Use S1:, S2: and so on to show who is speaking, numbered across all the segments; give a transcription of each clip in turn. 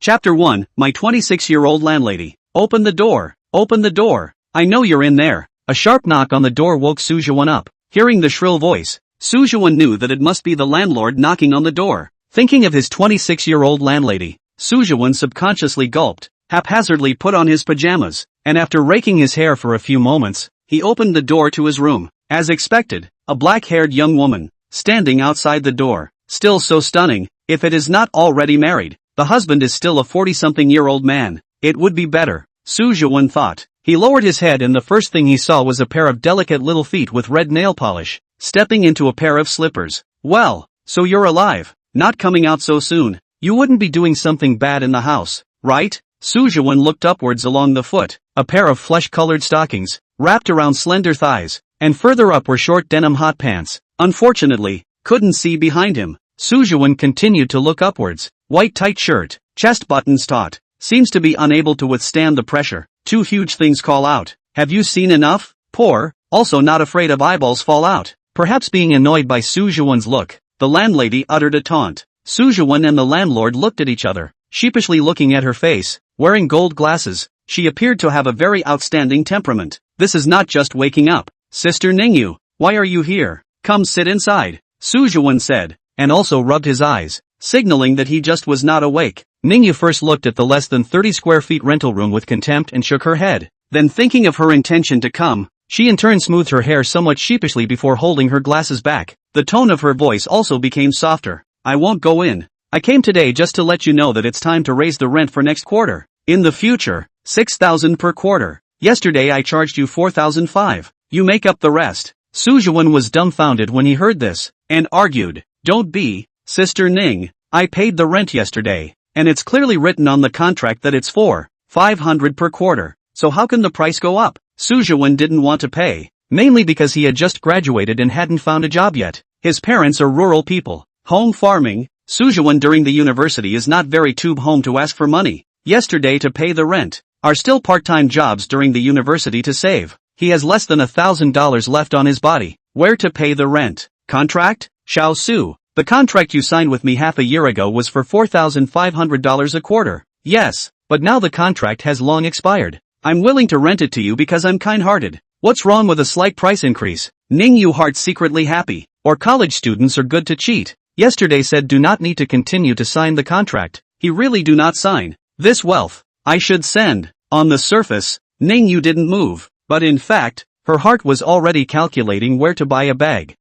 S1: Chapter 1, My 26-year-old landlady. Open the door. Open the door. I know you're in there. A sharp knock on the door woke Su Zhiwen up. Hearing the shrill voice, Su Zhiwen knew that it must be the landlord knocking on the door. Thinking of his 26-year-old landlady, Su Zhiwen subconsciously gulped, haphazardly put on his pajamas, and after raking his hair for a few moments, he opened the door to his room. As expected, a black-haired young woman, standing outside the door, still so stunning, if it is not already married. The husband is still a 40-something-year-old man. It would be better, Su Zhiwen thought. He lowered his head and the first thing he saw was a pair of delicate little feet with red nail polish, stepping into a pair of slippers. Well, so you're alive, not coming out so soon. You wouldn't be doing something bad in the house, right? Su Zhiwen looked upwards along the foot, a pair of flesh-colored stockings, wrapped around slender thighs, and further up were short denim hot pants. Unfortunately, couldn't see behind him. Su Zhiwen continued to look upwards. White tight shirt, chest buttons taut, seems to be unable to withstand the pressure. Two huge things call out. Have you seen enough? Poor, also not afraid of eyeballs fall out. Perhaps being annoyed by Su Zhiwen's look, the landlady uttered a taunt. Su Zhiwen and the landlord looked at each other, sheepishly looking at her face. Wearing gold glasses, she appeared to have a very outstanding temperament. This is not just waking up. Sister Ning Yue, why are you here? Come sit inside, Su Zhiwen said, and also rubbed his eyes, signaling that he just was not awake. Ning Yue first looked at the less than 30 square feet rental room with contempt and shook her head. Then thinking of her intention to come, she in turn smoothed her hair somewhat sheepishly before holding her glasses back. The tone of her voice also became softer. I won't go in. I came today just to let you know that it's time to raise the rent for next quarter. In the future, 6,000 per quarter. Yesterday I charged you 4,500. You make up the rest. Su Zhiwen was dumbfounded when he heard this, and argued, Don't be, Sister Ning, I paid the rent yesterday. And it's clearly written on the contract that it's 4,500 per quarter, so how can the price go up? Su Zhiwen didn't want to pay, mainly because he had just graduated and hadn't found a job yet. His parents are rural people, home farming. Su Zhiwen during the university is not very tube home to ask for money. Yesterday to pay the rent, are still part-time jobs during the university to save. He has less than $1,000 left on his body. Where to pay the rent? Contract? Xiao Su. The contract you signed with me half a year ago was for $4,500 a quarter. Yes, but now the contract has long expired. I'm willing to rent it to you because I'm kind-hearted. What's wrong with a slight price increase? Ning Yue heart secretly happy. Or college students are good to cheat. Yesterday said do not need to continue to sign the contract. He really do not sign. This wealth, I should send. On the surface, Ning Yue didn't move, but in fact, her heart was already calculating where to buy a bag.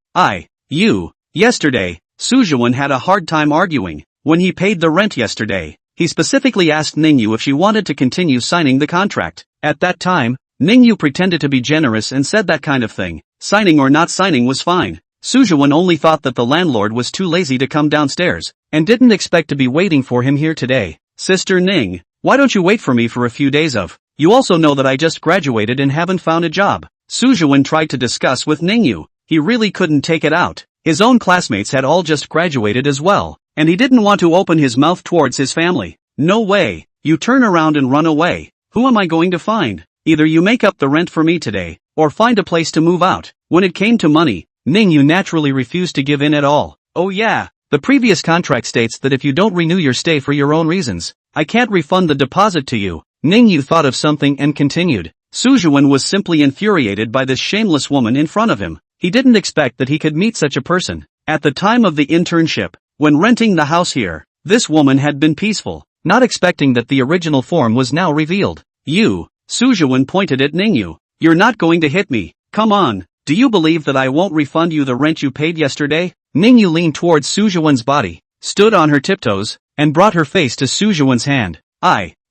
S1: Yesterday, Su Zhiwen had a hard time arguing. When he paid the rent yesterday, he specifically asked Ning Yue if she wanted to continue signing the contract. At that time, Ning Yue pretended to be generous and said that kind of thing. Signing or not signing was fine. Su Zhiwen only thought that the landlord was too lazy to come downstairs, and didn't expect to be waiting for him here today. Sister Ning, why don't you wait for me for a few days You also know that I just graduated and haven't found a job. Su Zhiwen tried to discuss with Ning Yue. He really couldn't take it out. His own classmates had all just graduated as well, and he didn't want to open his mouth towards his family. No way, you turn around and run away. Who am I going to find? Either you make up the rent for me today, or find a place to move out. When it came to money, Ning Yue naturally refused to give in at all. Oh yeah, the previous contract states that if you don't renew your stay for your own reasons, I can't refund the deposit to you. Ning Yue thought of something and continued. Su Zhiwen was simply infuriated by this shameless woman in front of him. He didn't expect that he could meet such a person. At the time of the internship, when renting the house here, this woman had been peaceful, not expecting that the original form was now revealed. You, Su Zhiwen pointed at Ning Yue. You're not going to hit me. Come on, do you believe that I won't refund you the rent you paid yesterday? Ning Yue leaned towards Su Zhiwen's body, stood on her tiptoes, and brought her face to Su Zhiwen's hand.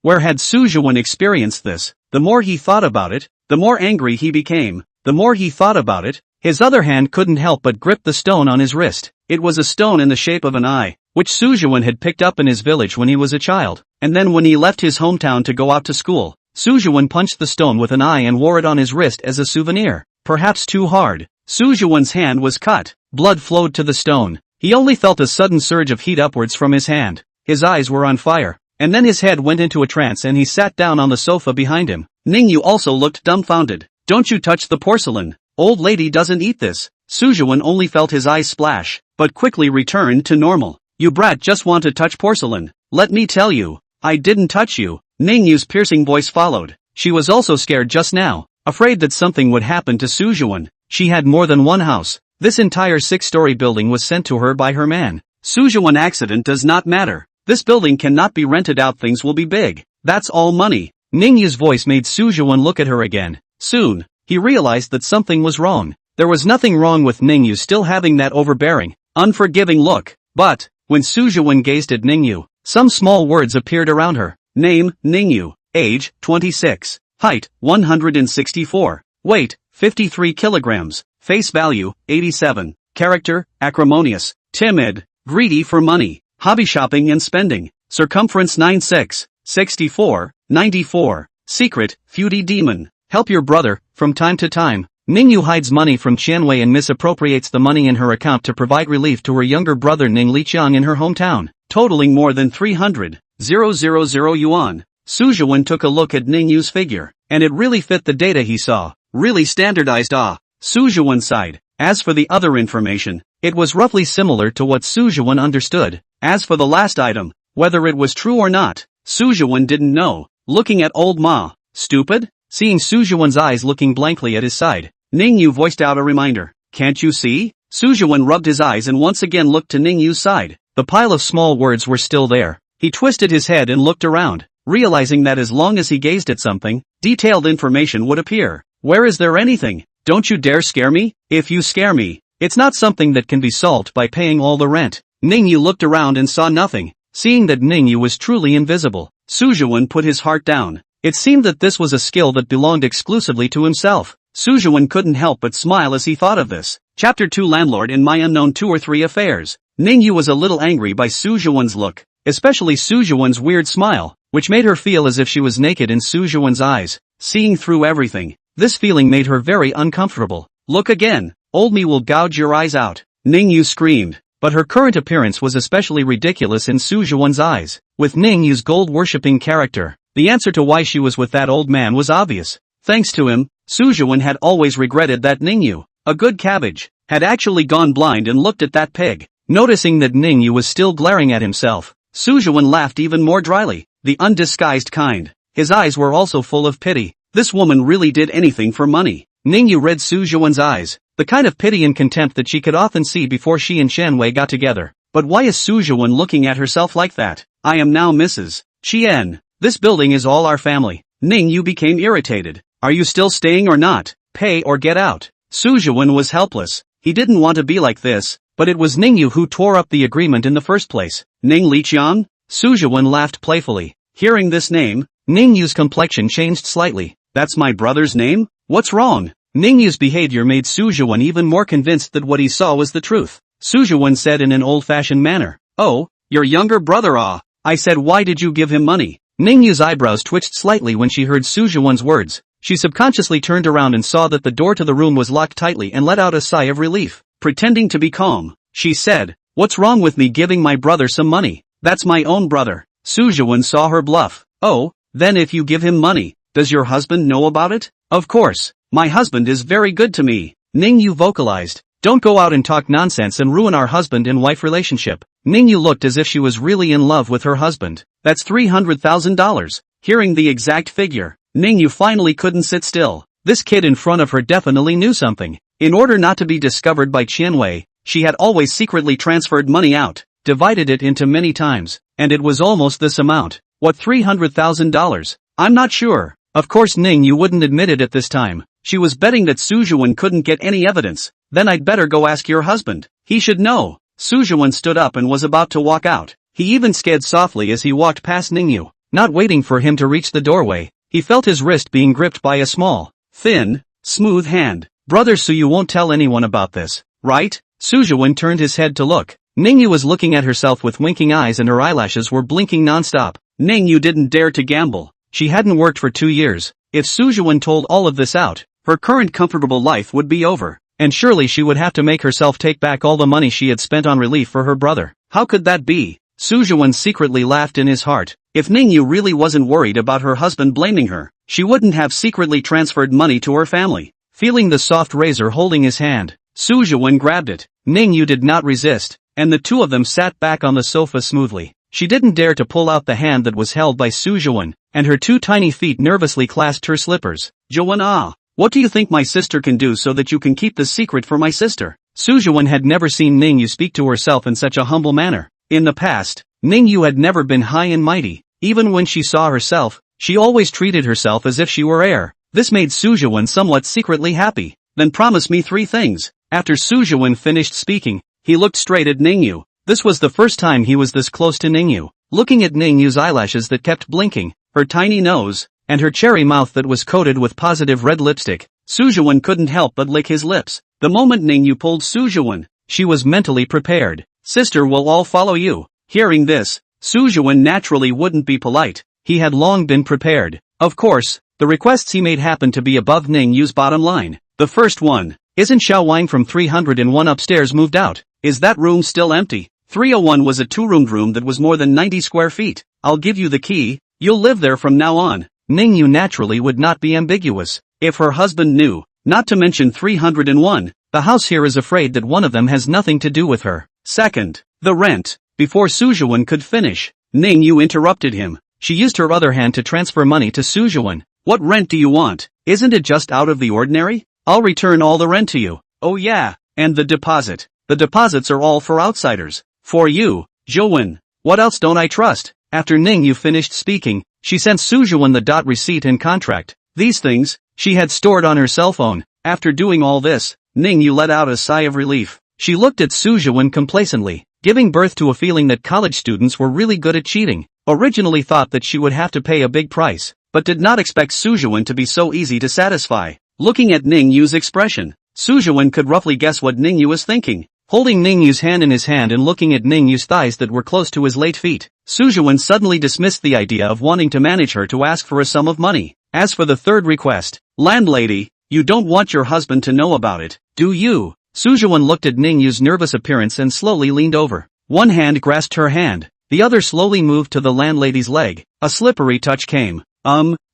S1: Where had Su Zhiwen experienced this? The more he thought about it, the more angry he became. The more he thought about it, his other hand couldn't help but grip the stone on his wrist. It was a stone in the shape of an eye, which Su Zhiwen had picked up in his village when he was a child. And then when he left his hometown to go out to school, Su Zhiwen punched the stone with an eye and wore it on his wrist as a souvenir. Perhaps too hard. Su Zhiwen's hand was cut. Blood flowed to the stone. He only felt a sudden surge of heat upwards from his hand. His eyes were on fire. And then his head went into a trance and he sat down on the sofa behind him. Ning Yue also looked dumbfounded. Don't you touch the porcelain. Old lady doesn't eat this. Su Zhiwen only felt his eyes splash, but quickly returned to normal. You brat just want to touch porcelain. Let me tell you, I didn't touch you. Ning Yue's piercing voice followed. She was also scared just now, afraid that something would happen to Su Zhuan. She had more than one house. This entire 6-story building was sent to her by her man. Su Zhuan accident does not matter. This building cannot be rented out, things will be big. That's all money. Ning Yue's voice made Su Zhuan look at her again. Soon, he realized that something was wrong. There was nothing wrong with Ning Yue still having that overbearing, unforgiving look. But, when Su Zhuan gazed at Ning Yue, some small words appeared around her. Name, Ning Yue. Age, 26. Height, 164. Weight, 53 kilograms. Face value, 87. Character, acrimonious, timid, greedy for money, hobby shopping and spending. Circumference 96, 64, 94. Secret, feudy demon. Help your brother, from time to time. Ning Yue hides money from Qianwei and misappropriates the money in her account to provide relief to her younger brother Ning Liqiang in her hometown, totaling more than 300,000 yuan. Su Zhuan took a look at Ning Yue's figure, and it really fit the data he saw. Really standardized. Su Zhuan sighed. As for the other information, it was roughly similar to what Su Zhuan understood. As for the last item, whether it was true or not, Su Zhuan didn't know. Looking at old Ma. Stupid? Seeing Su Zhuan's eyes looking blankly at his side, Ning Yue voiced out a reminder. Can't you see? Su Zhuan rubbed his eyes and once again looked to Ning Yue's side. The pile of small words were still there. He twisted his head and looked around, realizing that as long as he gazed at something, detailed information would appear. Where is there anything? Don't you dare scare me? If you scare me, it's not something that can be solved by paying all the rent. Ning Yue looked around and saw nothing. Seeing that Ning Yue was truly invisible, Su Zhuan put his heart down. It seemed that this was a skill that belonged exclusively to himself. Su Zhuan couldn't help but smile as he thought of this. Chapter 2 Landlord in My Unknown 2 or 3 Affairs. Ning Yue was a little angry by Su Zhuan's look, especially Su Zhuan's weird smile, which made her feel as if she was naked in Su Zhuan's eyes, seeing through everything. This feeling made her very uncomfortable. Look again, old me will gouge your eyes out, Ning Yue screamed. But her current appearance was especially ridiculous in Su Zhuan's eyes. With Ning Yue's gold-worshipping character, the answer to why she was with that old man was obvious. Thanks to him, Su Zhuan had always regretted that Ning Yue, a good cabbage, had actually gone blind and looked at that pig. Noticing that Ning Yue was still glaring at himself, Su Zhuan laughed even more dryly, the undisguised kind. His eyes were also full of pity. This woman really did anything for money. Ning Yue read Su Zhuan's eyes, the kind of pity and contempt that she could often see before she and Qianwei got together. But why is Su Zhuan looking at herself like that? I am now Mrs. Qian. This building is all our family. Ning Yue became irritated. Are you still staying or not? Pay or get out. Su Zhuan was helpless. He didn't want to be like this, but it was Ning Yue who tore up the agreement in the first place. Ning Liqiang? Su Zhuan laughed playfully. Hearing this name, Ning Yue's complexion changed slightly. That's my brother's name? What's wrong? Ning Yue's behavior made Su Zhuan even more convinced that what he saw was the truth. Su Zhuan said in an old-fashioned manner. Oh, your younger brother I said why did you give him money? Ning Yue's eyebrows twitched slightly when she heard Su Zhuan's words. She subconsciously turned around and saw that the door to the room was locked tightly and let out a sigh of relief. Pretending to be calm, she said, what's wrong with me giving my brother some money? That's my own brother. Su Zhuan saw her bluff. Oh, then if you give him money, does your husband know about it? Of course. My husband is very good to me, Ning Yue vocalized. Don't go out and talk nonsense and ruin our husband and wife relationship. Ning Yue looked as if she was really in love with her husband. That's $300,000. Hearing the exact figure, Ning Yue finally couldn't sit still. This kid in front of her definitely knew something. In order not to be discovered by Qianwei, she had always secretly transferred money out, divided it into many times, and it was almost this amount. What $300,000? I'm not sure. Of course Ning Yue wouldn't admit it at this time. She was betting that Su Zhuan couldn't get any evidence. Then I'd better go ask your husband. He should know. Su Zhuan stood up and was about to walk out. He even sked softly as he walked past Ning Yue. Not waiting for him to reach the doorway, he felt his wrist being gripped by a small, thin, smooth hand. Brother Su, you won't tell anyone about this, right? Su Zhuan turned his head to look. Ning Yue was looking at herself with winking eyes and her eyelashes were blinking non-stop. Ning Yue didn't dare to gamble. She hadn't worked for 2 years. If Su Zhuan told all of this out, her current comfortable life would be over. And surely she would have to make herself take back all the money she had spent on relief for her brother. How could that be? Su Zhuan secretly laughed in his heart. If Ning Yue really wasn't worried about her husband blaming her, she wouldn't have secretly transferred money to her family. Feeling the soft razor holding his hand, Su Zhuan grabbed it. Ning Yue did not resist, and the two of them sat back on the sofa smoothly. She didn't dare to pull out the hand that was held by Su Zhiwen, and her 2 tiny feet nervously clasped her slippers. Zhiwen, what do you think my sister can do so that you can keep the secret for my sister? Su Zhiwen had never seen Ning Yue speak to herself in such a humble manner. In the past, Ning Yue had never been high and mighty. Even when she saw herself, she always treated herself as if she were air. This made Su Zhiwen somewhat secretly happy. Then promise me 3 things. After Su Zhiwen finished speaking, he looked straight at Ning Yue. This was the first time he was this close to Ning Yue. Looking at Ning Yue's eyelashes that kept blinking, her tiny nose, and her cherry mouth that was coated with positive red lipstick, Su Zhiwen couldn't help but lick his lips. The moment Ning Yue pulled Su Zhiwen, she was mentally prepared. Sister will all follow you. Hearing this, Su Zhiwen naturally wouldn't be polite. He had long been prepared. Of course, the requests he made happened to be above Ning Yue's bottom line. The first one, isn't Xiaowang from 301 upstairs moved out? Is that room still empty? 301 was a 2-roomed room that was more than 90 square feet. I'll give you the key, you'll live there from now on. Ning Yue naturally would not be ambiguous. If her husband knew, not to mention 301, the house here is afraid that one of them has nothing to do with her. Second, the rent. Before Su Zhiwen could finish, Ning Yue interrupted him. She used her other hand to transfer money to Su Zhiwen. What rent do you want? Isn't it just out of the ordinary? I'll return all the rent to you. Oh yeah, and the deposit. The deposits are all for outsiders. For you, Zhiwen. What else don't I trust? After Ning Yue finished speaking, she sent Su Zhiwen the receipt and contract. These things, she had stored on her cell phone. After doing all this, Ning Yue let out a sigh of relief. She looked at Su Zhiwen complacently, giving birth to a feeling that college students were really good at cheating. Originally thought that she would have to pay a big price, but did not expect Su Zhiwen to be so easy to satisfy. Looking at Ning Yue's expression, Su Zhiwen could roughly guess what Ning Yue was thinking. Holding Ning Yue's hand in his hand and looking at Ning Yue's thighs that were close to his late feet, Su Zhiwen suddenly dismissed the idea of wanting to manage her to ask for a sum of money. As for the third request, landlady, you don't want your husband to know about it, do you? Su Zhiwen looked at Ning Yue's nervous appearance and slowly leaned over. One hand grasped her hand, the other slowly moved to the landlady's leg. A slippery touch came.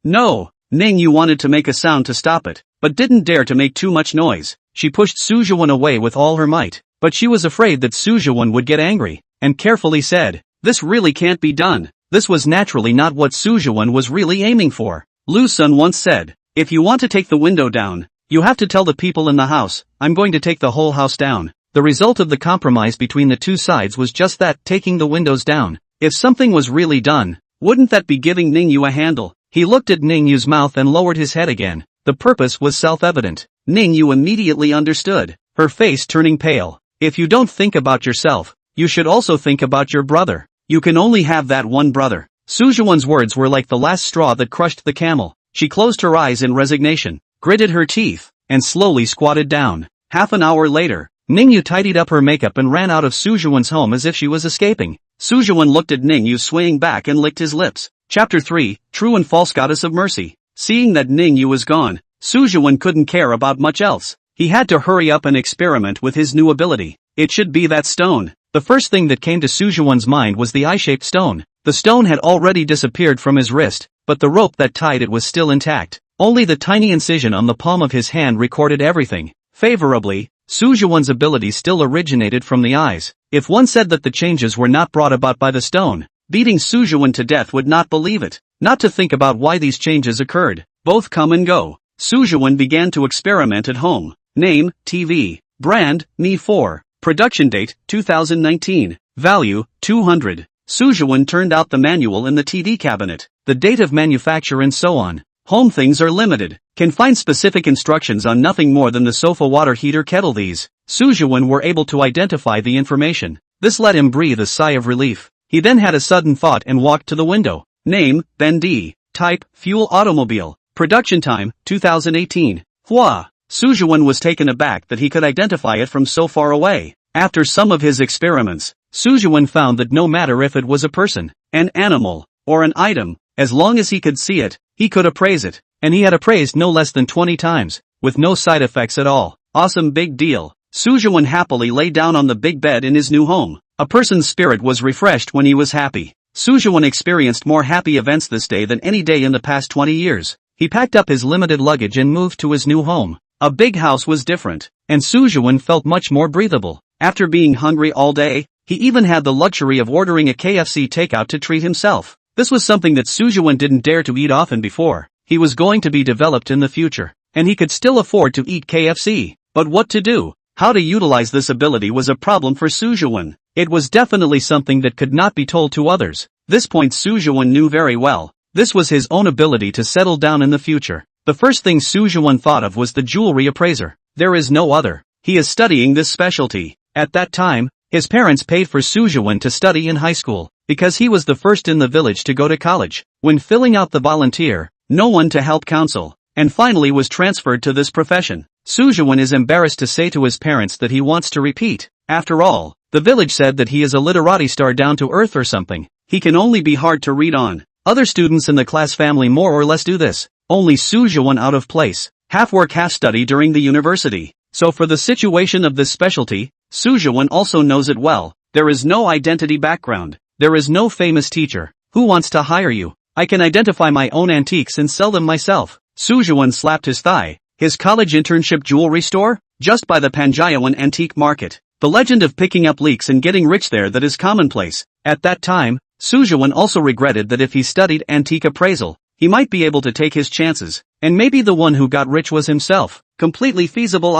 S1: No. Ning Yue wanted to make a sound to stop it, but didn't dare to make too much noise. She pushed Su Zhiwen away with all her might, but she was afraid that Su Zhiwen would get angry, and carefully said, this really can't be done. This was naturally not what Su Zhiwen was really aiming for. Lu Sun once said, if you want to take the window down, you have to tell the people in the house, I'm going to take the whole house down. The result of the compromise between the two sides was just that, taking the windows down. If something was really done, wouldn't that be giving Ning Yue a handle? He looked at Ning Yue's mouth and lowered his head again. The purpose was self-evident. Ning Yue immediately understood, her face turning pale. If you don't think about yourself, you should also think about your brother. You can only have that one brother. Su Zhiwen's words were like the last straw that crushed the camel. She closed her eyes in resignation, gritted her teeth, and slowly squatted down. Half an hour later, Ning Yue tidied up her makeup and ran out of Su Zhiwen's home as if she was escaping. Su Zhiwen looked at Ning Yue swaying back and licked his lips. Chapter 3, True and False Goddess of Mercy. Seeing that Ning Yue was gone, Su Zhiwen couldn't care about much else. He had to hurry up and experiment with his new ability. It should be that stone. The first thing that came to Su Zhiwen's mind was the eye-shaped stone. The stone had already disappeared from his wrist, but the rope that tied it was still intact. Only the tiny incision on the palm of his hand recorded everything. Favorably, Su Zhiwen's ability still originated from the eyes. If one said that the changes were not brought about by the stone, beating Su Zhiwen to death would not believe it. Not to think about why these changes occurred. Both come and go. Su Zhiwen began to experiment at home. Name, TV. Brand, Mi 4. Production date, 2019. Value, 200. Su Zhiwen turned out the manual in the TV cabinet. The date of manufacture and so on. Home things are limited. Can find specific instructions on nothing more than the sofa water heater kettle. These Su Zhiwen were able to identify the information. This let him breathe a sigh of relief. He then had a sudden thought and walked to the window. Name, Ben D. Type, fuel automobile. Production time, 2018. Hua. Su Zhiwen was taken aback that he could identify it from so far away. After some of his experiments, Su Zhiwen found that no matter if it was a person, an animal, or an item, as long as he could see it, he could appraise it, and he had appraised no less than 20 times, with no side effects at all. Awesome, big deal. Su Zhiwen happily lay down on the big bed in his new home. A person's spirit was refreshed when he was happy. Su Zhiwen experienced more happy events this day than any day in the past 20 years. He packed up his limited luggage and moved to his new home. A big house was different, and Su Zhiwen felt much more breathable. After being hungry all day, He even had the luxury of ordering a KFC takeout to treat himself. This was something that Su Zhiwen didn't dare to eat often before. He was going to be developed in the future, and he could still afford to eat KFC. But what to do? How to utilize this ability was a problem for Su Zhiwen. It was definitely something that could not be told to others. This point Su Zhiwen knew very well. This was his own ability to settle down in the future. The first thing Su Zhiwen thought of was the jewelry appraiser. There is no other. He is studying this specialty. At that time, his parents paid for Su Zhiwen to study in high school, because he was the first in the village to go to college. When filling out the volunteer, no one to help counsel, and finally was transferred to this profession. Su Zhiwen is embarrassed to say to his parents that he wants to repeat. After all, the village said that he is a literati star down to earth or something. He can only be hard to read on. Other students in the class family more or less do this. Only Su Zhiwen out of place. Half work half study during the university. So for the situation of this specialty, Su Zhiwen also knows it well. There is no identity background. There is no famous teacher. Who wants to hire you? I can identify my own antiques and sell them myself. Su Zhiwen slapped his thigh. His college internship jewelry store? Just by the Panjiawan antique market. The legend of picking up leaks and getting rich there that is commonplace. At that time, Su Zhiwen also regretted that if he studied antique appraisal, he might be able to take his chances, and maybe the one who got rich was himself. Completely feasible.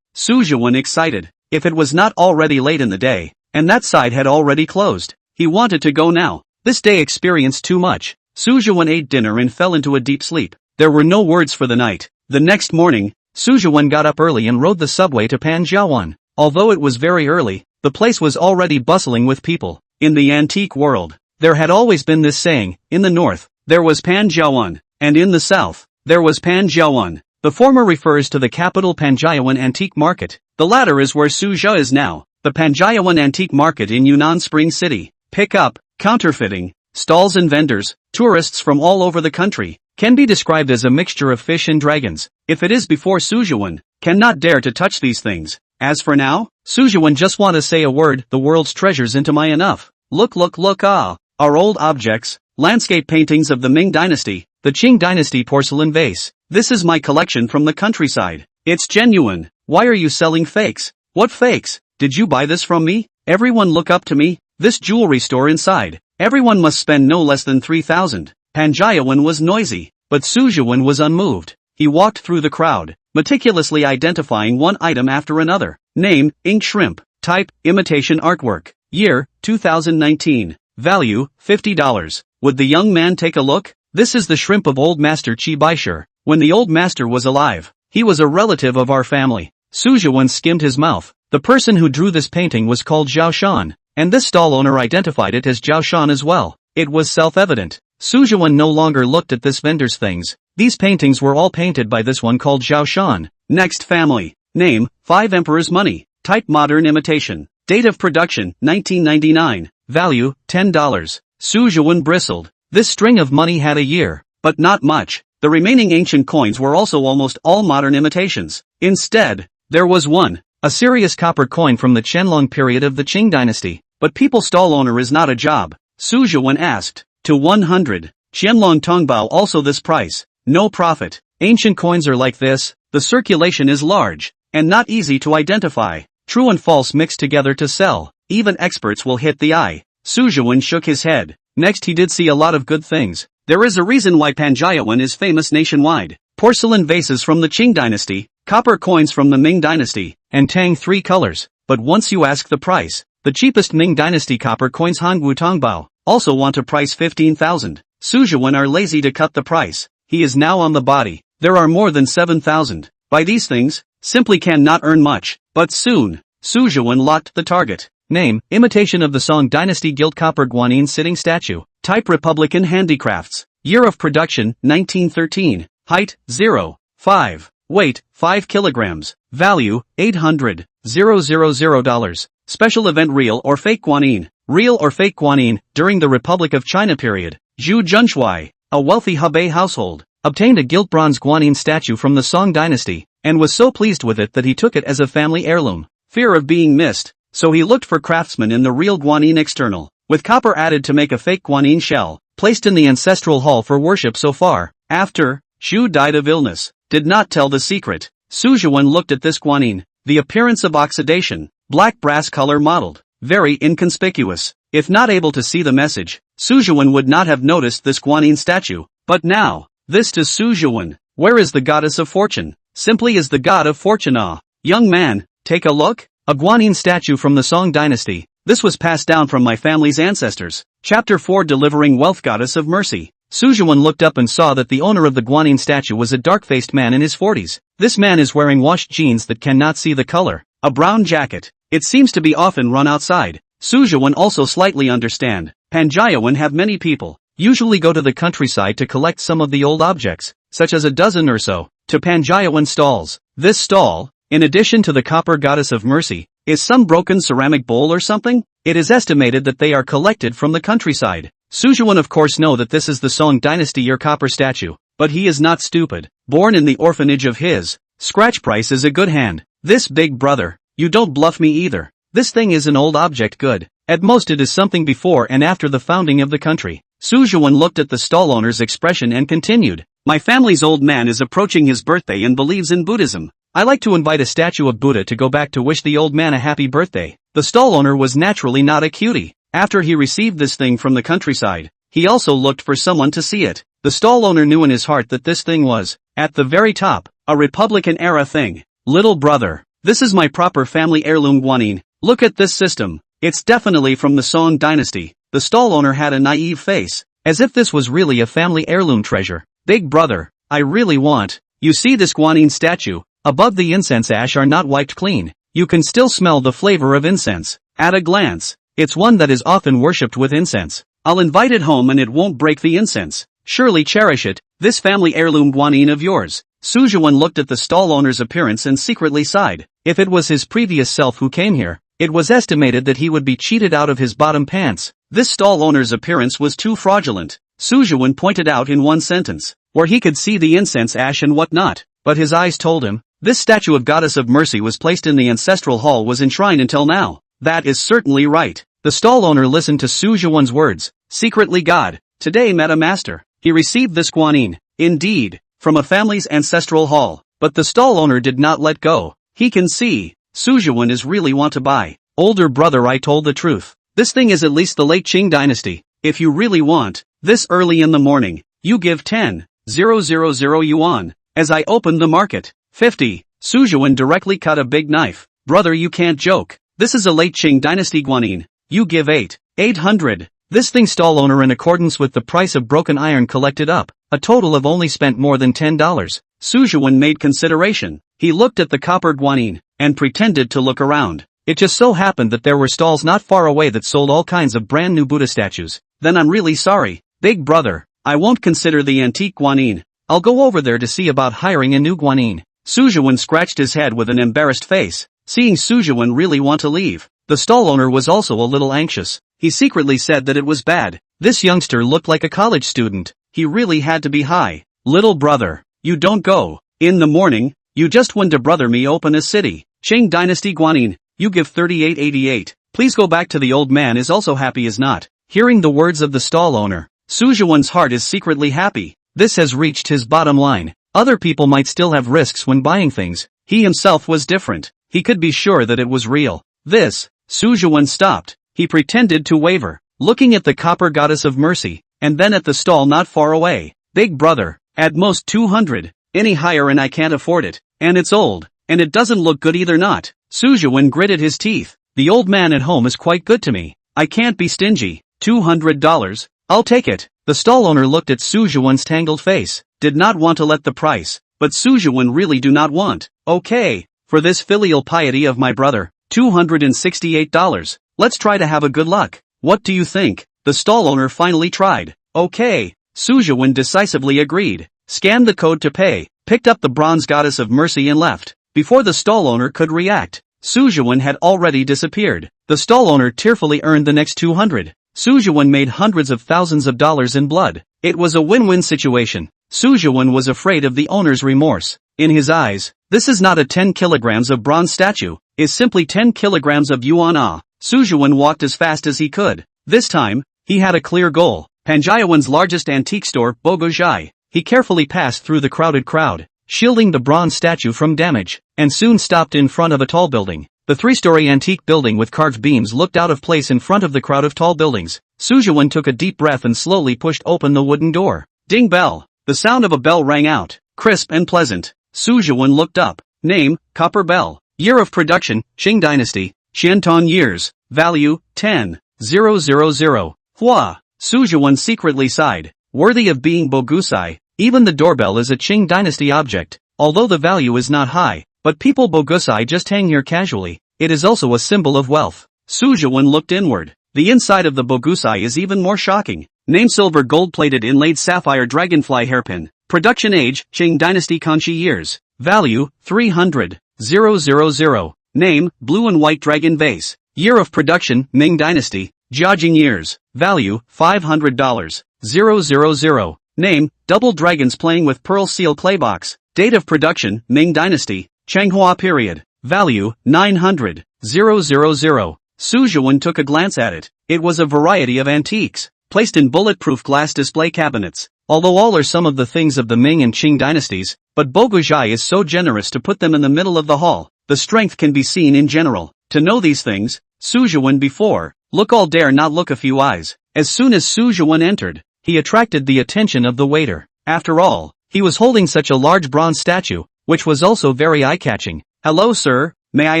S1: Su Zhiwen excited. If it was not already late in the day, and that side had already closed, he wanted to go now. This day experienced too much. Su Zhiwen ate dinner and fell into a deep sleep. There were no words for the night. The next morning, Su Zhiwen got up early and rode the subway to Panjiawan. Although it was very early, the place was already bustling with people. In the antique world, there had always been this saying: in the north, there was Panjiawan, and in the south, there was Panjiawan. The former refers to the capital Panjiawan Antique Market. The latter is where Suzhou is now, the Panjiawan Antique Market in Yunnan Spring City. Pick-up, counterfeiting, stalls and vendors, tourists from all over the country, can be described as a mixture of fish and dragons. If it is before Su Zhiwen, cannot dare to touch these things. As for now, Su Zhiwen just want to say a word: the world's treasures into my enough. Look, our old objects, landscape paintings of the Ming Dynasty, the Qing Dynasty porcelain vase. This is my collection from the countryside. It's genuine. Why are you selling fakes? What fakes? Did you buy this from me? Everyone look up to me. This jewelry store inside. Everyone must spend no less than 3,000. Panjiawan was noisy, but Su Zhiwen was unmoved. He walked through the crowd, meticulously identifying one item after another. Name: ink shrimp. Type: imitation artwork. Year: 2019. Value: $50. Would the young man take a look? This is the shrimp of old master Qi Baisher. When the old master was alive, he was a relative of our family. Su Zhiwen skimmed his mouth. The person who drew this painting was called Zhao Shan, and this stall owner identified it as Zhao Shan as well. It was self-evident. Su Zhiwen no longer looked at this vendor's things. These paintings were all painted by this one called Zhao Shan. Next family. Name: 5 Emperor's Money. Type: modern imitation. Date of production: 1999. Value: $10. Su Zhiwen bristled. This string of money had a year, but not much. The remaining ancient coins were also almost all modern imitations. Instead, there was one, a serious copper coin from the Qianlong period of the Qing Dynasty. But people stall owner is not a job. Su Zhiwen asked. To 100. Qianlong Tongbao also this price. No profit. Ancient coins are like this, the circulation is large, and not easy to identify. True and false mixed together to sell. Even experts will hit the eye. Su Zhiwen shook his head. Next he did see a lot of good things. There is a reason why Panjiawan is famous nationwide. Porcelain vases from the Qing Dynasty, copper coins from the Ming Dynasty, and Tang 3 colors. But once you ask the price, the cheapest Ming Dynasty copper coins Hangwu Tongbao also want a price 15,000. Su Zhiwen are lazy to cut the price. He is now on the body. There are more than 7,000. Buy these things, simply cannot earn much. But soon, Su Zhiwen locked the target. Name: imitation of the Song Dynasty gilt copper guanyin sitting statue. Type: Republican handicrafts. Year of production: 1913. Height: 0.5. Weight: 5 kilograms. Value: $800,000. Special event: real or fake guanyin. Real or fake guanyin. During the Republic of China period, Zhu Zhenshuai, a wealthy Hebei household, obtained a gilt bronze guanyin statue from the Song Dynasty, and was so pleased with it that he took it as a family heirloom. Fear of being missed, so he looked for craftsmen in the real guanyin external, with copper added to make a fake guanyin shell, placed in the ancestral hall for worship. So far, after, Zhu died of illness, did not tell the secret. Su Zhiwen looked at this guanyin, the appearance of oxidation, black brass color modeled, very inconspicuous. If not able to see the message, Su Zhiwen would not have noticed this Guanyin statue. But now, this to Su Zhiwen. Where is the goddess of fortune? Simply is the god of fortune. Ah, young man, take a look. A Guanyin statue from the Tang Dynasty. This was passed down from my family's ancestors. Chapter 4 Delivering Wealth Goddess of Mercy. Su Zhiwen looked up and saw that the owner of the Guanyin statue was a dark-faced man in his 40s. This man is wearing washed jeans that cannot see the color. A brown jacket. It seems to be often run outside. Su Zhiwen also slightly understand. Panjiawan have many people. Usually go to the countryside to collect some of the old objects, such as a dozen or so, to Panjiawan stalls. This stall, in addition to the copper goddess of mercy, is some broken ceramic bowl or something? It is estimated that they are collected from the countryside. Su Zhiwen of course know that this is the Tang Dynasty or copper statue, but he is not stupid. Born in the orphanage of his scratch price is a good hand. This big brother, you don't bluff me either. This thing is an old object good. At most it is something before and after the founding of the country. Su Zhiwen looked at the stall owner's expression and continued. My family's old man is approaching his birthday and believes in Buddhism. I like to invite a statue of Buddha to go back to wish the old man a happy birthday. The stall owner was naturally not a cutie. After he received this thing from the countryside, he also looked for someone to see it. The stall owner knew in his heart that this thing was, at the very top, a Republican-era thing. Little brother, this is my proper family heirloom Guanyin. Look at this system. It's definitely from the Tang Dynasty. The stall owner had a naive face, as if this was really a family heirloom treasure. Big brother, I really want. You see this Guanyin statue? Above the incense ash are not wiped clean. You can still smell the flavor of incense. At a glance, it's one that is often worshipped with incense. I'll invite it home and it won't break the incense. Surely cherish it, this family heirloom Guanyin of yours. Su Zhiwen looked at the stall owner's appearance and secretly sighed. If it was his previous self who came here, it was estimated that he would be cheated out of his bottom pants. This stall owner's appearance was too fraudulent. Su Zhiwen pointed out in one sentence, where he could see the incense ash and whatnot, but his eyes told him, this statue of Goddess of Mercy was placed in the ancestral hall was enshrined until now. That is certainly right. The stall owner listened to Su Zhiwen's words. Secretly God, today met a master. He received this Guanyin, indeed, from a family's ancestral hall. But the stall owner did not let go. He can see, Su Zhiwen is really want to buy. Older brother, I told the truth. This thing is at least the late Qing dynasty. If you really want, this early in the morning, you give 10,000 yuan. As I opened the market, 50. Su Zhiwen directly cut a big knife. Brother, you can't joke. This is a late Qing dynasty Guanyin. You give 800. This thing stall owner in accordance with the price of broken iron collected up, a total of only spent more than $10. Su Zhiwen made consideration. He looked at the copper Guanyin, and pretended to look around. It just so happened that there were stalls not far away that sold all kinds of brand new Buddha statues. Then I'm really sorry, big brother. I won't consider the antique Guanyin. I'll go over there to see about hiring a new Guanyin. Su Zhiwen scratched his head with an embarrassed face. Seeing Su Zhiwen really want to leave, the stall owner was also a little anxious. He secretly said that it was bad. This youngster looked like a college student. He really had to be high. Little brother, you don't go. In the morning, you just went to brother me open a city. Qing Dynasty Guanyin, you give 3888. Please go back to the old man is also happy as not. Hearing the words of the stall owner, Su Zhiwen's heart is secretly happy. This has reached his bottom line. Other people might still have risks when buying things. He himself was different. He could be sure that it was real. This, Su Zhiwen stopped. He pretended to waver, looking at the copper goddess of mercy, and then at the stall not far away. Big brother, at most 200. Any higher and I can't afford it. And it's old. And it doesn't look good either not. Su Zhiwen gritted his teeth. The old man at home is quite good to me. I can't be stingy. $200. I'll take it. The stall owner looked at Su Zhiwen's tangled face, did not want to let the price, but Su Zhiwen really do not want. Okay, for this filial piety of my brother, $268. Let's try to have a good luck. What do you think? The stall owner finally tried. Okay, Su Zhiwen decisively agreed, scanned the code to pay, picked up the bronze goddess of mercy and left. Before the stall owner could react, Su Zhiwen had already disappeared. The stall owner tearfully earned the next 200. Su Zhiwen made hundreds of thousands of dollars in blood. It was a win-win situation. Su Zhiwen was afraid of the owner's remorse. In his eyes, this is not a 10 kilograms of bronze statue, it's simply 10 kilograms of yuan. Su Zhiwen walked as fast as he could. This time, he had a clear goal. Panjiawan's largest antique store, Bogozhai. He carefully passed through the crowded crowd, shielding the bronze statue from damage, and soon stopped in front of a tall building. The three-story antique building with carved beams looked out of place in front of the crowd of tall buildings. Su Zhiwen took a deep breath and slowly pushed open the wooden door. Ding bell. The sound of a bell rang out, crisp and pleasant. Su Zhiwen looked up. Name, Copper Bell. Year of production, Tang Dynasty. Xiantong years. Value, 10,000. Hua. Su Zhiwen secretly sighed. Worthy of being bogusai. Even the doorbell is a Qing Dynasty object, although the value is not high, but people bogusai just hang here casually. It is also a symbol of wealth. Su Zhiwen looked inward. The inside of the bogusai is even more shocking. Name silver gold-plated inlaid sapphire dragonfly hairpin. Production age, Qing Dynasty Kanchi years. Value, 300,000. Name, blue and white dragon vase. Year of production, Ming Dynasty. Jiajing years. Value, $500,000. Name, double dragons playing with pearl seal claybox. Date of production, Ming Dynasty. Changhua period. Value, 900,000. Su Zhiwen took a glance at it. It was a variety of antiques, placed in bulletproof glass display cabinets. Although all are some of the things of the Ming and Qing dynasties, but Boguzhai is so generous to put them in the middle of the hall. The strength can be seen in general. To know these things, Su Zhiwen before, look all dare not look a few eyes. As soon as Su Zhiwen entered, he attracted the attention of the waiter. After all, he was holding such a large bronze statue, which was also very eye-catching. Hello sir, may I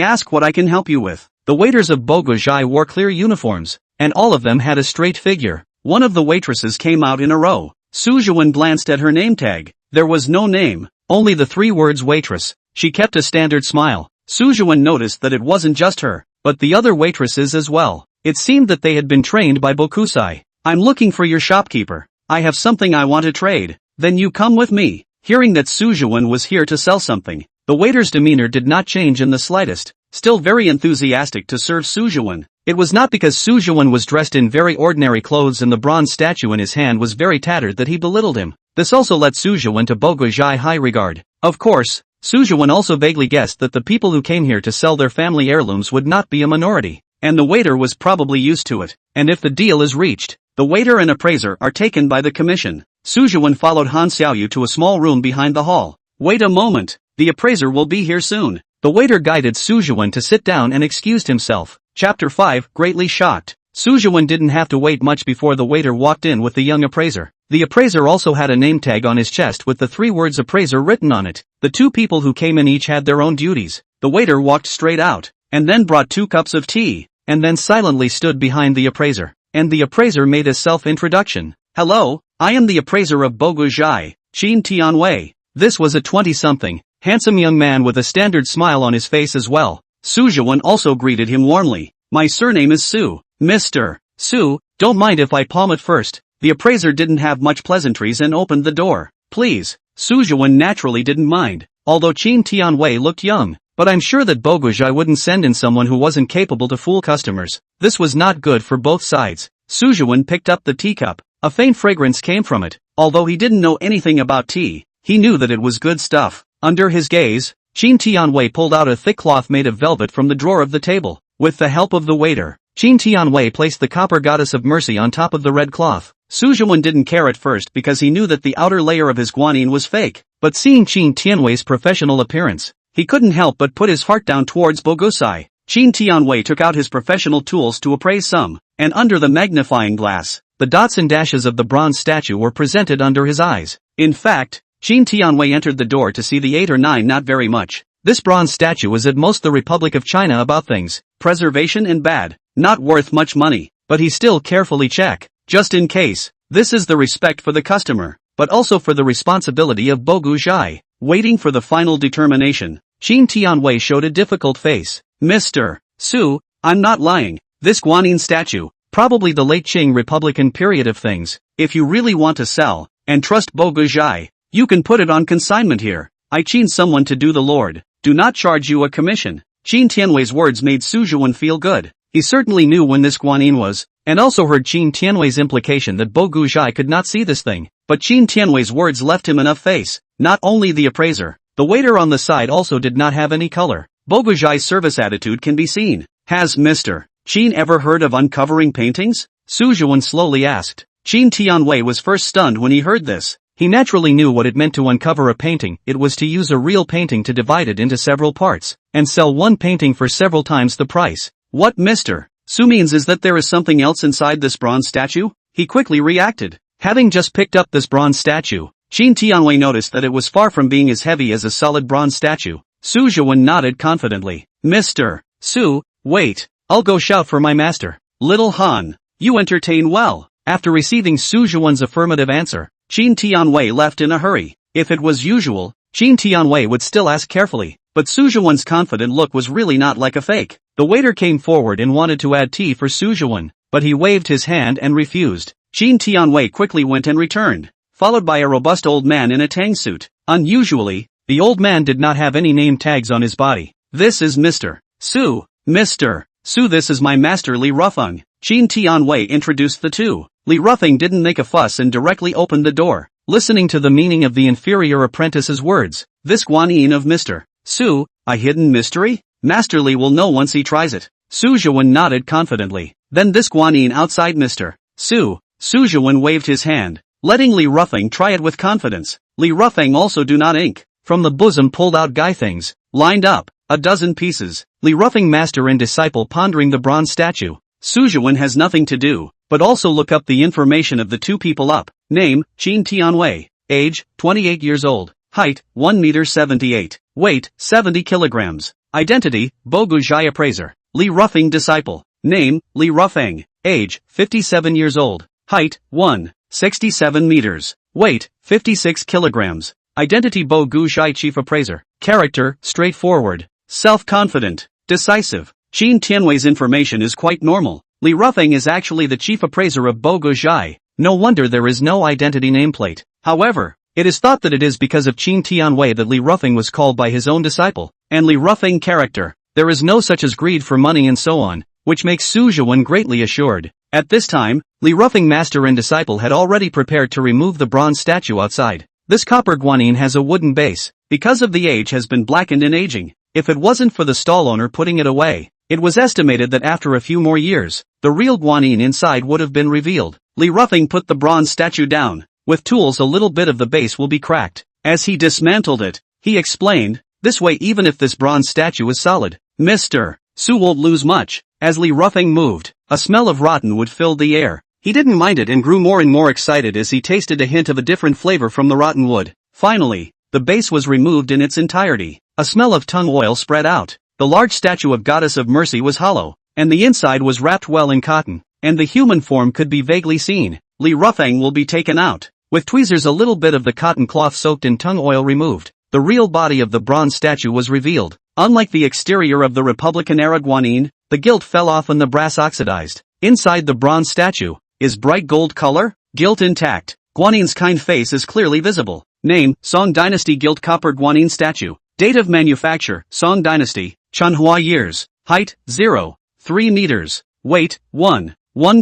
S1: ask what I can help you with? The waiters of Boguzhai wore clear uniforms, and all of them had a straight figure. One of the waitresses came out in a row. Su Zhiwen glanced at her name tag. There was no name, only the 3 words waitress. She kept a standard smile. Su Zhiwen noticed that it wasn't just her, but the other waitresses as well. It seemed that they had been trained by Bokusai. I'm looking for your shopkeeper. I have something I want to trade. Then you come with me. Hearing that Su Zhiwen was here to sell something, the waiter's demeanor did not change in the slightest, still very enthusiastic to serve Su Zhiwen. It was not because Su Zhiwen was dressed in very ordinary clothes and the bronze statue in his hand was very tattered that he belittled him. This also led Su Zhiwen to Boguzhai high regard. Of course, Su Zhiwen also vaguely guessed that the people who came here to sell their family heirlooms would not be a minority, and the waiter was probably used to it. And if the deal is reached, the waiter and appraiser are taken by the commission. Su Zhiwen followed Han Xiaoyu to a small room behind the hall. Wait a moment, the appraiser will be here soon. The waiter guided Su Zhiwen to sit down and excused himself. Chapter 5, greatly shocked. Su Zhiwen didn't have to wait much before the waiter walked in with the young appraiser. The appraiser also had a name tag on his chest with the 3 words appraiser written on it. The 2 people who came in each had their own duties. The waiter walked straight out, and then brought 2 cups of tea, and then silently stood behind the appraiser. And the appraiser made a self-introduction. Hello, I am the appraiser of Boguzhai, Qin Tianwei. This was a 20-something, handsome young man with a standard smile on his face as well. Su Zhiwen also greeted him warmly. My surname is Su. Mr. Su, don't mind if I palm it first. The appraiser didn't have much pleasantries and opened the door. Please. Su Zhiwen naturally didn't mind, although Qin Tianwei looked young. But I'm sure that Boguzhai wouldn't send in someone who wasn't capable to fool customers. This was not good for both sides. Su Zhiwen picked up the teacup. A faint fragrance came from it. Although he didn't know anything about tea, he knew that it was good stuff. Under his gaze, Qin Tianwei pulled out a thick cloth made of velvet from the drawer of the table. With the help of the waiter, Qin Tianwei placed the copper goddess of mercy on top of the red cloth. Su Zhiwen didn't care at first because he knew that the outer layer of his guanyin was fake. But seeing Qin Tianwei's professional appearance, he couldn't help but put his heart down towards Bogusai. Qin Tianwei took out his professional tools to appraise some, and under the magnifying glass, the dots and dashes of the bronze statue were presented under his eyes. In fact, Qin Tianwei entered the door to see the 8 or 9 not very much. This bronze statue was at most the Republic of China about things, preservation and bad, not worth much money, but he still carefully check, just in case. This is the respect for the customer, but also for the responsibility of Boguzhai. Waiting for the final determination, Qin Tianwei showed a difficult face. Mr. Su, I'm not lying. This guanyin statue, probably the late Qing Republican period of things. If you really want to sell, and trust Boguzhai, you can put it on consignment here. I Qin someone to do the Lord. Do not charge you a commission. Qin Tianwei's words made Su Zhiwen feel good. He certainly knew when this guanyin was, and also heard Qin Tianwei's implication that Boguzhai could not see this thing. But Qin Tianwei's words left him enough face. Not only the appraiser, the waiter on the side also did not have any color. Boguzhai's service attitude can be seen. Has Mr. Qin ever heard of uncovering paintings? Su Zhiwen slowly asked. Qin Tianwei was first stunned when he heard this. He naturally knew what it meant to uncover a painting. It was to use a real painting to divide it into several parts, and sell one painting for several times the price. What Mr. Su means is that there is something else inside this bronze statue? He quickly reacted. Having just picked up this bronze statue, Qin Tianwei noticed that it was far from being as heavy as a solid bronze statue. Su Zhiwen nodded confidently. Mr. Su, wait, I'll go shout for my master. Little Han, you entertain well. After receiving Su Zhiwen's affirmative answer, Qin Tianwei left in a hurry. If it was usual, Qin Tianwei would still ask carefully, but Su Zhiwen's confident look was really not like a fake. The waiter came forward and wanted to add tea for Su Zhiwen, but he waved his hand and refused. Qin Tianwei quickly went and returned, followed by a robust old man in a Tang suit. Unusually, the old man did not have any name tags on his body. This is Mr. Su. Mr. Su, this is my master Li Rufeng. Qin Tianwei introduced the two. Li Rufeng didn't make a fuss and directly opened the door, listening to the meaning of the inferior apprentice's words. This guanyin of Mr. Su, a hidden mystery? Master Li will know once he tries it. Su Zhiwen nodded confidently. Then this guanyin outside Mr. Su. Su Zhiwen waved his hand, letting Li Rufeng try it with confidence. Li Rufeng also do not ink. From the bosom pulled out guy things, lined up, a dozen pieces. Li Rufeng master and disciple pondering the bronze statue. Su Zhiwen has nothing to do, but also look up the information of the two people up. Name, Qin Tianwei. Age, 28 years old. Height, 1 meter 78. Weight, 70 kilograms. Identity, Bogu Zhai appraiser. Li Rufeng disciple. Name, Li Rufeng. Age, 57 years old. Height, 1.67 meters. Weight, 56 kilograms. Identity Bogu Zhai chief appraiser. Character, straightforward. Self-confident. Decisive. Qin Tianwei's information is quite normal. Li Rufeng is actually the chief appraiser of Bogu Zhai. No wonder there is no identity nameplate. However, it is thought that it is because of Qin Tianwei that Li Rufeng was called by his own disciple. And Li Rufeng character. There is no such as greed for money and so on, which makes Su Zhiwen greatly assured. At this time, Li Rufeng master and disciple had already prepared to remove the bronze statue outside. This copper guanyin has a wooden base, because of the age has been blackened in aging. If it wasn't for the stall owner putting it away, it was estimated that after a few more years, the real guanyin inside would have been revealed. Li Rufeng put the bronze statue down. With tools a little bit of the base will be cracked. As he dismantled it, he explained, this way even if this bronze statue is solid, Mr. Su won't lose much. As Li Rufeng moved, a smell of rotten wood filled the air. He didn't mind it and grew more and more excited as he tasted a hint of a different flavor from the rotten wood. Finally, the base was removed in its entirety. A smell of tung oil spread out. The large statue of Goddess of Mercy was hollow, and the inside was wrapped well in cotton, and the human form could be vaguely seen. Li Rufeng will be taken out. With tweezers a little bit of the cotton cloth soaked in tung oil removed, the real body of the bronze statue was revealed. Unlike the exterior of the Republican-era guanyin, the gilt fell off and the brass oxidized. Inside the bronze statue, is bright gold color, gilt intact. Guanyin's kind face is clearly visible. Name, Tang Dynasty gilt copper guanyin statue. Date of manufacture, Tang Dynasty, Chanhua years. Height, 0.3 meters. Weight, 1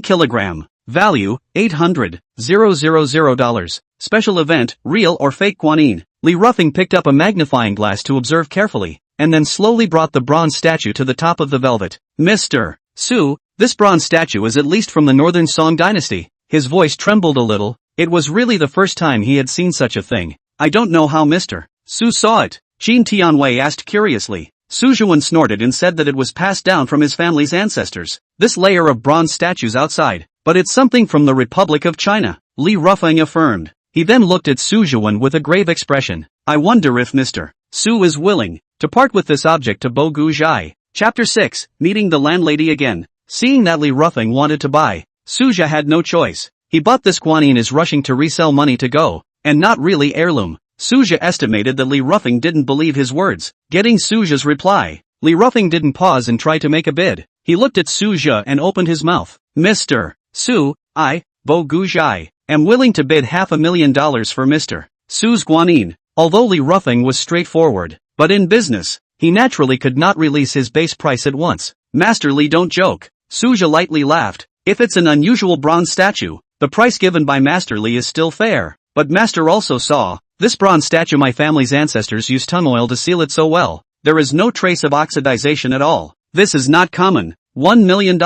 S1: kilogram. Value, $800,000. Special event, real or fake guanyin. Li Rufeng picked up a magnifying glass to observe carefully, and then slowly brought the bronze statue to the top of the velvet. Mr. Su, this bronze statue is at least from the northern Tang Dynasty. His voice trembled a little. It was really the first time he had seen such a thing. I don't know how Mr. Su saw it. Qin Tianwei asked curiously. Su Zhiwen snorted and said that it was passed down from his family's ancestors. This layer of bronze statues outside. But it's something from the Republic of China, Li Rufeng affirmed. He then looked at Su Zhiwen with a grave expression. I wonder if Mr. Su is willing to part with this object to Bogu Zhai. Chapter 6, Meeting the Landlady Again. Seeing that Li Rufeng wanted to buy, Su Zhi had no choice. He bought this guanyin is rushing to resell money to go, and not really heirloom. Su Zhi estimated that Li Rufeng didn't believe his words. Getting Su Zhi's reply, Li Rufeng didn't pause and try to make a bid. He looked at Su Zhi and opened his mouth. Mr. Su, I, Bogu Zhai, am willing to bid $500,000 for Mr. Su's guanyin. Although Li Rufeng was straightforward, but in business, he naturally could not release his base price at once. Master Li, don't joke. Su Zhi lightly laughed. If it's an unusual bronze statue, the price given by Master Li is still fair. But Master also saw, this bronze statue my family's ancestors used tung oil to seal it so well. There is no trace of oxidization at all. This is not common. $1 million.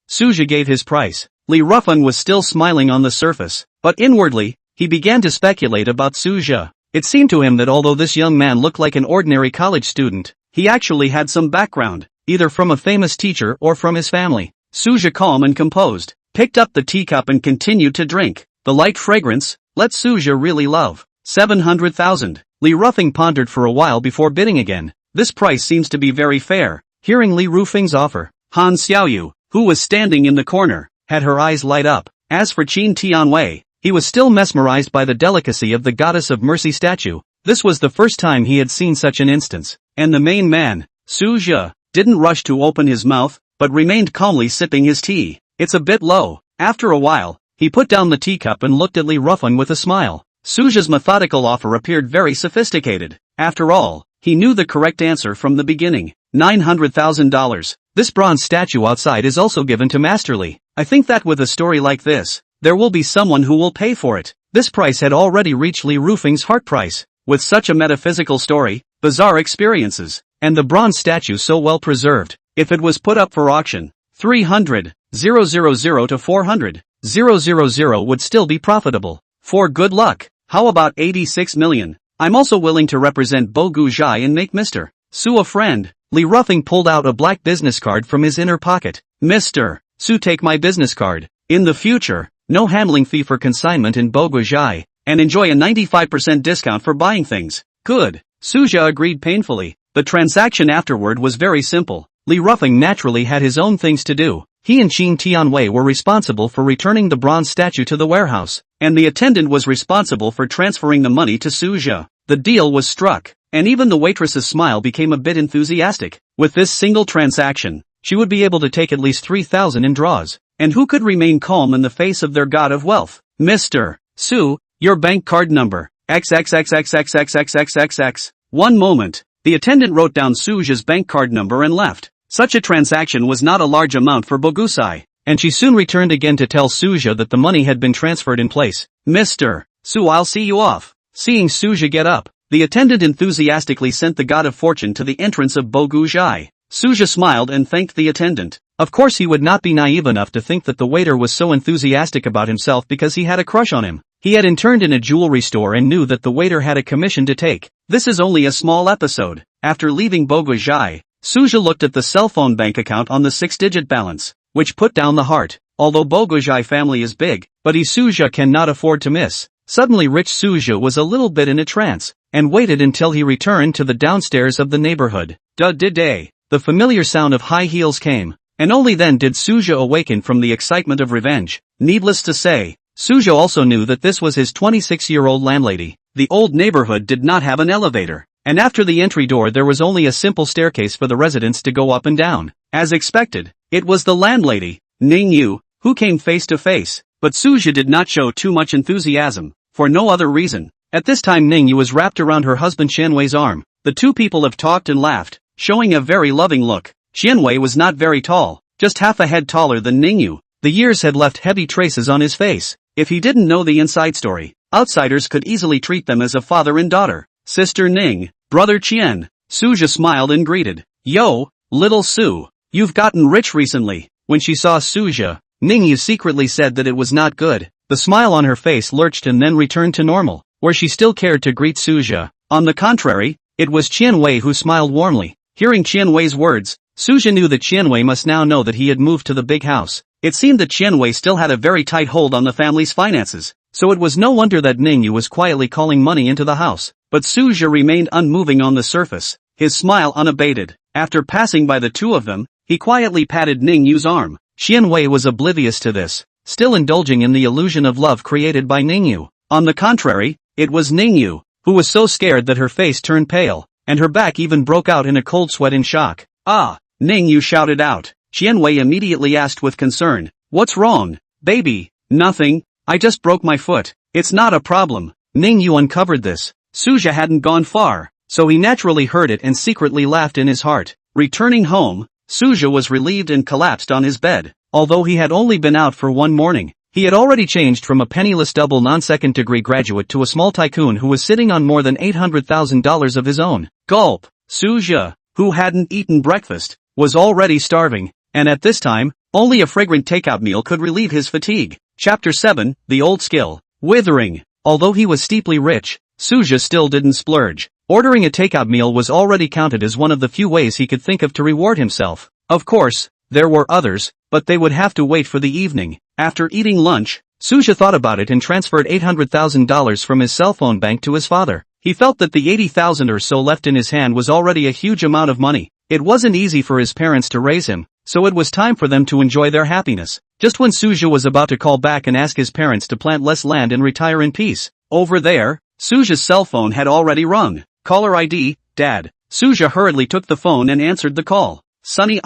S1: Su Zhi gave his price. Li Rufeng was still smiling on the surface, but inwardly, he began to speculate about Suja. It seemed to him that although this young man looked like an ordinary college student, he actually had some background, either from a famous teacher or from his family. Suja, calm and composed, picked up the teacup and continued to drink. The light fragrance, let Suja really love. 700,000. Li Rufeng pondered for a while before bidding again. This price seems to be very fair. Hearing Li Rufeng's offer, Han Xiaoyu, who was standing in the corner, had her eyes light up. As for Qin Tianwei, he was still mesmerized by the delicacy of the goddess of mercy statue. This was the first time he had seen such an instance. And the main man, Suja, didn't rush to open his mouth, but remained calmly sipping his tea. It's a bit low. After a while, he put down the teacup and looked at Li Rufeng with a smile. Suja's methodical offer appeared very sophisticated. After all, he knew the correct answer from the beginning. $900,000. This bronze statue outside is also given to Master Li. I think that with a story like this, there will be someone who will pay for it. This price had already reached Li Rufeng's heart price. With such a metaphysical story, bizarre experiences, and the bronze statue so well preserved, if it was put up for auction, 300,000 to 400,000 would still be profitable. For good luck, how about 86 million? I'm also willing to represent Bogu Zhai and make Mr. Su a friend. Li Rufeng pulled out a black business card from his inner pocket. Mr. Su, take my business card. In the future, no handling fee for consignment in Bogu Zhai, and enjoy a 95% discount for buying things. Good. Suja agreed painfully. The transaction afterward was very simple. Li Rufeng naturally had his own things to do. He and Qin Tianwei were responsible for returning the bronze statue to the warehouse, and the attendant was responsible for transferring the money to Suja. The deal was struck, and even the waitress's smile became a bit enthusiastic. With this single transaction, she would be able to take at least 3,000 in draws. And who could remain calm in the face of their god of wealth? Mr. Su, your bank card number. XXXXXXXXXX. One moment. The attendant wrote down Suja's bank card number and left. Such a transaction was not a large amount for Bogusai, and she soon returned again to tell Suja that the money had been transferred in place. Mr. Su, I'll see you off. Seeing Suja get up, the attendant enthusiastically sent the god of fortune to the entrance of Bogu Zhai. Suja smiled and thanked the attendant. Of course he would not be naive enough to think that the waiter was so enthusiastic about himself because he had a crush on him. He had interned in a jewelry store and knew that the waiter had a commission to take. This is only a small episode. After leaving Bogu Zhai, Suja looked at the cell phone bank account on the 6-digit balance, which put down the heart. Although Bogu Zhai family is big, but Suja cannot afford to miss. Suddenly rich Suja was a little bit in a trance, and waited until he returned to the downstairs of the neighborhood. Da-da-day. The familiar sound of high heels came, and only then did Suja awaken from the excitement of revenge. Needless to say, Suja also knew that this was his 26-year-old landlady. The old neighborhood did not have an elevator, and after the entry door there was only a simple staircase for the residents to go up and down. As expected, it was the landlady, Ning Yue, who came face to face, but Suja did not show too much enthusiasm, for no other reason. At this time Ning Yue was wrapped around her husband Qianwei's arm. The two people have talked and laughed, showing a very loving look. Qianwei was not very tall, just half a head taller than Ning Yue. The years had left heavy traces on his face. If he didn't know the inside story, outsiders could easily treat them as a father and daughter. Sister Ning, brother Qian. Suja smiled and greeted. Yo, little Su, you've gotten rich recently. When she saw Suja, Ning Yue secretly said that it was not good. The smile on her face lurched and then returned to normal, where she still cared to greet Suja. On the contrary, it was Qianwei who smiled warmly. Hearing Qianwei's words, Suja knew that Qianwei must now know that he had moved to the big house. It seemed that Qianwei still had a very tight hold on the family's finances, so it was no wonder that Ning Yue was quietly calling money into the house. But Suja remained unmoving on the surface, his smile unabated. After passing by the two of them, he quietly patted Ning Yue's arm. Qianwei was oblivious to this, still indulging in the illusion of love created by Ning Yue. On the contrary, it was Ning Yue, who was so scared that her face turned pale, and her back even broke out in a cold sweat in shock. Ah! Ning Yue shouted out. Qianwei immediately asked with concern, what's wrong, baby? Nothing, I just broke my foot. It's not a problem. Ning Yue uncovered this. Suja hadn't gone far, so he naturally heard it and secretly laughed in his heart. Returning home, Suja was relieved and collapsed on his bed. Although he had only been out for one morning, he had already changed from a penniless double non-second degree graduate to a small tycoon who was sitting on more than $800,000 of his own. Gulp. Suja, who hadn't eaten breakfast, was already starving, and at this time, only a fragrant takeout meal could relieve his fatigue. Chapter 7, The Old Skill. Withering. Although he was steeply rich, Suja still didn't splurge. Ordering a takeout meal was already counted as one of the few ways he could think of to reward himself. Of course, there were others, but they would have to wait for the evening. After eating lunch, Suja thought about it and transferred $800,000 from his cell phone bank to his father. He felt that the $80,000 or so left in his hand was already a huge amount of money. It wasn't easy for his parents to raise him, so it was time for them to enjoy their happiness. Just when Suja was about to call back and ask his parents to plant less land and retire in peace, over there, Suja's cell phone had already rung. Caller ID, Dad. Suja hurriedly took the phone and answered the call. Sonny,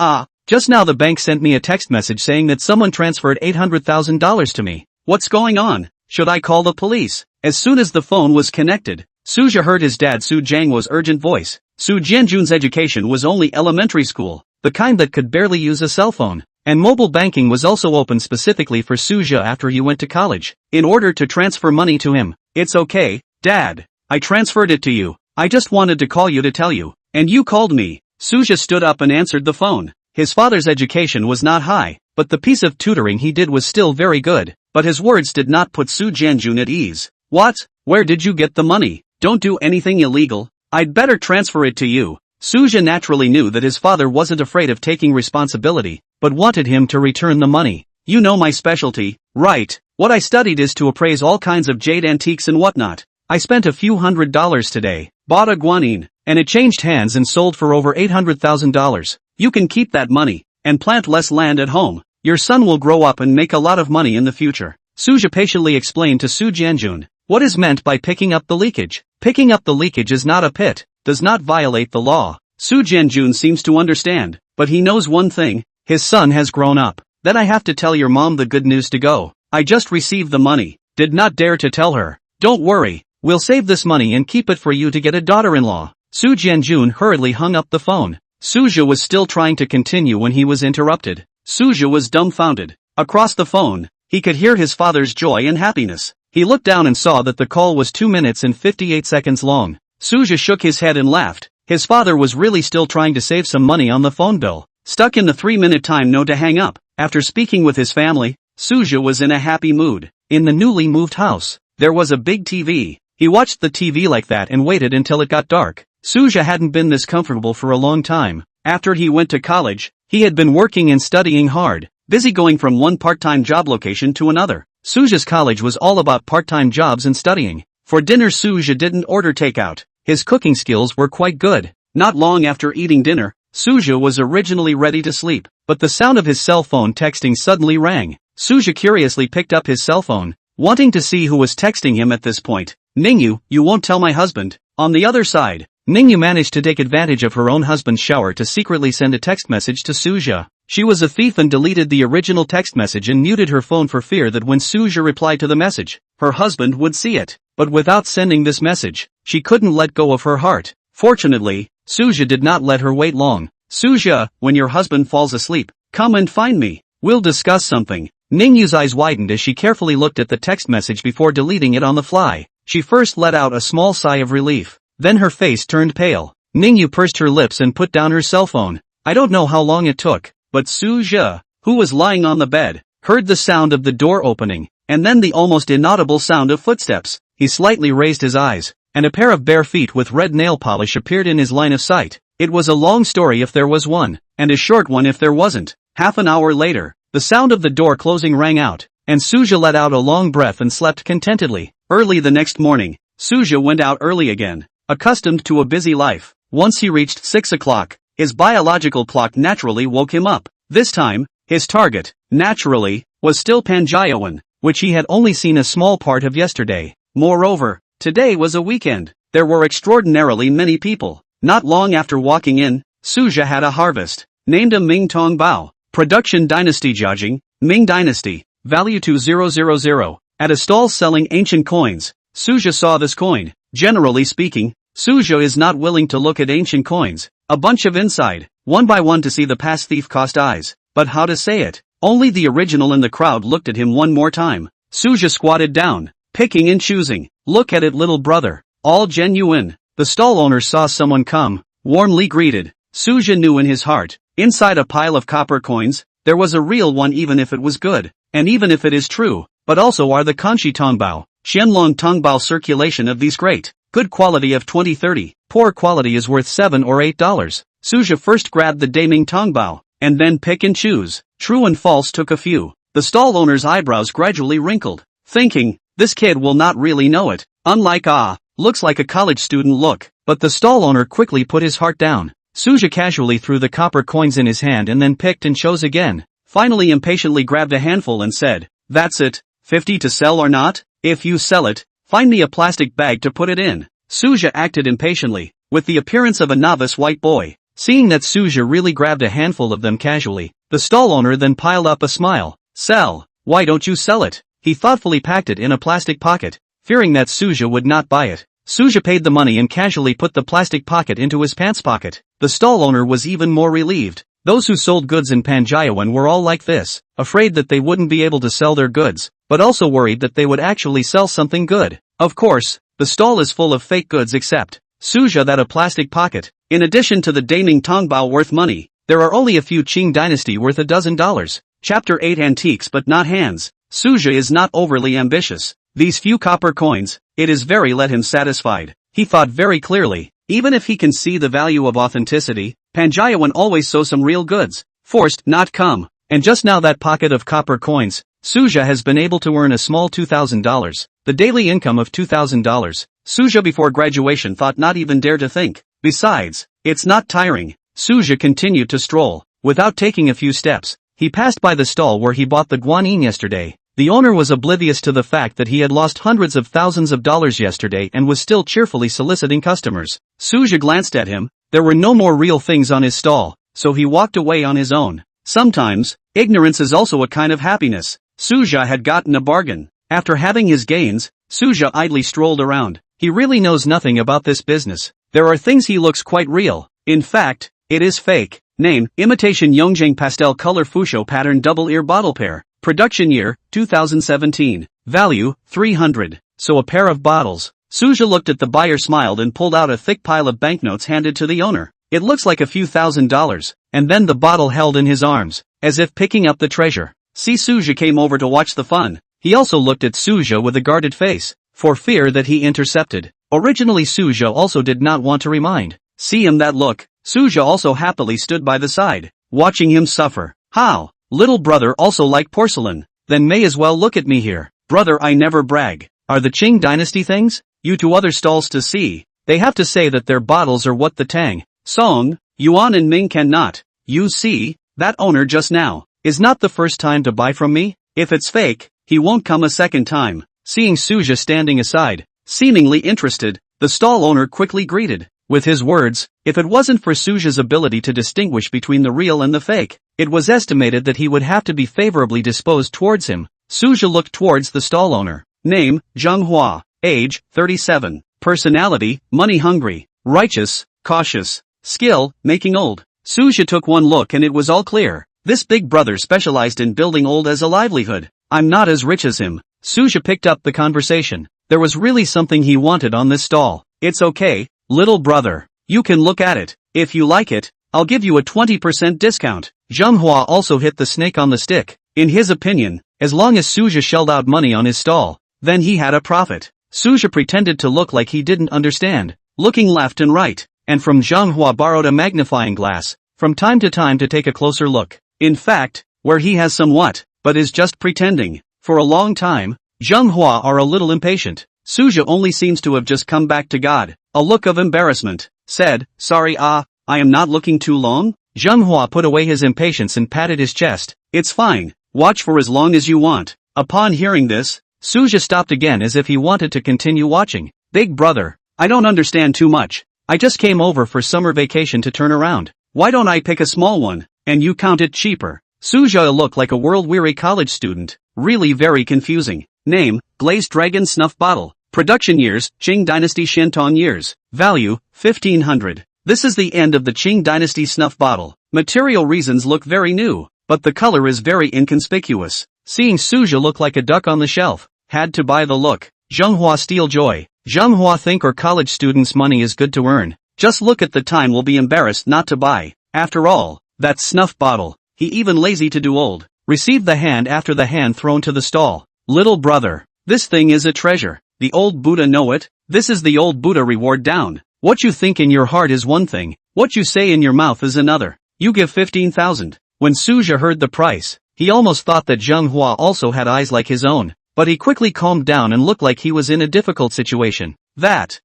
S1: just now the bank sent me a text message saying that someone transferred $800,000 to me. What's going on? Should I call the police? As soon as the phone was connected, Suja heard his dad Su Jianghuo's urgent voice. Su Jianjun's education was only elementary school, the kind that could barely use a cell phone, and mobile banking was also open specifically for Suja after he went to college. In order to transfer money to him, it's okay, Dad. I transferred it to you. I just wanted to call you to tell you. And you called me. Suja stood up and answered the phone. His father's education was not high, but the piece of tutoring he did was still very good. But his words did not put Su Jianjun at ease. What? Where did you get the money? Don't do anything illegal. I'd better transfer it to you. Suja naturally knew that his father wasn't afraid of taking responsibility, but wanted him to return the money. You know my specialty, right? What I studied is to appraise all kinds of jade antiques and whatnot. I spent a few $100s today, bought a guanine, and it changed hands and sold for over $800,000. You can keep that money, and plant less land at home. Your son will grow up and make a lot of money in the future. Suja patiently explained to Su Jianjun what is meant by picking up the leakage. Picking up the leakage is not a pit, does not violate the law. Su Jianjun seems to understand, but he knows one thing, his son has grown up. Then I have to tell your mom the good news to go. I just received the money, did not dare to tell her. Don't worry, we'll save this money and keep it for you to get a daughter-in-law. Su Jianjun hurriedly hung up the phone. Suja was still trying to continue when he was interrupted. Suja was dumbfounded. Across the phone, he could hear his father's joy and happiness. He looked down and saw that the call was 2 minutes and 58 seconds long. Suja shook his head and laughed. His father was really still trying to save some money on the phone bill. Stuck in the 3-minute time no to hang up. After speaking with his family, Suja was in a happy mood. In the newly moved house, there was a big TV. He watched the TV like that and waited until it got dark. Suja hadn't been this comfortable for a long time. After he went to college, he had been working and studying hard, busy going from one part-time job location to another. Suja's college was all about part-time jobs and studying. For dinner Suja didn't order takeout. His cooking skills were quite good. Not long after eating dinner, Suja was originally ready to sleep, but the sound of his cell phone texting suddenly rang. Suja curiously picked up his cell phone, wanting to see who was texting him at this point. Ning Yue, you won't tell my husband. On the other side, Ning Yue managed to take advantage of her own husband's shower to secretly send a text message to Suja. She was a thief and deleted the original text message and muted her phone for fear that when Suja replied to the message, her husband would see it. But without sending this message, she couldn't let go of her heart. Fortunately, Suja did not let her wait long. Suja, when your husband falls asleep, come and find me. We'll discuss something. Ning Yue's eyes widened as she carefully looked at the text message before deleting it on the fly. She first let out a small sigh of relief. Then her face turned pale. Ning Yue pursed her lips and put down her cell phone. I don't know how long it took, but Suja, who was lying on the bed, heard the sound of the door opening, and then the almost inaudible sound of footsteps. He slightly raised his eyes, and a pair of bare feet with red nail polish appeared in his line of sight. It was a long story if there was one, and a short one if there wasn't. Half an hour later, the sound of the door closing rang out, and Suja let out a long breath and slept contentedly. Early the next morning, Suja went out early again, accustomed to a busy life. Once he reached 6 o'clock, his biological clock naturally woke him up. This time, his target, naturally, was still Panjiawan, which he had only seen a small part of yesterday. Moreover, today was a weekend. There were extraordinarily many people. Not long after walking in, Suja had a harvest. Named a Ming Tong Bao. Production Dynasty Jiajing, Ming Dynasty. Value 2000. At a stall selling ancient coins, Suja saw this coin. Generally speaking, Suja is not willing to look at ancient coins. A bunch of inside, one by one to see the past thief cost eyes. But how to say it? Only the original in the crowd looked at him one more time. Suja squatted down, picking and choosing. Look at it, little brother. All genuine. The stall owner saw someone come, warmly greeted. Suja knew in his heart, inside a pile of copper coins, there was a real one even if it was good, and even if it is true, but also are the Kanshi Tongbao. Xianlong Tongbao circulation of these great, good quality of 20-30, poor quality is worth $7 or $8. Suja first grabbed the Daming Tongbao, and then pick and choose. True and false took a few. The stall owner's eyebrows gradually wrinkled, thinking, this kid will not really know it. Unlike looks like a college student look. But the stall owner quickly put his heart down. Suja casually threw the copper coins in his hand and then picked and chose again. Finally impatiently grabbed a handful and said, that's it, 50 to sell or not? If you sell it, find me a plastic bag to put it in. Suja acted impatiently, with the appearance of a novice white boy. Seeing that Suja really grabbed a handful of them casually, the stall owner then piled up a smile. Sell, why don't you sell it? He thoughtfully packed it in a plastic pocket, fearing that Suja would not buy it. Suja paid the money and casually put the plastic pocket into his pants pocket. The stall owner was even more relieved. Those who sold goods in Panjiawan were all like this, afraid that they wouldn't be able to sell their goods, but also worried that they would actually sell something good. Of course, the stall is full of fake goods except Suja that a plastic pocket. In addition to the Daming Tongbao worth money, there are only a few Qing Dynasty worth $12. Chapter 8 Antiques but not hands. Suja is not overly ambitious. These few copper coins, it is very let him satisfied. He thought very clearly, even if he can see the value of authenticity, Panjiawan always saw some real goods, forced not come, and just now that pocket of copper coins, Suja has been able to earn a small $2,000, the daily income of $2,000. Suja before graduation thought not even dare to think. Besides, it's not tiring. Suja continued to stroll. Without taking a few steps, he passed by the stall where he bought the guanyin yesterday. The owner was oblivious to the fact that he had lost hundreds of thousands of dollars yesterday and was still cheerfully soliciting customers. Suja glanced at him. There were no more real things on his stall, so he walked away on his own. Sometimes, ignorance is also a kind of happiness. Suja had gotten a bargain. After having his gains, Suja idly strolled around. He really knows nothing about this business. There are things he looks quite real. In fact, it is fake. Name, Imitation Yongjiang Pastel Color Fusho Pattern Double Ear Bottle Pair. Production year, 2017. Value, 300. So a pair of bottles. Suja looked at the buyer, smiled and pulled out a thick pile of banknotes handed to the owner. It looks like a few $1,000s, and then the bottle held in his arms, as if picking up the treasure. See, Suja came over to watch the fun. He also looked at Suja with a guarded face, for fear that he intercepted. Originally Suja also did not want to remind. See him that look. Suja also happily stood by the side, watching him suffer. How? Little brother also like porcelain? Then may as well look at me here. Brother, I never brag. Are the Qing Dynasty things? You to other stalls to see. They have to say that their bottles are what the Tang, Song, Yuan and Ming cannot. You see, that owner just now, is not the first time to buy from me. If it's fake, he won't come a second time. Seeing Suja standing aside, seemingly interested, the stall owner quickly greeted. With his words, if it wasn't for Suja's ability to distinguish between the real and the fake, it was estimated that he would have to be favorably disposed towards him. Suja looked towards the stall owner. Name, Zhenghua. Age, 37. Personality, money-hungry. Righteous, cautious. Skill, making old. Suja took one look and it was all clear. This big brother specialized in building old as a livelihood. I'm not as rich as him. Suja picked up the conversation. There was really something he wanted on this stall. It's okay, little brother. You can look at it. If you like it, I'll give you a 20% discount. Zhenghua also hit the snake on the stick. In his opinion, as long as Suja shelled out money on his stall, then he had a profit. Suja pretended to look like he didn't understand, looking left and right, and from Zhenghua borrowed a magnifying glass, from time to time to take a closer look. In fact, where he has somewhat, but is just pretending. For a long time, Zhenghua are a little impatient. Suja only seems to have just come back to God. A look of embarrassment, said, sorry I am not looking too long? Zhenghua put away his impatience and patted his chest. It's fine, watch for as long as you want. Upon hearing this, Suja stopped again as if he wanted to continue watching. Big brother, I don't understand too much. I just came over for summer vacation to turn around. Why don't I pick a small one, and you count it cheaper? Suja looked like a world-weary college student, really very confusing. Name, Glazed Dragon Snuff Bottle. Production years, Qing Dynasty Shintong years. Value, 1500. This is the end of the Qing Dynasty snuff bottle. Material reasons look very new, but the color is very inconspicuous. Seeing Suja look like a duck on the shelf, had to buy the look. Zhenghua steal joy. Zhenghua think our college students' money is good to earn. Just look at the time, will be embarrassed not to buy. After all, that snuff bottle. He even lazy to do old. Received the hand after the hand thrown to the stall. Little brother, This thing is a treasure. The old Buddha know it. This is the old Buddha reward down. What you think in your heart is one thing. What you say in your mouth is another. You give 15,000. When Suja heard the price, he almost thought that Zheng Hua also had eyes like his own, but he quickly calmed down and looked like he was in a difficult situation. That,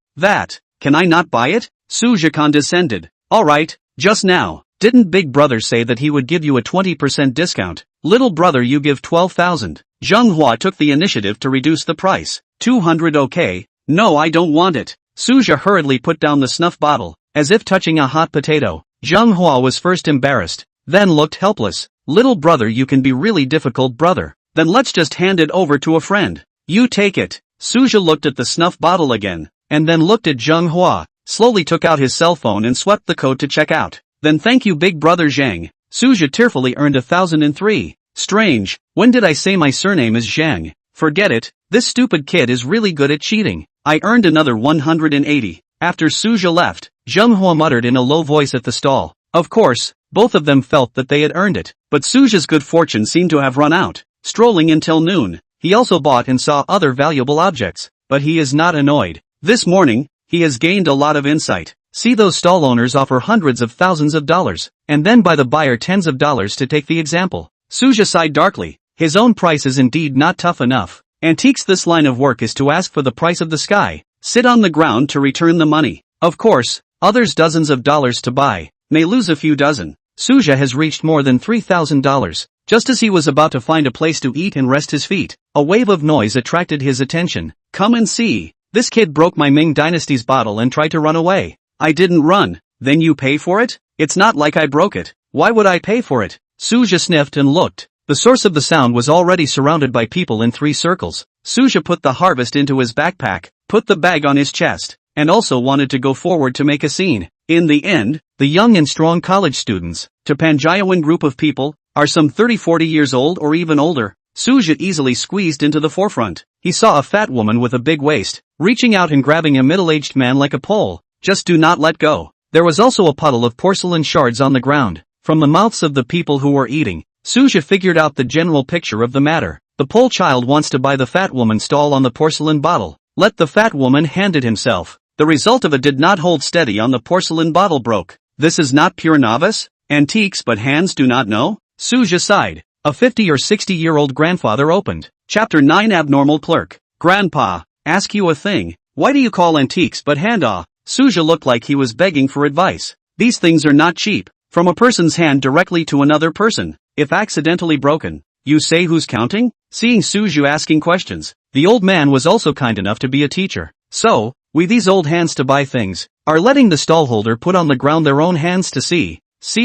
S1: can I not buy it? Suja condescended. Alright, just now. Didn't Big Brother say that he would give you a 20% discount? Little brother, you give 12,000. Zheng Hua took the initiative to reduce the price. 200 okay? No, I don't want it. Suja hurriedly put down the snuff bottle, as if touching a hot potato. Zheng Hua was first embarrassed, then looked helpless. Little brother, you can be really difficult, brother. Then let's just hand it over to a friend. You take it. Suja looked at the snuff bottle again, and then looked at Zheng Hua, slowly took out his cell phone and swept the code to check out. Then thank you, Big Brother Zhang. Suja tearfully earned 1,003. Strange, when did I say my surname is Zhang? Forget it, this stupid kid is really good at cheating. I earned another 180. After Suja left, Zheng Hua muttered in a low voice at the stall. Of course, both of them felt that they had earned it, but Suja's good fortune seemed to have run out. Strolling until noon, he also bought and saw other valuable objects, but he is not annoyed. This morning, he has gained a lot of insight. See, those stall owners offer hundreds of thousands of dollars, and then buy the buyer tens of dollars to take the example. Suja sighed darkly. His own price is indeed not tough enough. Antiques, this line of work is to ask for the price of the sky, sit on the ground to return the money. Of course, others dozens of dollars to buy, may lose a few dozen. Suja has reached more than $3,000. Just as he was about to find a place to eat and rest his feet, a wave of noise attracted his attention. Come and see. This kid broke my Ming Dynasty's bottle and tried to run away. I didn't run. Then you pay for it? It's not like I broke it. Why would I pay for it? Suja sniffed and looked. The source of the sound was already surrounded by people in 3 circles. Suja put the harvest into his backpack, put the bag on his chest, and also wanted to go forward to make a scene. In the end, the young and strong college students, Tapanjayawan group of people, are some 30-40 years old or even older. Suja easily squeezed into the forefront. He saw a fat woman with a big waist, reaching out and grabbing a middle-aged man like a pole. Just do not let go. There was also a puddle of porcelain shards on the ground. From the mouths of the people who were eating, Suja figured out the general picture of the matter. The pole child wants to buy the fat woman's stall on the porcelain bottle. Let the fat woman hand it himself. The result of it did not hold steady on the porcelain bottle, broke. This is not pure novice? Antiques but hands do not know? Suja sighed. A 50 or 60-year-old grandfather opened. Chapter 9, Abnormal Clerk. Grandpa, ask you a thing. Why do you call antiques but hand-aw? Suja looked like he was begging for advice. These things are not cheap. From a person's hand directly to another person. If accidentally broken. You say, who's counting? Seeing Suju asking questions, the old man was also kind enough to be a teacher. So, we these old hands to buy things, are letting the stallholder put on the ground their own hands to see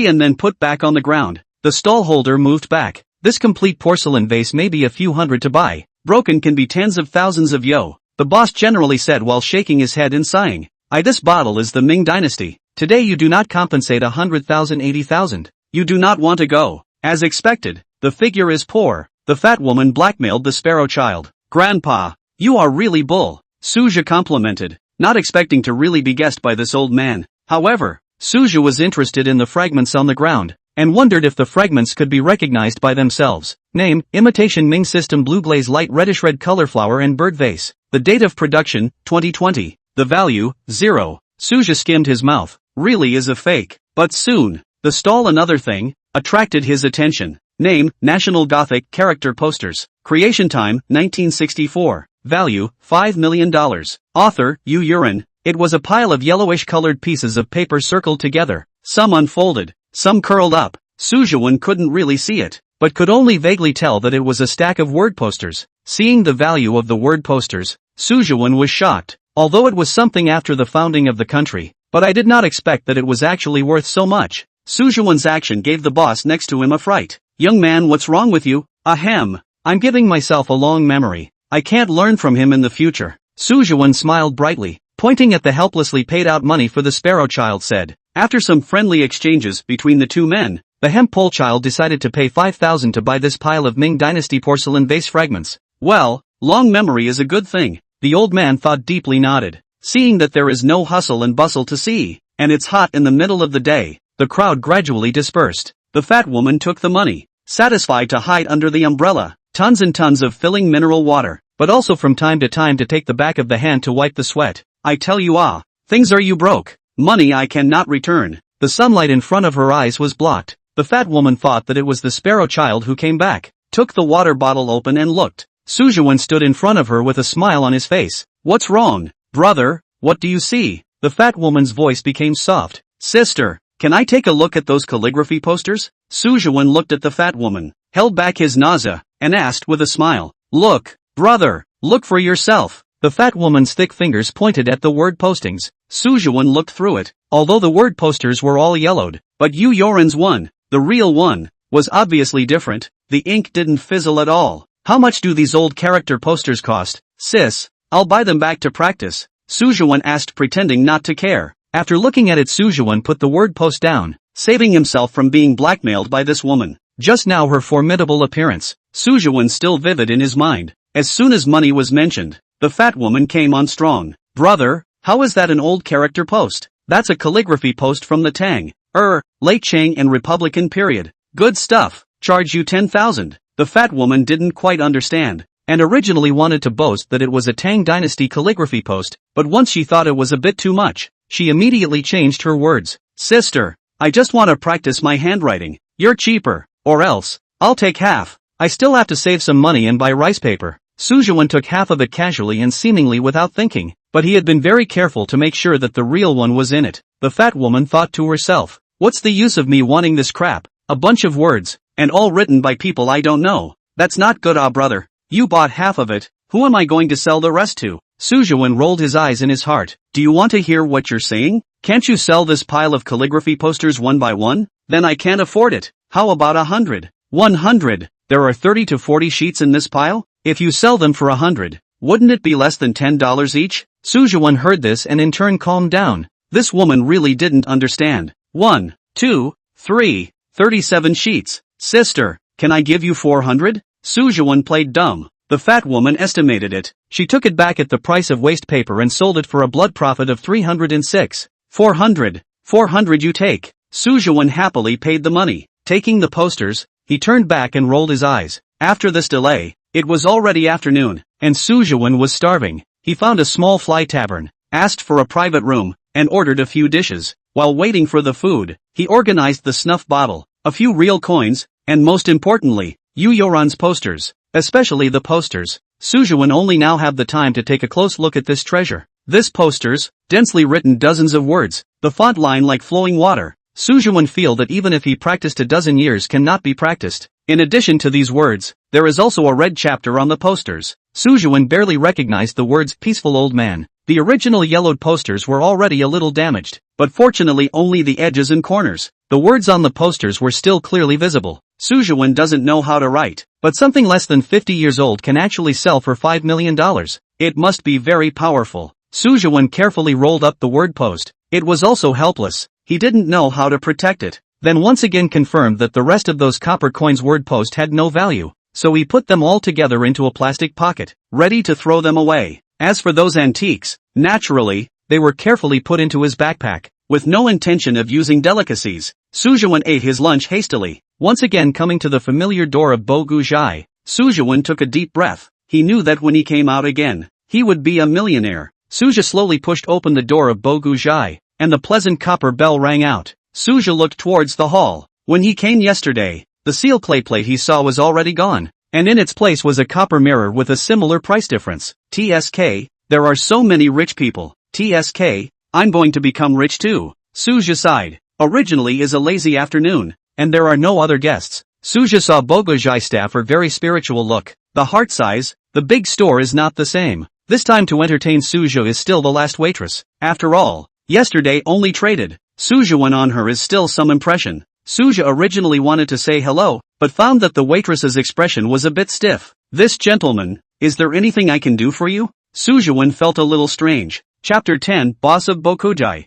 S1: and then put back on the ground. The stallholder moved back. This complete porcelain vase may be a few hundred to buy. Broken can be tens of thousands of yo. The boss generally said while shaking his head and sighing. This bottle is the Ming Dynasty. Today you do not compensate 100,000 80,000. You do not want to go. As expected, the figure is poor. The fat woman blackmailed the sparrow child. Grandpa, you are really bull. Suja complimented, not expecting to really be guessed by this old man. However, Suja was interested in the fragments on the ground, and wondered if the fragments could be recognized by themselves. Name, Imitation Ming System Blue Glaze Light Reddish Red Color Flower and Bird Vase. The date of production, 2020. The value, 0. Suja skimmed his mouth. Really is a fake. But soon, the stall another thing, attracted his attention. Name, National Gothic Character Posters. Creation time, 1964. Value, $5 million. Author, Yu Yuran. It was a pile of yellowish-colored pieces of paper circled together, some unfolded, some curled up. Sujuwan couldn't really see it, but could only vaguely tell that it was a stack of word posters. Seeing the value of the word posters, Sujuwan was shocked, although it was something after the founding of the country, but I did not expect that it was actually worth so much. Sujuwan's action gave the boss next to him a fright. Young man, what's wrong with you? Ahem. I'm giving myself a long memory. I can't learn from him in the future. Sujuwan smiled brightly, pointing at the helplessly paid out money for the sparrow child, said. After some friendly exchanges between the two men, the hemp pole child decided to pay 5,000 to buy this pile of Ming Dynasty porcelain vase fragments. Well, long memory is a good thing. The old man thought deeply, nodded. Seeing that there is no hustle and bustle to see, and it's hot in the middle of the day, the crowd gradually dispersed. The fat woman took the money, satisfied to hide under the umbrella. tons and tons of filling mineral water, but also from time to time to take the back of the hand to wipe the sweat. I tell you things are you broke. Money I cannot return. The sunlight in front of her eyes was blocked. The fat woman thought that it was the sparrow child who came back, took the water bottle open and looked. Sujuan stood in front of her with a smile on his face. What's wrong, brother? What do you see? The fat woman's voice became soft. Sister, can I take a look at those calligraphy posters? Sujuan looked at the fat woman, held back his nausea, and asked with a smile. Look, brother, look for yourself. The fat woman's thick fingers pointed at the word postings. Sujuan looked through it. Although the word posters were all yellowed, but Yu Yoran's one, the real one, was obviously different. The ink didn't fizzle at all. How much do these old character posters cost? Sis, I'll buy them back to practice. Sujuan asked, pretending not to care. After looking at it, Sujuan put the word post down, saving himself from being blackmailed by this woman. Just now her formidable appearance, Sujuan still vivid in his mind. As soon as money was mentioned, the fat woman came on strong. Brother, how is that an old character post? That's a calligraphy post from the Tang, late Qing and Republican period. Good stuff. Charge you 10,000. The fat woman didn't quite understand, and originally wanted to boast that it was a Tang Dynasty calligraphy post, but once she thought it was a bit too much, she immediately changed her words. Sister, I just want to practice my handwriting. You're cheaper, or else, I'll take half. I still have to save some money and buy rice paper. Sujuan took half of it casually and seemingly without thinking, but he had been very careful to make sure that the real one was in it. The fat woman thought to herself, what's the use of me wanting this crap? A bunch of words, and all written by people I don't know. That's not good, brother. You bought half of it, who am I going to sell the rest to? Sujuan rolled his eyes in his heart. Do you want to hear what you're saying? Can't you sell this pile of calligraphy posters one by one? Then I can't afford it. How about 100? 100? There are 30 to 40 sheets in this pile? If you sell them for 100, wouldn't it be less than $10 each? Sujuan heard this and in turn calmed down. This woman really didn't understand. 1, 2, 3, 37 sheets. Sister, can I give you 400? Sujuan played dumb. The fat woman estimated it. She took it back at the price of waste paper and sold it for a blood profit of 306. 400. 400 you take. Sujuan happily paid the money. Taking the posters, he turned back and rolled his eyes. After this delay, it was already afternoon, and Sujuan was starving. He found a small fly tavern, asked for a private room, and ordered a few dishes. While waiting for the food, he organized the snuff bottle, a few real coins, and most importantly, Yu Yoran's posters, especially the posters. Sujuan only now have the time to take a close look at this treasure. This posters, densely written dozens of words, the font line like flowing water. Sujuan feel that even if he practiced a dozen years cannot be practiced. In addition to these words, there is also a red chapter on the posters. Sujuan barely recognized the words peaceful old man. The original yellowed posters were already a little damaged, but fortunately only the edges and corners. The words on the posters were still clearly visible. Sujuan doesn't know how to write, but something less than 50 years old can actually sell for $5 million. It must be very powerful. Sujuan carefully rolled up the word post. It was also helpless. He didn't know how to protect it. Then once again confirmed that the rest of those copper coins word post had no value, so he put them all together into a plastic pocket, ready to throw them away. As for those antiques, naturally, they were carefully put into his backpack, with no intention of using delicacies. Sujuan ate his lunch hastily. Once again coming to the familiar door of Bogu Zhai, Sujuan took a deep breath. He knew that when he came out again, he would be a millionaire. Suja slowly pushed open the door of Bogu Zhai, and the pleasant copper bell rang out. Suja looked towards the hall. When he came yesterday, the seal clay plate he saw was already gone, and in its place was a copper mirror with a similar price difference. TSK, there are so many rich people. TSK, I'm going to become rich too. Suja sighed. Originally is a lazy afternoon, and there are no other guests. Suja saw Bogu Zhai staff a very spiritual look. The heart size, the big store is not the same. This time to entertain Suja is still the last waitress. After all, yesterday only traded. Sujuan on her is still some impression. Suja originally wanted to say hello, but found that the waitress's expression was a bit stiff. This gentleman, is there anything I can do for you? Sujuan felt a little strange. Chapter 10 Boss of Bokujai.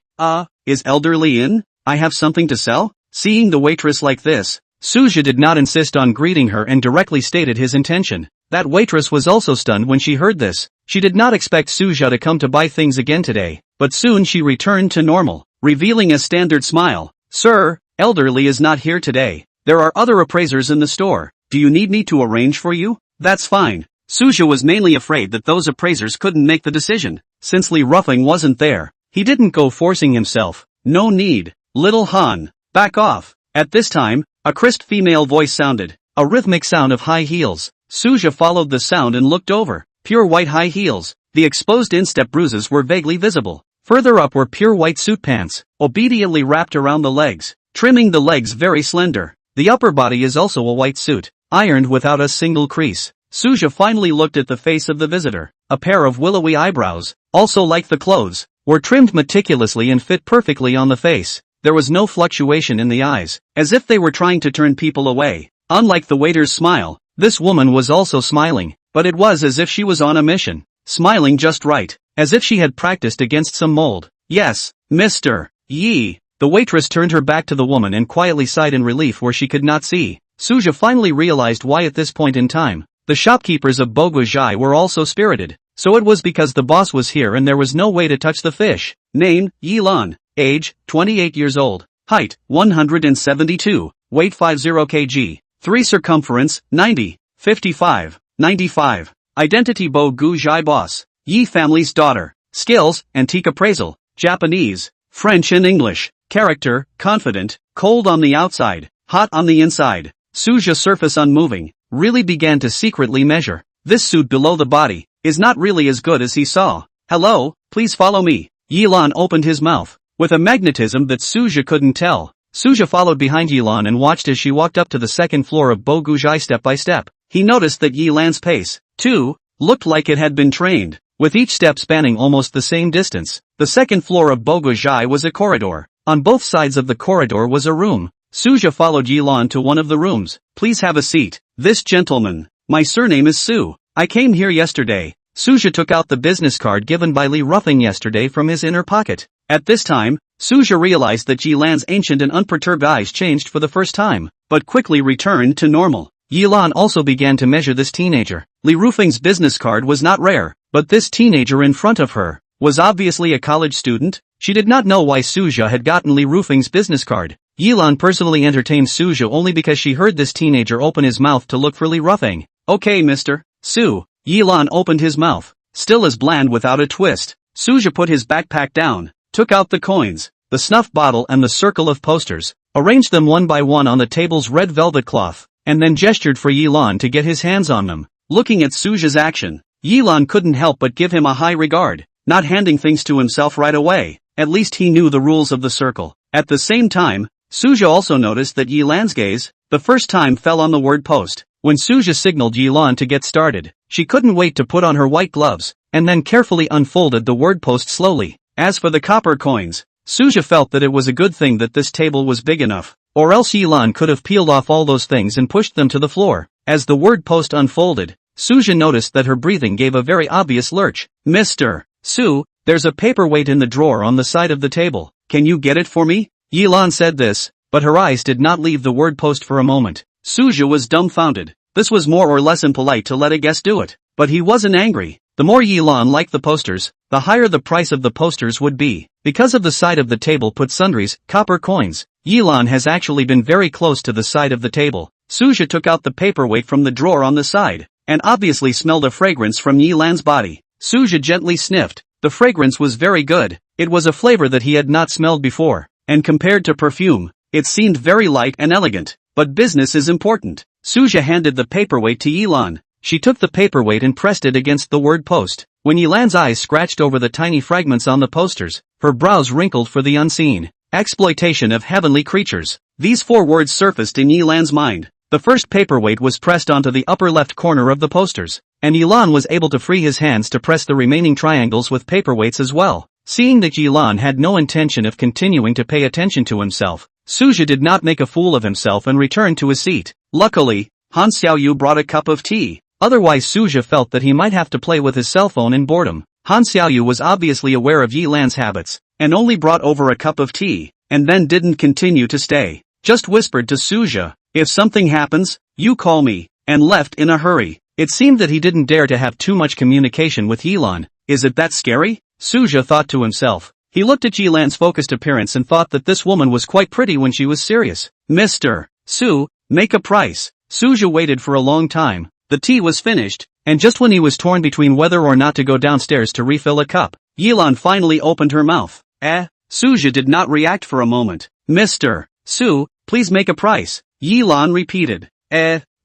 S1: Is elderly in? I have something to sell? Seeing the waitress like this, Suja did not insist on greeting her and directly stated his intention. That waitress was also stunned when she heard this. She did not expect Suja to come to buy things again today, but soon she returned to normal, revealing a standard smile. Sir, elderly is not here today. There are other appraisers in the store. Do you need me to arrange for you? That's fine. Suja was mainly afraid that those appraisers couldn't make the decision. Since Li Ruffing wasn't there, he didn't go forcing himself. No need. Little Han, back off. At this time, a crisp female voice sounded. A rhythmic sound of high heels. Suja followed the sound and looked over. Pure white high heels. The exposed instep bruises were vaguely visible. Further up were pure white suit pants, obediently wrapped around the legs, trimming the legs very slender. The upper body is also a white suit, ironed without a single crease. Suja finally looked at the face of the visitor. A pair of willowy eyebrows, also like the clothes, were trimmed meticulously and fit perfectly on the face. There was no fluctuation in the eyes, as if they were trying to turn people away. Unlike the waiter's smile, this woman was also smiling, but it was as if she was on a mission. Smiling just right, as if she had practiced against some mold. Yes, Mr. Yi. The waitress turned her back to the woman and quietly sighed in relief where she could not see. Suja finally realized why at this point in time. The shopkeepers of Boguijai were also spirited, so it was because the boss was here and there was no way to touch the fish. Name, Yilan. Age, 28 years old. Height, 172. Weight 50 kg. 3 circumference, 90. 55. 95. Identity Boguijai boss. Yi family's daughter. Skills, antique appraisal. Japanese, French and English. Character, confident, cold on the outside, hot on the inside. Suja surface unmoving. Really began to secretly measure. This suit below the body is not really as good as he saw. Hello, please follow me. Yilan opened his mouth with a magnetism that Suja couldn't tell. Suja followed behind Yilan and watched as she walked up to the second floor of Boguijai step by step. He noticed that Yilan's pace, too, looked like it had been trained, with each step spanning almost the same distance. The second floor of Boguijai was a corridor. On both sides of the corridor was a room. Suja followed Yilan to one of the rooms. Please have a seat. This gentleman. My surname is Su. I came here yesterday. Suja took out the business card given by Li Ruffing yesterday from his inner pocket. At this time, Suja realized that Yilan's ancient and unperturbed eyes changed for the first time, but quickly returned to normal. Yilan also began to measure this teenager. Li Ruffing's business card was not rare, but this teenager in front of her was obviously a college student. She did not know why Suja had gotten Li Ruffing's business card. Yilan personally entertained Suja only because she heard this teenager open his mouth to look for Li Ruffing. Okay, Mr. Su. Yilan opened his mouth, still as bland without a twist. Suja put his backpack down, took out the coins, the snuff bottle and the circle of posters, arranged them one by one on the table's red velvet cloth, and then gestured for Yilan to get his hands on them. Looking at Suja's action, Yilan couldn't help but give him a high regard, not handing things to himself right away. At least he knew the rules of the circle. At the same time, Suja also noticed that Yilan's gaze, the first time fell on the word post. When Suja signaled Yilan to get started, she couldn't wait to put on her white gloves, and then carefully unfolded the word post slowly. As for the copper coins, Suja felt that it was a good thing that this table was big enough, or else Yilan could have peeled off all those things and pushed them to the floor. As the word post unfolded, Suja noticed that her breathing gave a very obvious lurch. Mr. Su, there's a paperweight in the drawer on the side of the table. Can you get it for me? Yilan said this, but her eyes did not leave the word post for a moment. Suja was dumbfounded. This was more or less impolite to let a guest do it, but he wasn't angry. The more Yilan liked the posters, the higher the price of the posters would be. Because of the side of the table put sundries, copper coins, Yilan has actually been very close to the side of the table. Suja took out the paperweight from the drawer on the side, and obviously smelled a fragrance from Yilan's body. Suja gently sniffed. The fragrance was very good. It was a flavor that he had not smelled before, and compared to perfume, it seemed very light and elegant. But business is important. Suja handed the paperweight to Yilan. She took the paperweight and pressed it against the word post. When Yilan's eyes scratched over the tiny fragments on the posters, her brows wrinkled for the unseen. Exploitation of heavenly creatures. These 4 words surfaced in Yilan's mind. The first paperweight was pressed onto the upper left corner of the posters, and Yilan was able to free his hands to press the remaining triangles with paperweights as well. Seeing that Yilan had no intention of continuing to pay attention to himself, Suja did not make a fool of himself and returned to his seat. Luckily, Han Xiaoyu brought a cup of tea. Otherwise Suja felt that he might have to play with his cell phone in boredom. Han Xiaoyu was obviously aware of Yilan's habits, and only brought over a cup of tea, and then didn't continue to stay. Just whispered to Suja, "If something happens, you call me," and left in a hurry. It seemed that he didn't dare to have too much communication with Yilan. Is it that scary? Suja thought to himself. He looked at Yilan's focused appearance and thought that this woman was quite pretty when she was serious. Mr. Su, make a price. Suja waited for a long time, The tea was finished, and just when he was torn between whether or not to go downstairs to refill a cup, Yilan finally opened her mouth. Suja did not react for a moment. Mr. Su, please make a price, Yilan repeated.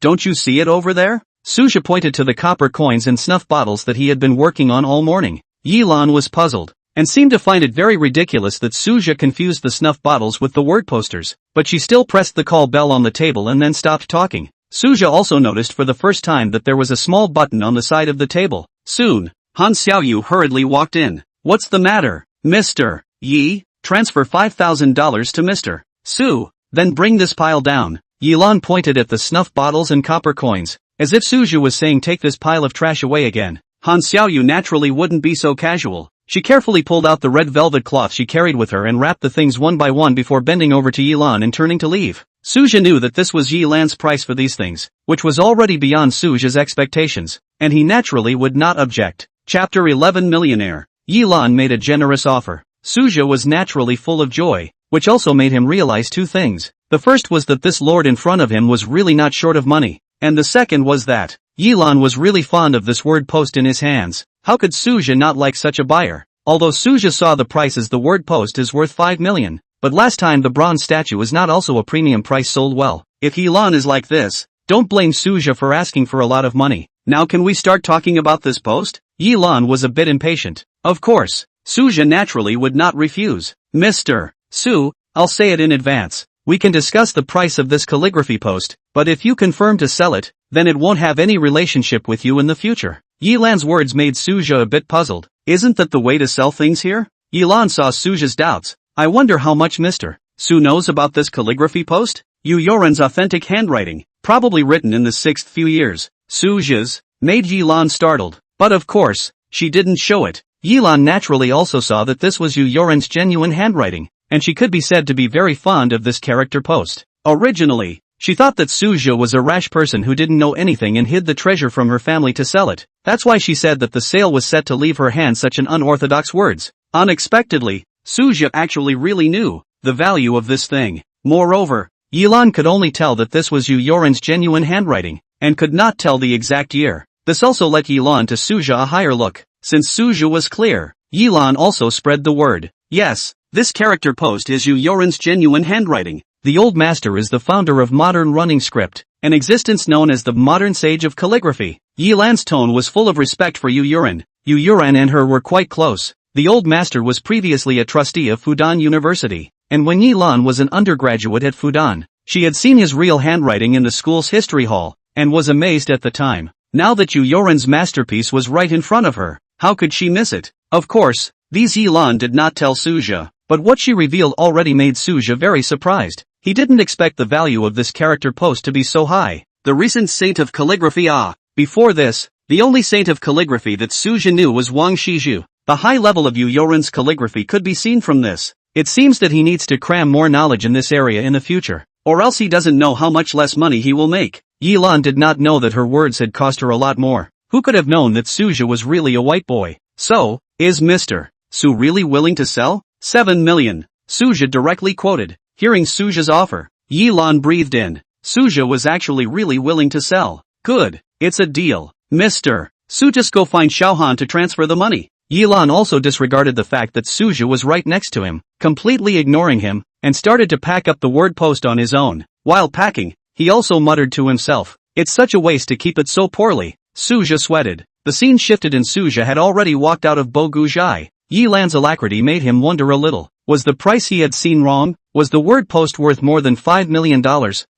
S1: Don't you see it over there? Suja pointed to the copper coins and snuff bottles that he had been working on all morning. Yilan was puzzled, and seemed to find it very ridiculous that Suja confused the snuff bottles with the word posters, but she still pressed the call bell on the table and then stopped talking. Suja also noticed for the first time that there was a small button on the side of the table. Soon, Han Xiaoyu hurriedly walked in. What's the matter, Mr. Yi? Transfer $5,000 to Mr. Su, then bring this pile down. Yilan pointed at the snuff bottles and copper coins, as if Suja was saying take this pile of trash away again. Han Xiaoyu naturally wouldn't be so casual. She carefully pulled out the red velvet cloth she carried with her and wrapped the things one by one before bending over to Yilan and turning to leave. Suja knew that this was Yilan's price for these things, which was already beyond Suja's expectations, and he naturally would not object. Chapter 11 Millionaire. Yilan made a generous offer. Suja was naturally full of joy, which also made him realize two things. The first was that this lord in front of him was really not short of money, and the second was that Yilan was really fond of this word post in his hands. How could Suja not like such a buyer? Although Suja saw the price as the word post is worth 5 million, but last time the bronze statue is not also a premium price sold well. If Yilan is like this, don't blame Suja for asking for a lot of money. Now can we start talking about this post? Yilan was a bit impatient. Of course, Suja naturally would not refuse. Mr. Su, I'll say it in advance. We can discuss the price of this calligraphy post, but if you confirm to sell it, then it won't have any relationship with you in the future. Yilan's words made Suja a bit puzzled. Isn't that the way to sell things here? Yilan saw Suja's doubts. I wonder how much Mr. Su knows about this calligraphy post? Yueyang's authentic handwriting, probably written in the 6th few years. Suja's made Yilan startled, but of course, she didn't show it. Yilan naturally also saw that this was Yueyang's genuine handwriting, and she could be said to be very fond of this character post. Originally, she thought that Suja was a rash person who didn't know anything and hid the treasure from her family to sell it. That's why she said that the sale was set to leave her hand such an unorthodox words. Unexpectedly, Suja actually really knew the value of this thing. Moreover, Yilan could only tell that this was Yueyang's genuine handwriting, and could not tell the exact year. This also let Yilan to Suja a higher look. Since Suja was clear, Yilan also spread the word. Yes, this character post is Yueyang's genuine handwriting. The old master is the founder of modern running script, an existence known as the modern sage of calligraphy. Yilan's tone was full of respect for Yueyang. Yueyang and her were quite close. The old master was previously a trustee of Fudan University, and when Yilan was an undergraduate at Fudan, she had seen his real handwriting in the school's history hall, and was amazed at the time. Now that Yueyang's masterpiece was right in front of her, how could she miss it? Of course, these Yilan did not tell Suja, but what she revealed already made Suja very surprised. He didn't expect the value of this character post to be so high. The recent saint of calligraphy Before this, the only saint of calligraphy that Suja knew was Wang Shizhu. The high level of Yueyang's calligraphy could be seen from this. It seems that he needs to cram more knowledge in this area in the future, or else he doesn't know how much less money he will make. Yilan did not know that her words had cost her a lot more. Who could have known that Suja was really a white boy? So, is Mr. Su really willing to sell? 7 million. Suja directly quoted. Hearing Suja's offer, Yilan breathed in. Suja was actually really willing to sell. Good, it's a deal. Mr. Su, just go find Xiaohan to transfer the money. Yilan also disregarded the fact that Suja was right next to him, completely ignoring him, and started to pack up the word post on his own. While packing, he also muttered to himself, it's such a waste to keep it so poorly. Suja sweated. The scene shifted and Suja had already walked out of Boguzhai. Yilan's alacrity made him wonder a little. Was the price he had seen wrong? Was the word post worth more than $5 million?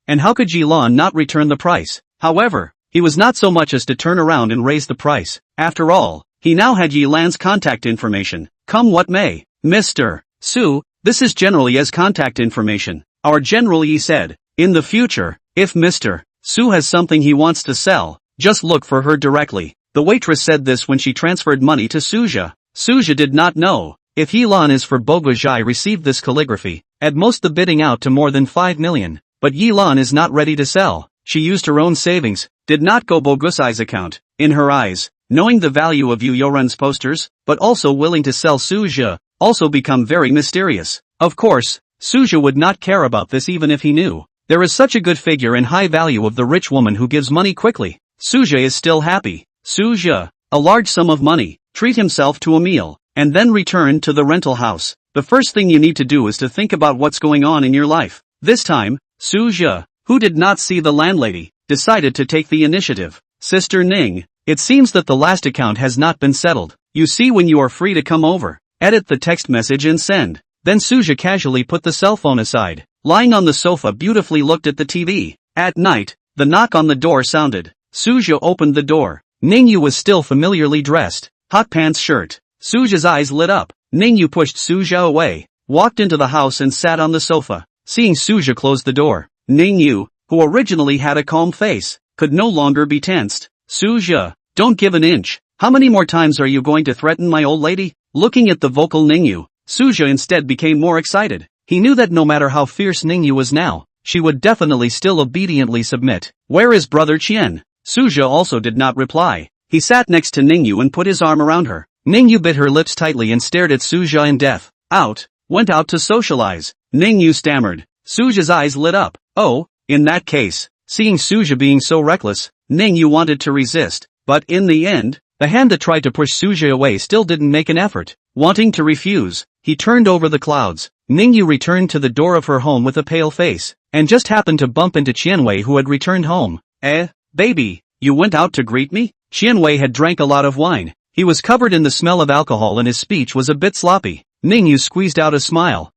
S1: And how could Yilan not return the price? However, he was not so much as to turn around and raise the price. After all, he now had Yilan's contact information. Come what may. Mr. Su, this is General Ye's contact information. Our General Ye said, in the future, if Mr. Su has something he wants to sell, just look for her directly. The waitress said this when she transferred money to Suja. Suja did not know if Yilan is for Boguzhai received this calligraphy, at most the bidding out to more than 5 million. But Yilan is not ready to sell. She used her own savings, did not go Boguzhai's account. In her eyes, knowing the value of Yueyang's posters, but also willing to sell Suja, also become very mysterious. Of course, Suja would not care about this even if he knew. There is such a good figure and high value of the rich woman who gives money quickly. Suja is still happy. Suja, a large sum of money, treat himself to a meal, and then return to the rental house. The first thing you need to do is to think about what's going on in your life. This time, Suja, who did not see the landlady, decided to take the initiative. Sister Ning, it seems that the last account has not been settled. You see when you are free to come over. Edit the text message and send. Then Suja casually put the cell phone aside. Lying on the sofa beautifully looked at the TV. At night, the knock on the door sounded. Suja opened the door. Ning Yue was still familiarly dressed. Hot pants shirt. Suja's eyes lit up. Ning Yue pushed Suja away, walked into the house and sat on the sofa. Seeing Suja close the door, Ning Yue, who originally had a calm face, could no longer be tensed. Suja, don't give an inch. How many more times are you going to threaten my old lady? Looking at the vocal Ning Yue, Suja instead became more excited. He knew that no matter how fierce Ning Yue was now, she would definitely still obediently submit. Where is brother Qian? Suja also did not reply. He sat next to Ning Yue and put his arm around her. Ning Yue bit her lips tightly and stared at Suja in death. Went out to socialize. Ning Yue stammered. Suja's eyes lit up. Oh, in that case. Seeing Suja being so reckless, Ning Yue wanted to resist, but in the end, the hand that tried to push Suja away still didn't make an effort. Wanting to refuse, he turned over the clouds. Ning Yue returned to the door of her home with a pale face, and just happened to bump into Qianwei who had returned home. Baby, you went out to greet me? Qianwei had drank a lot of wine. He was covered in the smell of alcohol and his speech was a bit sloppy. Ning Yue squeezed out a smile.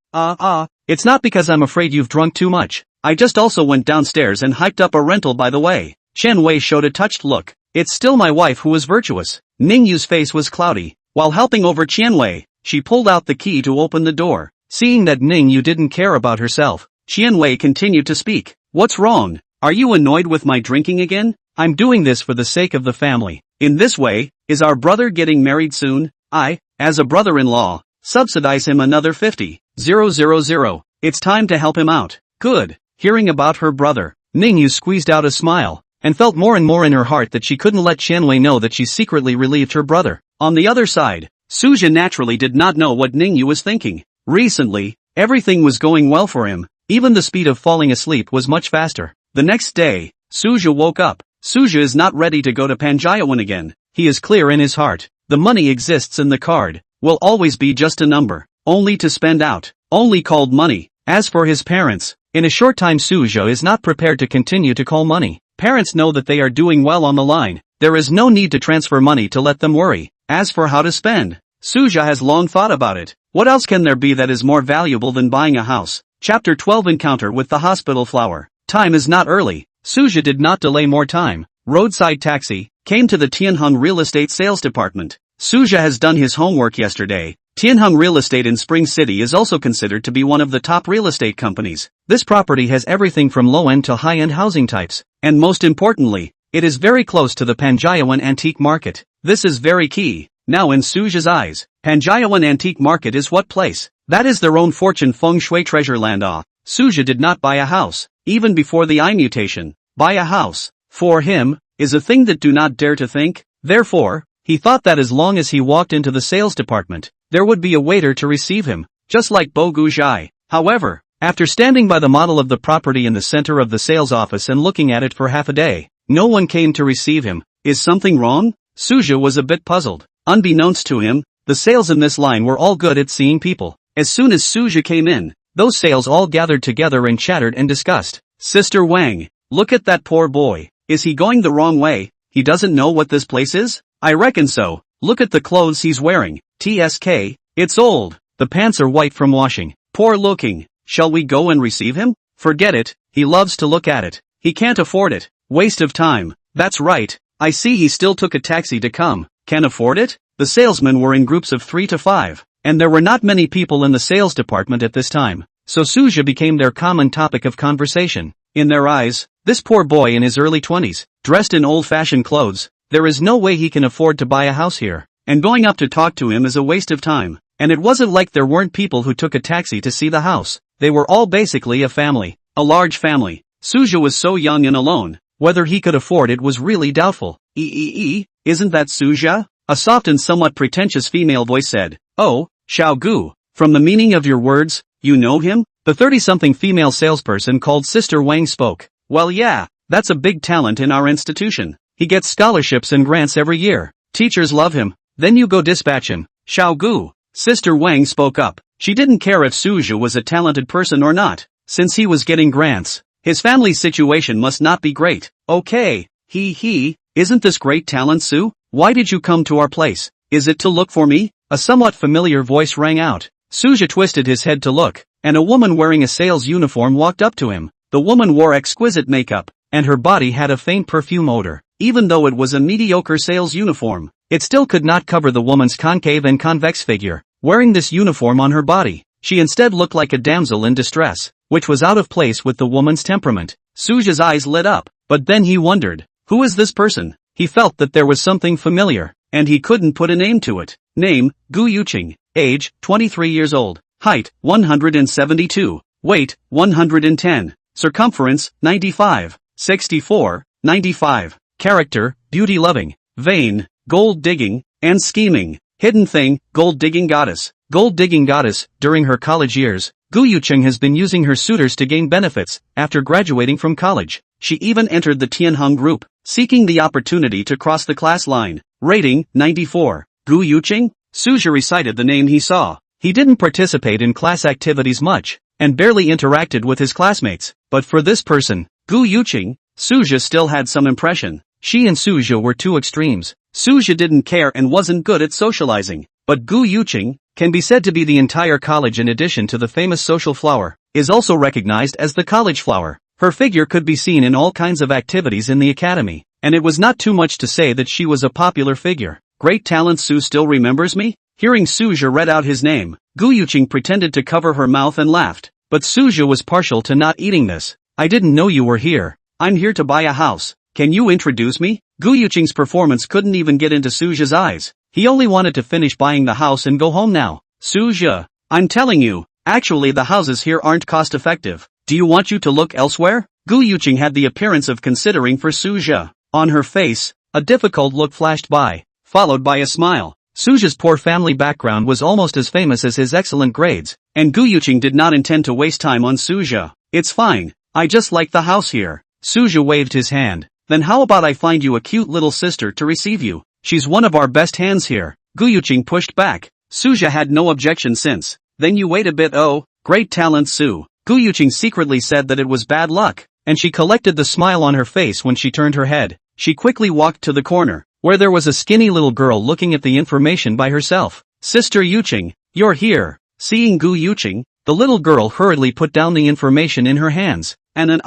S1: It's not because I'm afraid you've drunk too much. I just also went downstairs and hiked up a rental by the way. Qianwei showed a touched look. It's still my wife who is virtuous. Ning Yue's face was cloudy. While helping over Qianwei, she pulled out the key to open the door. Seeing that Ning Yue didn't care about herself, Qianwei continued to speak. What's wrong? Are you annoyed with my drinking again? I'm doing this for the sake of the family. In this way, is our brother getting married soon? I, as a brother-in-law, subsidize him another 50,000. It's time to help him out. Good. Hearing about her brother, Ning Yue squeezed out a smile, and felt more and more in her heart that she couldn't let Qianwei know that she secretly relieved her brother. On the other side, Suja naturally did not know what Ning Yue was thinking. Recently, everything was going well for him, even the speed of falling asleep was much faster. The next day, Suja woke up. Suja is not ready to go to Panjiawan again. He is clear in his heart. The money exists in the card, will always be just a number, only to spend out, only called money. As for his parents, in a short time Suja is not prepared to continue to call money. Parents know that they are doing well on the line. There is no need to transfer money to let them worry. As for how to spend, Suja has long thought about it. What else can there be that is more valuable than buying a house? Chapter 12 Encounter with the Hospital Flower. Time is not early. Suja did not delay more time. Roadside taxi, came to the Tianheng Real Estate Sales Department. Suja has done his homework yesterday. Tianheng Real Estate in Spring City is also considered to be one of the top real estate companies. This property has everything from low-end to high-end housing types. And most importantly, it is very close to the Panjiawan Antique Market. This is very key. Now in Suja's eyes, Panjiawan Antique Market is what place? That is their own fortune feng shui treasure land. Suja did not buy a house, even before the mutation. Buy a house, for him, is a thing that do not dare to think. Therefore, he thought that as long as he walked into the sales department, there would be a waiter to receive him, just like Bo Guzhai. However, after standing by the model of the property in the center of the sales office and looking at it for half a day, no one came to receive him. Is something wrong? Suja was a bit puzzled. Unbeknownst to him, the sales in this line were all good at seeing people. As soon as Suja came in, those sales all gathered together and chattered and discussed. Sister Wang, look at that poor boy. Is he going the wrong way? He doesn't know what this place is? I reckon so. Look at the clothes he's wearing. TSK, it's old. The pants are white from washing. Poor looking. Shall we go and receive him? Forget it. He loves to look at it. He can't afford it. Waste of time. That's right. I see he still took a taxi to come. Can afford it? The salesmen were in groups of 3 to 5, and there were not many people in the sales department at this time, so Suja became their common topic of conversation. In their eyes, this poor boy in his early 20s, dressed in old-fashioned clothes, there is no way he can afford to buy a house here, and going up to talk to him is a waste of time. And it wasn't like there weren't people who took a taxi to see the house. They were all basically a family, a large family. Suja was so young and alone, whether he could afford it was really doubtful. Isn't that Suja? A soft and somewhat pretentious female voice said. Oh, Xiao Gu, from the meaning of your words, you know him? The 30-something female salesperson called Sister Wang spoke. Well yeah, that's a big talent in our institution. He gets scholarships and grants every year. Teachers love him. Then you go dispatch him. Xiao Gu. Sister Wang spoke up. She didn't care if Suja was a talented person or not, since he was getting grants. His family's situation must not be great. Okay. Isn't this great talent, Su? Why did you come to our place? Is it to look for me? A somewhat familiar voice rang out. Suja twisted his head to look, and a woman wearing a sales uniform walked up to him. The woman wore exquisite makeup, and her body had a faint perfume odor. Even though it was a mediocre sales uniform, it still could not cover the woman's concave and convex figure. Wearing this uniform on her body, she instead looked like a damsel in distress, which was out of place with the woman's temperament. Suja's eyes lit up, but then he wondered, who is this person? He felt that there was something familiar, and he couldn't put a name to it. Name, Gu Yuqing. Age, 23 years old. Height, 172. Weight, 110. Circumference, 95. 64, 95. Character, beauty-loving. Vain, gold-digging, and scheming. Hidden thing, gold-digging goddess. Gold-digging goddess. During her college years, Gu Yuqing has been using her suitors to gain benefits. After graduating from college, she even entered the Tianheng group, seeking the opportunity to cross the class line. Rating, 94. Gu Yuqing? Suja recited the name he saw. He didn't participate in class activities much, and barely interacted with his classmates. But for this person, Gu Yuqing, Suja still had some impression. She and Suja were two extremes. Suja didn't care and wasn't good at socializing. But Gu Yuqing, can be said to be the entire college in addition to the famous social flower, is also recognized as the college flower. Her figure could be seen in all kinds of activities in the academy, and it was not too much to say that she was a popular figure. Great talent. Su still remembers me? Hearing Suja read out his name, Gu Yuqing pretended to cover her mouth and laughed. But Suja was partial to not eating this. I didn't know you were here. I'm here to buy a house. Can you introduce me? Gu Yuqing's performance couldn't even get into Suja's eyes. He only wanted to finish buying the house and go home now. Suja, I'm telling you, actually the houses here aren't cost effective. Do you want you to look elsewhere? Gu Yuqing had the appearance of considering for Suja. On her face, a difficult look flashed by, followed by a smile. Suja's poor family background was almost as famous as his excellent grades, and Gu Yuqing did not intend to waste time on Suja. It's fine, I just like the house here. Suja waved his hand. Then how about I find you a cute little sister to receive you? She's one of our best hands here. Gu Yuqing pushed back. Suja had no objection since. Then you wait a bit. Oh, great talent, Su. Gu Yuqing secretly said that it was bad luck, and she collected the smile on her face when she turned her head. She quickly walked to the corner, where there was a skinny little girl looking at the information by herself. Sister Yuqing, you're here. Seeing Gu Yuqing, the little girl hurriedly put down the information in her hands. And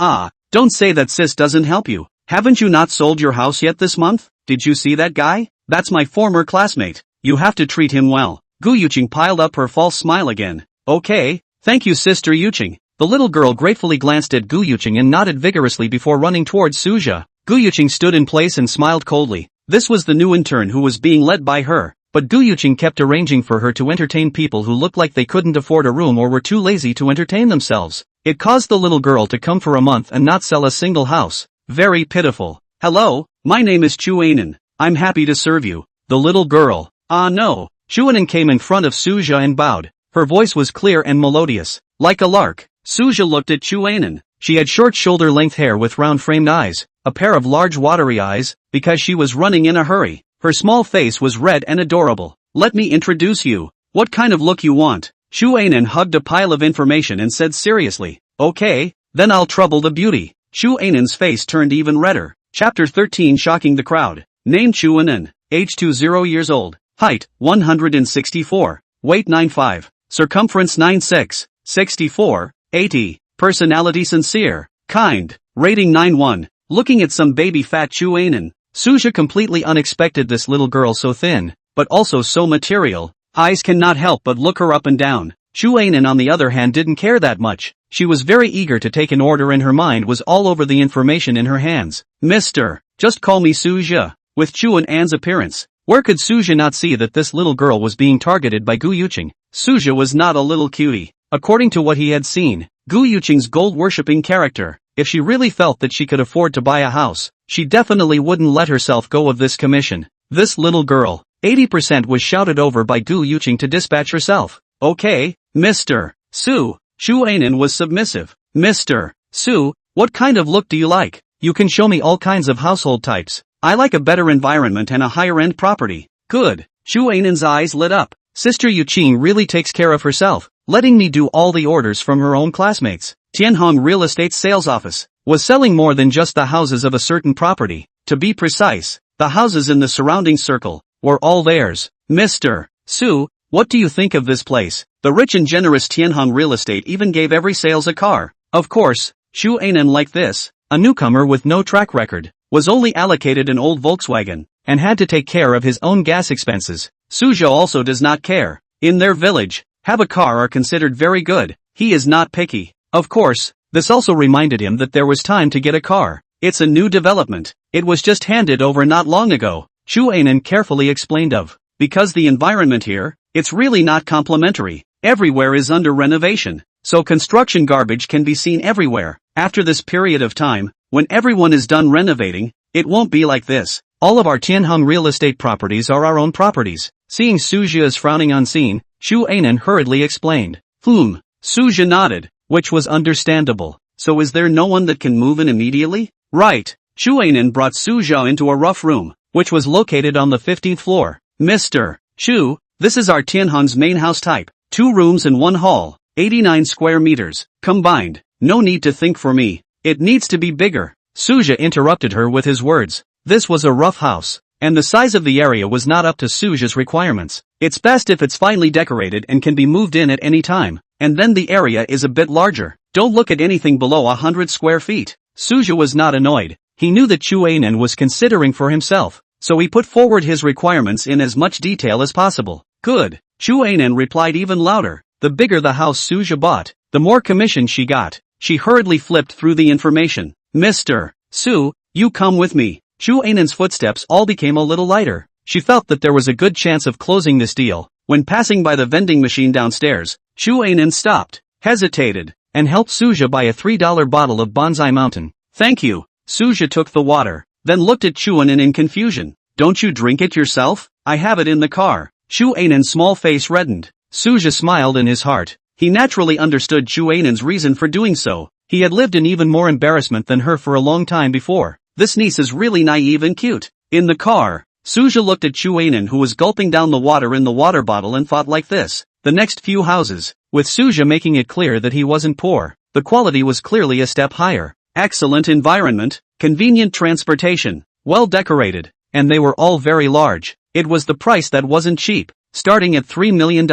S1: don't say that sis doesn't help you. Haven't you not sold your house yet this month? Did you see that guy? That's my former classmate. You have to treat him well. Gu Yuqing piled up her false smile again. Okay, thank you Sister Yuqing. The little girl gratefully glanced at Gu Yuqing and nodded vigorously before running towards Suja. Gu Yuqing stood in place and smiled coldly. This was the new intern who was being led by her, but Gu Yuqing kept arranging for her to entertain people who looked like they couldn't afford a room or were too lazy to entertain themselves. It caused the little girl to come for a month and not sell a single house. Very pitiful. Hello, my name is Chuanen. I'm happy to serve you. The little girl. No. Chuanen came in front of Suja and bowed. Her voice was clear and melodious, like a lark. Suja looked at Chuanen. She had short shoulder-length hair with round-framed eyes, a pair of large watery eyes, because she was running in a hurry. Her small face was red and adorable. Let me introduce you. What kind of look you want? Chuanen hugged a pile of information and said seriously, okay, then I'll trouble the beauty. Chuanen's face turned even redder. Chapter 13 Shocking the crowd. Name Chuanen. Age 20 years old. Height, 164. Weight 95. Circumference 96. 64. 80. Personality sincere. Kind. Rating 9-1. Looking at some baby fat Chuanen, Suja completely unexpected this little girl so thin, but also so material. Eyes cannot help but look her up and down. Chuanen on the other hand didn't care that much. She was very eager to take an order and her mind was all over the information in her hands. Mister, just call me Suja. With Chuanen's appearance, where could Suja not see that this little girl was being targeted by Gu Yuqing? Suja was not a little cutie. According to what he had seen, Gu Yuqing's gold-worshipping character, if she really felt that she could afford to buy a house, she definitely wouldn't let herself go of this commission. This little girl, 80% was shouted over by Gu Yuqing to dispatch herself. Okay, Mr. Su. Chuanen was submissive. Mr. Su, what kind of look do you like? You can show me all kinds of household types. I like a better environment and a higher-end property. Good. Xu Ainan's eyes lit up. Sister Yuqing really takes care of herself, letting me do all the orders from her own classmates. Tianhong Real Estate's sales office was selling more than just the houses of a certain property. To be precise, the houses in the surrounding circle were all theirs. Mr. Su, what do you think of this place? The rich and generous Tianhong Real Estate even gave every sales a car. Of course, Xu Ainan like this, a newcomer with no track record, was only allocated an old Volkswagen, and had to take care of his own gas expenses. Suzhou also does not care. In their village, have a car are considered very good. He is not picky. Of course, this also reminded him that there was time to get a car. It's a new development. It was just handed over not long ago. Xu Ainan carefully explained of. Because the environment here, it's really not complimentary. Everywhere is under renovation, so construction garbage can be seen everywhere. After this period of time, when everyone is done renovating, it won't be like this. All of our Tianhong Real Estate properties are our own properties. Seeing Suzhou is frowning unseen, Xu Ainan hurriedly explained. Suzhou nodded, which was understandable. So is there no one that can move in immediately? Right. Xu Ainan brought Suzhou into a rough room, which was located on the 15th floor. Mr. Xu, this is our Tianhong's main house type. 2 rooms and 1 hall, 89 square meters, combined. No need to think for me. It needs to be bigger. Suzhou interrupted her with his words. This was a rough house, and the size of the area was not up to Suzhou's requirements. It's best if it's finely decorated and can be moved in at any time, and then the area is a bit larger. Don't look at anything below 100 square feet. Suzhou was not annoyed. He knew that Xu Ainan was considering for himself, so he put forward his requirements in as much detail as possible. Good. Xu Ainan replied even louder. The bigger the house Suzhou bought, the more commission she got. She hurriedly flipped through the information. Mr. Su, you come with me. Xu Ainan's footsteps all became a little lighter. She felt that there was a good chance of closing this deal. When passing by the vending machine downstairs, Xu Ainan stopped, hesitated, and helped Suzhou buy a $3 bottle of Bonsai Mountain. Thank you. Suzhou took the water, then looked at Xu Ainan in confusion. Don't you drink it yourself? I have it in the car. Xu Ainan's small face reddened. Suzhou smiled in his heart. He naturally understood Xu Ainan's reason for doing so. He had lived in even more embarrassment than her for a long time before. This niece is really naive and cute. In the car, Suzhou looked at Xu Ainan, who was gulping down the water in the water bottle, and thought like this. The next few houses, with Suzhou making it clear that he wasn't poor, the quality was clearly a step higher. Excellent environment, convenient transportation, well decorated, and they were all very large. It was the price that wasn't cheap, starting at $3 million.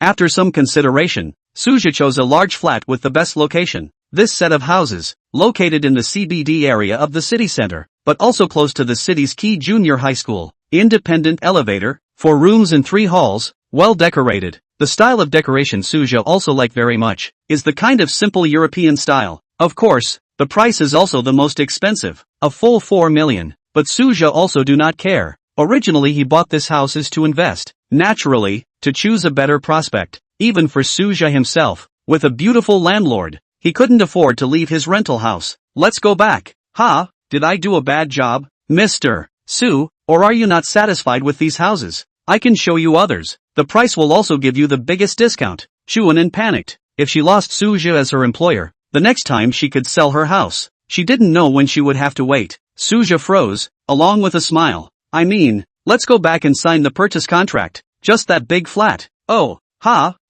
S1: After some consideration, Suzhou chose a large flat with the best location. This set of houses, located in the CBD area of the city center, but also close to the city's key junior high school. Independent elevator, 4 rooms and 3 halls, well decorated. The style of decoration Suzhou also liked very much, is the kind of simple European style. Of course, the price is also the most expensive, a full 4 million, but Suzhou also do not care. Originally he bought this house as to invest, naturally, to choose a better prospect, even for Suzhou himself, with a beautiful landlord. He couldn't afford to leave his rental house. Let's go back. Did I do a bad job, Mr. Su, or are you not satisfied with these houses? I can show you others. The price will also give you the biggest discount. Xu Ainan panicked. If she lost Suzhou as her employer, the next time she could sell her house, she didn't know when she would have to wait. Suzhou froze, along with a smile. I mean, let's go back and sign the purchase contract. Just that big flat. Oh,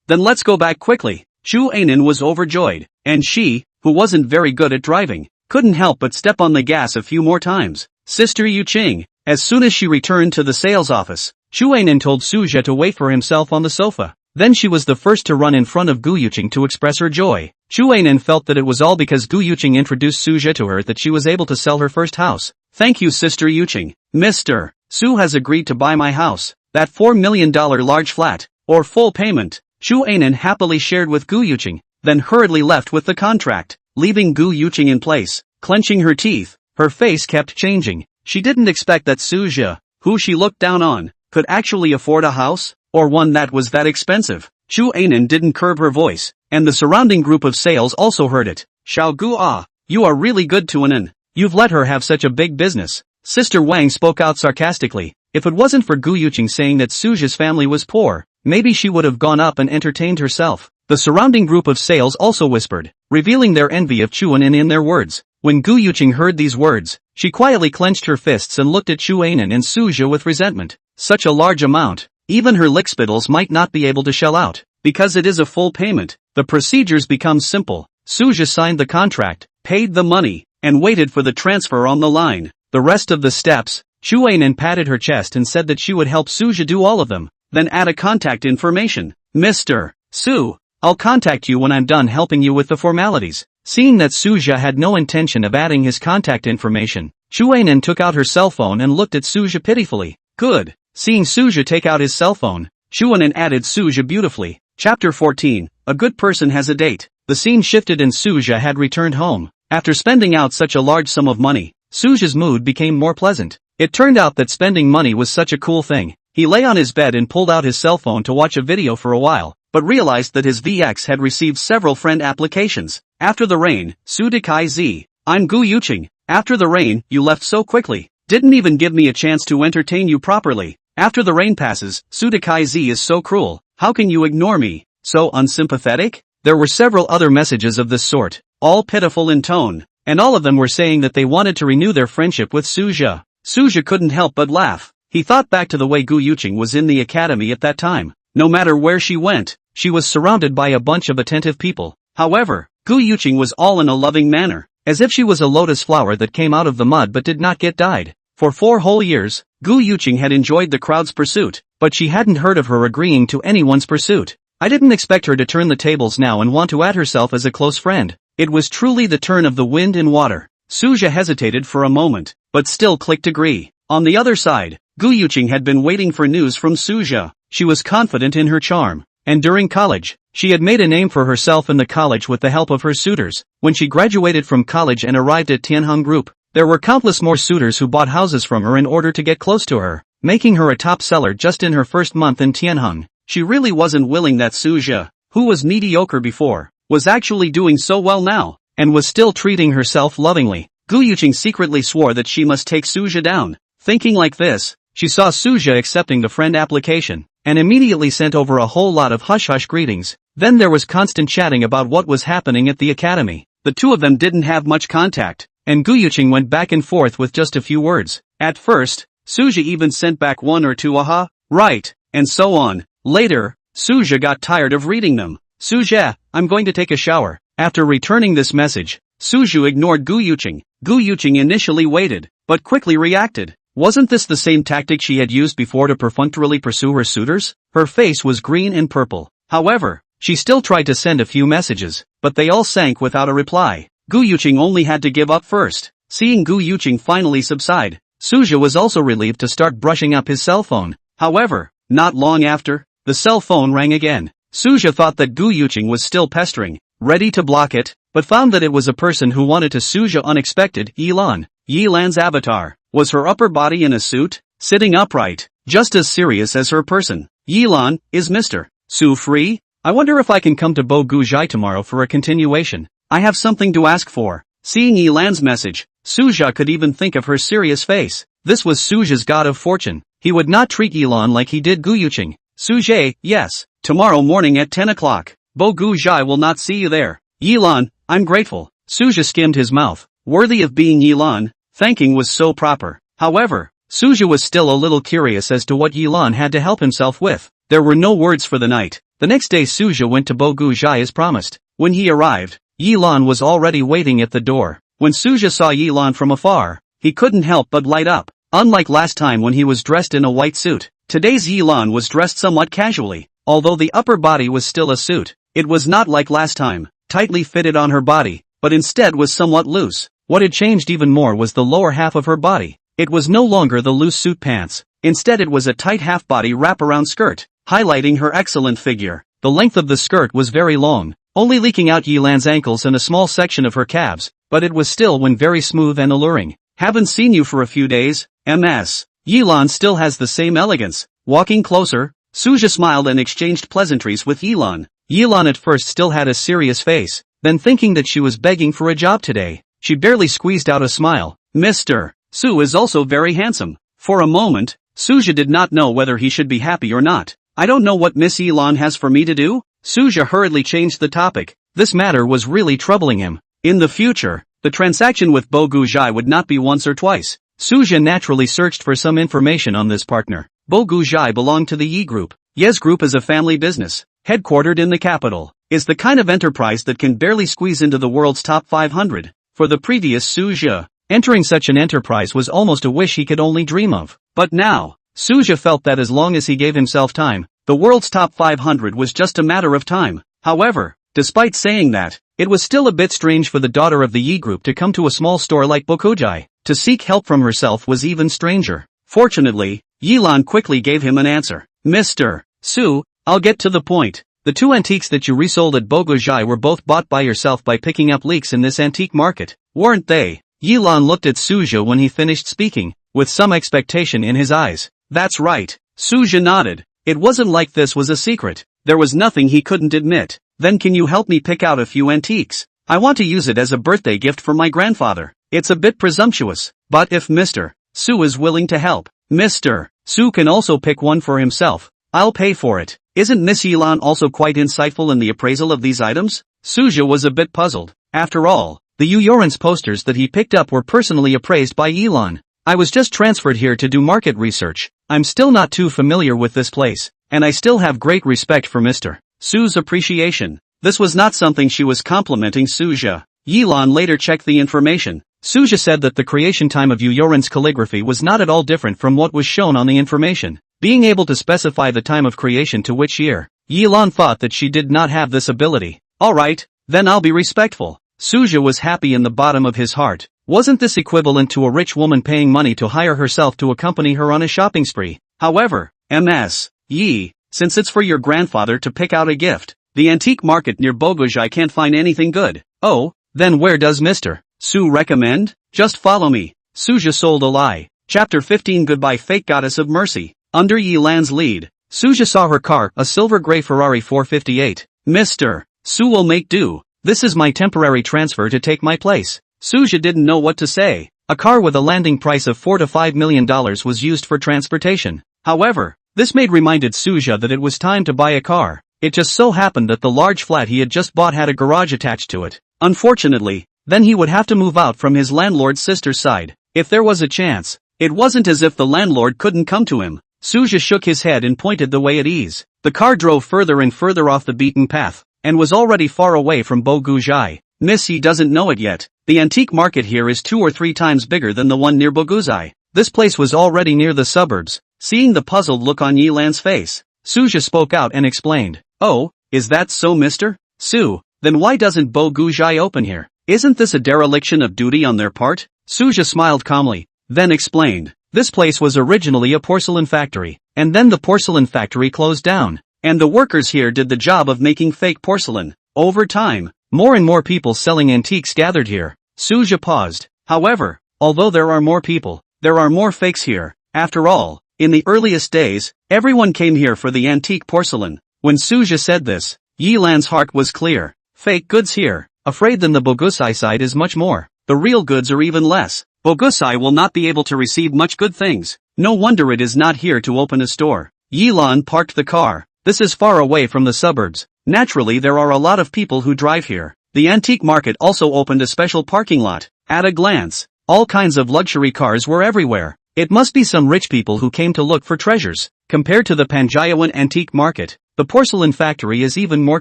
S1: then let's go back quickly. Xu Ainan was overjoyed, and she, who wasn't very good at driving, couldn't help but step on the gas a few more times. Sister Yuqing, as soon as she returned to the sales office, Xu Ainan told Suzhou to wait for himself on the sofa. Then she was the first to run in front of Gu Yuqing to express her joy. Xu Ainan felt that it was all because Gu Yuqing introduced Suzhou to her that she was able to sell her first house. Thank you, Sister Yuqing. Mr. Su has agreed to buy my house, that $4 million large flat, or full payment. Xu Ainan happily shared with Gu Yuqing, then hurriedly left with the contract, leaving Gu Yuqing in place. Clenching her teeth, her face kept changing. She didn't expect that Suzhou, who she looked down on, could actually afford a house, or one that was that expensive. Xu Ainan didn't curb her voice, and the surrounding group of sales also heard it. Xiao Gu, you are really good to Ainan. You've let her have such a big business. Sister Wang spoke out sarcastically. If it wasn't for Gu Yuqing saying that Suzhou's family was poor, maybe she would have gone up and entertained herself. The surrounding group of sales also whispered, revealing their envy of Xu Ainan in their words. When Gu Yuqing heard these words, She quietly clenched her fists and looked at Yueyang and Suja with resentment. Such a large amount. Even her lickspittles might not be able to shell out. Because it is a full payment, the procedures become simple. Suja signed the contract, paid the money, and waited for the transfer on the line. The rest of the steps, Yueyang patted her chest and said that she would help Suja do all of them, then add a contact information. Mr. Su, I'll contact you when I'm done helping you with the formalities. Seeing that Suja had no intention of adding his contact information, Yueyang took out her cell phone and looked at Suja pitifully. Good. Seeing Suja take out his cell phone, Yueyang added Suja beautifully. Chapter 14, A Good Person Has a Date. The scene shifted and Suja had returned home. After spending out such a large sum of money, Suja's mood became more pleasant. It turned out that spending money was such a cool thing. He lay on his bed and pulled out his cell phone to watch a video for a while, but realized that his VX had received several friend applications. After the rain, Su Dekai Z. I'm Gu Yuqing. After the rain, you left so quickly. Didn't even give me a chance to entertain you properly. After the rain passes, Su Dekai Z is so cruel. How can you ignore me? So unsympathetic? There were several other messages of this sort, all pitiful in tone, and all of them were saying that they wanted to renew their friendship with Suja. Suja couldn't help but laugh. He thought back to the way Gu Yuqing was in the academy at that time. No matter where she went, she was surrounded by a bunch of attentive people. However, Gu Yuqing was all in a loving manner, as if she was a lotus flower that came out of the mud but did not get dyed. For 4 whole years, Gu Yuqing had enjoyed the crowd's pursuit, but she hadn't heard of her agreeing to anyone's pursuit. I didn't expect her to turn the tables now and want to add herself as a close friend. It was truly the turn of the wind and water. Suja hesitated for a moment, but still clicked agree. On the other side, Gu Yuqing had been waiting for news from Suja. She was confident in her charm, and during college, she had made a name for herself in the college with the help of her suitors. When she graduated from college and arrived at Tianheng Group, there were countless more suitors who bought houses from her in order to get close to her, making her a top seller just in her first month in Tianheng. She really wasn't willing that Suja, who was mediocre before, was actually doing so well now, and was still treating herself lovingly. Gu Yuqing secretly swore that she must take Suja down. Thinking like this, she saw Suja accepting the friend application, and immediately sent over a whole lot of hush-hush greetings. Then there was constant chatting about what was happening at the academy. The two of them didn't have much contact, and Gu Yuqing went back and forth with just a few words. At first, Suja even sent back 1 or 2 aha, right, and so on. Later, Suja got tired of reading them. Suja, I'm going to take a shower. After returning this message, Suju ignored Gu Yuqing. Gu Yuqing initially waited, but quickly reacted. Wasn't this the same tactic she had used before to perfunctorily pursue her suitors? Her face was green and purple. However, she still tried to send a few messages, but they all sank without a reply. Gu Yuqing only had to give up first. Seeing Gu Yuqing finally subside, Suja was also relieved to start brushing up his cell phone. However, not long after, the cell phone rang again. Suja thought that Gu Yuqing was still pestering, ready to block it, but found that it was a person who wanted to Suja unexpected. Yilan. Yilan's avatar. Was her upper body in a suit, sitting upright, just as serious as her person. Yilan, is Mr. Su free? I wonder if I can come to Bo Guzhai tomorrow for a continuation. I have something to ask for. Seeing Yilan's message, Suja could even think of her serious face. This was Suja's god of fortune. He would not treat Yilan like he did Gu Yuqing. Suja, yes, tomorrow morning at 10 o'clock. Bo Guzhai will not see you there. Yilan, I'm grateful. Suja skimmed his mouth. Worthy of being Yilan, thanking was so proper. However, Suja was still a little curious as to what Yilan had to help himself with. There were no words for the night. The next day Suja went to Bo Guzhai as promised. When he arrived, Yilan was already waiting at the door. When Suja saw Yilan from afar, he couldn't help but light up. Unlike last time when he was dressed in a white suit, today's Yilan was dressed somewhat casually. Although the upper body was still a suit, it was not like last time, tightly fitted on her body, but instead was somewhat loose. What had changed even more was the lower half of her body. It was no longer the loose suit pants. Instead it was a tight half-body wraparound skirt, highlighting her excellent figure. The length of the skirt was very long, only leaking out Yilan's ankles and a small section of her calves, but it was still very smooth and alluring. Haven't seen you for a few days, MS. Yilan still has the same elegance. Walking closer, Suja smiled and exchanged pleasantries with Yilan. Yilan at first still had a serious face, then thinking that she was begging for a job today, she barely squeezed out a smile. Mr. Su is also very handsome. For a moment, Suja did not know whether he should be happy or not. I don't know what Miss Yilan has for me to do? Suja hurriedly changed the topic. This matter was really troubling him. In the future, the transaction with Bo Guzhai would not be once or twice. Suja naturally searched for some information on this partner. Bo Guzhai belonged to the Yi Group. Ye's Group is a family business, headquartered in the capital, is the kind of enterprise that can barely squeeze into the world's top 500. For the previous Suja, entering such an enterprise was almost a wish he could only dream of. But now, Suja felt that as long as he gave himself time, the world's top 500 was just a matter of time. However, despite saying that, it was still a bit strange for the daughter of the Yi Group to come to a small store like Bokujai. To seek help from herself was even stranger. Fortunately, Yilan quickly gave him an answer. Mr. Su, I'll get to the point. The two antiques that you resold at Bokujai were both bought by yourself by picking up leaks in this antique market, weren't they? Yilan looked at Suja when he finished speaking, with some expectation in his eyes. That's right. Suja nodded. It wasn't like this was a secret. There was nothing he couldn't admit. Then can you help me pick out a few antiques? I want to use it as a birthday gift for my grandfather. It's a bit presumptuous, but if Mr. Su is willing to help, Mr. Su can also pick one for himself. I'll pay for it. Isn't Miss Yilan also quite insightful in the appraisal of these items? Suja was a bit puzzled. After all, the Yueyang posters that he picked up were personally appraised by Yilan. I was just transferred here to do market research. I'm still not too familiar with this place, and I still have great respect for Mr. Su's appreciation. This was not something she was complimenting Suja. Yilan later checked the information. Suja said that the creation time of Yueyang's calligraphy was not at all different from what was shown on the information. Being able to specify the time of creation to which year, Yilan thought that she did not have this ability. Alright, then I'll be respectful. Suja was happy in the bottom of his heart. Wasn't this equivalent to a rich woman paying money to hire herself to accompany her on a shopping spree? However, Ms. Yi, since it's for your grandfather to pick out a gift, the antique market near Bogujai can't find anything good. Oh, then where does Mr. Su recommend? Just follow me. Suja sold a lie. Chapter 15 Goodbye Fake Goddess of Mercy. Under Yilan's lead, Suja saw her car, a silver gray Ferrari 458. Mr. Su will make do. This is my temporary transfer to take my place. Suja didn't know what to say. A car with a landing price of $4 to $5 million was used for transportation. However, this reminded Suja that it was time to buy a car. It just so happened that the large flat he had just bought had a garage attached to it. Unfortunately, then he would have to move out from his landlord's sister's side. If there was a chance, it wasn't as if the landlord couldn't come to him. Suja shook his head and pointed the way at ease. The car drove further and further off the beaten path, and was already far away from Bogujai. Miss Yi doesn't know it yet. The antique market here is 2 or 3 times bigger than the one near Boguzai. This place was already near the suburbs. Seeing the puzzled look on Yilan's face, Suja spoke out and explained. Oh, is that so, Mr. Su? Then why doesn't Bogujai open here? Isn't this a dereliction of duty on their part? Suja smiled calmly, then explained. This place was originally a porcelain factory, and then the porcelain factory closed down, and the workers here did the job of making fake porcelain. Over time, more and more people selling antiques gathered here. Suja paused. However, although there are more people, there are more fakes here. After all, in the earliest days, everyone came here for the antique porcelain. When Suja said this, Yilan's heart was clear. Fake goods here. Afraid than the Bogusai side is much more. The real goods are even less. Bogusai will not be able to receive much good things. No wonder it is not here to open a store. Yilan parked the car. This is far away from the suburbs. Naturally there are a lot of people who drive here. The antique market also opened a special parking lot. At a glance, all kinds of luxury cars were everywhere. It must be some rich people who came to look for treasures. Compared to the Panjayawan antique market, the porcelain factory is even more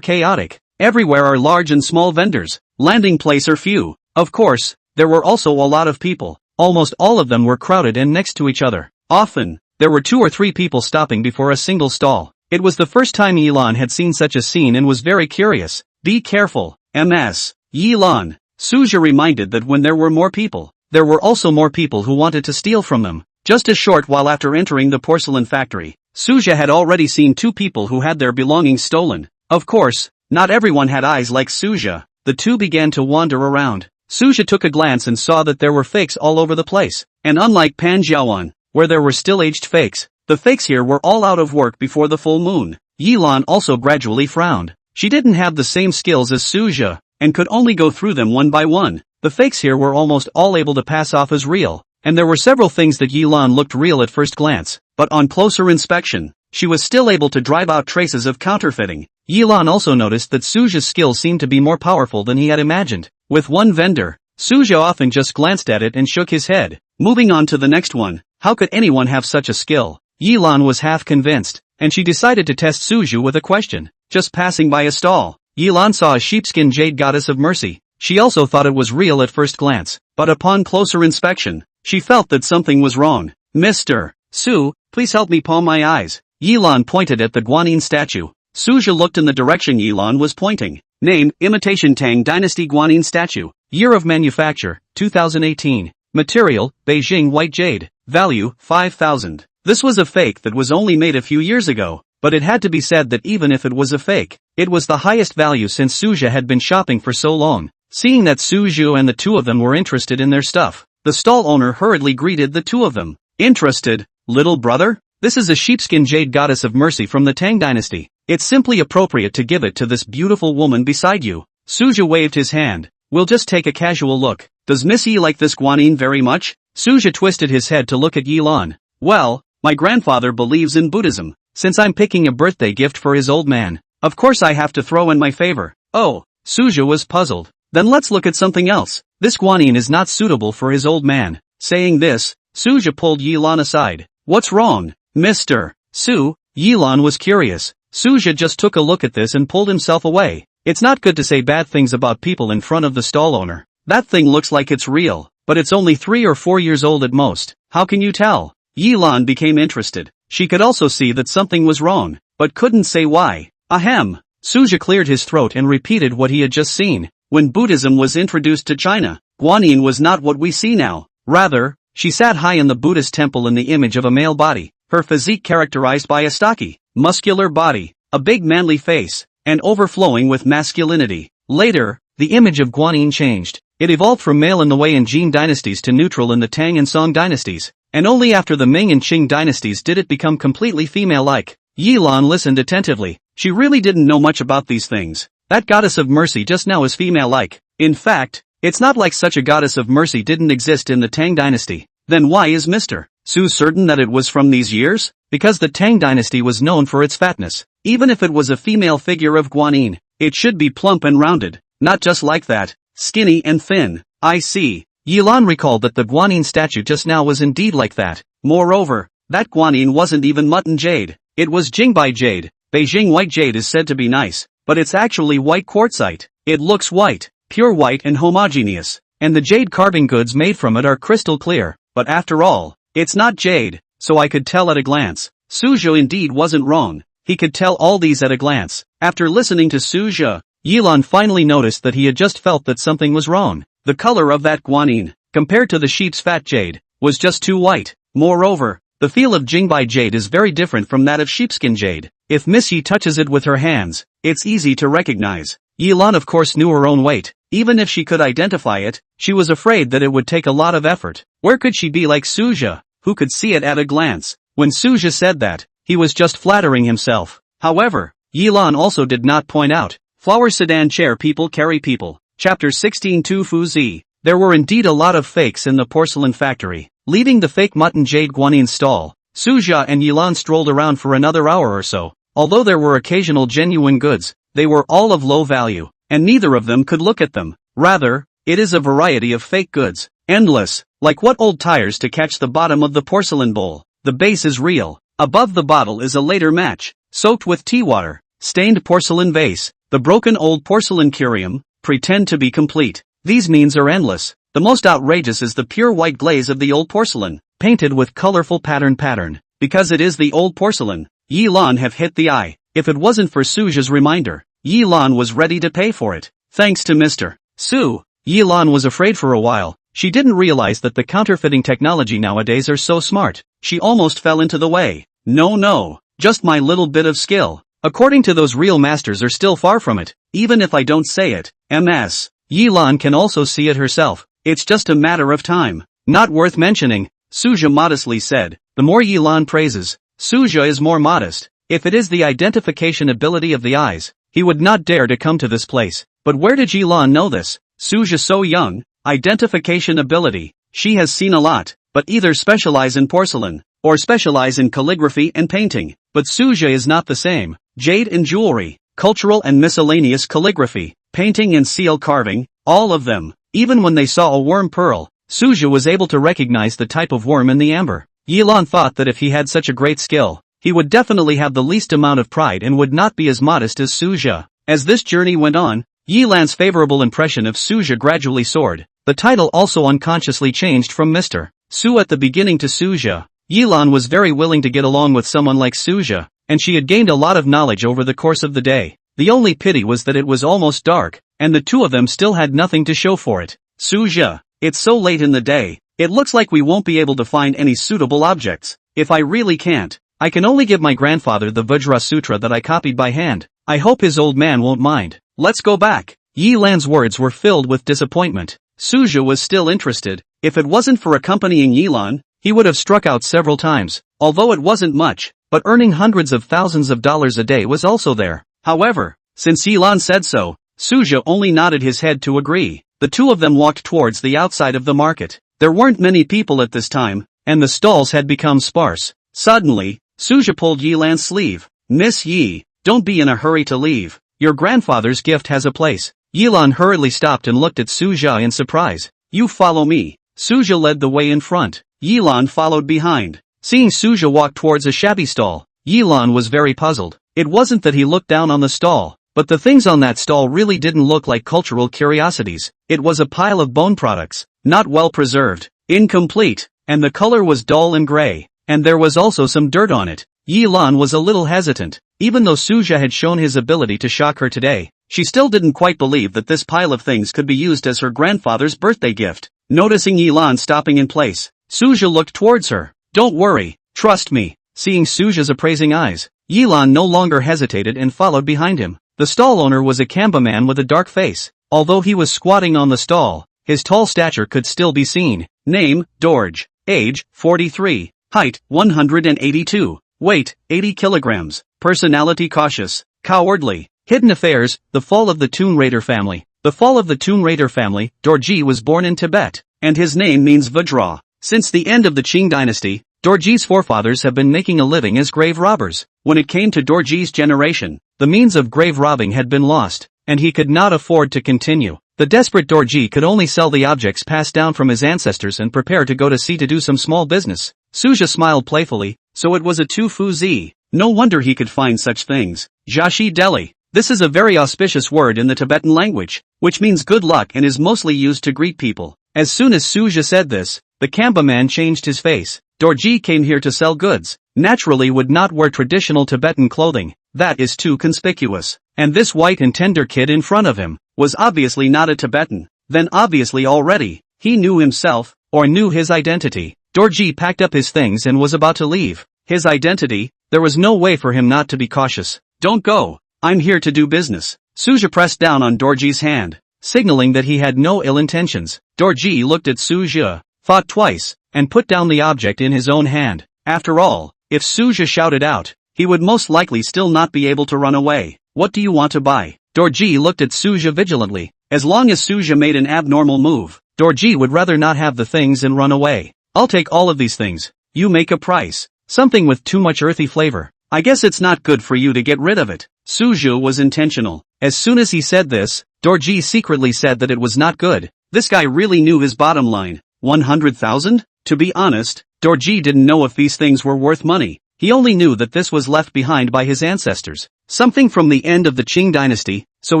S1: chaotic. Everywhere are large and small vendors. Landing place are few. Of course, there were also a lot of people. Almost all of them were crowded and next to each other. Often, there were 2 or 3 people stopping before a single stall. It was the first time Yilan had seen such a scene and was very curious. Be careful, Ms. Yilan. Suja reminded that when there were more people, there were also more people who wanted to steal from them. Just a short while after entering the porcelain factory, Suja had already seen 2 people who had their belongings stolen. Of course, not everyone had eyes like Suja. The 2 began to wander around. Suja took a glance and saw that there were fakes all over the place. And unlike Panjiawan, where there were still aged fakes, the fakes here were all out of work before the full moon. Yilan also gradually frowned. She didn't have the same skills as Suja, and could only go through them one by one. The fakes here were almost all able to pass off as real, and there were several things that Yilan looked real at first glance, but on closer inspection, she was still able to drive out traces of counterfeiting. Yilan also noticed that Suja's skills seemed to be more powerful than he had imagined. With one vendor, Suja often just glanced at it and shook his head. Moving on to the next one. How could anyone have such a skill? Yilan was half convinced, and she decided to test Suju with a question. Just passing by a stall, Yilan saw a sheepskin jade goddess of mercy. She also thought it was real at first glance, but upon closer inspection, she felt that something was wrong. Mr. Su, please help me palm my eyes. Yilan pointed at the Guanyin statue. Suja looked in the direction Yilan was pointing. Name, Imitation Tang Dynasty Guanyin statue. Year of manufacture, 2018. Material, Beijing white jade. Value, 5,000. This was a fake that was only made a few years ago, but it had to be said that even if it was a fake, it was the highest value since Suja had been shopping for so long. Seeing that Suju and the two of them were interested in their stuff, the stall owner hurriedly greeted the two of them. Interested, little brother? This is a sheepskin jade goddess of mercy from the Tang Dynasty. It's simply appropriate to give it to this beautiful woman beside you. Suja waved his hand. We'll just take a casual look. Does Miss Yi like this Guanyin very much? Suja twisted his head to look at Yilan. Well, my grandfather believes in Buddhism. Since I'm picking a birthday gift for his old man, of course I have to throw in my favor. Oh, Suja was puzzled. Then let's look at something else. This Guanyin is not suitable for his old man. Saying this, Suja pulled Yilan aside. What's wrong, Mr. Su? Yilan was curious. Suja just took a look at this and pulled himself away. It's not good to say bad things about people in front of the stall owner. That thing looks like it's real, but it's only 3 or 4 years old at most. How can you tell? Yilan became interested. She could also see that something was wrong, but couldn't say why. Ahem. Suja cleared his throat and repeated what he had just seen. When Buddhism was introduced to China, Guanyin was not what we see now. Rather, she sat high in the Buddhist temple in the image of a male body, her physique characterized by a stocky, muscular body, a big manly face, and overflowing with masculinity. Later, the image of Guanyin changed. It evolved from male in the Wei and Jin dynasties to neutral in the Tang and Song dynasties, and only after the Ming and Qing dynasties did it become completely female-like. Yilan listened attentively. She really didn't know much about these things. That goddess of mercy just now is female-like. In fact, it's not like such a goddess of mercy didn't exist in the Tang dynasty. Then why is Mr. Su certain that it was from these years? Because the Tang dynasty was known for its fatness. Even if it was a female figure of Guanyin, it should be plump and rounded, not just like that, skinny and thin. I see. Yilan recalled that the Guanyin statue just now was indeed like that. Moreover, that Guanyin wasn't even mutton jade. It was Jingbai jade. Beijing white jade is said to be nice, but it's actually white quartzite. It looks white, pure white and homogeneous, and the jade carving goods made from it are crystal clear. But after all, it's not jade, so I could tell at a glance. Suja indeed wasn't wrong. He could tell all these at a glance. After listening to Suja, Yilan finally noticed that he had just felt that something was wrong. The color of that Guanyin, compared to the sheep's fat jade, was just too white. Moreover, the feel of Jingbai jade is very different from that of sheepskin jade. If Miss Yi touches it with her hands, it's easy to recognize. Yilan of course knew her own weight. Even if she could identify it, she was afraid that it would take a lot of effort. Where could she be like Suja, who could see it at a glance? When Suja said that, he was just flattering himself. However, Yilan also did not point out. Flower sedan chair people carry people. Chapter 16 Tu Fu Zi. There were indeed a lot of fakes in the porcelain factory. Leaving the fake mutton jade Guanyin stall, Suja and Yilan strolled around for another hour or so. Although there were occasional genuine goods, they were all of low value, and neither of them could look at them. Rather, it is a variety of fake goods. Endless, like what old tires to catch the bottom of the porcelain bowl. The base is real. Above the bottle is a later match, soaked with tea water. Stained porcelain vase. The broken old porcelain curium, pretend to be complete. These means are endless. The most outrageous is the pure white glaze of the old porcelain, painted with colorful pattern. Because it is the old porcelain, Yilan have hit the eye. If it wasn't for Suja's reminder, Yilan was ready to pay for it. Thanks to Mr. Su, Yilan was afraid for a while. She didn't realize that the counterfeiting technology nowadays are so smart. She almost fell into the way. No, just my little bit of skill. According to those real masters are still far from it. Even if I don't say it, Ms. Yilan can also see it herself. It's just a matter of time. Not worth mentioning, Suja modestly said. The more Yilan praises, Suja is more modest. If it is the identification ability of the eyes, he would not dare to come to this place. But where did Yilan know this? Suja so young, identification ability. She has seen a lot, but either specialize in porcelain, or specialize in calligraphy and painting. But Suja is not the same. Jade and jewelry, cultural and miscellaneous calligraphy, painting and seal carving, all of them. Even when they saw a worm pearl, Suja was able to recognize the type of worm in the amber. Yilan thought that if he had such a great skill, he would definitely have the least amount of pride and would not be as modest as Suja. As this journey went on, Yilan's favorable impression of Suja gradually soared. The title also unconsciously changed from Mr. Su at the beginning to Suja. Yilan was very willing to get along with someone like Suja, and she had gained a lot of knowledge over the course of the day. The only pity was that it was almost dark, and the two of them still had nothing to show for it. Suja, it's so late in the day, it looks like we won't be able to find any suitable objects. If I really can't, I can only give my grandfather the Vajra Sutra that I copied by hand. I hope his old man won't mind. Let's go back. Yilan's words were filled with disappointment. Suja was still interested. If it wasn't for accompanying Yilan, he would have struck out several times, although it wasn't much, but earning hundreds of thousands of dollars a day was also there. However, since Yilan said so, Suja only nodded his head to agree. The two of them walked towards the outside of the market. There weren't many people at this time, and the stalls had become sparse. Suddenly, Suja pulled Yilan's sleeve. Miss Yi, don't be in a hurry to leave. Your grandfather's gift has a place. Yilan hurriedly stopped and looked at Suja in surprise. You follow me. Suja led the way in front. Yilan followed behind. Seeing Suja walk towards a shabby stall, Yilan was very puzzled. It wasn't that he looked down on the stall, but the things on that stall really didn't look like cultural curiosities. It was a pile of bone products, not well preserved, incomplete, and the color was dull and gray, and there was also some dirt on it. Yilan was a little hesitant. Even though Suja had shown his ability to shock her today, she still didn't quite believe that this pile of things could be used as her grandfather's birthday gift. Noticing Yilan stopping in place, Suja looked towards her. Don't worry, trust me. Seeing Suja's appraising eyes, Yilan no longer hesitated and followed behind him. The stall owner was a Kamba man with a dark face. Although he was squatting on the stall, his tall stature could still be seen. Name, Dorj. Age, 43. Height, 182. Weight, 80 kilograms. Personality cautious, cowardly. Hidden affairs, the fall of the Toon Raider family. The fall of the Toon Raider family, Dorji was born in Tibet, and his name means Vajra. Since the end of the Qing dynasty, Dorji's forefathers have been making a living as grave robbers. When it came to Dorji's generation, the means of grave robbing had been lost, and he could not afford to continue. The desperate Dorji could only sell the objects passed down from his ancestors and prepare to go to sea to do some small business. Suja smiled playfully, so it was a tu-fu-zi. No wonder he could find such things. Jashi Deli. This is a very auspicious word in the Tibetan language, which means good luck and is mostly used to greet people. As soon as Suja said this, the Kamba man changed his face. Dorji came here to sell goods. Naturally would not wear traditional Tibetan clothing. That is too conspicuous. And this white and tender kid in front of him was obviously not a Tibetan. Then obviously already, he knew himself, or knew his identity. Dorji packed up his things and was about to leave. His identity? There was no way for him not to be cautious. Don't go. I'm here to do business. Suja pressed down on Dorji's hand, signaling that he had no ill intentions. Dorji looked at Suja, thought twice, and put down the object in his own hand. After all, if Suja shouted out, he would most likely still not be able to run away. What do you want to buy? Dorji looked at Suja vigilantly. As long as Suja made an abnormal move, Dorji would rather not have the things and run away. I'll take all of these things. You make a price. Something with too much earthy flavor. I guess it's not good for you to get rid of it. Suja was intentional. As soon as he said this, Dorji secretly said that it was not good. This guy really knew his bottom line. 100,000? To be honest, Dorji didn't know if these things were worth money. He only knew that this was left behind by his ancestors. Something from the end of the Qing dynasty, so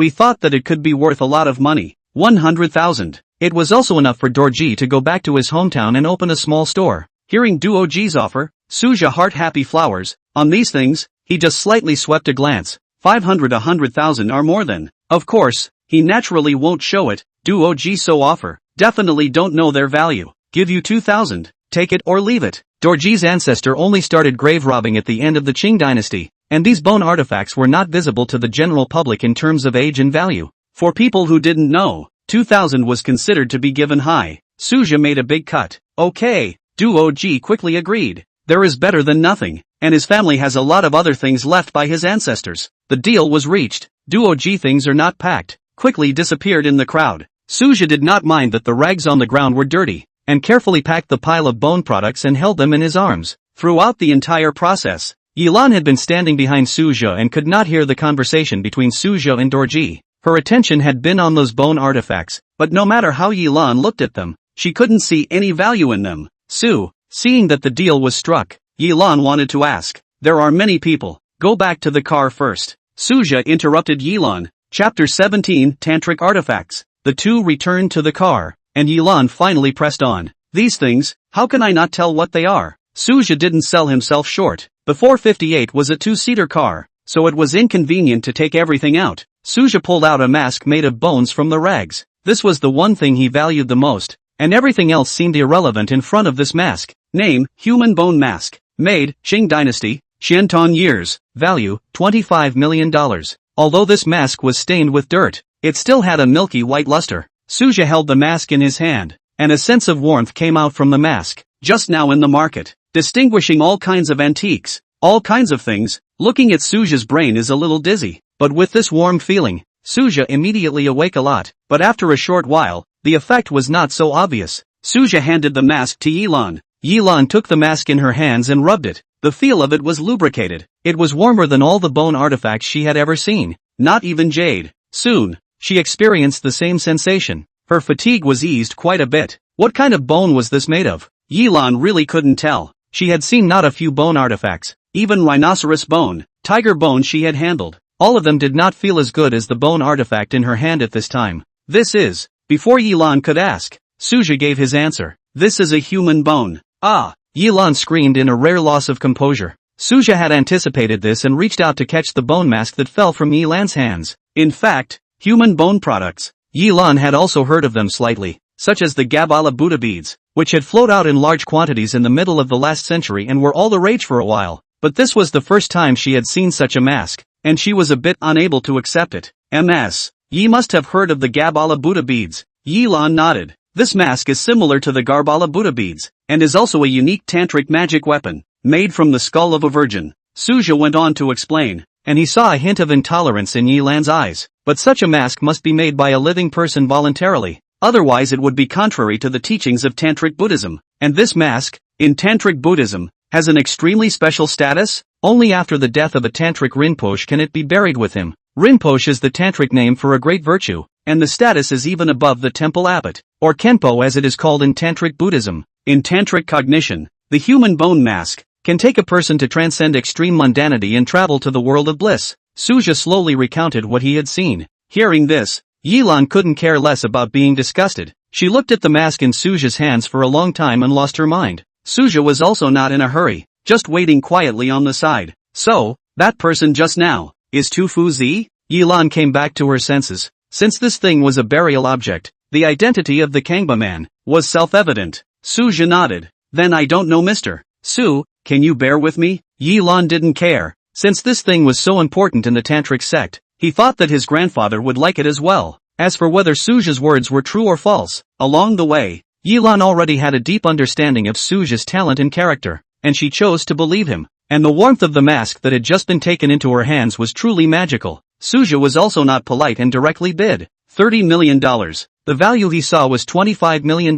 S1: he thought that it could be worth a lot of money. 100,000. It was also enough for Dorji to go back to his hometown and open a small store. Hearing Duoji's offer, Suja heart-happy flowers. On these things, he just slightly swept a glance. 500 100,000 are more than. Of course, he naturally won't show it. Duoji so offer. Definitely don't know their value. Give you 2,000. Take it or leave it. Dorji's ancestor only started grave robbing at the end of the Qing dynasty, and these bone artifacts were not visible to the general public in terms of age and value. For people who didn't know, 2,000 was considered to be given high. Suja made a big cut. Okay, Duoji quickly agreed. There is better than nothing, and his family has a lot of other things left by his ancestors. The deal was reached. Duoji things are not packed, quickly disappeared in the crowd. Suja did not mind that the rags on the ground were dirty, and carefully packed the pile of bone products and held them in his arms. Throughout the entire process, Yilan had been standing behind Suja and could not hear the conversation between Suja and Dorji. Her attention had been on those bone artifacts, but no matter how Yilan looked at them, she couldn't see any value in them. Seeing that the deal was struck, Yilan wanted to ask, "There are many people, go back to the car first." Suja interrupted Yilan. Chapter 17 Tantric Artifacts. The two returned to the car, and Yilan finally pressed on. "These things, how can I not tell what they are?" Suja didn't sell himself short. The 458 was a two-seater car, so it was inconvenient to take everything out. Suja pulled out a mask made of bones from the rags. This was the one thing he valued the most, and everything else seemed irrelevant in front of this mask. Name, Human Bone Mask. Made, Tang Dynasty, Xiantong years. Value, $25 million. Although this mask was stained with dirt, it still had a milky white luster. Suja held the mask in his hand, and a sense of warmth came out from the mask. Just now in the market, distinguishing all kinds of antiques, all kinds of things, looking at Suja's brain is a little dizzy. But with this warm feeling, Suja immediately awake a lot. But after a short while, the effect was not so obvious. Suja handed the mask to Yilan. Yilan took the mask in her hands and rubbed it. The feel of it was lubricated. It was warmer than all the bone artifacts she had ever seen. Not even jade. Soon, she experienced the same sensation. Her fatigue was eased quite a bit. What kind of bone was this made of? Yilan really couldn't tell. She had seen not a few bone artifacts. Even rhinoceros bone, tiger bone she had handled. All of them did not feel as good as the bone artifact in her hand at this time. This is. Before Yilan could ask, Suja gave his answer. This is a human bone. Ah! Yilan screamed in a rare loss of composure. Suja had anticipated this and reached out to catch the bone mask that fell from Yilan's hands. In fact, human bone products. Yilan had also heard of them slightly, such as the Gabala Buddha beads, which had flowed out in large quantities in the middle of the last century and were all the rage for a while. But this was the first time she had seen such a mask, and she was a bit unable to accept it. Ye must have heard of the Gabala Buddha beads. Yilan nodded. This mask is similar to the Garbala Buddha beads, and is also a unique tantric magic weapon, made from the skull of a virgin. Suja went on to explain, and he saw a hint of intolerance in Yilan's eyes. But such a mask must be made by a living person voluntarily, otherwise it would be contrary to the teachings of Tantric Buddhism. And this mask, in Tantric Buddhism, has an extremely special status. Only after the death of a Tantric Rinpoche can it be buried with him. Rinpoche is the Tantric name for a great virtue, and the status is even above the temple abbot, or Khenpo as it is called in Tantric Buddhism. In Tantric cognition, the human bone mask can take a person to transcend extreme mundanity and travel to the world of bliss. Suja slowly recounted what he had seen. Hearing this, Yilan couldn't care less about being disgusted. She looked at the mask in Suja's hands for a long time and lost her mind. Suja was also not in a hurry, just waiting quietly on the side. So, that person just now, is Tu Fu Zi? Yilan came back to her senses. Since this thing was a burial object, the identity of the Kangba man was self-evident. Suja nodded. Then I don't know Mr. Su, can you bear with me? Yilan didn't care. Since this thing was so important in the Tantric sect, he thought that his grandfather would like it as well. As for whether Suja's words were true or false, along the way, Yilan already had a deep understanding of Suja's talent and character, and she chose to believe him. And the warmth of the mask that had just been taken into her hands was truly magical. Suja was also not polite and directly bid $30 million. The value he saw was $25 million,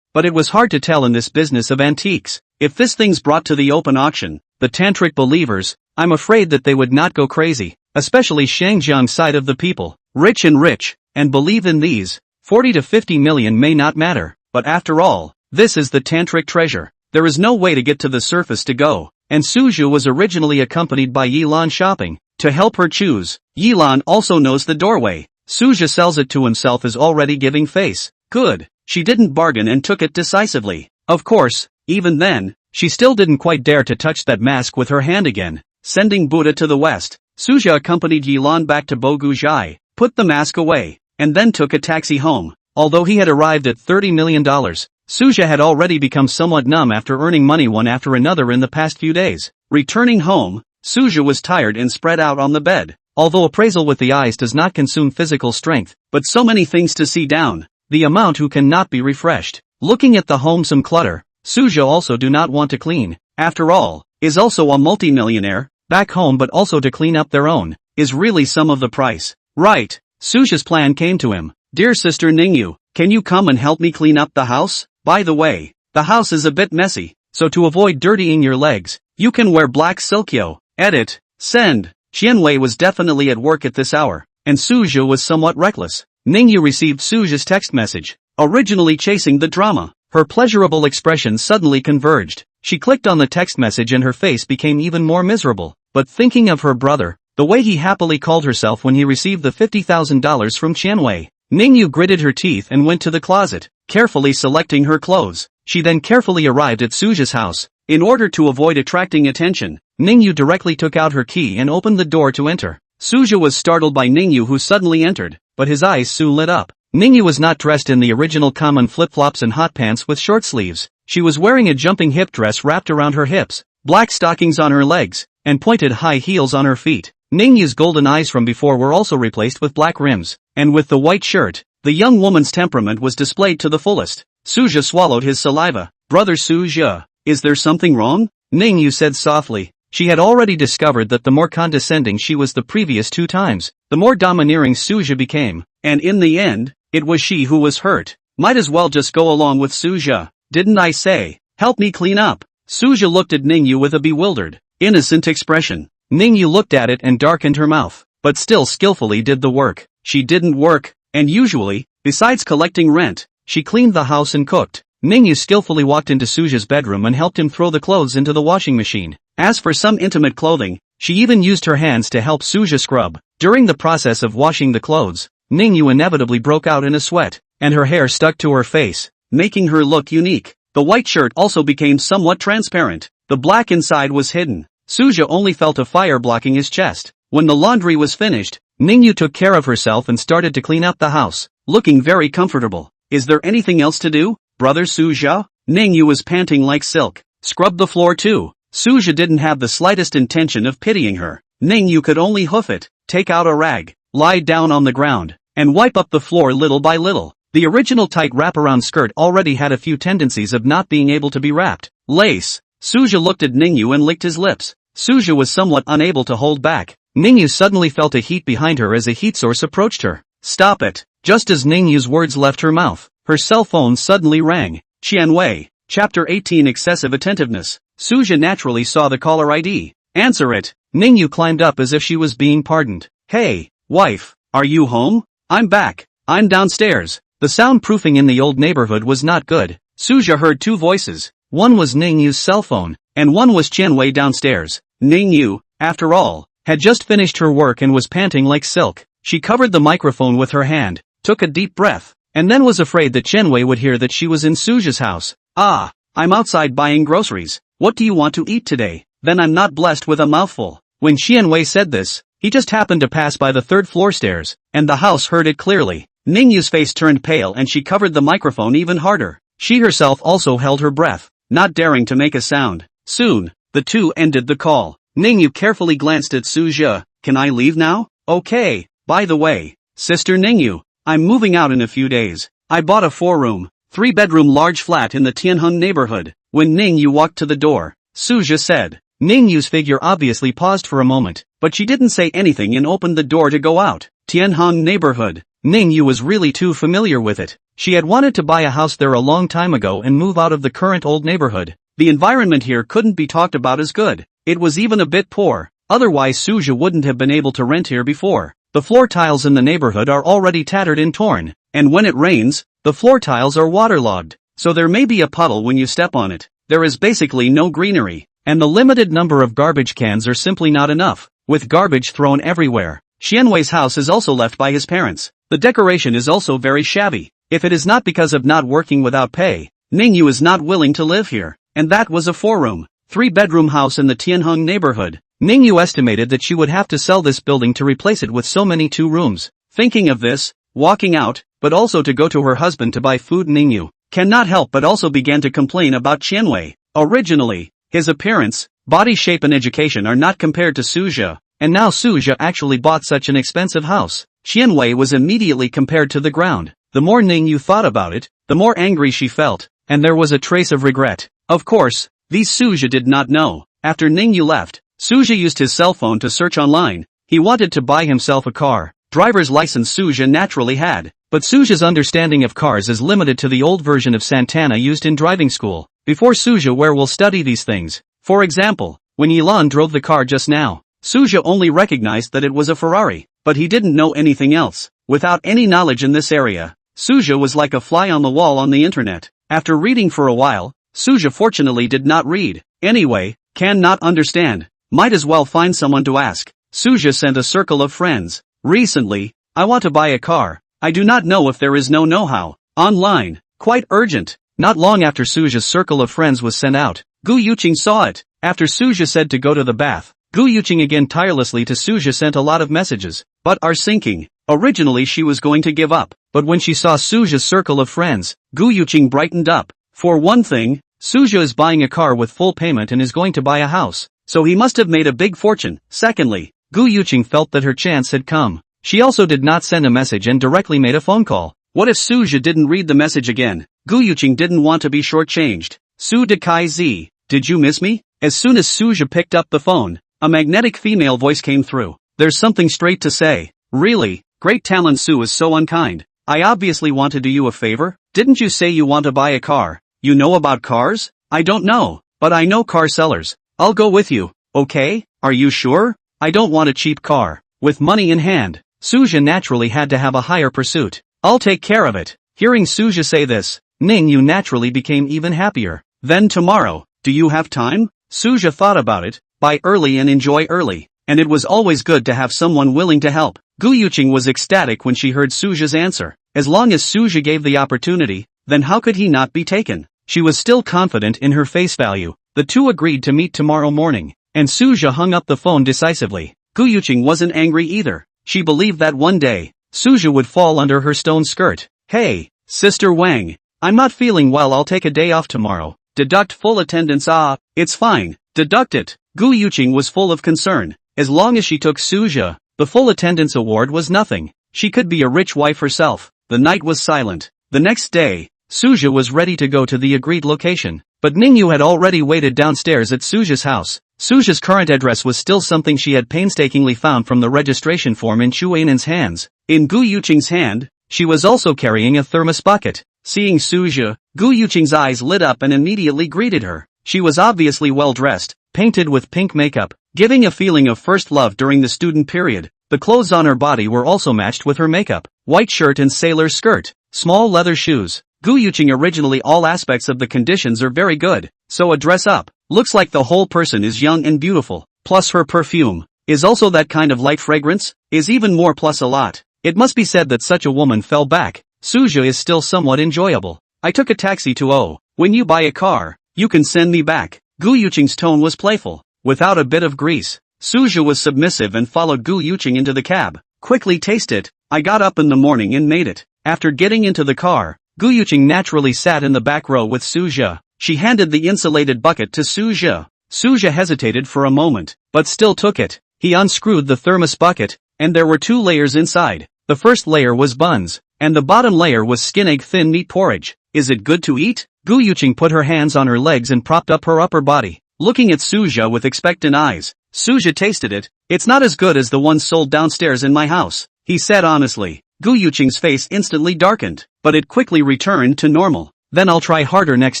S1: but it was hard to tell in this business of antiques. If this thing's brought to the open auction, the Tantric believers, I'm afraid that they would not go crazy, especially Shangjiang's side of the people, rich, and believe in these. 40 to 50 million may not matter, but after all, this is the Tantric treasure. There is no way to get to the surface to go, and Suja was originally accompanied by Yilan shopping, to help her choose. Yilan also knows the doorway. Suja sells it to himself as already giving face. Good. She didn't bargain and took it decisively. Of course, even then, she still didn't quite dare to touch that mask with her hand again. Sending Buddha to the west, Suja accompanied Yilan back to Bogujai, put the mask away, and then took a taxi home. Although he had arrived at $30 million, Suja had already become somewhat numb after earning money one after another in the past few days. Returning home, Suja was tired and spread out on the bed. Although appraisal with the eyes does not consume physical strength, but so many things to see down, the amount who cannot be refreshed. Looking at the home some clutter, Suja also do not want to clean. After all, is also a multimillionaire, back home but also to clean up their own, is really some of the price. Right. Suja's plan came to him. Dear sister Ning Yue, can you come and help me clean up the house? By the way, the house is a bit messy, so to avoid dirtying your legs, you can wear black silkyo. Edit. Send. Qianwei was definitely at work at this hour, and Suja was somewhat reckless. Ning Yue received Suja's text message, originally chasing the drama. Her pleasurable expressions suddenly converged. She clicked on the text message and her face became even more miserable. But thinking of her brother, the way he happily called herself when he received the $50,000 from Qianwei, Ning Yue gritted her teeth and went to the closet, carefully selecting her clothes. She then carefully arrived at Suja's house. In order to avoid attracting attention, Ning Yue directly took out her key and opened the door to enter. Suja was startled by Ning Yue, who suddenly entered, but his eyes soon lit up. Ning Yue was not dressed in the original common flip-flops and hot pants with short sleeves. She was wearing a jumping hip dress wrapped around her hips, black stockings on her legs, and pointed high heels on her feet. Ning Yue's golden eyes from before were also replaced with black rims, and with the white shirt, the young woman's temperament was displayed to the fullest. Suja swallowed his saliva. Brother Suja, is there something wrong? Ning Yue said softly. She had already discovered that the more condescending she was the previous 2 times, the more domineering Suja became, and in the end, it was she who was hurt. Might as well just go along with Suja, didn't I say? Help me clean up. Suja looked at Ning Yue with a bewildered, innocent expression. Ning Yue looked at it and darkened her mouth, but still skillfully did the work. She didn't work, and usually, besides collecting rent, she cleaned the house and cooked. Ning Yue skillfully walked into Suja's bedroom and helped him throw the clothes into the washing machine. As for some intimate clothing, she even used her hands to help Suja scrub. During the process of washing the clothes, Ning Yue inevitably broke out in a sweat, and her hair stuck to her face, making her look unique. The white shirt also became somewhat transparent. The black inside was hidden. Suja only felt a fire blocking his chest. When the laundry was finished, Ning Yue took care of herself and started to clean up the house, looking very comfortable. Is there anything else to do, brother Suja? Ning Yue was panting like silk. Scrub the floor too. Suja didn't have the slightest intention of pitying her. Ning Yue could only hoof it, take out a rag, lie down on the ground, and wipe up the floor little by little. The original tight wraparound skirt already had a few tendencies of not being able to be wrapped. Lace. Suja looked at Ning Yue and licked his lips. Suja was somewhat unable to hold back. Ning Yue suddenly felt a heat behind her as a heat source approached her. Stop it. Just as Ning Yue's words left her mouth, her cell phone suddenly rang. Qianwei. Chapter 18 Excessive Attentiveness. Suja naturally saw the caller ID. Answer it. Ning Yue climbed up as if she was being pardoned. Hey, wife, are you home? I'm back. I'm downstairs. The soundproofing in the old neighborhood was not good. Suja heard 2 voices. One was Ning Yue's cell phone, and one was Qianwei downstairs. Ning Yue, after all, had just finished her work and was panting like silk. She covered the microphone with her hand, took a deep breath, and then was afraid that Qianwei would hear that she was in Suja's house. Ah, I'm outside buying groceries. What do you want to eat today? Then I'm not blessed with a mouthful. When Qianwei said this, he just happened to pass by the 3rd floor stairs, and the house heard it clearly. Ning Yue's face turned pale and she covered the microphone even harder. She herself also held her breath, not daring to make a sound. Soon, the two ended the call. Ning Yue carefully glanced at Suja. Can I leave now? Okay, by the way, Sister Ning Yue, I'm moving out in a few days. I bought a 4-room, 3-bedroom large flat in the Tianheng neighborhood. When Ning Yue walked to the door, Suja said. Ning Yue's figure obviously paused for a moment, but she didn't say anything and opened the door to go out. Tianheng neighborhood. Ning Yue was really too familiar with it. She had wanted to buy a house there a long time ago and move out of the current old neighborhood. The environment here couldn't be talked about as good. It was even a bit poor. Otherwise Suja wouldn't have been able to rent here before. The floor tiles in the neighborhood are already tattered and torn, and when it rains, the floor tiles are waterlogged, so there may be a puddle when you step on it. There is basically no greenery, and the limited number of garbage cans are simply not enough, with garbage thrown everywhere. Qianwei's house is also left by his parents. The decoration is also very shabby. If it is not because of not working without pay, Ning Yue is not willing to live here. And that was a 4-room, 3-bedroom house in the Tianheng neighborhood. Ning Yue estimated that she would have to sell this building to replace it with so many 2 rooms. Thinking of this, walking out, but also to go to her husband to buy food, Ning Yue cannot help but also began to complain about Qianwei. Originally, his appearance, body shape and education are not compared to Suja, and now Suja actually bought such an expensive house. Qianwei was immediately compared to the ground. The more Ning Yue thought about it, the more angry she felt, and there was a trace of regret. Of course, these Suja did not know. After Ning Yue left, Suja used his cell phone to search online. He wanted to buy himself a car. Driver's license Suja naturally had, but Suja's understanding of cars is limited to the old version of Santana used in driving school. Before Suja will study these things. For example, when Yilan drove the car just now, Suja only recognized that it was a Ferrari. but he didn't know anything else. Without any knowledge in this area, Suja was like a fly on the wall on the internet. After reading for a while, Suja fortunately did not read. Anyway, can not understand. Might as well find someone to ask. Suja sent a circle of friends. Recently, I want to buy a car. I do not know if there is no know-how. Online. Quite urgent. Not long after Suja's circle of friends was sent out, Gu Yuqing saw it. After Suja said to go to the bath, Gu Yuqing again tirelessly to Suja sent a lot of messages, but are sinking. Originally she was going to give up, but when she saw Suja's circle of friends, Gu Yuqing brightened up. For one thing, Suja is buying a car with full payment and is going to buy a house, so he must have made a big fortune. Secondly, Gu Yuqing felt that her chance had come. She also did not send a message and directly made a phone call. What if Suja didn't read the message again? Gu Yuqing didn't want to be shortchanged. Su de Kai Z, did you miss me? As soon as Suja picked up the phone, a magnetic female voice came through. There's something straight to say. Really? Great talent. Su is so unkind. I obviously want to do you a favor. Didn't you say you want to buy a car? You know about cars? I don't know, but I know car sellers. I'll go with you, okay? Are you sure? I don't want a cheap car. With money in hand, Suja naturally had to have a higher pursuit. I'll take care of it. Hearing Suja say this, Ning Yue naturally became even happier. Then tomorrow, do you have time? Suja thought about it. Buy early and enjoy early. And it was always good to have someone willing to help. Gu Yuqing was ecstatic when she heard Suja's answer. As long as Suja gave the opportunity, then how could he not be taken? She was still confident in her face value. The two agreed to meet tomorrow morning, and Suja hung up the phone decisively. Gu Yuqing wasn't angry either. She believed that one day, Suja would fall under her stone skirt. Hey, Sister Wang, I'm not feeling well. I'll take a day off tomorrow. Deduct full attendance. It's fine. Deduct it. Gu Yuqing was full of concern. As long as she took Suja, the full attendance award was nothing. She could be a rich wife herself. The night was silent. The next day, Suja was ready to go to the agreed location, but Ning Yue had already waited downstairs at Suja's house. Suja's current address was still something she had painstakingly found from the registration form in Chu Ainan's hands. In Gu Yuqing's hand, she was also carrying a thermos bucket. Seeing Suja, Gu Yuqing's eyes lit up and immediately greeted her. She was obviously well dressed, painted with pink makeup, giving a feeling of first love during the student period. The clothes on her body were also matched with her makeup. White shirt and sailor skirt, small leather shoes. Gu Yuqing originally all aspects of the conditions are very good, so a dress up. Looks like the whole person is young and beautiful. Plus her perfume is also that kind of light fragrance, is even more plus a lot. It must be said that such a woman fell back. Suja is still somewhat enjoyable. I took a taxi to when you buy a car, you can send me back. Gu Yuqing's tone was playful, without a bit of grease. Suja was submissive and followed Gu Yuqing into the cab. Quickly taste it. I got up in the morning and made it. After getting into the car, Gu Yuqing naturally sat in the back row with Suja. She handed the insulated bucket to Suja. Suja hesitated for a moment, but still took it. He unscrewed the thermos bucket, and there were 2 layers inside. The first layer was buns, and the bottom layer was skin egg thin meat porridge. Is it good to eat? Gu Yuqing put her hands on her legs and propped up her upper body, looking at Suja with expectant eyes. Suja tasted it. It's not as good as the one sold downstairs in my house, he said honestly. Gu Yuqing's face instantly darkened, but it quickly returned to normal. Then I'll try harder next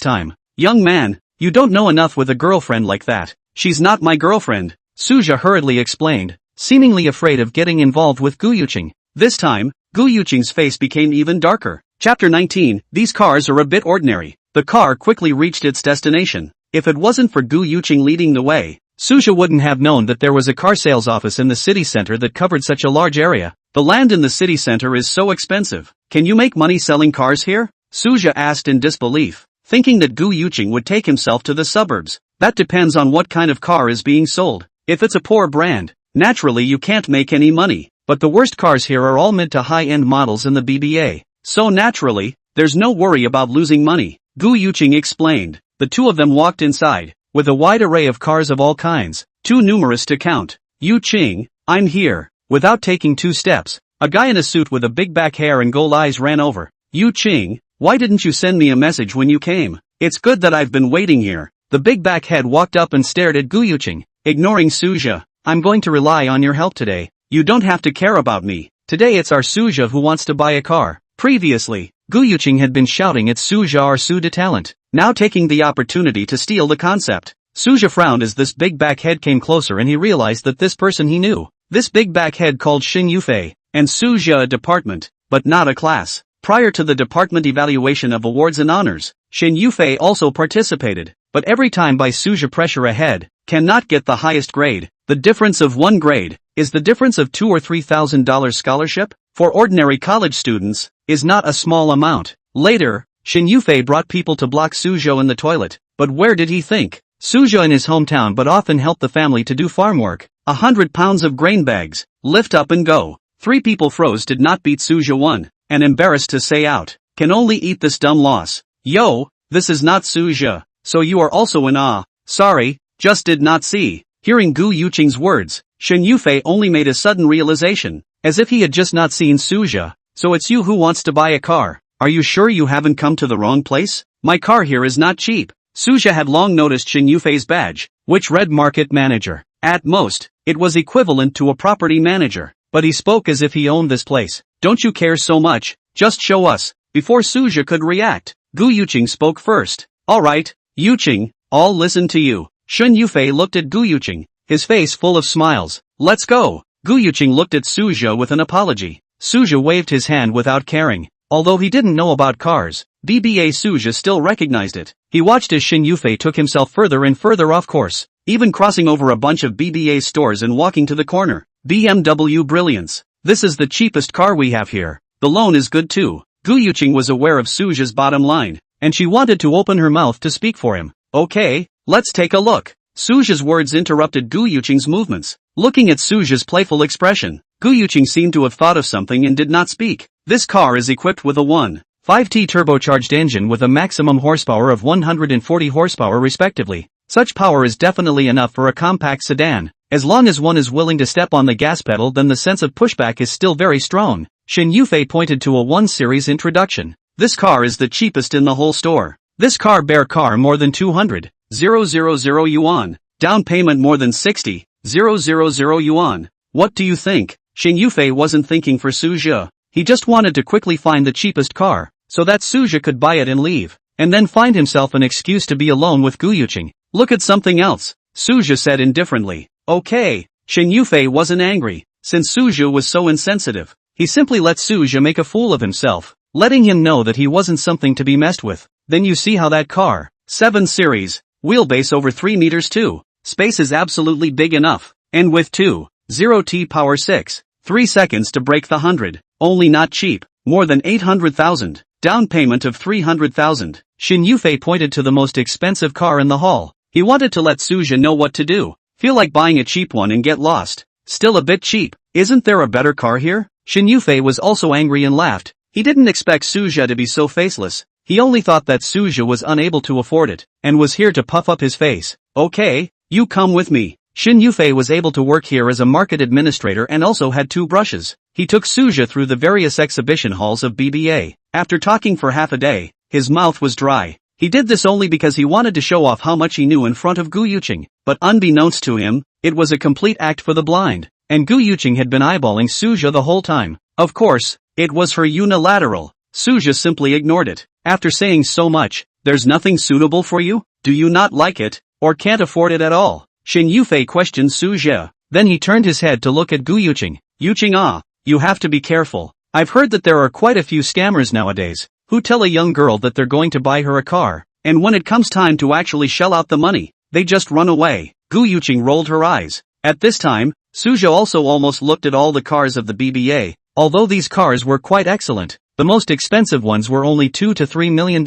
S1: time. Young man, you don't know enough with a girlfriend like that. She's not my girlfriend, Suja hurriedly explained, seemingly afraid of getting involved with Gu Yuqing. This time, Gu Yuqing's face became even darker. Chapter 19, These cars are a bit ordinary. The car quickly reached its destination. If it wasn't for Gu Yuqing leading the way, Suja wouldn't have known that there was a car sales office in the city center that covered such a large area. The land in the city center is so expensive. Can you make money selling cars here? Suja asked in disbelief, thinking that Gu Yuqing would take himself to the suburbs. That depends on what kind of car is being sold. If it's a poor brand, naturally you can't make any money. But the worst cars here are all mid to high-end models in the BBA. So naturally, there's no worry about losing money, Gu Yuqing explained. The two of them walked inside, with a wide array of cars of all kinds, too numerous to count. Yuqing, I'm here. Without taking 2 steps, a guy in a suit with a big back hair and gold eyes ran over. Yuqing, why didn't you send me a message when you came? It's good that I've been waiting here. The big back head walked up and stared at Gu Yuqing, ignoring Suja. I'm going to rely on your help today. You don't have to care about me. Today it's our Suja who wants to buy a car. Previously, Gu Yuqing had been shouting at Suja our Su de talent, now taking the opportunity to steal the concept. Suja frowned as this big back head came closer and he realized that this person he knew. This big backhead called Xin Yufei, and Suzhou a department, but not a class. Prior to the department evaluation of awards and honors, Xin Yufei also participated, but every time by Suzhou pressure ahead, cannot get the highest grade. The difference of 1 grade, is the difference of $2,000 or $3,000 scholarship, for ordinary college students, is not a small amount. Later, Xin Yufei brought people to block Suzhou in the toilet, but where did he think? Suzhou in his hometown but often helped the family to do farm work. 100 pounds of grain bags, lift up and go. 3 people froze did not beat Suzhou 1, and embarrassed to say out, can only eat this dumb loss. Yo, this is not Suzhou, so you are also in awe. Sorry, just did not see. Hearing Gu Yuqing's words, Xin Yufei only made a sudden realization, as if he had just not seen Suzhou. So it's you who wants to buy a car. Are you sure you haven't come to the wrong place? My car here is not cheap. Suzhou had long noticed Xin Yufei's badge, which read market manager. At most, it was equivalent to a property manager, but he spoke as if he owned this place. Don't you care so much, just show us. Before Suzhou could react, Gu Yuqing spoke first. Alright, Yuqing, I'll listen to you. Xin Yufei looked at Gu Yuqing, his face full of smiles. Let's go. Gu Yuqing looked at Suzhou with an apology. Suzhou waved his hand without caring. Although he didn't know about cars, BBA Suzhou still recognized it. He watched as Xin Yufei took himself further and further off course, even crossing over a bunch of BBA stores and walking to the corner. BMW Brilliance. This is the cheapest car we have here. The loan is good too. Gu Yuqing was aware of Suzhou's bottom line, and she wanted to open her mouth to speak for him. Okay, let's take a look. Suzhou's words interrupted Gu Yuqing's movements. Looking at Suzhou's playful expression, Gu Yuqing seemed to have thought of something and did not speak. This car is equipped with a 1.5T turbocharged engine with a maximum horsepower of 140 horsepower respectively. Such power is definitely enough for a compact sedan. As long as one is willing to step on the gas pedal, then the sense of pushback is still very strong. Xin Yufei pointed to a 1 series introduction. This car is the cheapest in the whole store. This car more than 200,000 yuan. Down payment more than 60,000 yuan. What do you think? Xin Yufei wasn't thinking for Suzhou. He just wanted to quickly find the cheapest car, so that Suzhou could buy it and leave, and then find himself an excuse to be alone with Gu Yuqing. Look at something else, Suzhou said indifferently. Okay. Xin Yufei wasn't angry, since Suzhou was so insensitive. He simply let Suzhou make a fool of himself, letting him know that he wasn't something to be messed with. Then you see how that car, 7 series, wheelbase over 3 meters too. Space is absolutely big enough, and with 2.0T power 6.3 seconds to break the 100. Only not cheap, more than 800,000, down payment of 300,000. Xin Yufei pointed to the most expensive car in the hall. He wanted to let Suzhou know what to do. Feel like buying a cheap one and get lost. Still a bit cheap. Isn't there a better car here? Xin Yufei was also angry and laughed. He didn't expect Suzhou to be so faceless. He only thought that Suzhou was unable to afford it, and was here to puff up his face. Okay, you come with me. Xin Yufei was able to work here as a market administrator and also had 2 brushes. He took Suzhou through the various exhibition halls of BBA. After talking for half a day, his mouth was dry. He did this only because he wanted to show off how much he knew in front of Gu Yuqing, but unbeknownst to him, it was a complete act for the blind, and Gu Yuqing had been eyeballing Suzhou the whole time. Of course, it was her unilateral. Suzhou simply ignored it. After saying so much, there's nothing suitable for you? Do you not like it, or can't afford it at all? Xin Yufei questioned Suzhou. Then he turned his head to look at Gu Yuqing. Yuqing, you have to be careful. I've heard that there are quite a few scammers nowadays, who tell a young girl that they're going to buy her a car, and when it comes time to actually shell out the money, they just run away. Gu Yuqing rolled her eyes. At this time, Suzhou also almost looked at all the cars of the BBA. Although these cars were quite excellent, the most expensive ones were only $2 to $3 million.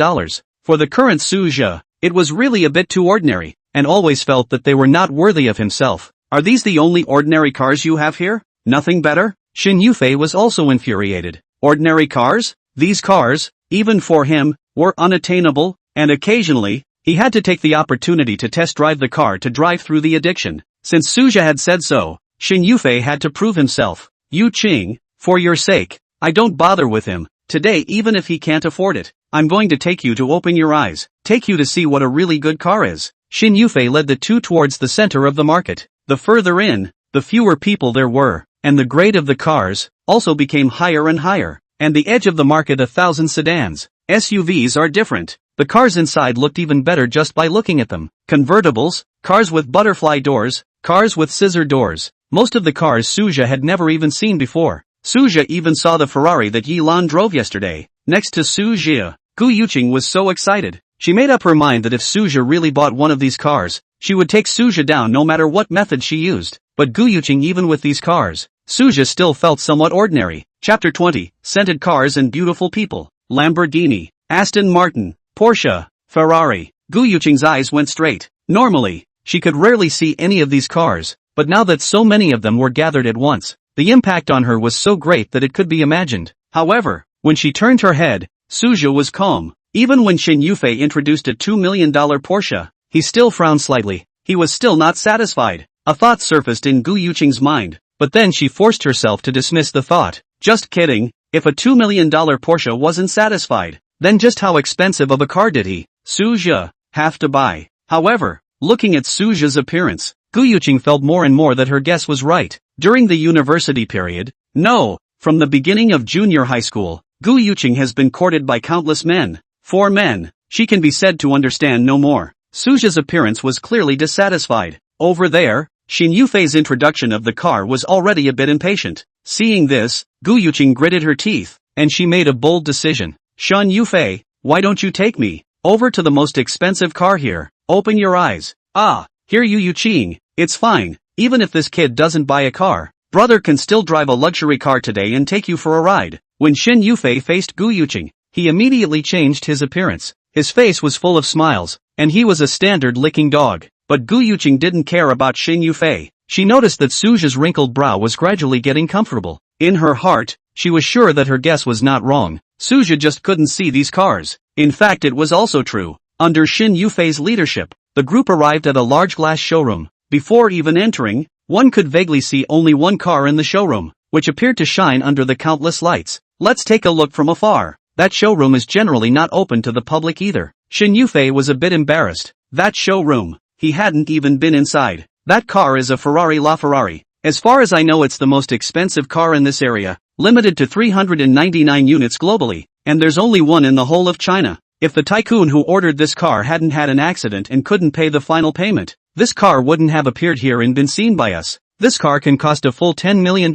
S1: For the current Suzhou, it was really a bit too ordinary, and always felt that they were not worthy of himself. Are these the only ordinary cars you have here? Nothing better? Xin Yufei was also infuriated. Ordinary cars? These cars, even for him, were unattainable, and occasionally, he had to take the opportunity to test drive the car to drive through the addiction. Since Suzhou had said so, Xin Yufei had to prove himself. Yuqing, for your sake, I don't bother with him. Today, even if he can't afford it, I'm going to take you to open your eyes, take you to see what a really good car is. Xin Yufei led the 2 towards the center of the market. The further in, the fewer people there were, and the grade of the cars also became higher and higher, and the edge of the market 1,000 sedans. SUVs are different. The cars inside looked even better just by looking at them. Convertibles, cars with butterfly doors, cars with scissor doors, Most of the cars Suja had never even seen before. Suja even saw the Ferrari that Yi Lan drove yesterday. Next to Suja, Gu Yuqing was so excited. She made up her mind that if Suja really bought one of these cars, she would take Suja down no matter what method she used. But Gu Yuqing, even with these cars, Suja still felt somewhat ordinary. Chapter 20, Scented Cars and Beautiful People. Lamborghini, Aston Martin, Porsche, Ferrari. Gu Yuqing's eyes went straight. Normally, she could rarely see any of these cars, but now that so many of them were gathered at once, the impact on her was so great that it could be imagined. However, when she turned her head, Suja was calm. Even when Xin Yufei introduced a $2 million Porsche, he still frowned slightly. He was still not satisfied. A thought surfaced in Gu Yuqing's mind, but then she forced herself to dismiss the thought. Just kidding, if a $2 million Porsche wasn't satisfied, then just how expensive of a car did he, Suja, have to buy? However, looking at Suja's appearance, Gu Yuqing felt more and more that her guess was right. During the university period, no, from the beginning of junior high school, Gu Yuqing has been courted by countless men. 4 men, she can be said to understand no more. Suja's appearance was clearly dissatisfied. Over there, Xin Yufei's introduction of the car was already a bit impatient. Seeing this, Gu Yuqing gritted her teeth, and she made a bold decision. Xin Yufei, why don't you take me over to the most expensive car here? Open your eyes. Ah, here Yuqing, it's fine, even if this kid doesn't buy a car, brother can still drive a luxury car today and take you for a ride. When Xin Yufei faced Gu Yuqing, he immediately changed his appearance. His face was full of smiles, and he was a standard licking dog. But Gu Yuqing didn't care about Xin Yufei. She noticed that Suja's wrinkled brow was gradually getting comfortable. In her heart, she was sure that her guess was not wrong. Suja just couldn't see these cars. In fact, it was also true. Under Xin Yufei's leadership, the group arrived at a large glass showroom. Before even entering, one could vaguely see only one car in the showroom, which appeared to shine under the countless lights. Let's take a look from afar. That showroom is generally not open to the public either. Xin Yufei was a bit embarrassed. That showroom, he hadn't even been inside. That car is a Ferrari LaFerrari. As far as I know, it's the most expensive car in this area, limited to 399 units globally, and there's only one in the whole of China. If the tycoon who ordered this car hadn't had an accident and couldn't pay the final payment, this car wouldn't have appeared here and been seen by us. This car can cost a full $10 million,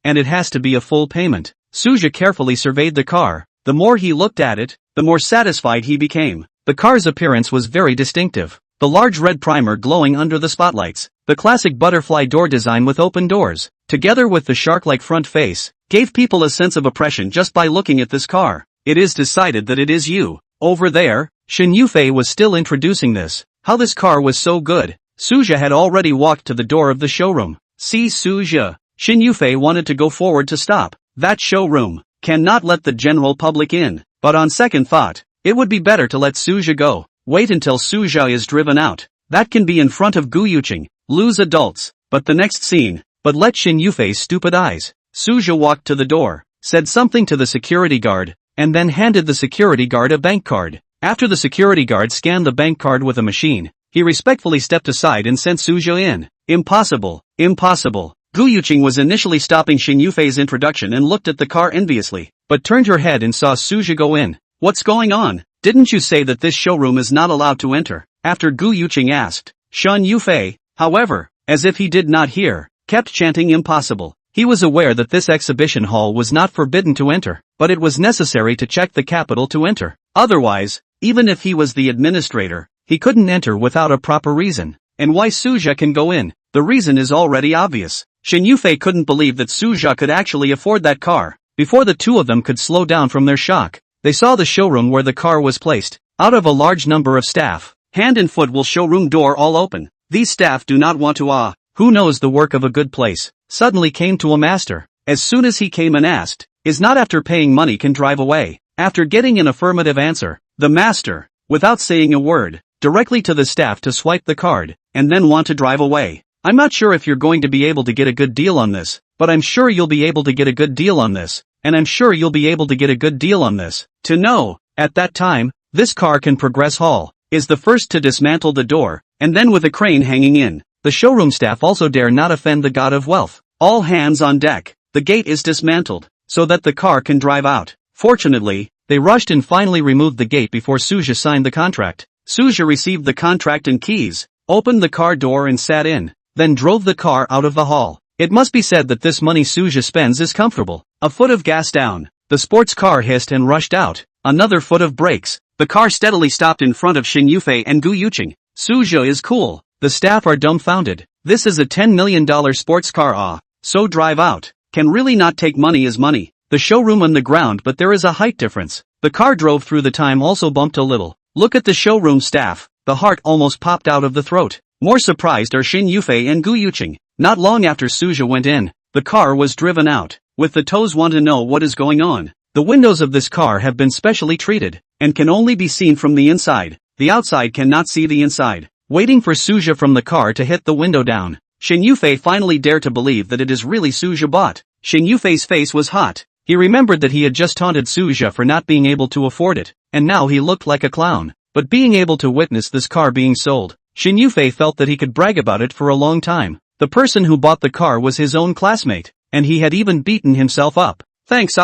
S1: and it has to be a full payment. Suja carefully surveyed the car. The more he looked at it, the more satisfied he became. The car's appearance was very distinctive. The large red primer glowing under the spotlights, the classic butterfly door design with open doors, together with the shark-like front face, gave people a sense of oppression just by looking at this car. It is decided that it is you. Over there, Xin Yufei was still introducing this. How this car was so good. Suja had already walked to the door of the showroom. See Suja. Xin Yufei wanted to go forward to stop. That showroom cannot let the general public in. But on second thought, it would be better to let Suja go. Wait until Suja is driven out. That can be in front of Gu Yuqing. Lose adults. But the next scene. But let Xin Yufei's stupid eyes. Suja walked to the door, said something to the security guard, and then handed the security guard a bank card. After the security guard scanned the bank card with a machine, he respectfully stepped aside and sent Suja in. Impossible. Impossible. Gu Yuqing was initially stopping Xin Yufei's introduction and looked at the car enviously, but turned her head and saw Suja go in. What's going on? Didn't you say that this showroom is not allowed to enter? After Gu Yuqing asked, Xin Yufei, however, as if he did not hear, kept chanting impossible. He was aware that this exhibition hall was not forbidden to enter, but it was necessary to check the capital to enter. Otherwise, even if he was the administrator, he couldn't enter without a proper reason. And why Suja can go in? The reason is already obvious. Xin Yufei couldn't believe that Suja could actually afford that car. Before the two of them could slow down from their shock, they saw the showroom where the car was placed. Out of a large number of staff, hand and foot will showroom door all open. These staff do not want to who knows the work of a good place, suddenly came to a master. As soon as he came and asked, is not after paying money can drive away. After getting an affirmative answer, the master, without saying a word, directly to the staff to swipe the card, and then want to drive away. I'm not sure if you're going to be able to get a good deal on this, but I'm sure you'll be able to get a good deal on this, and I'm sure you'll be able to get a good deal on this. To know, at that time, this car can progress hall, is the first to dismantle the door, and then with a crane hanging in. The showroom staff also dare not offend the god of wealth. All hands on deck. The gate is dismantled, so that the car can drive out. Fortunately, they rushed and finally removed the gate before Suja signed the contract. Suja received the contract and keys, opened the car door and sat in, then drove the car out of the hall. It must be said that this money Suja spends is comfortable. A foot of gas down. The sports car hissed and rushed out. Another foot of brakes. The car steadily stopped in front of Xin Yufei and Gu Yuqing. Suja is cool. The staff are dumbfounded. This is a $10 million sports car. So drive out. Can really not take money as money. The showroom on the ground, but there is a height difference. The car drove through the time also bumped a little. Look at the showroom staff. The heart almost popped out of the throat. More surprised are Xin Yufei and Gu Yuqing. Not long after Suja went in, the car was driven out. With the toes want to know what is going on. The windows of this car have been specially treated, and can only be seen from the inside. The outside cannot see the inside. Waiting for Suja from the car to hit the window down. Xin Yufei finally dared to believe that it is really Suja bought. Xin Yufei's face was hot. He remembered that he had just taunted Suja for not being able to afford it, and now he looked like a clown. But being able to witness this car being sold, Xin Yufei felt that he could brag about it for a long time. The person who bought the car was his own classmate, and he had even beaten himself up. Thanks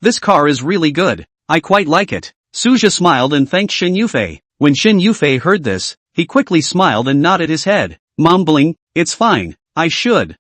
S1: this car is really good. I quite like it. Suja smiled and thanked Xin Yufei. When Xin Yufei heard this, he quickly smiled and nodded his head, mumbling, "It's fine. I should.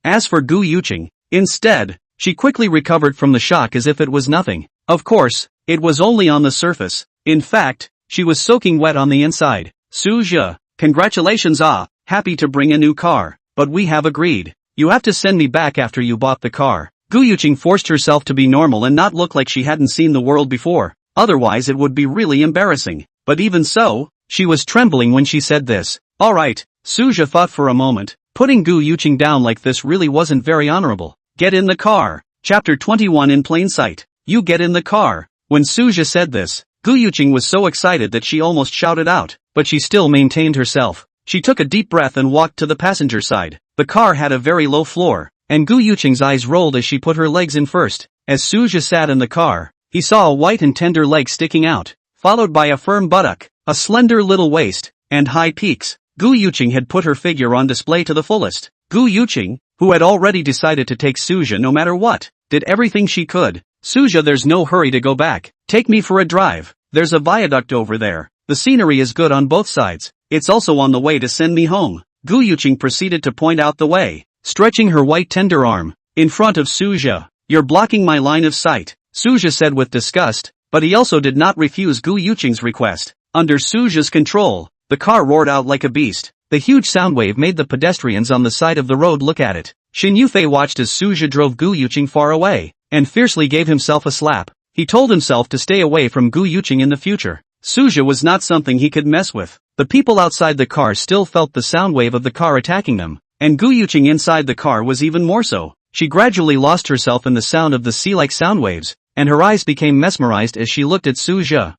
S1: As for Gu Yuqing, instead, she quickly recovered from the shock as if it was nothing. Of course, it was only on the surface. In fact, she was soaking wet on the inside. Suja, congratulations happy to bring a new car, but we have agreed. You have to send me back after you bought the car." Gu Yuqing forced herself to be normal and not look like she hadn't seen the world before, otherwise it would be really embarrassing. But even so, she was trembling when she said this. Alright, Suja thought for a moment, putting Gu Yuqing down like this really wasn't very honorable. Get in the car. Chapter 21 in plain sight. You get in the car. When Suja said this, Gu Yuqing was so excited that she almost shouted out, but she still maintained herself. She took a deep breath and walked to the passenger side. The car had a very low floor, and Gu Yuqing's eyes rolled as she put her legs in first. As Suja sat in the car, he saw a white and tender leg sticking out, followed by a firm buttock, a slender little waist, and high peaks. Gu Yuqing had put her figure on display to the fullest. Gu Yuqing, who had already decided to take Suja no matter what, did everything she could. Suja, there's no hurry to go back. Take me for a drive. There's a viaduct over there. The scenery is good on both sides. It's also on the way to send me home. Gu Yuqing proceeded to point out the way, stretching her white tender arm in front of Suja. You're blocking my line of sight, Suja said with disgust, but he also did not refuse Gu Yuqing's request. Under Suja's control, the car roared out like a beast. The huge sound wave made the pedestrians on the side of the road look at it. Xin Yufei watched as Suja drove Gu Yuqing far away, and fiercely gave himself a slap. He told himself to stay away from Gu Yuqing in the future. Suja was not something he could mess with. The people outside the car still felt the sound wave of the car attacking them, and Gu Yuqing inside the car was even more so. She gradually lost herself in the sound of the sea-like sound waves, and her eyes became mesmerized as she looked at Suja.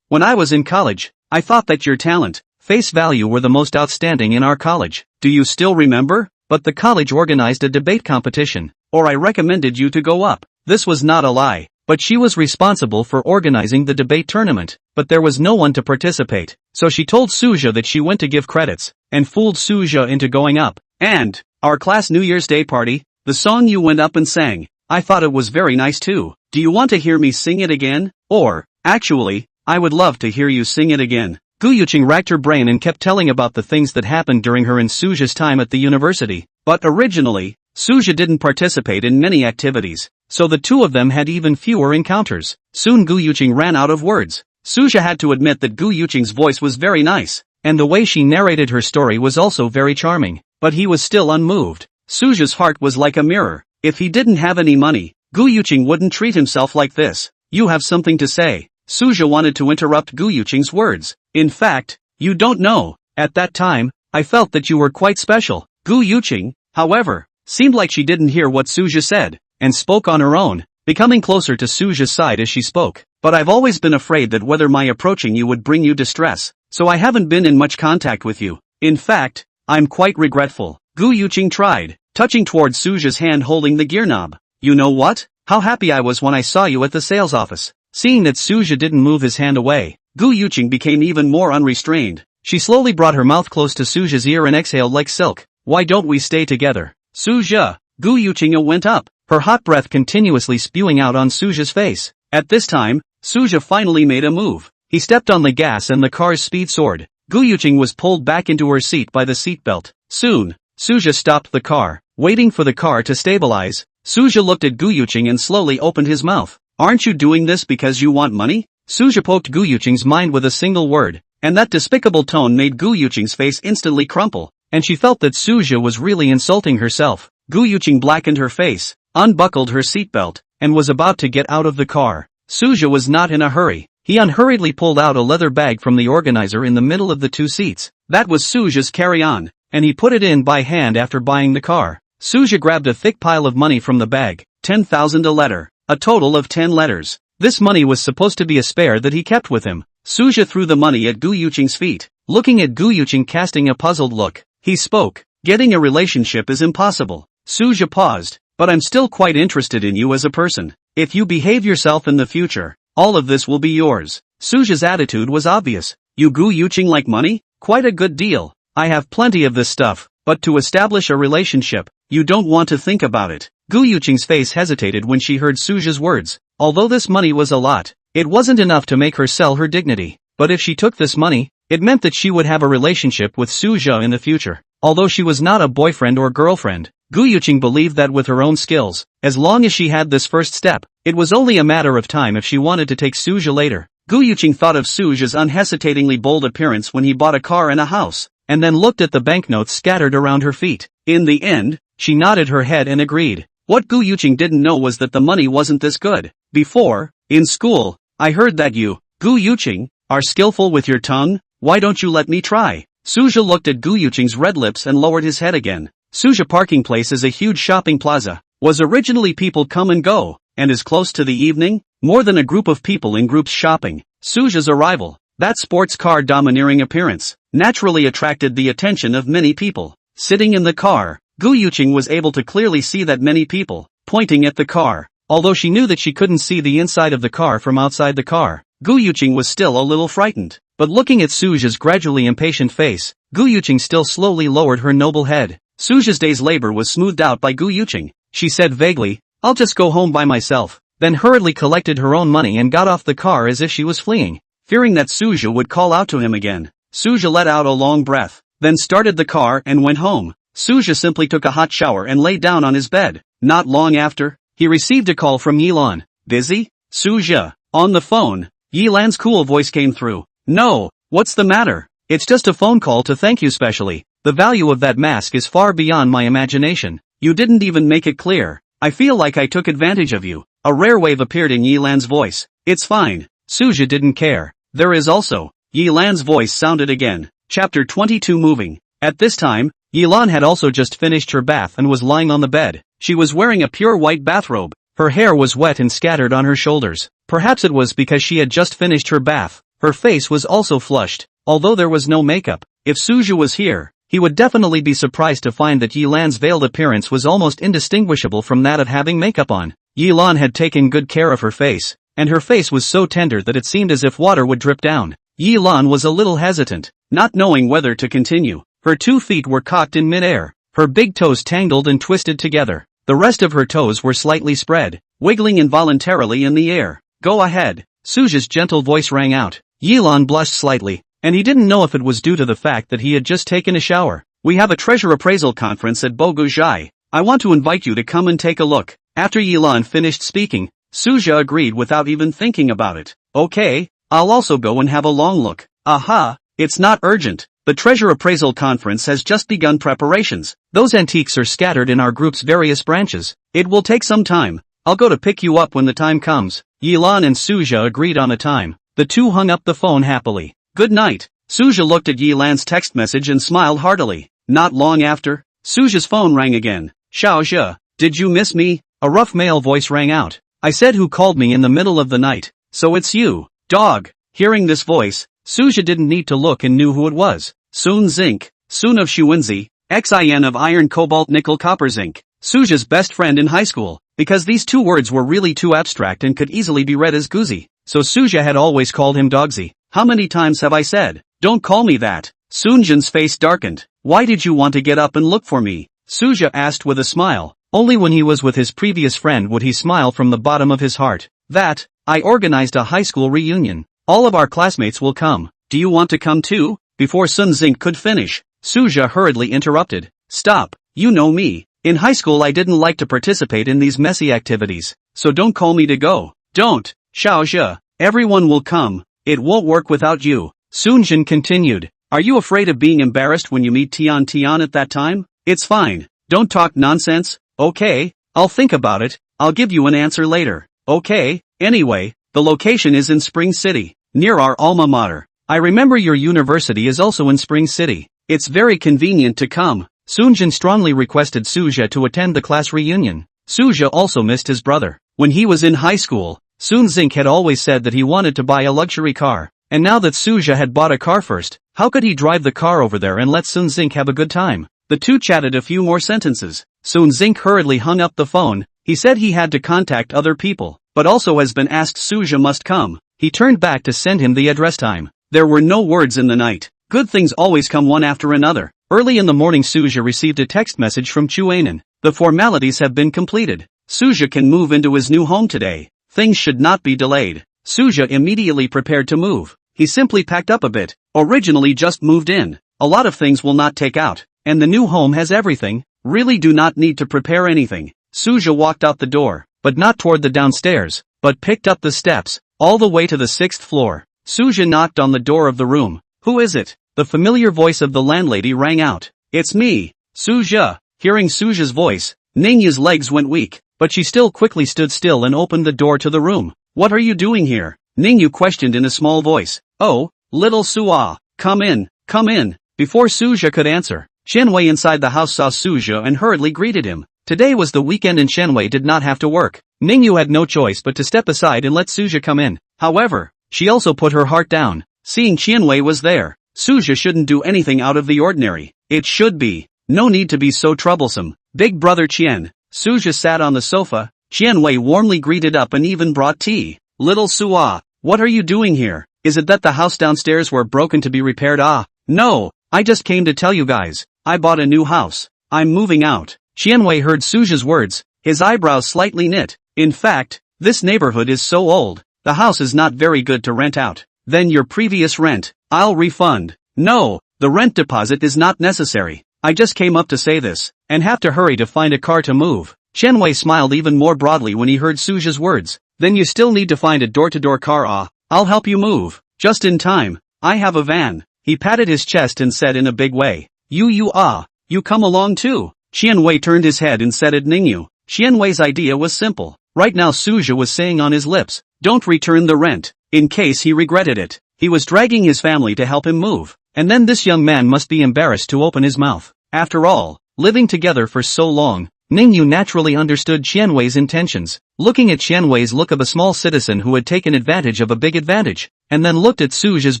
S1: When I was in college, I thought that your talent, face value were the most outstanding in our college. Do you still remember? But the college organized a debate competition, or I recommended you to go up. This was not a lie, but she was responsible for organizing the debate tournament, but there was no one to participate, so she told Suja that she went to give credits, and fooled Suja into going up. And, our class New Year's Day party, the song you went up and sang, I thought it was very nice too. Do you want to hear me sing it again? Or, actually, I would love to hear you sing it again. Gu Yuqing racked her brain and kept telling about the things that happened during her and Suja's time at the university. But originally, Suja didn't participate in many activities, so the two of them had even fewer encounters. Soon Gu Yuqing ran out of words. Suja had to admit that Gu Yuqing's voice was very nice, and the way she narrated her story was also very charming, but he was still unmoved. Suja's heart was like a mirror. If he didn't have any money, Gu Yuqing wouldn't treat himself like this. You have something to say. Suja wanted to interrupt Gu Yuqing's words. In fact, you don't know, at that time, I felt that you were quite special. Gu Yuqing, however, seemed like she didn't hear what Suja said, and spoke on her own, becoming closer to Suja's side as she spoke. But I've always been afraid that whether my approaching you would bring you distress, so I haven't been in much contact with you. In fact, I'm quite regretful. Gu Yuqing tried, touching towards Suja's hand holding the gear knob. You know what? How happy I was when I saw you at the sales office. Seeing that Suja didn't move his hand away, Gu Yuqing became even more unrestrained. She slowly brought her mouth close to Suja's ear and exhaled like silk. Why don't we stay together? Suja! Gu Yuqing went up, her hot breath continuously spewing out on Suja's face. At this time, Suja finally made a move. He stepped on the gas and the car's speed soared. Gu Yuqing was pulled back into her seat by the seatbelt. Soon, Suja stopped the car, waiting for the car to stabilize. Suja looked at Gu Yuqing and slowly opened his mouth. Aren't you doing this because you want money? Suja poked Gu Yuqing's mind with a single word, and that despicable tone made Gu Yuqing's face instantly crumple, and she felt that Suja was really insulting herself. Gu Yuqing blackened her face, unbuckled her seatbelt, and was about to get out of the car. Suja was not in a hurry. He unhurriedly pulled out a leather bag from the organizer in the middle of the two seats. That was Suja's carry-on, and he put it in by hand after buying the car. Suja grabbed a thick pile of money from the bag, 10,000 a letter, a total of 10 letters. This money was supposed to be a spare that he kept with him. Suja threw the money at Gu Yuqing's feet. Looking at Gu Yuqing casting a puzzled look, he spoke. Getting a relationship is impossible. Suja paused. But I'm still quite interested in you as a person. If you behave yourself in the future, all of this will be yours. Suja's attitude was obvious. You Gu Yuqing like money? Quite a good deal. I have plenty of this stuff, but to establish a relationship, you don't want to think about it. Gu Yuqing's face hesitated when she heard Suja's words. Although this money was a lot, it wasn't enough to make her sell her dignity. But if she took this money, it meant that she would have a relationship with Suja in the future. Although she was not a boyfriend or girlfriend, Gu Yuqing believed that with her own skills, as long as she had this first step, it was only a matter of time if she wanted to take Suja later. Gu Yuqing thought of Suja's unhesitatingly bold appearance when he bought a car and a house, and then looked at the banknotes scattered around her feet. In the end, she nodded her head and agreed. What Gu Yuqing didn't know was that the money wasn't this good. Before, in school, I heard that you, Gu Yuqing, are skillful with your tongue. Why don't you let me try? Suja looked at Gu Yuqing's red lips and lowered his head again. Suja Parking Place is a huge shopping plaza. Was originally people come and go, and is close to the evening, more than a group of people in groups shopping. Suja's arrival, that sports car domineering appearance, naturally attracted the attention of many people. Sitting in the car, Gu Yuqing was able to clearly see that many people, pointing at the car. Although she knew that she couldn't see the inside of the car from outside the car, Gu Yuqing was still a little frightened. But looking at Suja's gradually impatient face, Gu Yuqing still slowly lowered her noble head. Suja's day's labor was smoothed out by Gu Yuqing. She said vaguely, I'll just go home by myself, then hurriedly collected her own money and got off the car as if she was fleeing. Fearing that Suja would call out to him again, Suja let out a long breath, then started the car and went home. Suja simply took a hot shower and lay down on his bed. Not long after, he received a call from Yilan. Busy? Suja. On the phone, Yilan's cool voice came through. No, what's the matter? It's just a phone call to thank you specially. The value of that mask is far beyond my imagination. You didn't even make it clear. I feel like I took advantage of you. A rare wave appeared in Yilan's voice. It's fine. Suja didn't care. There is also. Yilan's voice sounded again. Chapter 22 Moving. At this time, Yilan had also just finished her bath and was lying on the bed. She was wearing a pure white bathrobe. Her hair was wet and scattered on her shoulders. Perhaps it was because she had just finished her bath. Her face was also flushed, although there was no makeup. If Suja was here, he would definitely be surprised to find that Yilan's veiled appearance was almost indistinguishable from that of having makeup on. Yilan had taken good care of her face, and her face was so tender that it seemed as if water would drip down. Yilan was a little hesitant, not knowing whether to continue. Her 2 feet were cocked in midair, her big toes tangled and twisted together. The rest of her toes were slightly spread, wiggling involuntarily in the air. Go ahead. Suja's gentle voice rang out. Yilan blushed slightly, and he didn't know if it was due to the fact that he had just taken a shower. We have a treasure appraisal conference at Boguzhai. I want to invite you to come and take a look. After Yilan finished speaking, Suja agreed without even thinking about it. Okay, I'll also go and have a long look. Aha, it's not urgent. The treasure appraisal conference has just begun preparations. Those antiques are scattered in our group's various branches. It will take some time. I'll go to pick you up when the time comes. Yilan and Suja agreed on a time. The two hung up the phone happily. Good night. Suja looked at Yilan's text message and smiled heartily. Not long after, Suja's phone rang again. Xiaozhe, did you miss me? A rough male voice rang out. I said who called me in the middle of the night. So it's you, dog. Hearing this voice, Suja didn't need to look and knew who it was. Sun Zinc, Sun of Shuanzi, Xin of Iron Cobalt Nickel Copper Zinc. Suja's best friend in high school, because these two words were really too abstract and could easily be read as Guzi. So Suja had always called him Dogsy. How many times have I said, don't call me that? Sunjin's face darkened. Why did you want to get up and look for me? Suja asked with a smile. Only when he was with his previous friend would he smile from the bottom of his heart. That, I organized a high school reunion. All of our classmates will come. Do you want to come too? Before Sun Zink could finish, Suja hurriedly interrupted. Stop, you know me. In high school I didn't like to participate in these messy activities, so don't call me to go. Don't, Xiaozhe. Everyone will come. It won't work without you. Sun Jin continued. Are you afraid of being embarrassed when you meet Tian Tian at that time? It's fine. Don't talk nonsense, okay? I'll think about it. I'll give you an answer later, okay? Anyway, the location is in Spring City, near our alma mater. I remember your university is also in Spring City. It's very convenient to come. Sun Jin strongly requested Suzhe to attend the class reunion. Suzhe also missed his brother. When he was in high school, Sun Zink had always said that he wanted to buy a luxury car. And now that Suzhe had bought a car first, how could he drive the car over there and let Sun Zink have a good time? The two chatted a few more sentences. Sun Zink hurriedly hung up the phone. He said he had to contact other people, but also has been asked Suzhe must come. He turned back to send him the address time. There were no words in the night. Good things always come one after another. Early in the morning Suzhe received a text message from Chuanan. The formalities have been completed. Suzhe can move into his new home today. Things should not be delayed. Suzhe immediately prepared to move. He simply packed up a bit. Originally just moved in. A lot of things will not take out. And the new home has everything. Really do not need to prepare anything. Suzhe walked out the door, but not toward the downstairs, but picked up the steps, all the way to the 6th floor. Suzhe knocked on the door of the room. Who is it? The familiar voice of the landlady rang out. It's me, Suzhe. Hearing Suzhe's voice, Ning Yue's legs went weak, but she still quickly stood still and opened the door to the room. What are you doing here? Ning Yue questioned in a small voice. Oh, little Sua, come in, come in. Before Suzhe could answer, Shenwei inside the house saw Suzhe and hurriedly greeted him. Today was the weekend and Shenwei did not have to work. Ning Yue had no choice but to step aside and let Suzhe come in. However, she also put her heart down. Seeing Shenwei was there, Suzhe shouldn't do anything out of the ordinary. It should be. No need to be so troublesome. Big brother Qian. Suzhe sat on the sofa. Shenwei warmly greeted up and even brought tea. Little Sua, what are you doing here? Is it that the house downstairs were broken to be repaired? No, I just came to tell you guys. I bought a new house. I'm moving out. Shenwei heard Suzhe's words. His eyebrows slightly knit. In fact, this neighborhood is so old. The house is not very good to rent out. Then your previous rent, I'll refund. No, the rent deposit is not necessary. I just came up to say this, and have to hurry to find a car to move. Shenwei smiled even more broadly when he heard Suzhe's words. Then you still need to find a door-to-door car. I'll help you move. Just in time. I have a van. He patted his chest and said in a big way. You come along too. Shenwei turned his head and said at Ning Yue. Shenwei's idea was simple. Right now Suzhe was saying on his lips, don't return the rent, in case he regretted it. He was dragging his family to help him move, and then this young man must be embarrassed to open his mouth. After all, living together for so long, Ning Yue naturally understood Shenwei's intentions, looking at Shenwei's look of a small citizen who had taken advantage of a big advantage, and then looked at Suzhe's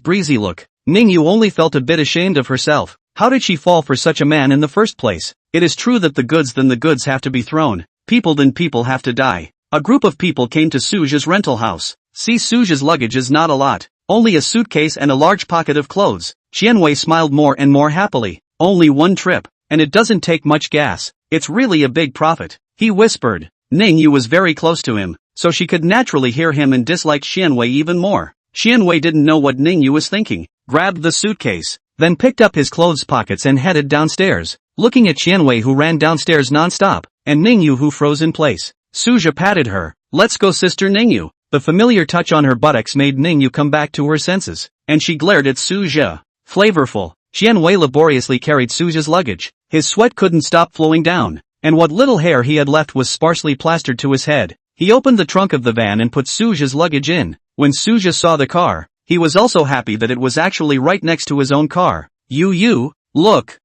S1: breezy look. Ning Yue only felt a bit ashamed of herself. How did she fall for such a man in the first place? It is true that the goods have to be thrown, people have to die. A group of people came to Suzhe's rental house. See, Suzhe's luggage is not a lot, only a suitcase and a large pocket of clothes. Shenwei smiled more and more happily. Only one trip, and it doesn't take much gas. It's really a big profit, he whispered. Ning Yue was very close to him, so she could naturally hear him and disliked Shenwei even more. Shenwei didn't know what Ning Yue was thinking, grabbed the suitcase, then picked up his clothes pockets and headed downstairs, looking at Shenwei who ran downstairs non-stop, and Ning Yue who froze in place. Suzhe patted her. Let's go sister Ning Yue. The familiar touch on her buttocks made Ning Yue come back to her senses, and she glared at Suzhe. Flavorful. Shenwei laboriously carried Suzhe's luggage. His sweat couldn't stop flowing down, and what little hair he had left was sparsely plastered to his head. He opened the trunk of the van and put Suzhe's luggage in. When Suzhe saw the car, he was also happy that it was actually right next to his own car. You, look,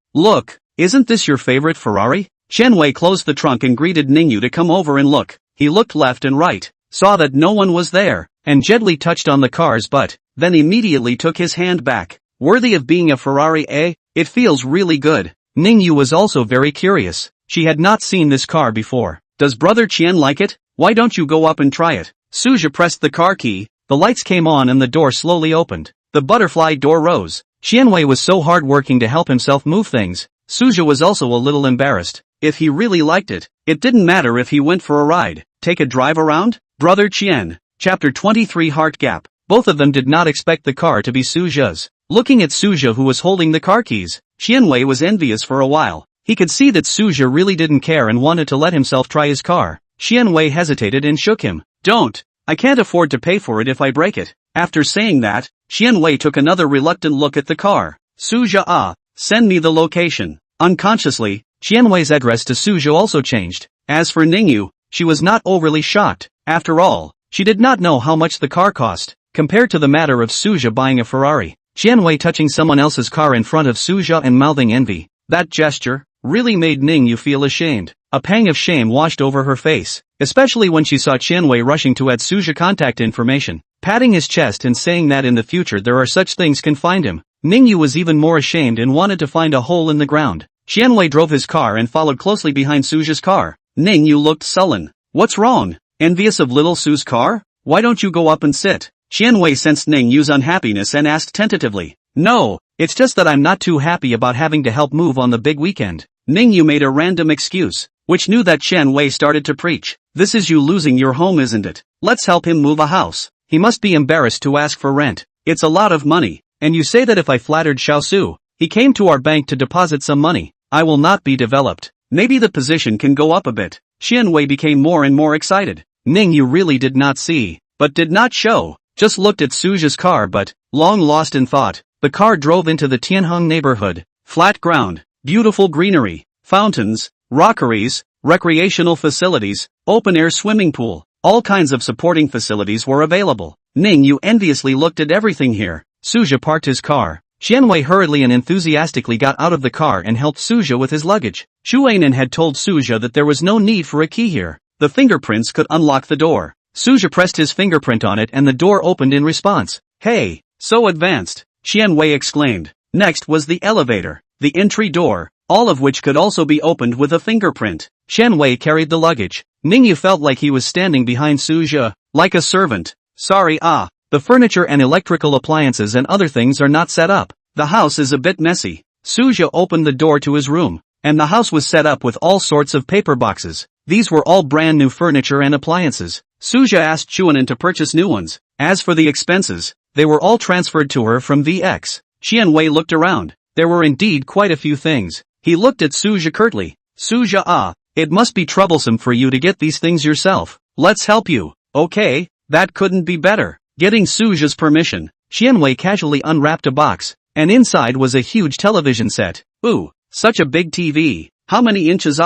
S1: isn't this your favorite Ferrari? Shenwei closed the trunk and greeted Ning Yue to come over and look. He looked left and right, saw that no one was there, and gently touched on the car's butt, then immediately took his hand back. Worthy of being a Ferrari, eh? It feels really good. Ning Yue was also very curious. She had not seen this car before. Does brother Qian like it? Why don't you go up and try it? Suzhe pressed the car key, the lights came on and the door slowly opened. The butterfly door rose. Shenwei was so hard-working to help himself move things. Suzhe was also a little embarrassed. If he really liked it, it didn't matter if he went for a ride. Take a drive around? Brother Qian. Chapter 23 Heart Gap. Both of them did not expect the car to be Suzhe's. Looking at Suzhe who was holding the car keys, Shenwei was envious for a while. He could see that Suja really didn't care and wanted to let himself try his car. Xianwei hesitated and shook him. Don't. I can't afford to pay for it if I break it. After saying that, Xianwei took another reluctant look at the car. Suja send me the location. Unconsciously, Xianwei's address to Suja also changed. As for Ning Yue, she was not overly shocked. After all, she did not know how much the car cost, compared to the matter of Suja buying a Ferrari. Xianwei touching someone else's car in front of Suja and mouthing envy. That gesture really made Ning Yue feel ashamed. A pang of shame washed over her face, especially when she saw Xianwei rushing to add Suja contact information, patting his chest and saying that in the future there are such things can find him. Ning Yue was even more ashamed and wanted to find a hole in the ground. Xianwei drove his car and followed closely behind Suja's car. Ning Yue looked sullen. What's wrong? Envious of little Su's car? Why don't you go up and sit? Xianwei sensed Ning Yue's unhappiness and asked tentatively. No, it's just that I'm not too happy about having to help move on the big weekend. Ning Yue made a random excuse, which knew that Xianwei started to preach. This is you losing your home, isn't it? Let's help him move a house. He must be embarrassed to ask for rent. It's a lot of money. And you say that if I flattered Xiaosu, he came to our bank to deposit some money, I will not be developed. Maybe the position can go up a bit. Xianwei became more and more excited. Ning Yue really did not see, but did not show, just looked at Suja's car but, long lost in thought, the car drove into the Tianheng neighborhood. Flat ground, beautiful greenery, fountains, rockeries, recreational facilities, open-air swimming pool, all kinds of supporting facilities were available. Ning Yue enviously looked at everything here. Suja parked his car. Xianwei hurriedly and enthusiastically got out of the car and helped Suja with his luggage. Xuenan had told Suja that there was no need for a key here. The fingerprints could unlock the door. Suja pressed his fingerprint on it and the door opened in response. Hey, so advanced, Xianwei exclaimed. Next was the elevator, the entry door, all of which could also be opened with a fingerprint. Xianwei carried the luggage. Ning Yue felt like he was standing behind Suja, like a servant. Sorry, the furniture and electrical appliances and other things are not set up. The house is a bit messy. Suja opened the door to his room, and the house was set up with all sorts of paper boxes. These were all brand new furniture and appliances. Suja asked Xuenan to purchase new ones. As for the expenses, they were all transferred to her from VX. Xianwei looked around. There were indeed quite a few things. He looked at Suja curtly. Suja, it must be troublesome for you to get these things yourself. Let's help you. Okay, that couldn't be better. Getting Suja's permission, Xianwei casually unwrapped a box, and inside was a huge television set. Ooh, such a big TV. How many inches?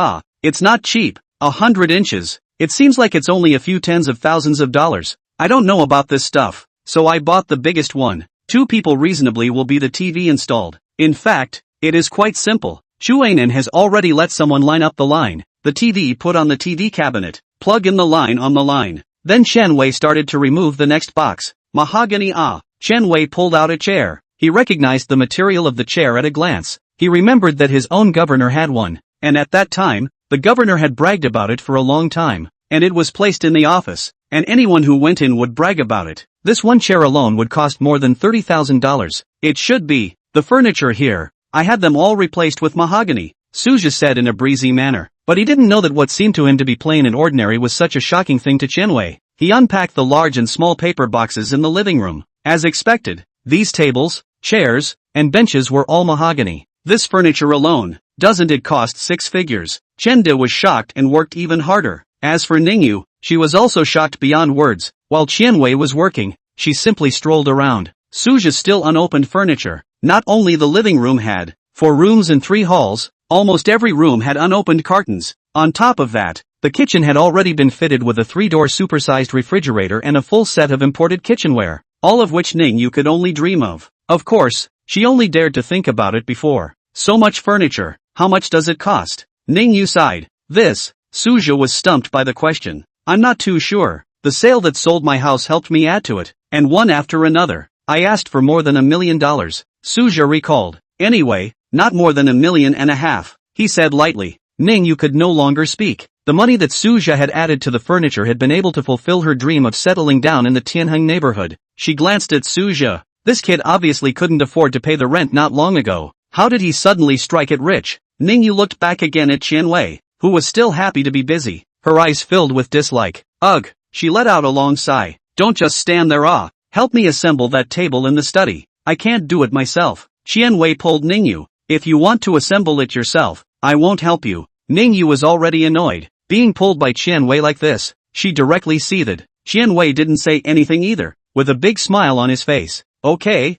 S1: It's not cheap. 100 inches. It seems like it's only a few tens of thousands of dollars. I don't know about this stuff, so I bought the biggest one. 2 people reasonably will be the TV installed. In fact, it is quite simple. Xuenan has already let someone line up the line. The TV put on the TV cabinet. Plug in the line on the line. Then Xianwei started to remove the next box. Mahogany. Xianwei pulled out a chair. He recognized the material of the chair at a glance. He remembered that his own governor had one, and at that time, the governor had bragged about it for a long time, and it was placed in the office, and anyone who went in would brag about it. This one chair alone would cost more than $30,000. It should be. The furniture here, I had them all replaced with mahogany, Suja said in a breezy manner, but he didn't know that what seemed to him to be plain and ordinary was such a shocking thing to Xianwei. He unpacked the large and small paper boxes in the living room. As expected, these tables, chairs, and benches were all mahogany. This furniture alone, doesn't it cost 6 figures? Chende was shocked and worked even harder. As for Ning Yue, she was also shocked beyond words. While Xianwei was working, she simply strolled around. Suja's still unopened furniture. Not only the living room had 4 rooms and 3 halls, almost every room had unopened cartons. On top of that, the kitchen had already been fitted with a 3-door supersized refrigerator and a full set of imported kitchenware, all of which Ning Yue could only dream of. Of course, she only dared to think about it before. So much furniture, how much does it cost? Ning Yue sighed. Suja was stumped by the question. I'm not too sure. The sale that sold my house helped me add to it, and one after another. I asked for more than $1 million. Suja recalled. Anyway, not more than $1.5 million, he said lightly. Ning Yue could no longer speak. The money that Suja had added to the furniture had been able to fulfill her dream of settling down in the Tianheng neighborhood. She glanced at Suja. This kid obviously couldn't afford to pay the rent not long ago. How did he suddenly strike it rich? Ning Yue looked back again at Xianwei, who was still happy to be busy. Her eyes filled with dislike. Ugh, she let out a long sigh. Don't just stand there. Help me assemble that table in the study. I can't do it myself. Xianwei pulled Ning Yue. If you want to assemble it yourself, I won't help you. Ning Yue was already annoyed. Being pulled by Qian Wei like this, she directly seethed. Qian Wei didn't say anything either, with a big smile on his face. Okay,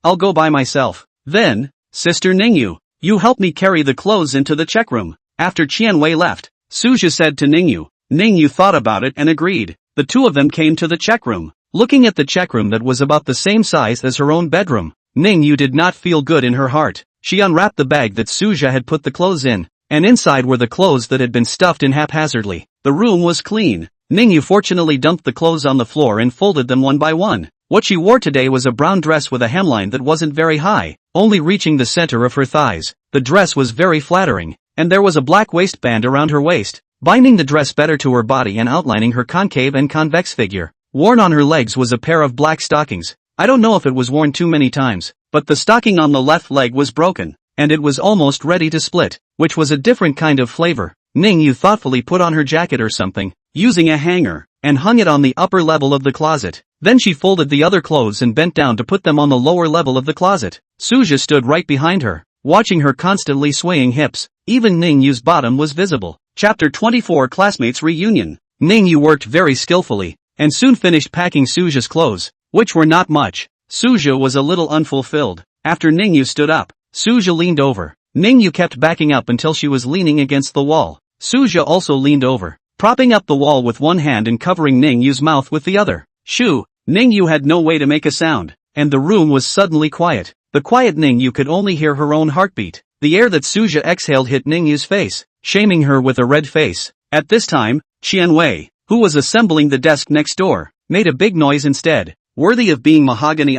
S1: I'll go by myself. Then, Sister Ning Yue, you help me carry the clothes into the check room. After Qian Wei left, Suja said to Ning Yue. Ning Yue thought about it and agreed. The two of them came to the check room. Looking at the check room that was about the same size as her own bedroom, Ning Yue did not feel good in her heart. She unwrapped the bag that Suja had put the clothes in, and inside were the clothes that had been stuffed in haphazardly. The room was clean. Ning Yue fortunately dumped the clothes on the floor and folded them one by one. What she wore today was a brown dress with a hemline that wasn't very high, only reaching the center of her thighs. The dress was very flattering, and there was a black waistband around her waist, binding the dress better to her body and outlining her concave and convex figure. Worn on her legs was a pair of black stockings. I don't know if it was worn too many times, but the stocking on the left leg was broken, and it was almost ready to split, which was a different kind of flavor. Ning Yue thoughtfully put on her jacket or something, using a hanger, and hung it on the upper level of the closet. Then she folded the other clothes and bent down to put them on the lower level of the closet. Suja stood right behind her, watching her constantly swaying hips. Even Ning Yue's bottom was visible. Chapter 24 Classmates Reunion. Ning Yue worked very skillfully, and soon finished packing Suja's clothes, which were not much. Suja was a little unfulfilled. After Ning Yue stood up, Suja leaned over. Ning Yue kept backing up until she was leaning against the wall. Suja also leaned over, propping up the wall with one hand and covering Ning Yue's mouth with the other. Shoo! Ning Yue had no way to make a sound, and the room was suddenly quiet. The quiet Ning Yue could only hear her own heartbeat. The air that Suja exhaled hit Ning Yue's face, shaming her with a red face. At this time, Qian Wei, who was assembling the desk next door, made a big noise instead. Worthy of being mahogany.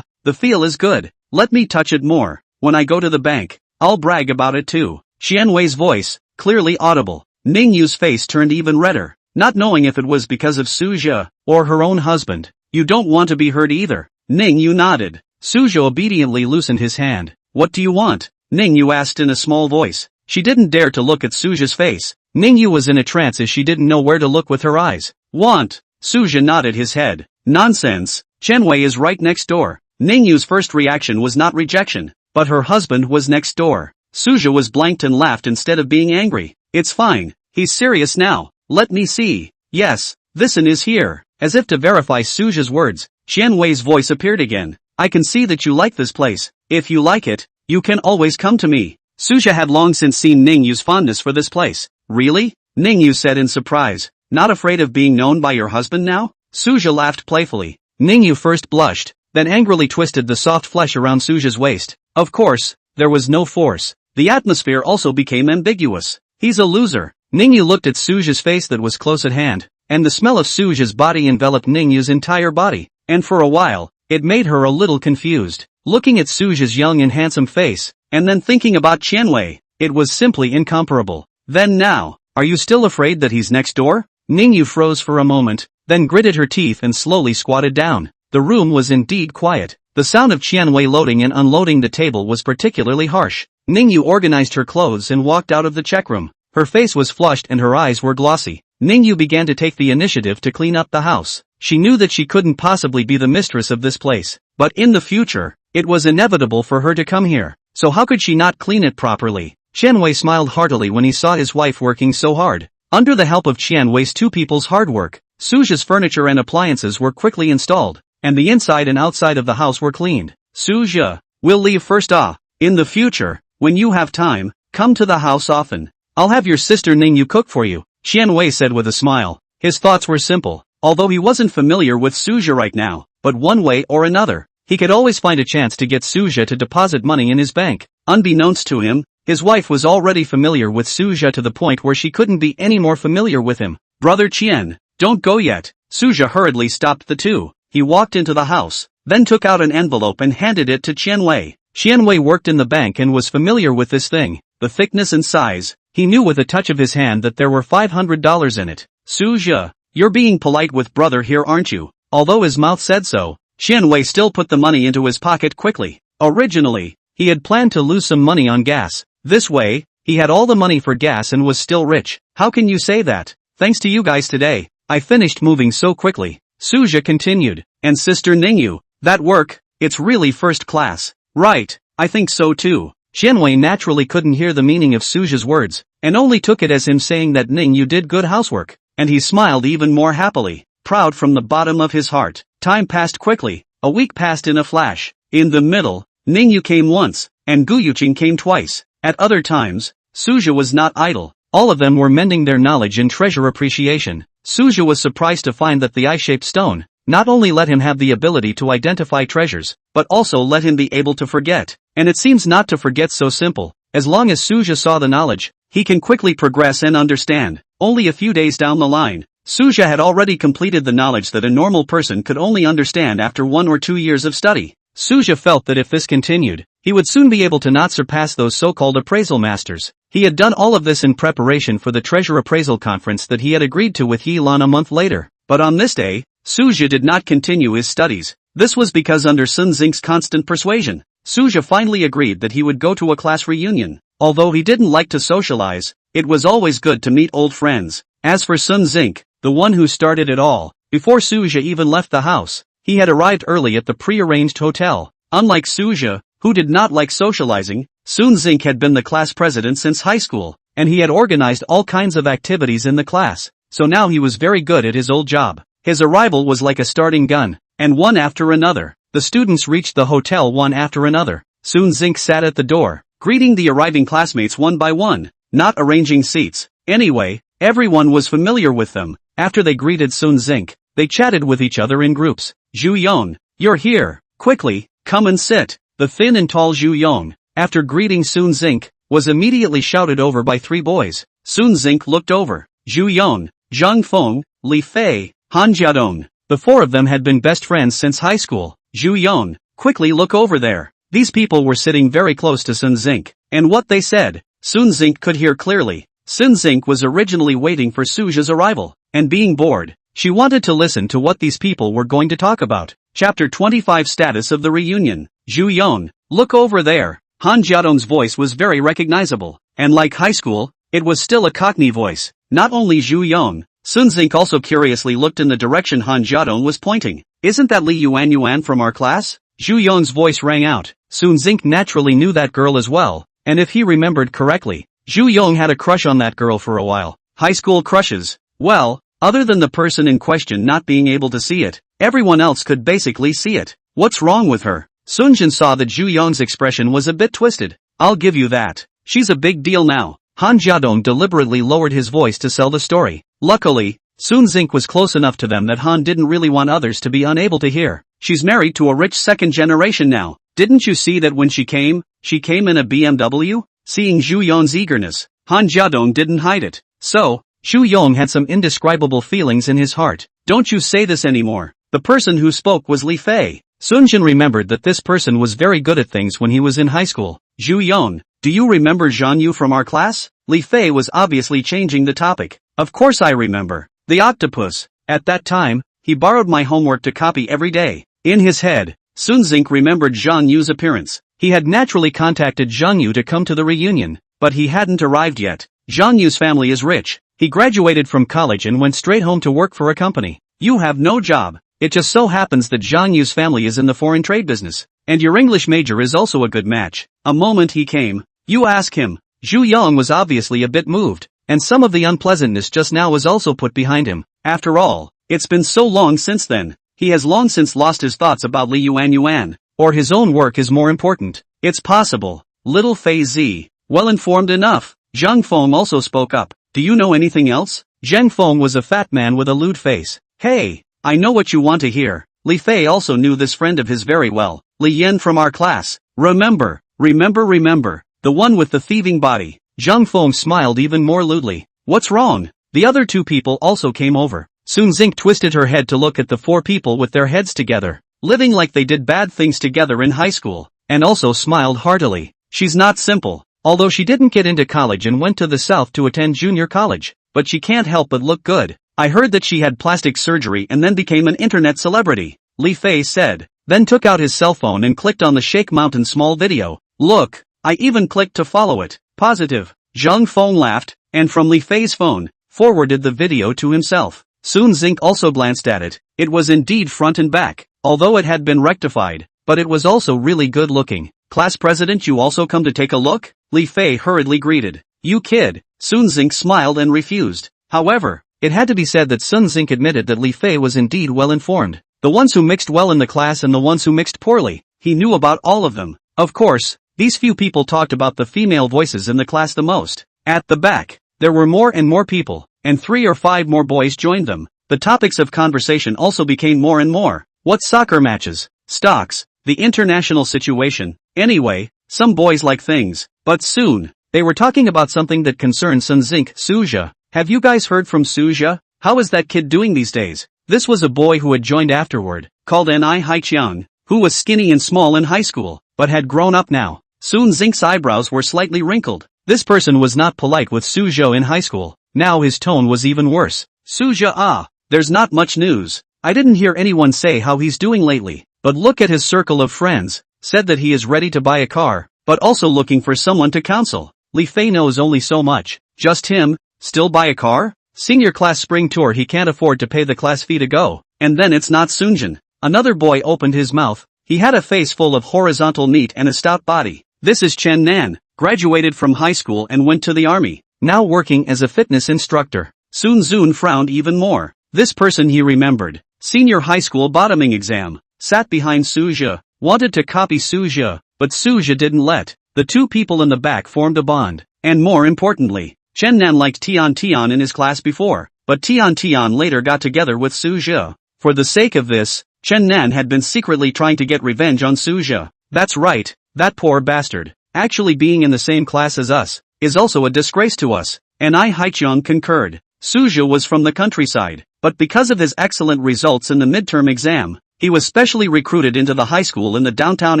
S1: The feel is good. Let me touch it more. When I go to the bank, I'll brag about it too. Qian Wei's voice, clearly audible. Ning Yue's face turned even redder, not knowing if it was because of Suja, or her own husband. You don't want to be hurt either. Ning Yue nodded. Suja obediently loosened his hand. What do you want? Ning Yue asked in a small voice. She didn't dare to look at Suja's face. Ning Yue was in a trance as she didn't know where to look with her eyes. Want? Suja nodded his head. Nonsense. Qian Wei is right next door. Ning Yue's first reaction was not rejection, but her husband was next door. Suja was blanked and laughed instead of being angry. It's fine. He's serious now. Let me see. Yes, this'n is here. As if to verify Suja's words, Qian Wei's voice appeared again. I can see that you like this place. If you like it, you can always come to me. Suja had long since seen Ning Yue's fondness for this place. Really? Ning Yue said in surprise. Not afraid of being known by your husband now? Suja laughed playfully. Ning Yue first blushed, then angrily twisted the soft flesh around Suja's waist. Of course, there was no force. The atmosphere also became ambiguous. He's a loser. Ning Yue looked at Suja's face that was close at hand, and the smell of Suja's body enveloped Ning Yue's entire body, and for a while, it made her a little confused. Looking at Suja's young and handsome face, and then thinking about Qian Wei, it was simply incomparable. Then now, are you still afraid that he's next door? Ning Yue froze for a moment, then gritted her teeth and slowly squatted down. The room was indeed quiet. The sound of Qian Wei loading and unloading the table was particularly harsh. Ning Yue organized her clothes and walked out of the check room. Her face was flushed and her eyes were glossy. Ning Yue began to take the initiative to clean up the house. She knew that she couldn't possibly be the mistress of this place, but in the future, it was inevitable for her to come here. So how could she not clean it properly? Qian Wei smiled heartily when he saw his wife working so hard. Under the help of Qian Wei's two people's hard work, Suja's furniture and appliances were quickly installed, and the inside and outside of the house were cleaned. Suja, we'll leave first. In the future, when you have time, come to the house often. I'll have your sister Ning Yue cook for you, Qian Wei said with a smile. His thoughts were simple, although he wasn't familiar with Suja right now, but one way or another, he could always find a chance to get Suja to deposit money in his bank. Unbeknownst to him, his wife was already familiar with Suja to the point where she couldn't be any more familiar with him. Brother Qian, don't go yet. Suja hurriedly stopped the two. He walked into the house, then took out an envelope and handed it to Qian Wei. Qian Wei worked in the bank and was familiar with this thing, the thickness and size. He knew with a touch of his hand that there were $500 in it. Suja, you're being polite with brother here, aren't you? Although his mouth said so, Qian Wei still put the money into his pocket quickly. Originally, he had planned to lose some money on gas. This way, he had all the money for gas and was still rich. How can you say that? Thanks to you guys today, I finished moving so quickly. Suja continued. And Sister Ning Yue, that work, it's really first class. Right, I think so too. Xianwei naturally couldn't hear the meaning of Suja's words, and only took it as him saying that Ning Yue did good housework, and he smiled even more happily, proud from the bottom of his heart. Time passed quickly, a week passed in a flash. In the middle, Ning Yue came once, and Gu Yuqing came twice. At other times, Suja was not idle. All of them were mending their knowledge in treasure appreciation. Suja was surprised to find that the eye-shaped stone not only let him have the ability to identify treasures, but also let him be able to forget. And it seems not to forget so simple. As long as Suja saw the knowledge, he can quickly progress and understand. Only a few days down the line, Suja had already completed the knowledge that a normal person could only understand after 1 or 2 years of study. Suja felt that if this continued, he would soon be able to not surpass those so-called appraisal masters. He had done all of this in preparation for the treasure appraisal conference that he had agreed to with Yilan a month later. But on this day, Suja did not continue his studies. This was because under Sun Xing's constant persuasion, Suja finally agreed that he would go to a class reunion. Although he didn't like to socialize, it was always good to meet old friends. As for Sun Xing, the one who started it all, before Suja even left the house, he had arrived early at the pre-arranged hotel. Unlike Suja, who did not like socializing, Sun Xing had been the class president since high school, and he had organized all kinds of activities in the class, so now he was very good at his old job. His arrival was like a starting gun, and one after another, the students reached the hotel one after another. Sun Xing sat at the door, greeting the arriving classmates one by one, not arranging seats. Anyway, everyone was familiar with them. After they greeted Sun Xing, they chatted with each other in groups. Zhu Yong, you're here, quickly, come and sit. The thin and tall Zhu Yong, after greeting Sun Xing, was immediately shouted over by 3 boys. Sun Xing looked over. Zhu Yong, Zhang Feng, Li Fei, Han Jiadong. The 4 of them had been best friends since high school. Zhu Yong, quickly look over there. These people were sitting very close to Sun Xing, and what they said, Sun Xing could hear clearly. Sun Xing was originally waiting for Suja's arrival, and being bored, she wanted to listen to what these people were going to talk about. Chapter 25 Status of the Reunion. Zhu Yong, look over there. Han Jiadong's voice was very recognizable, and like high school, it was still a Cockney voice. Not only Zhu Yong, Sun Xing also curiously looked in the direction Han Jiadong was pointing. Isn't that Li Yuan from our class? Zhu Yong's voice rang out. Sun Xing naturally knew that girl as well, and if he remembered correctly, Zhu Yong had a crush on that girl for a while. High school crushes. Well, other than the person in question not being able to see it, everyone else could basically see it. What's wrong with her? Sun Jin saw that Zhu Yong's expression was a bit twisted. I'll give you that. She's a big deal now. Han Jiadong deliberately lowered his voice to sell the story. Luckily, Sun Xing was close enough to them that Han didn't really want others to be unable to hear. She's married to a rich second generation now. Didn't you see that when she came in a BMW? Seeing Zhu Yong's eagerness, Han Jiadong didn't hide it. So, Zhu Yong had some indescribable feelings in his heart. Don't you say this anymore. The person who spoke was Li Fei. Sun Jin remembered that this person was very good at things when he was in high school. Zhu Yong, do you remember Zhang Yu from our class? Li Fei was obviously changing the topic. Of course I remember. The octopus. At that time, he borrowed my homework to copy every day. In his head, Sun Xing remembered Zhang Yu's appearance. He had naturally contacted Zhang Yu to come to the reunion, but he hadn't arrived yet. Zhang Yu's family is rich. He graduated from college and went straight home to work for a company. You have no job. It just so happens that Zhang Yu's family is in the foreign trade business, and your English major is also a good match. A moment he came. You ask him. Zhu Yong was obviously a bit moved, and some of the unpleasantness just now was also put behind him. After all, it's been so long since then. He has long since lost his thoughts about Li Yuan, or his own work is more important. It's possible. Little Fei Zi, well informed enough. Zhang Feng also spoke up. Do you know anything else? Zhang Feng was a fat man with a lewd face. Hey, I know what you want to hear. Li Fei also knew this friend of his very well. Li Yan from our class. Remember, the one with the thieving body. Zhang Feng smiled even more lewdly. What's wrong? The other 2 people also came over. Sun Xing twisted her head to look at the 4 people with their heads together, living like they did bad things together in high school, and also smiled heartily. She's not simple, although she didn't get into college and went to the south to attend junior college, but she can't help but look good. I heard that she had plastic surgery and then became an internet celebrity, Li Fei said, then took out his cell phone and clicked on the Shake Mountain small video. Look, I even clicked to follow it. Positive. Zhang Feng laughed, and from Li Fei's phone, forwarded the video to himself. Sun Xing also glanced at it. It was indeed front and back, although it had been rectified, but it was also really good looking. class president, you also come to take a look? Li Fei hurriedly greeted. You kid. Sun Xing smiled and refused. However, it had to be said that Sun Xing admitted that Li Fei was indeed well informed. The ones who mixed well in the class and the ones who mixed poorly, he knew about all of them. Of course, these few people talked about the female voices in the class the most. At the back, there were more and more people, and 3 or 5 more boys joined them. The topics of conversation also became more and more. What soccer matches, stocks, the international situation. Anyway, some boys like things. But soon, they were talking about something that concerned Sun Xing. Suja. Have you guys heard from Suja? How is that kid doing these days? This was a boy who had joined afterward, called Ni Haiqiang, who was skinny and small in high school, but had grown up now. Sun Xing's eyebrows were slightly wrinkled. This person was not polite with Suja in high school. Now his tone was even worse. Suja, there's not much news. I didn't hear anyone say how he's doing lately, but look at his circle of friends. Said that he is ready to buy a car, but also looking for someone to counsel. Li Fei knows only so much. Just him? Still buy a car? Senior class spring tour, he can't afford to pay the class fee to go. And then it's not Sunjin. Another boy opened his mouth. He had a face full of horizontal meat and a stout body. This is Chen Nan, graduated from high school and went to the army, now working as a fitness instructor. Sun Zun frowned even more. This person he remembered. Senior high school bottoming exam. Sat behind Suja. Wanted to copy Suja, but Suja didn't let. The two people in the back formed a bond. And more importantly, Chen Nan liked Tian Tian in his class before, but Tian Tian later got together with Suja. For the sake of this, Chen Nan had been secretly trying to get revenge on Suja. That's right, that poor bastard. Actually being in the same class as us is also a disgrace to us. And Ni Haiqiang concurred. Suja was from the countryside, but because of his excellent results in the midterm exam, he was specially recruited into the high school in the downtown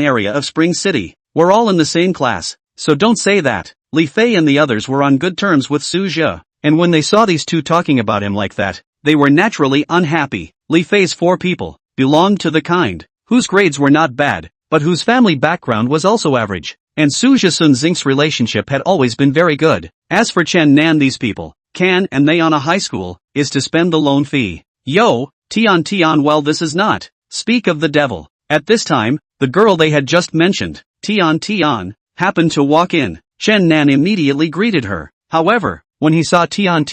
S1: area of Spring City. We're all in the same class, so don't say that. Li Fei and the others were on good terms with Suja, and when they saw these two talking about him like that, they were naturally unhappy. Li Fei's 4 people belonged to the kind whose grades were not bad, but whose family background was also average, and Suja Sun Xing's relationship had always been very good. As for Chen Nan, these people can and they on a high school is to spend the loan fee. Yo, Tian Tian, well this is not. Speak of the devil. At this time, the girl they had just mentioned, Tian Tian, happened to walk in. Chen Nan immediately greeted her. However, when he saw Tian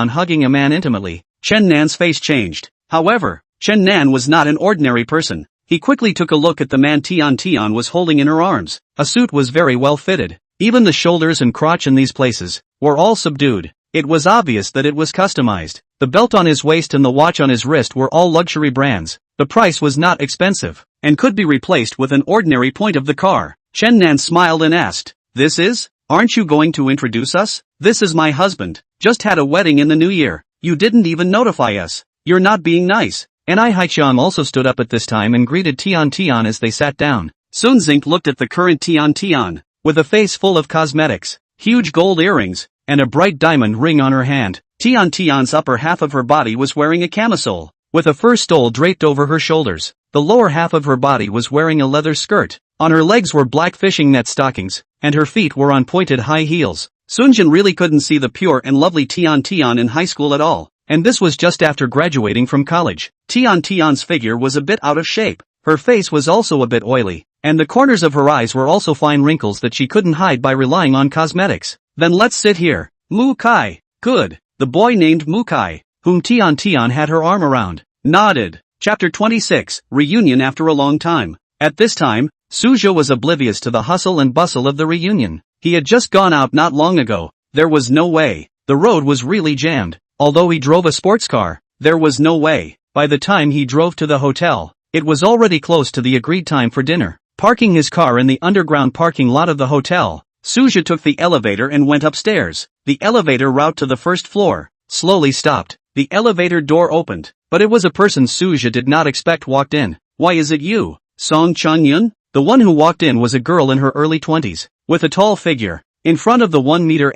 S1: hugging a man intimately, Chen Nan's face changed. However, Chen Nan was not an ordinary person. He quickly took a look at the man Tian was holding in her arms. A suit was very well fitted. Even the shoulders and crotch in these places were all subdued. It was obvious that it was customized. The belt on his waist and the watch on his wrist were all luxury brands. The price was not expensive, and could be replaced with an ordinary point of the car. Chen Nan smiled and asked, "This is? Aren't you going to introduce us? This is my husband. Just had a wedding in the new year. You didn't even notify us. You're not being nice." Ni Haiqiang also stood up at this time and greeted Tian as they sat down. Sun Xing looked at the current Tian, with a face full of cosmetics, huge gold earrings, and a bright diamond ring on her hand. Tian's upper half of her body was wearing a camisole, with a fur stole draped over her shoulders. The lower half of her body was wearing a leather skirt. On her legs were black fishing net stockings, and her feet were on pointed high heels. Sunjin really couldn't see the pure and lovely Tian in high school at all, and this was just after graduating from college. Tian's figure was a bit out of shape. Her face was also a bit oily, and the corners of her eyes were also fine wrinkles that she couldn't hide by relying on cosmetics. Then let's sit here. Mu Kai. Good. The boy named Mu Kai, whom Tian had her arm around, nodded. Chapter 26, Reunion after a long time. At this time, Suja was oblivious to the hustle and bustle of the reunion. He had just gone out not long ago. There was no way. The road was really jammed. Although he drove a sports car, there was no way. By the time he drove to the hotel, it was already close to the agreed time for dinner. Parking his car in the underground parking lot of the hotel, Suja took the elevator and went upstairs. The elevator route to the first floor slowly stopped. The elevator door opened, but it was a person Suja did not expect walked in. "Why is it you, Song Changyun?" The one who walked in was a girl in her early 20s, with a tall figure. In front of the 1.8 meters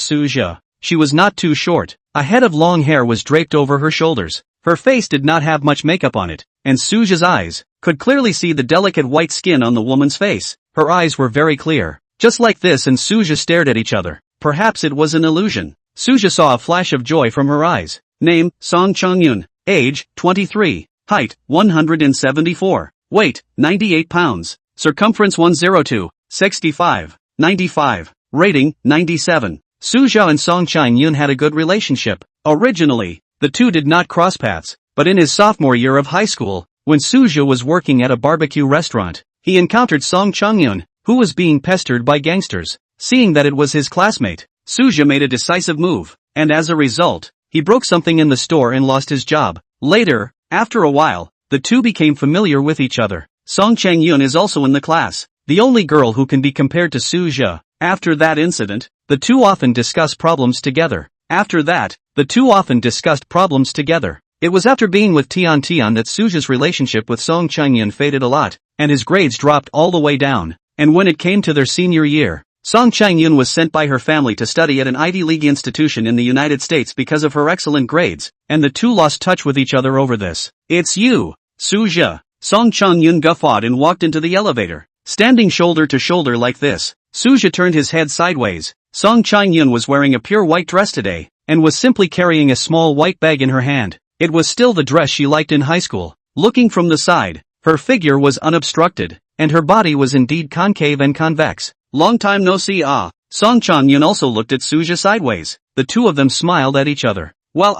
S1: Suja, she was not too short. A head of long hair was draped over her shoulders. Her face did not have much makeup on it, and Suja's eyes could clearly see the delicate white skin on the woman's face. Her eyes were very clear. Just like this, and Suja stared at each other. Perhaps it was an illusion. Suja saw a flash of joy from her eyes. Name, Song Changyun. Age, 23. Height, 174. Weight, 98 pounds. Circumference 102, 65, 95. Rating, 97. Suja and Song Chang-yun had a good relationship. Originally, the two did not cross paths, but in his sophomore year of high school, when Suja was working at a barbecue restaurant, he encountered Song Chang-yun, who was being pestered by gangsters. Seeing that it was his classmate, Suja made a decisive move, and as a result, he broke something in the store and lost his job. Later, after a while, the two became familiar with each other. Song Chang-yun is also in the class, the only girl who can be compared to Suja. After that incident, the two often discuss problems together. It was after being with Tian that Suja's relationship with Song Chang-yun faded a lot, and his grades dropped all the way down. And when it came to their senior year, Song Chang-yun was sent by her family to study at an Ivy League institution in the United States because of her excellent grades, and the two lost touch with each other over this. "It's you, Suja." Song Chang-yun guffawed and walked into the elevator. Standing shoulder to shoulder like this, Suja turned his head sideways. Song Chang-yun was wearing a pure white dress today, and was simply carrying a small white bag in her hand. It was still the dress she liked in high school. Looking from the side, her figure was unobstructed, and her body was indeed concave and convex. "Long time no see Song Chang-yun also looked at Suja sideways. The two of them smiled at each other. "Well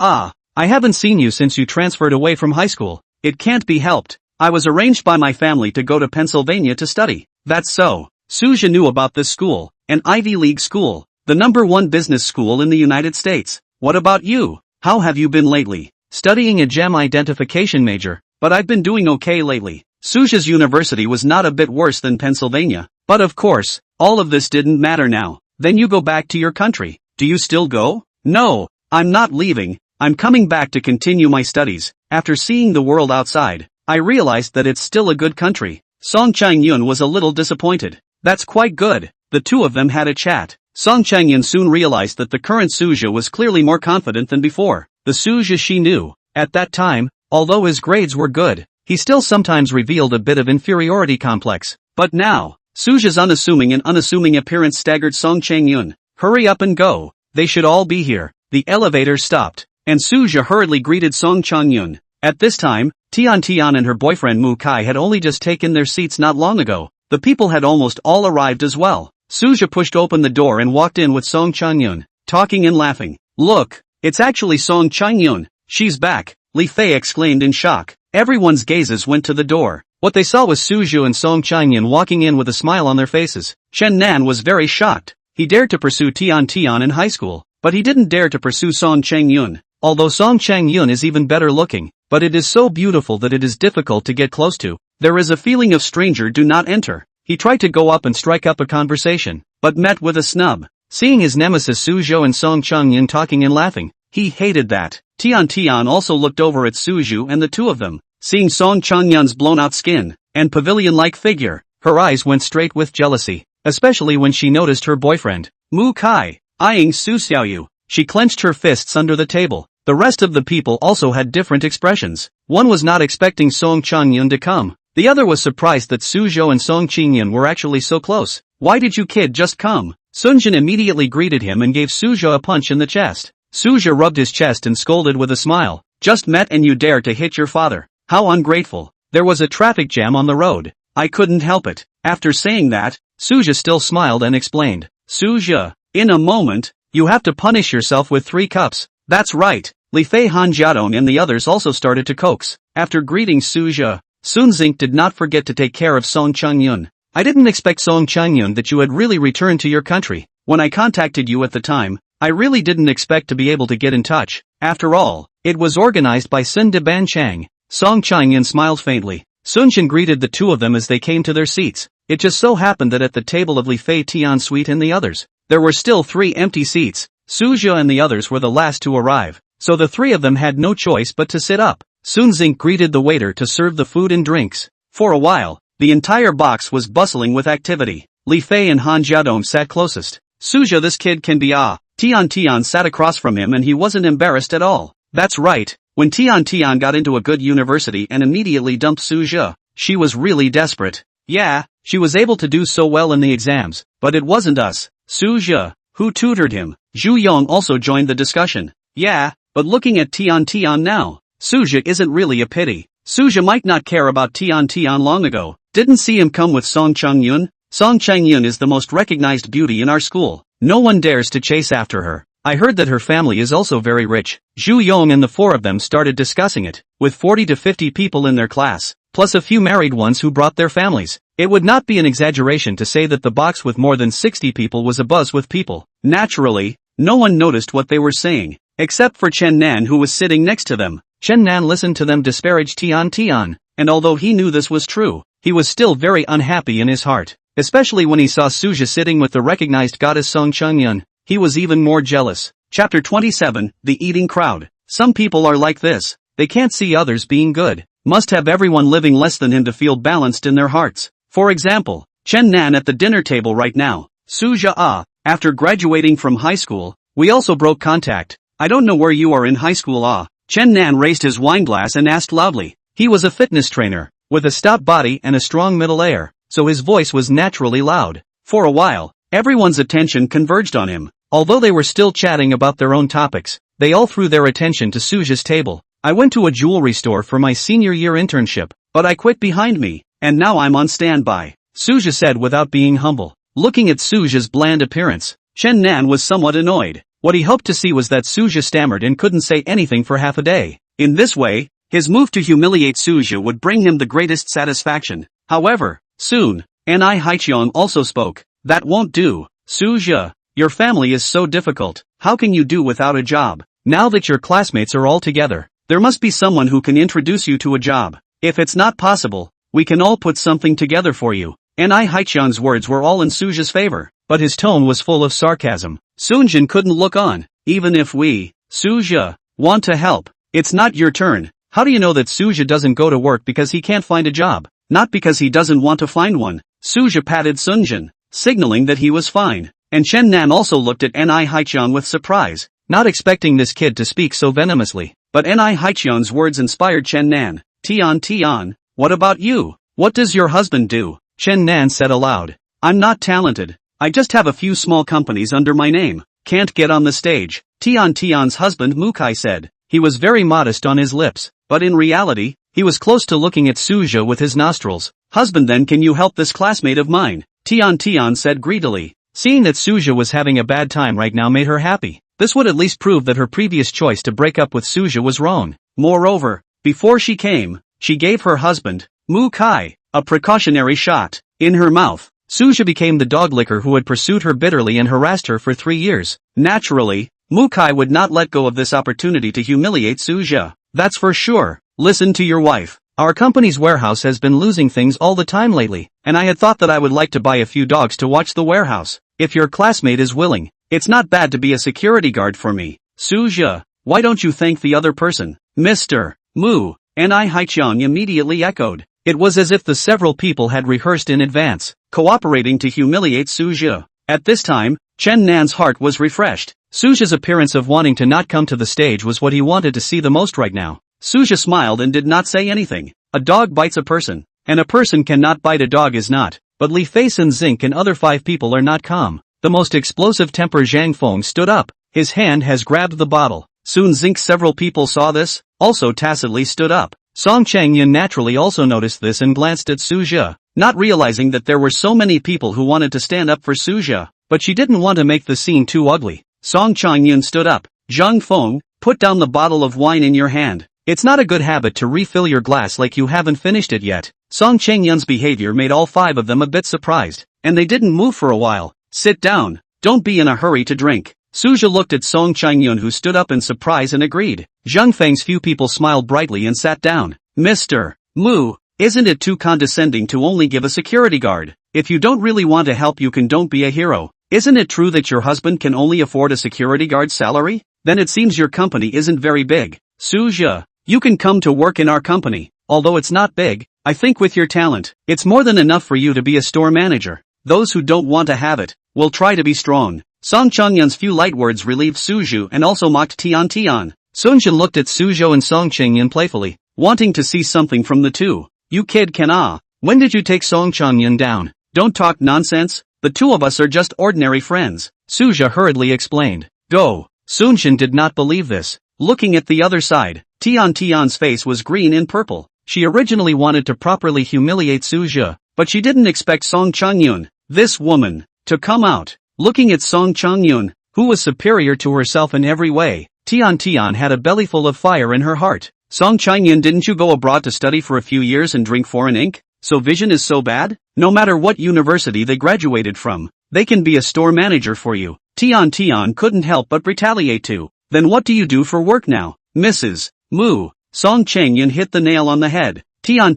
S1: I haven't seen you since you transferred away from high school." "It can't be helped. I was arranged by my family to go to Pennsylvania to study." "That's so." Suja knew about this school, an Ivy League school, the #1 business school in the United States. "What about you? How have you been lately?" "Studying a gem identification major, but I've been doing okay lately." Suja's university was not a bit worse than Pennsylvania. But of course, all of this didn't matter now. "Then you go back to your country. Do you still go?" "No, I'm not leaving. I'm coming back to continue my studies. After seeing the world outside, I realized that it's still a good country." Song Chang-yun was a little disappointed. "That's quite good." The two of them had a chat. Song Chang-yun soon realized that the current Suja was clearly more confident than before. The Suja she knew, at that time, although his grades were good, he still sometimes revealed a bit of inferiority complex. But now, Suja's unassuming appearance staggered Song Chang-yun. "Hurry up and go. They should all be here." The elevator stopped, and Suja hurriedly greeted Song Chang-yun. At this time, Tian and her boyfriend Mu Kai had only just taken their seats not long ago. The people had almost all arrived as well. Suja pushed open the door and walked in with Song Chang-yun, talking and laughing. "Look, it's actually Song Chang-yun. She's back," Li Fei exclaimed in shock. Everyone's gazes went to the door. What they saw was Suja and Song Chang-yun walking in with a smile on their faces. Shen Nan was very shocked. He dared to pursue Tian in high school, but he didn't dare to pursue Song Chang-yun. Although Song Chang-yun is even better looking, but it is so beautiful that it is difficult to get close to. There is a feeling of stranger do not enter. He tried to go up and strike up a conversation, but met with a snub. Seeing his nemesis Suja and Song Chang-yun talking and laughing, he hated that. Tian also looked over at Suju and the two of them. Seeing Song Chang-yun's blown-out skin and pavilion-like figure, her eyes went straight with jealousy, especially when she noticed her boyfriend, Mu Kai, eyeing Su Xiaoyu. She clenched her fists under the table. The rest of the people also had different expressions. One was not expecting Song Chang-yun to come. The other was surprised that Suzhou and Song Chang-yun were actually so close. "Why did you kid just come?" Sunjin immediately greeted him and gave Suzhou a punch in the chest. Suzhou rubbed his chest and scolded with a smile. "Just met and you dare to hit your father. How ungrateful." There was a traffic jam on the road. "I couldn't help it." After saying that, Suzhou still smiled and explained. "Suzhou, in a moment, you have to punish yourself with 3 cups. "That's right." Li Fei, Han Jiadong and the others also started to coax. After greeting Suzhou, Sun Xing did not forget to take care of Song Chang-yun. "I didn't expect, Song Chang-yun, that you had really returned to your country. When I contacted you at the time, I really didn't expect to be able to get in touch. After all, it was organized by Sun De Ban Chang." Song Chang-yun smiled faintly. Sun Jin greeted the two of them as they came to their seats. It just so happened that at the table of Li Fei, Tian Sweet and the others, there were still 3 empty seats. Suzhou and the others were the last to arrive, so the 3 of them had no choice but to sit up. Sun Xing greeted the waiter to serve the food and drinks. For a while, the entire box was bustling with activity. Li Fei and Han Jiadong sat closest. "Suzhou, this kid can be Tian sat across from him and he wasn't embarrassed at all. "That's right. When Tian got into a good university and immediately dumped Suzhou, she was really desperate. Yeah, she was able to do so well in the exams, but it wasn't us. Suzhou, who tutored him." Zhu Yong also joined the discussion. "Yeah, but looking at Tian now, Suzhou isn't really a pity. Suzhou might not care about Tian long ago, Didn't see him come with Song Changyun? Song Changyun is the most recognized beauty in our school. No one dares to chase after her. I heard that her family is also very rich. Zhu Yong and the four of them started discussing it, with 40 to 50 people in their class, plus a few married ones who brought their families. It would not be an exaggeration to say that the box with more than 60 people was abuzz with people. Naturally, no one noticed what they were saying, except for Chen Nan who was sitting next to them. Chen Nan listened to them disparage Tian Tian, and although he knew this was true, he was still very unhappy in his heart, especially when he saw Suja sitting with the recognized goddess Song Changyun. He was even more jealous. Chapter 27, The Eating Crowd. Some people are like this. They can't see others being good. Must have everyone living less than him to feel balanced in their hearts. For example, Chen Nan at the dinner table right now. Suja after graduating from high school, we also broke contact. I don't know where you are in high school Chen Nan raised his wine glass and asked loudly. He was a fitness trainer, with a stout body and a strong middle air, so his voice was naturally loud. For a while, everyone's attention converged on him. Although they were still chatting about their own topics, they all threw their attention to Suja's table. I went to a jewelry store for my senior year internship, but I quit behind me, and now I'm on standby, Suja said without being humble. Looking at Suja's bland appearance, Chen Nan was somewhat annoyed. What he hoped to see was that Suja stammered and couldn't say anything for half a day. In this way, his move to humiliate Suja would bring him the greatest satisfaction. However, soon, Anai Haiqiang also spoke. That won't do, Suja. Your family is so difficult. How can you do without a job? Now that your classmates are all together, there must be someone who can introduce you to a job. If it's not possible, we can all put something together for you. Anai Haiqiang's words were all in Suja's favor, but his tone was full of sarcasm. Sunjin couldn't look on. Even if we, Suja, want to help, it's not your turn. How do you know that Suja doesn't go to work because he can't find a job? Not because he doesn't want to find one. Suja patted Sunjin, signaling that he was fine. And Chen Nan also looked at Anai Haiqiang with surprise, not expecting this kid to speak so venomously. But Anai Haiqiang's words inspired Chen Nan. Tian, what about you? What does your husband do? Chen Nan said aloud. I'm not talented. I just have a few small companies under my name. Can't get on the stage. Tian's husband Mukai said. He was very modest on his lips, but in reality, he was close to looking at Suja with his nostrils. Husband, then can you help this classmate of mine? Tian said greedily. Seeing that Suja was having a bad time right now made her happy. This would at least prove that her previous choice to break up with Suja was wrong. Moreover, before she came, she gave her husband, Mu Kai, a precautionary shot. In her mouth, Suja became the dog licker who had pursued her bitterly and harassed her for 3 years. Naturally, Mu Kai would not let go of this opportunity to humiliate Suja. That's for sure. Listen to your wife. Our company's warehouse has been losing things all the time lately, and I had thought that I would like to buy a few dogs to watch the warehouse. If your classmate is willing, it's not bad to be a security guard for me. Suja, why don't you thank the other person? Mr. Mu, Anai Haiqiang immediately echoed. It was as if the several people had rehearsed in advance, cooperating to humiliate Suja. At this time, Chen Nan's heart was refreshed. Suja's appearance of wanting to not come to the stage was what he wanted to see the most right now. Suja smiled and did not say anything. A dog bites a person, and a person cannot bite a dog is not. But Li Face and Zinc and other 5 people are not calm. The most explosive temper Zhang Feng stood up. His hand has grabbed the bottle. Soon Zinc several people saw this, also tacitly stood up. Song Changyun naturally also noticed this and glanced at Suja, not realizing that there were so many people who wanted to stand up for Suja, but she didn't want to make the scene too ugly. Song Changyun stood up. Zhang Feng, put down the bottle of wine in your hand. It's not a good habit to refill your glass like you haven't finished it yet. Song Changyun's behavior made all 5 of them a bit surprised, and they didn't move for a while. Sit down. Don't be in a hurry to drink. Suja looked at Song Changyun who stood up in surprise and agreed. Zhang Feng's few people smiled brightly and sat down. Mr. Mu, isn't it too condescending to only give a security guard? If you don't really want to help you can don't be a hero. Isn't it true that your husband can only afford a security guard's salary? Then it seems your company isn't very big. Suja, you can come to work in our company. Although it's not big, I think with your talent, it's more than enough for you to be a store manager. Those who don't want to have it, will try to be strong. Song Changyun's few light words relieved Suju and also mocked Tian. Sunjin looked at Suzhou and Song Changyun playfully, wanting to see something from the two. You kid can when did you take Song Changyun down? Don't talk nonsense, the two of us are just ordinary friends, Suja hurriedly explained. Go. Sunjin did not believe this. Looking at the other side, Tian's face was green and purple. She originally wanted to properly humiliate Suzhou, but she didn't expect Song Changyun, this woman, to come out. Looking at Song Changyun, who was superior to herself in every way, Tian had a bellyful of fire in her heart. Song Changyun, didn't you go abroad to study for a few years and drink foreign ink? So vision is so bad? No matter what university they graduated from, they can be a store manager for you. Tian couldn't help but retaliate too. Then what do you do for work now, Mrs. Mu? Song Changyun hit the nail on the head. Tian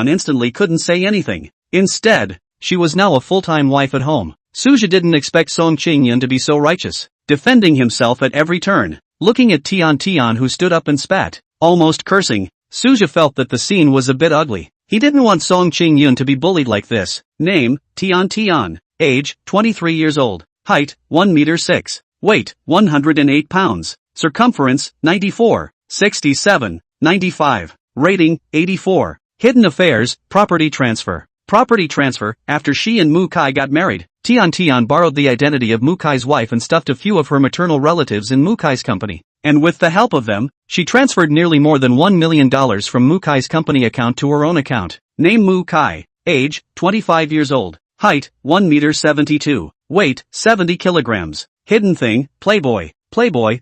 S1: instantly couldn't say anything. Instead, she was now a full-time wife at home. Suzhou didn't expect Song Changyun to be so righteous, defending himself at every turn. Looking at Tian who stood up and spat, almost cursing, Suzhou felt that the scene was a bit ugly. He didn't want Song Changyun to be bullied like this. Name, Tian. Age, 23 years old. Height, 1 meter 6. Weight, 108 pounds. Circumference, 94. 67. 95. Rating, 84. Hidden affairs, property transfer. After she and Mu Kai got married, Tian borrowed the identity of Mu Kai's wife and stuffed a few of her maternal relatives in Mu Kai's company. And with the help of them, she transferred nearly more than $1 million from Mu Kai's company account to her own account. Name Mu Kai. Age, 25 years old. Height, 1 meter 72. Weight, 70 kilograms. Hidden thing, Playboy.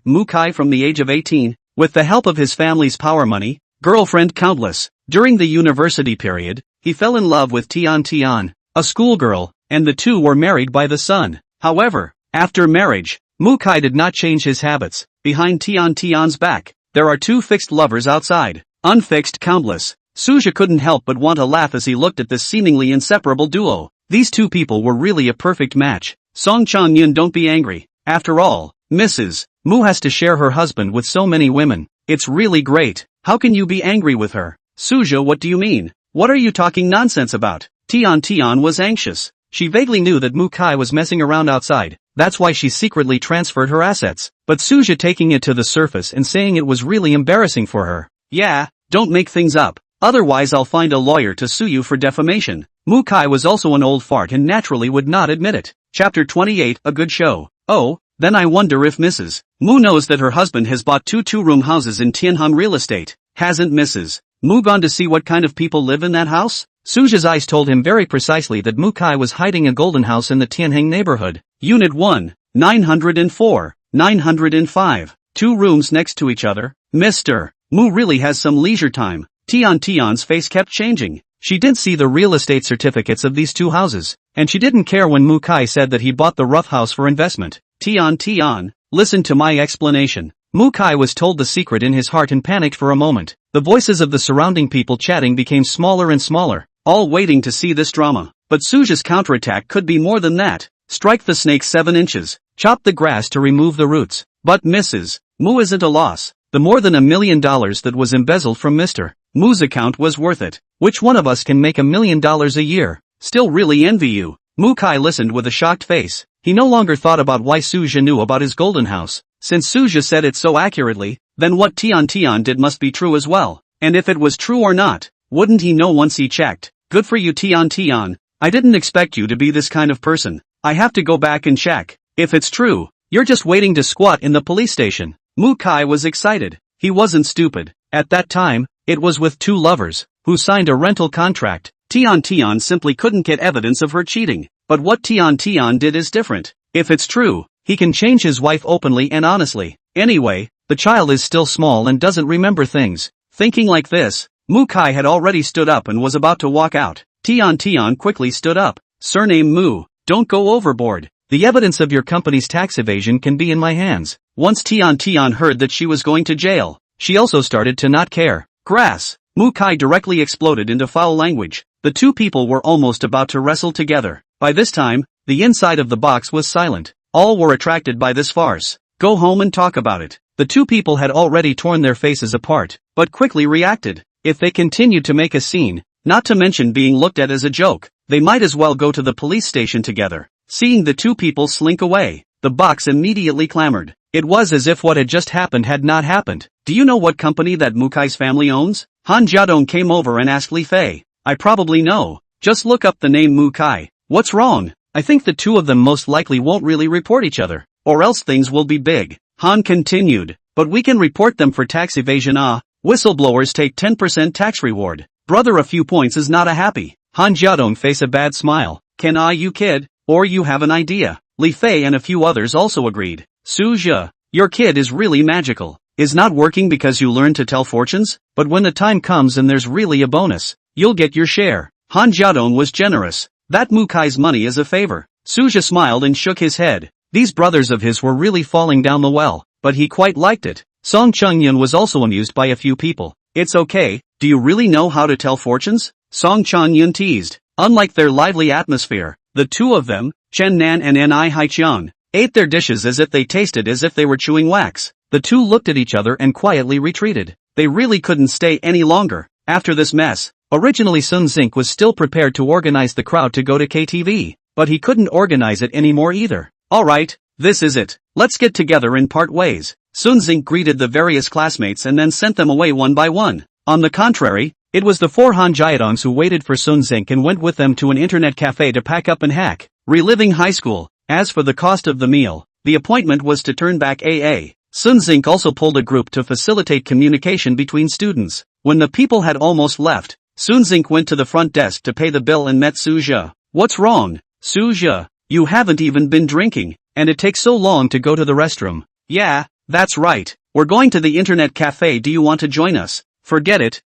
S1: Mu Kai from the age of 18. With the help of his family's power money, girlfriend countless. During the university period, he fell in love with Tian, a schoolgirl, and the two were married by the son. However, after marriage, Mu Kai did not change his habits. Behind Tian's back, there are two fixed lovers outside. Unfixed countless. Suzhou couldn't help but want to laugh as he looked at this seemingly inseparable duo. These two people were really a perfect match. Song Changyun, don't be angry. After all, Mrs. Mu has to share her husband with so many women. It's really great. How can you be angry with her? Suzhou, what do you mean? What are you talking nonsense about? Tian was anxious. She vaguely knew that Mu Kai was messing around outside. That's why she secretly transferred her assets. But Suzhou taking it to the surface and saying it was really embarrassing for her. Yeah, don't make things up. Otherwise I'll find a lawyer to sue you for defamation. Mu Kai was also an old fart and naturally would not admit it. Chapter 28, a good show. Oh, then I wonder if Mrs. Mu knows that her husband has bought two two-room houses in Tianheng real estate. Hasn't Mrs. Mu gone to see what kind of people live in that house? Suzhou's eyes told him very precisely that Mu Kai was hiding a golden house in the Tianheng neighborhood. Unit 1, 904, 905. 2 rooms next to each other. Mr. Mu really has some leisure time. Tian's face kept changing. She did see the real estate certificates of these two houses, and she didn't care when Mu Kai said that he bought the rough house for investment. Tian, listen to my explanation. Mu Kai was told the secret in his heart and panicked for a moment. The voices of the surrounding people chatting became smaller and smaller, all waiting to see this drama. But Suzhou's counterattack could be more than that. Strike the snake 7 inches, chop the grass to remove the roots. But Mrs. Mu isn't a loss. The more than $1 million that was embezzled from Mr. Mu's account was worth it. Which one of us can make $1 million a year? Still really envy you. Mu Kai listened with a shocked face. He no longer thought about why Suzhou knew about his golden house. Since Suzhou said it so accurately, then what Tian did must be true as well. And if it was true or not, wouldn't he know once he checked? Good for you, Tian. I didn't expect you to be this kind of person. I have to go back and check. If it's true, you're just waiting to squat in the police station. Mu Kai was excited. He wasn't stupid. At that time, it was with 2 lovers, who signed a rental contract. Tian simply couldn't get evidence of her cheating. But what Tian did is different. If it's true, he can change his wife openly and honestly. Anyway, the child is still small and doesn't remember things. Thinking like this, Mu Kai had already stood up and was about to walk out. Tian quickly stood up. Surname Mu, don't go overboard. The evidence of your company's tax evasion can be in my hands. Once Tian heard that she was going to jail, she also started to not care. Grass. Mu Kai directly exploded into foul language. The two people were almost about to wrestle together. By this time, the inside of the box was silent. All were attracted by this farce. Go home and talk about it. The two people had already torn their faces apart, but quickly reacted. If they continued to make a scene, not to mention being looked at as a joke, they might as well go to the police station together. Seeing the two people slink away, the box immediately clamored. It was as if what had just happened had not happened. Do you know what company that Mu Kai's family owns? Han Jiadong came over and asked Li Fei. I probably know. Just look up the name Mu Kai. What's wrong? I think the two of them most likely won't really report each other, or else things will be big. Han continued. But we can report them for tax evasion. Whistleblowers take 10% tax reward. Brother, a few points is not a happy. Han Jiadong face a bad smile. Can I you kid? Or you have an idea? Li Fei and a few others also agreed. Su Zhe, your kid is really magical. Is not working because you learn to tell fortunes? But when the time comes and there's really a bonus, you'll get your share. Han Jiadong was generous. That Mukai's money is a favor. Su Zhe smiled and shook his head. These brothers of his were really falling down the well, but he quite liked it. Song Chungyun was also amused by a few people. It's okay, do you really know how to tell fortunes? Song Chungyun teased. Unlike their lively atmosphere, the two of them, Chen Nan and Ni Haiqian, ate their dishes as if they tasted as if they were chewing wax. The two looked at each other and quietly retreated. They really couldn't stay any longer. After this mess, originally Sun Zink was still prepared to organize the crowd to go to KTV, but he couldn't organize it anymore either. Alright, this is it. Let's get together and part ways. Sun Zink greeted the various classmates and then sent them away one by one. On the contrary, it was the four Han Jiadongs who waited for Sun Zink and went with them to an internet cafe to pack up and hack, reliving high school. As for the cost of the meal, the appointment was to turn back AA. Sun Zink also pulled a group to facilitate communication between students. When the people had almost left, Sun Zink went to the front desk to pay the bill and met Su Zhe. What's wrong, Su Zhe? You haven't even been drinking, and it takes so long to go to the restroom. Yeah, that's right. We're going to the internet cafe. Do you want to join us? Forget it.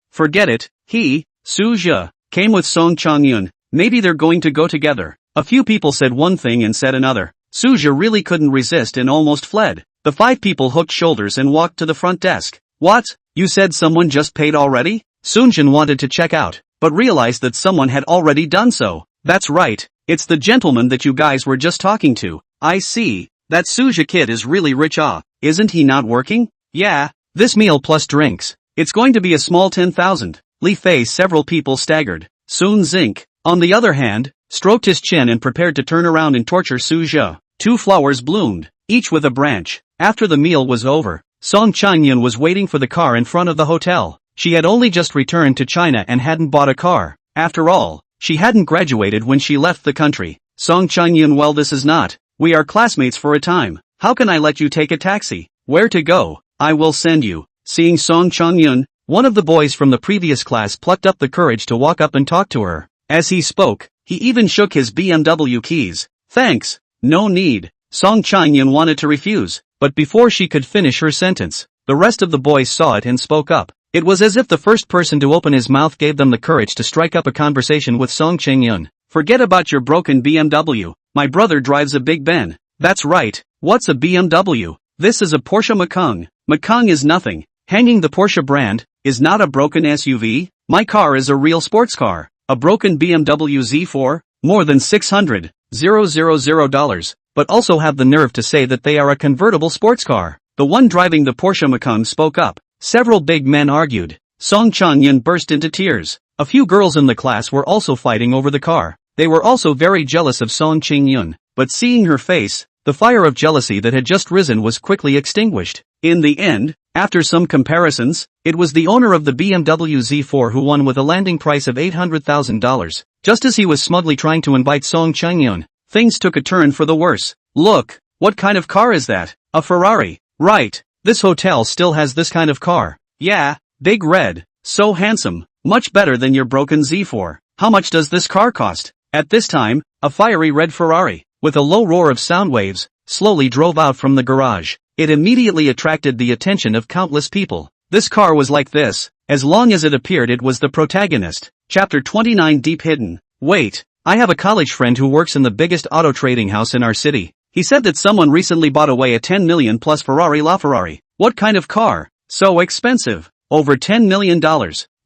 S1: He, Su Zhe, came with Song Chongyun. Maybe they're going to go together. A few people said one thing and said another. Su Zhe really couldn't resist and almost fled. The five people hooked shoulders and walked to the front desk. What? You said someone just paid already? Sunjin wanted to check out, but realized that someone had already done so. That's right. It's the gentleman that you guys were just talking to. I see. That Su Zhe kid is really rich. Isn't he not working? Yeah. This meal plus drinks. It's going to be a small 10,000. Li Fei. Several people staggered. Sun Zink, on the other hand, stroked his chin and prepared to turn around and torture Su Zhe. Two flowers bloomed, each with a branch. After the meal was over, Song Chungyun was waiting for the car in front of the hotel. She had only just returned to China and hadn't bought a car. After all, she hadn't graduated when she left the country. Song Chungyun, well, this is not. We are classmates for a time. How can I let you take a taxi? Where to go? I will send you. Seeing Song Chungyun, one of the boys from the previous class plucked up the courage to walk up and talk to her. As he spoke, he even shook his BMW keys. Thanks. No need. Song Chungyun wanted to refuse, but before she could finish her sentence, the rest of the boys saw it and spoke up. It was as if the first person to open his mouth gave them the courage to strike up a conversation with Song Chungyun. Forget about your broken BMW. My brother drives a Big Ben. That's right. What's a BMW? This is a Porsche Macan. Macan is nothing. Hanging the Porsche brand is not a broken SUV. My car is a real sports car. A broken BMW Z4, more than $600,000, but also have the nerve to say that they are a convertible sports car. The one driving the Porsche Macan spoke up. Several big men argued. Song Chungyun burst into tears. A few girls in the class were also fighting over the car. They were also very jealous of Song Chungyun, but seeing her face, the fire of jealousy that had just risen was quickly extinguished. In the end, after some comparisons, it was the owner of the BMW Z4 who won with a landing price of $800,000. Just as he was smugly trying to invite Song Chungyun, things took a turn for the worse. Look, what kind of car is that? A Ferrari. Right. This hotel still has this kind of car. Yeah, big red. So handsome. Much better than your broken Z4. How much does this car cost? At this time, a fiery red Ferrari, with a low roar of sound waves, slowly drove out from the garage. It immediately attracted the attention of countless people. This car was like this. As long as it appeared, it was the protagonist. Chapter 29. Deep Hidden. Wait, I have a college friend who works in the biggest auto trading house in our city. He said that someone recently bought away a 10 million plus Ferrari LaFerrari. What kind of car? So expensive. Over $10 million.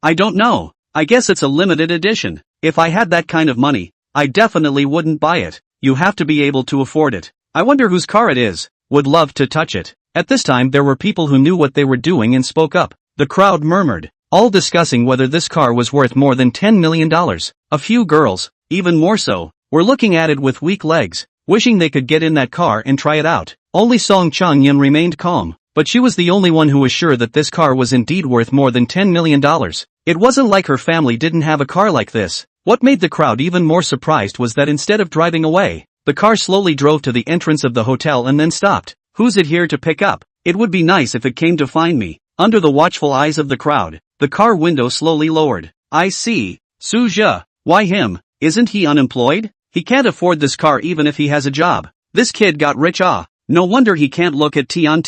S1: I don't know. I guess it's a limited edition. If I had that kind of money, I definitely wouldn't buy it. You have to be able to afford it. I wonder whose car it is. Would love to touch it. At this time there were people who knew what they were doing and spoke up. The crowd murmured, all discussing whether this car was worth more than $10 million. A few girls, even more so, were looking at it with weak legs, wishing they could get in that car and try it out. Only Song Chungyun remained calm, but she was the only one who was sure that this car was indeed worth more than $10 million. It wasn't like her family didn't have a car like this. What made the crowd even more surprised was that instead of driving away, the car slowly drove to the entrance of the hotel and then stopped. Who's it here to pick up? It would be nice if it came to find me. Under the watchful eyes of the crowd, the car window slowly lowered. I see. Suja. Why him? Isn't he unemployed? He can't afford this car even if he has a job. This kid got rich. No wonder he can't look at Tian.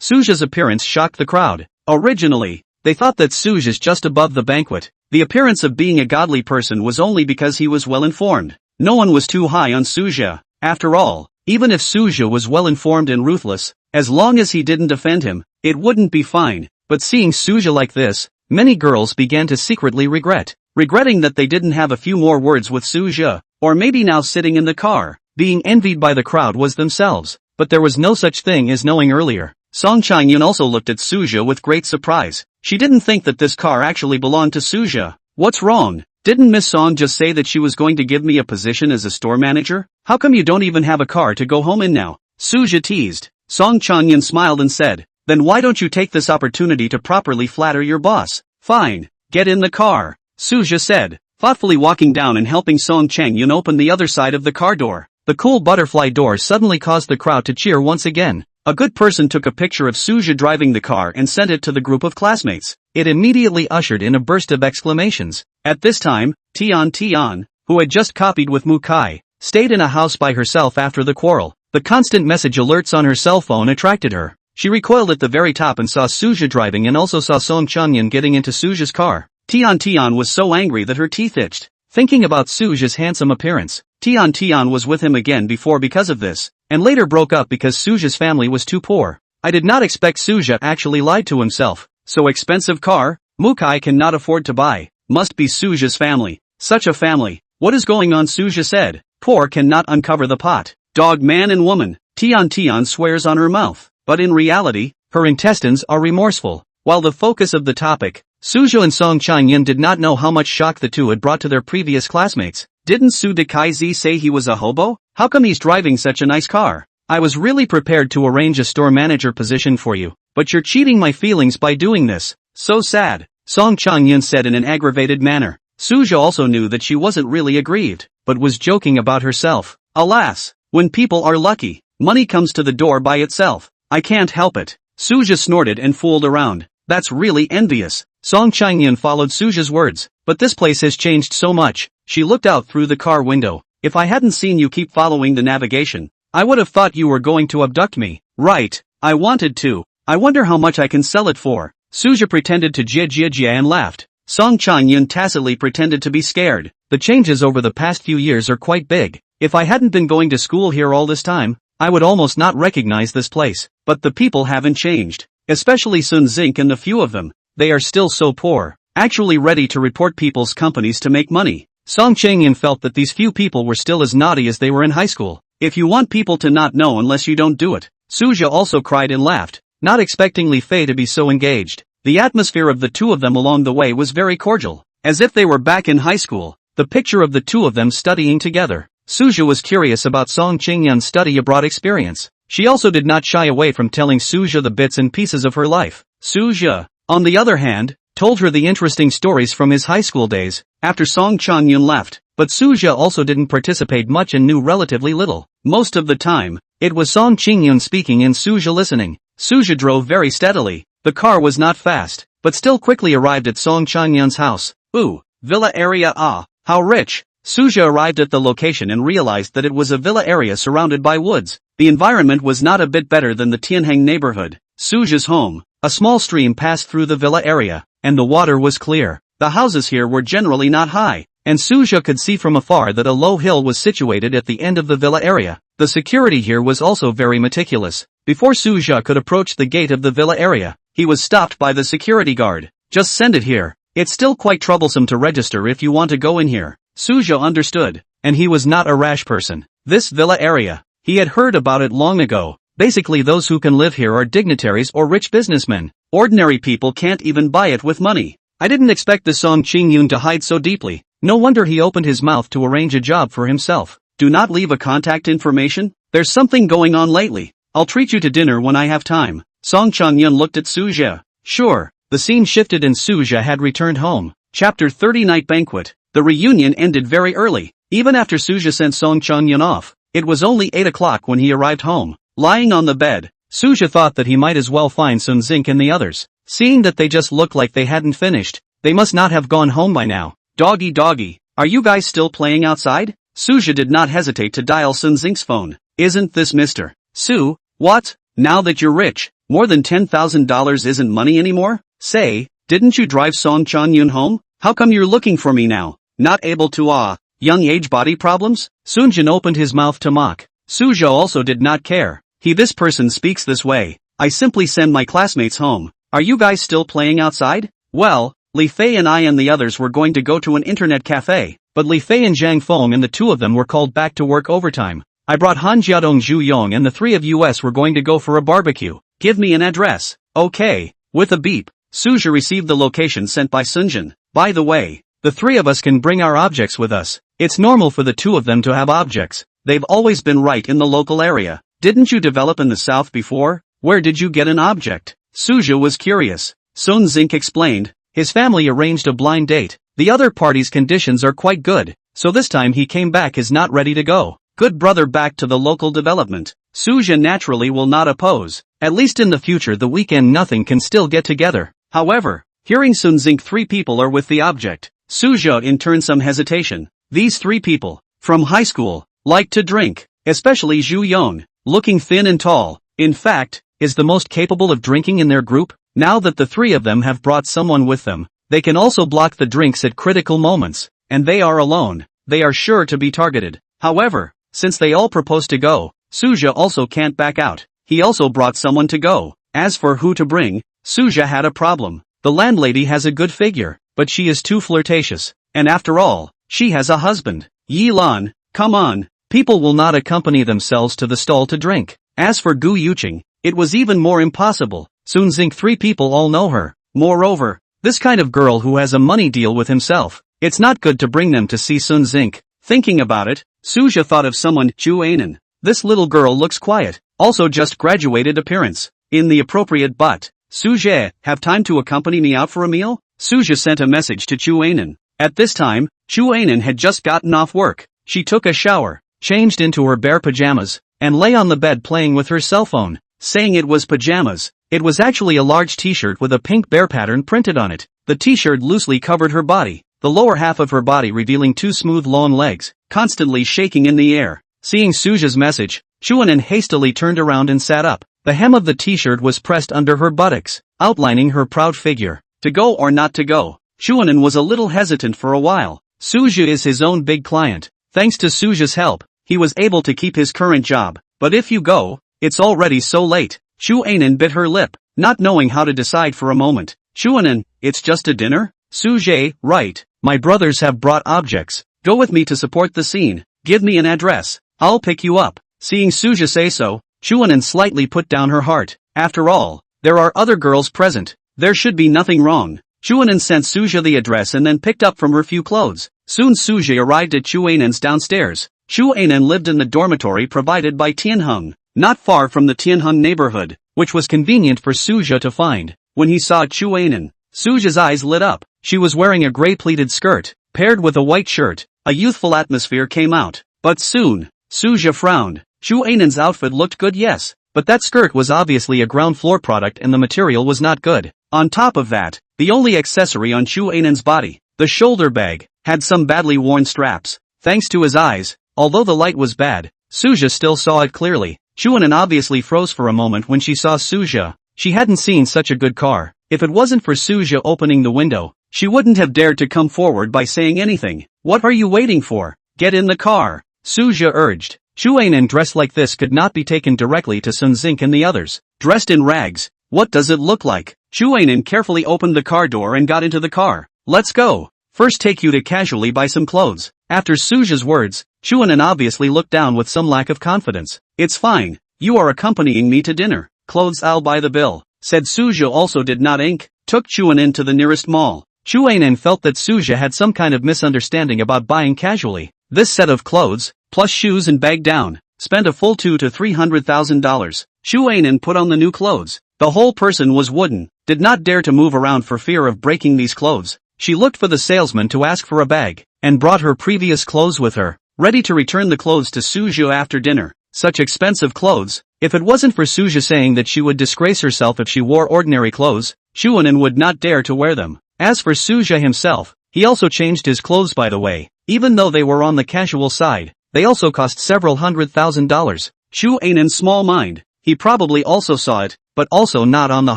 S1: Suja's appearance shocked the crowd. Originally, they thought that Suja is just above the banquet. The appearance of being a godly person was only because he was well informed. No one was too high on Suja. After all, even if Suja was well informed and ruthless, as long as he didn't offend him, it wouldn't be fine. But seeing Suja like this, many girls began to secretly regretting that they didn't have a few more words with Suja, or maybe now sitting in the car, being envied by the crowd was themselves. But there was no such thing as knowing earlier. Song Changyun also looked at Suja with great surprise. She didn't think that this car actually belonged to Suja. What's wrong? Didn't Miss Song just say that she was going to give me a position as a store manager? How come you don't even have a car to go home in now? Suja teased. Song Changyun smiled and said, then why don't you take this opportunity to properly flatter your boss? Fine. Get in the car. Suja said, thoughtfully walking down and helping Song Changyun open the other side of the car door. The cool butterfly door suddenly caused the crowd to cheer once again. A good person took a picture of Suja driving the car and sent it to the group of classmates. It immediately ushered in a burst of exclamations. At this time, Tian, who had just copied with Mukai, stayed in a house by herself after the quarrel. The constant message alerts on her cell phone attracted her. She recoiled at the very top and saw Suja driving and also saw Song Changyun getting into Suja's car. Tian was so angry that her teeth itched. Thinking about Suja's handsome appearance, Tian was with him again before because of this, and later broke up because Suja's family was too poor. I did not expect Suja actually lied to himself. So expensive car, Mukai cannot afford to buy. Must be Suja's family. Such a family. What is going on? Suja said. Poor cannot uncover the pot. Dog, man and woman. Tian swears on her mouth. But in reality, her intestines are remorseful. While the focus of the topic, Suja and Song Changyun did not know how much shock the two had brought to their previous classmates. Didn't Su Dekaizi say he was a hobo? How come he's driving such a nice car? I was really prepared to arrange a store manager position for you, but you're cheating my feelings by doing this. So sad. Song Changyun said in an aggravated manner. Suja also knew that she wasn't really aggrieved, but was joking about herself. Alas, when people are lucky, money comes to the door by itself. I can't help it. Suja snorted and fooled around. That's really envious. Song Changyun followed Suja's words. But this place has changed so much. She looked out through the car window. If I hadn't seen you keep following the navigation, I would have thought you were going to abduct me. Right. I wanted to. I wonder how much I can sell it for. Suja pretended to jia and laughed. Song Changyun tacitly pretended to be scared. The changes over the past few years are quite big. If I hadn't been going to school here all this time, I would almost not recognize this place. But the people haven't changed. Especially Sun Zink and a few of them. They are still so poor. Actually ready to report people's companies to make money. Song Changyun felt that these few people were still as naughty as they were in high school. If you want people to not know unless you don't do it. Suja also cried and laughed, not expecting Li Fei to be so engaged. The atmosphere of the two of them along the way was very cordial, as if they were back in high school. The picture of the two of them studying together. Suja was curious about Song Changyun's study abroad experience. She also did not shy away from telling Suja the bits and pieces of her life. Suja, on the other hand, told her the interesting stories from his high school days, after Song Changyun left. But Suja also didn't participate much and knew relatively little. Most of the time, it was Song Changyun speaking and Suja listening. Suja drove very steadily. The car was not fast, but still quickly arrived at Song Changyun's house. Ooh, villa area, how rich. Suja arrived at the location and realized that it was a villa area surrounded by woods. The environment was not a bit better than the Tianheng neighborhood. Suja's home. A small stream passed through the villa area, and the water was clear. The houses here were generally not high, and Suja could see from afar that a low hill was situated at the end of the villa area. The security here was also very meticulous. Before Suja could approach the gate of the villa area, he was stopped by the security guard. Just send it here. It's still quite troublesome to register if you want to go in here. Suja understood, and he was not a rash person. This villa area, he had heard about it long ago. Basically those who can live here are dignitaries or rich businessmen. Ordinary people can't even buy it with money. I didn't expect the Song Changyun to hide so deeply. No wonder he opened his mouth to arrange a job for himself. Do not leave a contact information. There's something going on lately. I'll treat you to dinner when I have time. Song Changyun looked at Suja. Sure. The scene shifted and Suja had returned home. Chapter 30 Night Banquet. The reunion ended very early. Even after Suja sent Song Changyun off, it was only 8 o'clock when he arrived home. Lying on the bed, Suja thought that he might as well find Sun Zink and the others. seeing that they just looked like they hadn't finished. They must not have gone home by now. Doggy doggy, are you guys still playing outside? Suja did not hesitate to dial Sun Xing's phone. Isn't this Mr. Su? What? Now that you're rich, more than $10,000 isn't money anymore? Say, didn't you drive Song Chanyun home? How come you're looking for me now? Not able to young age body problems? Sunjin opened his mouth to mock. Suja also did not care. This person speaks this way. I simply send my classmates home. Are you guys still playing outside? Well, Li Fei and I and the others were going to go to an internet cafe, but Li Fei and Zhang Feng and the two of them were called back to work overtime. I brought Han Jiadong Zhu Yong and the three of us were going to go for a barbecue. Give me an address. Okay. With a beep, Suja received the location sent by Sunjin. By the way, the three of us can bring our objects with us. It's normal for the two of them to have objects. They've always been right in the local area. Didn't you develop in the south before? Where did you get an object? Suja was curious. Sun Xing explained. His family arranged a blind date. The other party's conditions are quite good, so this time he came back is not ready to go. Good brother back to the local development. Suja naturally will not oppose. At least in the future the weekend nothing can still get together. However, hearing Sun Xing three people are with the object, Suja in turn some hesitation. These three people, from high school, like to drink, especially Zhu Yong, looking thin and tall, in fact, is the most capable of drinking in their group. Now that the three of them have brought someone with them, they can also block the drinks at critical moments, and they are alone, they are sure to be targeted. However, since they all propose to go, Suja also can't back out. He also brought someone to go. As for who to bring, Suja had a problem. The landlady has a good figure, but she is too flirtatious, and after all, she has a husband. Yi Lan, come on, people will not accompany themselves to the stall to drink. As for Gu Yuqing, it was even more impossible. Sun Xing three people all know her. Moreover, this kind of girl who has a money deal with himself, it's not good to bring them to see Sun Xing. Thinking about it, Suja thought of someone, Chu Anan. This little girl looks quiet, also just graduated appearance. In the appropriate but, Suja, have time to accompany me out for a meal? Suja sent a message to Chu Anan. At this time, Chu Anan had just gotten off work. She took a shower, changed into her bare pajamas, and lay on the bed playing with her cell phone, saying it was pajamas. It was actually a large t-shirt with a pink bear pattern printed on it. The t-shirt loosely covered her body, the lower half of her body revealing two smooth long legs, constantly shaking in the air. Seeing Suja's message, Chuanan hastily turned around and sat up. The hem of the t-shirt was pressed under her buttocks, outlining her proud figure. To go or not to go? Chuanan was a little hesitant for a while. Suja is his own big client. Thanks to Suja's help, he was able to keep his current job. But if you go, it's already so late. Chu Anan bit her lip, not knowing how to decide for a moment. Chuanan, it's just a dinner? Suja, right. My brothers have brought objects. Go with me to support the scene. Give me an address. I'll pick you up. Seeing Suja say so, Chuanan slightly put down her heart. After all, there are other girls present. There should be nothing wrong. Chuanan sent Suja the address and then picked up from her few clothes. Soon Suja arrived at Chu Anan's downstairs. Chu Anan lived in the dormitory provided by Tianheng, not far from the Tianheng neighborhood, which was convenient for Suja to find. When he saw Chu Anan, Suja's eyes lit up. She was wearing a gray pleated skirt, paired with a white shirt. A youthful atmosphere came out. But soon, Suja frowned. Chu Anan's outfit looked good, yes, but that skirt was obviously a ground floor product and the material was not good. On top of that, the only accessory on Chu Anan's body, the shoulder bag, had some badly worn straps. Thanks to his eyes, although the light was bad, Suja still saw it clearly. Chu Anan obviously froze for a moment when she saw Suja. She hadn't seen such a good car. If it wasn't for Suja opening the window, she wouldn't have dared to come forward by saying anything. What are you waiting for? Get in the car, Suja urged. Chu Anan dressed like this could not be taken directly to Sun Xing and the others. Dressed in rags, what does it look like? Chu Anan carefully opened the car door and got into the car. Let's go. First take you to casually buy some clothes. After Suja's words, Chu Anan obviously looked down with some lack of confidence. It's fine. You are accompanying me to dinner. Clothes I'll buy the bill, said Suja. Also did not took Chu Anan to the nearest mall. Chu Anan felt that Suja had some kind of misunderstanding about buying casually. This set of clothes, plus shoes and bag down, spent a full $200,000 to $300,000. Chu Anan put on the new clothes. The whole person was wooden, did not dare to move around for fear of breaking these clothes. She looked for the salesman to ask for a bag, and brought her previous clothes with her, ready to return the clothes to Suja after dinner. Such expensive clothes. If it wasn't for Suja saying that she would disgrace herself if she wore ordinary clothes, Shuanan would not dare to wear them. As for Suja himself, he also changed his clothes by the way. Even though they were on the casual side, they also cost several $100,000. Shu Ainan's small mind, he probably also saw it, but also not on the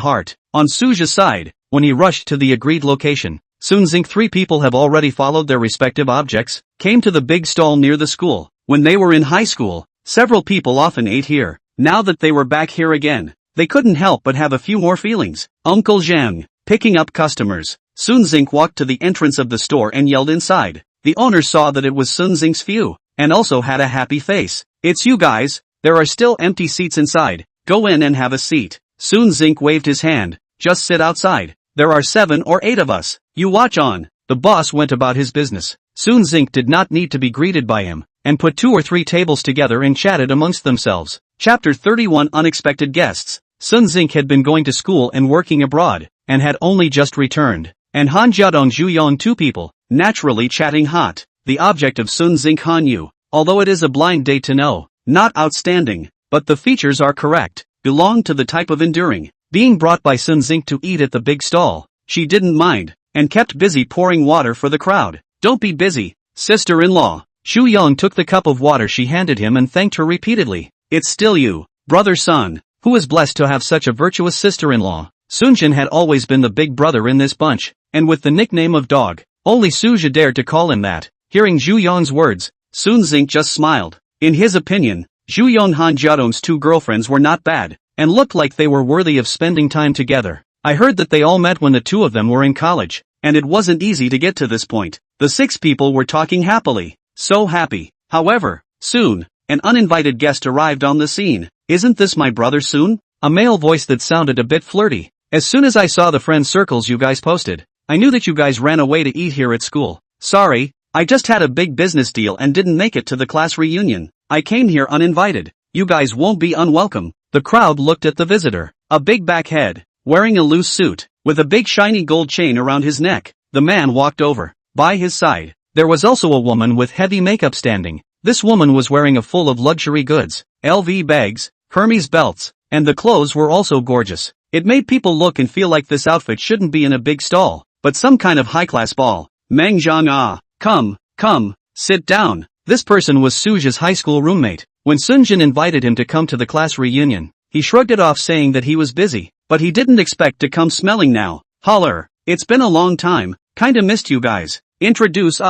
S1: heart. On Suja's side, when he rushed to the agreed location, Sunzink 3 people have already followed their respective objects, came to the big stall near the school. When they were in high school, several people often ate here. Now that they were back here again, they couldn't help but have a few more feelings. Uncle Zhang, picking up customers. Sunzink walked to the entrance of the store and yelled inside. The owner saw that it was Sunzink's few, and also had a happy face. It's you guys, there are still empty seats inside, go in and have a seat. Sunzink waved his hand, just sit outside, there are 7 or 8 of us, you watch on. The boss went about his business. Sunzink did not need to be greeted by him, and put 2 or 3 tables together and chatted amongst themselves. Chapter 31 Unexpected Guests. Sunzink had been going to school and working abroad, and had only just returned. And Han Jiadong Zhuyong 2 people, naturally chatting hot. The object of Sunzink Hanyu, although it is a blind date to know, not outstanding, but the features are correct, belong to the type of enduring. Being brought by Sunzink to eat at the big stall, she didn't mind, and kept busy pouring water for the crowd. Don't be busy, sister-in-law. Shu Yang took the cup of water she handed him and thanked her repeatedly. It's still you, brother Sun, who is blessed to have such a virtuous sister-in-law. Sunjin had always been the big brother in this bunch, and with the nickname of dog, only Suja dared to call him that. Hearing Zhu Yong's words, Sunzink just smiled. In his opinion, Zhu Yong Han Jiadong's 2 girlfriends were not bad, and looked like they were worthy of spending time together. I heard that they all met when the 2 of them were in college, and it wasn't easy to get to this point. The 6 people were talking happily. So happy. However, soon, an uninvited guest arrived on the scene. Isn't this my brother Soon? A male voice that sounded a bit flirty. As soon as I saw the friend circles you guys posted, I knew that you guys ran away to eat here at school. Sorry, I just had a big business deal and didn't make it to the class reunion. I came here uninvited. You guys won't be unwelcome. The crowd looked at the visitor. A big back head, wearing a loose suit, with a big shiny gold chain around his neck. The man walked over. By his side, there was also a woman with heavy makeup standing. This woman was wearing a full of luxury goods, LV bags, Hermes belts, and the clothes were also gorgeous. It made people look and feel like this outfit shouldn't be in a big stall, but some kind of high-class ball. Meng Zhang come, sit down. This person was Suja's high school roommate. When Sunjin invited him to come to the class reunion, he shrugged it off saying that he was busy, but he didn't expect to come smelling now. Holler, it's been a long time, kinda missed you guys. Introduce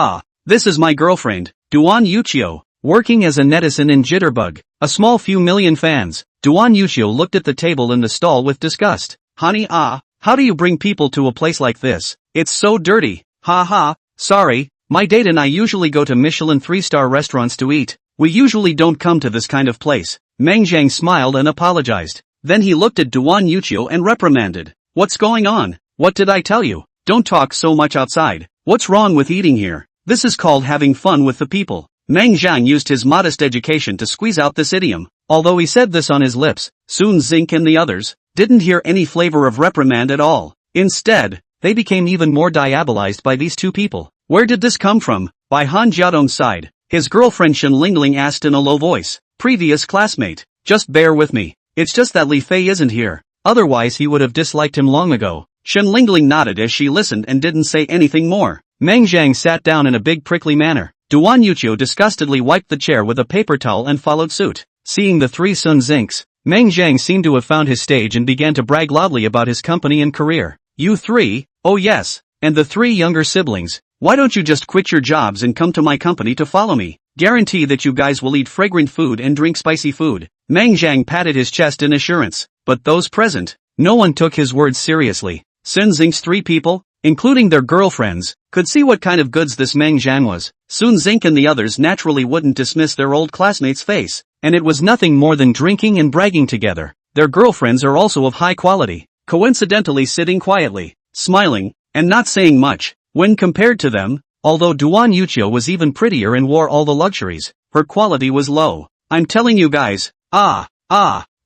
S1: this is my girlfriend, Duan Yuchio, working as a netizen in Jitterbug, a small few million fans. Duan Yuchio looked at the table in the stall with disgust. Honey how do you bring people to a place like this? It's so dirty. Ha, sorry, my date and I usually go to Michelin 3-star restaurants to eat. We usually don't come to this kind of place. Meng Zhang smiled and apologized. Then he looked at Duan Yuchio and reprimanded. What's going on? What did I tell you? Don't talk so much outside. What's wrong with eating here? This is called having fun with the people. Meng Zhang used his modest education to squeeze out this idiom. Although he said this on his lips, Sunzink and the others didn't hear any flavor of reprimand at all. Instead, they became even more diabolized by these 2 people. Where did this come from? By Han Jiadong's side, his girlfriend Shen Lingling asked in a low voice. Previous classmate. Just bear with me. It's just that Li Fei isn't here. Otherwise he would have disliked him long ago. Shen Lingling nodded as she listened and didn't say anything more. Meng Zhang sat down in a big prickly manner. Duan Yuchio disgustedly wiped the chair with a paper towel and followed suit. Seeing the 3 Sunzinks, Meng Zhang seemed to have found his stage and began to brag loudly about his company and career. You 3, oh yes, and the 3 younger siblings, why don't you just quit your jobs and come to my company to follow me? Guarantee that you guys will eat fragrant food and drink spicy food. Meng Zhang patted his chest in assurance, but those present, no one took his words seriously. Sunzink's 3 people, including their girlfriends, could see what kind of goods this Meng Zhang was. Sunzink and the others naturally wouldn't dismiss their old classmate's face, and it was nothing more than drinking and bragging together. Their girlfriends are also of high quality, coincidentally sitting quietly, smiling, and not saying much. When compared to them, although Duan Yuchio was even prettier and wore all the luxuries, her quality was low. I'm telling you guys,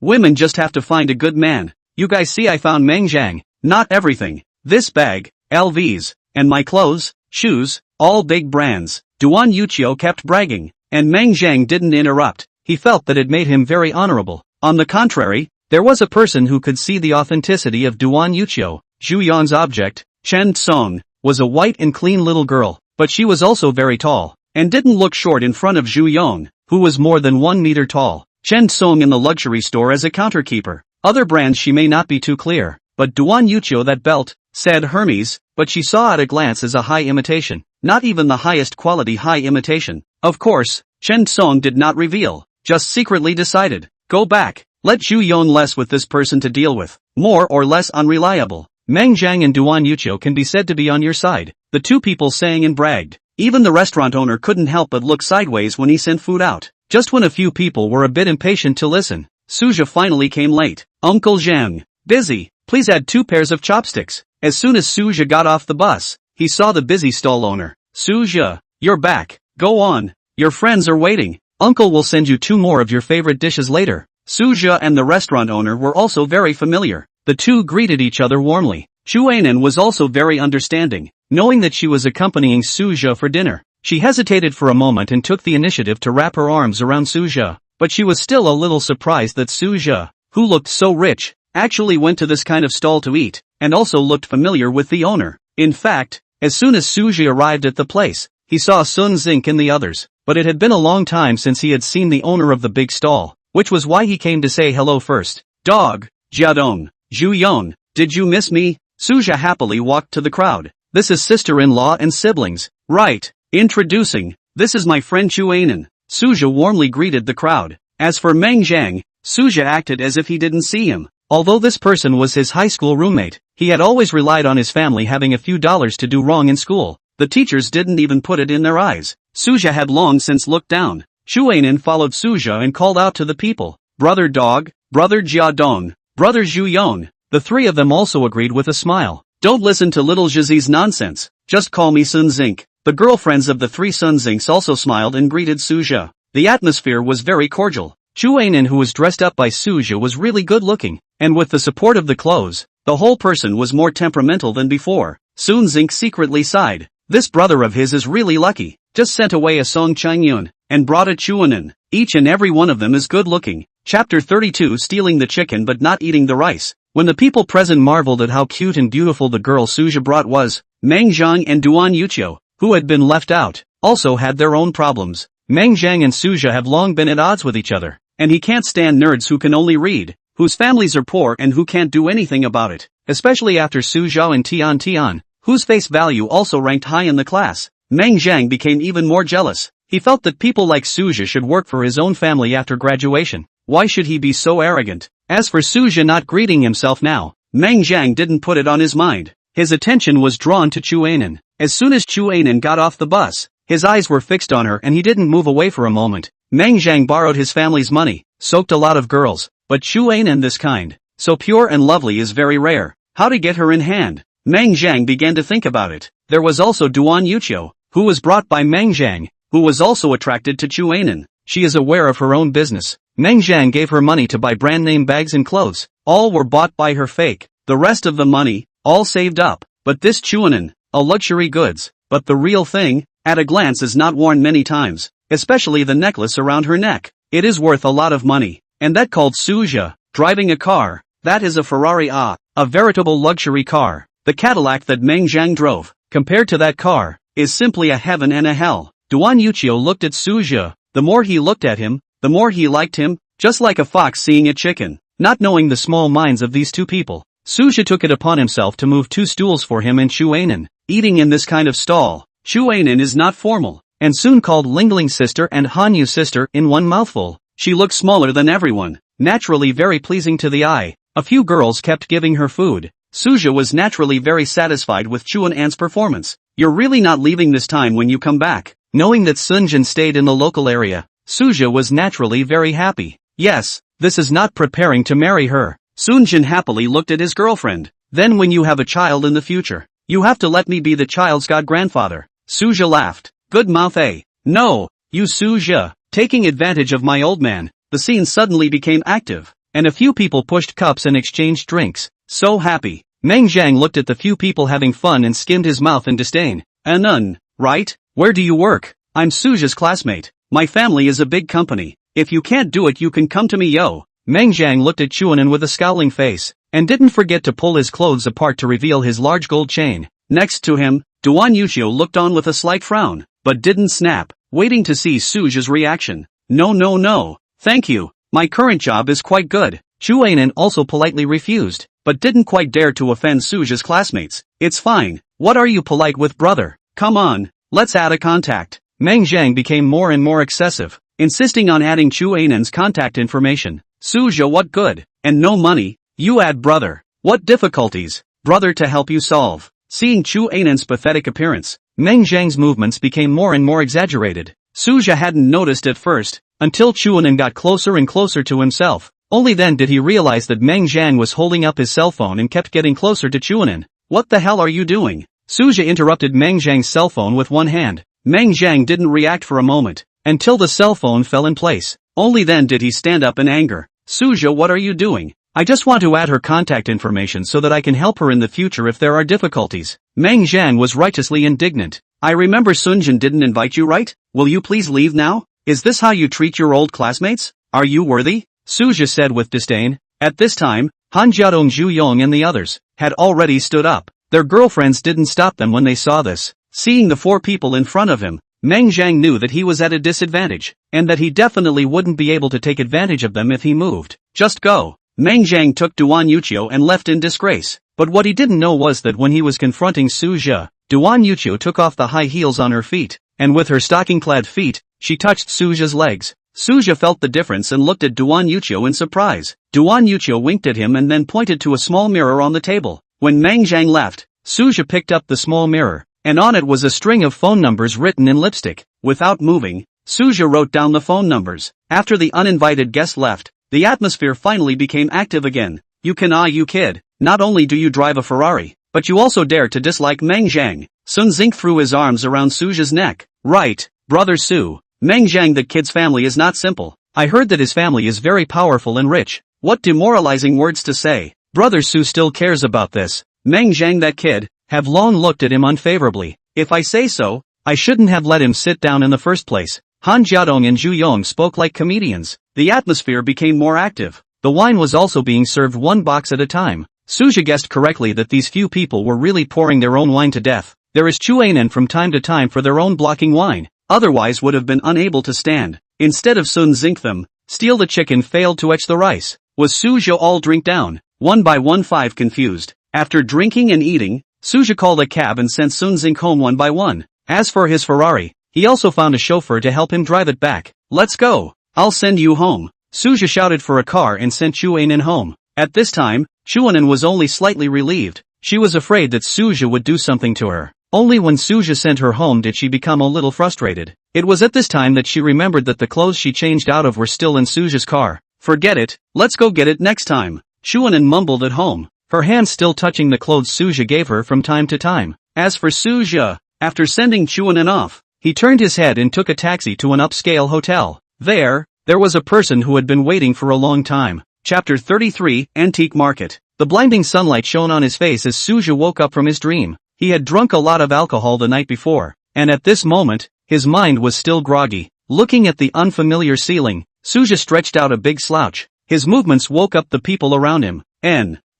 S1: women just have to find a good man. You guys see I found Meng Zhang, not everything. This bag, LVs, and my clothes, shoes, all big brands. Duan Yuchio kept bragging, and Meng Zhang didn't interrupt. He felt that it made him very honorable. On the contrary, there was a person who could see the authenticity of Duan Yuchio. Zhu Yang's object, Chen Tsong, was a white and clean little girl, but she was also very tall, and didn't look short in front of Zhu Yang, who was more than 1 meter tall. Chen Tsong in the luxury store as a counterkeeper. Other brands she may not be too clear, but Duan Yuqiu that belt, said Hermes, but she saw at a glance as a high imitation, not even the highest quality high imitation. Of course, Chen Tsong did not reveal, just secretly decided, go back, let Zhu Yang less with this person to deal with, more or less unreliable. Meng Zhang and Duan Yuqiu can be said to be on your side, the two people sang and bragged. Even the restaurant owner couldn't help but look sideways when he sent food out. Just when a few people were a bit impatient to listen, Suja finally came late. Uncle Zhang, busy, please add 2 pairs of chopsticks. As soon as Suja got off the bus, he saw the busy stall owner. Suja, you're back, go on, your friends are waiting. Uncle will send you 2 more of your favorite dishes later. Suja and the restaurant owner were also very familiar. The two greeted each other warmly. Chuanan was also very understanding, knowing that she was accompanying Suja for dinner. She hesitated for a moment and took the initiative to wrap her arms around Suja, but she was still a little surprised that Suja, who looked so rich, actually went to this kind of stall to eat, and also looked familiar with the owner. In fact, as soon as Suja arrived at the place, he saw Sun Zink and the others, but it had been a long time since he had seen the owner of the big stall, which was why he came to say hello first. Dog, Jiadong, Zhu Yong, did you miss me? Suja happily walked to the crowd. This is sister-in-law and siblings, right? Introducing, this is my friend Chuanan. Suja warmly greeted the crowd. As for Meng Zhang, Suja acted as if he didn't see him. Although this person was his high school roommate, he had always relied on his family having a few dollars to do wrong in school. The teachers didn't even put it in their eyes. Suja had long since looked down. Chuanan followed Suja and called out to the people. Brother Dog, Brother Jiadong, Brother Zhu Yong. The 3 of them also agreed with a smile. Don't listen to little Zhizi's nonsense, just call me Sun Zink. The girlfriends of the 3 Sun Zinks also smiled and greeted Suja. The atmosphere was very cordial. Chuanan, who was dressed up by Suja, was really good looking, and with the support of the clothes, the whole person was more temperamental than before. Sun Zink secretly sighed. This brother of his is really lucky, just sent away a Song Changyun, and brought a Chuanan. Each and every one of them is good looking. Chapter 32 Stealing the chicken but not eating the rice. When the people present marveled at how cute and beautiful the girl Suja brought was, Meng Zhang and Duan Yuqiu, who had been left out, also had their own problems. Meng Zhang and Suja have long been at odds with each other, and he can't stand nerds who can only read, whose families are poor and who can't do anything about it, especially after Suzhou and Tian, whose face value also ranked high in the class. Meng Zhang became even more jealous. He felt that people like Suja should work for his own family after graduation. Why should he be so arrogant? As for Suja not greeting himself now, Meng Zhang didn't put it on his mind. His attention was drawn to Chuanan. As soon as Chuanan got off the bus, his eyes were fixed on her and he didn't move away for a moment. Meng Zhang borrowed his family's money, soaked a lot of girls, but Chuanan this kind, so pure and lovely, is very rare. How to get her in hand? Meng Zhang began to think about it. There was also Duan Yuqiu, who was brought by Meng Zhang, who was also attracted to Chuanan. She is aware of her own business. Meng Zhang gave her money to buy brand name bags and clothes. All were bought by her fake. The rest of the money, all saved up. But this Chuanan, a luxury goods. But the real thing, at a glance, is not worn many times, especially the necklace around her neck. It is worth a lot of money. And that called Suja, driving a car, that is a Ferrari, a veritable luxury car. The Cadillac that Meng Zhang drove, compared to that car, is simply a heaven and a hell. Duan Yuqiu looked at Suja. The more he looked at him, the more he liked him, just like a fox seeing a chicken. Not knowing the small minds of these two people, Suja took it upon himself to move 2 stools for him and Chuanan. Eating in this kind of stall, Chuanan is not formal, and soon called Lingling sister and Hanyu sister in one mouthful. She looked smaller than everyone, naturally very pleasing to the eye. A few girls kept giving her food. Suja was naturally very satisfied with Chuanan's performance. You're really not leaving this time when you come back. Knowing that Sunjin stayed in the local area, Suja was naturally very happy. Yes, this is not preparing to marry her. Sunjin happily looked at his girlfriend. Then when you have a child in the future, you have to let me be the child's god-grandfather. Suja laughed. Good mouth, eh? No, you Suja, taking advantage of my old man. The scene suddenly became active, and a few people pushed cups and exchanged drinks. So happy. Meng Zhang looked at the few people having fun and skimmed his mouth in disdain. Nun, right? Where do you work? I'm Suja's classmate. My family is a big company. If you can't do it, you can come to me, yo. Meng Zhang looked at Chuanan with a scowling face. and didn't forget to pull his clothes apart to reveal his large gold chain. Next to him, Duan Yuqiu looked on with a slight frown, but didn't snap, waiting to see Suju's reaction. No, thank you, my current job is quite good. Chu Anan also politely refused, but didn't quite dare to offend Suju's classmates. It's fine, what are you polite with, brother? Come on, let's add a contact. Meng Zhang became more and more excessive, insisting on adding Chu Anan's contact information. Suju, what good? And no money? You add brother. What difficulties, brother, to help you solve? Seeing Chu Anan's pathetic appearance, Meng Zhang's movements became more and more exaggerated. Suju hadn't noticed at first, until Chu Anan got closer and closer to himself. Only then did he realize that Meng Zhang was holding up his cell phone and kept getting closer to Chu Anan. What the hell are you doing? Suju interrupted Meng Zhang's cell phone with one hand. Meng Zhang didn't react for a moment, until the cell phone fell in place. Only then did he stand up in anger. Suju, what are you doing? I just want to add her contact information so that I can help her in the future if there are difficulties. Meng Zhang was righteously indignant. I remember Sunjin didn't invite you, right? Will you please leave now? Is this how you treat your old classmates? Are you worthy? Suju said with disdain. At this time, Han Jiadong, Zhu Yong and the others had already stood up. Their girlfriends didn't stop them when they saw this. Seeing the four people in front of him, Meng Zhang knew that he was at a disadvantage, and that he definitely wouldn't be able to take advantage of them if he moved. Just go. Meng Zhang took Duan Yuqiu and left in disgrace. But what he didn't know was that when he was confronting Suju, Duan Yuqiu took off the high heels on her feet, and with her stocking-clad feet, she touched Suju's legs. Suju felt the difference and looked at Duan Yuqiu in surprise. Duan Yuqiu winked at him and then pointed to a small mirror on the table. When Meng Zhang left, Suju picked up the small mirror, and on it was a string of phone numbers written in lipstick. Without moving, Suju wrote down the phone numbers. After the uninvited guest left, the atmosphere finally became active again. You kid. Not only do you drive a Ferrari, but you also dare to dislike Meng Zhang. Sun Xing threw his arms around Suju's neck. Right, brother Su. Meng Zhang, the kid's family is not simple. I heard that his family is very powerful and rich. What demoralizing words to say. Brother Su still cares about this. Meng Zhang, that kid, have long looked at him unfavorably. If I say so, I shouldn't have let him sit down in the first place. Han Jiadong and Zhu Yong spoke like comedians. The atmosphere became more active. The wine was also being served one box at a time. Suju guessed correctly that these few people were really pouring their own wine to death. There is Chu Anan from time to time for their own blocking wine. Otherwise would have been unable to stand. Instead of Sun Xing them, steal the chicken failed to etch the rice. Was Suju all drink down? One by one, five confused. After drinking and eating, Suju called a cab and sent Sun Xing home one by one. As for his Ferrari, he also found a chauffeur to help him drive it back. Let's go. I'll send you home. Suju shouted for a car and sent Chu Anan home. At this time, Chu Anan was only slightly relieved. She was afraid that Suju would do something to her. Only when Suju sent her home did she become a little frustrated. It was at this time that she remembered that the clothes she changed out of were still in Suju's car. Forget it, let's go get it next time. Chu Anan mumbled at home, her hands still touching the clothes Suju gave her from time to time. As for Suju, after sending Chu Anan off, he turned his head and took a taxi to an upscale hotel. There was a person who had been waiting for a long time. Chapter 33, Antique Market. The blinding sunlight shone on his face as Suju woke up from his dream. He had drunk a lot of alcohol the night before, and at this moment, his mind was still groggy. Looking at the unfamiliar ceiling, Suju stretched out a big slouch. His movements woke up the people around him.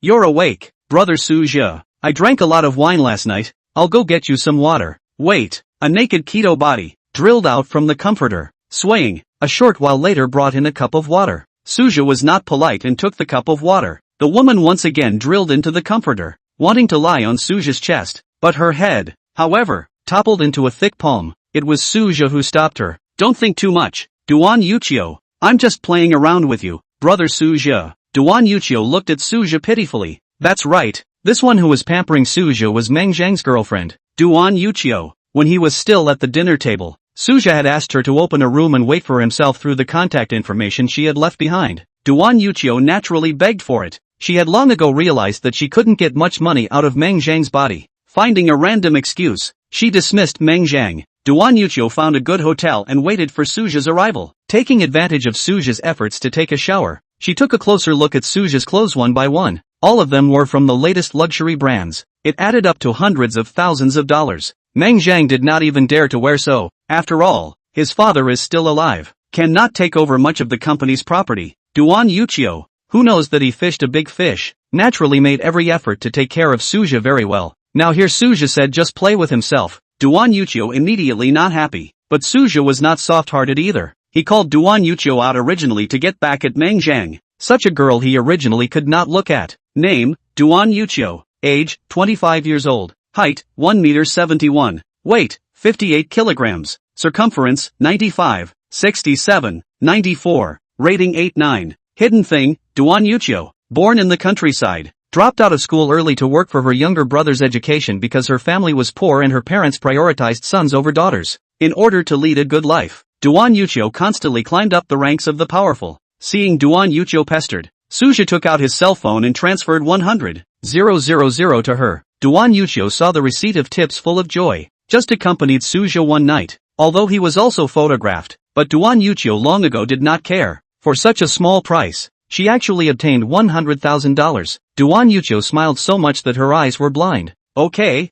S1: You're awake, brother Suju. I drank a lot of wine last night. I'll go get you some water. Wait, a naked keto body drilled out from the comforter, swaying. A short while later brought in a cup of water. Suju was not polite and took the cup of water. The woman once again drilled into the comforter, wanting to lie on Suju's chest. But her head, however, toppled into a thick palm. It was Suju who stopped her. Don't think too much, Duan Yuqiu. I'm just playing around with you, brother Suju. Duan Yuqiu looked at Suju pitifully. That's right, this one who was pampering Suju was Meng Zhang's girlfriend, Duan Yuqiu. When he was still at the dinner table, Suju had asked her to open a room and wait for himself through the contact information she had left behind. Duan Yuqiu naturally begged for it. She had long ago realized that she couldn't get much money out of Meng Zhang's body. Finding a random excuse, she dismissed Meng Zhang. Duan Yuqiu found a good hotel and waited for Suju's arrival. Taking advantage of Suju's efforts to take a shower, she took a closer look at Suju's clothes one by one. All of them were from the latest luxury brands. It added up to hundreds of thousands of dollars. Meng Zhang did not even dare to wear so. After all, his father is still alive, cannot take over much of the company's property. Duan Yuqiu, who knows that he fished a big fish, naturally made every effort to take care of Suja very well. Now here Suja said just play with himself. Duan Yuqiu immediately not happy, but Suja was not soft-hearted either. He called Duan Yuqiu out originally to get back at Meng Zhang. Such a girl he originally could not look at. Name, Duan Yuqiu. Age, 25 years old. Height, 1 meter 71. Weight, 58 kilograms. Circumference, 95, 67, 94. Rating 8-9. Hidden thing, Duan Yuqiu. Born in the countryside. Dropped out of school early to work for her younger brother's education because her family was poor and her parents prioritized sons over daughters. In order to lead a good life, Duan Yuqiu constantly climbed up the ranks of the powerful. Seeing Duan Yuqiu pestered, Suja took out his cell phone and transferred 100,000 to her. Duan Yuqiu saw the receipt of tips full of joy. Just accompanied Suja one night, although he was also photographed, but Duan Yuqiu long ago did not care. For such a small price, she actually obtained $100,000. Duan Yuqiu smiled so much that her eyes were blind. Okay,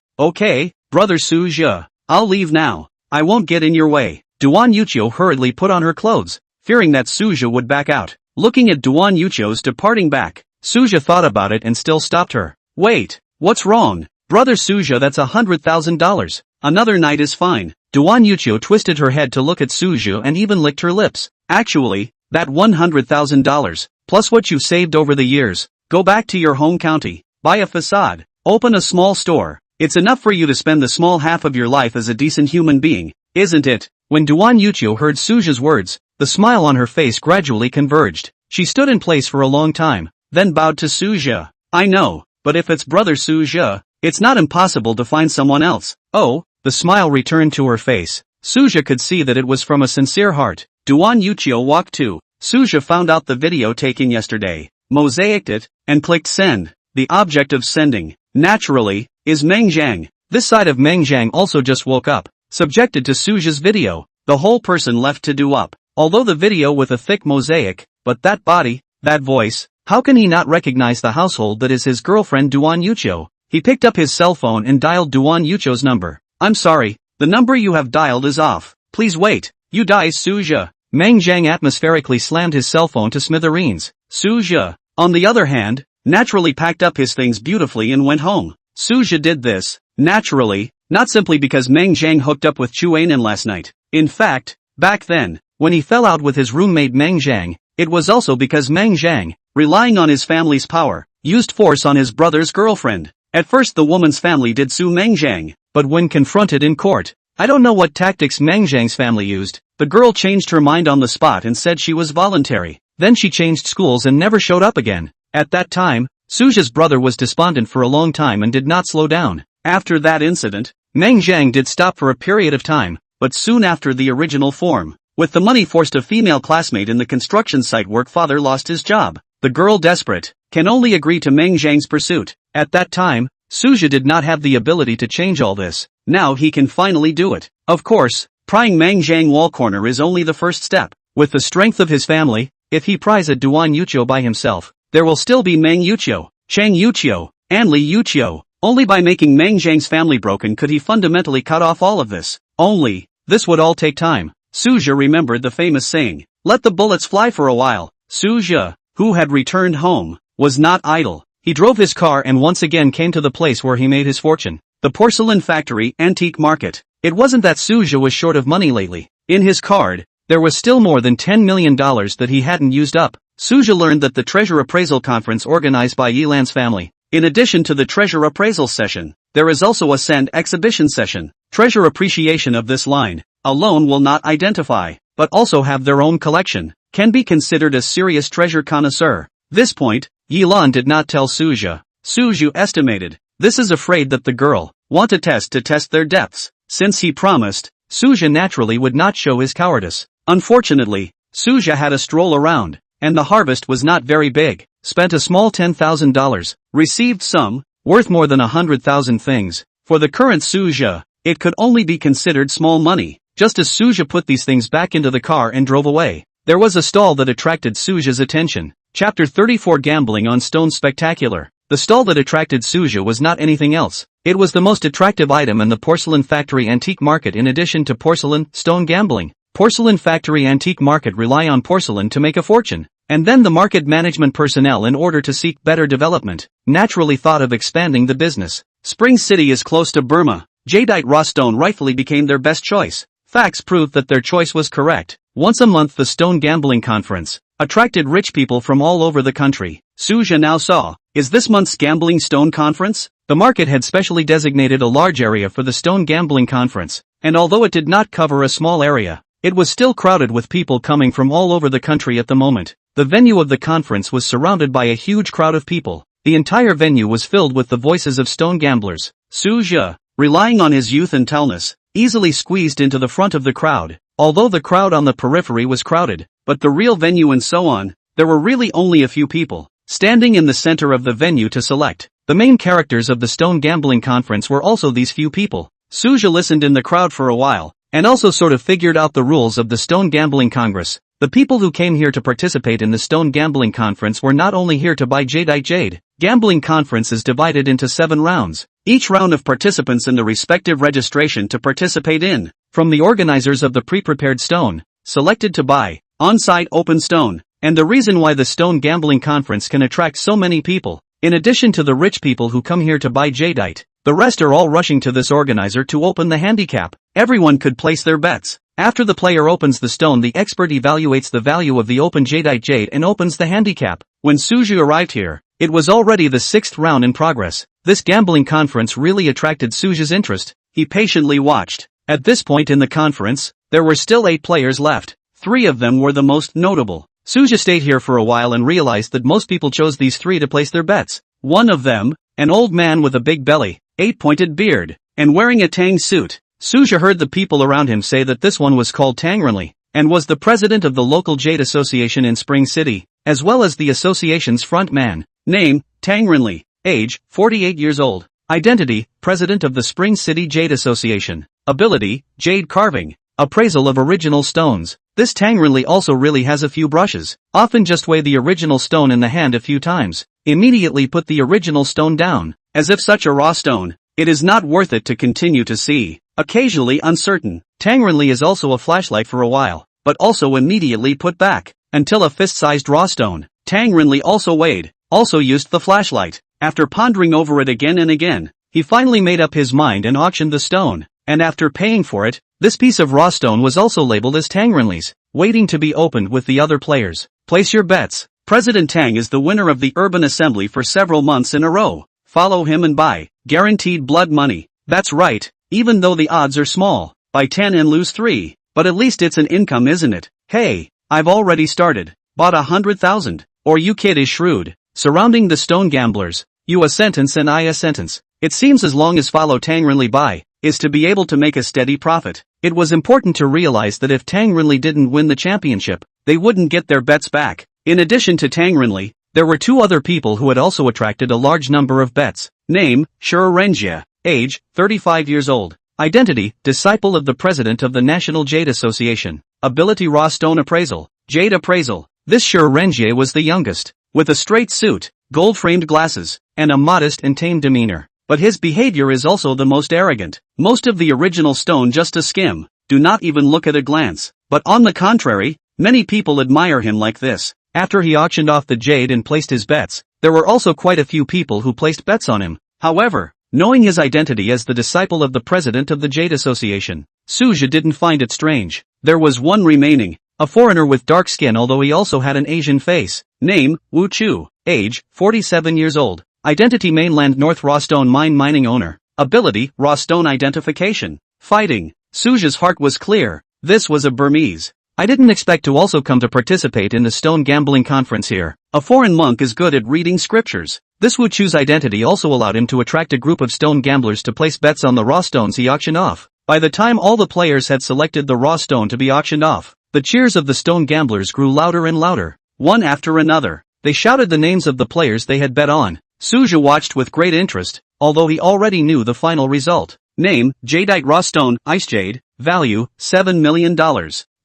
S1: brother Suja, I'll leave now. I won't get in your way. Duan Yuqiu hurriedly put on her clothes, fearing that Suja would back out. Looking at Duan Yuqiu's departing back, Suja thought about it and still stopped her. Wait, what's wrong? Brother Suja, that's $100,000. Another night is fine. Duan Yuqiu twisted her head to look at Suja and even licked her lips. Actually, that $100,000, plus what you've saved over the years, go back to your home county, buy a facade, open a small store. It's enough for you to spend the small half of your life as a decent human being, isn't it? When Duan Yuqiu heard Suja's words, the smile on her face gradually converged. She stood in place for a long time, then bowed to Suja. I know, but if it's brother Suja, it's not impossible to find someone else. Oh, the smile returned to her face. Suja could see that it was from a sincere heart. Duan Yuqiu walked to. Suja found out the video taken yesterday, mosaicked it, and clicked send. The object of sending, naturally, is Meng Zhang. This side of Meng Zhang also just woke up, subjected to Suja's video. The whole person left to do up. Although the video with a thick mosaic, but that body, that voice, how can he not recognize the household that is his girlfriend Duan Yuqiu? He picked up his cell phone and dialed Duan Yuqiu's number. I'm sorry, the number you have dialed is off. Please wait. You die Suja. Meng Zhang atmospherically slammed his cell phone to smithereens. Suja, on the other hand, naturally packed up his things beautifully and went home. Suja did this, naturally, not simply because Meng Zhang hooked up with Chuanan last night. In fact, back then, when he fell out with his roommate Meng Zhang, it was also because Meng Zhang, relying on his family's power, used force on his brother's girlfriend. At first the woman's family did sue Meng Zhang, but when confronted in court, I don't know what tactics Meng Zhang's family used. The girl changed her mind on the spot and said she was voluntary. Then she changed schools and never showed up again. At that time, Suja's brother was despondent for a long time and did not slow down. After that incident, Meng Zhang did stop for a period of time, but soon after the original form. With the money forced a female classmate in the construction site work father lost his job. The girl desperate, can only agree to Meng Zhang's pursuit. At that time, Suja did not have the ability to change all this. Now he can finally do it. Of course, prying Meng Zhang wall corner is only the first step. With the strength of his family, if he pries at Duan Yuqiu by himself, there will still be Meng Yuqiu, Chang Yuqiu, and Li Yuqiu. Only by making Meng Zhang's family broken could he fundamentally cut off all of this. Only, this would all take time. Suja remembered the famous saying, let the bullets fly for a while. Suja, who had returned home, was not idle. He drove his car and once again came to the place where he made his fortune, the porcelain factory antique market. It wasn't that Suja was short of money lately. In his card, there was still more than $10 million that he hadn't used up. Suja learned that the treasure appraisal conference organized by Yilan's family. In addition to the treasure appraisal session, there is also a sand exhibition session. Treasure appreciation of this line, alone will not identify, but also have their own collection, can be considered a serious treasure connoisseur. This point, Yilan did not tell Suja. Suju estimated, this is afraid that the girl, want to test their depths. Since he promised, Suja naturally would not show his cowardice. Unfortunately, Suja had a stroll around, and the harvest was not very big. Spent a small $10,000, received some, worth more than 100,000 things. For the current Suja, it could only be considered small money. Just as Suja put these things back into the car and drove away, there was a stall that attracted Suja's attention. Chapter 34 Gambling on Stone Spectacular. The stall that attracted Suja was not anything else. It was the most attractive item in the porcelain factory antique market in addition to porcelain, stone gambling. Porcelain factory antique market rely on porcelain to make a fortune. And then the market management personnel, in order to seek better development, naturally thought of expanding the business. Spring City is close to Burma. Jadeite raw stone rightfully became their best choice. Facts proved that their choice was correct. Once a month the Stone Gambling Conference attracted rich people from all over the country. Suja now saw, is this month's Gambling Stone Conference? The market had specially designated a large area for the Stone Gambling Conference, and although it did not cover a small area, it was still crowded with people coming from all over the country at the moment. The venue of the conference was surrounded by a huge crowd of people. The entire venue was filled with the voices of stone gamblers. Suja, relying on his youth and tallness, easily squeezed into the front of the crowd. Although the crowd on the periphery was crowded, but the real venue and so on, there were really only a few people standing in the center of the venue to select. The main characters of the Stone Gambling Conference were also these few people. Suja listened in the crowd for a while, and also sort of figured out the rules of the Stone Gambling Congress. The people who came here to participate in the Stone Gambling Conference were not only here to buy jadeite jade. Gambling Conference is divided into 7 rounds. Each round of participants in the respective registration to participate in, from the organizers of the pre-prepared stone, selected to buy, on-site open stone, and the reason why the Stone Gambling Conference can attract so many people, in addition to the rich people who come here to buy jadeite, the rest are all rushing to this organizer to open the handicap. Everyone could place their bets. After the player opens the stone, the expert evaluates the value of the open jadeite jade and opens the handicap. When Suju arrived here, it was already the 6th round in progress. This gambling conference really attracted Suju's interest. He patiently watched. At this point in the conference, there were still 8 players left. 3 of them were the most notable. Suju stayed here for a while and realized that most people chose these 3 to place their bets. One of them, an old man with a big belly, 8-pointed beard, and wearing a Tang suit. Suja heard the people around him say that this one was called Tang Renli, and was the president of the local Jade Association in Spring City, as well as the association's front man. Name, Tang Renli. Age, 48 years old. Identity, president of the Spring City Jade Association. Ability, jade carving. Appraisal of original stones. This Tang Renli also really has a few brushes. Often just weigh the original stone in the hand a few times. Immediately put the original stone down, as if such a raw stone, it is not worth it to continue to see. Occasionally uncertain. Tang Renli is also a flashlight for a while, but also immediately put back, until a fist-sized raw stone. Tang Renli also weighed, also used the flashlight. After pondering over it again and again, he finally made up his mind and auctioned the stone, and after paying for it, this piece of raw stone was also labeled as Tang Renli's, waiting to be opened with the other players. Place your bets. President Tang is the winner of the Urban Assembly for several months in a row. Follow him and buy. Guaranteed blood money. That's right. Even though the odds are small, buy 10 and lose 3, but at least it's an income, isn't it? Hey, I've already started. Bought 100,000. Or you kid is shrewd. Surrounding the stone gamblers, you a sentence and I a sentence. It seems as long as follow Tang Renli buy, is to be able to make a steady profit. It was important to realize that if Tang Renli didn't win the championship, they wouldn't get their bets back. In addition to Tang Renli, there were 2 other people who had also attracted a large number of bets. Name, Shur Renjie. Age, 35 years old. Identity, disciple of the president of the National Jade Association. Ability raw stone appraisal. Jade appraisal. This Shur Renjie was the youngest, with a straight suit, gold-framed glasses, and a modest and tame demeanor. But his behavior is also the most arrogant. Most of the original stone just a skim, do not even look at a glance. But on the contrary, many people admire him like this. After he auctioned off the jade and placed his bets, there were also quite a few people who placed bets on him. However, knowing his identity as the disciple of the president of the Jade Association, Suja didn't find it strange. There was one remaining, a foreigner with dark skin, although he also had an Asian face. Name, Wu Chu. Age, 47 years old. Identity mainland North raw stone mine mining owner. Ability, raw stone identification. Fighting. Suja's heart was clear. This was a Burmese. I didn't expect to also come to participate in the stone gambling conference here. A foreign monk is good at reading scriptures. This Wu Chu's identity also allowed him to attract a group of stone gamblers to place bets on the raw stones he auctioned off. By the time all the players had selected the raw stone to be auctioned off, the cheers of the stone gamblers grew louder and louder. One after another, they shouted the names of the players they had bet on. Suja watched with great interest, although he already knew the final result. Name, Jadeite raw stone, ice jade. Value, $7 million.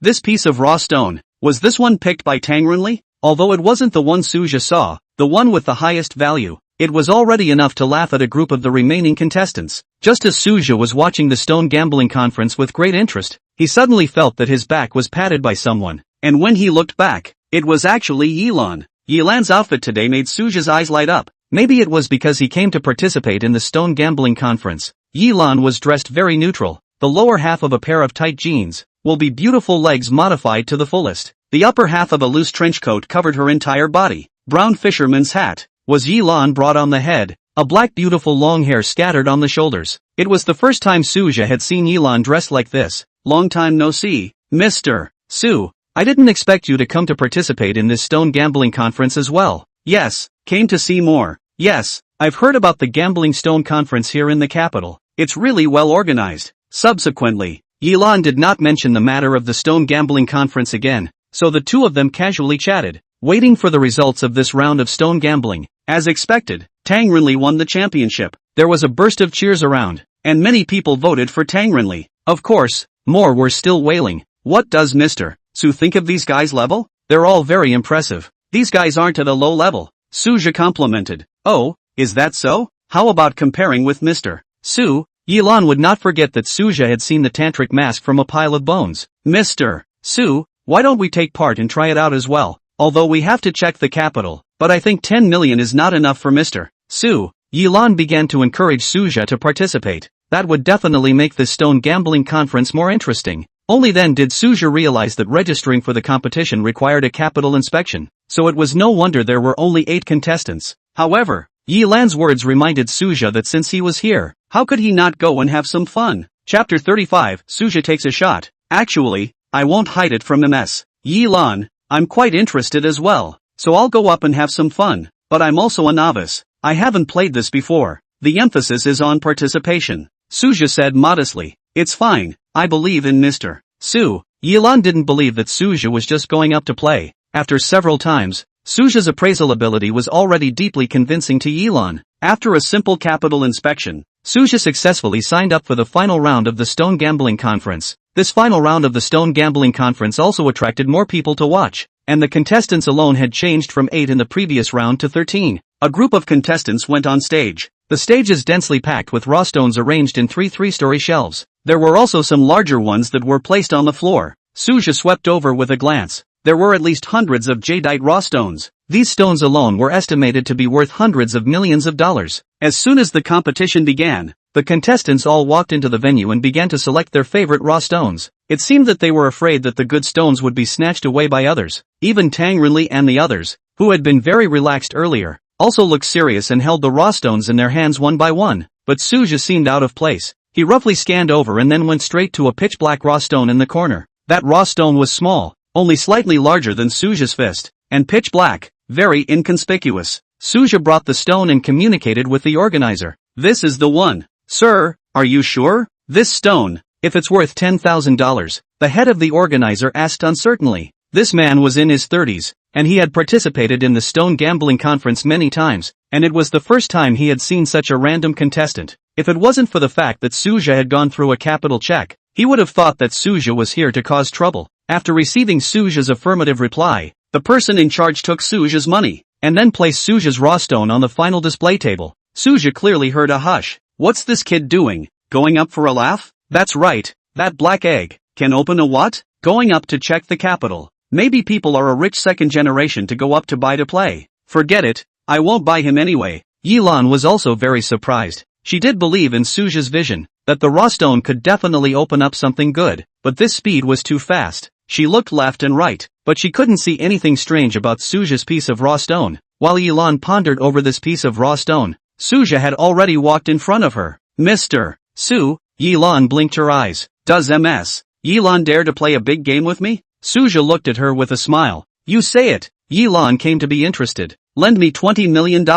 S1: This piece of raw stone, was this one picked by Tang Renli? Although it wasn't the one Suja saw, the one with the highest value, it was already enough to laugh at a group of the remaining contestants. Just as Suja was watching the stone gambling conference with great interest, he suddenly felt that his back was patted by someone, and when he looked back, It was actually Yilan. Yilan's outfit today made Suja's eyes light up. Maybe it was because he came to participate in the stone gambling conference. Yilan was dressed very neutral. The lower half of a pair of tight jeans will be beautiful legs modified to the fullest. The upper half of a loose trench coat covered her entire body. Brown fisherman's hat was Yilan brought on the head. A black beautiful long hair scattered on the shoulders. It was the first time Suja had seen Yilan dressed like this. Long time no see, Mr. Su. I didn't expect you to come to participate in this stone gambling conference as well. Yes, came to see more. Yes, I've heard about the gambling stone conference here in the capital. It's really well organized. Subsequently, Yilan did not mention the matter of the stone gambling conference again, so the two of them casually chatted, waiting for the results of this round of stone gambling. As expected, Tang Renli won the championship. There was a burst of cheers around, and many people voted for Tang Renli. Of course, more were still wailing. What does Mr. Su think of these guys' level? They're all very impressive. These guys aren't at a low level. Suja complimented. Oh, is that so? How about comparing with Mr. Su? Yilan would not forget that Suja had seen the tantric mask from a pile of bones. Mr. Su, why don't we take part and try it out as well? Although we have to check the capital, but I think 10 million is not enough for Mr. Su. Yilan began to encourage Suja to participate. That would definitely make this stone gambling conference more interesting. Only then did Suja realize that registering for the competition required a capital inspection, so it was no wonder there were only 8 contestants. However, Yilan's words reminded Suja that since he was here, how could he not go and have some fun? Chapter 35, Suja takes a shot. Actually, I won't hide it from MS. Yilan, I'm quite interested as well, so I'll go up and have some fun, but I'm also a novice. I haven't played this before. The emphasis is on participation. Suja said modestly. It's fine, I believe in Mr. Su. Yilan didn't believe that Suja was just going up to play. After several times, Suja's appraisal ability was already deeply convincing to Yilan. After a simple capital inspection, Suja successfully signed up for the final round of the stone gambling conference. This final round of the stone gambling conference also attracted more people to watch, and the contestants alone had changed from 8 in the previous round to 13. A group of contestants went on stage. The stage is densely packed with raw stones arranged in 3 3-story shelves. There were also some larger ones that were placed on the floor. Suja swept over with a glance. There were at least hundreds of jadeite raw stones. These stones alone were estimated to be worth hundreds of millions of dollars. As soon as the competition began, the contestants all walked into the venue and began to select their favorite raw stones. It seemed that they were afraid that the good stones would be snatched away by others. Even Tang Renli and the others, who had been very relaxed earlier, also looked serious and held the raw stones in their hands one by one. But Suja seemed out of place. He roughly scanned over and then went straight to a pitch-black raw stone in the corner. That raw stone was small, only slightly larger than Suja's fist, and pitch-black, very inconspicuous. Suja brought the stone and communicated with the organizer. This is the one. Sir, are you sure? This stone, if it's worth $10,000, the head of the organizer asked uncertainly. This man was in his 30s, and he had participated in the stone gambling conference many times, and it was the first time he had seen such a random contestant. If it wasn't for the fact that Suja had gone through a capital check, he would have thought that Suja was here to cause trouble. After receiving Suja's affirmative reply, the person in charge took Suja's money, and then placed Suja's raw stone on the final display table. Suja clearly heard a hush. What's this kid doing? Going up for a laugh? That's right, that black egg can open a what? Going up to check the capital. Maybe people are a rich second generation to go up to buy to play. Forget it, I won't buy him anyway. Yilan was also very surprised. She did believe in Suja's vision, that the raw stone could definitely open up something good, but this speed was too fast. She looked left and right, but she couldn't see anything strange about Suja's piece of raw stone. While Yilan pondered over this piece of raw stone, Suja had already walked in front of her. Mr. Su, Yilan blinked her eyes. Does MS Yilan dare to play a big game with me? Suja looked at her with a smile. You say it. Yilan came to be interested. Lend me $20 million.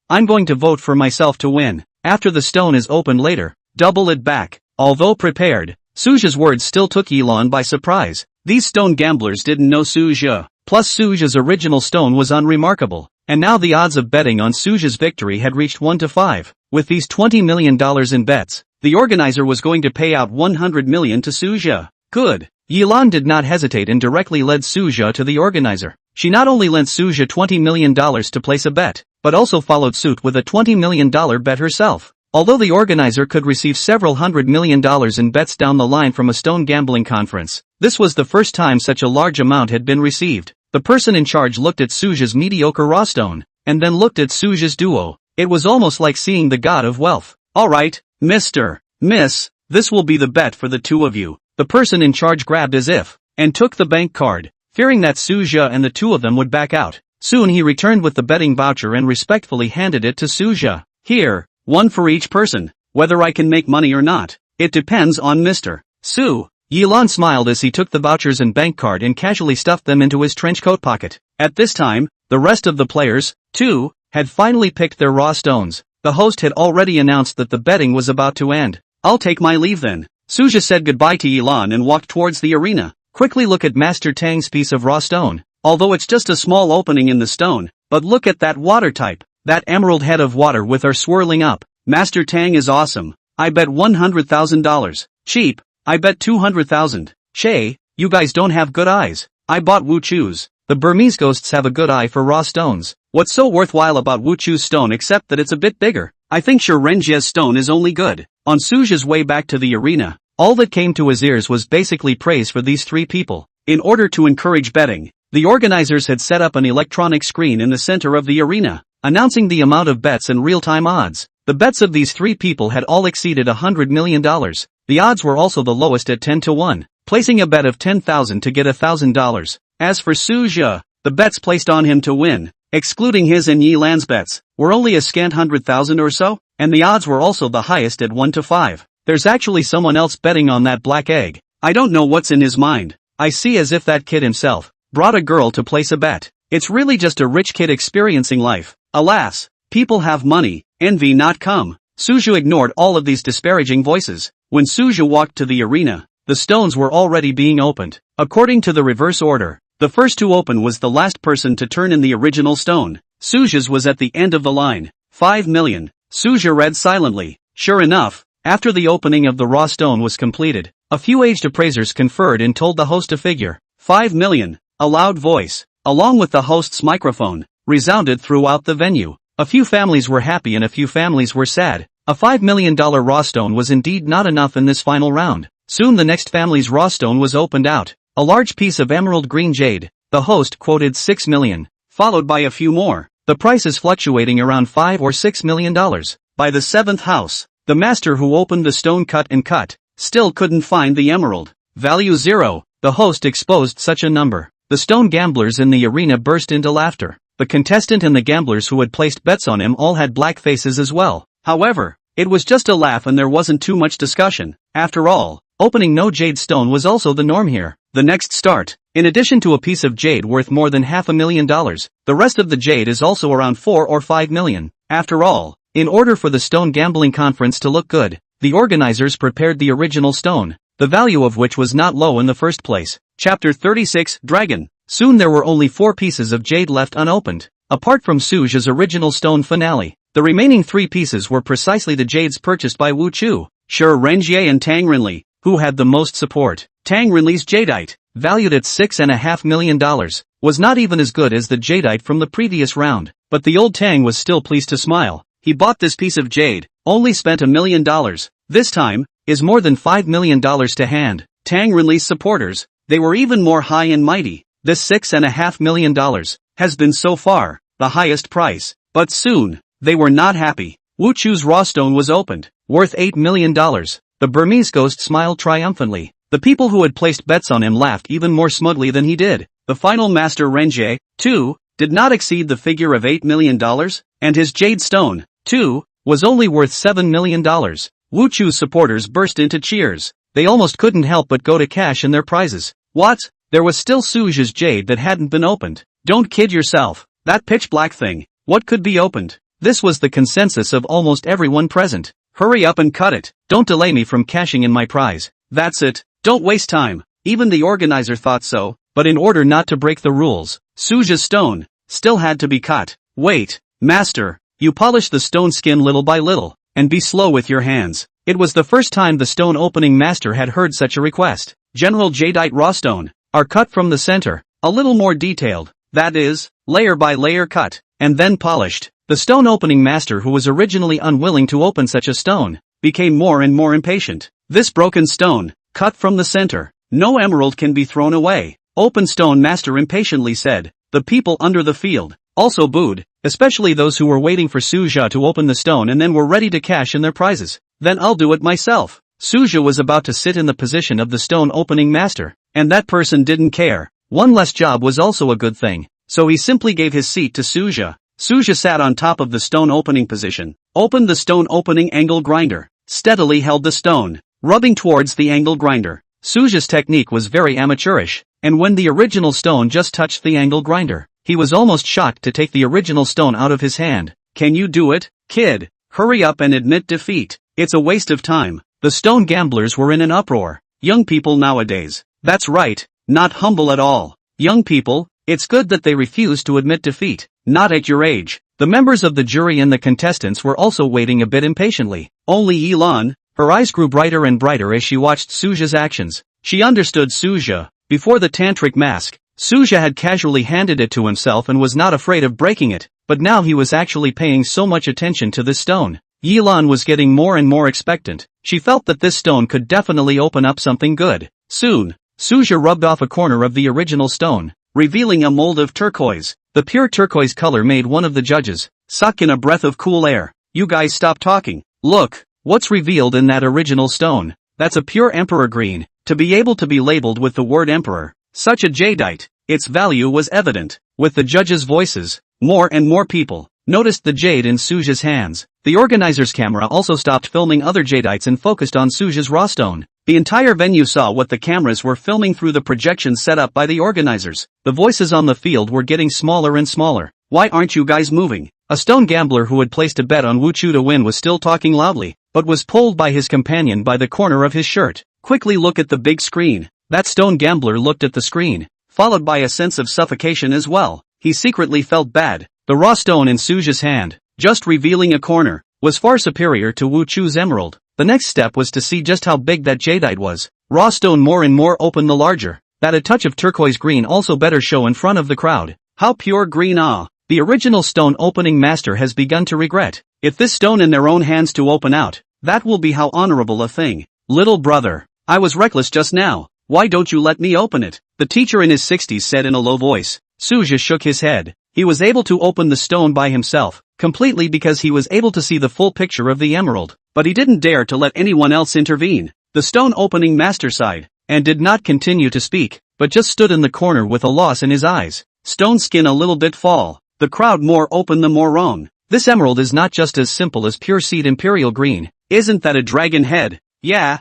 S1: I'm going to vote for myself to win. After the stone is opened later, double it back. Although prepared, Suja's words still took Yilan by surprise. These stone gamblers didn't know Suja. Plus Suja's original stone was unremarkable. And now the odds of betting on Suja's victory had reached 1 to 5. With these $20 million in bets, the organizer was going to pay out $100 million to Suja. Good. Yilan did not hesitate and directly led Suja to the organizer. She not only lent Suja $20 million to place a bet, but also followed suit with a $20 million bet herself. Although the organizer could receive several $100 million in bets down the line from a stone gambling conference, this was the first time such a large amount had been received. The person in charge looked at Suja's mediocre raw stone, and then looked at Suja's duo. It was almost like seeing the god of wealth. Alright, Miss, this will be the bet for the two of you. The person in charge grabbed as if, and took the bank card, fearing that Suja and the two of them would back out. Soon he returned with the betting voucher and respectfully handed it to Suja. Here, one for each person. Whether I can make money or not, it depends on Mr. Su. Yilan smiled as he took the vouchers and bank card and casually stuffed them into his trench coat pocket. At this time, the rest of the players, too, had finally picked their raw stones. The host had already announced that the betting was about to end. I'll take my leave then. Suja said goodbye to Yilan and walked towards the arena. Quickly look at Master Tang's piece of raw stone. Although it's just a small opening in the stone, but look at that water type. That emerald head of water with her swirling up. Master Tang is awesome. I bet $100,000. Cheap. I bet 200,000. Shay, you guys don't have good eyes. I bought Wu Chu's. The Burmese ghosts have a good eye for raw stones. What's so worthwhile about Wu Chu's stone except that it's a bit bigger? I think sure Renjie's stone is only good. On Suja's way back to the arena, all that came to his ears was basically praise for these three people. In order to encourage betting, the organizers had set up an electronic screen in the center of the arena, announcing the amount of bets and real-time odds. The bets of these three people had all exceeded $100 million. The odds were also the lowest at 10 to 1, placing a bet of $10,000 to get $1,000. As for Suja, the bets placed on him to win, excluding his and Yi Lan's bets, were only a scant 100,000 or so, and the odds were also the highest at 1 to 5. There's actually someone else betting on that black egg. I don't know what's in his mind. I see as if that kid himself brought a girl to place a bet. It's really just a rich kid experiencing life. Alas, people have money, envy not come. Suja ignored all of these disparaging voices. When Suja walked to the arena, the stones were already being opened. According to the reverse order, the first to open was the last person to turn in the original stone. Suja's was at the end of the line. 5 million. Suja read silently. Sure enough, after the opening of the raw stone was completed, a few aged appraisers conferred and told the host a figure. 5 million. A loud voice, along with the host's microphone, resounded throughout the venue. A few families were happy and a few families were sad. A $5 million raw stone was indeed not enough in this final round. Soon the next family's raw stone was opened out. A large piece of emerald green jade. The host quoted $6 million, followed by a few more. The prices fluctuating around $5 or $6 million. By the seventh house, the master who opened the stone cut, still couldn't find the emerald. Value 0. The host exposed such a number. The stone gamblers in the arena burst into laughter. The contestant and the gamblers who had placed bets on him all had black faces as well. However, it was just a laugh and there wasn't too much discussion. After all, opening no jade stone was also the norm here. The next start, in addition to a piece of jade worth more than $500,000, the rest of the jade is also around 4 or 5 million. After all, in order for the stone gambling conference to look good, the organizers prepared the original stone, the value of which was not low in the first place. Chapter 36, Dragon. Soon there were only 4 pieces of jade left unopened. Apart from Suja's original stone finale, the remaining 3 pieces were precisely the jades purchased by Wu Chu, Sure Renjie and Tang Rinli, who had the most support. Tang Rinli's jadeite, valued at $6.5 million, was not even as good as the jadeite from the previous round, but the old Tang was still pleased to smile. He bought this piece of jade, only spent $1 million. This time, is more than $5 million to hand. Tang Rinli's supporters, they were even more high and mighty. This $6.5 million has been so far the highest price, but soon they were not happy. Wu Chu's raw stone was opened, worth $8 million. The Burmese ghost smiled triumphantly. The people who had placed bets on him laughed even more smugly than he did. The final master Renjie, too, did not exceed the figure of $8 million, and his jade stone, too, was only worth $7 million. Wu Chu's supporters burst into cheers. They almost couldn't help but go to cash in their prizes. What? There was still Suja's jade that hadn't been opened. Don't kid yourself. That pitch black thing. What could be opened? This was the consensus of almost everyone present. Hurry up and cut it. Don't delay me from cashing in my prize. That's it. Don't waste time. Even the organizer thought so, but in order not to break the rules, Suja's stone still had to be cut. Wait, master, you polish the stone skin little by little, and be slow with your hands. It was the first time the stone opening master had heard such a request. General jadeite raw stone are cut from the center, a little more detailed, that is, layer by layer cut, and then polished. The stone opening master, who was originally unwilling to open such a stone, became more and more impatient. This broken stone, cut from the center, no emerald can be thrown away. Open stone master impatiently said. The people under the field also booed, especially those who were waiting for Suja to open the stone and then were ready to cash in their prizes. Then I'll do it myself. Suja was about to sit in the position of the stone opening master, and that person didn't care. One less job was also a good thing, so he simply gave his seat to Suja. Suja sat on top of the stone opening position, opened the stone opening angle grinder, steadily held the stone, rubbing towards the angle grinder. Suja's technique was very amateurish, and when the original stone just touched the angle grinder, he was almost shocked to take the original stone out of his hand. Can you do it, kid? Hurry up and admit defeat. It's a waste of time. The stone gamblers were in an uproar. Young people nowadays. That's right, not humble at all. Young people, it's good that they refuse to admit defeat. Not at your age. The members of the jury and the contestants were also waiting a bit impatiently. Only Yilan, her eyes grew brighter and brighter as she watched Suja's actions. She understood Suja. Before the tantric mask, Suja had casually handed it to himself and was not afraid of breaking it, but now he was actually paying so much attention to this stone. Yilan was getting more and more expectant. She felt that this stone could definitely open up something good. Soon, Suja rubbed off a corner of the original stone, revealing a mold of turquoise. The pure turquoise color made one of the judges suck in a breath of cool air. You guys stop talking. Look, what's revealed in that original stone? That's a pure emperor green. To be able to be labeled with the word emperor, such a jadeite, its value was evident. With the judges' voices, more and more people noticed the jade in Suja's hands. The organizer's camera also stopped filming other jadeites and focused on Suja's raw stone. The entire venue saw what the cameras were filming through the projections set up by the organizers. The voices on the field were getting smaller and smaller. Why aren't you guys moving? A stone gambler who had placed a bet on Wuchu to win was still talking loudly, but was pulled by his companion by the corner of his shirt. Quickly look at the big screen. That stone gambler looked at the screen, followed by a sense of suffocation as well. He secretly felt bad. The raw stone in Suja's hand, just revealing a corner, was far superior to Wu Chu's emerald. The next step was to see just how big that jadeite was. Raw stone more and more open the larger. That a touch of turquoise green also better show in front of the crowd. How pure green ah! The original stone opening master has begun to regret. If this stone in their own hands to open out, that will be how honorable a thing. Little brother, I was reckless just now. Why don't you let me open it? The teacher in his 60s said in a low voice. Suja shook his head. He was able to open the stone by himself, completely because he was able to see the full picture of the emerald, but he didn't dare to let anyone else intervene. The stone opening master sighed, and did not continue to speak, but just stood in the corner with a loss in his eyes. Stone skin a little bit fall. The crowd more open the more wrong. This emerald is not just as simple as pure seed imperial green. Isn't that a dragon head? Yeah,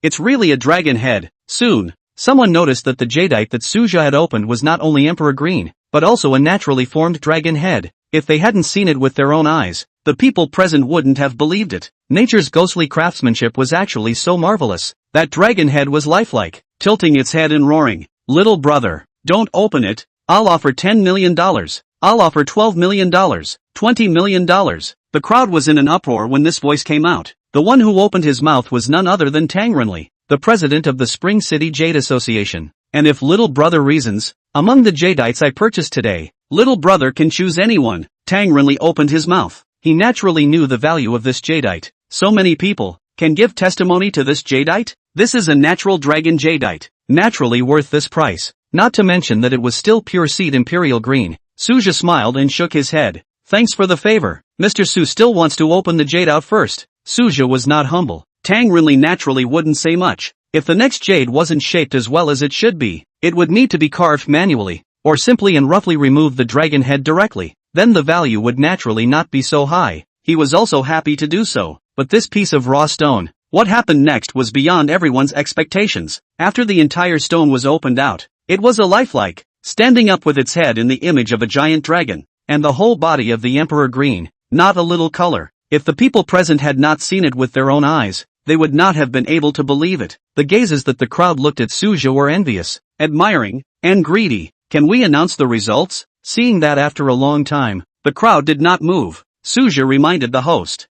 S1: it's really a dragon head. Soon, someone noticed that the jadeite that Suja had opened was not only emperor green, but also a naturally formed dragon head. If they hadn't seen it with their own eyes, the people present wouldn't have believed it. Nature's ghostly craftsmanship was actually so marvelous. That dragon head was lifelike, tilting its head and roaring. Little brother, don't open it. I'll offer $10 million. I'll offer $12 million. $20 million. The crowd was in an uproar when this voice came out. The one who opened his mouth was none other than Tang Renli, the president of the Spring City Jade Association. And if little brother reasons, among the jadeites I purchased today, little brother can choose anyone. Tang Renli opened his mouth. He naturally knew the value of this jadeite. So many people can give testimony to this jadeite. This is a natural dragon jadeite, naturally worth this price. Not to mention that it was still pure seed imperial green. Suja smiled and shook his head. Thanks for the favor. Mr. Su still wants to open the jade out first. Suja was not humble. Tang Renli naturally wouldn't say much. If the next jade wasn't shaped as well as it should be, it would need to be carved manually, or simply and roughly remove the dragon head directly. Then the value would naturally not be so high. He was also happy to do so. But this piece of raw stone, what happened next was beyond everyone's expectations. After the entire stone was opened out, it was a lifelike, standing up with its head in the image of a giant dragon, and the whole body of the emperor green, not a little color. If the people present had not seen it with their own eyes, they would not have been able to believe it. The gazes that the crowd looked at Suja were envious, admiring, and greedy. Can we announce the results? Seeing that after a long time, the crowd did not move, Suja reminded the host.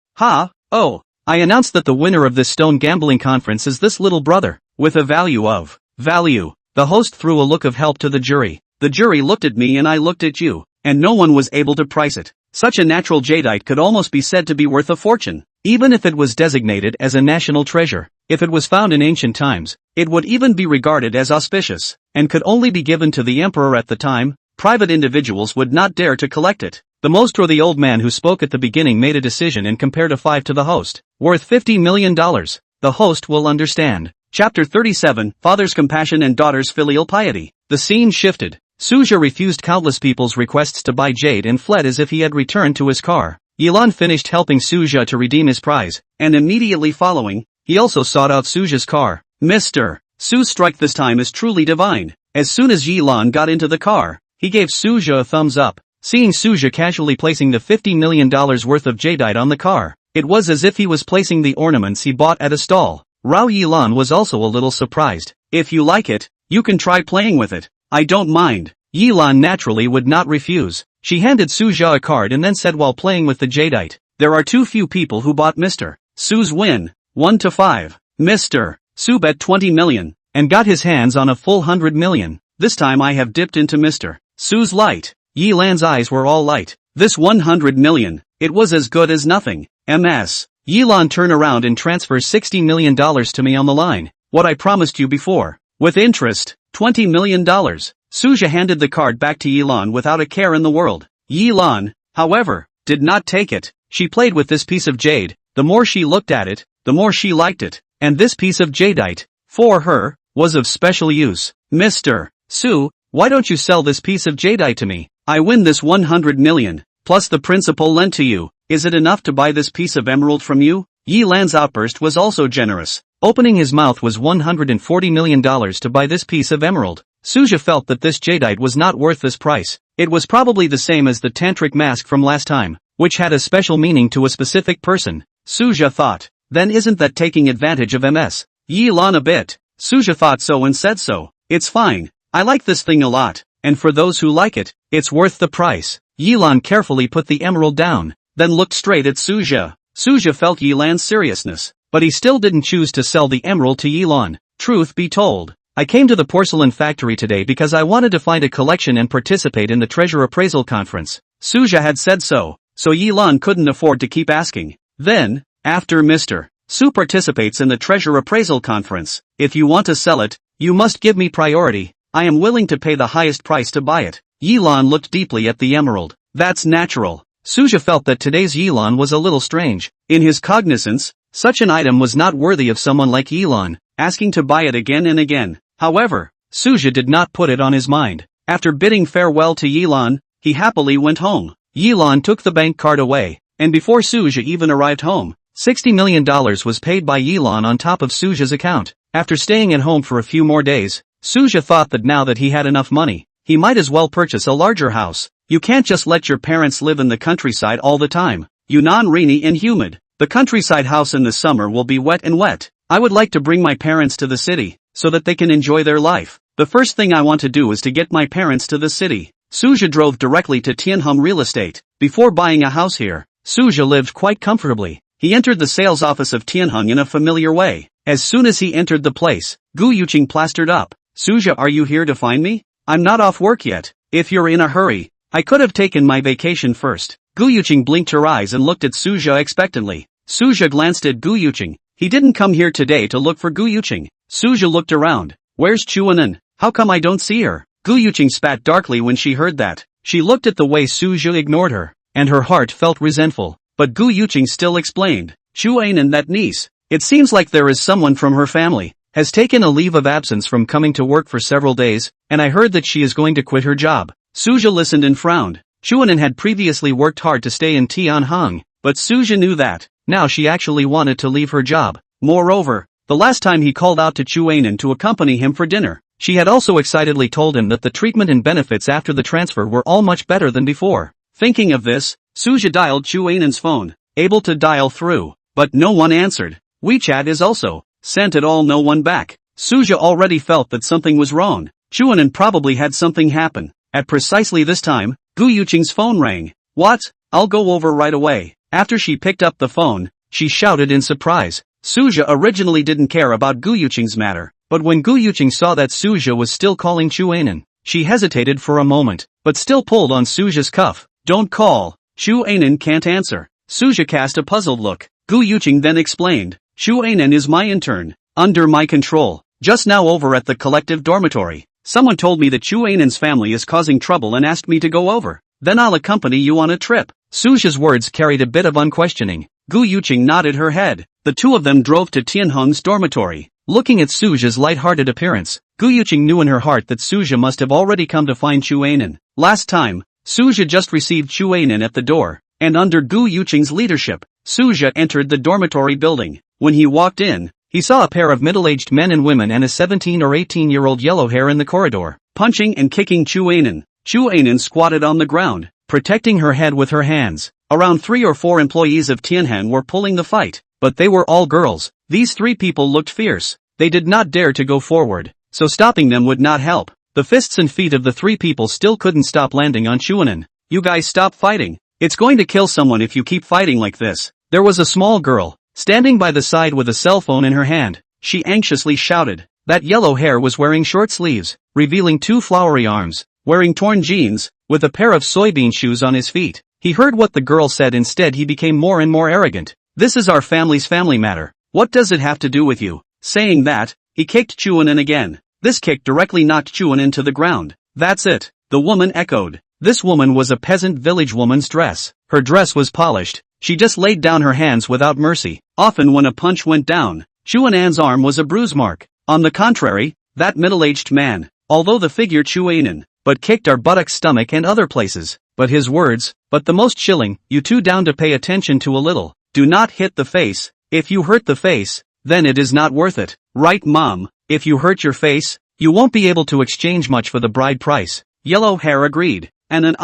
S1: Oh, I announced that the winner of this stone gambling conference is this little brother, with a value of value. The host threw a look of help to the jury. The jury looked at me and I looked at you, and no one was able to price it. Such a natural jadeite could almost be said to be worth a fortune, even if it was designated as a national treasure. If it was found in ancient times, It would even be regarded as auspicious, and could only be given to the emperor at the time. Private individuals would not dare to collect it. The most or the old man who spoke at the beginning made a decision and compared a 5 to the host. Worth $50 million. The host will understand. Chapter 37, Father's Compassion and Daughter's Filial Piety. The scene shifted. Suja refused countless people's requests to buy jade and fled as if he had returned to his car. Yilan finished helping Suja to redeem his prize, and immediately following, he also sought out Suja's car. Mr. Su's strike this time is truly divine. As soon as Yilan got into the car, he gave Suja a thumbs up. Seeing Suja casually placing the $50 million worth of jadeite on the car, it was as if he was placing the ornaments he bought at a stall. Rao Yilan was also a little surprised. If you like it, you can try playing with it. I don't mind. Yilan naturally would not refuse. She handed Suja a card and then said while playing with the jadeite, there are too few people who bought Mr. Su's win. 1 to 5. Mr. Su bet 20 million, and got his hands on a full 100 million. This time I have dipped into Mr. Su's light. Yilan's eyes were all light. This 100 million, it was as good as nothing. Ms. Yilan turn around and transfer $60 million to me on the line. What I promised you before. With interest, $20 million. Suja handed the card back to Yilan without a care in the world. Yilan, however, did not take it. She played with this piece of jade. The more she looked at it, the more she liked it. And this piece of jadeite, for her, was of special use. Mr. Su, why don't you sell this piece of jadeite to me? I win this 100 million, plus the principal lent to you. Is it enough to buy this piece of emerald from you? Yilan's outburst was also generous. Opening his mouth was $140 million to buy this piece of emerald. Suja felt that this jadeite was not worth this price. It was probably the same as the tantric mask from last time, which had a special meaning to a specific person. Suja thought. Then isn't that taking advantage of Ms. Yilan a bit? Suja thought so and said so. It's fine. I like this thing a lot, and for those who like it, it's worth the price. Yilan carefully put the emerald down, then looked straight at Suja. Suja felt Yilan's seriousness, but he still didn't choose to sell the emerald to Yilan. Truth be told, I came to the porcelain factory today because I wanted to find a collection and participate in the treasure appraisal conference. Suja had said so Yilan couldn't afford to keep asking. Then, after Mr. Su participates in the treasure appraisal conference, if you want to sell it, you must give me priority. I am willing to pay the highest price to buy it. Yilan looked deeply at the emerald. That's natural. Suja felt that today's Yilan was a little strange. In his cognizance, such an item was not worthy of someone like Yilan, asking to buy it again and again. However, Suja did not put it on his mind. After bidding farewell to Yilan, he happily went home. Yilan took the bank card away, and before Suja even arrived home, $60 million was paid by Yilan on top of Suja's account. After staying at home for a few more days, Suja thought that now that he had enough money, he might as well purchase a larger house. You can't just let your parents live in the countryside all the time. Yunnan rainy and humid. The countryside house in the summer will be wet and wet. I would like to bring my parents to the city, so that they can enjoy their life. The first thing I want to do is to get my parents to the city. Suja drove directly to Tianheng Real Estate. Before buying a house here, Suja lived quite comfortably. He entered the sales office of Tianheng in a familiar way. As soon as he entered the place, Gu Yuqing plastered up. Suja, are you here to find me? I'm not off work yet. If you're in a hurry, I could have taken my vacation first. Gu Yuqing blinked her eyes and looked at Suja expectantly. Suja glanced at Gu Yuqing. He didn't come here today to look for Gu Yuqing. Suja looked around. Where's Chuanan? How come I don't see her? Gu Yuqing spat darkly when she heard that. She looked at the way Suja ignored her, and her heart felt resentful. But Gu Yuqing still explained. Chuanan, that niece. It seems like there is someone from her family, has taken a leave of absence from coming to work for several days, and I heard that she is going to quit her job. Suja listened and frowned. Chuanan had previously worked hard to stay in Tianheng, but Suja knew that, now she actually wanted to leave her job. Moreover, the last time he called out to Chuanan to accompany him for dinner, she had also excitedly told him that the treatment and benefits after the transfer were all much better than before. Thinking of this, Suja dialed Chuanan's phone, able to dial through, but no one answered. WeChat is also sent at all, no one back. Suja already felt that something was wrong. Chuanan probably had something happen. At precisely this time, Gu Yuqing's phone rang. What? I'll go over right away. After she picked up the phone, she shouted in surprise. Suja originally didn't care about Gu Yuqing's matter, but when Gu Yuqing saw that Suja was still calling Chuanan, she hesitated for a moment, but still pulled on Suja's cuff. Don't call. Chuanan can't answer. Suja cast a puzzled look. Gu Yuqing then explained. Chuanan is my intern, under my control. Just now over at the collective dormitory. Someone told me that Yueyang's family is causing trouble and asked me to go over. Then I'll accompany you on a trip. Suja's words carried a bit of unquestioning. Gu Yuqing nodded her head. The two of them drove to Tianheng's dormitory. Looking at Suja's light-hearted appearance, Gu Yuqing knew in her heart that Suja must have already come to find Yueyang. Last time, Suja just received Yueyang at the door, and under Gu Yuqing's leadership, Suja entered the dormitory building. When he walked in, he saw a pair of middle-aged men and women and a 17 or 18-year-old yellow hair in the corridor, punching and kicking Yueyang. Yueyang squatted on the ground, protecting her head with her hands. Around 3 or 4 employees of Tianheng were pulling the fight, but they were all girls. These 3 people looked fierce. They did not dare to go forward, so stopping them would not help. The fists and feet of the 3 people still couldn't stop landing on Yueyang. You guys stop fighting. It's going to kill someone if you keep fighting like this. There was a small girl, standing by the side with a cell phone in her hand. She anxiously shouted. That yellow hair was wearing short sleeves, revealing 2 flowery arms, wearing torn jeans, with a pair of soybean shoes on his feet. He heard what the girl said. Instead he became more and more arrogant. This is our family's family matter. What does it have to do with you? Saying that, he kicked Yueyang again. This kick directly knocked Yueyang to the ground. That's it, the woman echoed. This woman was a peasant village woman's dress. Her dress was polished. She just laid down her hands without mercy. Often when a punch went down, Yueyang's arm was a bruise mark. On the contrary, that middle-aged man, although the figure Yueyang, but kicked our buttocks, stomach and other places. But his words, but the most chilling, you two down to pay attention to a little. Do not hit the face. If you hurt the face, then it is not worth it. Right, Mom? If you hurt your face, you won't be able to exchange much for the bride price. Yellow hair agreed. And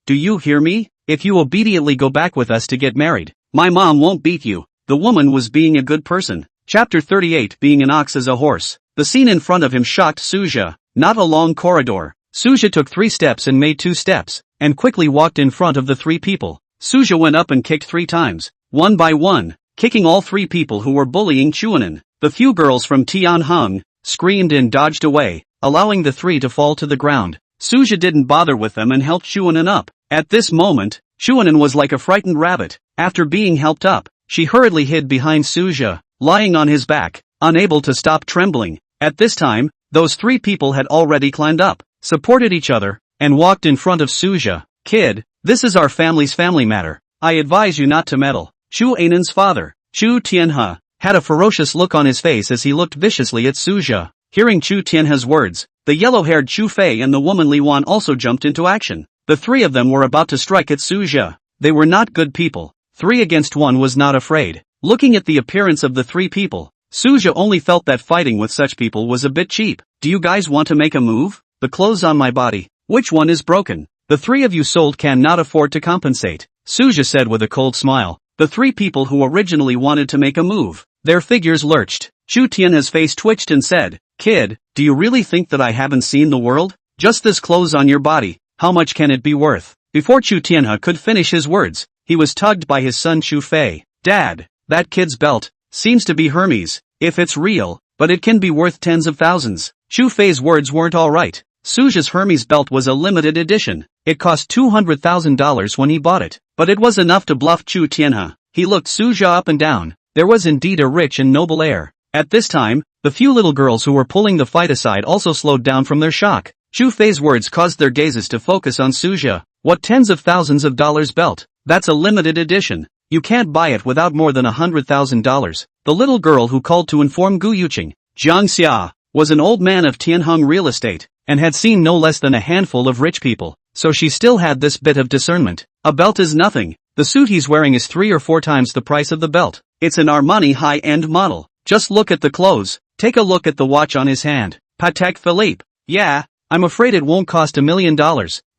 S1: do you hear me? If you obediently go back with us to get married, my mom won't beat you. The woman was being a good person. Chapter 38. Being an ox is a horse. The scene in front of him shocked Suja. Not a long corridor. Suja took 3 steps and made 2 steps, and quickly walked in front of the 3 people. Suja went up and kicked 3 times, one by one, kicking all 3 people who were bullying Yueyang. The few girls from Tianheng screamed and dodged away, allowing the 3 to fall to the ground. Suja didn't bother with them and helped Yueyang up. At this moment, Yueyang was like a frightened rabbit. After being helped up, she hurriedly hid behind Suja, lying on his back, unable to stop trembling. At this time, those 3 people had already climbed up, supported each other, and walked in front of Suja. Kid, this is our family's family matter. I advise you not to meddle. Yueyang's father, Chu Tianhe, had a ferocious look on his face as he looked viciously at Suja. Hearing Chu Tianhe's words, the yellow-haired Chu Fei and the woman Li Wan also jumped into action. The 3 of them were about to strike at Suja. They were not good people. 3 against 1 was not afraid. Looking at the appearance of the 3 people, Suja only felt that fighting with such people was a bit cheap. Do you guys want to make a move? The clothes on my body, which one is broken? The 3 of you sold cannot afford to compensate, Suja said with a cold smile. The 3 people who originally wanted to make a move, their figures lurched. Chu Tianhe's face twitched and said, Kid, do you really think that I haven't seen the world? Just this clothes on your body, how much can it be worth? Before Chu Tianhe could finish his words, he was tugged by his son Chu Fei. Dad, that kid's belt seems to be Hermes, if it's real, but it can be worth tens of thousands. Chu Fei's words weren't alright. Suja's Hermes belt was a limited edition. It cost $200,000 when he bought it, but it was enough to bluff Chu Tianhe. He looked Suja up and down. There was indeed a rich and noble air. At this time, the few little girls who were pulling the fight aside also slowed down from their shock. Chu Fei's words caused their gazes to focus on Suja. What tens of thousands of dollars belt? That's a limited edition. You can't buy it without more than $100,000. The little girl who called to inform Gu Yuqing, Jiang Xia, was an old man of Tianheng real estate, and had seen no less than a handful of rich people, so she still had this bit of discernment. A belt is nothing. The suit he's wearing is 3 or 4 times the price of the belt. It's an Armani high-end model. Just look at the clothes. Take a look at the watch on his hand. Patek Philippe. Yeah, I'm afraid it won't cost $1 million.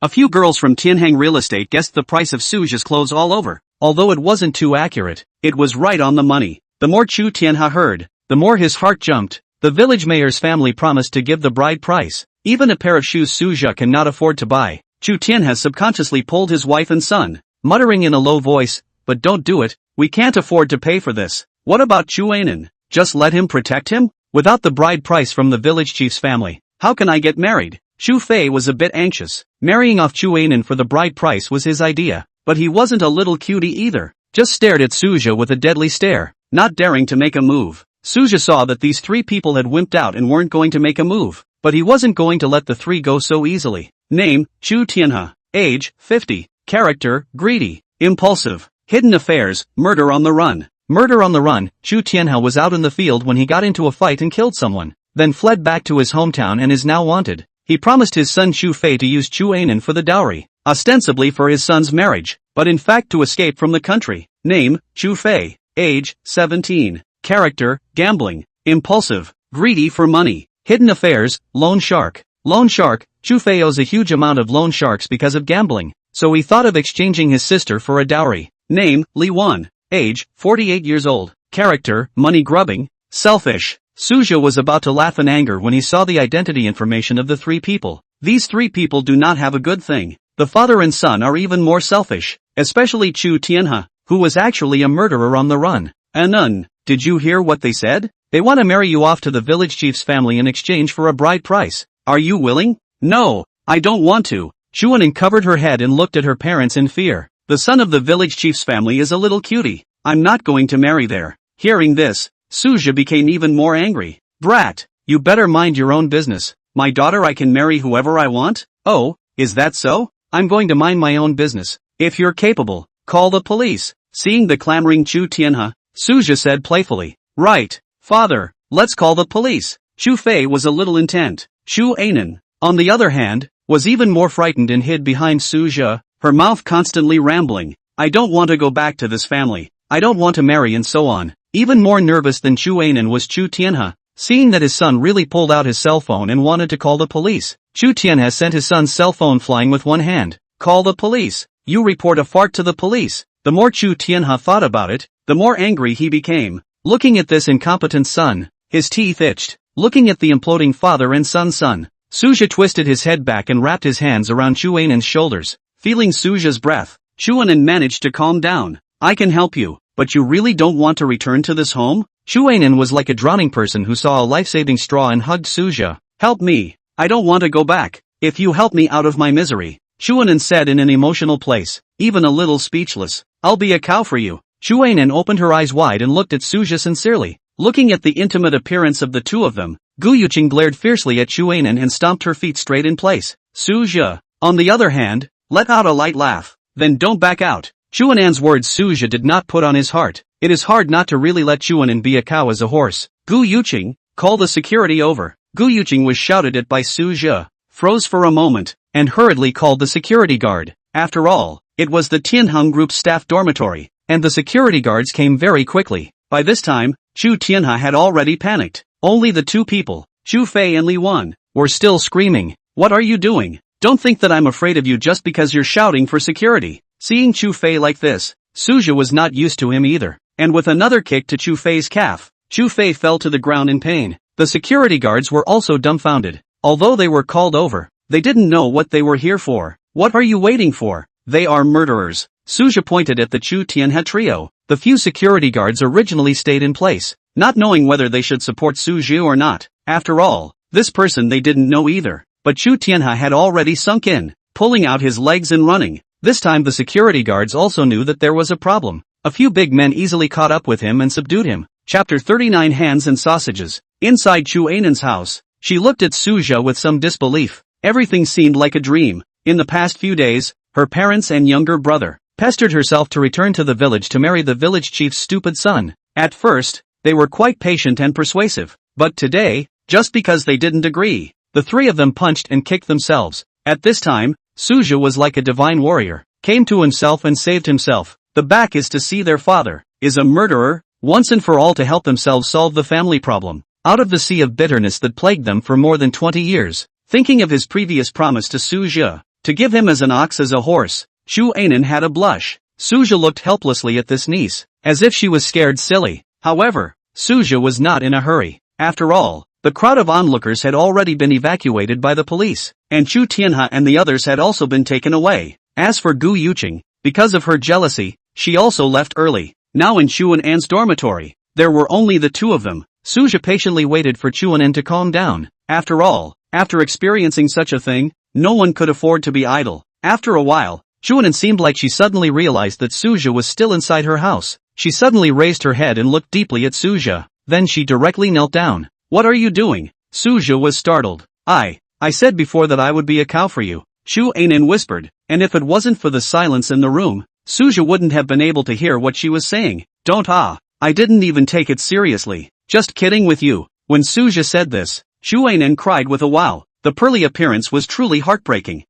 S1: A few girls from Tianheng real estate guessed the price of Suja's clothes all over. Although it wasn't too accurate, it was right on the money. The more Chu Tianhe heard, the more his heart jumped. The village mayor's family promised to give the bride price. Even a pair of shoes Suja cannot afford to buy. Chu Tianhe subconsciously pulled his wife and son, muttering in a low voice, but don't do it, we can't afford to pay for this. What about Yueyang? Just let him protect him? Without the bride price from the village chief's family, how can I get married? Chu Fei was a bit anxious. Marrying off Yueyang for the bride price was his idea, but he wasn't a little cutie either. Just stared at Suja with a deadly stare, not daring to make a move. Suja saw that these three people had wimped out and weren't going to make a move, but he wasn't going to let the three go so easily. Name, Chu Tianhe. Age, 50. Character, greedy, impulsive. Hidden affairs, murder on the run. Murder on the run. Chu Tianhe was out in the field when he got into a fight and killed someone, then fled back to his hometown and is now wanted. He promised his son Chu Fei to use Chu Anan for the dowry, ostensibly for his son's marriage, but in fact to escape from the country. Name, Chu Fei. Age, 17. Character, gambling, impulsive, greedy for money. Hidden affairs, loan shark. Loan shark. Chu Fei owes a huge amount of loan sharks because of gambling, so he thought of exchanging his sister for a dowry. Name, Li Wan. Age, 48 years old. Character, money grubbing, selfish. Suja was about to laugh in anger when he saw the identity information of the three people. These three people do not have a good thing. The father and son are even more selfish, especially Chu Tianhe, who was actually a murderer on the run. Anun, did you hear what they said? They want to marry you off to the village chief's family in exchange for a bride price. Are you willing? No, I don't want to. Chuanan covered her head and looked at her parents in fear. The son of the village chief's family is a little cutie. I'm not going to marry there. Hearing this, Suja became even more angry. Brat, you better mind your own business. My daughter, I can marry whoever I want? Oh, is that so? I'm going to mind my own business. If you're capable, call the police. Seeing the clamoring Chu Tianhe, Suja said playfully. Right, father, let's call the police. Chu Fei was a little intent. Chu Anan, on the other hand, was even more frightened and hid behind Suja, her mouth constantly rambling. I don't want to go back to this family. I don't want to marry and so on. Even more nervous than Chu Anan was Chu Tianhe, seeing that his son really pulled out his cell phone and wanted to call the police. Chu Tianhe sent his son's cell phone flying with one hand. Call the police. You report a fart to the police. The more Chu Tianhe thought about it, the more angry he became. Looking at this incompetent son, his teeth itched. Looking at the imploding father and son, Suja twisted his head back and wrapped his hands around Chu Anan's shoulders. Feeling Suja's breath, Chu Anan managed to calm down. I can help you, but you really don't want to return to this home? Chu Anan was like a drowning person who saw a life-saving straw and hugged Suja. Help me. I don't want to go back. If you help me out of my misery, Chu Anan said in an emotional place, even a little speechless. I'll be a cow for you. Chu Anan opened her eyes wide and looked at Suja sincerely. Looking at the intimate appearance of the two of them, Gu Yuqing glared fiercely at Chu Anan and stomped her feet straight in place. Suja, on the other hand, let out a light laugh. Then don't back out. Chu Anan's words Suja did not put on his heart. It is hard not to really let Chu Anan be a cow as a horse. Gu Yuqing, call the security over. Gu Yuqing was shouted at by Suja, froze for a moment, and hurriedly called the security guard. After all, it was the Tianheng Group's staff dormitory, and the security guards came very quickly. By this time, Chu Tianhe had already panicked. Only the two people, Chu Fei and Li Wan, were still screaming. What are you doing? Don't think that I'm afraid of you just because you're shouting for security. Seeing Chu Fei like this, Suja was not used to him either, and with another kick to Chu Fei's calf, Chu Fei fell to the ground in pain. The security guards were also dumbfounded. Although they were called over, they didn't know what they were here for. What are you waiting for? They are murderers. Suja pointed at the Chu Tianhe trio. The few security guards originally stayed in place, not knowing whether they should support Suja or not. After all, this person they didn't know either. But Chu Tianhe had already sunk in, pulling out his legs and running. This time the security guards also knew that there was a problem. A few big men easily caught up with him and subdued him. Chapter 39 Hands and Sausages. Inside Chu Anan's house, she looked at Suja with some disbelief. Everything seemed like a dream. In the past few days, her parents and younger brother pestered herself to return to the village to marry the village chief's stupid son. At first, they were quite patient and persuasive. But today, just because they didn't agree, the three of them punched and kicked themselves. At this time, Suja was like a divine warrior, came to himself and saved himself. The back is to see their father is a murderer, once and for all to help themselves solve the family problem. Out of the sea of bitterness that plagued them for more than 20 years, thinking of his previous promise to Suja, to give him as an ox as a horse, Chu Anan had a blush. Suja looked helplessly at this niece, as if she was scared silly. However, Suja was not in a hurry. After all, the crowd of onlookers had already been evacuated by the police, and Chu Tianhe and the others had also been taken away. As for Gu Yuqing, because of her jealousy, she also left early. Now in Chu Anan's dormitory, there were only the two of them. Suja patiently waited for Chu Anan to calm down. After all, after experiencing such a thing, no one could afford to be idle. After a while, Chu Anan seemed like she suddenly realized that Suja was still inside her house. She suddenly raised her head and looked deeply at Suja. then she directly knelt down. What are you doing? Suja was startled. I said before that I would be a cow for you, Chu Ainin whispered, and if it wasn't for the silence in the room, Suja wouldn't have been able to hear what she was saying. Don't I didn't even take it seriously. Just kidding with you. When Suja said this, Chu Ainin cried with a wow. The pearly appearance was truly heartbreaking.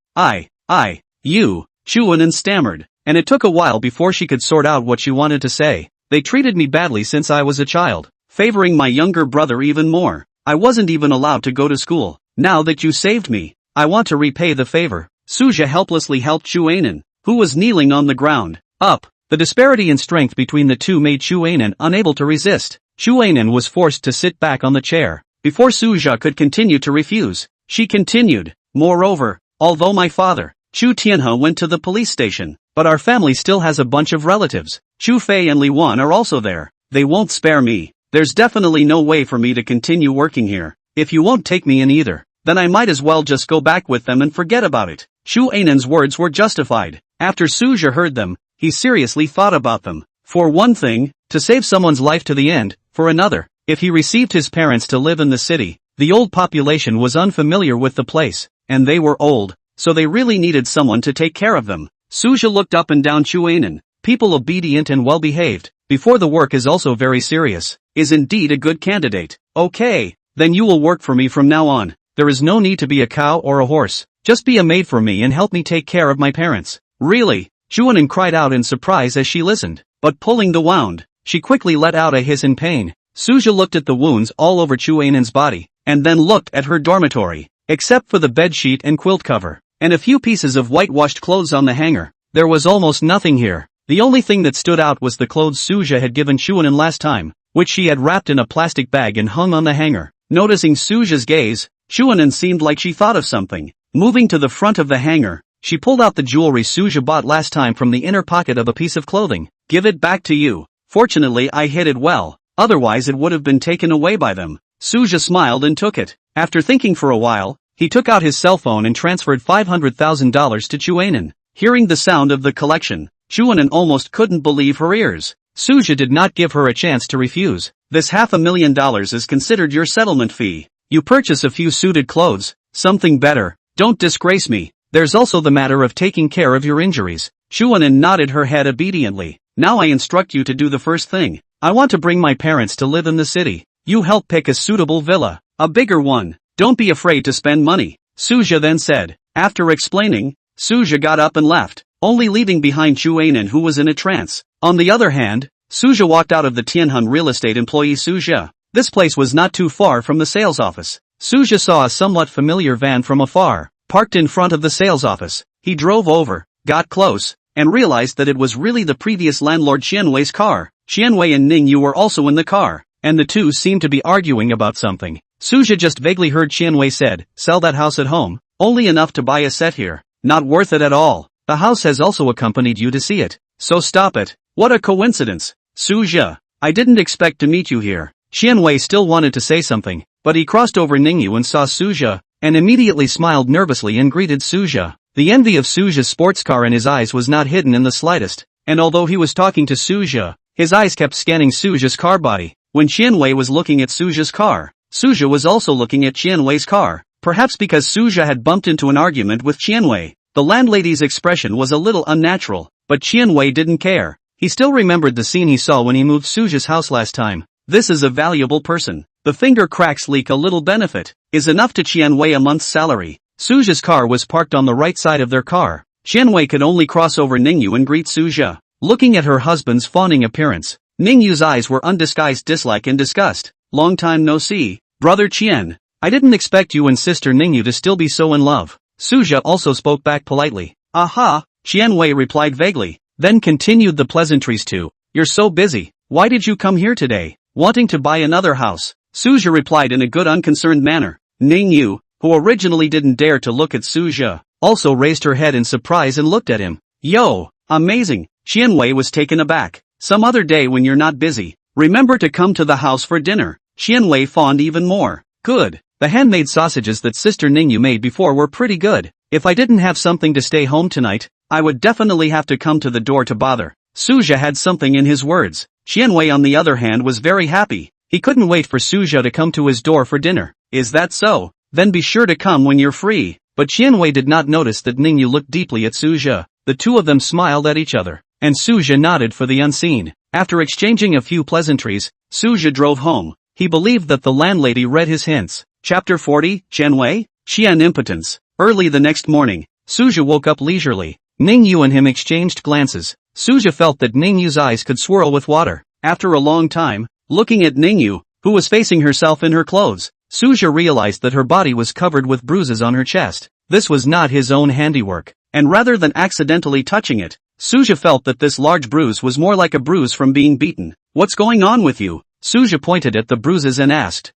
S1: You, Chu Ainin stammered, and it took a while before she could sort out what she wanted to say. They treated me badly since I was a child, favoring my younger brother even more. I wasn't even allowed to go to school. Now that you saved me, I want to repay the favor. Suja helplessly helped Chu Ainin, who was kneeling on the ground, up. The disparity in strength between the two made Chu Ainin unable to resist. Chu Ainin was forced to sit back on the chair. Before Suja could continue to refuse, she continued, moreover, although my father, Chu Tianhe, went to the police station, but our family still has a bunch of relatives. Chu Fei and Li Wan are also there. They won't spare me. There's definitely no way for me to continue working here. If you won't take me in either, then I might as well just go back with them and forget about it. Chu Ainin's words were justified. After Suja heard them, he seriously thought about them. For one thing, to save someone's life to the end. For another, if he received his parents to live in the city, the old population was unfamiliar with the place, and they were old, so they really needed someone to take care of them. Suja looked up and down Chu Ainin. People obedient and well-behaved, before the work is also very serious, is indeed a good candidate. Okay, then you will work for me from now on. There is no need to be a cow or a horse. Just be a maid for me and help me take care of my parents. Really? Chu Ainin cried out in surprise as she listened, but pulling the wound, she quickly let out a hiss in pain. Suja looked at the wounds all over Chu Ainin's body, and then looked at her dormitory. Except for the bedsheet and quilt cover, and a few pieces of whitewashed clothes on the hanger, there was almost nothing here. The only thing that stood out was the clothes Suja had given Chu Ainin last time, which she had wrapped in a plastic bag and hung on the hanger. Noticing Suja's gaze, Chu Ainin seemed like she thought of something. Moving to the front of the hanger, she pulled out the jewelry Suja bought last time from the inner pocket of a piece of clothing. Give it back to you. Fortunately I hid it well, otherwise it would have been taken away by them. Suja smiled and took it. After thinking for a while, he took out his cell phone and transferred $500,000 to Chu Ainin. Hearing the sound of the collection, Chu Ainin almost couldn't believe her ears. Suja did not give her a chance to refuse. This $500,000 is considered your settlement fee. You purchase a few suited clothes, something better. Don't disgrace me. There's also the matter of taking care of your injuries. Chu Ainin nodded her head obediently. Now I instruct you to do the first thing. I want to bring my parents to live in the city. You help pick a suitable villa. A bigger one. Don't be afraid to spend money. Suja then said. After explaining, Suja got up and left, only leaving behind Chu Ainin, who was in a trance. On the other hand, Suja walked out of the Tianhun real estate employee Suja. This place was not too far from the sales office. Suja saw a somewhat familiar van from afar, parked in front of the sales office. He drove over, got close, and realized that it was really the previous landlord Qianwei's car. Qianwei and Ning Yue were also in the car, and the two seemed to be arguing about something. Suja just vaguely heard Qianwei said, sell that house at home, only enough to buy a set here. Not worth it at all. The house has also accompanied you to see it. So stop it. What a coincidence. Suja, I didn't expect to meet you here. Qianwei still wanted to say something, but he crossed over Ning Yue and saw Suja, and immediately smiled nervously and greeted Suja. The envy of Suja's sports car in his eyes was not hidden in the slightest, and although he was talking to Suja, his eyes kept scanning Suja's car body. When Qianwei was looking at Suja's car, Suja was also looking at Qianwei's car. Perhaps because Suja had bumped into an argument with Qianwei, the landlady's expression was a little unnatural, but Qianwei didn't care. He still remembered the scene he saw when he moved Suja's house last time. This is a valuable person. The finger cracks leak a little benefit, is enough to Qianwei a month's salary. Suja's car was parked on the right side of their car. Qianwei could only cross over Ning Yue and greet Suja. Looking at her husband's fawning appearance, Ning Yue's eyes were undisguised dislike and disgust. Long time no see, brother Qian. I didn't expect you and sister Ning Yue to still be so in love. Suja also spoke back politely. Aha, Qianwei replied vaguely, then continued the pleasantries too. You're so busy. Why did you come here today? Wanting to buy another house? Suja replied in a good unconcerned manner. Ning Yue, who originally didn't dare to look at Suja, also raised her head in surprise and looked at him. Yo, amazing. Qianwei was taken aback. Some other day when you're not busy, remember to come to the house for dinner. Qianwei fawned even more. Good. The handmade sausages that Sister Ning Yue made before were pretty good. If I didn't have something to stay home tonight, I would definitely have to come to the door to bother. Suja had something in his words. Qianwei on the other hand was very happy. He couldn't wait for Suja to come to his door for dinner. Is that so? Then be sure to come when you're free. But Qianwei did not notice that Ning Yue looked deeply at Suja. The two of them smiled at each other, and Suja nodded for the unseen. After exchanging a few pleasantries, Suja drove home. He believed that the landlady read his hints. Chapter 40, Qianwei? Qian impotence. Early the next morning, Suja woke up leisurely. Ning Yue and him exchanged glances. Suja felt that Ning Yue's eyes could swirl with water. After a long time, looking at Ning Yue, who was facing herself in her clothes, Suja realized that her body was covered with bruises on her chest. This was not his own handiwork, and rather than accidentally touching it, Suja felt that this large bruise was more like a bruise from being beaten. What's going on with you? Suja pointed at the bruises and asked.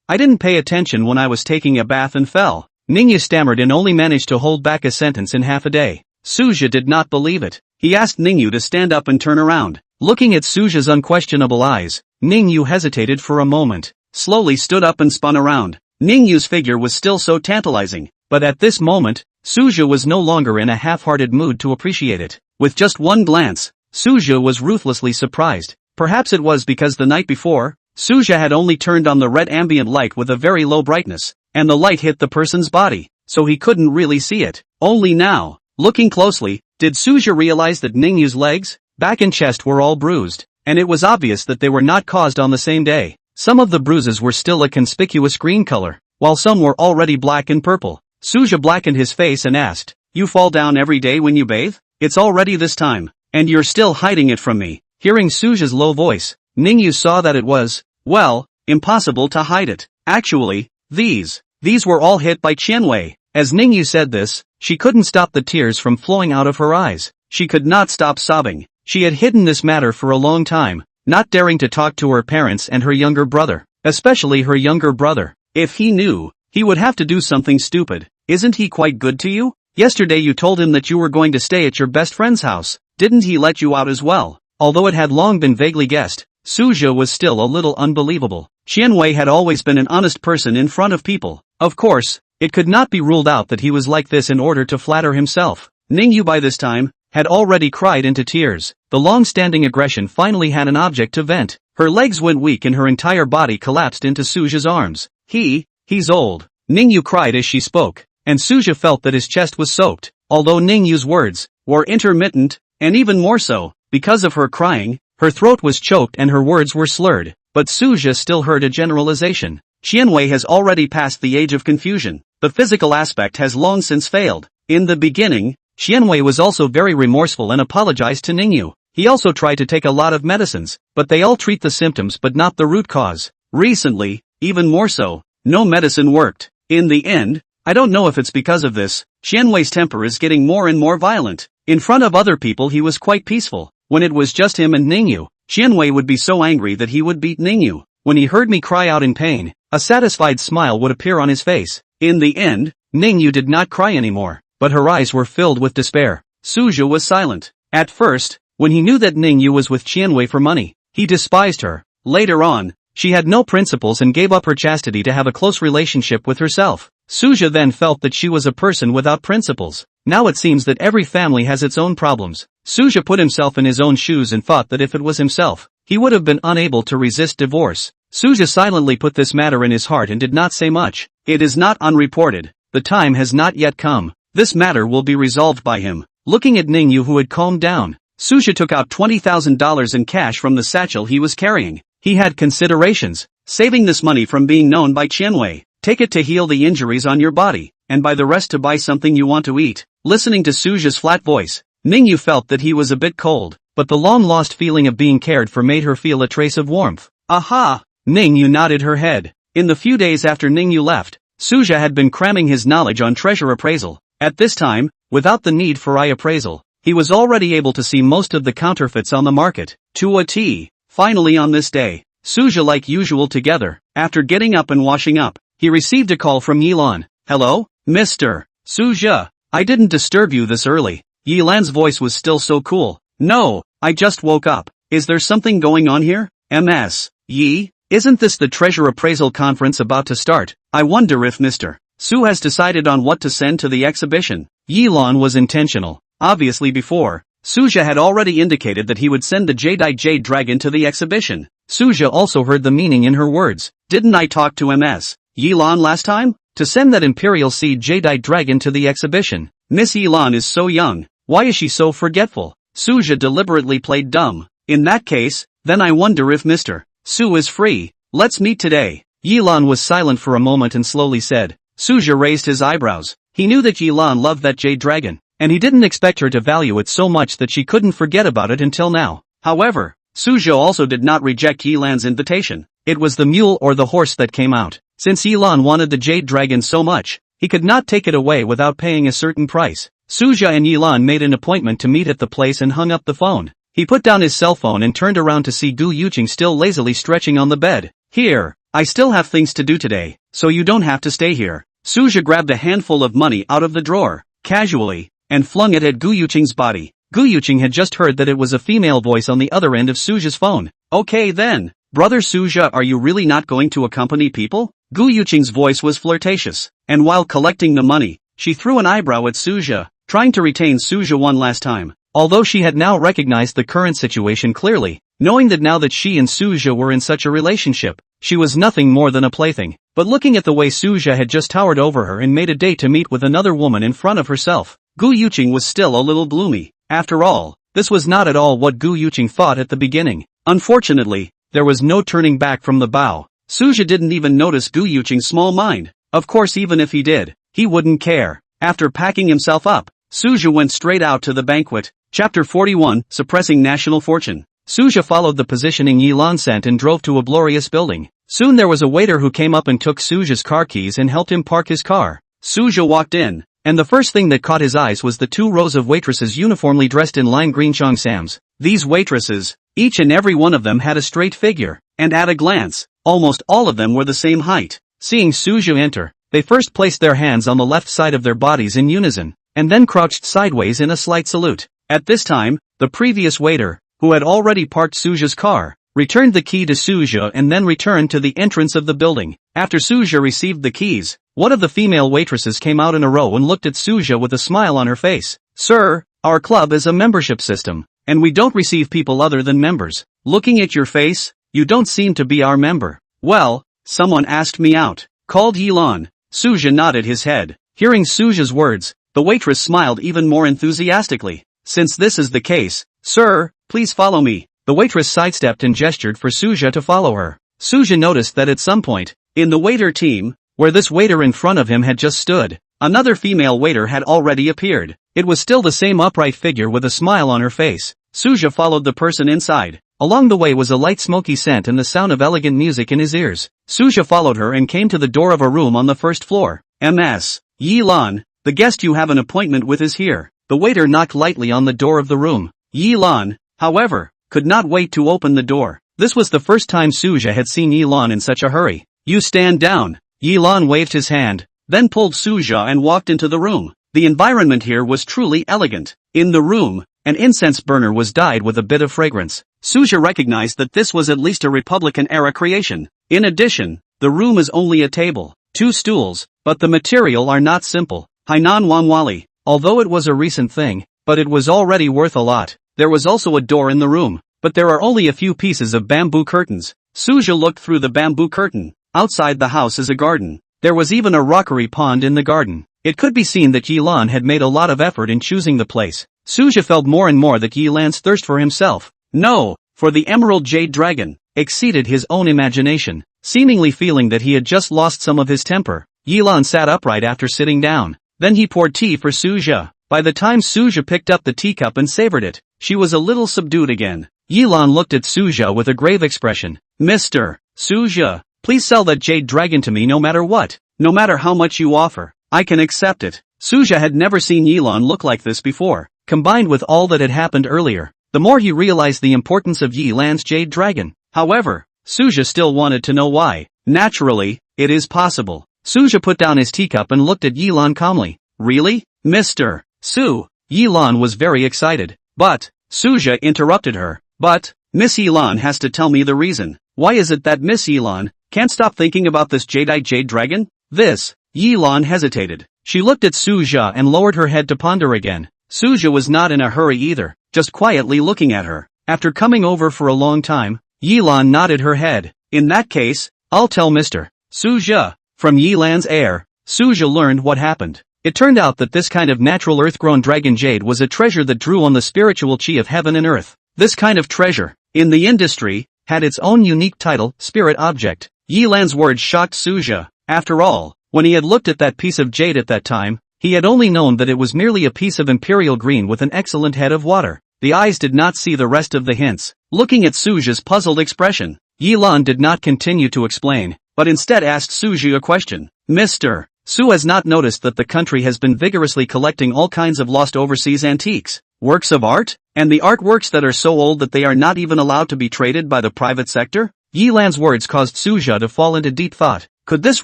S1: I didn't pay attention when I was taking a bath and fell. Ning Yue stammered and only managed to hold back a sentence in half a day. Suja did not believe it. He asked Ning Yue to stand up and turn around. Looking at Suja's unquestionable eyes, Ning Yue hesitated for a moment, slowly stood up and spun around. Ning Yue's figure was still so tantalizing, but at this moment, Suja was no longer in a half-hearted mood to appreciate it. With just one glance, Suja was ruthlessly surprised. Perhaps it was because the night before, Suja had only turned on the red ambient light with a very low brightness, and the light hit the person's body, so he couldn't really see it. Only now, looking closely, did Suja realize that Ning Yue's legs, back and chest were all bruised, and it was obvious that they were not caused on the same day. Some of the bruises were still a conspicuous green color, while some were already black and purple. Suja blackened his face and asked, "You fall down every day when you bathe? It's already this time, and you're still hiding it from me." Hearing Suja's low voice, Ning Yue saw that it was, well, impossible to hide it. Actually, these were all hit by Qianwei. As Ning Yue said this, she couldn't stop the tears from flowing out of her eyes. She could not stop sobbing. She had hidden this matter for a long time, not daring to talk to her parents and her younger brother, especially her younger brother. If he knew, he would have to do something stupid. Isn't he quite good to you? Yesterday you told him that you were going to stay at your best friend's house. Didn't he let you out as well? Although it had long been vaguely guessed, Suja was still a little unbelievable. Qianwei had always been an honest person in front of people. Of course, it could not be ruled out that he was like this in order to flatter himself. Ning Yue by this time had already cried into tears. The long-standing aggression finally had an object to vent. Her legs went weak and her entire body collapsed into Suja's arms. He's old. Ning Yue cried as she spoke, and Suja felt that his chest was soaked. Although Ning Yue's words were intermittent, and even more so, because of her crying, her throat was choked and her words were slurred, but Suja still heard a generalization. Qianwei has already passed the age of confusion. The physical aspect has long since failed. In the beginning, Qianwei was also very remorseful and apologized to Ning Yue. He also tried to take a lot of medicines, but they all treat the symptoms but not the root cause. Recently, even more so, no medicine worked. In the end, I don't know if it's because of this, Qianwei's temper is getting more and more violent. In front of other people he was quite peaceful. When it was just him and Ning Yue, Qianwei would be so angry that he would beat Ning Yue. When he heard me cry out in pain, a satisfied smile would appear on his face. In the end, Ning Yue did not cry anymore, but her eyes were filled with despair. Suja was silent. At first, when he knew that Ning Yue was with Qianwei for money, he despised her. Later on, she had no principles and gave up her chastity to have a close relationship with herself. Suja then felt that she was a person without principles. Now it seems that every family has its own problems. Suja put himself in his own shoes and thought that if it was himself, he would have been unable to resist divorce. Suja silently put this matter in his heart and did not say much. It is not unreported. The time has not yet come. This matter will be resolved by him. Looking at Ning Yue who had calmed down, Suja took out $20,000 in cash from the satchel he was carrying. He had considerations. Saving this money from being known by Qianwei. Take it to heal the injuries on your body, and buy the rest to buy something you want to eat. Listening to Suja's flat voice, Ning Yue felt that he was a bit cold, but the long-lost feeling of being cared for made her feel a trace of warmth. Aha! Ning Yue nodded her head. In the few days after Ning Yue left, Suja had been cramming his knowledge on treasure appraisal. At this time, without the need for eye appraisal, he was already able to see most of the counterfeits on the market. To a T. Finally on this day, Suja like usual together, after getting up and washing up, he received a call from Yilan. Hello, Mr. Suja. I didn't disturb you this early. Yilan's voice was still so cool. No, I just woke up. Is there something going on here? Ms. Yi, isn't this the treasure appraisal conference about to start? I wonder if Mr. Su has decided on what to send to the exhibition. Yilan was intentional. Obviously before, Suja had already indicated that he would send the Jade Dragon to the exhibition. Suja also heard the meaning in her words. Didn't I talk to Ms. Yilan last time? To send that Imperial Seed Jadeite Dragon to the exhibition. Miss Yilan is so young. Why is she so forgetful? Suja deliberately played dumb. In that case, then I wonder if Mr. Su is free. Let's meet today. Yilan was silent for a moment and slowly said. Suja raised his eyebrows. He knew that Yilan loved that jade dragon, and he didn't expect her to value it so much that she couldn't forget about it until now. However, Suja also did not reject Yilan's invitation. It was the mule or the horse that came out. Since Yilan wanted the jade dragon so much, he could not take it away without paying a certain price. Suja and Yilan made an appointment to meet at the place and hung up the phone. He put down his cell phone and turned around to see Gu Yuqing still lazily stretching on the bed. Here, I still have things to do today, so you don't have to stay here. Suja grabbed a handful of money out of the drawer, casually, and flung it at Gu Yuqing's body. Gu Yuqing had just heard that it was a female voice on the other end of Suja's phone. Okay then, brother Suja, are you really not going to accompany people? Gu Yuqing's voice was flirtatious, and while collecting the money, she threw an eyebrow at Suja, trying to retain Suja one last time. Although she had now recognized the current situation clearly, knowing that now that she and Suja were in such a relationship, she was nothing more than a plaything. But looking at the way Suja had just towered over her and made a date to meet with another woman in front of herself, Gu Yuqing was still a little gloomy. After all, this was not at all what Gu Yuqing thought at the beginning. Unfortunately, there was no turning back from the bow. Suja didn't even notice Gu Yuqing's small mind. Of course, even if he did, he wouldn't care. After packing himself up, Suja went straight out to the banquet. Chapter 41, Suppressing National Fortune. Suja followed the positioning Yilan sent and drove to a glorious building. Soon there was a waiter who came up and took Suja's car keys and helped him park his car. Suja walked in, and the first thing that caught his eyes was the 2 rows of waitresses uniformly dressed in lime green cheongsams. These waitresses, each and every one of them had a straight figure, and at a glance, almost all of them were the same height. Seeing Suja enter, they first placed their hands on the left side of their bodies in unison, and then crouched sideways in a slight salute. At this time, the previous waiter, who had already parked Suja's car, returned the key to Suja and then returned to the entrance of the building. After Suja received the keys, one of the female waitresses came out in a row and looked at Suja with a smile on her face. Sir, our club is a membership system, and we don't receive people other than members. Looking at your face, you don't seem to be our member. Well, someone asked me out. Called Yilan. Suja nodded his head. Hearing Suja's words, the waitress smiled even more enthusiastically. Since this is the case, sir, please follow me. The waitress sidestepped and gestured for Suja to follow her. Suja noticed that at some point, in the waiter team, where this waiter in front of him had just stood, another female waiter had already appeared. It was still the same upright figure with a smile on her face. Suja followed the person inside. Along the way was a light smoky scent and the sound of elegant music in his ears. Suja followed her and came to the door of a room on the first floor. Ms. Yilan, the guest you have an appointment with is here. The waiter knocked lightly on the door of the room. Yilan, however, could not wait to open the door. This was the first time Suja had seen Yilan in such a hurry. You stand down. Yilan waved his hand, then pulled Suja and walked into the room. The environment here was truly elegant. In the room, an incense burner was dyed with a bit of fragrance. Suja recognized that this was at least a Republican-era creation. In addition, the room is only a table, 2 stools, but the material are not simple. Hainan Wanwali. Although it was a recent thing, but it was already worth a lot. There was also a door in the room, but there are only a few pieces of bamboo curtains. Suja looked through the bamboo curtain. Outside the house is a garden. There was even a rockery pond in the garden. It could be seen that Yilan had made a lot of effort in choosing the place. Suja felt more and more that Yilan's thirst for himself, no, for the emerald jade dragon, exceeded his own imagination. Seemingly feeling that he had just lost some of his temper, Yilan sat upright after sitting down. Then he poured tea for Suja. By the time Suja picked up the teacup and savored it, she was a little subdued again. Yilan looked at Suja with a grave expression. Mr. Suja, please sell that jade dragon to me no matter what. No matter how much you offer, I can accept it. Suja had never seen Yilan look like this before. Combined with all that had happened earlier, the more he realized the importance of Yilan's jade dragon. However, Suja still wanted to know why. Naturally, it is possible. Suja put down his teacup and looked at Yilan calmly. Really? Mr. Su. Yilan was very excited. But, Suja interrupted her. But, Miss Yilan has to tell me the reason. Why is it that Miss Yilan can't stop thinking about this jadeite jade dragon? This. Yilan hesitated. She looked at Suja and lowered her head to ponder again. Suja was not in a hurry either, just quietly looking at her. After coming over for a long time, Yilan nodded her head. In that case, I'll tell Mr. Suja. From Yilan's air, Suja learned what happened. It turned out that this kind of natural earth-grown dragon jade was a treasure that drew on the spiritual chi of heaven and earth. This kind of treasure, in the industry, had its own unique title, spirit object. Yilan's words shocked Suja. After all, when he had looked at that piece of jade at that time, he had only known that it was merely a piece of imperial green with an excellent head of water. The eyes did not see the rest of the hints. Looking at Suja's puzzled expression, Yilan did not continue to explain, but instead asked Suja a question. Mr. Su has not noticed that the country has been vigorously collecting all kinds of lost overseas antiques, works of art, and the artworks that are so old that they are not even allowed to be traded by the private sector? Yilan's words caused Suja to fall into deep thought. Could this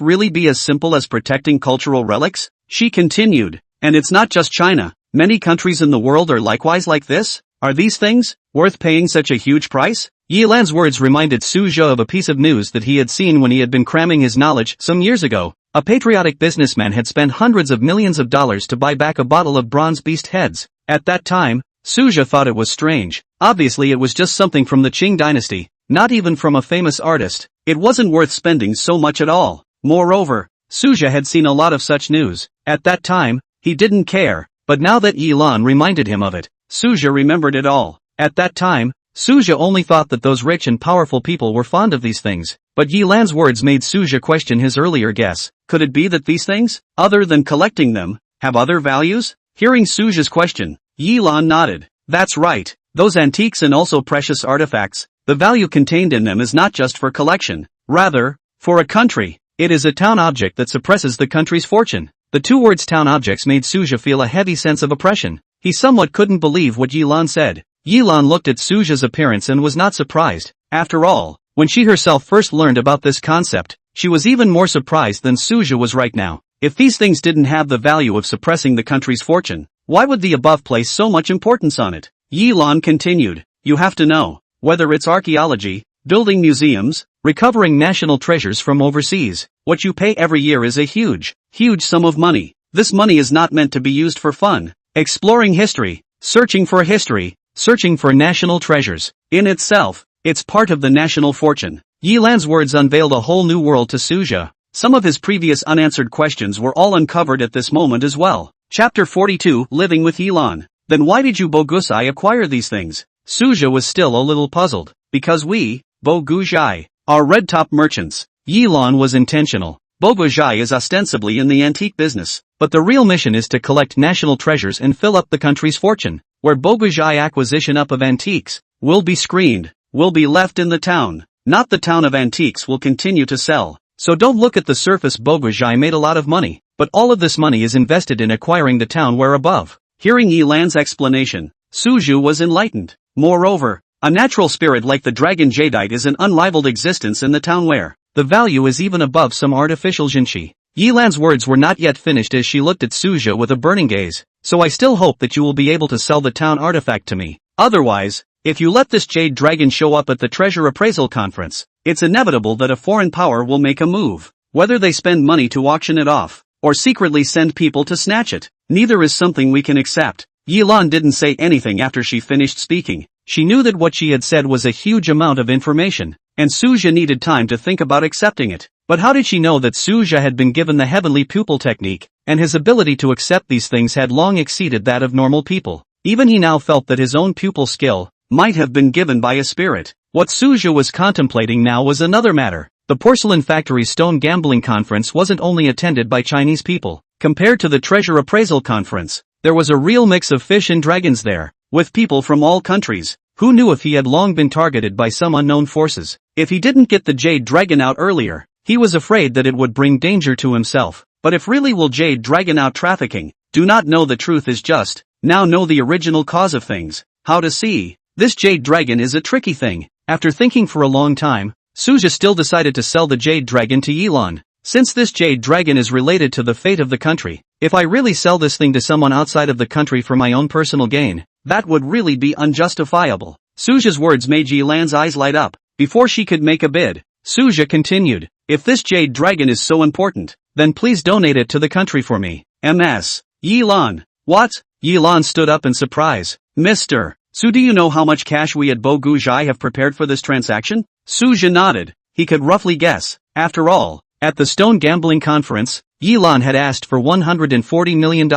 S1: really be as simple as protecting cultural relics? She continued. And it's not just China. Many countries in the world are likewise like this? Are these things worth paying such a huge price? Yilan's words reminded Suja of a piece of news that he had seen when he had been cramming his knowledge some years ago. A patriotic businessman had spent hundreds of millions of dollars to buy back a bottle of bronze beast heads. At that time, Suja thought it was strange. Obviously it was just something from the Tang Dynasty, not even from a famous artist. It wasn't worth spending so much at all. Moreover, Suja had seen a lot of such news. At that time, he didn't care, but now that Yilan reminded him of it, Suja remembered it all. At that time, Suja only thought that those rich and powerful people were fond of these things, but Yilan's words made Suja question his earlier guess. Could it be that these things, other than collecting them, have other values? Hearing Suja's question, Yilan nodded. That's right. Those antiques and also precious artifacts, the value contained in them is not just for collection. Rather, for a country, it is a town object that suppresses the country's fortune. The two words town objects made Suja feel a heavy sense of oppression. He somewhat couldn't believe what Yilan said. Yilan looked at Suja's appearance and was not surprised. After all, when she herself first learned about this concept, she was even more surprised than Suja was right now. If these things didn't have the value of suppressing the country's fortune, why would the above place so much importance on it? Yilan continued. You have to know, whether it's archaeology, building museums, recovering national treasures from overseas, what you pay every year is a huge sum of money. This money is not meant to be used for fun, exploring history, searching for national treasures. In itself, it's part of the national fortune. Yilan's words unveiled a whole new world to Suja. Some of his previous unanswered questions were all uncovered at this moment as well. Chapter 42, Living with Yilan. Then why did you Bogusai acquire these things? Suja was still a little puzzled. Because we, Bogusai, are red-top merchants. Yilan was intentional. Bogusai is ostensibly in the antique business, but the real mission is to collect national treasures and fill up the country's fortune. Where Bogusai acquisition up of antiques will be screened, will be left in the town. Not the town of antiques will continue to sell. So don't look at the surface. Bogusai made a lot of money, but all of this money is invested in acquiring the town where above. Hearing Yilan's explanation, Suju was enlightened. Moreover, a natural spirit like the dragon jadeite is an unrivaled existence in the town where the value is even above some artificial jinshi. Yilan's words were not yet finished as she looked at Suja with a burning gaze. So I still hope that you will be able to sell the town artifact to me. Otherwise, if you let this jade dragon show up at the treasure appraisal conference, it's inevitable that a foreign power will make a move. Whether they spend money to auction it off, or secretly send people to snatch it, neither is something we can accept. Yilan didn't say anything after she finished speaking. She knew that what she had said was a huge amount of information, and Suja needed time to think about accepting it. But how did she know that Suja had been given the heavenly pupil technique, and his ability to accept these things had long exceeded that of normal people? Even he now felt that his own pupil skill might have been given by a spirit. What Suja was contemplating now was another matter. The porcelain factory's stone gambling conference wasn't only attended by Chinese people. Compared to the treasure appraisal conference, there was a real mix of fish and dragons there, with people from all countries. Who knew if he had long been targeted by some unknown forces? If he didn't get the jade dragon out earlier, he was afraid that it would bring danger to himself. But if really will jade dragon out trafficking, do not know the truth is just, now know the original cause of things. How to see? This jade dragon is a tricky thing. After thinking for a long time, Suja still decided to sell the jade dragon to Yilan. Since this jade dragon is related to the fate of the country, if I really sell this thing to someone outside of the country for my own personal gain, that would really be unjustifiable. Suja's words made Yilan's eyes light up. Before she could make a bid, Suja continued, if this jade dragon is so important, then please donate it to the country for me. Ms. Yilan. What? Yilan stood up in surprise. Mr. Su, do you know how much cash we at Boguzhai have prepared for this transaction? Suja nodded. He could roughly guess. After all, at the Stone Gambling Conference, Yilan had asked for $140 million.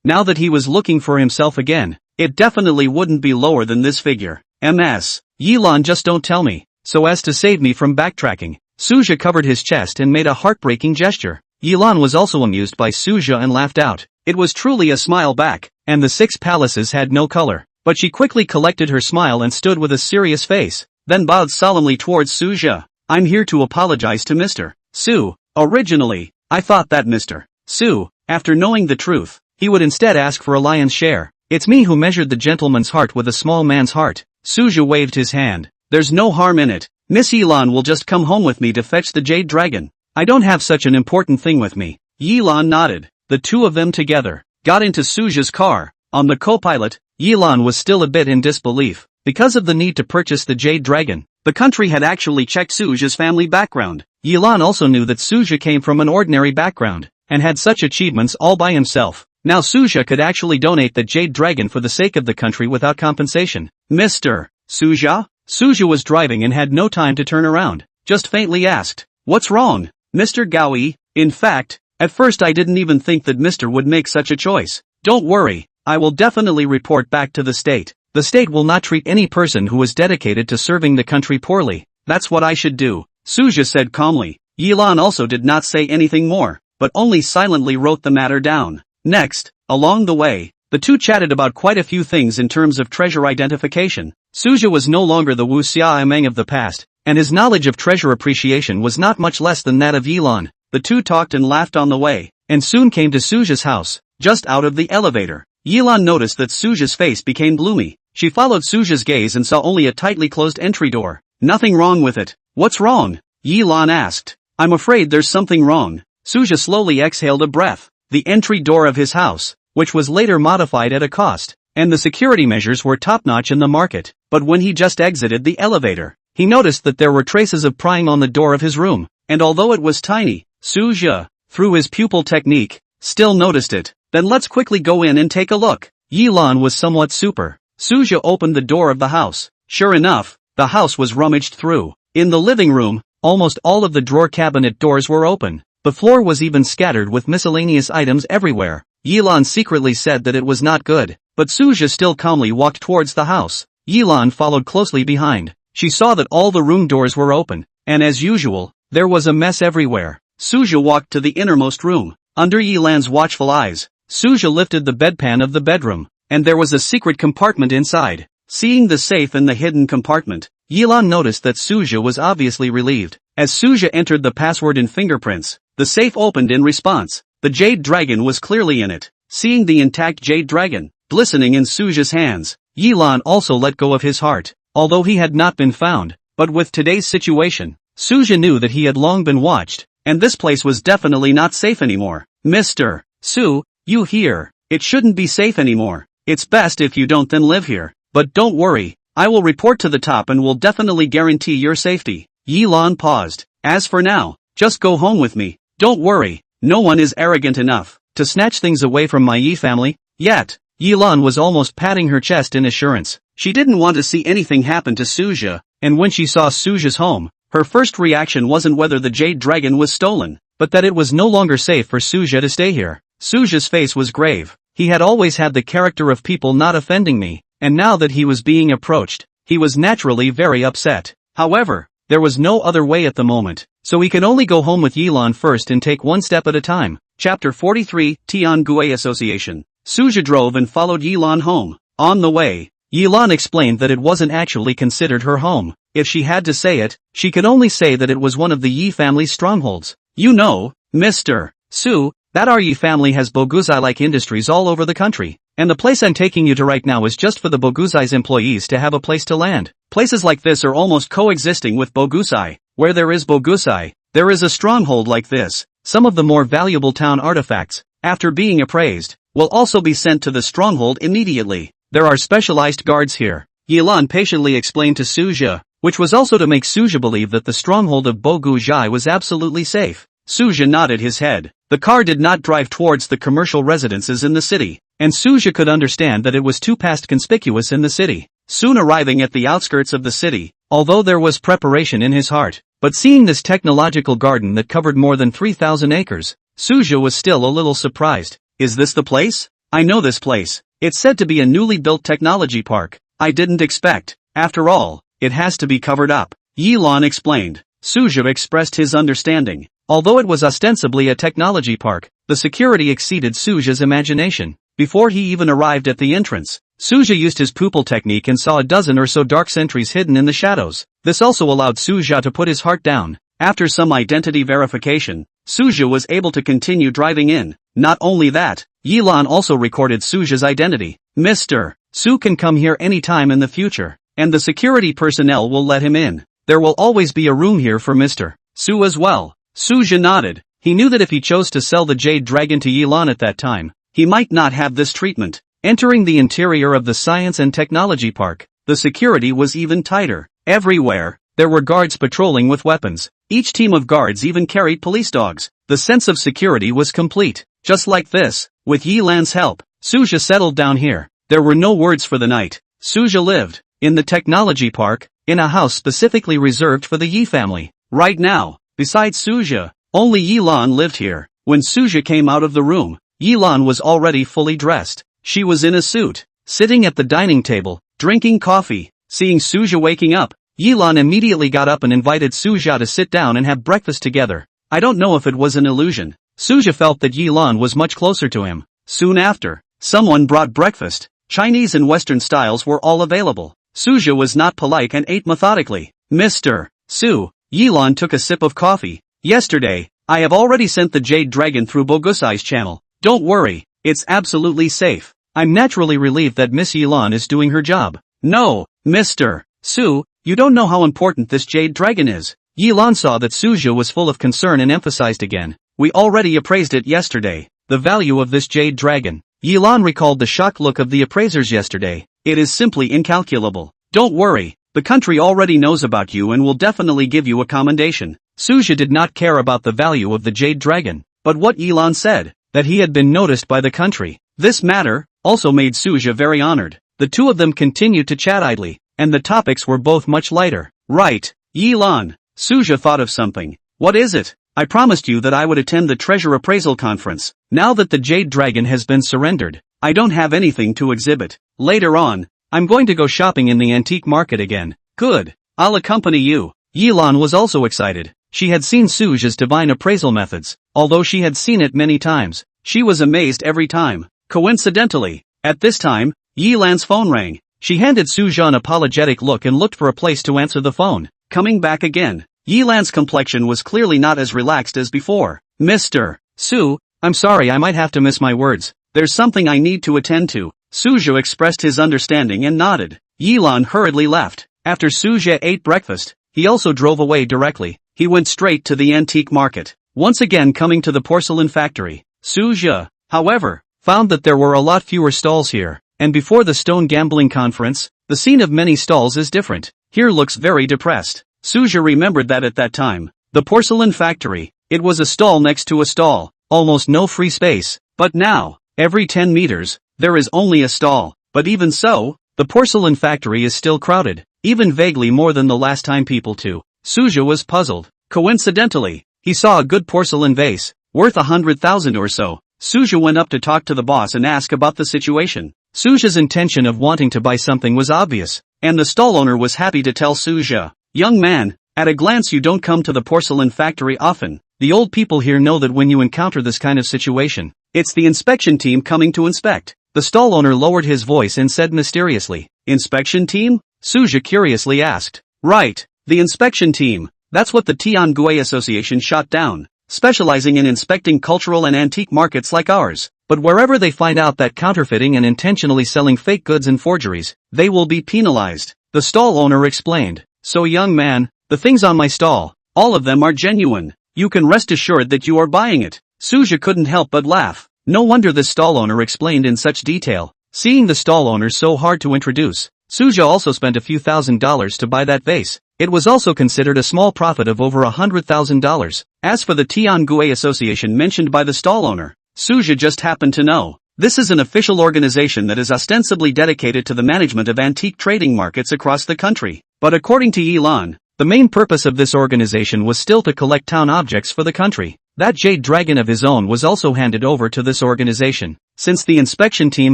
S1: Now that he was looking for himself again, it definitely wouldn't be lower than this figure. MS. Yilan, just don't tell me. So as to save me from backtracking. Suja covered his chest and made a heartbreaking gesture. Yilan was also amused by Suja and laughed out. It was truly a smile back, and the 6 palaces had no color. But she quickly collected her smile and stood with a serious face, then bowed solemnly towards Suja. I'm here to apologize to Mr. Su. Originally, I thought that Mr. Su, after knowing the truth, he would instead ask for a lion's share. It's me who measured the gentleman's heart with a small man's heart. Suja waved his hand. There's no harm in it. Miss Yilan will just come home with me to fetch the jade dragon. I don't have such an important thing with me. Yilan nodded. The two of them together got into Suja's car. On the co-pilot, Yilan was still a bit in disbelief. Because of the need to purchase the jade dragon, the country had actually checked Suja's family background. Yilan also knew that Suja came from an ordinary background, and had such achievements all by himself. Now Suja could actually donate the jade dragon for the sake of the country without compensation. Mr. Suja? Suja was driving and had no time to turn around, just faintly asked, "What's wrong, Mr. Gaoi?" In fact, at first I didn't even think that Mr. would make such a choice. Don't worry, I will definitely report back to the state. The state will not treat any person who is dedicated to serving the country poorly. That's what I should do, Suja said calmly. Yilan also did not say anything more, but only silently wrote the matter down. Next, along the way, the two chatted about quite a few things in terms of treasure identification. Suja was no longer the Wu Xiaomeng of the past, and his knowledge of treasure appreciation was not much less than that of Yilan. The two talked and laughed on the way, and soon came to Suja's house. Just out of the elevator, Yilan noticed that Suja's face became gloomy. She followed Suja's gaze and saw only a tightly closed entry door. Nothing wrong with it. What's wrong? Yilan asked. I'm afraid there's something wrong. Suja slowly exhaled a breath. The entry door of his house, which was later modified at a cost, and the security measures were top-notch in the market. But when he just exited the elevator, he noticed that there were traces of prying on the door of his room, and although it was tiny, Suja, through his pupil technique, still noticed it. Then let's quickly go in and take a look. Yilan was somewhat super. Suja opened the door of the house. Sure enough, the house was rummaged through. In the living room, almost all of the drawer cabinet doors were open. The floor was even scattered with miscellaneous items everywhere. Yilan secretly said that it was not good, but Suja still calmly walked towards the house. Yilan followed closely behind. She saw that all the room doors were open, and as usual, there was a mess everywhere. Suja walked to the innermost room. Under Yilan's watchful eyes, Suja lifted the bedpan of the bedroom, and there was a secret compartment inside. Seeing the safe in the hidden compartment, Yilan noticed that Suja was obviously relieved. As Suja entered the password and fingerprints, the safe opened in response. The jade dragon was clearly in it. Seeing the intact jade dragon, glistening in Suja's hands, Yilan also let go of his heart, although he had not been found. But with today's situation, Suja knew that he had long been watched, and this place was definitely not safe anymore. Mr. Su, you here? It shouldn't be safe anymore. It's best if you don't then live here. But don't worry, I will report to the top and will definitely guarantee your safety. Yilan paused. As for now, just go home with me. Don't worry, no one is arrogant enough to snatch things away from my Yi family. Yet, Yilan was almost patting her chest in assurance. She didn't want to see anything happen to Suja, and when she saw Suja's home, her first reaction wasn't whether the jade dragon was stolen, but that it was no longer safe for Suja to stay here. Suja's face was grave. He had always had the character of people not offending me, and now that he was being approached, he was naturally very upset. However, there was no other way at the moment, so he could only go home with Yilan first and take one step at a time. Chapter 43, Tiangue Association. Suja drove and followed Yilan home. On the way, Yilan explained that it wasn't actually considered her home. If she had to say it, she could only say that it was one of the Yi family's strongholds. You know, Mr. Su, that our Yi family has Boguzai-like industries all over the country, and the place I'm taking you to right now is just for the Boguzai's employees to have a place to land. Places like this are almost coexisting with Boguzai. Where there is Boguzai, there is a stronghold like this. Some of the more valuable town artifacts, after being appraised, will also be sent to the stronghold immediately. There are specialized guards here. Yilan patiently explained to Suja, which was also to make Suja believe that the stronghold of Boguzai was absolutely safe. Suja nodded his head. The car did not drive towards the commercial residences in the city, and Suja could understand that it was too past conspicuous in the city. soon arriving at the outskirts of the city. Although there was preparation in his heart, but seeing this technological garden that covered more than 3,000 acres, Suja was still a little surprised. Is this the place? I know this place. It's said to be a newly built technology park. I didn't expect. After all, it has to be covered up. Yilan explained. Suja expressed his understanding. Although it was ostensibly a technology park, the security exceeded Suja's imagination. Before he even arrived at the entrance, Suja used his pupil technique and saw a dozen or so dark sentries hidden in the shadows. This also allowed Suja to put his heart down. After some identity verification, Suja was able to continue driving in. Not only that, Yilan also recorded Suja's identity. Mr. Su can come here anytime in the future, and the security personnel will let him in. There will always be a room here for Mr. Su as well. Suja nodded. He knew that if he chose to sell the Jade Dragon to Yilan at that time, he might not have this treatment. Entering the interior of the Science and Technology Park, the security was even tighter. Everywhere, there were guards patrolling with weapons. Each team of guards even carried police dogs. The sense of security was complete. Just like this, with Yilan's help, Suja settled down here. There were no words for the night. Suja lived in the technology park, in a house specifically reserved for the Yi family. Right now, besides Suja, only Yilan lived here. When Suja came out of the room, Yilan was already fully dressed. She was in a suit, sitting at the dining table, drinking coffee. Seeing Suja waking up, Yilan immediately got up and invited Suja to sit down and have breakfast together. I don't know if it was an illusion. Suja felt that Yilan was much closer to him. Soon after, someone brought breakfast. Chinese and Western styles were all available. Suja was not polite and ate methodically. Mr. Su, Yilan took a sip of coffee. Yesterday, I have already sent the Jade Dragon through Bogusai's channel. Don't worry, it's absolutely safe. I'm naturally relieved that Miss Yilan is doing her job. No, Mr. Su, you don't know how important this Jade Dragon is. Yilan saw that Suja was full of concern and emphasized again. We already appraised it yesterday. The value of this Jade Dragon. Yilan recalled the shocked look of the appraisers yesterday. It is simply incalculable. Don't worry, the country already knows about you and will definitely give you a commendation. Suja did not care about the value of the Jade Dragon, but what Yilan said, that he had been noticed by the country. This matter also made Suja very honored. The two of them continued to chat idly, and the topics were both much lighter. Right, Yilan. Suja thought of something. What is it? I promised you that I would attend the treasure appraisal conference. Now that the Jade Dragon has been surrendered, I don't have anything to exhibit. Later on, I'm going to go shopping in the antique market again. Good. I'll accompany you. Yilan was also excited. She had seen Suja's divine appraisal methods. Although she had seen it many times, she was amazed every time. Coincidentally, at this time, Yilan's phone rang. She handed Suja an apologetic look and looked for a place to answer the phone. Coming back again, Yilan's complexion was clearly not as relaxed as before. Mr. Su, I'm sorry, I might have to miss my words. There's something I need to attend to. Suja expressed his understanding and nodded. Yilan hurriedly left. After Suja ate breakfast, he also drove away directly. He went straight to the antique market. Once again coming to the porcelain factory. Suja, however, found that there were a lot fewer stalls here, and before the stone gambling conference, the scene of many stalls is different. Here looks very depressed. Suja remembered that at that time, the porcelain factory, it was a stall next to a stall, almost no free space, but now, every 10 meters, there is only a stall. But even so, the porcelain factory is still crowded, even vaguely more than the last time people too. Suja was puzzled. Coincidentally, he saw a good porcelain vase, worth 100,000 or so. Suja went up to talk to the boss and ask about the situation. Suja's intention of wanting to buy something was obvious, and the stall owner was happy to tell Suja, "Young man, at a glance you don't come to the porcelain factory often. The old people here know that when you encounter this kind of situation, it's the inspection team coming to inspect." The stall owner lowered his voice and said mysteriously, "Inspection team?" Suja curiously asked. "Right, the inspection team. That's what the Tiangui Association shot down, specializing in inspecting cultural and antique markets like ours. But wherever they find out that counterfeiting and intentionally selling fake goods and forgeries, they will be penalized." The stall owner explained. "So young man, the things on my stall, all of them are genuine. You can rest assured that you are buying it." Suja couldn't help but laugh. No wonder the stall owner explained in such detail. Seeing the stall owner so hard to introduce, Suja also spent a few $1,000s to buy that vase. It was also considered a small profit of over $100,000. As for the Tiangui Association mentioned by the stall owner, Suja just happened to know. This is an official organization that is ostensibly dedicated to the management of antique trading markets across the country. But according to Yilan, the main purpose of this organization was still to collect town objects for the country. That jade dragon of his own was also handed over to this organization. Since the inspection team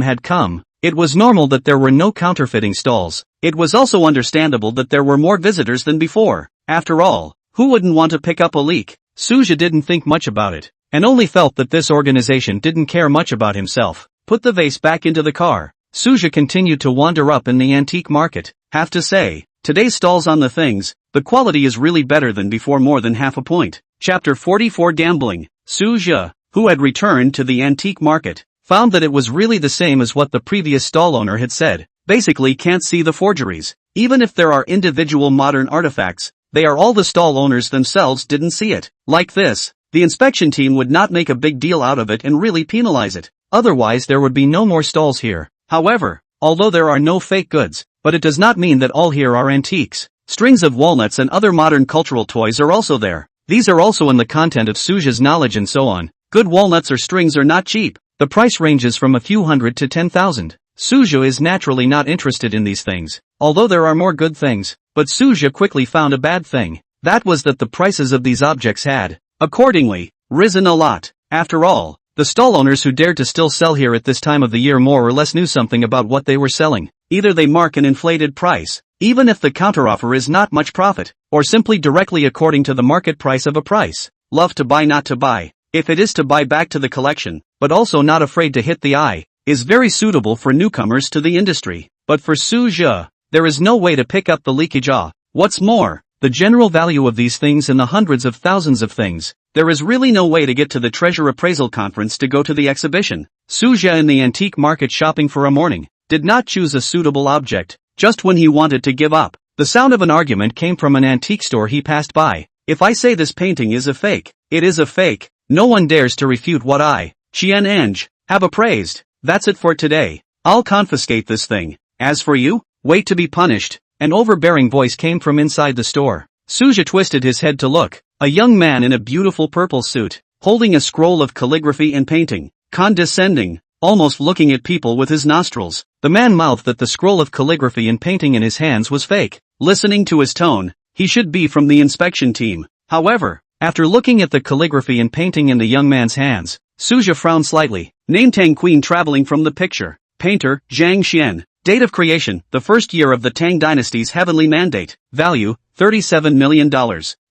S1: had come, it was normal that there were no counterfeiting stalls. It was also understandable that there were more visitors than before. After all, who wouldn't want to pick up a leak? Suja didn't think much about it, and only felt that this organization didn't care much about himself. Put the vase back into the car. Suja continued to wander up in the antique market. Have to say, today's stalls on the things, the quality is really better than before, more than half a point. Chapter 44 Gambling. Suja, who had returned to the antique market, found that it was really the same as what the previous stall owner had said. Basically can't see the forgeries. Even if there are individual modern artifacts, they are all the stall owners themselves didn't see it. Like this, the inspection team would not make a big deal out of it and really penalize it. Otherwise there would be no more stalls here. However, although there are no fake goods, but it does not mean that all here are antiques. Strings of walnuts and other modern cultural toys are also there. These are also in the content of Suja's knowledge and so on. Good walnuts or strings are not cheap. The price ranges from a few hundred to 10,000. Suja is naturally not interested in these things, although there are more good things. But Suja quickly found a bad thing. That was that the prices of these objects had, accordingly, risen a lot. After all, the stall owners who dared to still sell here at this time of the year more or less knew something about what they were selling. Either they mark an inflated price, even if the counteroffer is not much profit, or simply directly according to the market price of a price. Love to buy, not to buy. If it is to buy back to the collection, but also not afraid to hit the eye, is very suitable for newcomers to the industry. But for Suja, there is no way to pick up the leakage. What's more, the general value of these things in the hundreds of thousands of things, there is really no way to get to the treasure appraisal conference to go to the exhibition. Suja in the antique market shopping for a morning, did not choose a suitable object, just when he wanted to give up. The sound of an argument came from an antique store he passed by. If I say this painting is a fake, it is a fake. No one dares to refute what I, Qian, have appraised. That's it for today. I'll confiscate this thing. As for you, wait to be punished. An overbearing voice came from inside the store. Suja twisted his head to look. A young man in a beautiful purple suit, holding a scroll of calligraphy and painting, condescending, almost looking at people with his nostrils. The man mouthed that the scroll of calligraphy and painting in his hands was fake. Listening to his tone, he should be from the inspection team. However, after looking at the calligraphy and painting in the young man's hands, Suja frowned slightly. Name Tang Queen traveling from the picture. Painter, Zhang Xian. Date of creation, the first year of the Tang Dynasty's heavenly mandate. Value, $37 million.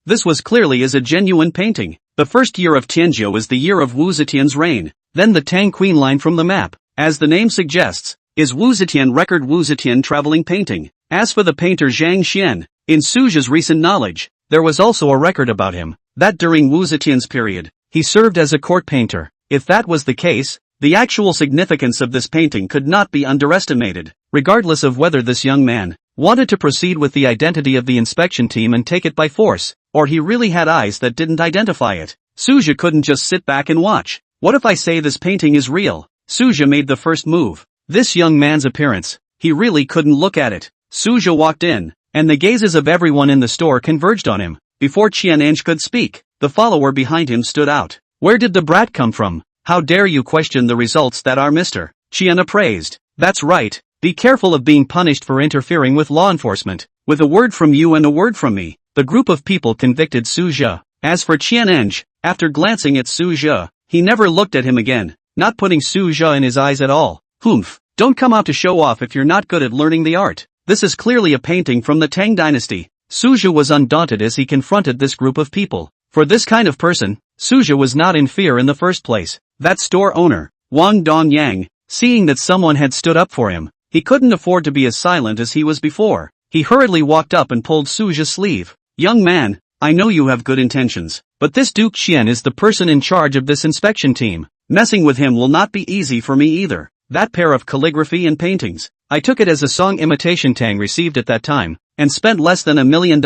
S1: This was clearly as a genuine painting. The first year of Tianzhou is the year of Wu Zetian's reign. Then the Tang Queen line from the map, as the name suggests, is Wu Zetian record Wu Zetian traveling painting. As for the painter Zhang Xian, in Suja's recent knowledge, there was also a record about him, that during Wu Zetian's period, he served as a court painter. If that was the case, the actual significance of this painting could not be underestimated. Regardless of whether this young man wanted to proceed with the identity of the inspection team and take it by force, or he really had eyes that didn't identify it, Suja couldn't just sit back and watch. What if I say this painting is real? Suja made the first move. This young man's appearance, he really couldn't look at it. Suja walked in, and the gazes of everyone in the store converged on him. Before Qian'an could speak, the follower behind him stood out. Where did the brat come from? How dare you question the results that are Mr. Qian appraised? That's right. Be careful of being punished for interfering with law enforcement. With a word from you and a word from me, the group of people convicted Suja. As for Qian'an, after glancing at Suja, he never looked at him again, not putting Suja in his eyes at all. Humph, don't come out to show off if you're not good at learning the art. This is clearly a painting from the Tang Dynasty. Suja was undaunted as he confronted this group of people. For this kind of person, Suja was not in fear in the first place. That store owner, Wang Dongyang, seeing that someone had stood up for him, he couldn't afford to be as silent as he was before. He hurriedly walked up and pulled Suja's sleeve. Young man, I know you have good intentions, but this Duke Qian is the person in charge of this inspection team. Messing with him will not be easy for me either. That pair of calligraphy and paintings, I took it as a song imitation Tang received at that time, and spent less than $1 million.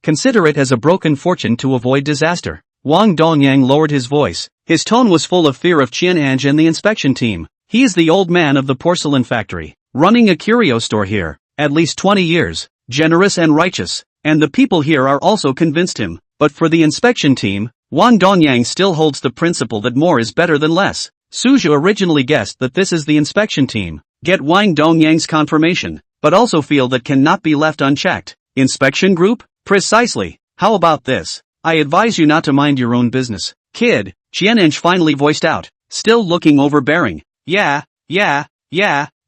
S1: Consider it as a broken fortune to avoid disaster. Wang Dongyang lowered his voice. His tone was full of fear of Qian'an and the inspection team. He is the old man of the porcelain factory, running a curio store here, at least 20 years, generous and righteous, and the people here are also convinced him. But for the inspection team, Wang Dongyang still holds the principle that more is better than less. Suja originally guessed that this is the inspection team. Get Wang Dongyang's confirmation, but also feel that cannot be left unchecked. Inspection group? Precisely. How about this? I advise you not to mind your own business. Kid, Qian'anj finally voiced out, still looking overbearing. Yeah,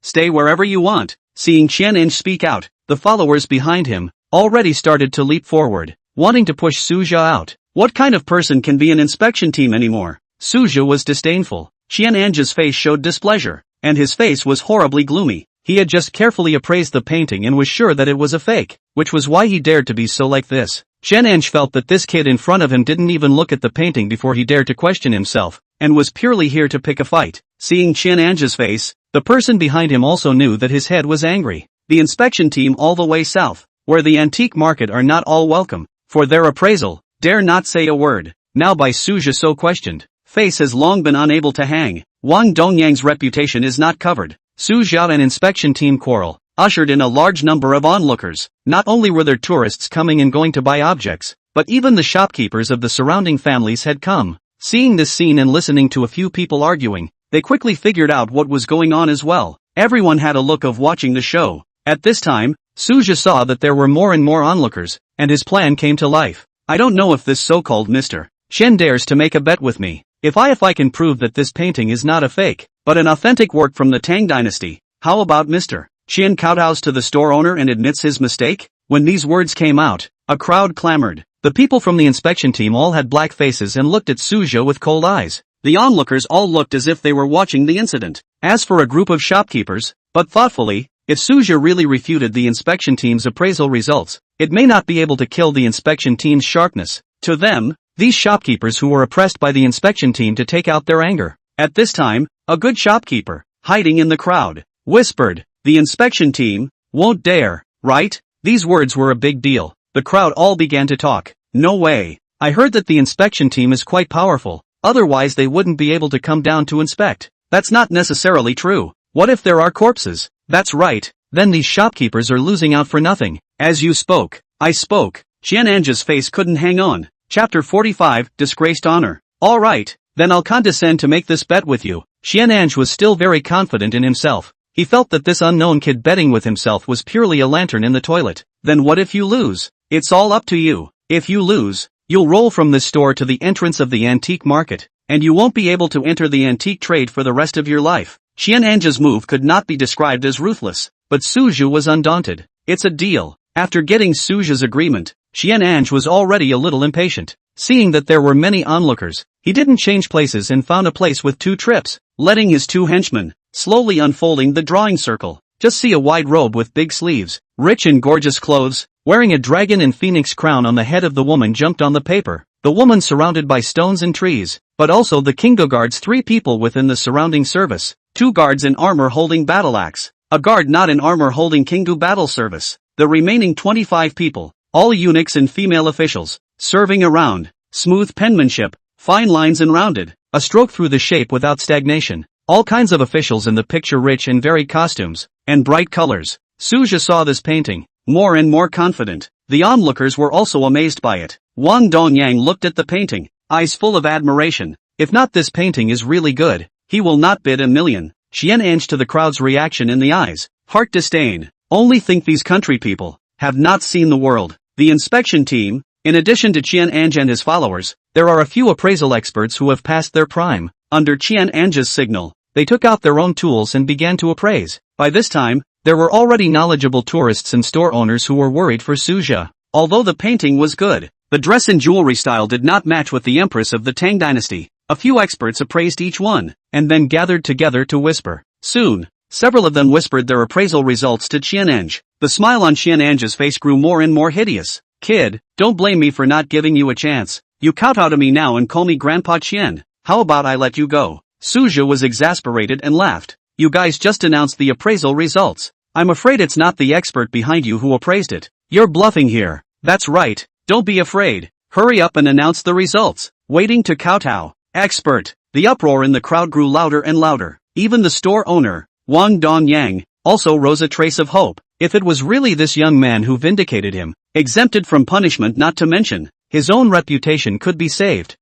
S1: stay wherever you want. Seeing Qian'anj speak out, the followers behind him already started to leap forward, wanting to push Suja out. What kind of person can be an inspection team anymore? Suja was disdainful. Qian'anj's face showed displeasure, and his face was horribly gloomy. He had just carefully appraised the painting and was sure that it was a fake, which was why he dared to be so like this. Qian'anj felt that this kid in front of him didn't even look at the painting before he dared to question himself, and was purely here to pick a fight. Seeing Qian'anj's face, the person behind him also knew that his head was angry. The inspection team all the way south, where the antique market are not all welcome, for their appraisal, dare not say a word. Now by Suja so questioned, face has long been unable to hang. Wang Dongyang's reputation is not covered. Suja and inspection team quarrel ushered in a large number of onlookers. Not only were there tourists coming and going to buy objects, but even the shopkeepers of the surrounding families had come. Seeing this scene and listening to a few people arguing, they quickly figured out what was going on as well. Everyone had a look of watching the show. At this time, Suja saw that there were more and more onlookers, and his plan came to life. I don't know if this so-called Mr. Chen dares to make a bet with me. If I can prove that this painting is not a fake, but an authentic work from the Tang Dynasty, how about Mr. Chen kowtows to the store owner and admits his mistake? When these words came out, a crowd clamored. The people from the inspection team all had black faces and looked at Suja with cold eyes. The onlookers all looked as if they were watching the incident. As for a group of shopkeepers, but thoughtfully, if Suja really refuted the inspection team's appraisal results, it may not be able to kill the inspection team's sharpness. To them, these shopkeepers who were oppressed by the inspection team to take out their anger. At this time, a good shopkeeper, hiding in the crowd, whispered, "The inspection team won't dare, right?" These words were a big deal. The crowd all began to talk. No way. I heard that the inspection team is quite powerful, otherwise they wouldn't be able to come down to inspect. That's not necessarily true. What if there are corpses? That's right, then these shopkeepers are losing out for nothing. As you spoke, I spoke. Qian'anj's face couldn't hang on. Chapter 45, Disgraced Honor. Alright, then I'll condescend to make this bet with you. Qian'anj was still very confident in himself. He felt that this unknown kid betting with himself was purely a lantern in the toilet. Then what if you lose? It's all up to you. If you lose, you'll roll from this store to the entrance of the antique market, and you won't be able to enter the antique trade for the rest of your life. Qian'anj's move could not be described as ruthless, but Suja was undaunted. It's a deal. After getting Suja's agreement, Qian'anj was already a little impatient. Seeing that there were many onlookers, he didn't change places and found a place with 2 trips, letting his 2 henchmen slowly unfolding the drawing circle. Just see a wide robe with big sleeves, rich and gorgeous clothes, wearing a dragon and phoenix crown on the head of the woman jumped on the paper. The woman surrounded by stones and trees, but also the Kingo guards 3 people within the surrounding service, 2 guards in armor holding battle axe, a guard not in armor holding Kingu battle service, the remaining 25 people, all eunuchs and female officials, serving around, smooth penmanship, fine lines and rounded, a stroke through the shape without stagnation, all kinds of officials in the picture rich and varied costumes, and bright colors. Suja saw this painting, more and more confident. The onlookers were also amazed by it. Wang Dongyang looked at the painting, eyes full of admiration. If not this painting is really good, he will not bid $1 million. Qian'anj to the crowd's reaction in the eyes, heart disdain. Only think these country people have not seen the world. The inspection team, in addition to Qian'anj and his followers, there are a few appraisal experts who have passed their prime. Under Qian'anj's signal, they took out their own tools and began to appraise. By this time, there were already knowledgeable tourists and store owners who were worried for Suja. Although the painting was good, the dress and jewelry style did not match with the empress of the Tang Dynasty. A few experts appraised each one, and then gathered together to whisper. Soon, several of them whispered their appraisal results to Qian'anj. The smile on Qian'anj's face grew more and more hideous. Kid, don't blame me for not giving you a chance. You kowtow to me now and call me Grandpa Qian. How about I let you go? Suja was exasperated and laughed. You guys just announced the appraisal results. I'm afraid it's not the expert behind you who appraised it. You're bluffing here. That's right. Don't be afraid. Hurry up and announce the results. Waiting to kowtow. Expert. The uproar in the crowd grew louder and louder. Even the store owner, Wang Dongyang, also rose a trace of hope. If it was really this young man who vindicated him, exempted from punishment not to mention, his own reputation could be saved.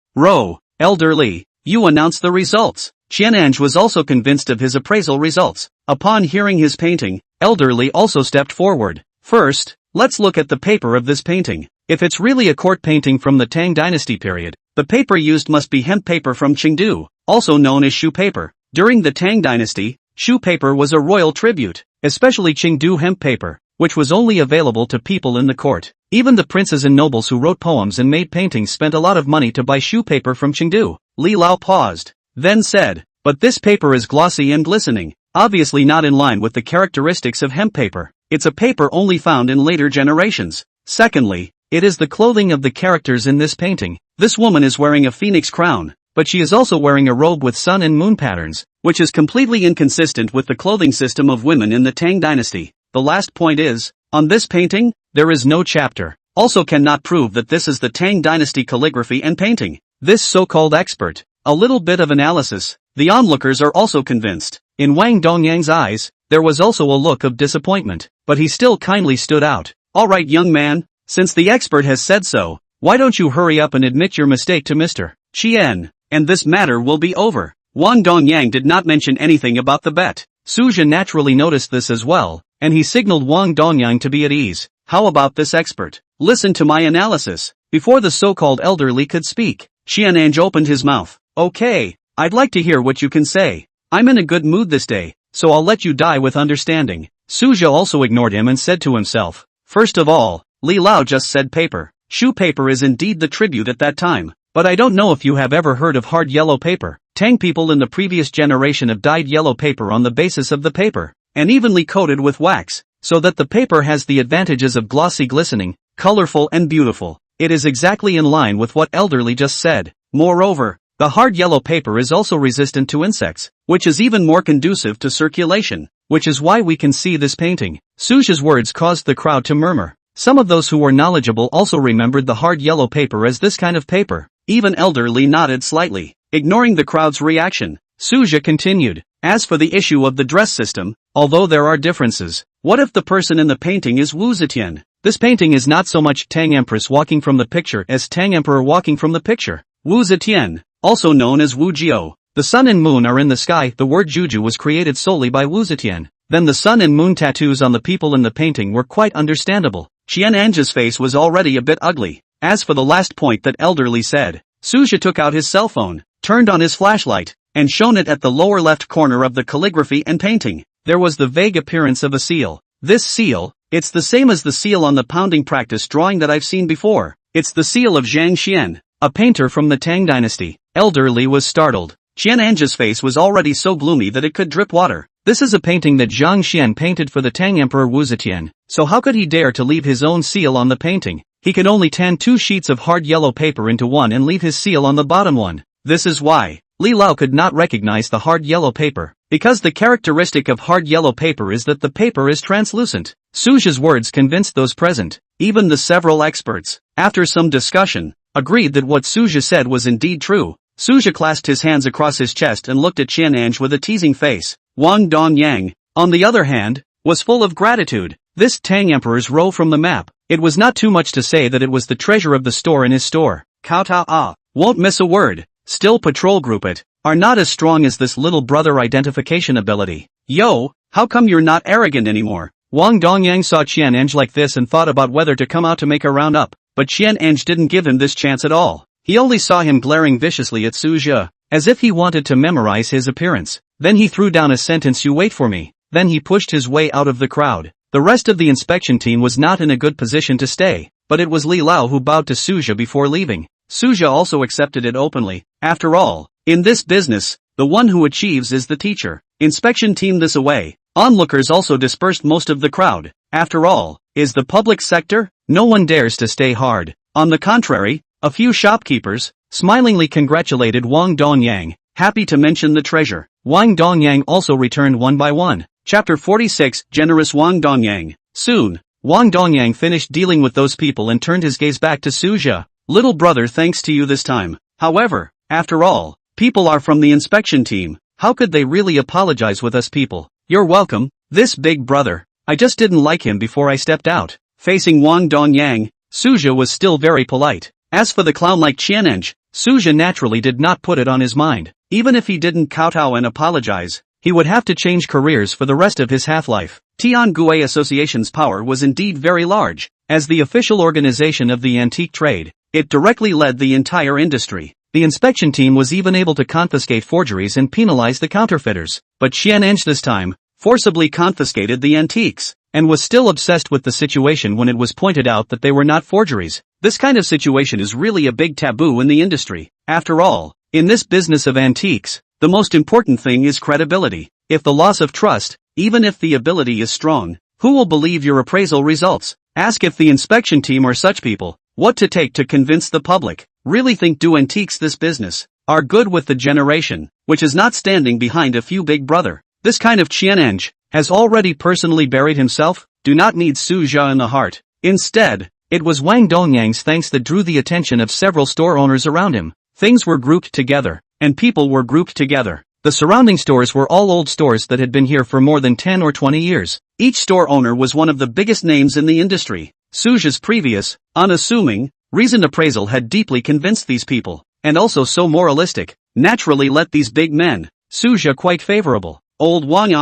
S1: Elderly, You announce the results. Qian'an was also convinced of his appraisal results. Upon hearing his painting, elderly also stepped forward. First, let's look at the paper of this painting. If it's really a court painting from the Tang Dynasty period, the paper used must be hemp paper from Chengdu, also known as shoe paper. During the Tang Dynasty, shoe paper was a royal tribute, especially Chengdu hemp paper, which was only available to people in the court. Even the princes and nobles who wrote poems and made paintings spent a lot of money to buy shoe paper from Chengdu. Li Lao paused, then said, "But this paper is glossy and glistening, obviously not in line with the characteristics of hemp paper. It's a paper only found in later generations. Secondly, it is the clothing of the characters in this painting. This woman is wearing a phoenix crown, but she is also wearing a robe with sun and moon patterns, which is completely inconsistent with the clothing system of women in the Tang Dynasty. The last point is, on this painting, there is no chapter. Also cannot prove that this is the Tang Dynasty calligraphy and painting. This so-called expert. A little bit of analysis. The onlookers are also convinced. In Wang Dongyang's eyes, there was also a look of disappointment, but he still kindly stood out. Alright young man, since the expert has said so, why don't you hurry up and admit your mistake to Mr. Qian, and this matter will be over. Wang Dongyang did not mention anything about the bet. Suja naturally noticed this as well, and he signaled Wang Dongyang to be at ease. How about this expert? Listen to my analysis. Before the so-called elderly could speak, Qian'an opened his mouth. Okay, I'd like to hear what you can say. I'm in a good mood this day, so I'll let you die with understanding. Suja also ignored him and said to himself, first of all, Li Lao just said paper. Shoe paper is indeed the tribute at that time, but I don't know if you have ever heard of hard yellow paper. Tang people in the previous generation have dyed yellow paper on the basis of the paper, and evenly coated with wax, so that the paper has the advantages of glossy glistening, colorful and beautiful. It is exactly in line with what elderly just said. Moreover, the hard yellow paper is also resistant to insects, which is even more conducive to circulation, which is why we can see this painting. Suja's words caused the crowd to murmur. Some of those who were knowledgeable also remembered the hard yellow paper as this kind of paper. Even elderly nodded slightly, ignoring the crowd's reaction. Suja continued, as for the issue of the dress system, although there are differences, what if the person in the painting is Wu Zetian? This painting is not so much Tang Empress walking from the picture as Tang Emperor walking from the picture. Wu Zetian, also known as Wu Jiao. The sun and moon are in the sky. The word juju was created solely by Wu Zetian. Then the sun and moon tattoos on the people in the painting were quite understandable. Qian'an's face was already a bit ugly. As for the last point that elderly said, Suja took out his cell phone, turned on his flashlight, and shone it at the lower left corner of the calligraphy and painting. There was the vague appearance of a seal. This seal, it's the same as the seal on the pounding practice drawing that I've seen before. It's the seal of Zhang Xian, a painter from the Tang Dynasty. Elderly was startled. Qian'an's face was already so gloomy that it could drip water. This is a painting that Zhang Xian painted for the Tang Emperor Wu Zetian, so how could he dare to leave his own seal on the painting? He could only tan 2 sheets of hard yellow paper into one and leave his seal on the bottom one. This is why Li Lao could not recognize the hard yellow paper, because the characteristic of hard yellow paper is that the paper is translucent. Suja's words convinced those present, even the several experts, after some discussion, agreed that what Suja said was indeed true. Suja clasped his hands across his chest and looked at Qian'an with a teasing face. Wang Dongyang, on the other hand, was full of gratitude. This Tang Emperor's row from the map. It was not too much to say that it was the treasure of the store in his store. Cao won't miss a word. Still patrol group it, are not as strong as this little brother identification ability. Yo, how come you're not arrogant anymore? Wang Dongyang saw Qian'an like this and thought about whether to come out to make a round up, but Qian'an didn't give him this chance at all. He only saw him glaring viciously at Suja, as if he wanted to memorize his appearance. Then he threw down a sentence, "You wait for me." Then he pushed his way out of the crowd. The rest of the inspection team was not in a good position to stay, but it was Li Lao who bowed to Suja before leaving. Suja also accepted it openly. After all, in this business, the one who achieves is the teacher. Inspection team this away. Onlookers also dispersed most of the crowd. After all, is the public sector? No one dares to stay hard. On the contrary, a few shopkeepers smilingly congratulated Wang Dongyang, happy to mention the treasure. Wang Dongyang also returned one by one. Chapter 46, Generous Wang Dongyang. Soon, Wang Dongyang finished dealing with those people and turned his gaze back to Suja. Little brother, thanks to you this time. However, after all, people are from the inspection team. How could they really apologize with us people? You're welcome, this big brother. I just didn't like him before I stepped out. Facing Wang Dongyang, Suja was still very polite. As for the clown like Qian'an, Suja naturally did not put it on his mind. Even if he didn't kowtow and apologize, he would have to change careers for the rest of his half-life. Tiangue Association's power was indeed very large. As the official organization of the antique trade, it directly led the entire industry. The inspection team was even able to confiscate forgeries and penalize the counterfeiters. But Xian'ange this time forcibly confiscated the antiques, and was still obsessed with the situation when it was pointed out that they were not forgeries. This kind of situation is really a big taboo in the industry. After all, in this business of antiques, the most important thing is credibility. If the loss of trust, even if the ability is strong, who will believe your appraisal results? Ask if the inspection team are such people, what to take to convince the public. Really think do antiques this business are good with the generation, which is not standing behind a few big brother. This kind of Xian'ange has already personally buried himself, do not need Suja in the heart. Instead, it was Wang Dongyang's thanks that drew the attention of several store owners around him. Things were grouped together, and people were grouped together. The surrounding stores were all old stores that had been here for more than 10 or 20 years. Each store owner was one of the biggest names in the industry. Suja's previous, unassuming, reasoned appraisal had deeply convinced these people, and also so moralistic, naturally let these big men, Suja quite favorable. Old Wang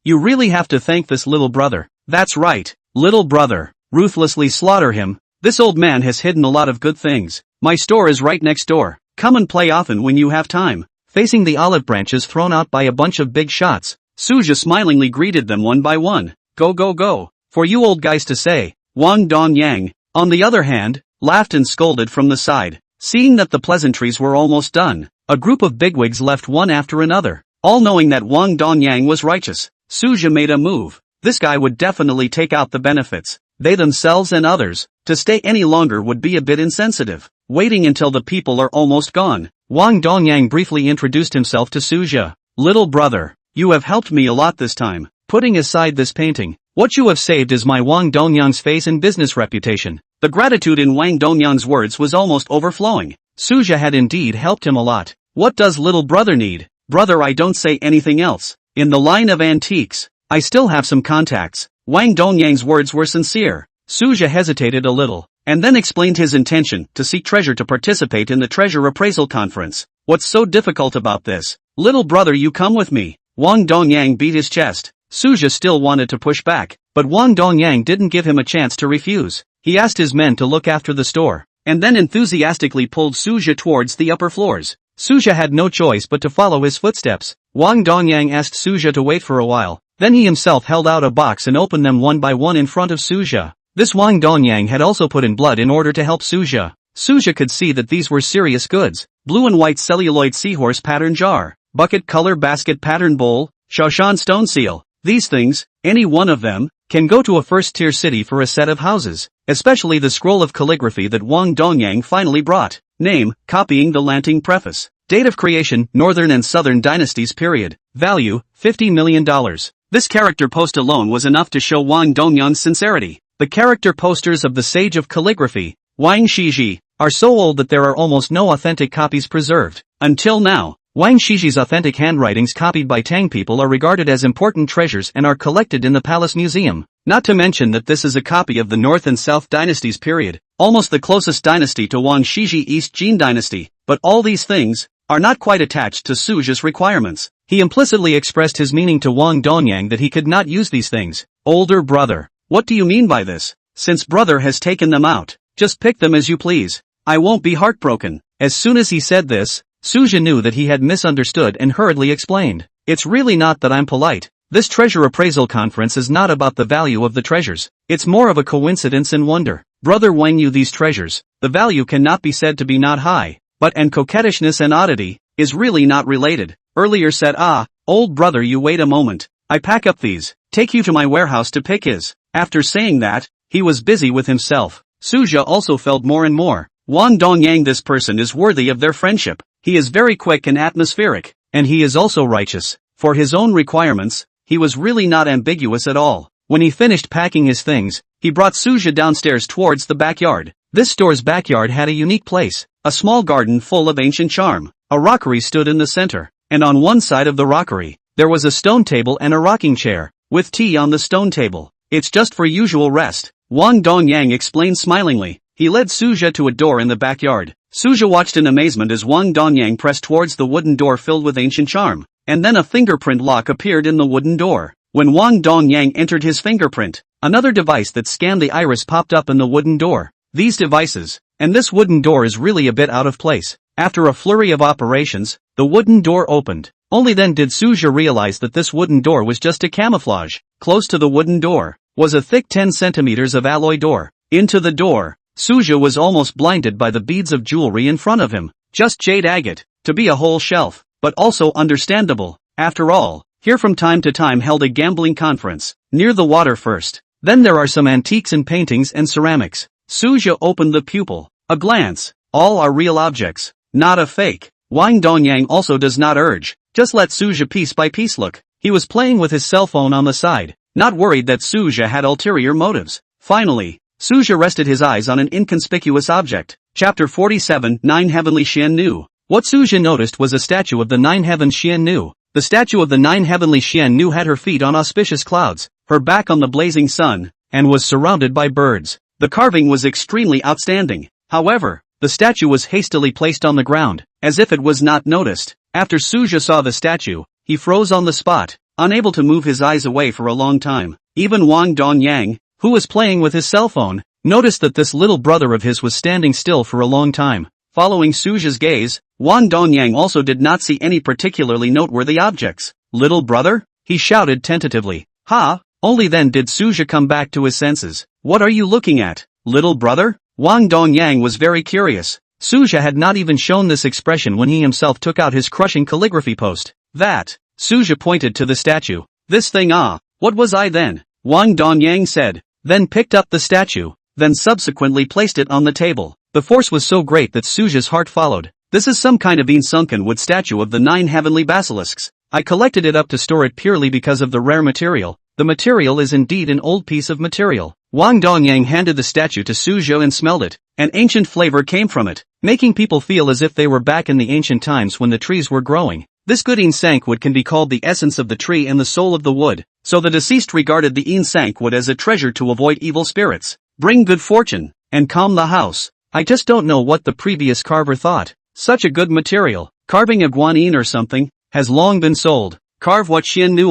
S1: you really have to thank this little brother. That's right, little brother. Ruthlessly slaughter him. This old man has hidden a lot of good things. My store is right next door. Come and play often when you have time. Facing the olive branches thrown out by a bunch of big shots, Suja smilingly greeted them one by one. Go go go. For you old guys to say. Wang Dongyang, on the other hand, laughed and scolded from the side. Seeing that the pleasantries were almost done, a group of bigwigs left one after another. All knowing that Wang Dongyang was righteous, Suja made a move. This guy would definitely take out the benefits. They themselves and others. To stay any longer would be a bit insensitive. Waiting until the people are almost gone, Wang Dongyang briefly introduced himself to Suja. Little brother, you have helped me a lot this time. Putting aside this painting, what you have saved is my Wang Dongyang's face and business reputation. The gratitude in Wang Dongyang's words was almost overflowing. Suja had indeed helped him a lot. What does little brother need? Brother, I don't say anything else. In the line of antiques, I still have some contacts. Wang Dongyang's words were sincere. Suja hesitated a little, and then explained his intention to seek treasure to participate in the treasure appraisal conference. What's so difficult about this? Little brother, you come with me. Wang Dongyang beat his chest. Suja still wanted to push back, but Wang Dongyang didn't give him a chance to refuse. He asked his men to look after the store, and then enthusiastically pulled Suja towards the upper floors. Suja had no choice but to follow his footsteps. Wang Dongyang asked Suja to wait for a while, then he himself held out a box and opened them one by one in front of Suja. This Wang Dongyang had also put in blood in order to help Suja. Suja could see that these were serious goods. Blue and white celluloid seahorse pattern jar, bucket color basket pattern bowl, Shaoshan stone seal. These things, any one of them, can go to a first-tier city for a set of houses, especially the scroll of calligraphy that Wang Dongyang finally brought. Name, copying the Lanting preface. Date of creation, Northern and Southern Dynasties period. Value, $50 million. This character post alone was enough to show Wang Dongyang's sincerity. The character posters of the Sage of Calligraphy, Wang Shiji, are so old that there are almost no authentic copies preserved. Until now, Wang Shiji's authentic handwritings copied by Tang people are regarded as important treasures and are collected in the Palace Museum. Not to mention that this is a copy of the North and South Dynasties period, almost the closest dynasty to Wang Shiji East Jin Dynasty. But all these things are not quite attached to Suja's requirements. He implicitly expressed his meaning to Wang Dongyang that he could not use these things. Older brother, what do you mean by this? Since brother has taken them out, just pick them as you please. I won't be heartbroken. As soon as he said this, Suja knew that he had misunderstood and hurriedly explained. It's really not that I'm polite. This treasure appraisal conference is not about the value of the treasures. It's more of a coincidence and wonder. Brother Wang you these treasures, the value cannot be said to be not high, but and coquettishness and oddity, is really not related. Earlier said old brother you wait a moment. I pack up these, take you to my warehouse to pick his. After saying that, he was busy with himself. Suja also felt more and more. Wang Dongyang this person is worthy of their friendship. He is very quick and atmospheric, and he is also righteous. For his own requirements, he was really not ambiguous at all. When he finished packing his things, he brought Suja downstairs towards the backyard. This store's backyard had a unique place, a small garden full of ancient charm. A rockery stood in the center, and on one side of the rockery, there was a stone table and a rocking chair, with tea on the stone table. It's just for usual rest, Wang Dongyang explained smilingly. He led Suja to a door in the backyard. Suja watched in amazement as Wang Donyang pressed towards the wooden door filled with ancient charm, and then a fingerprint lock appeared in the wooden door. When Wang Donyang entered his fingerprint, another device that scanned the iris popped up in the wooden door. These devices, and this wooden door is really a bit out of place. After a flurry of operations, the wooden door opened. Only then did Suja realize that this wooden door was just a camouflage. Close to the wooden door was a thick 10 centimeters of alloy door. Into the door, Suja was almost blinded by the beads of jewelry in front of him. Just jade agate, to be a whole shelf, but also understandable. After all, here from time to time held a gambling conference, near the water first. Then there are some antiques and paintings and ceramics. Suja opened the pupil. A glance, all are real objects, not a fake. Wang Donyang also does not urge, just let Suja piece by piece look. He was playing with his cell phone on the side, not worried that Suja had ulterior motives. Finally, Suja rested his eyes on an inconspicuous object. Chapter 47, 9 Heavenly Xian-Nu. What Suja noticed was a statue of the 9 Heavens Xian-Nu. The statue of the 9 Heavenly Xian-Nu had her feet on auspicious clouds, her back on the blazing sun, and was surrounded by birds. The carving was extremely outstanding. However, the statue was hastily placed on the ground, as if it was not noticed. After Suja saw the statue, he froze on the spot, unable to move his eyes away for a long time. Even Wang Donyang, who was playing with his cell phone, noticed that this little brother of his was standing still for a long time. Following Suja's gaze, Wang Donyang also did not see any particularly noteworthy objects. Little brother? He shouted tentatively. Ha! Only then did Suja come back to his senses. What are you looking at, little brother? Wang Donyang was very curious. Suja had not even shown this expression when he himself took out his crushing calligraphy post. That. Suja pointed to the statue. This thing what was I then? Wang Donyang said, then picked up the statue, then subsequently placed it on the table. The force was so great that Suja's heart followed. This is some kind of sunken wood statue of the 9 heavenly basilisks. I collected it up to store it purely because of the rare material. The material is indeed an old piece of material. Wang Donyang handed the statue to Suja and smelled it. An ancient flavor came from it, making people feel as if they were back in the ancient times when the trees were growing. This good sank wood can be called the essence of the tree and the soul of the wood, so the deceased regarded the sank wood as a treasure to avoid evil spirits, bring good fortune, and calm the house. I just don't know what the previous carver thought. Such a good material, carving a guanyin or something, has long been sold. Carve what Xian-Nu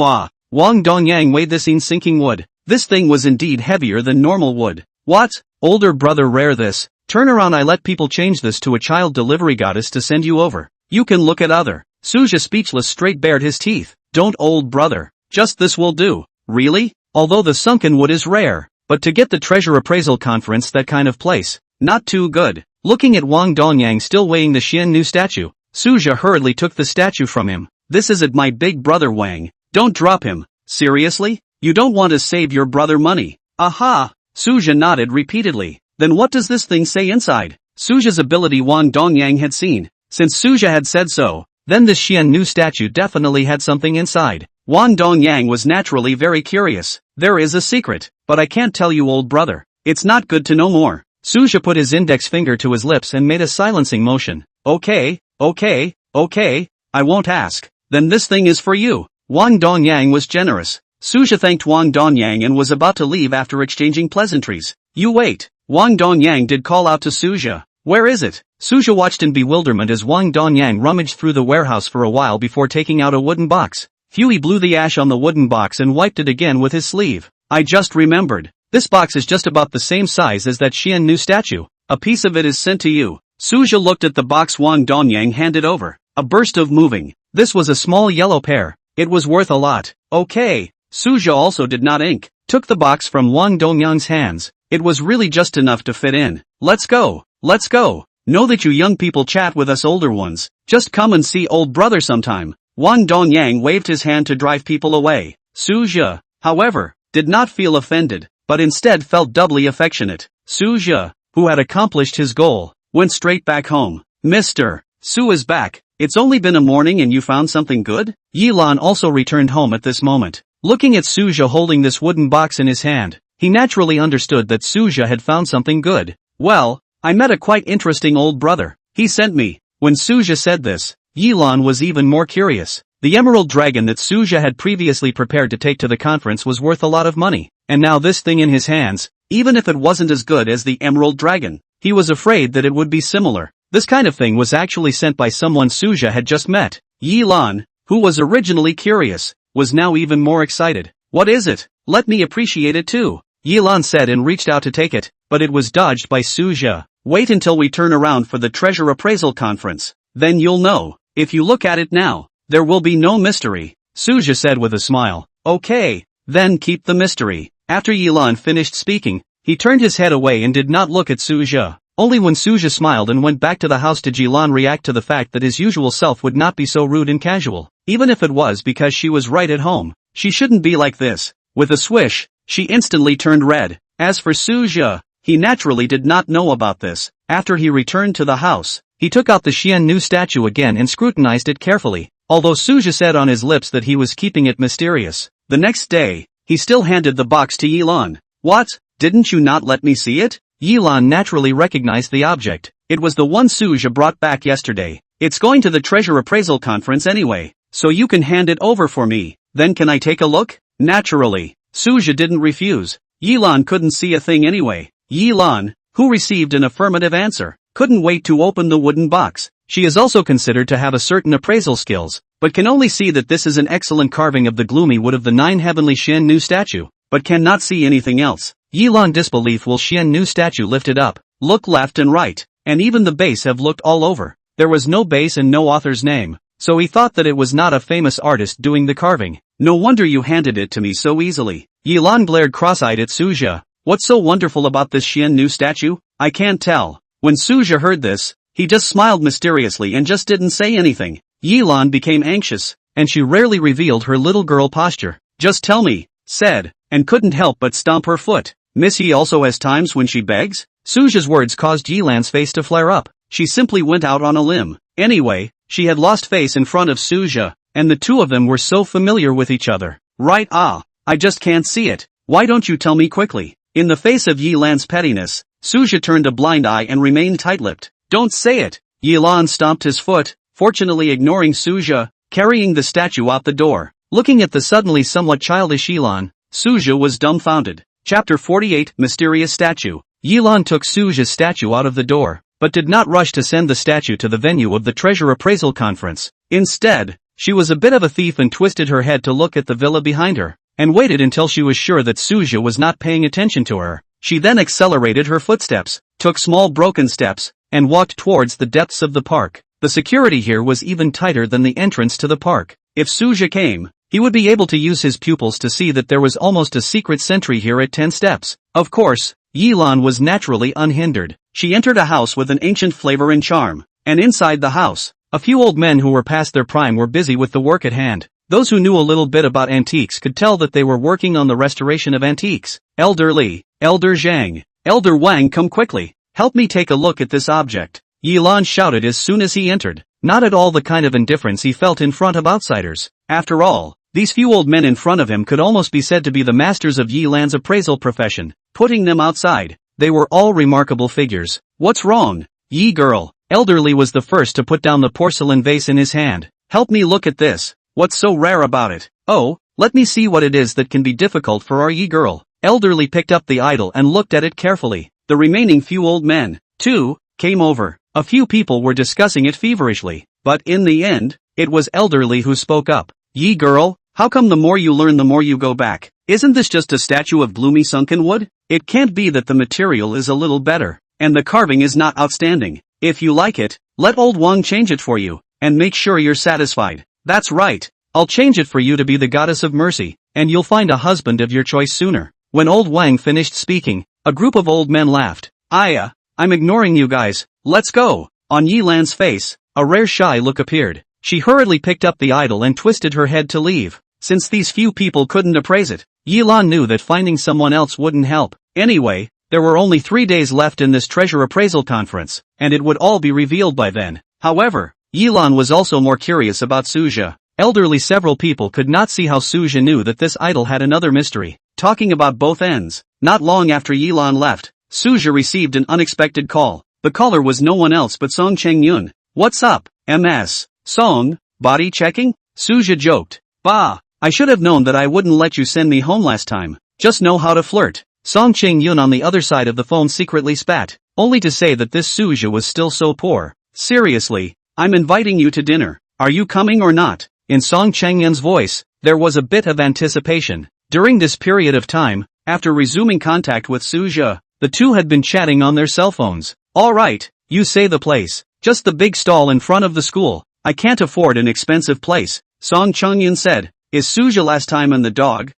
S1: Wang Donyang weighed this sinking wood. This thing was indeed heavier than normal wood. What? Older brother, rare this. Turn around, I let people change this to a child delivery goddess to send you over. You can look at other. Suja speechless straight bared his teeth. Don't, old brother. Just this will do. Really? Although the sunken wood is rare, but to get the treasure appraisal conference, that kind of place, not too good. Looking at Wang Donyang still weighing the Xian-Nu statue, Suja hurriedly took the statue from him. This isn't my big brother Wang. Don't drop him. Seriously? You don't want to save your brother money? Aha! Suja nodded repeatedly. Then what does this thing say inside? Suja's ability Wang Donyang had seen. Since Suja had said so, then this Xian-Nu statue definitely had something inside. Wang Donyang was naturally very curious. There is a secret, but I can't tell you, old brother. It's not good to know more. Suja put his index finger to his lips and made a silencing motion. Okay, I won't ask. Then this thing is for you. Wang Donyang was generous. Suja thanked Wang Donyang and was about to leave after exchanging pleasantries. You wait. Wang Donyang did call out to Suja. Where is it? Suja watched in bewilderment as Wang Donyang rummaged through the warehouse for a while before taking out a wooden box. Huey blew the ash on the wooden box and wiped it again with his sleeve. I just remembered. This box is just about the same size as that Xian-Nu statue. A piece of it is sent to you. Suja looked at the box Wang Donyang handed over. A burst of moving. This was a small yellow pear. It was worth a lot. Okay. Suja also did not ink. Took the box from Wang Donyang's hands. It was really just enough to fit in. Let's go. Let's go. Know that you young people chat with us older ones. Just come and see old brother sometime. Wang Donyang waved his hand to drive people away. Suja, however, did not feel offended, but instead felt doubly affectionate. Suja, who had accomplished his goal, went straight back home. Mr. Su is back. It's only been a morning and you found something good? Yilan also returned home at this moment. Looking at Suja holding this wooden box in his hand, he naturally understood that Suja had found something good. Well, I met a quite interesting old brother. He sent me. When Suja said this, Yilan was even more curious. The emerald dragon that Suja had previously prepared to take to the conference was worth a lot of money, and now this thing in his hands, even if it wasn't as good as the emerald dragon, he was afraid that it would be similar. This kind of thing was actually sent by someone Suja had just met. Yilan, who was originally curious, was now even more excited. What is it? Let me appreciate it too, Yilan said and reached out to take it, but it was dodged by Suja. Wait until we turn around for the treasure appraisal conference. Then you'll know. If you look at it now, there will be no mystery, Suja said with a smile. Okay, then keep the mystery. After Yilan finished speaking, he turned his head away and did not look at Suja. Only when Suja smiled and went back to the house did Yilan react to the fact that his usual self would not be so rude and casual. Even if it was because she was right at home, she shouldn't be like this. With a swish, she instantly turned red. As for Suja, he naturally did not know about this. After he returned to the house, he took out the Xiannu statue again and scrutinized it carefully, although Suja said on his lips that he was keeping it mysterious. The next day, he still handed the box to Yilan. What? Didn't you not let me see it? Yilan naturally recognized the object. It was the one Suja brought back yesterday. It's going to the treasure appraisal conference anyway, so you can hand it over for me. Then can I take a look? Naturally, Suja didn't refuse. Yilan couldn't see a thing anyway. Yilan, who received an affirmative answer, couldn't wait to open the wooden box. She is also considered to have a certain appraisal skills, but can only see that this is an excellent carving of the gloomy wood of the 9 heavenly Xiannu statue, but cannot see anything else. Yilan disbelief will Xiannu statue lifted up, look left and right, and even the base have looked all over. There was no base and no author's name, so he thought that it was not a famous artist doing the carving. No wonder you handed it to me so easily. Yilan glared cross-eyed at Suja. What's so wonderful about this Xiannu statue? I can't tell. When Suja heard this, he just smiled mysteriously and just didn't say anything. Yilan became anxious, and she rarely revealed her little girl posture. Just tell me, said, and couldn't help but stomp her foot. Miss Yi also has times when she begs? Suja's words caused Yilan's face to flare up. She simply went out on a limb. Anyway, she had lost face in front of Suja, and the two of them were so familiar with each other. Right? I just can't see it. Why don't you tell me quickly? In the face of Yilan's pettiness, Suja turned a blind eye and remained tight-lipped. Don't say it. Yilan stomped his foot, fortunately ignoring Suja, carrying the statue out the door. Looking at the suddenly somewhat childish Yilan, Suja was dumbfounded. Chapter 48 Mysterious Statue. Yilan took Suja's statue out of the door, but did not rush to send the statue to the venue of the treasure appraisal conference. Instead, she was a bit of a thief and twisted her head to look at the villa behind her, and waited until she was sure that Suja was not paying attention to her. She then accelerated her footsteps, took small broken steps, and walked towards the depths of the park. The security here was even tighter than the entrance to the park. If Suja came, he would be able to use his pupils to see that there was almost a secret sentry here at 10 steps. Of course, Yilan was naturally unhindered. She entered a house with an ancient flavor and charm, and inside the house, a few old men who were past their prime were busy with the work at hand. Those who knew a little bit about antiques could tell that they were working on the restoration of antiques. Elder Li, Elder Zhang, Elder Wang, come quickly. Help me take a look at this object. Yilan shouted as soon as he entered, not at all the kind of indifference he felt in front of outsiders. After all, these few old men in front of him could almost be said to be the masters of Yilan's appraisal profession. Putting them outside, they were all remarkable figures. What's wrong? Yi girl. Elder Li was the first to put down the porcelain vase in his hand. Help me look at this. What's so rare about it? Oh, let me see what it is that can be difficult for our Yi girl. Elder Li picked up the idol and looked at it carefully. The remaining few old men, too, came over. A few people were discussing it feverishly, but in the end, it was Elder Li who spoke up. Yi girl, how come the more you learn the more you go back? Isn't this just a statue of gloomy sunken wood? It can't be that the material is a little better, and the carving is not outstanding. If you like it, let old Wang change it for you, and make sure you're satisfied. That's right, I'll change it for you to be the goddess of mercy, and you'll find a husband of your choice sooner. When old Wang finished speaking, a group of old men laughed. I'm ignoring you guys, let's go. On Yilan's face, a rare shy look appeared. She hurriedly picked up the idol and twisted her head to leave. Since these few people couldn't appraise it, Yilan knew that finding someone else wouldn't help. Anyway, there were only 3 days left in this treasure appraisal conference, and it would all be revealed by then. However, Yilan was also more curious about Suja. Elderly several people could not see how Suja knew that this idol had another mystery. Talking about both ends, not long after Yilan left, Suja received an unexpected call. The caller was no one else but Song Chengyun. What's up, MS? Song, body checking? Suja joked. Bah, I should have known that I wouldn't let you send me home last time. Just know how to flirt. Song Chengyun on the other side of the phone secretly spat, only to say that this Suja was still so poor. Seriously, I'm inviting you to dinner. Are you coming or not? In Song Changyun's voice, there was a bit of anticipation. During this period of time, after resuming contact with Suja, the two had been chatting on their cell phones. Alright, you say the place. Just the big stall in front of the school. I can't afford an expensive place, Song Changyun said. Is Suja last time and the dog?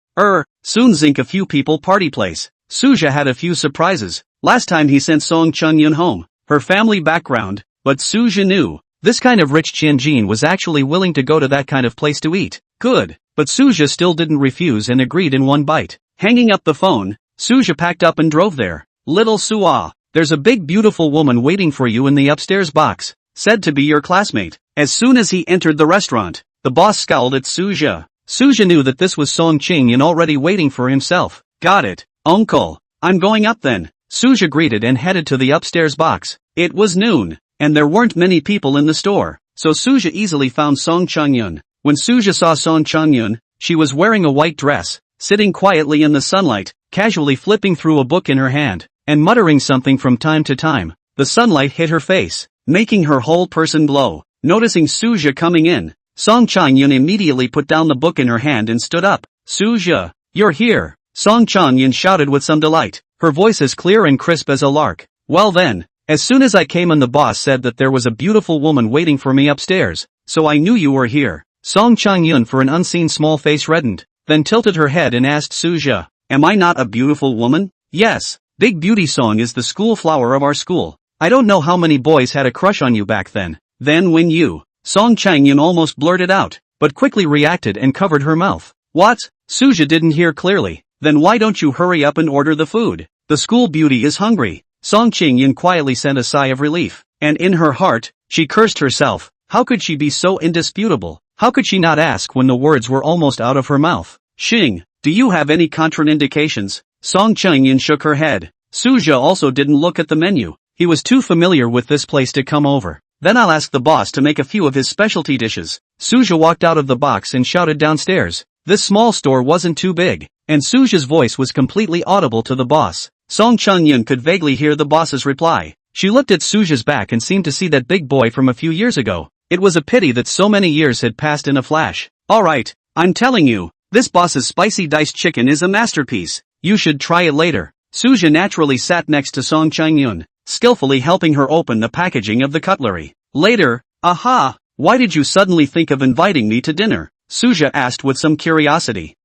S1: Soon Zink a few people party place. Suja had a few surprises. Last time he sent Song Changyun home. Her family background, but Suja knew. This kind of rich Tianjin was actually willing to go to that kind of place to eat. Good. But Suja still didn't refuse and agreed in one bite. Hanging up the phone, Suja packed up and drove there. Little Sua, there's a big beautiful woman waiting for you in the upstairs box, said to be your classmate. As soon as he entered the restaurant, the boss scowled at Suja. Suja knew that this was Song Changyun already waiting for himself. Got it, uncle. I'm going up then. Suja greeted and headed to the upstairs box. It was noon, and there weren't many people in the store, so Suja easily found Song Changyun. When Suja saw Song Changyun, she was wearing a white dress, sitting quietly in the sunlight, casually flipping through a book in her hand, and muttering something from time to time. The sunlight hit her face, making her whole person glow. Noticing Suja coming in, Song Changyun immediately put down the book in her hand and stood up. Suja, you're here, Song Changyun shouted with some delight, her voice as clear and crisp as a lark. Well then, as soon as I came in the boss said that there was a beautiful woman waiting for me upstairs, so I knew you were here. Song Changyun for an unseen small face reddened, then tilted her head and asked Suja, am I not a beautiful woman? Yes, Big Beauty Song is the school flower of our school. I don't know how many boys had a crush on you back then. Then when you, Song Changyun almost blurted out, but quickly reacted and covered her mouth. What? Suja didn't hear clearly. Then why don't you hurry up and order the food? The school beauty is hungry. Song Changyun quietly sent a sigh of relief, and in her heart, she cursed herself. How could she be so indisputable? How could she not ask when the words were almost out of her mouth? Xing, do you have any contraindications? Song Changyun shook her head. Suja also didn't look at the menu. He was too familiar with this place to come over. Then I'll ask the boss to make a few of his specialty dishes. Suja walked out of the box and shouted downstairs. This small store wasn't too big, and Suja's voice was completely audible to the boss. Song Changyun could vaguely hear the boss's reply. She looked at Suja's back and seemed to see that big boy from a few years ago. It was a pity that so many years had passed in a flash. Alright, I'm telling you, this boss's spicy diced chicken is a masterpiece. You should try it later. Suja naturally sat next to Song Changyun, skillfully helping her open the packaging of the cutlery. Later, aha, why did you suddenly think of inviting me to dinner? Suja asked with some curiosity.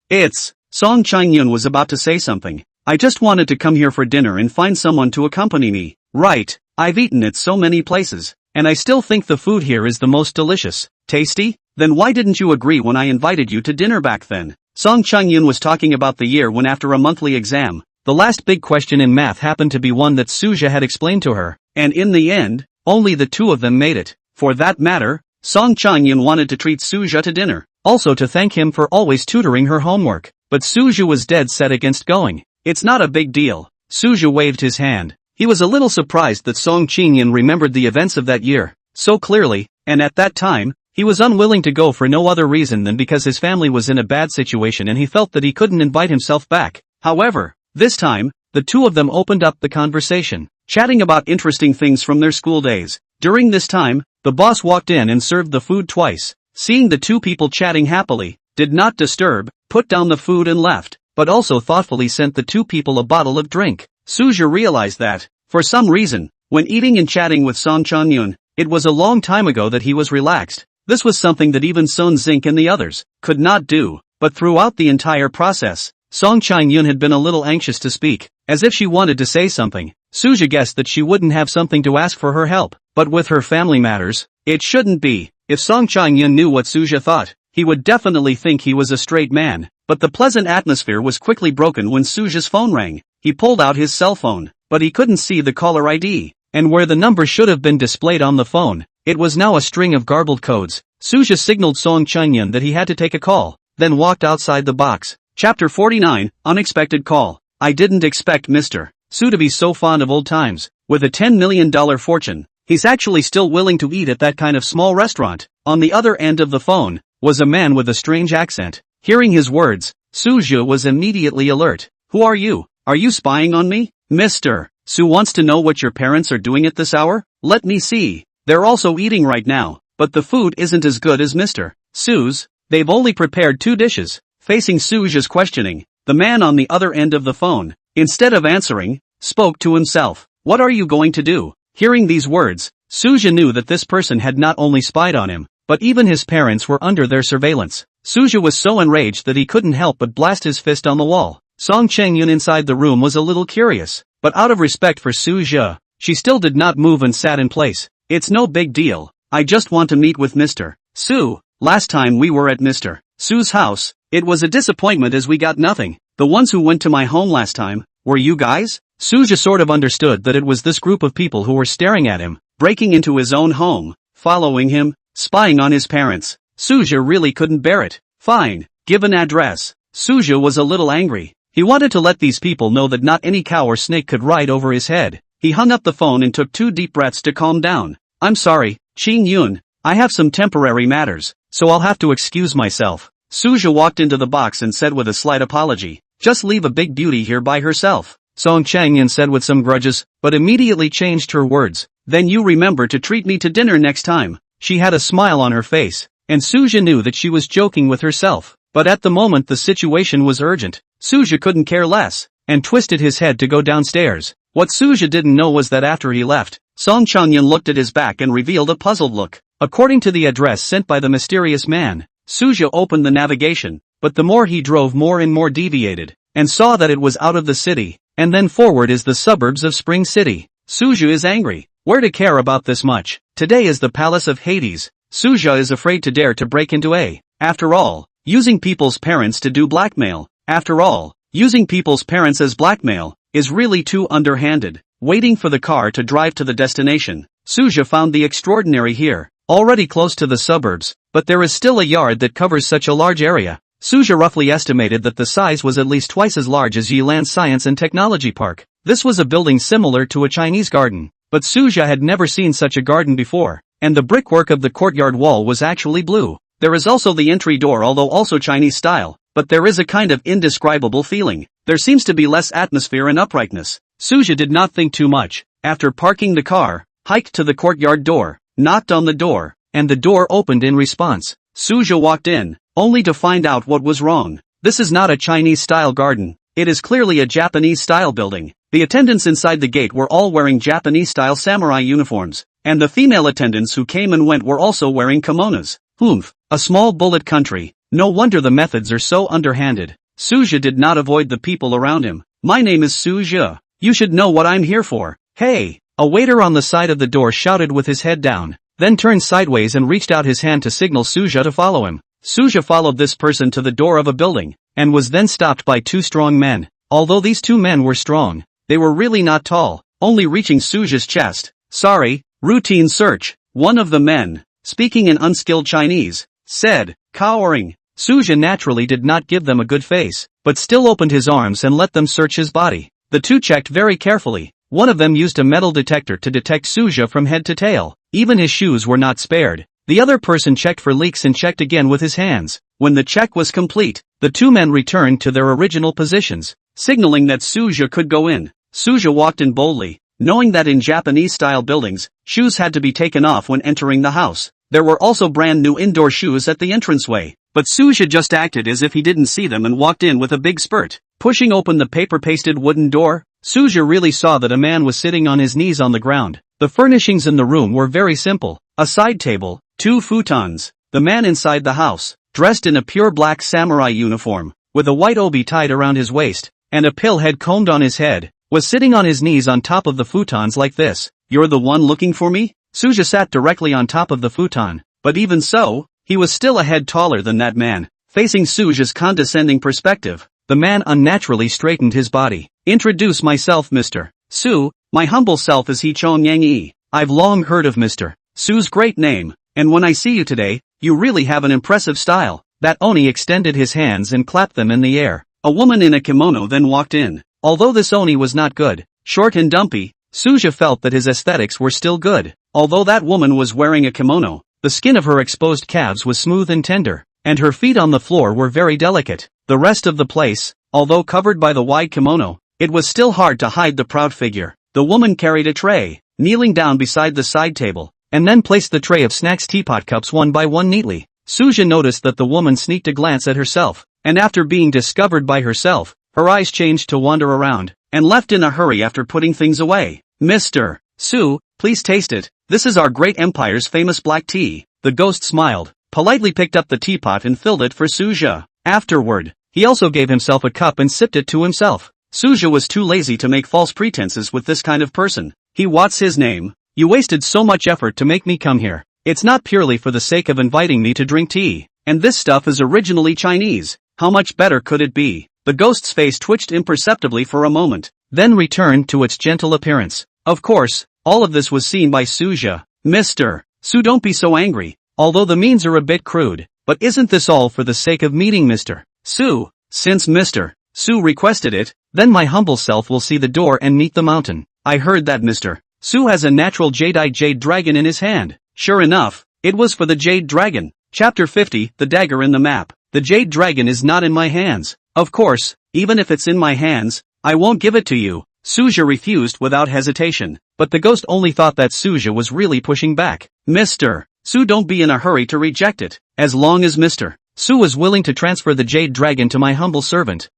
S1: Song Changyun was about to say something. I just wanted to come here for dinner and find someone to accompany me. Right, I've eaten at so many places, and I still think the food here is the most delicious. Tasty? Then why didn't you agree when I invited you to dinner back then? Song Changyun was talking about the year when after a monthly exam, the last big question in math happened to be one that Suja had explained to her, and in the end, only the two of them made it. For that matter, Song Changyun wanted to treat Suja to dinner, also to thank him for always tutoring her homework, but Suja was dead set against going. It's not a big deal. Suja waved his hand. He was a little surprised that Song Changyun remembered the events of that year so clearly, and at that time, he was unwilling to go for no other reason than because his family was in a bad situation and he felt that he couldn't invite himself back. However, this time, the two of them opened up the conversation, chatting about interesting things from their school days. During this time, the boss walked in and served the food twice. Seeing the two people chatting happily, did not disturb, put down the food and left, but also thoughtfully sent the two people a bottle of drink. Suja realized that, for some reason, when eating and chatting with Song Changyun, it was a long time ago that he was relaxed. This was something that even Sun Zink and the others could not do, but throughout the entire process, Song Changyun had been a little anxious to speak, as if she wanted to say something. Suja guessed that she wouldn't have something to ask for her help, but with her family matters, it shouldn't be. If Song Changyun knew what Suja thought, he would definitely think he was a straight man, but the pleasant atmosphere was quickly broken when Suja's phone rang. He pulled out his cell phone, but he couldn't see the caller ID, and where the number should have been displayed on the phone, it was now a string of garbled codes. Suja signaled Song Changyun that he had to take a call, then walked outside the box. Chapter 49, Unexpected Call. I didn't expect Mr. Su to be so fond of old times. With a $10 million fortune, he's actually still willing to eat at that kind of small restaurant. On the other end of the phone, was a man with a strange accent. Hearing his words, Suja was immediately alert. Who are you? Are you spying on me? Mr. Su wants to know what your parents are doing at this hour? Let me see. They're also eating right now, but the food isn't as good as Mr. Su's. They've only prepared 2 dishes. Facing Suja's questioning, the man on the other end of the phone, instead of answering, spoke to himself. What are you going to do? Hearing these words, Suja knew that this person had not only spied on him, but even his parents were under their surveillance. Suja was so enraged that he couldn't help but blast his fist on the wall. Song Chengyun inside the room was a little curious, but out of respect for Suja, she still did not move and sat in place. It's no big deal. I just want to meet with Mr. Su. Last time we were at Mr. Su's house, it was a disappointment as we got nothing. The ones who went to my home last time, were you guys? Suja sort of understood that it was this group of people who were staring at him, breaking into his own home, following him, spying on his parents. Suja really couldn't bear it. Fine, give an address. Suja was a little angry. He wanted to let these people know that not any cow or snake could ride over his head. He hung up the phone and took 2 deep breaths to calm down. I'm sorry, Qing Yun. I have some temporary matters, so I'll have to excuse myself. Suja walked into the box and said with a slight apology, just leave a big beauty here by herself. Song Chengyun said with some grudges, but immediately changed her words. Then you remember to treat me to dinner next time. She had a smile on her face, and Suja knew that she was joking with herself. But at the moment the situation was urgent. Suja couldn't care less, and twisted his head to go downstairs. What Suja didn't know was that after he left, Song Chengyun looked at his back and revealed a puzzled look. According to the address sent by the mysterious man, Suja opened the navigation, but the more he drove more and more deviated, and saw that it was out of the city, and then forward is the suburbs of Spring City. Suja is angry. Where to care about this much? Today is the palace of Hades. Suja is afraid to dare to break into a. After all, using people's parents to do blackmail. After all, using people's parents as blackmail is really too underhanded. Waiting for the car to drive to the destination, Suja found the extraordinary here. Already close to the suburbs, but there is still a yard that covers such a large area. Suja roughly estimated that the size was at least twice as large as Yilan Science and Technology Park. This was a building similar to a Chinese garden, but Suja had never seen such a garden before, and the brickwork of the courtyard wall was actually blue. There is also the entry door, although also Chinese style, but there is a kind of indescribable feeling. There seems to be less atmosphere and uprightness. Suja did not think too much. After parking the car, hiked to the courtyard door, knocked on the door, and the door opened in response. Suja walked in, only to find out what was wrong. This is not a Chinese-style garden. It is clearly a Japanese-style building. The attendants inside the gate were all wearing Japanese-style samurai uniforms, and the female attendants who came and went were also wearing kimonos. Humph, a small bullet country. No wonder the methods are so underhanded. Suja did not avoid the people around him. My name is Suja. You should know what I'm here for. Hey! A waiter on the side of the door shouted with his head down, then turned sideways and reached out his hand to signal Suja to follow him. Suja followed this person to the door of a building, and was then stopped by 2 strong men. Although these 2 men were strong, they were really not tall, only reaching Suja's chest. Sorry, routine search. One of the men, speaking in unskilled Chinese, said, cowering. Suja naturally did not give them a good face, but still opened his arms and let them search his body. The 2 checked very carefully. One of them used a metal detector to detect Suja from head to tail. Even his shoes were not spared. The other person checked for leaks and checked again with his hands. When the check was complete, the 2 men returned to their original positions, signaling that Suja could go in. Suja walked in boldly, knowing that in Japanese-style buildings, shoes had to be taken off when entering the house. There were also brand new indoor shoes at the entranceway, but Suja just acted as if he didn't see them and walked in with a big spurt. Pushing open the paper-pasted wooden door, Suja really saw that a man was sitting on his knees on the ground. The furnishings in the room were very simple. A side table, 2 futons. The man inside the house, dressed in a pure black samurai uniform, with a white obi tied around his waist, and a pill head combed on his head, was sitting on his knees on top of the futons like this. You're the one looking for me? Suja sat directly on top of the futon, but even so, he was still a head taller than that man. Facing Suja's condescending perspective, the man unnaturally straightened his body. Introduce myself, Mr. Su. My humble self is Yueyang Yi. I've long heard of Mr. Su's great name, and when I see you today, you really have an impressive style. That Oni extended his hands and clapped them in the air. A woman in a kimono then walked in. Although this Oni was not good, short and dumpy, Suja felt that his aesthetics were still good. Although that woman was wearing a kimono, the skin of her exposed calves was smooth and tender, and her feet on the floor were very delicate. The rest of the place, although covered by the wide kimono, it was still hard to hide the proud figure. The woman carried a tray, kneeling down beside the side table. and then placed the tray of snacks teapot cups one by one neatly. Suja noticed that the woman sneaked a glance at herself, and after being discovered by herself, her eyes changed to wander around, and left in a hurry after putting things away. Mr. Su, please taste it. This is our great empire's famous black tea. The ghost smiled, politely picked up the teapot and filled it for Suja. Afterward, he also gave himself a cup and sipped it to himself. Suja was too lazy to make false pretenses with this kind of person. What's his name? You wasted so much effort to make me come here. It's not purely for the sake of inviting me to drink tea. And this stuff is originally Chinese. How much better could it be? The ghost's face twitched imperceptibly for a moment, then returned to its gentle appearance. Of course, all of this was seen by Suja. Mr. Su, don't be so angry. Although the means are a bit crude, but isn't this all for the sake of meeting Mr. Su? Since Mr. Su requested it, then my humble self will see the door and meet the mountain. I heard that Mr. Su has a natural jade dragon in his hand. Sure enough, it was for the jade dragon. Chapter 50, The Dagger in the Map. The jade dragon is not in my hands. Of course, even if it's in my hands, I won't give it to you. Suja refused without hesitation, but the ghost only thought that Suja was really pushing back. Mr. Su, don't be in a hurry to reject it. As long as Mr. Su was willing to transfer the jade dragon to my humble servant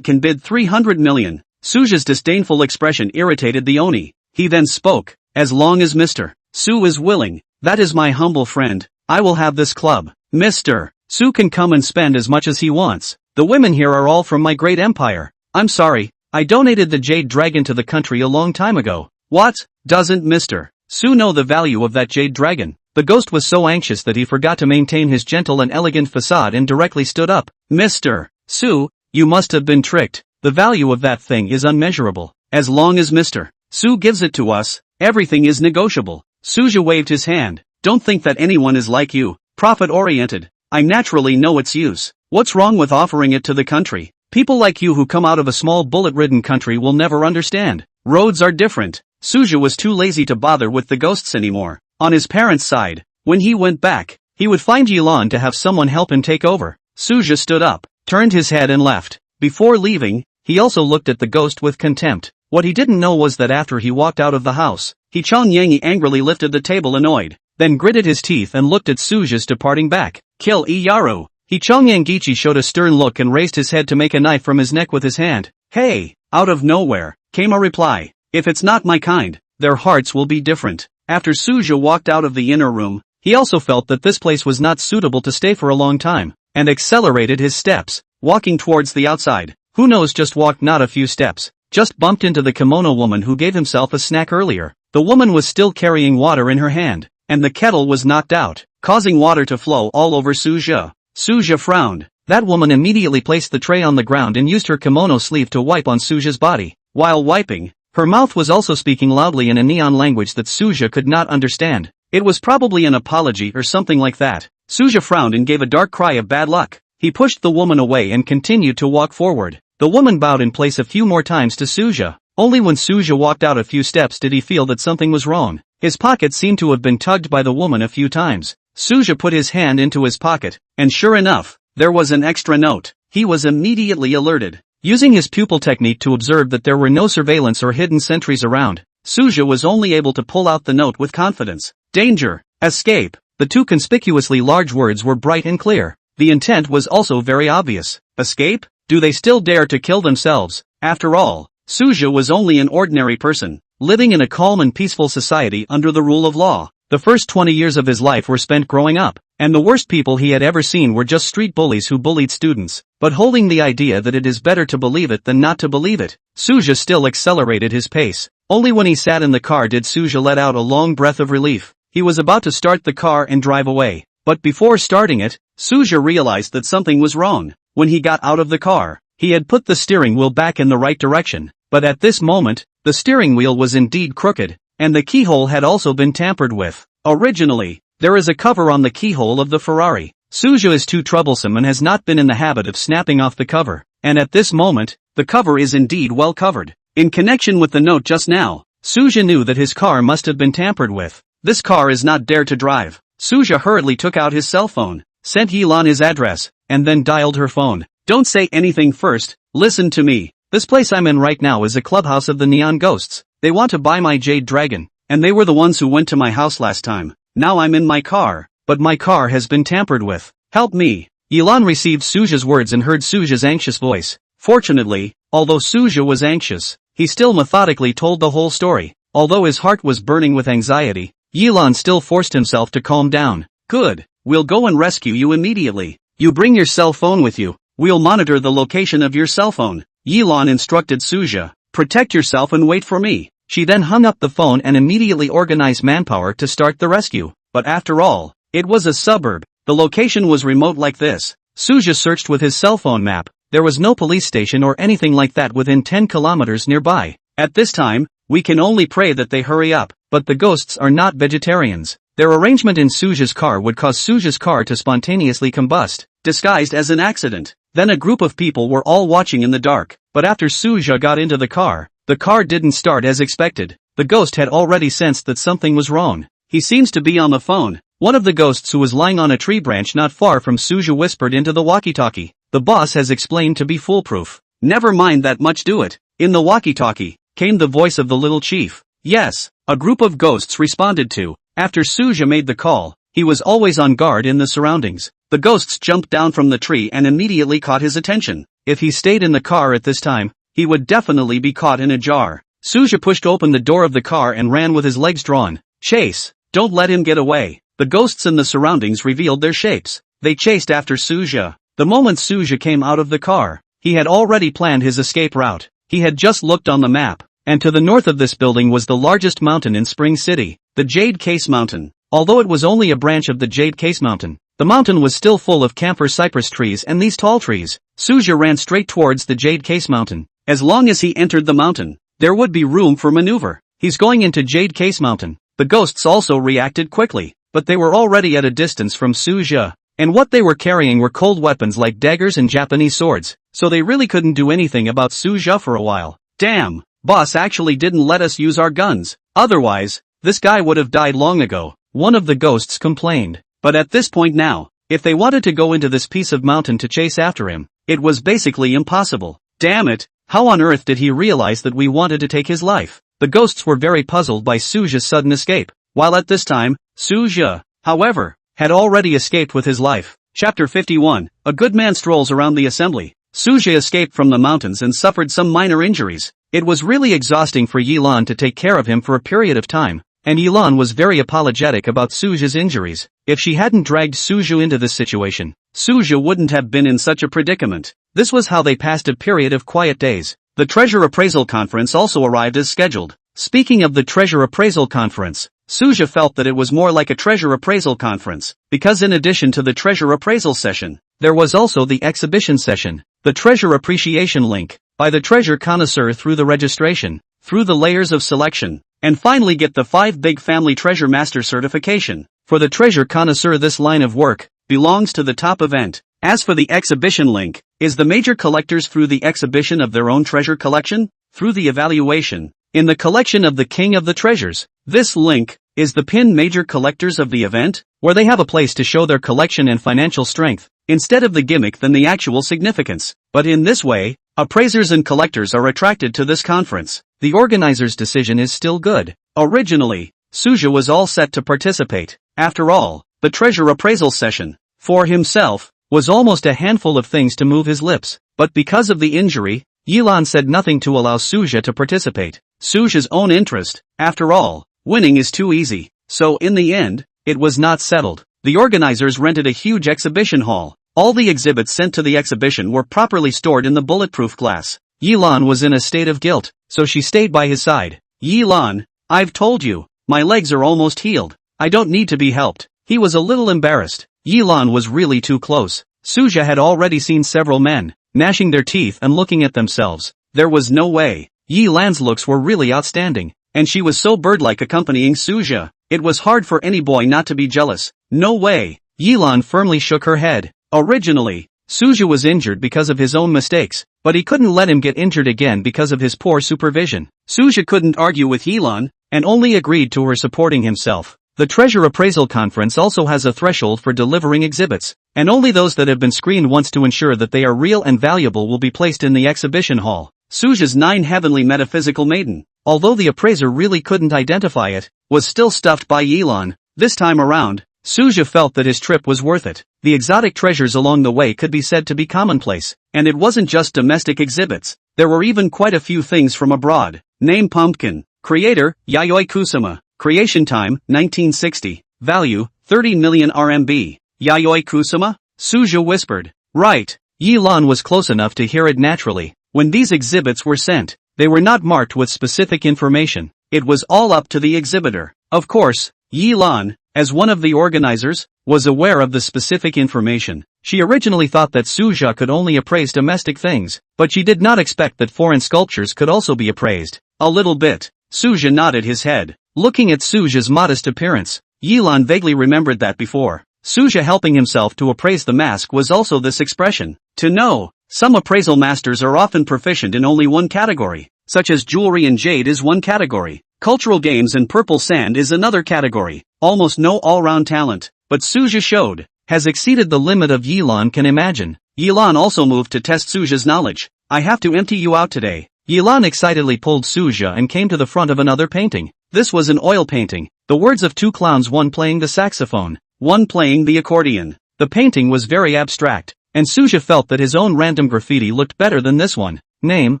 S1: can bid 300 million. Suja's disdainful expression irritated the Oni. He then spoke. As long as Mr. Su is willing, that is my humble friend, I will have this club. Mr. Su can come and spend as much as he wants. The women here are all from my great empire. I'm sorry, I donated the jade dragon to the country a long time ago. What? Doesn't Mr. Su know the value of that jade dragon? The ghost was so anxious that he forgot to maintain his gentle and elegant facade and directly stood up. Mr. Su, you must have been tricked. The value of that thing is unmeasurable. As long as Mr. Su gives it to us, everything is negotiable. Suja waved his hand. Don't think that anyone is like you, profit-oriented. I naturally know its use. What's wrong with offering it to the country? People like you who come out of a small bullet-ridden country will never understand. Roads are different. Suja was too lazy to bother with the ghosts anymore. On his parents' side, when he went back, he would find Yilan to have someone help him take over. Suja stood up, turned his head and left. Before leaving, he also looked at the ghost with contempt. What he didn't know was that after he walked out of the house, Yichang angrily lifted the table annoyed, then gritted his teeth and looked at Suja's departing back. Kill Iyaru. Yichang showed a stern look and raised his head to make a knife from his neck with his hand. Hey! Out of nowhere, came a reply. If it's not my kind, their hearts will be different. After Suja walked out of the inner room, he also felt that this place was not suitable to stay for a long time, and accelerated his steps, walking towards the outside. Who knows, just walked not a few steps, just bumped into the kimono woman who gave himself a snack earlier. The woman was still carrying water in her hand, and the kettle was knocked out, causing water to flow all over Suja. Suja frowned. That woman immediately placed the tray on the ground and used her kimono sleeve to wipe on Suja's body. While wiping, her mouth was also speaking loudly in a neon language that Suja could not understand. It was probably an apology or something like that. Suja frowned and gave a dark cry of bad luck. He pushed the woman away and continued to walk forward. The woman bowed in place a few more times to Suja. Only when Suja walked out a few steps did he feel that something was wrong. His pocket seemed to have been tugged by the woman a few times. Suja put his hand into his pocket, and sure enough, there was an extra note. He was immediately alerted. Using his pupil technique to observe that there were no surveillance or hidden sentries around, Suja was only able to pull out the note with confidence. Danger! Escape! The two conspicuously large words were bright and clear. The intent was also very obvious. Escape? Do they still dare to kill themselves? After all, Suja was only an ordinary person, living in a calm and peaceful society under the rule of law. The first 20 years of his life were spent growing up, and the worst people he had ever seen were just street bullies who bullied students, but holding the idea that it is better to believe it than not to believe it. Suja still accelerated his pace. Only when he sat in the car did Suja let out a long breath of relief. He was about to start the car and drive away, but before starting it, Suja realized that something was wrong. When he got out of the car, he had put the steering wheel back in the right direction, but at this moment, the steering wheel was indeed crooked, and the keyhole had also been tampered with. Originally, there is a cover on the keyhole of the Ferrari. Suja is too troublesome and has not been in the habit of snapping off the cover, and at this moment, the cover is indeed well covered. In connection with the note just now, Suja knew that his car must have been tampered with. This car is not dare to drive. Suja hurriedly took out his cell phone, sent Yilan his address, and then dialed her phone. Don't say anything first, listen to me. This place I'm in right now is a clubhouse of the Neon Ghosts. They want to buy my jade dragon. and they were the ones who went to my house last time. Now I'm in my car, but my car has been tampered with. Help me. Yilan received Suja's words and heard Suja's anxious voice. Fortunately, although Suja was anxious, he still methodically told the whole story. Although his heart was burning with anxiety, Yilan still forced himself to calm down. Good. We'll go and rescue you immediately. You bring your cell phone with you. We'll monitor the location of your cell phone. Yilan instructed Suja. Protect yourself and wait for me. She then hung up the phone and immediately organized manpower to start the rescue. But after all, it was a suburb. The location was remote like this. Suja searched with his cell phone map. There was no police station or anything like that within 10 kilometers nearby. At this time, we can only pray that they hurry up. But the ghosts are not vegetarians. Their arrangement in Suja's car would cause Suja's car to spontaneously combust, disguised as an accident. Then a group of people were all watching in the dark, but after Suja got into the car didn't start as expected. The ghost had already sensed that something was wrong. He seems to be on the phone. One of the ghosts who was lying on a tree branch not far from Suja whispered into the walkie-talkie. The boss has explained to be foolproof. Never mind that much, do it. In the walkie-talkie came the voice of the little chief. Yes, a group of ghosts responded to. After Suja made the call, he was always on guard in the surroundings. The ghosts jumped down from the tree and immediately caught his attention. If he stayed in the car at this time, he would definitely be caught in a jar. Suja pushed open the door of the car and ran with his legs drawn. Chase! Don't let him get away. The ghosts in the surroundings revealed their shapes. They chased after Suja. The moment Suja came out of the car, he had already planned his escape route. He had just looked on the map, and to the north of this building was the largest mountain in Spring City, the Jade Case Mountain. Although it was only a branch of the Jade Case Mountain, the mountain was still full of camphor cypress trees and these tall trees. Suja ran straight towards the Jade Case Mountain. As long as he entered the mountain, there would be room for maneuver. He's going into Jade Case Mountain. The ghosts also reacted quickly, but they were already at a distance from Suja, and what they were carrying were cold weapons like daggers and Japanese swords, so they really couldn't do anything about Suja for a while. Damn, boss actually didn't let us use our guns. Otherwise, this guy would have died long ago, one of the ghosts complained. But at this point now, if they wanted to go into this piece of mountain to chase after him, it was basically impossible. Damn it, how on earth did he realize that we wanted to take his life? The ghosts were very puzzled by Suja's sudden escape, while at this time, Suja, however, had already escaped with his life. Chapter 51, A good man strolls around the assembly. Suja escaped from the mountains and suffered some minor injuries. It was really exhausting for Yilan to take care of him for a period of time, and Yilan was very apologetic about Suja's injuries. If she hadn't dragged Suja into this situation, Suja wouldn't have been in such a predicament. This was how they passed a period of quiet days. The Treasure Appraisal Conference also arrived as scheduled. Speaking of the Treasure Appraisal Conference, Suja felt that it was more like a treasure appraisal conference, because in addition to the treasure appraisal session, there was also the exhibition session, the treasure appreciation link, by the treasure connoisseur through the registration, through the layers of selection, and finally get the 5 Big Family Treasure Master certification. For the treasure connoisseur, this line of work belongs to the top event. As for the exhibition link, is the major collectors through the exhibition of their own treasure collection, through the evaluation, in the collection of the King of the Treasures. This link is the pin major collectors of the event, where they have a place to show their collection and financial strength, instead of the gimmick than the actual significance. But in this way, appraisers and collectors are attracted to this conference. The organizer's decision is still good. Originally, Suja was all set to participate. After all, the treasure appraisal session, for himself, was almost a handful of things to move his lips. But because of the injury, Yilan said nothing to allow Suja to participate. Suja's own interest, after all, winning is too easy. So in the end, it was not settled. The organizers rented a huge exhibition hall. All the exhibits sent to the exhibition were properly stored in the bulletproof glass. Yilan was in a state of guilt, so she stayed by his side. Yilan, I've told you, my legs are almost healed. I don't need to be helped. He was a little embarrassed. Yilan was really too close. Suja had already seen several men, gnashing their teeth and looking at themselves. There was no way. Yilan's looks were really outstanding, and she was so bird-like accompanying Suja. It was hard for any boy not to be jealous. No way. Yilan firmly shook her head. Originally, Suja was injured because of his own mistakes, but he couldn't let him get injured again because of his poor supervision. Suja couldn't argue with Yilan, and only agreed to her supporting himself. The Treasure Appraisal Conference also has a threshold for delivering exhibits, and only those that have been screened once to ensure that they are real and valuable will be placed in the exhibition hall. Suja's 9 heavenly metaphysical maiden. Although the appraiser really couldn't identify it, was still stuffed by Yilan. This time around, Suja felt that his trip was worth it. The exotic treasures along the way could be said to be commonplace, and it wasn't just domestic exhibits. There were even quite a few things from abroad. Name Pumpkin. Creator, Yayoi Kusama. Creation time, 1960. Value, 30 million RMB. Yayoi Kusama? Suja whispered. Right. Yilan was close enough to hear it naturally. When these exhibits were sent, they were not marked with specific information. It was all up to the exhibitor. Of course, Yilan, as one of the organizers, was aware of the specific information. She originally thought that Suja could only appraise domestic things, but she did not expect that foreign sculptures could also be appraised. A little bit. Suja nodded his head. Looking at Suja's modest appearance, Yilan vaguely remembered that before. Suja helping himself to appraise the mask was also this expression. To know. Some appraisal masters are often proficient in only one category, such as jewelry and jade is one category. Cultural games and purple sand is another category. Almost no all-round talent, but Suja showed, has exceeded the limit of Yilan can imagine. Yilan also moved to test Suja's knowledge. I have to empty you out today. Yilan excitedly pulled Suja and came to the front of another painting. This was an oil painting. The words of two clowns, one playing the saxophone, one playing the accordion. The painting was very abstract, and Suja felt that his own random graffiti looked better than this one. Name,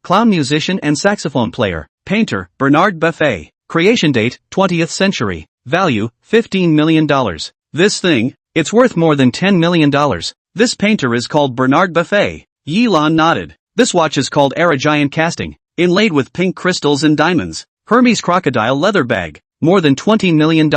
S1: clown musician and saxophone player. Painter, Bernard Buffet. Creation date, 20th century. Value, $15 million. This thing, it's worth more than $10 million. This painter is called Bernard Buffet. Yilan nodded. This watch is called Era Giant Casting, inlaid with pink crystals and diamonds. Hermes crocodile leather bag. More than $20 million.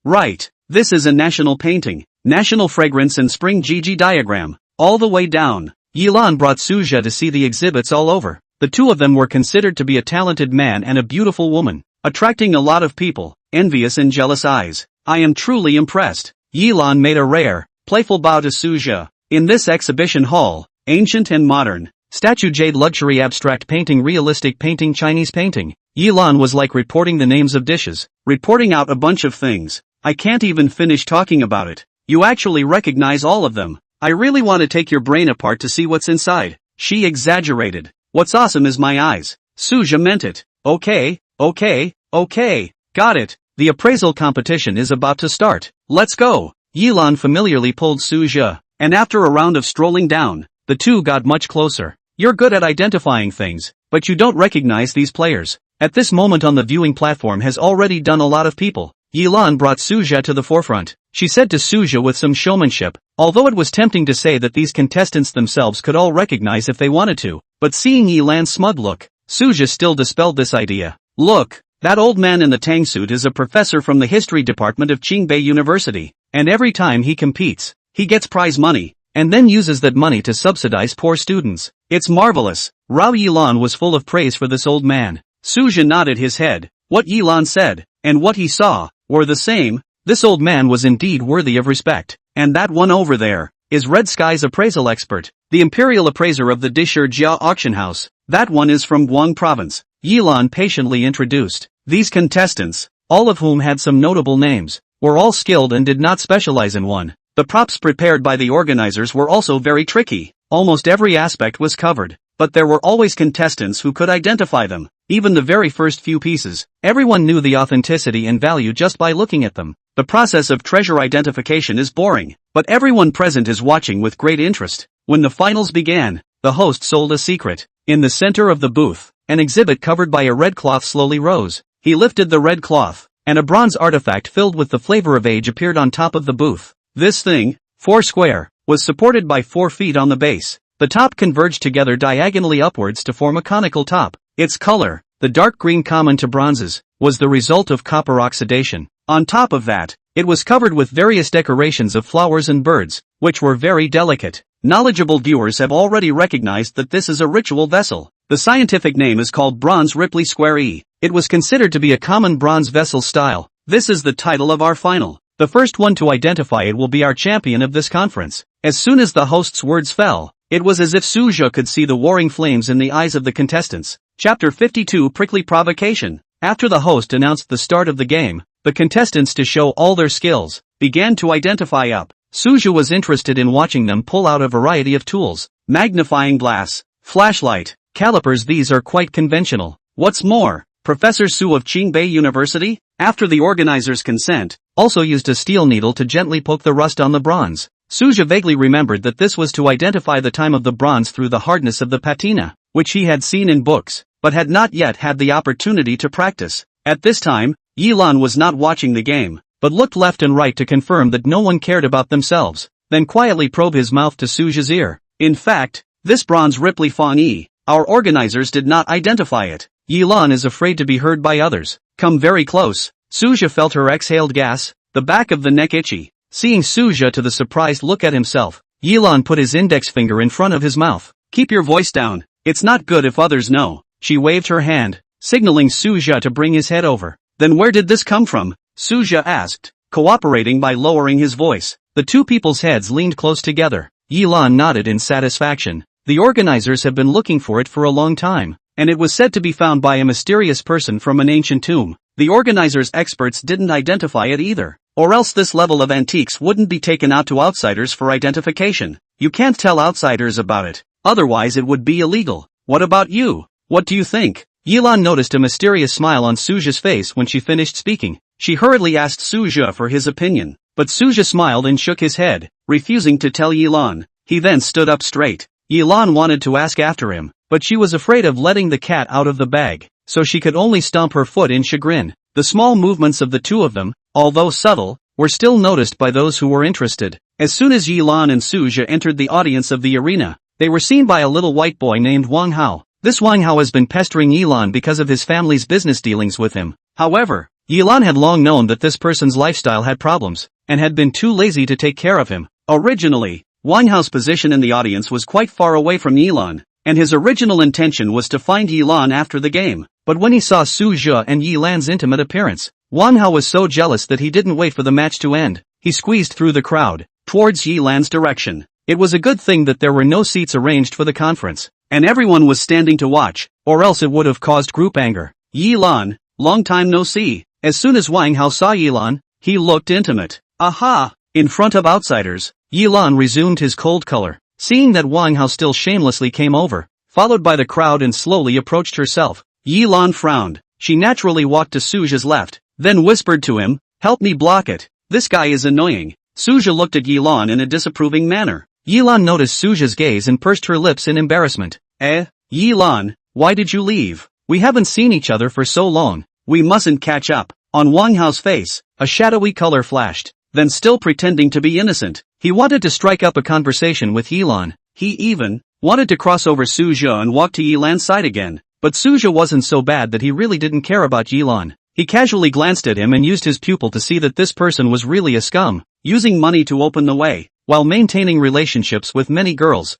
S1: Right. This is a national painting. National fragrance and spring Gigi diagram. All the way down. Yilan brought Suja to see the exhibits all over. The two of them were considered to be a talented man and a beautiful woman, attracting a lot of people, envious and jealous eyes. I am truly impressed. Yilan made a rare, playful bow to Suja. In this exhibition hall, ancient and modern, statue jade luxury abstract painting realistic painting Chinese painting, Yilan was like reporting the names of dishes, reporting out a bunch of things. I can't even finish talking about it. You actually recognize all of them. I really want to take your brain apart to see what's inside. She exaggerated. What's awesome is my eyes. Suja meant it. Okay. Got it. The appraisal competition is about to start. Let's go. Yilan familiarly pulled Suja, and after a round of strolling down, the two got much closer. You're good at identifying things, but you don't recognize these players. At this moment on the viewing platform has already done a lot of people. Yilan brought Suja to the forefront. She said to Suja with some showmanship, although it was tempting to say that these contestants themselves could all recognize if they wanted to, but seeing Yilan's smug look, Suja still dispelled this idea. Look, that old man in the Tang suit is a professor from the history department of Qingbei University, and every time he competes, he gets prize money, and then uses that money to subsidize poor students. It's marvelous. Rao Yilan was full of praise for this old man. Suja nodded his head. What Yilan said, and what he saw, were the same. This old man was indeed worthy of respect. And that one over there is Red Sky's appraisal expert, the imperial appraiser of the Dishijia auction house. That one is from Guang province. Yilan patiently introduced. These contestants, all of whom had some notable names, were all skilled and did not specialize in one. The props prepared by the organizers were also very tricky. Almost every aspect was covered, but there were always contestants who could identify them. Even the very first few pieces, everyone knew the authenticity and value just by looking at them. The process of treasure identification is boring, but everyone present is watching with great interest. When the finals began, the host sold a secret. In the center of the booth, an exhibit covered by a red cloth slowly rose. He lifted the red cloth, and a bronze artifact filled with the flavor of age appeared on top of the booth. This thing, 4 square, was supported by 4 feet on the base. The top converged together diagonally upwards to form a conical top. Its color, the dark green common to bronzes, was the result of copper oxidation. On top of that, it was covered with various decorations of flowers and birds, which were very delicate. Knowledgeable viewers have already recognized that this is a ritual vessel. The scientific name is called bronze Ripley square E. It was considered to be a common bronze vessel style. This is the title of our final. The first one to identify it will be our champion of this conference. As soon as the host's words fell, it was as if Suja could see the warring flames in the eyes of the contestants. Chapter 52 Prickly Provocation. After the host announced the start of the game, the contestants, to show all their skills, began to identify up. Suja was interested in watching them pull out a variety of tools: magnifying glass, flashlight, Calipers these are quite conventional. What's more, Professor Su of Qingbei University, after the organizer's consent, also used a steel needle to gently poke the rust on the bronze. Suja vaguely remembered that this was to identify the time of the bronze through the hardness of the patina, which he had seen in books, but had not yet had the opportunity to practice. At this time, Yilan was not watching the game, but looked left and right to confirm that no one cared about themselves, then quietly probe his mouth to Suja's ear. In fact, this bronze Ripley Fawn-yi, our organizers did not identify it. Yilan is afraid to be heard by others. Come very close. Suja felt her exhaled gas, the back of the neck itchy. Seeing Suja to the surprised look at himself, Yilan put his index finger in front of his mouth. Keep your voice down. It's not good if others know. She waved her hand, signaling Suja to bring his head over. Then where did this come from? Suja asked, cooperating by lowering his voice. The two people's heads leaned close together. Yilan nodded in satisfaction. The organizers have been looking for it for a long time, and it was said to be found by a mysterious person from an ancient tomb. The organizers' experts didn't identify it either, or else this level of antiques wouldn't be taken out to outsiders for identification. You can't tell outsiders about it, otherwise it would be illegal. What about you? What do you think? Yilan noticed a mysterious smile on Suja's face when she finished speaking. She hurriedly asked Suja for his opinion, but Suja smiled and shook his head, refusing to tell Yilan. He then stood up straight. Yilan wanted to ask after him, but she was afraid of letting the cat out of the bag, so she could only stomp her foot in chagrin. The small movements of the two of them, although subtle, were still noticed by those who were interested. As soon as Yilan and Suja entered the audience of the arena, they were seen by a little white boy named Wang Hao. This Wang Hao has been pestering Yilan because of his family's business dealings with him. However, Yilan had long known that this person's lifestyle had problems, and had been too lazy to take care of him. Originally, Wang Hao's position in the audience was quite far away from Yilan, and his original intention was to find Yilan after the game. But when he saw Suja and Yilan's intimate appearance, Wang Hao was so jealous that he didn't wait for the match to end. He squeezed through the crowd, towards Yilan's direction. It was a good thing that there were no seats arranged for the conference, and everyone was standing to watch, or else it would have caused group anger. Yilan, long time no see. As soon as Wang Hao saw Yilan, he looked intimate. Aha! In front of outsiders, Yilan resumed his cold color, seeing that Wang Hao still shamelessly came over, followed by the crowd and slowly approached herself. Yilan frowned. She naturally walked to Suja's left, then whispered to him, "Help me block it. This guy is annoying." Suja looked at Yilan in a disapproving manner. Yilan noticed Suja's gaze and pursed her lips in embarrassment. Yilan, why did you leave? We haven't seen each other for so long. We mustn't catch up. On Wang Hao's face, a shadowy color flashed. Then still pretending to be innocent, he wanted to strike up a conversation with Yilan. He even wanted to cross over Suja and walk to Yilan's side again. But Suja wasn't so bad that he really didn't care about Yilan. He casually glanced at him and used his pupil to see that this person was really a scum, using money to open the way, while maintaining relationships with many girls.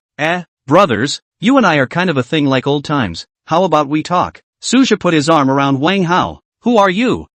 S1: Brothers, you and I are kind of a thing like old times. How about we talk? Suja put his arm around Wang Hao. Who are you?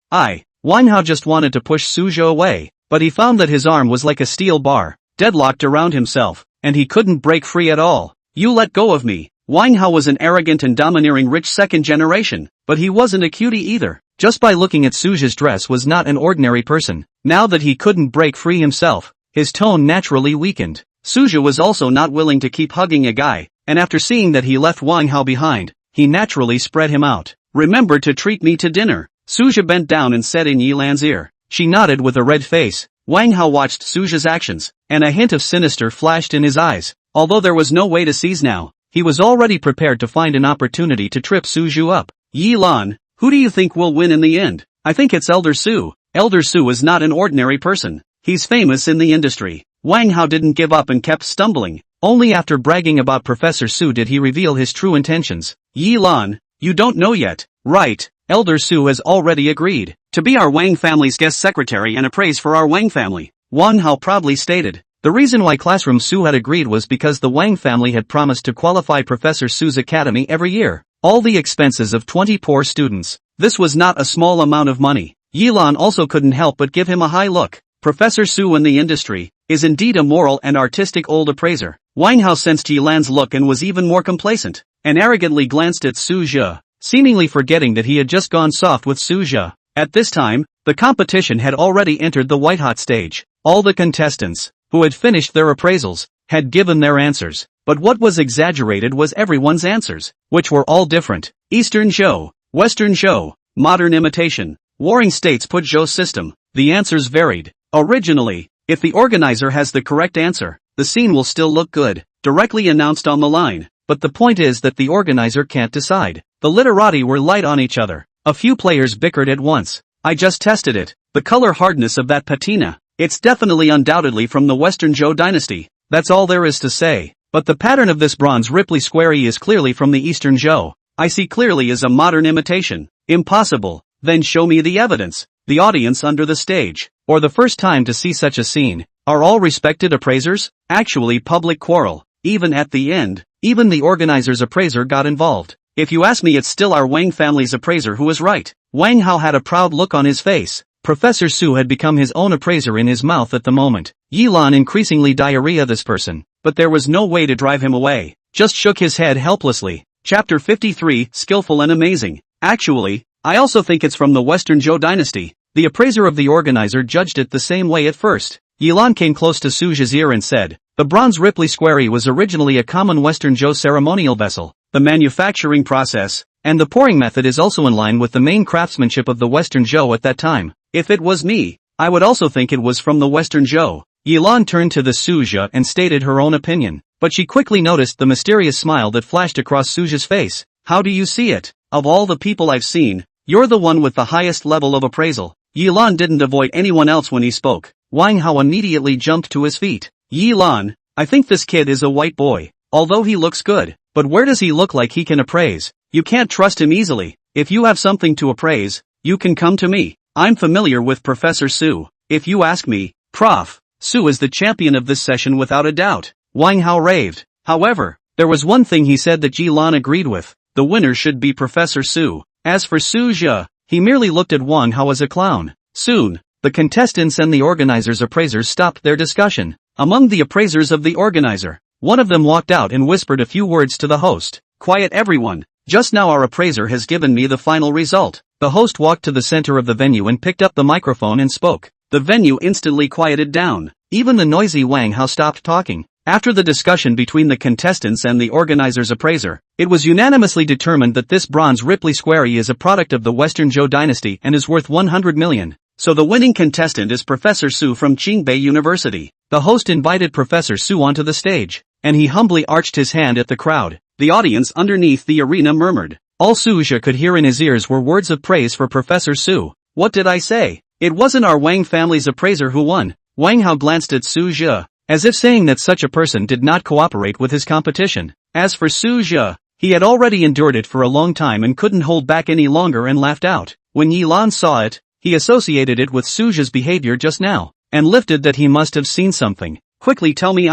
S1: Wang Hao just wanted to push Suja away, but he found that his arm was like a steel bar, deadlocked around himself, and he couldn't break free at all. You let go of me. Wang Hao was an arrogant and domineering rich second generation, but he wasn't a cutie either. Just by looking at Suja's dress was not an ordinary person. Now that he couldn't break free himself, his tone naturally weakened. Suja was also not willing to keep hugging a guy, and after seeing that he left Wang Hao behind, he naturally spread him out. Remember to treat me to dinner. Suja bent down and said in Yilan's ear. She nodded with a red face. Wang Hao watched Suja's actions, and a hint of sinister flashed in his eyes. Although there was no way to seize now, he was already prepared to find an opportunity to trip Suju up. Yilan, who do you think will win in the end? I think it's Elder Su. Elder Su is not an ordinary person. He's famous in the industry. Wang Hao didn't give up and kept stumbling. Only after bragging about Professor Su did he reveal his true intentions. Yilan, you don't know yet, right? Elder Su has already agreed to be our Wang family's guest secretary and appraise for our Wang family. Wang Hao proudly stated. The reason why Classroom Su had agreed was because the Wang family had promised to qualify Professor Su's academy every year. All the expenses of 20 poor students. This was not a small amount of money. Yilan also couldn't help but give him a high look. Professor Su in the industry is indeed a moral and artistic old appraiser. Wang Hao sensed Yilan's look and was even more complacent, and arrogantly glanced at Suja, seemingly forgetting that he had just gone soft with Suja. At this time, the competition had already entered the white-hot stage. All the contestants, who had finished their appraisals, had given their answers. But what was exaggerated was everyone's answers, which were all different. Eastern Zhou, Western Zhou, modern imitation, warring states put Zhou's system. The answers varied. Originally, if the organizer has the correct answer, the scene will still look good, directly announced on the line. But the point is that the organizer can't decide. The literati were light on each other. A few players bickered at once. I just tested it. The color hardness of that patina. It's definitely undoubtedly from the Western Zhou dynasty. That's all there is to say. But the pattern of this bronze Ripley squarey is clearly from the Eastern Zhou. I see clearly as a modern imitation. Impossible. Then show me the evidence. The audience under the stage, or the first time to see such a scene, are all respected appraisers? Actually public quarrel. Even at the end, even the organizer's appraiser got involved. If you ask me, it's still our Wang family's appraiser who is right. Wang Hao had a proud look on his face. Professor Su had become his own appraiser in his mouth at the moment. Yilan increasingly diarrhea this person, but there was no way to drive him away. Just shook his head helplessly. Chapter 53, Skillful and Amazing. Actually, I also think it's from the Western Zhou dynasty. The appraiser of the organizer judged it the same way at first. Yilan came close to Suja's ear and said, the bronze Ripley squarey was originally a common Western Zhou ceremonial vessel. The manufacturing process and the pouring method is also in line with the main craftsmanship of the Western Zhou at that time. If it was me, I would also think it was from the Western Zhou. Yilan turned to the Suja and stated her own opinion, but she quickly noticed the mysterious smile that flashed across Suja's face. How do you see it? Of all the people I've seen, you're the one with the highest level of appraisal. Yilan didn't avoid anyone else when he spoke. Wang Hao immediately jumped to his feet. Yilan, I think this kid is a white boy. Although he looks good, but where does he look like he can appraise? You can't trust him easily. If you have something to appraise, you can come to me. I'm familiar with Professor Su. If you ask me, Prof. Su is the champion of this session without a doubt. Wang Hao raved. However, there was one thing he said that Yilan agreed with. The winner should be Professor Su. As for Su Jia, he merely looked at Wang Hao as a clown. Soon, the contestants and the organizer's appraisers stopped their discussion. Among the appraisers of the organizer, one of them walked out and whispered a few words to the host. Quiet everyone. Just now our appraiser has given me the final result. The host walked to the center of the venue and picked up the microphone and spoke. The venue instantly quieted down. Even the noisy Wang Hao stopped talking. After the discussion between the contestants and the organizer's appraiser, it was unanimously determined that this bronze Ripley squarey is a product of the Western Zhou dynasty and is worth 100 million. So the winning contestant is Professor Su from Qingbei University. The host invited Professor Su onto the stage, and he humbly arched his hand at the crowd. The audience underneath the arena murmured. All Suja could hear in his ears were words of praise for Professor Su. What did I say? It wasn't our Wang family's appraiser who won. Wang Hao glanced at Su Jia, as if saying that such a person did not cooperate with his competition. As for Su Jia, he had already endured it for a long time and couldn't hold back any longer and laughed out. When Yilan saw it, he associated it with Su Jia's behavior just now, and lifted that he must have seen something. Quickly tell me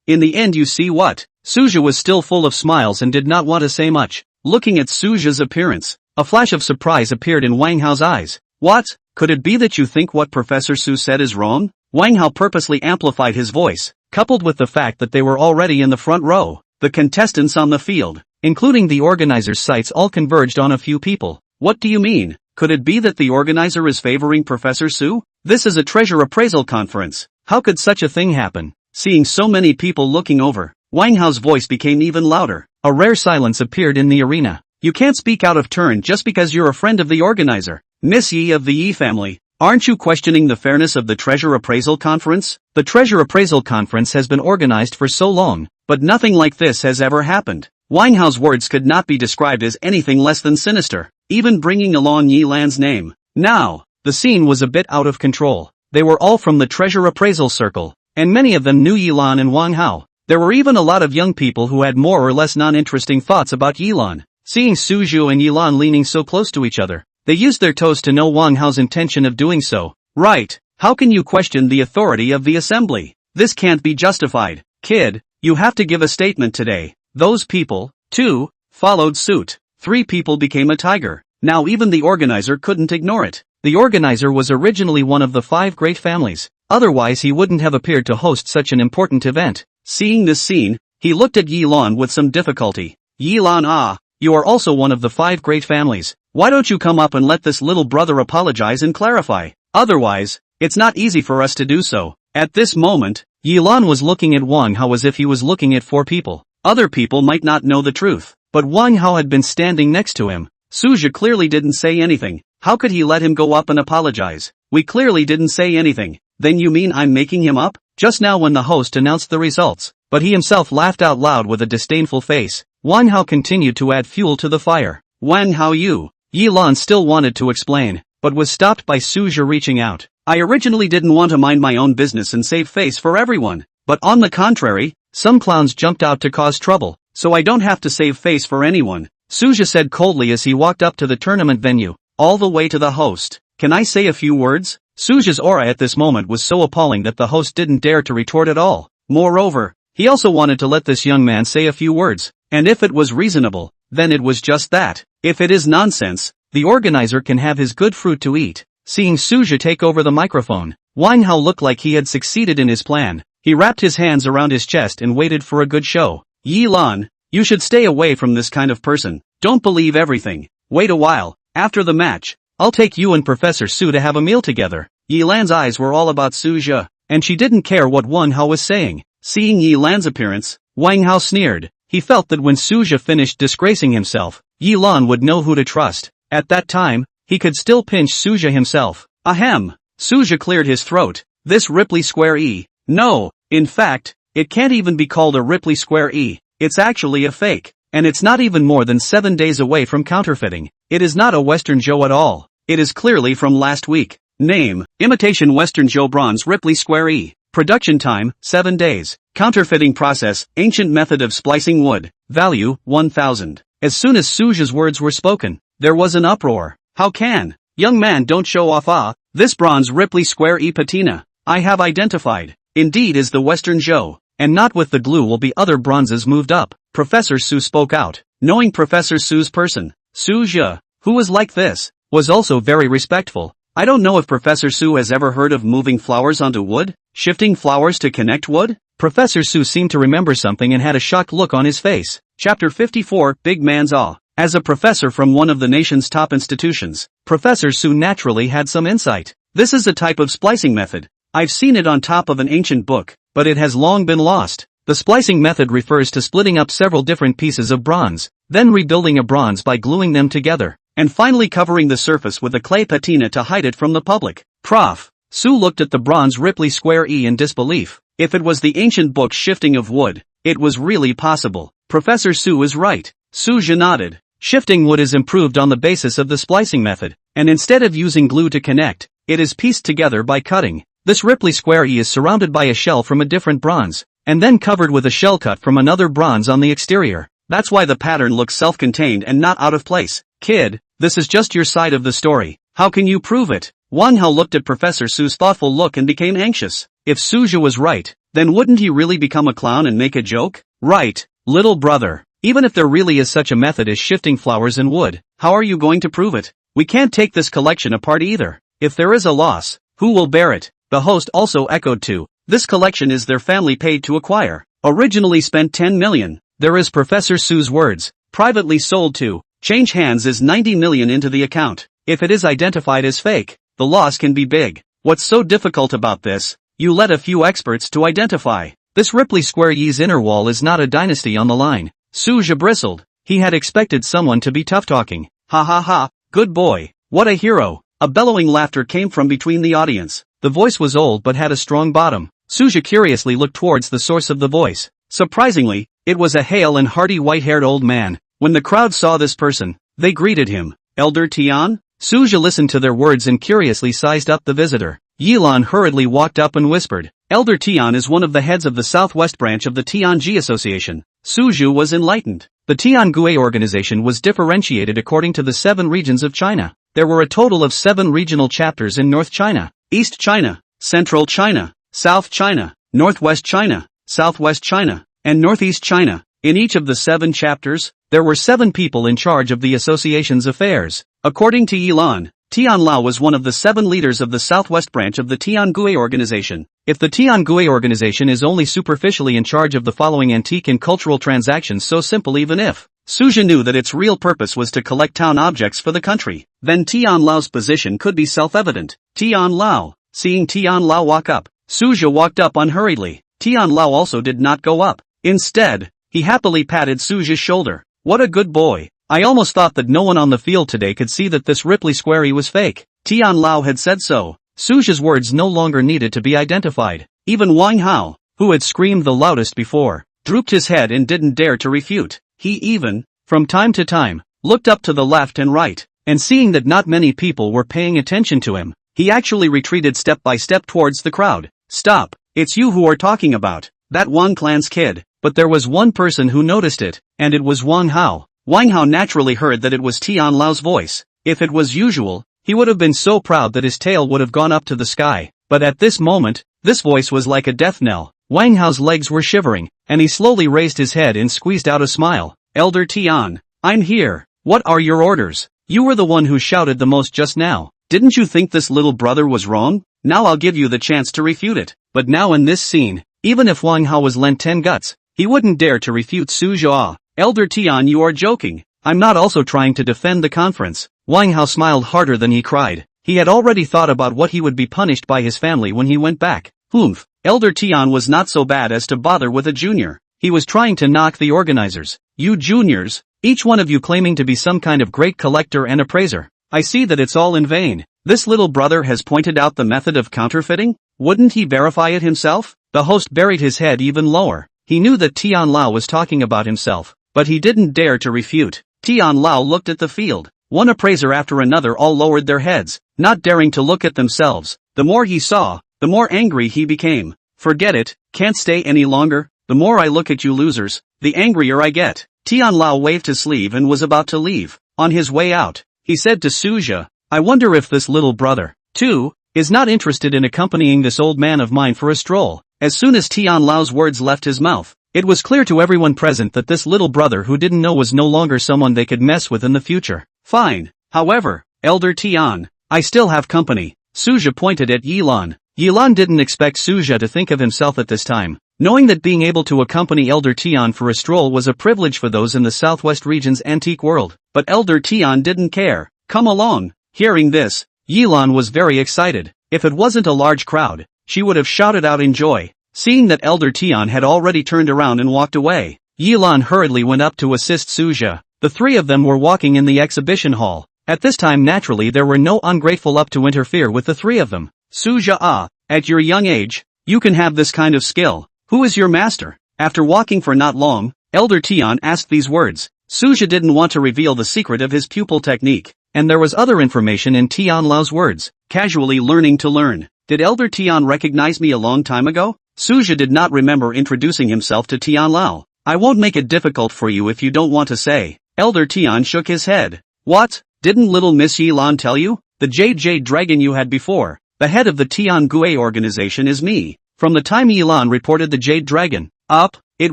S1: in the end you see what? Su Jia was still full of smiles and did not want to say much. Looking at Su Jia's appearance, a flash of surprise appeared in Wang Hao's eyes. What? Could it be that you think what Professor Su said is wrong? Wang Hao purposely amplified his voice, coupled with the fact that they were already in the front row. The contestants on the field, including the organizer's sights, all converged on a few people. What do you mean? Could it be that the organizer is favoring Professor Su? This is a treasure appraisal conference. How could such a thing happen? Seeing so many people looking over, Wang Hao's voice became even louder. A rare silence appeared in the arena. You can't speak out of turn just because you're a friend of the organizer. Miss Yi of the Yi family, aren't you questioning the fairness of the treasure appraisal conference? The treasure appraisal conference has been organized for so long, but nothing like this has ever happened. Wang Hao's words could not be described as anything less than sinister, even bringing along Yi Lan's name. Now, the scene was a bit out of control. They were all from the treasure appraisal circle, and many of them knew Yilan and Wang Hao. There were even a lot of young people who had more or less non-interesting thoughts about Yilan. Seeing Su Zhu and Yilan leaning so close to each other, they used their toes to know Wang Hao's intention of doing so. Right, how can you question the authority of the assembly? This can't be justified. Kid, you have to give a statement today. Those people, too, followed suit. 3 people became a tiger. Now even the organizer couldn't ignore it. The organizer was originally one of the 5 great families. Otherwise he wouldn't have appeared to host such an important event. Seeing this scene, he looked at Yilan with some difficulty. Yilan, you are also one of the 5 great families. Why don't you come up and let this little brother apologize and clarify? Otherwise, it's not easy for us to do so. At this moment, Yilan was looking at Wang Hao as if he was looking at 4 people. Other people might not know the truth, but Wang Hao had been standing next to him. Suja clearly didn't say anything. How could he let him go up and apologize? We clearly didn't say anything. Then you mean I'm making him up? Just now when the host announced the results, but he himself laughed out loud with a disdainful face. Wang Hao continued to add fuel to the fire. Wang Hao Yi Lan still wanted to explain, but was stopped by Suja reaching out. I originally didn't want to mind my own business and save face for everyone, but on the contrary, some clowns jumped out to cause trouble, so I don't have to save face for anyone, Suja said coldly as he walked up to the tournament venue, all the way to the host. Can I say a few words? Suja's aura at this moment was so appalling that the host didn't dare to retort at all. Moreover, he also wanted to let this young man say a few words, and if it was reasonable, then it was just that. If it is nonsense, the organizer can have his good fruit to eat. Seeing Suja take over the microphone, Wang Hao looked like he had succeeded in his plan. He wrapped his hands around his chest and waited for a good show. Yi Lan, you should stay away from this kind of person. Don't believe everything. Wait a while. After the match, I'll take you and Professor Su to have a meal together. Yi Lan's eyes were all about Suja, and she didn't care what Wang Hao was saying. Seeing Yi Lan's appearance, Wang Hao sneered. He felt that when Suja finished disgracing himself, Yi Lan would know who to trust. At that time, he could still pinch Suja himself. Ahem. Suja cleared his throat. This Ripley Square E. No, in fact, it can't even be called a Ripley Square E. It's actually a fake. And it's not even more than 7 days away from counterfeiting. It is not a Western Joe at all. It is clearly from last week. Name, Imitation Western Joe Bronze Ripley Square E. Production time, 7 days. Counterfeiting process, ancient method of splicing wood. Value, 1,000. As soon as Suja's words were spoken, there was an uproar. How can? Young man, don't show off. This bronze Ripley Square E patina, I have identified, indeed is the Western Joe, and not with the glue will be other bronzes moved up. Professor Su spoke out. Knowing Professor Su's person, Suja, who was like this, was also very respectful. I don't know if Professor Su has ever heard of moving flowers onto wood, shifting flowers to connect wood? Professor Su seemed to remember something and had a shocked look on his face. Chapter 54, Big Man's Awe. As a professor from one of the nation's top institutions, Professor Su naturally had some insight. This is a type of splicing method. I've seen it on top of an ancient book, but it has long been lost. The splicing method refers to splitting up several different pieces of bronze, then rebuilding a bronze by gluing them together, and finally covering the surface with a clay patina to hide it from the public. Prof. Su looked at the bronze Ripley Square E in disbelief. If it was the ancient book shifting of wood, it was really possible. Professor Su is right. Suja nodded. Shifting wood is improved on the basis of the splicing method, and instead of using glue to connect, it is pieced together by cutting. This Ripley Square E is surrounded by a shell from a different bronze, and then covered with a shell cut from another bronze on the exterior. That's why the pattern looks self-contained and not out of place. Kid, this is just your side of the story. How can you prove it? Wang Hao looked at Professor Su's thoughtful look and became anxious. If Suja was right, then wouldn't he really become a clown and make a joke? Right, little brother. Even if there really is such a method as shifting flowers in wood, how are you going to prove it? We can't take this collection apart either. If there is a loss, who will bear it? The host also echoed too. This collection is their family paid to acquire. Originally spent 10 million. There is Professor Su's words. Privately sold to. Change hands is 90 million into the account. If it is identified as fake, the loss can be big. What's so difficult about this? You let a few experts to identify. This Ripley Square E's inner wall is not a dynasty on the line. Suja bristled. He had expected someone to be tough-talking. Ha ha ha, good boy, what a hero. A bellowing laughter came from between the audience. The voice was old but had a strong bottom. Suja curiously looked towards the source of the voice. Surprisingly, it was a hale and hearty white-haired old man. When the crowd saw this person, they greeted him. Elder Tian? Suja listened to their words and curiously sized up the visitor. Yi Lan hurriedly walked up and whispered. Elder Tian is one of the heads of the southwest branch of the Tianji Association. Suju was enlightened. The Tiangui organization was differentiated according to the 7 regions of China. There were a total of 7 regional chapters in North China, East China, Central China, South China, Northwest China, Southwest China, and Northeast China. In each of the 7 chapters, there were 7 people in charge of the association's affairs. According to Yilan, Tian Lao was one of the 7 leaders of the southwest branch of the Tiangui organization. If the Tiangui organization is only superficially in charge of the following antique and cultural transactions, so simple even if Suja knew that its real purpose was to collect town objects for the country, then Tian Lao's position could be self-evident. Tian Lao. Seeing Tian Lao walk up, Suja walked up unhurriedly. Tian Lao also did not go up. Instead, He happily patted Suju's shoulder. What a good boy. I almost thought that no one on the field today could see that this Ripley Squarey was fake. Tian Lao had said so. Suju's words no longer needed to be identified. Even Wang Hao, who had screamed the loudest before, drooped his head and didn't dare to refute. He even, from time to time, looked up to the left and right, and seeing that not many people were paying attention to him, he actually retreated step by step towards the crowd. Stop, it's you who are talking about, that Wang clan's kid. But there was one person who noticed it, and it was Wang Hao. Wang Hao naturally heard that it was Tian Lao's voice. If it was usual, he would have been so proud that his tail would have gone up to the sky. But at this moment, this voice was like a death knell. Wang Hao's legs were shivering, and he slowly raised his head and squeezed out a smile. Elder Tian, I'm here. What are your orders? You were the one who shouted the most just now. Didn't you think this little brother was wrong? Now I'll give you the chance to refute it. But now in this scene, even if Wang Hao was lent 10 guts, he wouldn't dare to refute Suju. Elder Tian, you are joking. I'm not also trying to defend the conference. Wang Hao smiled harder than he cried. He had already thought about what he would be punished by his family when he went back. Humph. Elder Tian was not so bad as to bother with a junior. He was trying to knock the organizers. You juniors, each one of you claiming to be some kind of great collector and appraiser. I see that it's all in vain. This little brother has pointed out the method of counterfeiting. Wouldn't he verify it himself? The host buried his head even lower. He knew that Tian Lao was talking about himself, but he didn't dare to refute. Tian Lao looked at the field. One appraiser after another all lowered their heads, not daring to look at themselves. The more he saw, the more angry he became. Forget it, can't stay any longer. The more I look at you losers, the angrier I get. Tian Lao waved his sleeve and was about to leave. On his way out, he said to Suja, I wonder if this little brother, too, is not interested in accompanying this old man of mine for a stroll. As soon as Tian Lao's words left his mouth, it was clear to everyone present that this little brother who didn't know was no longer someone they could mess with in the future. Fine. However, Elder Tian, I still have company. Suja pointed at Yilan. Yilan didn't expect Suja to think of himself at this time, knowing that being able to accompany Elder Tian for a stroll was a privilege for those in the Southwest region's antique world. But Elder Tian didn't care. Come along. Hearing this, Yilan was very excited. If it wasn't a large crowd, she would have shouted out in joy. Seeing that Elder Tian had already turned around and walked away, Yilan hurriedly went up to assist Suja. The three of them were walking in the exhibition hall. At this time naturally there were no ungrateful up to interfere with the three of them. Suja, at your young age, you can have this kind of skill. Who is your master? After walking for not long, Elder Tian asked these words. Suja didn't want to reveal the secret of his pupil technique, and there was other information in Tian Lao's words. Casually learning to learn. Did Elder Tian recognize me a long time ago? Suja did not remember introducing himself to Tian Lao. I won't make it difficult for you if you don't want to say. Elder Tian shook his head. What? Didn't little Miss Yilan tell you? The Jade Dragon you had before, the head of the Tian Gue organization is me. From the time Yilan reported the Jade Dragon up, it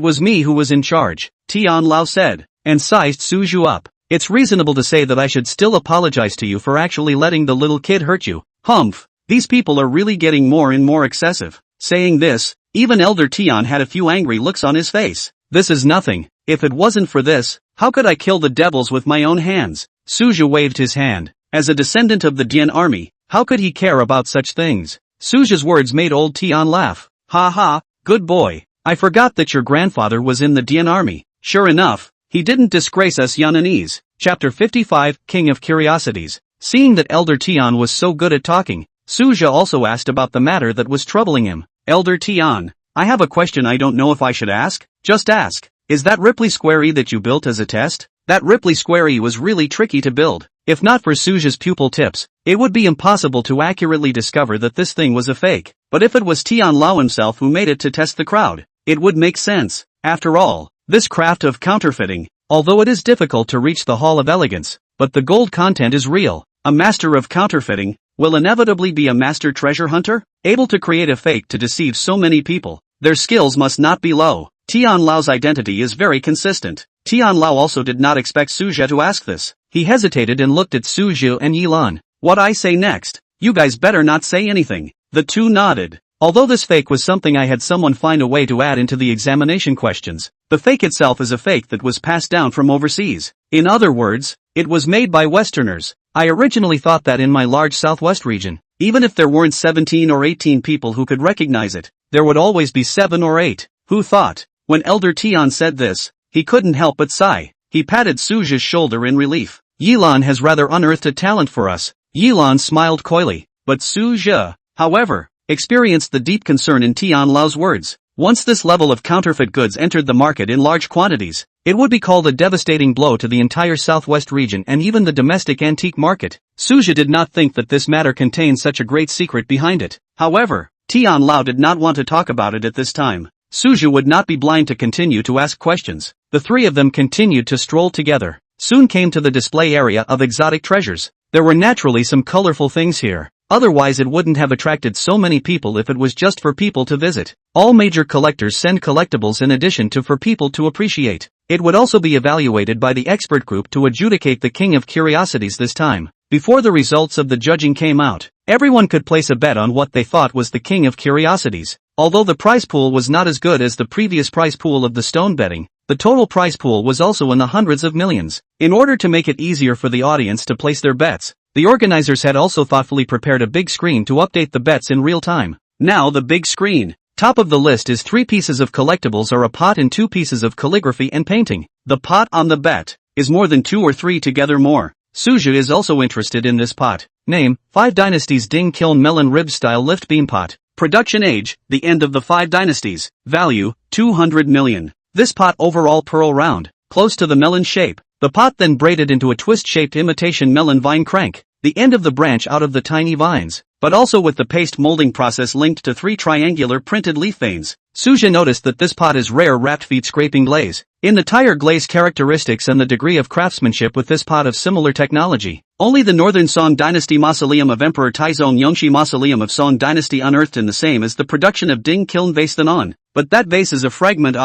S1: was me who was in charge, Tian Lao said, and sized Suju up. It's reasonable to say that I should still apologize to you for actually letting the little kid hurt you. Humph, these people are really getting more and more excessive. Saying this, even Elder Tian had a few angry looks on his face. This is nothing. If it wasn't for this, how could I kill the devils with my own hands? Suja waved his hand. As a descendant of the Dian army, how could he care about such things? Suja's words made old Tian laugh. Ha ha, good boy. I forgot that your grandfather was in the Dian army. Sure enough, he didn't disgrace us Yananese. Chapter 55, King of Curiosities. Seeing that Elder Tian was so good at talking, Suja also asked about the matter that was troubling him. Elder Tian, I have a question I don't know if I should ask. Just ask. Is that Ripley Squarey that you built as a test? That Ripley Squarey was really tricky to build. If not for Suja's pupil tips, it would be impossible to accurately discover that this thing was a fake. But if it was Tian Lao himself who made it to test the crowd, it would make sense. After all, this craft of counterfeiting, although it is difficult to reach the Hall of Elegance, but the gold content is real. A master of counterfeiting will inevitably be a master treasure hunter, able to create a fake to deceive so many people. Their skills must not be low. Tian Lao's identity is very consistent. Tian Lao also did not expect Suja to ask this. He hesitated and looked at Suju and Yilan. What I say next? You guys better not say anything. The two nodded. Although this fake was something I had someone find a way to add into the examination questions, the fake itself is a fake that was passed down from overseas. In other words, it was made by Westerners. I originally thought that in my large Southwest region, even if there weren't 17 or 18 people who could recognize it, there would always be 7 or 8 who thought, When Elder Tian said this, he couldn't help but sigh. He patted Suju's shoulder in relief. Yilan has rather unearthed a talent for us. Yilan smiled coyly, but Suju, however, experienced the deep concern in Tian Lao's words. Once this level of counterfeit goods entered the market in large quantities, it would be called a devastating blow to the entire southwest region and even the domestic antique market. Suju did not think that this matter contained such a great secret behind it. However, Tian Lao did not want to talk about it at this time. Suju would not be blind to continue to ask questions. The three of them continued to stroll together. Soon came to the display area of exotic treasures. There were naturally some colorful things here. Otherwise it wouldn't have attracted so many people if it was just for people to visit. All major collectors send collectibles in addition to for people to appreciate. It would also be evaluated by the expert group to adjudicate the King of Curiosities this time. Before the results of the judging came out, everyone could place a bet on what they thought was the King of Curiosities. Although the prize pool was not as good as the previous prize pool of the stone betting, the total prize pool was also in the hundreds of millions. In order to make it easier for the audience to place their bets, the organizers had also thoughtfully prepared a big screen to update the bets in real time. Now the big screen. Top of the list is 3 pieces of collectibles or a pot and 2 pieces of calligraphy and painting. The pot on the bet is more than 2 or 3 together more. Suju is also interested in this pot. Name, 5 Dynasties Ding Kiln Melon Rib Style Lift Beam Pot. Production age, the end of the 5 Dynasties. Value, 200 million. This pot overall pearl round, close to the melon shape. The pot then braided into a twist-shaped imitation melon vine crank. The end of the branch out of the tiny vines, but also with the paste molding process linked to 3 triangular printed leaf veins. Suju noticed that this pot is rare wrapped feet scraping glaze. In the tire glaze characteristics and the degree of craftsmanship with this pot of similar technology, only the Northern Song Dynasty Mausoleum of Emperor Taizong Yongxi Mausoleum of Song Dynasty unearthed in the same as the production of Ding Kiln vase Thanon. But that vase is a fragment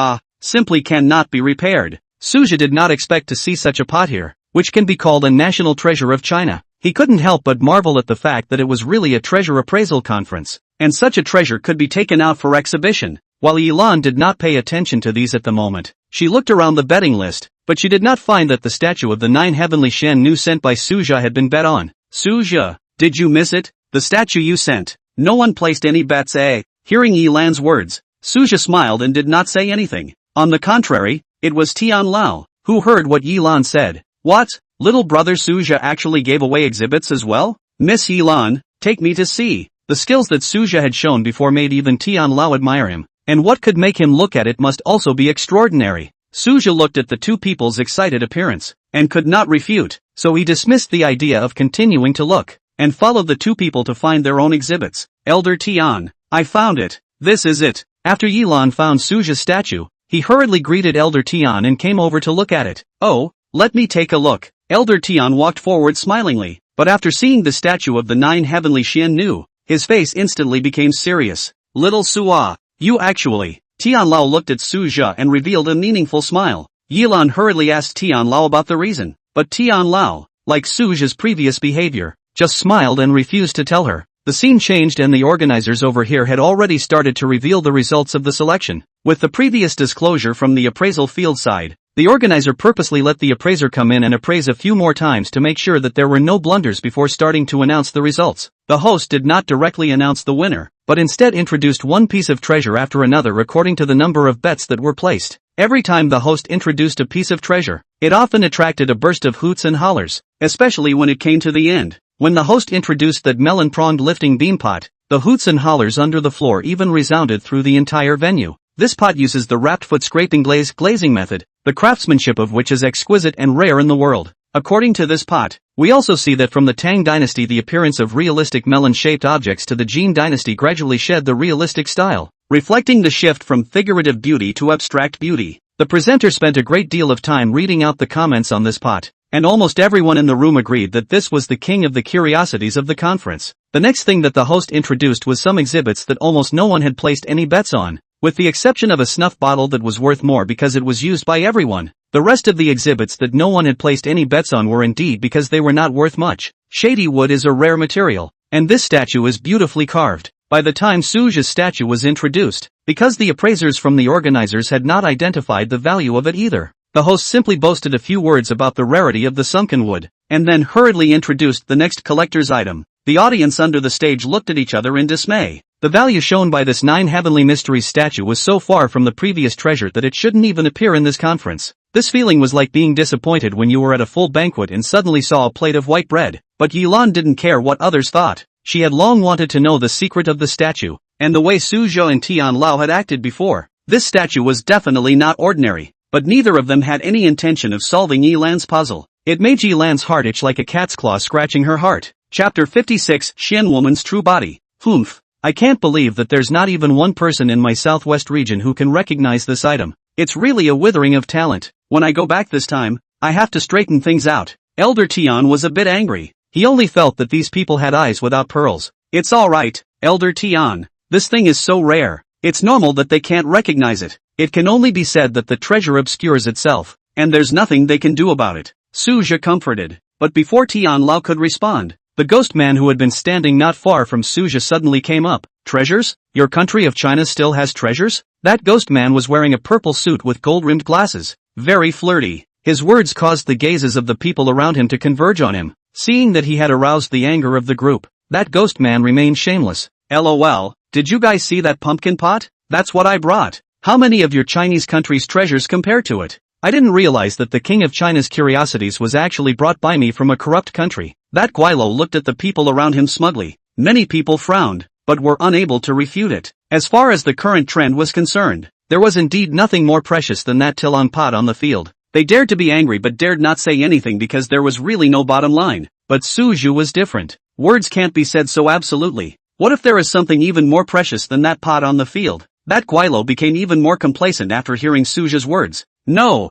S1: simply cannot be repaired. Suju did not expect to see such a pot here, which can be called a national treasure of China. He couldn't help but marvel at the fact that it was really a treasure appraisal conference, and such a treasure could be taken out for exhibition. While Yilan did not pay attention to these at the moment, she looked around the betting list, but she did not find that the statue of the 9 heavenly Shen Nu sent by Suju had been bet on. Suju, did you miss it? The statue you sent. No one placed any bets, eh? Hearing Yilan's words, Suju smiled and did not say anything. On the contrary, it was Tian Lao, who heard what Yilan said. What? Little brother Suju actually gave away exhibits as well? Miss Yilan, take me to see. The skills that Suju had shown before made even Tian Lao admire him, and what could make him look at it must also be extraordinary. Suju looked at the 2 people's excited appearance, and could not refute, so he dismissed the idea of continuing to look, and followed the 2 people to find their own exhibits. Elder Tian, I found it. This is it. After Yilan found Suju's statue, he hurriedly greeted Elder Tian and came over to look at it. Oh, let me take a look. Elder Tian walked forward smilingly, but after seeing the statue of the 9 heavenly Shen Nu, his face instantly became serious. Little Sua, you actually. Tian Lao looked at Suju and revealed a meaningful smile. Yilan hurriedly asked Tian Lao about the reason, but Tian Lao, like Suju's previous behavior, just smiled and refused to tell her. The scene changed and the organizers over here had already started to reveal the results of the selection. With the previous disclosure from the appraisal field side, the organizer purposely let the appraiser come in and appraise a few more times to make sure that there were no blunders before starting to announce the results. The host did not directly announce the winner, but instead introduced one piece of treasure after another according to the number of bets that were placed. Every time the host introduced a piece of treasure, it often attracted a burst of hoots and hollers, especially when it came to the end. When the host introduced that melon-pronged lifting beam pot, the hoots and hollers under the floor even resounded through the entire venue. This pot uses the wrapped foot scraping glazing method, the craftsmanship of which is exquisite and rare in the world. According to this pot, we also see that from the Tang Dynasty the appearance of realistic melon-shaped objects to the Jin Dynasty gradually shed the realistic style, reflecting the shift from figurative beauty to abstract beauty. The presenter spent a great deal of time reading out the comments on this pot, and almost everyone in the room agreed that this was the king of the curiosities of the conference. The next thing that the host introduced was some exhibits that almost no one had placed any bets on, with the exception of a snuff bottle that was worth more because it was used by everyone. The rest of the exhibits that no one had placed any bets on were indeed because they were not worth much. Shady wood is a rare material, and this statue is beautifully carved. By the time Suju's statue was introduced, because the appraisers from the organizers had not identified the value of it either, the host simply boasted a few words about the rarity of the sunken wood, and then hurriedly introduced the next collector's item. The audience under the stage looked at each other in dismay. The value shown by this 9 Heavenly Mysteries statue was so far from the previous treasure that it shouldn't even appear in this conference. This feeling was like being disappointed when you were at a full banquet and suddenly saw a plate of white bread. But Yilan didn't care what others thought. She had long wanted to know the secret of the statue, and the way Su Zhe and Tian Lao had acted before. This statue was definitely not ordinary, but neither of them had any intention of solving Yilan's puzzle. It made Yilan's heart itch like a cat's claw scratching her heart. Chapter 56, Xian Woman's True Body. Humph. I can't believe that there's not even one person in my southwest region who can recognize this item. It's really a withering of talent. When I go back this time, I have to straighten things out. Elder Tian was a bit angry. He only felt that these people had eyes without pearls. It's alright, Elder Tian. This thing is so rare. It's normal that they can't recognize it. It can only be said that the treasure obscures itself, and there's nothing they can do about it. Su Zhe comforted. But before Tian Lao could respond, the ghost man who had been standing not far from Su Zhe suddenly came up. Treasures? Your country of China still has treasures? That ghost man was wearing a purple suit with gold-rimmed glasses. Very flirty. His words caused the gazes of the people around him to converge on him. Seeing that he had aroused the anger of the group, that ghost man remained shameless. LOL, did you guys see that pumpkin pot? That's what I brought. How many of your Chinese country's treasures compare to it? I didn't realize that the king of China's curiosities was actually brought by me from a corrupt country. That Guilo looked at the people around him smugly. Many people frowned, but were unable to refute it. As far as the current trend was concerned, there was indeed nothing more precious than that Tilon pot on the field. They dared to be angry but dared not say anything because there was really no bottom line. But Su Zhe was different. Words can't be said so absolutely. What if there is something even more precious than that pot on the field? That Guilo became even more complacent after hearing Su Zhe's words. No,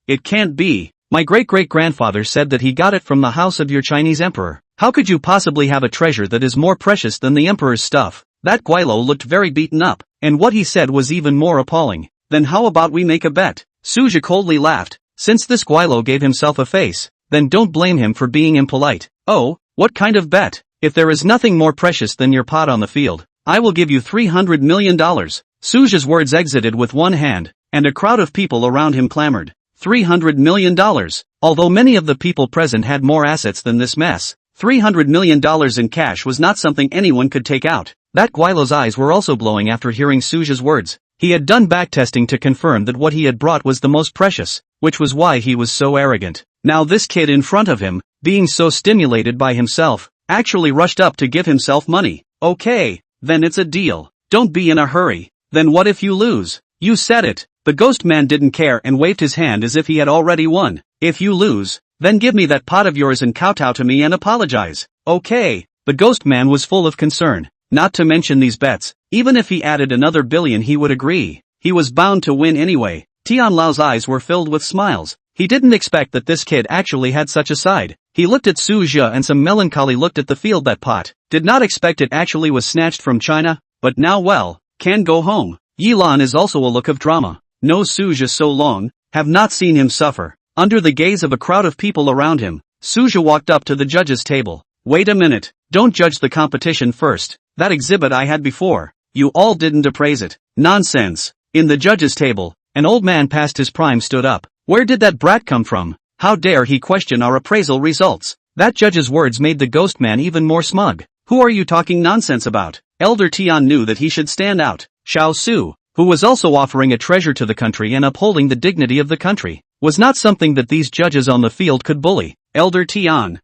S1: it can't be. My great-great-grandfather said that he got it from the house of your Chinese emperor. How could you possibly have a treasure that is more precious than the emperor's stuff? That Guilo looked very beaten up, and what he said was even more appalling. Then how about we make a bet? Su Zhe coldly laughed. Since this Guilo gave himself a face, then don't blame him for being impolite. Oh, what kind of bet? If there is nothing more precious than your pot on the field, I will give you $300 million. Su Zhe's words exited with one hand, and a crowd of people around him clamored. $300 million. Although many of the people present had more assets than this mess, $300 million in cash was not something anyone could take out. That Guilo's eyes were also glowing after hearing Su Zhe's words. He had done backtesting to confirm that what he had brought was the most precious, which was why he was so arrogant. Now this kid in front of him, being so stimulated by himself, actually rushed up to give himself money. Okay, then it's a deal. Don't be in a hurry. Then what if you lose? You said it. The ghost man didn't care and waved his hand as if he had already won. If you lose, then give me that pot of yours and kowtow to me and apologize. Okay. The ghost man was full of concern. Not to mention these bets. Even if he added another billion he would agree. He was bound to win anyway. Tian Lao's eyes were filled with smiles. He didn't expect that this kid actually had such a side. He looked at Su Zhe and some melancholy looked at the field that pot. Did not expect it actually was snatched from China, but now well, can go home. Yilan is also a look of drama. No Su Zhe so long, have not seen him suffer. Under the gaze of a crowd of people around him, Su Zhe walked up to the judge's table. Wait a minute, don't judge the competition first. That exhibit I had before, you all didn't appraise it. Nonsense. In the judge's table, an old man past his prime stood up. Where did that brat come from? How dare he question our appraisal results? That judge's words made the ghost man even more smug. Who are you talking nonsense about? Elder Tian knew that he should stand out. Xiao Su, who was also offering a treasure to the country and upholding the dignity of the country, was not something that these judges on the field could bully. Elder Tian,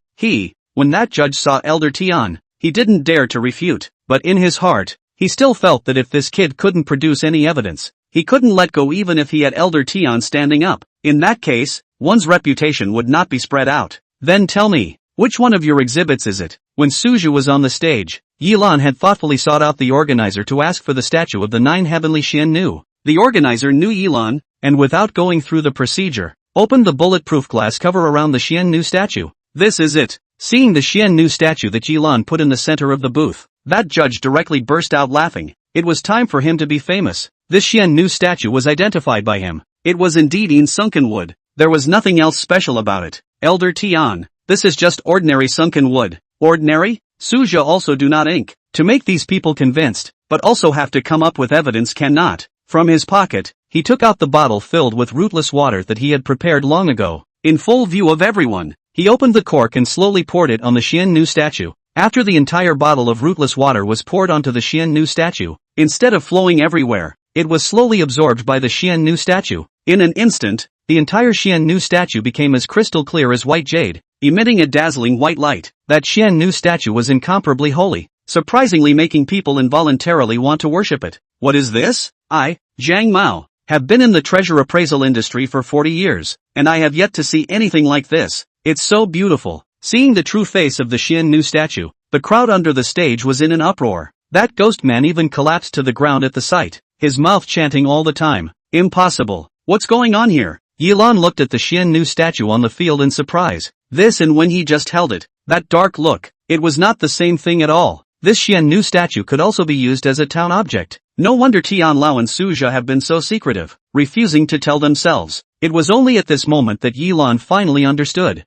S1: when that judge saw Elder Tian, he didn't dare to refute, but in his heart, he still felt that if this kid couldn't produce any evidence, he couldn't let go even if he had Elder Tian standing up. In that case, one's reputation would not be spread out. Then tell me, which one of your exhibits is it? When Su Zhe was on the stage, Yilan had thoughtfully sought out the organizer to ask for the statue of the 9 heavenly Xian Nu. The organizer knew Yilan, and without going through the procedure, opened the bulletproof glass cover around the Xian Nu statue. This is it. Seeing the Xian Nu statue that Yilan put in the center of the booth, that judge directly burst out laughing. It was time for him to be famous. This Xian Nu statue was identified by him. It was indeed in sunken wood. There was nothing else special about it. Elder Tian, this is just ordinary sunken wood. Ordinary? Su Zhe also do not ink. To make these people convinced, but also have to come up with evidence cannot. From his pocket, he took out the bottle filled with rootless water that he had prepared long ago. In full view of everyone, he opened the cork and slowly poured it on the Xian Nu statue. After the entire bottle of rootless water was poured onto the Xiannu statue, instead of flowing everywhere, it was slowly absorbed by the Xiannu statue. In an instant, the entire Xiannu statue became as crystal clear as white jade, emitting a dazzling white light. That Xiannu statue was incomparably holy, surprisingly making people involuntarily want to worship it. What is this? I, Zhang Mao, have been in the treasure appraisal industry for 40 years, and I have yet to see anything like this. It's so beautiful. Seeing the true face of the Xiannu statue, the crowd under the stage was in an uproar. That ghost man even collapsed to the ground at the sight, his mouth chanting all the time, "Impossible. What's going on here?" Yilan looked at the Xiannu statue on the field in surprise. This and when he just held it, that dark look, it was not the same thing at all. This Xiannu statue could also be used as a town object. No wonder Tian Lao and Suzhou have been so secretive, refusing to tell themselves. It was only at this moment that Yilan finally understood.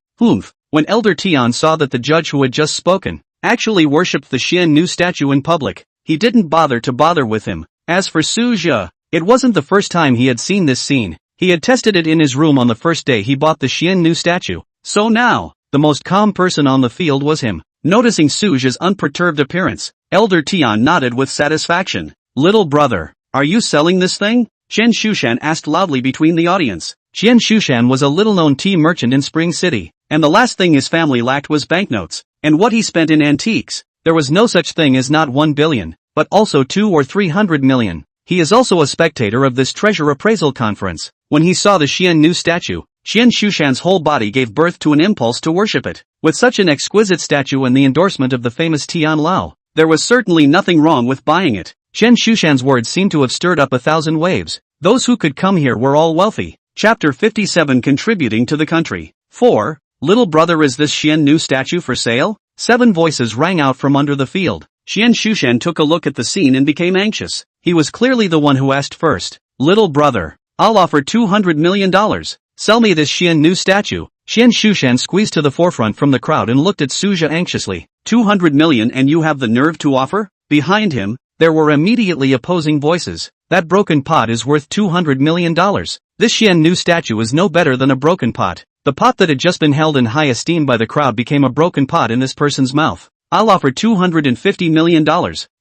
S1: When Elder Tian saw that the judge who had just spoken actually worshipped the Xiannu statue in public, he didn't bother with him. As for Suzhou, it wasn't the first time he had seen this scene. He had tested it in his room on the first day he bought the Xiannu statue. So now, the most calm person on the field was him. Noticing Suzhou's unperturbed appearance, Elder Tian nodded with satisfaction. "Little brother, are you selling this thing?" Chen Shushan asked loudly between the audience. Chen Shushan was a little-known tea merchant in Spring City, and the last thing his family lacked was banknotes, and what he spent in antiques. There was no such thing as not 1 billion, but also 200 or 300 million. He is also a spectator of this treasure appraisal conference. When he saw the Xiannu statue, Chen Shushan's whole body gave birth to an impulse to worship it. With such an exquisite statue and the endorsement of the famous Tian Lao, there was certainly nothing wrong with buying it. Chen Shushan's words seemed to have stirred up 1,000 waves. Those who could come here were all wealthy. Chapter 57 Contributing to the Country. 4. Little brother, is this Xiannu statue for sale? 7 voices rang out from under the field. Chen Shushan took a look at the scene and became anxious. He was clearly the one who asked first. "Little brother, I'll offer $200 million. Sell me this Xiannu statue." Chen Shushan squeezed to the forefront from the crowd and looked at Suzhou anxiously. 200 million, and you have the nerve to offer? Behind him, there were immediately opposing voices. That broken pot is worth $200 million. This Xiannu statue is no better than a broken pot. The pot that had just been held in high esteem by the crowd became a broken pot in this person's mouth. "I'll offer $250 million,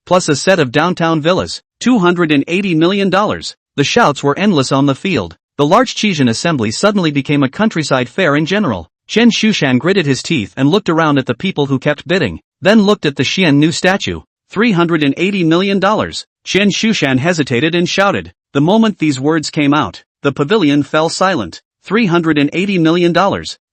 S1: plus a set of downtown villas. $280 million. The shouts were endless on the field. The large Chixian assembly suddenly became a countryside fair in general. Chen Shushan gritted his teeth and looked around at the people who kept bidding, then looked at the Xiannu statue. $380 million. Chen Shushan hesitated and shouted. The moment these words came out, the pavilion fell silent. $380 million.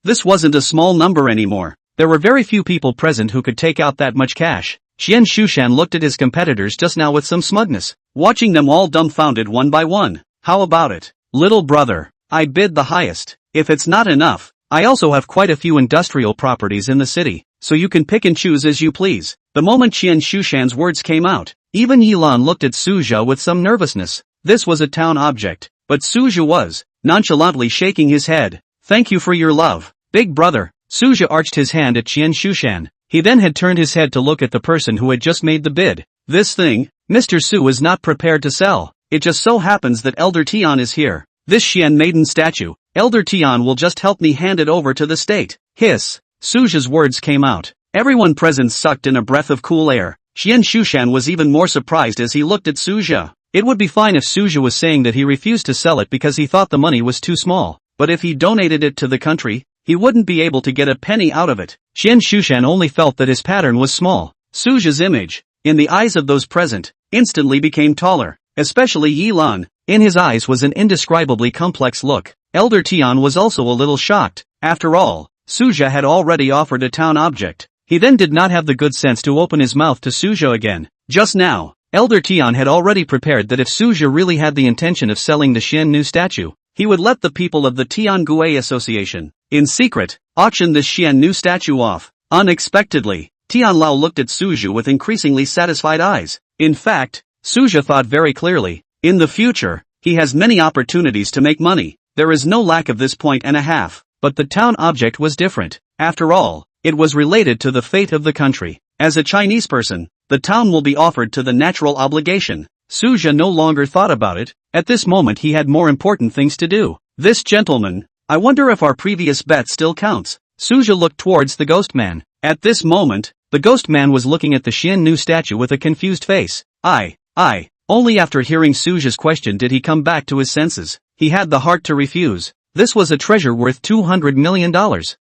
S1: This wasn't a small number anymore. There were very few people present who could take out that much cash. Chen Shushan looked at his competitors just now with some smugness, watching them all dumbfounded one by one. "How about it, little brother? I bid the highest. If it's not enough, I also have quite a few industrial properties in the city, so you can pick and choose as you please." The moment Chen Shushan's words came out, even Yilan looked at Suzhou with some nervousness. This was a town object, but Suzhou was nonchalantly shaking his head. "Thank you for your love, big brother." Suzhou arched his hand at Chen Shushan. He then had turned his head to look at the person who had just made the bid. "This thing, Mr. Su is not prepared to sell. It just so happens that Elder Tian is here. This Xian maiden statue, Elder Tian will just help me hand it over to the state." Hiss. Suzhou's words came out. Everyone present sucked in a breath of cool air. Chen Shushan was even more surprised as he looked at Suzhou. It would be fine if Suzhou was saying that he refused to sell it because he thought the money was too small, but if he donated it to the country, he wouldn't be able to get a penny out of it. Chen Shushan only felt that his pattern was small. Suzhou's image, in the eyes of those present, instantly became taller, especially Yilan. In his eyes was an indescribably complex look. Elder Tian was also a little shocked. After all, Suzhou had already offered a town object. He then did not have the good sense to open his mouth to Suzhou again. Just now, Elder Tian had already prepared that if Suzhou really had the intention of selling the Xiannu statue, he would let the people of the Tiangui Association, in secret, auction this Xiannu statue off. Unexpectedly, Tian Lao looked at Suzhou with increasingly satisfied eyes. In fact, Suzhou thought very clearly. In the future, he has many opportunities to make money. There is no lack of this point and a half. But the town object was different. After all, it was related to the fate of the country. As a Chinese person, the town will be offered to the natural obligation. Suzhou no longer thought about it. At this moment he had more important things to do. "This gentleman, I wonder if our previous bet still counts." Suzhou looked towards the ghost man. At this moment, The ghost man was looking at the Xian statue with a confused face. Only after hearing Suja's question did he come back to his senses. He had the heart to refuse. This was a treasure worth $200 million.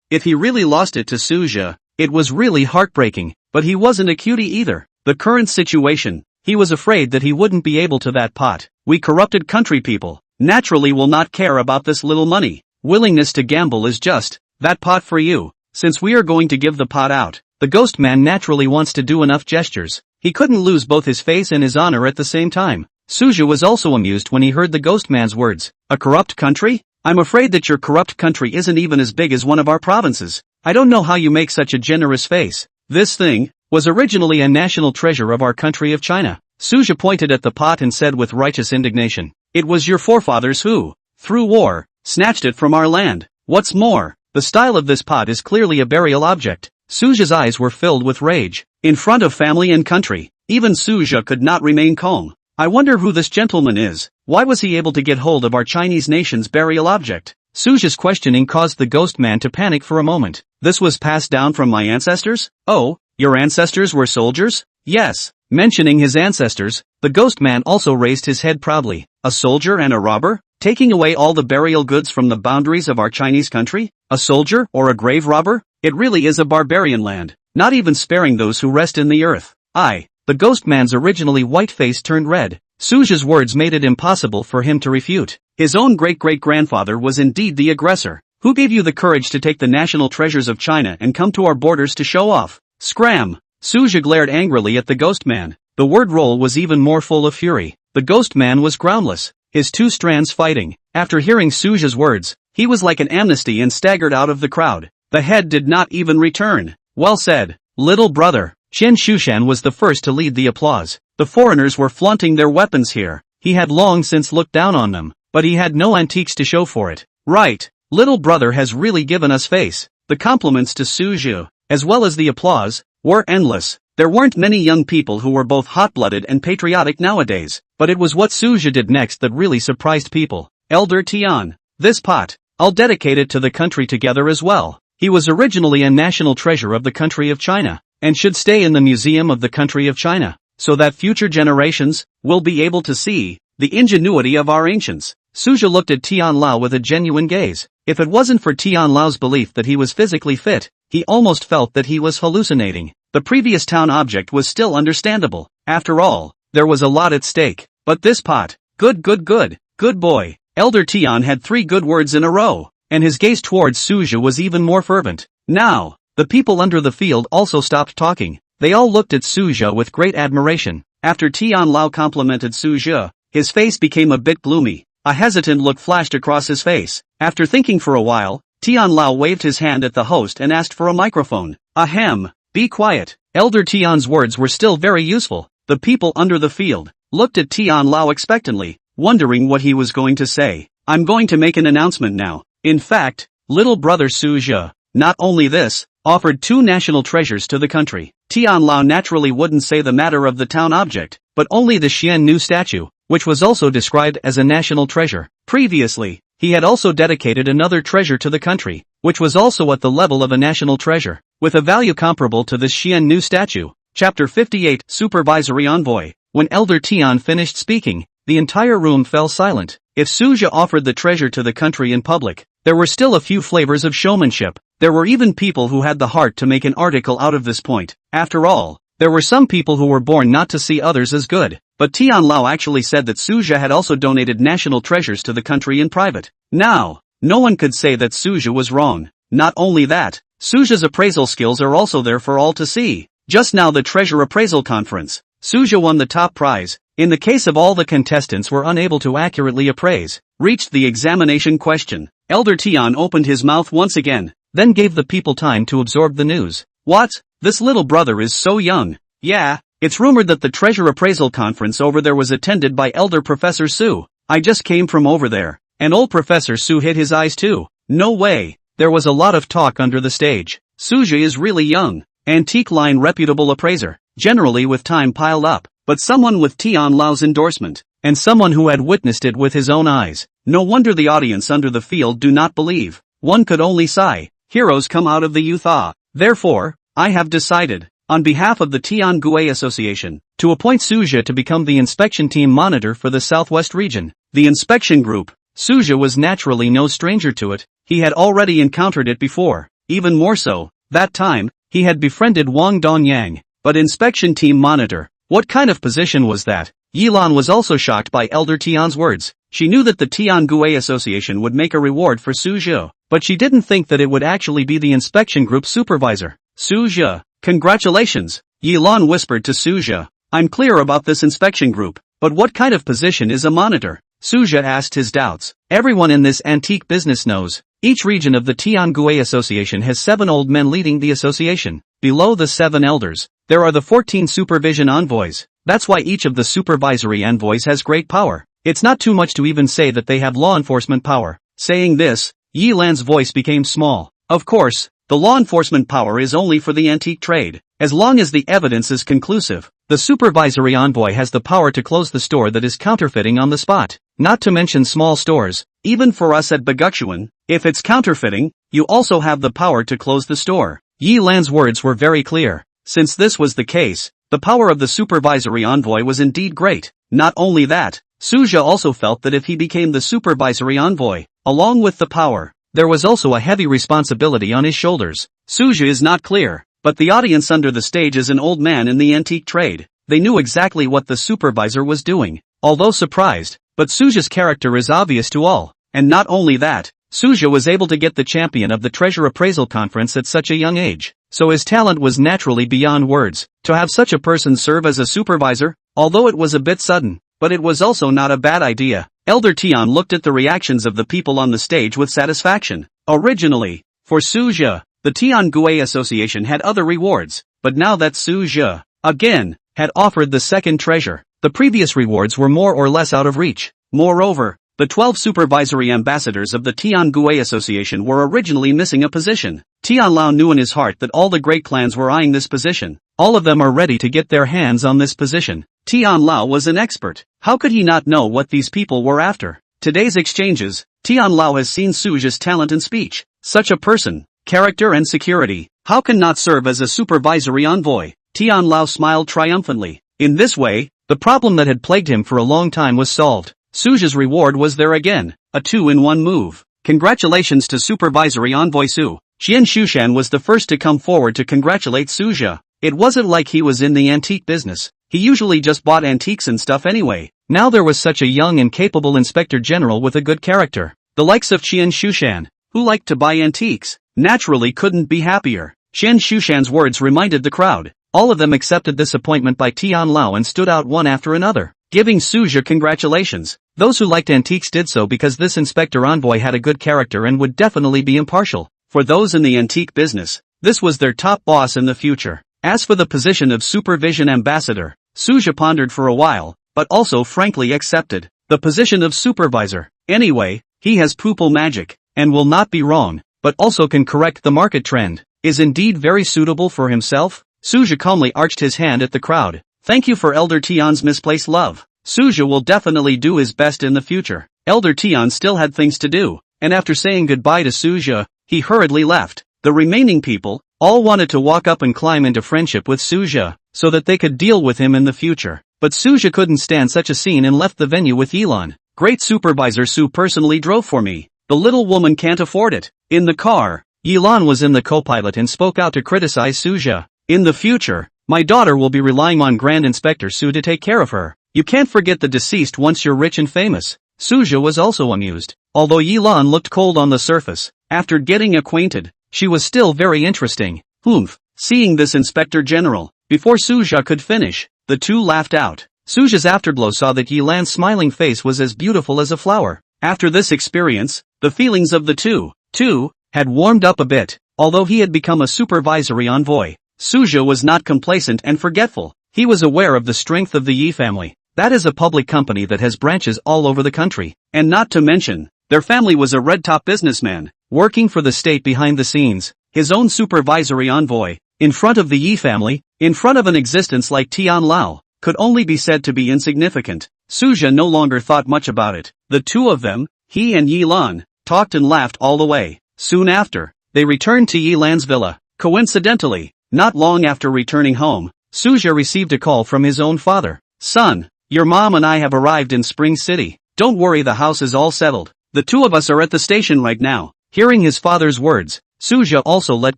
S1: If he really lost it to Suja, it was really heartbreaking, but he wasn't a cutie either. The current situation, he was afraid that he wouldn't be able to that pot. We corrupted country people, naturally will not care about this little money. Willingness to gamble is just, that pot for you. Since we are going to give the pot out, the ghost man naturally wants to do enough gestures. He couldn't lose both his face and his honor at the same time. Suja was also amused when he heard the ghost man's words. A corrupt country? I'm afraid that your corrupt country isn't even as big as one of our provinces. I don't know how you make such a generous face. This thing was originally a national treasure of our country of China. Suja pointed at the pot and said with righteous indignation, it was your forefathers who, through war, snatched it from our land. What's more, the style of this pot is clearly a burial object. Suja's eyes were filled with rage. In front of family and country, even Suja could not remain calm. I wonder who this gentleman is. Why was he able to get hold of our Chinese nation's burial object? Suja's questioning caused the ghost man to panic for a moment. This was passed down from my ancestors? Oh, your ancestors were soldiers? Yes. Mentioning his ancestors, the ghost man also raised his head proudly. A soldier and a robber? Taking away all the burial goods from the boundaries of our Chinese country? A soldier or a grave robber? It really is a barbarian land, not even sparing those who rest in the earth. The ghost man's originally white face turned red. Suja's words made it impossible for him to refute. His own great-great-grandfather was indeed the aggressor. Who gave you the courage to take the national treasures of China and come to our borders to show off? Scram! Suja glared angrily at the ghost man. The word roll was even more full of fury. The ghost man was groundless, his two strands fighting. After hearing Suja's words, he was like an amnesty and staggered out of the crowd. The head did not even return. Well said, little brother. Chen Shushan was the first to lead the applause. The foreigners were flaunting their weapons here. He had long since looked down on them, but he had no antiques to show for it. Right, little brother has really given us face. The compliments to Suja, as well as the applause, were endless. There weren't many young people who were both hot-blooded and patriotic nowadays, but it was what Suja did next that really surprised people. Elder Tian, this pot, I'll dedicate it to the country together as well. He was originally a national treasure of the country of China, and should stay in the museum of the country of China, so that future generations will be able to see the ingenuity of our ancients. Suja looked at Tian Lao with a genuine gaze. If it wasn't for Tian Lao's belief that he was physically fit, he almost felt that he was hallucinating. The previous town object was still understandable. After all, there was a lot at stake. But this pot, good boy. Elder Tian had 3 good words in a row, and his gaze towards Suja was even more fervent. Now, the people under the field also stopped talking. They all looked at Suja with great admiration. After Tian Lao complimented Suja, his face became a bit gloomy. A hesitant look flashed across his face. After thinking for a while, Tian Lao waved his hand at the host and asked for a microphone. Ahem, be quiet. Elder Tian's words were still very useful. The people under the field looked at Tian Lao expectantly, wondering what he was going to say. I'm going to make an announcement now. In fact, little brother Suja, not only this, offered 2 national treasures to the country. Tian Lao naturally wouldn't say the matter of the town object, but only the Xian statue, which was also described as a national treasure. Previously, he had also dedicated another treasure to the country, which was also at the level of a national treasure, with a value comparable to this Xian statue. Chapter 58, Supervisory Envoy. When Elder Tian finished speaking, the entire room fell silent. If Suja offered the treasure to the country in public, there were still a few flavors of showmanship. There were even people who had the heart to make an article out of this point. After all, there were some people who were born not to see others as good. But Tian Lao actually said that Suja had also donated national treasures to the country in private. Now, no one could say that Suja was wrong. Not only that, Suja's appraisal skills are also there for all to see. Just now the treasure appraisal conference, Suja won the top prize. In the case of all the contestants were unable to accurately appraise, reached the examination question. Elder Tian opened his mouth once again, then gave the people time to absorb the news. What? This little brother is so young. Yeah, it's rumored that the treasure appraisal conference over there was attended by Elder Professor Su. I just came from over there, and old Professor Su hit his eyes too. No way. There was a lot of talk under the stage. Suja is really young. Antique line reputable appraiser, generally with time piled up, but someone with Tian Lao's endorsement, and someone who had witnessed it with his own eyes. No wonder the audience under the field do not believe. One could only sigh. Heroes come out of the youth. Therefore, I have decided. on behalf of the Tiangui Association, to appoint Suja to become the inspection team monitor for the Southwest region. The inspection group. Suja was naturally no stranger to it, he had already encountered it before. Even more so, that time, he had befriended Wang Dongyang. But inspection team monitor, what kind of position was that? Yilan was also shocked by Elder Tian's words. She knew that the Tiangui Association would make a reward for Suja, but she didn't think that it would actually be the inspection group supervisor. Suja, congratulations, Yilan whispered to Suja. I'm clear about this inspection group, but what kind of position is a monitor? Suja asked his doubts. Everyone in this antique business knows. Each region of the Tiangui Association has 7 old men leading the association. Below the 7 elders, there are the 14 supervision envoys. That's why each of the supervisory envoys has great power. It's not too much to even say that they have law enforcement power. Saying this, Yi Lan's voice became small. Of course, the law enforcement power is only for the antique trade. As long as the evidence is conclusive, the supervisory envoy has the power to close the store that is counterfeiting on the spot. Not to mention small stores. Even for us at Baguchuan, if it's counterfeiting, you also have the power to close the store. Yi Lan's words were very clear. Since this was the case, the power of the supervisory envoy was indeed great. Not only that, Suja also felt that if he became the supervisory envoy, along with the power, there was also a heavy responsibility on his shoulders. Suja is not clear, but the audience under the stage is an old man in the antique trade. They knew exactly what the supervisor was doing. Although surprised, but Suja's character is obvious to all. And not only that, Suja was able to get the champion of the treasure appraisal conference at such a young age. So his talent was naturally beyond words. To have such a person serve as a supervisor, although it was a bit sudden, but it was also not a bad idea. Elder Tian looked at the reactions of the people on the stage with satisfaction. Originally, for Suja, the Tiangui Association had other rewards, but now that Suja, again, had offered the second treasure, the previous rewards were more or less out of reach. Moreover, the 12 supervisory ambassadors of the Tiangui Association were originally missing a position. Tian Lao knew in his heart that all the great clans were eyeing this position. All of them are ready to get their hands on this position. Tian Lao was an expert. How could he not know what these people were after? Today's exchanges, Tian Lao has seen Suja's talent in speech. Such a person, character and security, how can not serve as a supervisory envoy? Tian Lao smiled triumphantly. In this way, the problem that had plagued him for a long time was solved. Suja's reward was there again, a 2-in-1 move. Congratulations to Supervisory Envoy Su. Qian Shushan was the first to come forward to congratulate Suja. It wasn't like he was in the antique business. He usually just bought antiques and stuff anyway. Now there was such a young and capable inspector general with a good character. The likes of Qian Shushan, who liked to buy antiques, naturally couldn't be happier. Qian Shushan's words reminded the crowd. All of them accepted this appointment by Tian Lao and stood out one after another, giving Suja congratulations. Those who liked antiques did so because this inspector envoy had a good character and would definitely be impartial. For those in the antique business, this was their top boss in the future. As for the position of supervision ambassador, Suja pondered for a while, but also frankly accepted the position of supervisor. Anyway, he has pupil magic, and will not be wrong, but also can correct the market trend, is indeed very suitable for himself. Suja calmly arched his hand at the crowd. Thank you for Elder Tian's misplaced love. Suja will definitely do his best in the future. Elder Tian still had things to do, and after saying goodbye to Suja, he hurriedly left. The remaining people, all wanted to walk up and climb into friendship with Suja, so that they could deal with him in the future. But Suja couldn't stand such a scene and left the venue with Yilan. Great Supervisor Su personally drove for me. The little woman can't afford it. In the car, Yilan was in the co-pilot and spoke out to criticize Suja. In the future, my daughter will be relying on Grand Inspector Su to take care of her. You can't forget the deceased once you're rich and famous. Suja was also amused. Although Yilan looked cold on the surface, after getting acquainted, she was still very interesting. Humph. Seeing this Inspector General, before Suja could finish, the two laughed out. Suja's afterglow saw that Yilan's smiling face was as beautiful as a flower. After this experience, the feelings of the two had warmed up a bit. Although he had become a supervisory envoy, Suja was not complacent and forgetful. He was aware of the strength of the Yi family. That is a public company that has branches all over the country. And not to mention, their family was a red-top businessman, working for the state behind the scenes, his own supervisory envoy, in front of the Yi family, in front of an existence like Tian Lao, could only be said to be insignificant. Suja no longer thought much about it. The two of them, he and Yilan, talked and laughed all the way. Soon after, they returned to Yilan's villa. Coincidentally, Not long after returning home, Suja received a call from his own father. Son, your mom and I have arrived in Spring City. Don't worry, the house is all settled. The two of us are at the station right now. Hearing his father's words, Suja also let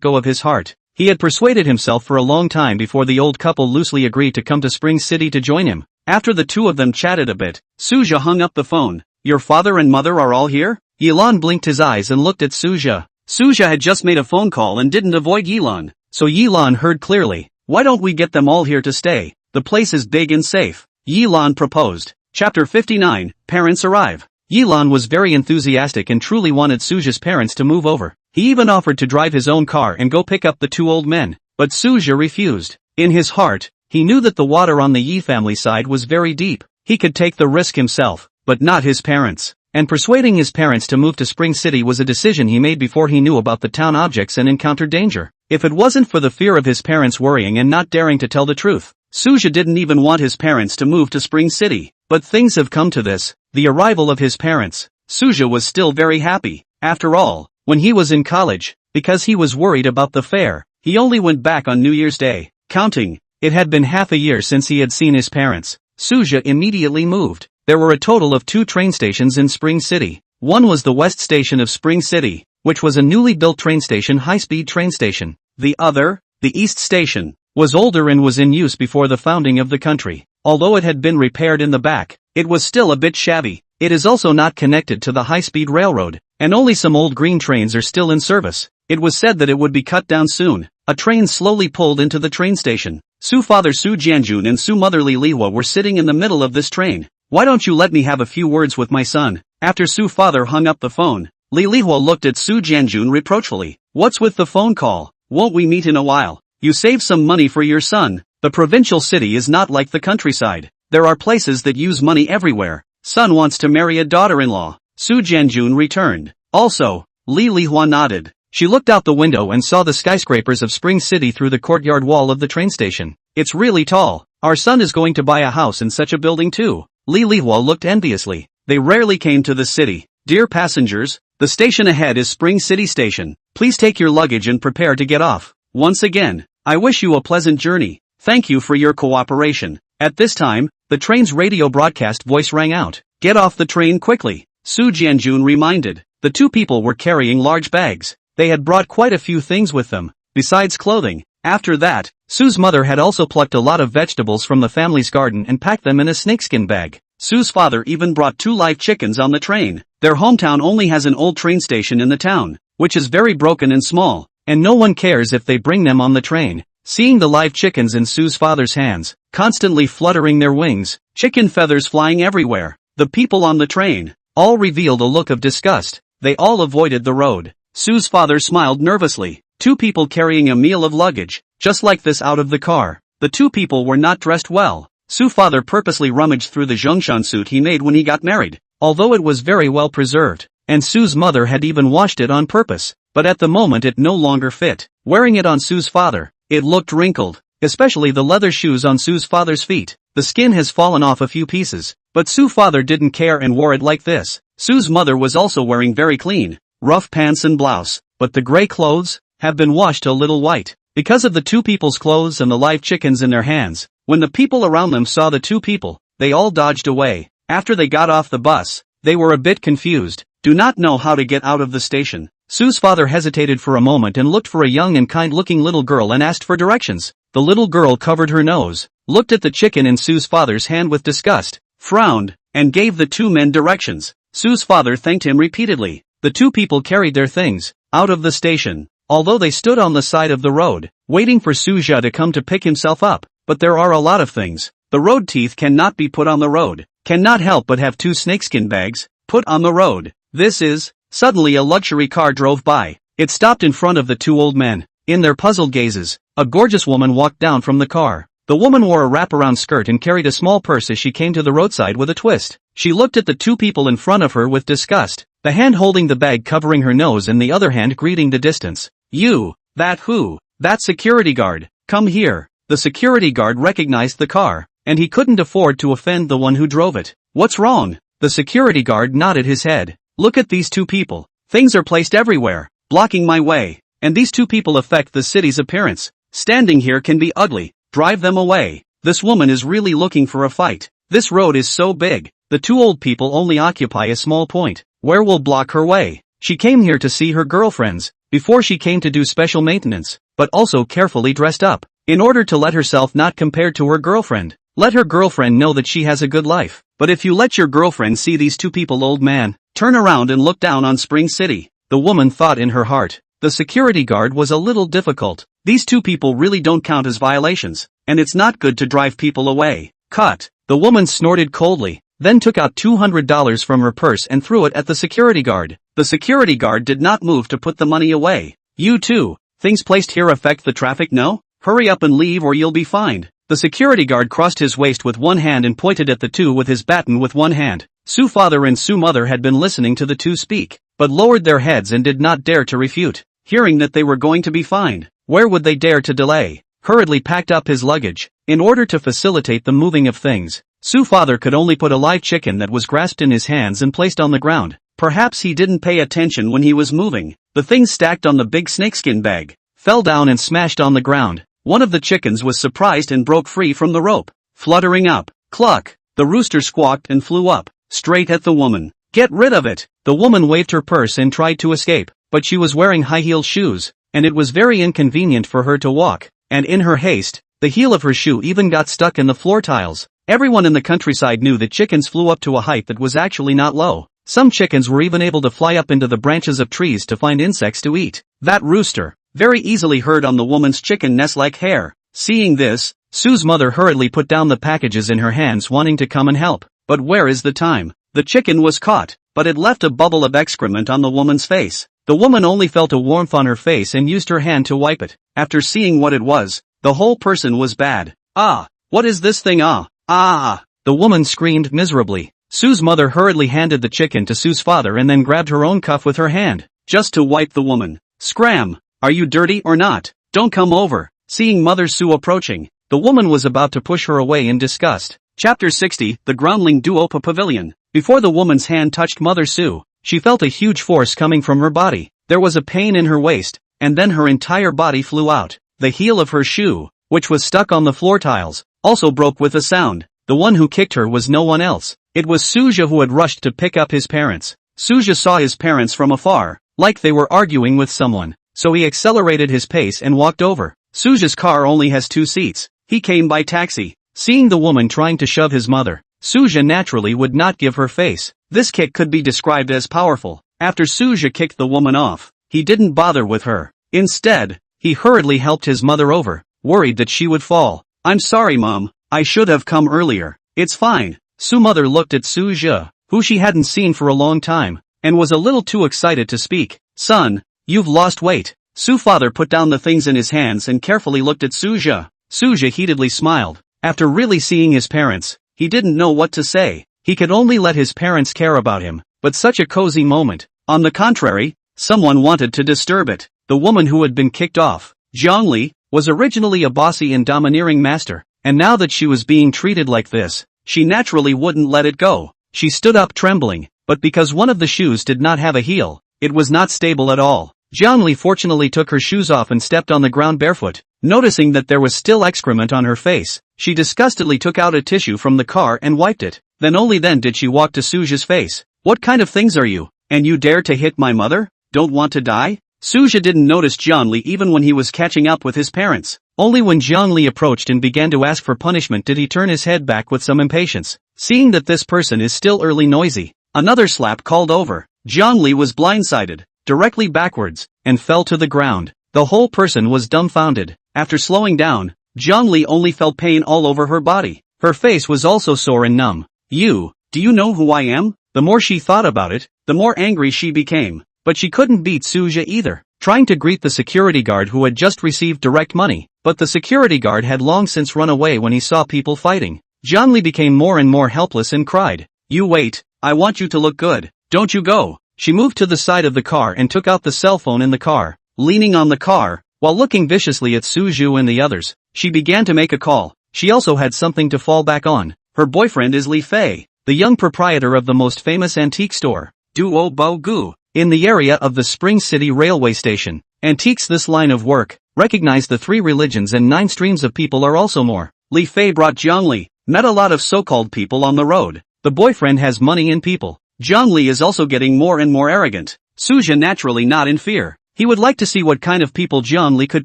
S1: go of his heart. He had persuaded himself for a long time before the old couple loosely agreed to come to Spring City to join him. After the two of them chatted a bit, Suja hung up the phone. Your father and mother are all here? Yilan blinked his eyes and looked at Suja. Suja had just made a phone call and didn't avoid Yilan, so Yilan heard clearly. Why don't we get them all here to stay? The place is big and safe. Yilan proposed. Chapter 59, Parents Arrive. Yilan was very enthusiastic and truly wanted Suja's parents to move over. He even offered to drive his own car and go pick up the two old men, but Suja refused. In his heart, he knew that the water on the Yi family side was very deep. He could take the risk himself, but not his parents. And persuading his parents to move to Spring City was a decision he made before he knew about the town objects and encountered danger. If it wasn't for the fear of his parents worrying and not daring to tell the truth, Suja didn't even want his parents to move to Spring City. But things have come to this, the arrival of his parents. Suja was still very happy. After all, when he was in college, because he was worried about the fare, he only went back on New Year's Day. Counting, it had been half a year since he had seen his parents. Suja immediately moved. There were a total of 2 train stations in Spring City. One was the West Station of Spring City, which was a newly built train station, high-speed train station. The other, the East Station, was older and was in use before the founding of the country. Although it had been repaired in the back, it was still a bit shabby. It is also not connected to the high-speed railroad, and only some old green trains are still in service. It was said that it would be cut down soon. A train slowly pulled into the train station. Su's father Su Jianjun and Su's mother Li Lihua were sitting in the middle of this train. Why don't you let me have a few words with my son? After Su's father hung up the phone, Li Lihua looked at Su Jianjun reproachfully. What's with the phone call? Won't we meet in a while? You save some money for your son. The provincial city is not like the countryside. There are places that use money everywhere. Son wants to marry a daughter-in-law. Su Jianjun returned. Also, Li Lihua nodded. She looked out the window and saw the skyscrapers of Spring City through the courtyard wall of the train station. It's really tall. Our son is going to buy a house in such a building too. Li Lihua looked enviously. They rarely came to the city. Dear passengers, the station ahead is Spring City Station. Please take your luggage and prepare to get off. Once again, I wish you a pleasant journey. Thank you for your cooperation. At this time, the train's radio broadcast voice rang out. Get off the train quickly. Su Jianjun reminded. The two people were carrying large bags. They had brought quite a few things with them, besides clothing. After that, Su's mother had also plucked a lot of vegetables from the family's garden and packed them in a snakeskin bag. Su's father even brought 2 live chickens on the train. Their hometown only has an old train station in the town, which is very broken and small, and no one cares if they bring them on the train. Seeing the live chickens in Su's father's hands, constantly fluttering their wings, chicken feathers flying everywhere, the people on the train, all revealed a look of disgust. They all avoided the road. Su's father smiled nervously. 2 people carrying a meal of luggage, just like this out of the car. The 2 people were not dressed well. Su's father purposely rummaged through the Zhongshan suit he made when he got married, although it was very well preserved, and Su's mother had even washed it on purpose, but at the moment it no longer fit. Wearing it on Su's father, it looked wrinkled, especially the leather shoes on Su's father's feet. The skin has fallen off a few pieces, but Su's father didn't care and wore it like this. Su's mother was also wearing very clean, rough pants and blouse, but the gray clothes have been washed a little white. Because of the 2 people's clothes and the live chickens in their hands, when the people around them saw the 2 people, they all dodged away. After they got off the bus, they were a bit confused, do not know how to get out of the station. Su's father hesitated for a moment and looked for a young and kind-looking little girl and asked for directions. The little girl covered her nose, looked at the chicken in Su's father's hand with disgust, frowned, and gave the 2 men directions. Su's father thanked him repeatedly. The 2 people carried their things out of the station, although they stood on the side of the road, waiting for Suja to come to pick himself up. But there are a lot of things. The road teeth cannot be put on the road, cannot help but have 2 snakeskin bags put on the road. This is. Suddenly a luxury car drove by. It stopped in front of the 2 old men. In their puzzled gazes, a gorgeous woman walked down from the car. The woman wore a wraparound skirt and carried a small purse as she came to the roadside with a twist. She looked at the 2 people in front of her with disgust, the hand holding the bag covering her nose and the other hand greeting the distance. You, that who? That security guard, come here. The security guard recognized the car, and he couldn't afford to offend the one who drove it. What's wrong? The security guard nodded his head. Look at these 2 people. Things are placed everywhere, blocking my way, and these 2 people affect the city's appearance. Standing here can be ugly, drive them away. This woman is really looking for a fight. This road is so big, the two old people only occupy a small point. Where will block her way? She came here to see her girlfriends, before she came to do special maintenance, but also carefully dressed up, in order to let herself not compared to her girlfriend. Let her girlfriend know that she has a good life. But if you let your girlfriend see these two people, old man, turn around and look down on Spring City. The woman thought in her heart. The security guard was a little difficult. These two people really don't count as violations, and it's not good to drive people away. Cut. The woman snorted coldly, then took out $200 from her purse and threw it at the security guard. The security guard did not move to put the money away. You too. Things placed here affect the traffic, no? Hurry up and leave or you'll be fined. The security guard crossed his waist with one hand and pointed at the two with his baton with one hand. Su's father and Su's mother had been listening to the two speak, but lowered their heads and did not dare to refute, hearing that they were going to be fined. Where would they dare to delay? Hurriedly packed up his luggage. In order to facilitate the moving of things, Su's father could only put a live chicken that was grasped in his hands and placed on the ground. Perhaps he didn't pay attention when he was moving. The things stacked on the big snakeskin bag fell down and smashed on the ground. One of the chickens was surprised and broke free from the rope, fluttering up. Cluck! The rooster squawked and flew up, straight at the woman. Get rid of it! The woman waved her purse and tried to escape, but she was wearing high-heeled shoes, and it was very inconvenient for her to walk, and in her haste, the heel of her shoe even got stuck in the floor tiles. Everyone in the countryside knew that chickens flew up to a height that was actually not low. Some chickens were even able to fly up into the branches of trees to find insects to eat. That rooster very easily heard on the woman's chicken nest-like hair. Seeing this, Su's mother hurriedly put down the packages in her hands, wanting to come and help. But where is the time? The chicken was caught, but it left a bubble of excrement on the woman's face. The woman only felt a warmth on her face and used her hand to wipe it. After seeing what it was, the whole person was bad. Ah! What is this thing? Ah! The woman screamed miserably. Su's mother hurriedly handed the chicken to Su's father and then grabbed her own cuff with her hand, just to wipe the woman. Scram! Are you dirty or not? Don't come over. Seeing Mother Su approaching, the woman was about to push her away in disgust. Chapter 60, The Groundling Duopa Pavilion. Before the woman's hand touched Mother Su, she felt a huge force coming from her body. There was a pain in her waist, and then her entire body flew out. The heel of her shoe, which was stuck on the floor tiles, also broke with a sound. The one who kicked her was no one else. It was Suja, who had rushed to pick up his parents. Suja saw his parents from afar, like they were arguing with someone. So he accelerated his pace and walked over. Suja's car only has 2 seats. He came by taxi. Seeing the woman trying to shove his mother, Suja naturally would not give her face. This kick could be described as powerful. After Suja kicked the woman off, he didn't bother with her. Instead, he hurriedly helped his mother over, worried that she would fall. I'm sorry, Mom. I should have come earlier. It's fine. Su's mother looked at Suja, who she hadn't seen for a long time, and was a little too excited to speak. Son, you've lost weight. Su's father put down the things in his hands and carefully looked at Suja. Suja heatedly smiled. After really seeing his parents, he didn't know what to say. He could only let his parents care about him, but such a cozy moment. On the contrary, someone wanted to disturb it. The woman who had been kicked off, Zhongli, was originally a bossy and domineering master, and now that she was being treated like this, she naturally wouldn't let it go. She stood up trembling, but because one of the shoes did not have a heel, it was not stable at all. Zhongli fortunately took her shoes off and stepped on the ground barefoot. Noticing that there was still excrement on her face, she disgustedly took out a tissue from the car and wiped it. Then only then did she walk to Suja's face. What kind of things are you? And you dare to hit my mother? Don't want to die? Suja didn't notice Zhongli even when he was catching up with his parents. Only when Zhongli approached and began to ask for punishment did he turn his head back with some impatience. Seeing that this person is still early noisy, another slap called over. Zhongli was blindsided, directly backwards, and fell to the ground. The whole person was dumbfounded. After slowing down, Zhongli only felt pain all over her body. Her face was also sore and numb. Do you know who I am? The more she thought about it, the more angry she became. But she couldn't beat Suja either, trying to greet the security guard who had just received direct money. But the security guard had long since run away when he saw people fighting. Zhongli became more and more helpless and cried, "You wait, I want you to look good. Don't you go." She moved to the side of the car and took out the cell phone in the car. Leaning on the car, while looking viciously at Suju and the others, she began to make a call. She also had something to fall back on. Her boyfriend is Li Fei, the young proprietor of the most famous antique store, Duo Bo Gu, in the area of the Spring City railway station. Antiques. This line of work recognize the 3 religions and 9 streams of people are also more. Li Fei brought Zhongli, met a lot of so-called people on the road. The boyfriend has money in people. Zhongli is also getting more and more arrogant. Suja naturally not in fear. He would like to see what kind of people Zhongli could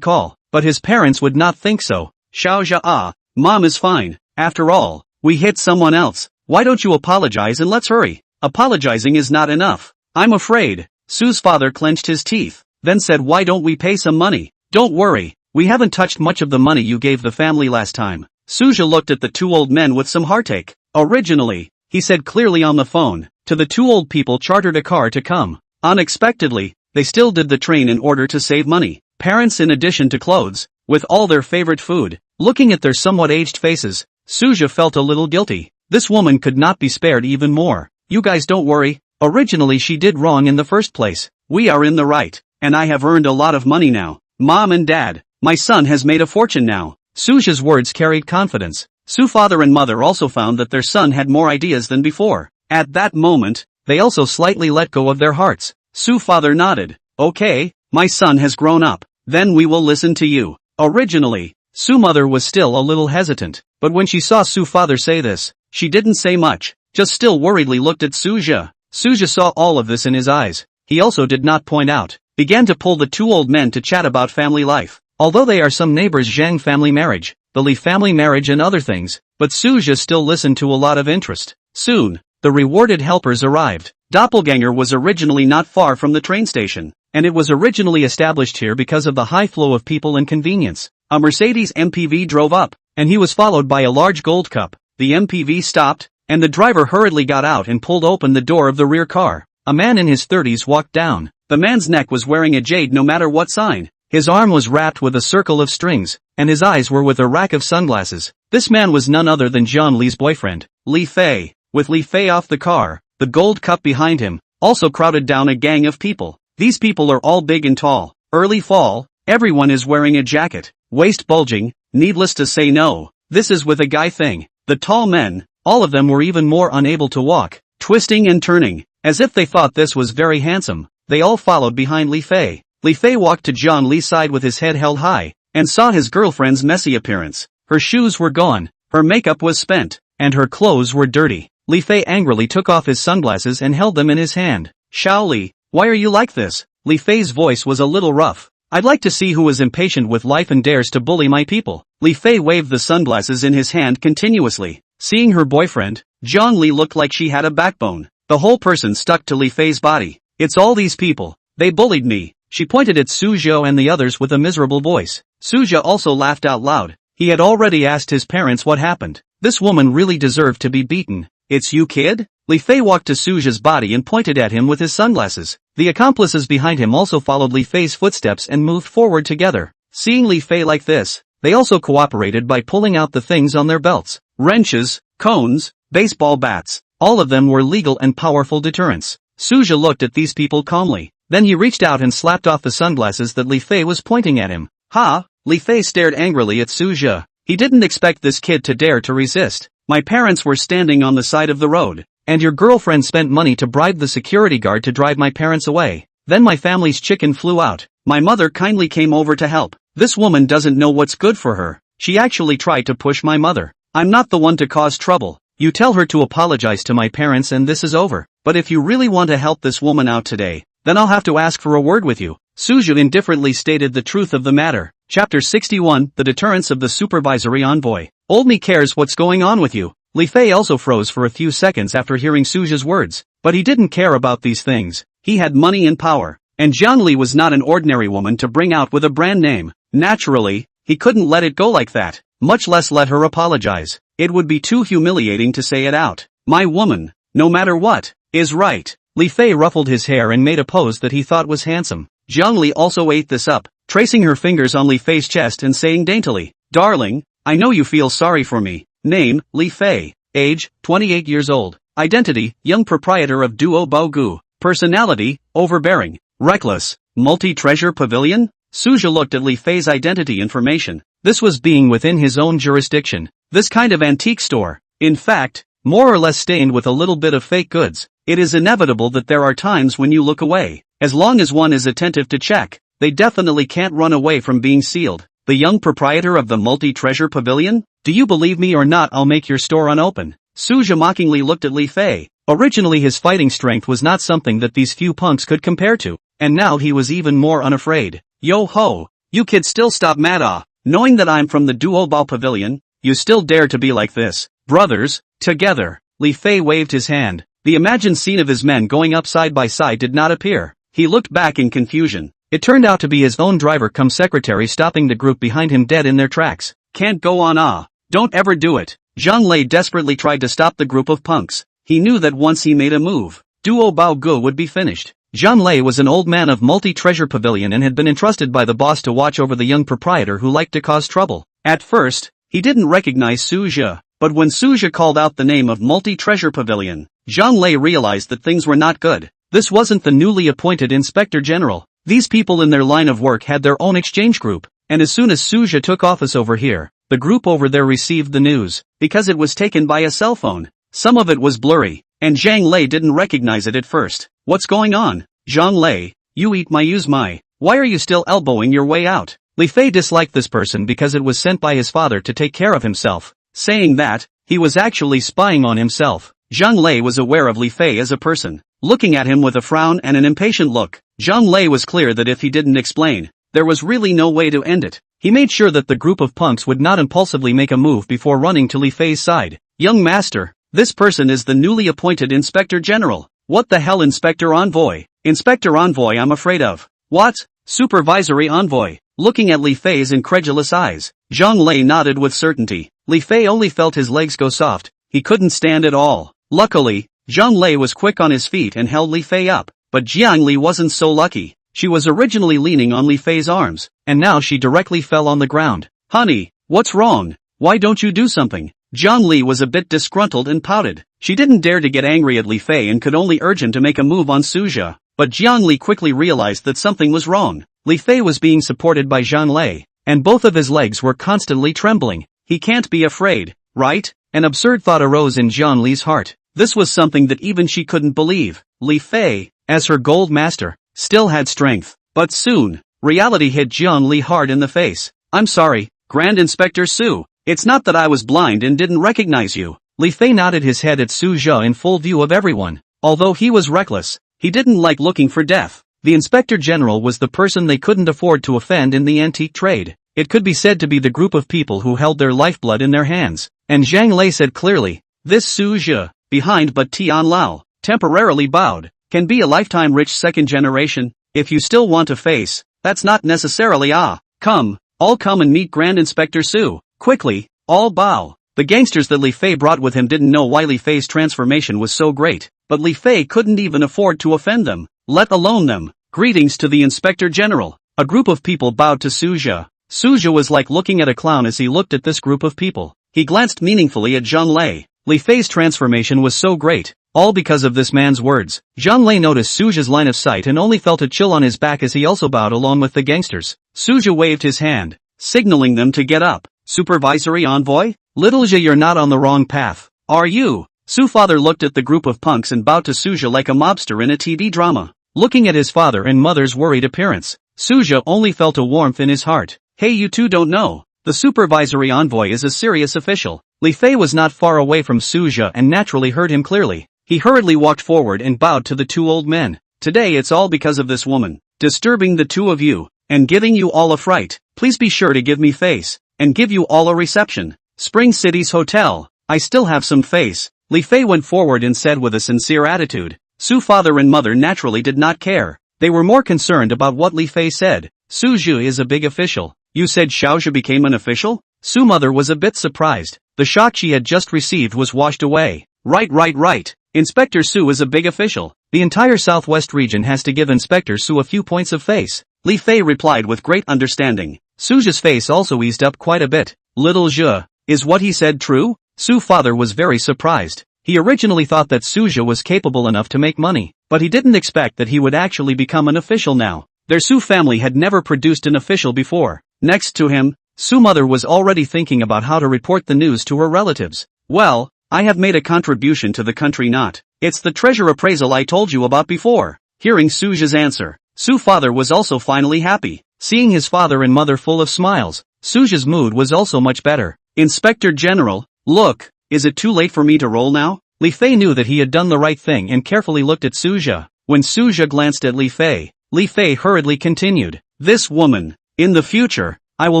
S1: call, but his parents would not think so. Xiao Mom is fine. After all, we hit someone else. Why don't you apologize and let's hurry? Apologizing is not enough. I'm afraid. Su's father clenched his teeth, then said, why don't we pay some money? Don't worry, we haven't touched much of the money you gave the family last time. Suja looked at the 2 old men with some heartache. Originally, he said clearly on the phone, to the 2 old people chartered a car to come. Unexpectedly, they still did the train in order to save money. Parents in addition to clothes, with all their favorite food. Looking at their somewhat aged faces, Suja felt a little guilty. This woman could not be spared even more. You guys don't worry. Originally she did wrong in the first place. We are in the right, and I have earned a lot of money now. Mom and Dad, my son has made a fortune now. Suja's words carried confidence. Su's father and mother also found that their son had more ideas than before. At that moment, they also slightly let go of their hearts. Su's father nodded. Okay, my son has grown up. Then we will listen to you. Originally, Su's mother was still a little hesitant, but when she saw Su's father say this, she didn't say much, just still worriedly looked at Suja. Suja saw all of this in his eyes. He also did not point out, began to pull the 2 old men to chat about family life. Although they are some neighbors' Zhang family marriage, the Li family marriage and other things, but Suja still listened to a lot of interest. Soon, the rewarded helpers arrived. Doppelganger was originally not far from the train station, and it was originally established here because of the high flow of people and convenience. A Mercedes MPV drove up, and he was followed by a large gold cup. The MPV stopped, and the driver hurriedly got out and pulled open the door of the rear car. A man in his 30s walked down. The man's neck was wearing a jade no matter what sign. His arm was wrapped with a circle of strings, and his eyes were with a rack of sunglasses. This man was none other than Zhang Li's boyfriend, Li Fei. With Li Fei off the car, the gold cup behind him, also crowded down a gang of people. These people are all big and tall. Early fall, everyone is wearing a jacket, waist bulging, needless to say no, this is with a guy thing. The tall men, all of them were even more unable to walk, twisting and turning, as if they thought this was very handsome. They all followed behind Li Fei. Li Fei walked to Zhang Li's side with his head held high, and saw his girlfriend's messy appearance. Her shoes were gone, her makeup was spent, and her clothes were dirty. Li Fei angrily took off his sunglasses and held them in his hand. Xiao Li, why are you like this? Li Fei's voice was a little rough. I'd like to see who is impatient with life and dares to bully my people. Li Fei waved the sunglasses in his hand continuously. Seeing her boyfriend, Zhang Li looked like she had a backbone. The whole person stuck to Li Fei's body. It's all these people. They bullied me. She pointed at Su Zhou and the others with a miserable voice. Su Zhou also laughed out loud. He had already asked his parents what happened. This woman really deserved to be beaten. It's you, kid? Li Fei walked to Su Zhou's body and pointed at him with his sunglasses. The accomplices behind him also followed Li Fei's footsteps and moved forward together. Seeing Li Fei like this, they also cooperated by pulling out the things on their belts. Wrenches, cones, baseball bats. All of them were legal and powerful deterrents. Su Zhou looked at these people calmly. Then he reached out and slapped off the sunglasses that Li Fei was pointing at him. Ha! Li Fei stared angrily at Su Zhou. He didn't expect this kid to dare to resist. My parents were standing on the side of the road, and your girlfriend spent money to bribe the security guard to drive my parents away. Then my family's chicken flew out. My mother kindly came over to help. This woman doesn't know what's good for her. She actually tried to push my mother. I'm not the one to cause trouble. You tell her to apologize to my parents and this is over. But if you really want to help this woman out today, then I'll have to ask for a word with you. Su Zhou indifferently stated the truth of the matter. Chapter 61, The Deterrence of the Supervisory Envoy. Old me cares what's going on with you. Li Fei also froze for a few seconds after hearing Su Zhou's words. But he didn't care about these things. He had money and power. And Zhang Li was not an ordinary woman to bring out with a brand name. Naturally, he couldn't let it go like that, much less let her apologize. It would be too humiliating to say it out. My woman, no matter what, is right. Li Fei ruffled his hair and made a pose that he thought was handsome. Zhang Li also ate this up, tracing her fingers on Li Fei's chest and saying daintily, Darling, I know you feel sorry for me. Name, Li Fei. Age, 28 years old. Identity, young proprietor of Duo Baogu. Personality, overbearing. Reckless. Multi-treasure pavilion? Su Zhou looked at Li Fei's identity information. This was being within his own jurisdiction. This kind of antique store. In fact, more or less stained with a little bit of fake goods. It is inevitable that there are times when you look away. As long as one is attentive to check, They definitely can't run away from being sealed. The young proprietor of the multi-treasure pavilion? Do you believe me or not, I'll make your store unopen. Suja mockingly looked at Li Fei. Originally his fighting strength was not something that these few punks could compare to, and now he was even more unafraid. Yo ho, you kids still stop mad knowing that I'm from the Duobao Pavilion? You still dare to be like this? Brothers, together. Li Fei waved his hand. The imagined scene of his men going up side by side did not appear. He looked back in confusion. It turned out to be his own driver cum secretary stopping the group behind him dead in their tracks. Can't go on Don't ever do it. Zhang Lei desperately tried to stop the group of punks. He knew that once he made a move, Duo Bao Gu would be finished. Zhang Lei was an old man of multi-treasure pavilion and had been entrusted by the boss to watch over the young proprietor who liked to cause trouble. At first, he didn't recognize Su Zhe, but when Su Zhe called out the name of multi-treasure pavilion, Zhang Lei realized that things were not good. This wasn't the newly appointed inspector general. These people in their line of work had their own exchange group, and as soon as Su Zhe took office over here, the group over there received the news, because it was taken by a cell phone. Some of it was blurry, and Zhang Lei didn't recognize it at first. What's going on? Zhang Lei, you eat my use my. Why are you still elbowing your way out? Li Fei disliked this person because it was sent by his father to take care of himself. Saying that, he was actually spying on himself. Zhang Lei was aware of Li Fei as a person. Looking at him with a frown and an impatient look, Zhang Lei was clear that if he didn't explain, there was really no way to end it. He made sure that the group of punks would not impulsively make a move before running to Li Fei's side. Young master, this person is the newly appointed Inspector General. What the hell, Inspector Envoy? Inspector Envoy, I'm afraid of. What? Supervisory Envoy. Looking at Li Fei's incredulous eyes, Zhang Lei nodded with certainty. Li Fei only felt his legs go soft. He couldn't stand at all. Luckily, Zhang Lei was quick on his feet and held Li Fei up, but Jiang Li wasn't so lucky. She was originally leaning on Li Fei's arms, and now she directly fell on the ground. Honey, what's wrong? Why don't you do something? Jiang Li was a bit disgruntled and pouted. She didn't dare to get angry at Li Fei and could only urge him to make a move on Su Zhe, but Jiang Li quickly realized that something was wrong. Li Fei was being supported by Zhang Lei, and both of his legs were constantly trembling. He can't be afraid, right? An absurd thought arose in Jiang Li's heart. This was something that even she couldn't believe. Li Fei, as her gold master, still had strength. But soon, reality hit Jiang Li hard in the face. I'm sorry, Grand Inspector Su. It's not that I was blind and didn't recognize you. Li Fei nodded his head at Su Zhe in full view of everyone. Although he was reckless, he didn't like looking for death. The Inspector General was the person they couldn't afford to offend in the antique trade. It could be said to be the group of people who held their lifeblood in their hands. And Zhang Lei said clearly, this Su Zhe, behind but Tian Lao, temporarily bowed, can be a lifetime rich second generation. If you still want to face, that's not necessarily come, all come and meet Grand Inspector Su. Quickly, all bow. The gangsters that Li Fei brought with him didn't know why Li Fei's transformation was so great, but Li Fei couldn't even afford to offend them, let alone them. Greetings to the Inspector General. A group of people bowed to Su Zhe. Su Zhe was like looking at a clown as he looked at this group of people. He glanced meaningfully at Zhang Lei. Li Fei's transformation was so great, all because of this man's words. Zhang Lei noticed Su Zhe's line of sight and only felt a chill on his back as he also bowed along with the gangsters. Su Zhe waved his hand, signaling them to get up. Supervisory Envoy? Little Zhe, you're not on the wrong path, are you? Su father looked at the group of punks and bowed to Su Zhe like a mobster in a TV drama. Looking at his father and mother's worried appearance, Su Zhe only felt a warmth in his heart. Hey, you two don't know. The supervisory envoy is a serious official. Li Fei was not far away from Su Zhe and naturally heard him clearly. He hurriedly walked forward and bowed to the two old men. Today it's all because of this woman, disturbing the two of you, and giving you all a fright. Please be sure to give me face, and give you all a reception. Spring City's hotel. I still have some face. Li Fei went forward and said with a sincere attitude. Su father and mother naturally did not care. They were more concerned about what Li Fei said. Su Zhe is a big official. You said Xiao Zhe became an official? Su mother was a bit surprised. The shock she had just received was washed away. Right. Inspector Su is a big official. The entire southwest region has to give Inspector Su a few points of face. Li Fei replied with great understanding. Su Zhe's face also eased up quite a bit. Little Zhe, is what he said true? Su father was very surprised. He originally thought that Su Zhe was capable enough to make money, but he didn't expect that he would actually become an official now. Their Su family had never produced an official before. Next to him, Su mother was already thinking about how to report the news to her relatives. Well, I have made a contribution to the country not. It's the treasure appraisal I told you about before. Hearing Su Zhe's answer, Su's father was also finally happy. Seeing his father and mother full of smiles, Suja's mood was also much better. Inspector General, look, is it too late for me to roll now? Li Fei knew that he had done the right thing and carefully looked at Suja. When Suja glanced at Li Fei hurriedly continued, this woman, in the future, I will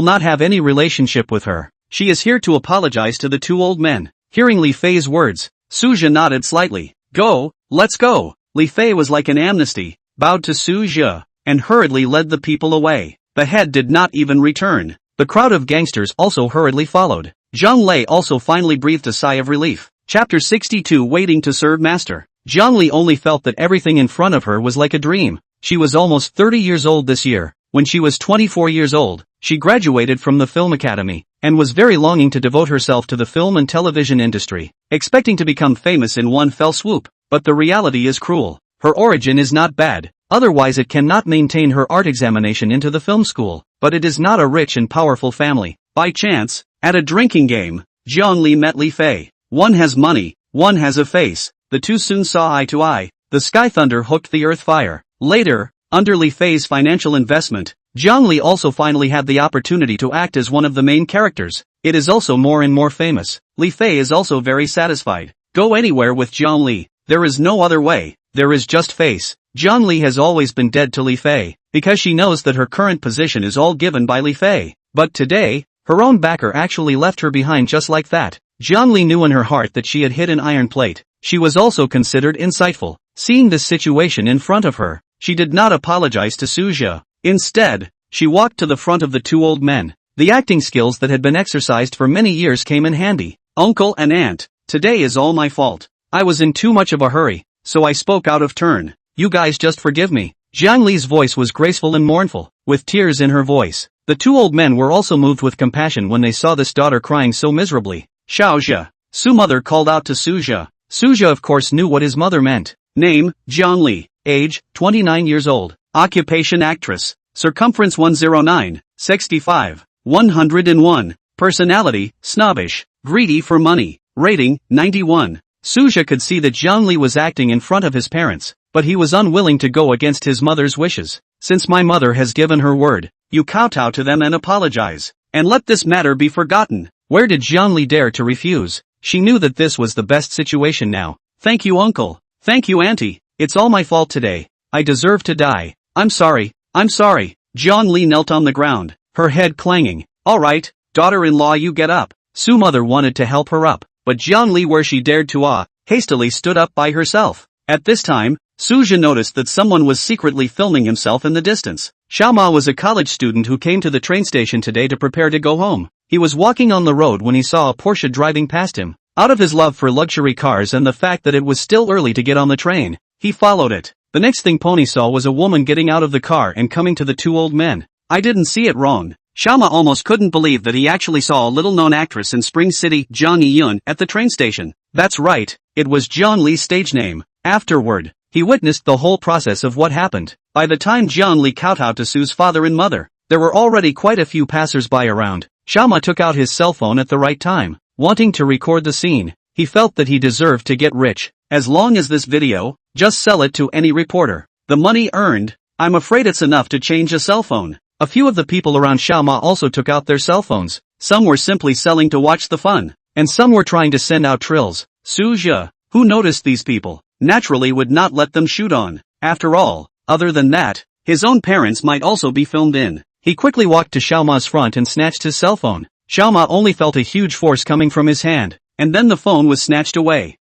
S1: not have any relationship with her. She is here to apologize to the two old men. Hearing Li Fei's words, Suja nodded slightly. Go, let's go. Li Fei was like an amnesty, bowed to Suja, and hurriedly led the people away. The head did not even return. The crowd of gangsters also hurriedly followed. Zhang Lei also finally breathed a sigh of relief. Chapter 62 Waiting to Serve Master. Zhang Li only felt that everything in front of her was like a dream. She was almost 30 years old this year. When she was 24 years old, she graduated from the film academy, and was very longing to devote herself to the film and television industry, expecting to become famous in one fell swoop. But the reality is cruel. Her origin is not bad, otherwise it cannot maintain her art examination into the film school, but it is not a rich and powerful family. By chance, at a drinking game, Zhang Li met Li Fei. One has money, one has a face. The two soon saw eye to eye. The sky thunder hooked the earth fire. Later, under Li Fei's financial investment, Zhang Li also finally had the opportunity to act as one of the main characters. It is also more and more famous. Li Fei is also very satisfied. Go anywhere with Zhang Li. There is no other way. There is just face. Zhang Li has always been dead to Li Fei, because she knows that her current position is all given by Li Fei. But today, her own backer actually left her behind just like that. Zhang Li knew in her heart that she had hit an iron plate. She was also considered insightful. Seeing this situation in front of her, she did not apologize to Suja. Instead, she walked to the front of the two old men. The acting skills that had been exercised for many years came in handy. Uncle and aunt, today is all my fault. I was in too much of a hurry, so I spoke out of turn. You guys just forgive me. Zhang Li's voice was graceful and mournful, with tears in her voice. The two old men were also moved with compassion when they saw this daughter crying so miserably. Xiaojia. Su's mother called out to Suja. Suja of course knew what his mother meant. Name, Zhang Li. Age, 29 years old. Occupation actress. Circumference 109, 65, 101. Personality, snobbish, greedy for money. Rating, 91. Suja could see that Zhang Li was acting in front of his parents, but he was unwilling to go against his mother's wishes. Since my mother has given her word, you kowtow to them and apologize, and let this matter be forgotten. Where did Zhang Li dare to refuse? She knew that this was the best situation now. Thank you uncle. Thank you auntie. It's all my fault today. I deserve to die. I'm sorry. Zhang Li knelt on the ground, her head clanging. Alright, daughter-in-law you get up. Su's mother wanted to help her up, but Zhang Li where she dared to hastily stood up by herself. At this time, Suja noticed that someone was secretly filming himself in the distance. Xiaoma was a college student who came to the train station today to prepare to go home. He was walking on the road when he saw a Porsche driving past him. Out of his love for luxury cars and the fact that it was still early to get on the train, he followed it. The next thing Pony saw was a woman getting out of the car and coming to the two old men. I didn't see it wrong. Xiaoma almost couldn't believe that he actually saw a little-known actress in Spring City, Zhang Yiyun, at the train station. That's right, it was Zhang Li's stage name. Afterward, he witnessed the whole process of what happened. By the time Zhang Li kowtowed to Su's father and mother, there were already quite a few passers-by around. Xiaoma took out his cell phone at the right time, wanting to record the scene. He felt that he deserved to get rich. As long as this video, just sell it to any reporter. The money earned, I'm afraid it's enough to change a cell phone. A few of the people around Xiaoma also took out their cell phones. Some were simply selling to watch the fun, and some were trying to send out trills. Suja, who noticed these people, naturally would not let them shoot on. After all, other than that, his own parents might also be filmed in. He quickly walked to Xiaoma's front and snatched his cell phone. Xiaoma only felt a huge force coming from his hand, and then the phone was snatched away.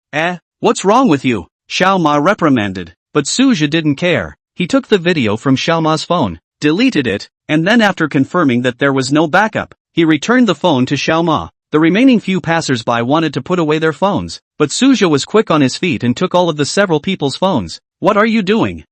S1: What's wrong with you? Xiaoma reprimanded, but Suja didn't care. He took the video from Xiaoma's phone, deleted it, and then after confirming that there was no backup, he returned the phone to Xiaoma. The remaining few passers-by wanted to put away their phones, but Suja was quick on his feet and took all of the several people's phones. What are you doing?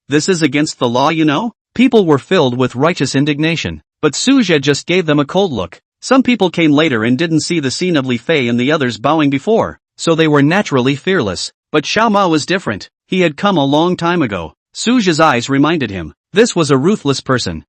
S1: This is against the law you know? People were filled with righteous indignation, but Suja just gave them a cold look. Some people came later and didn't see the scene of Li Fei and the others bowing before, so they were naturally fearless. But Xiaoma was different. He had come a long time ago. Suja's eyes reminded him. This was a ruthless person.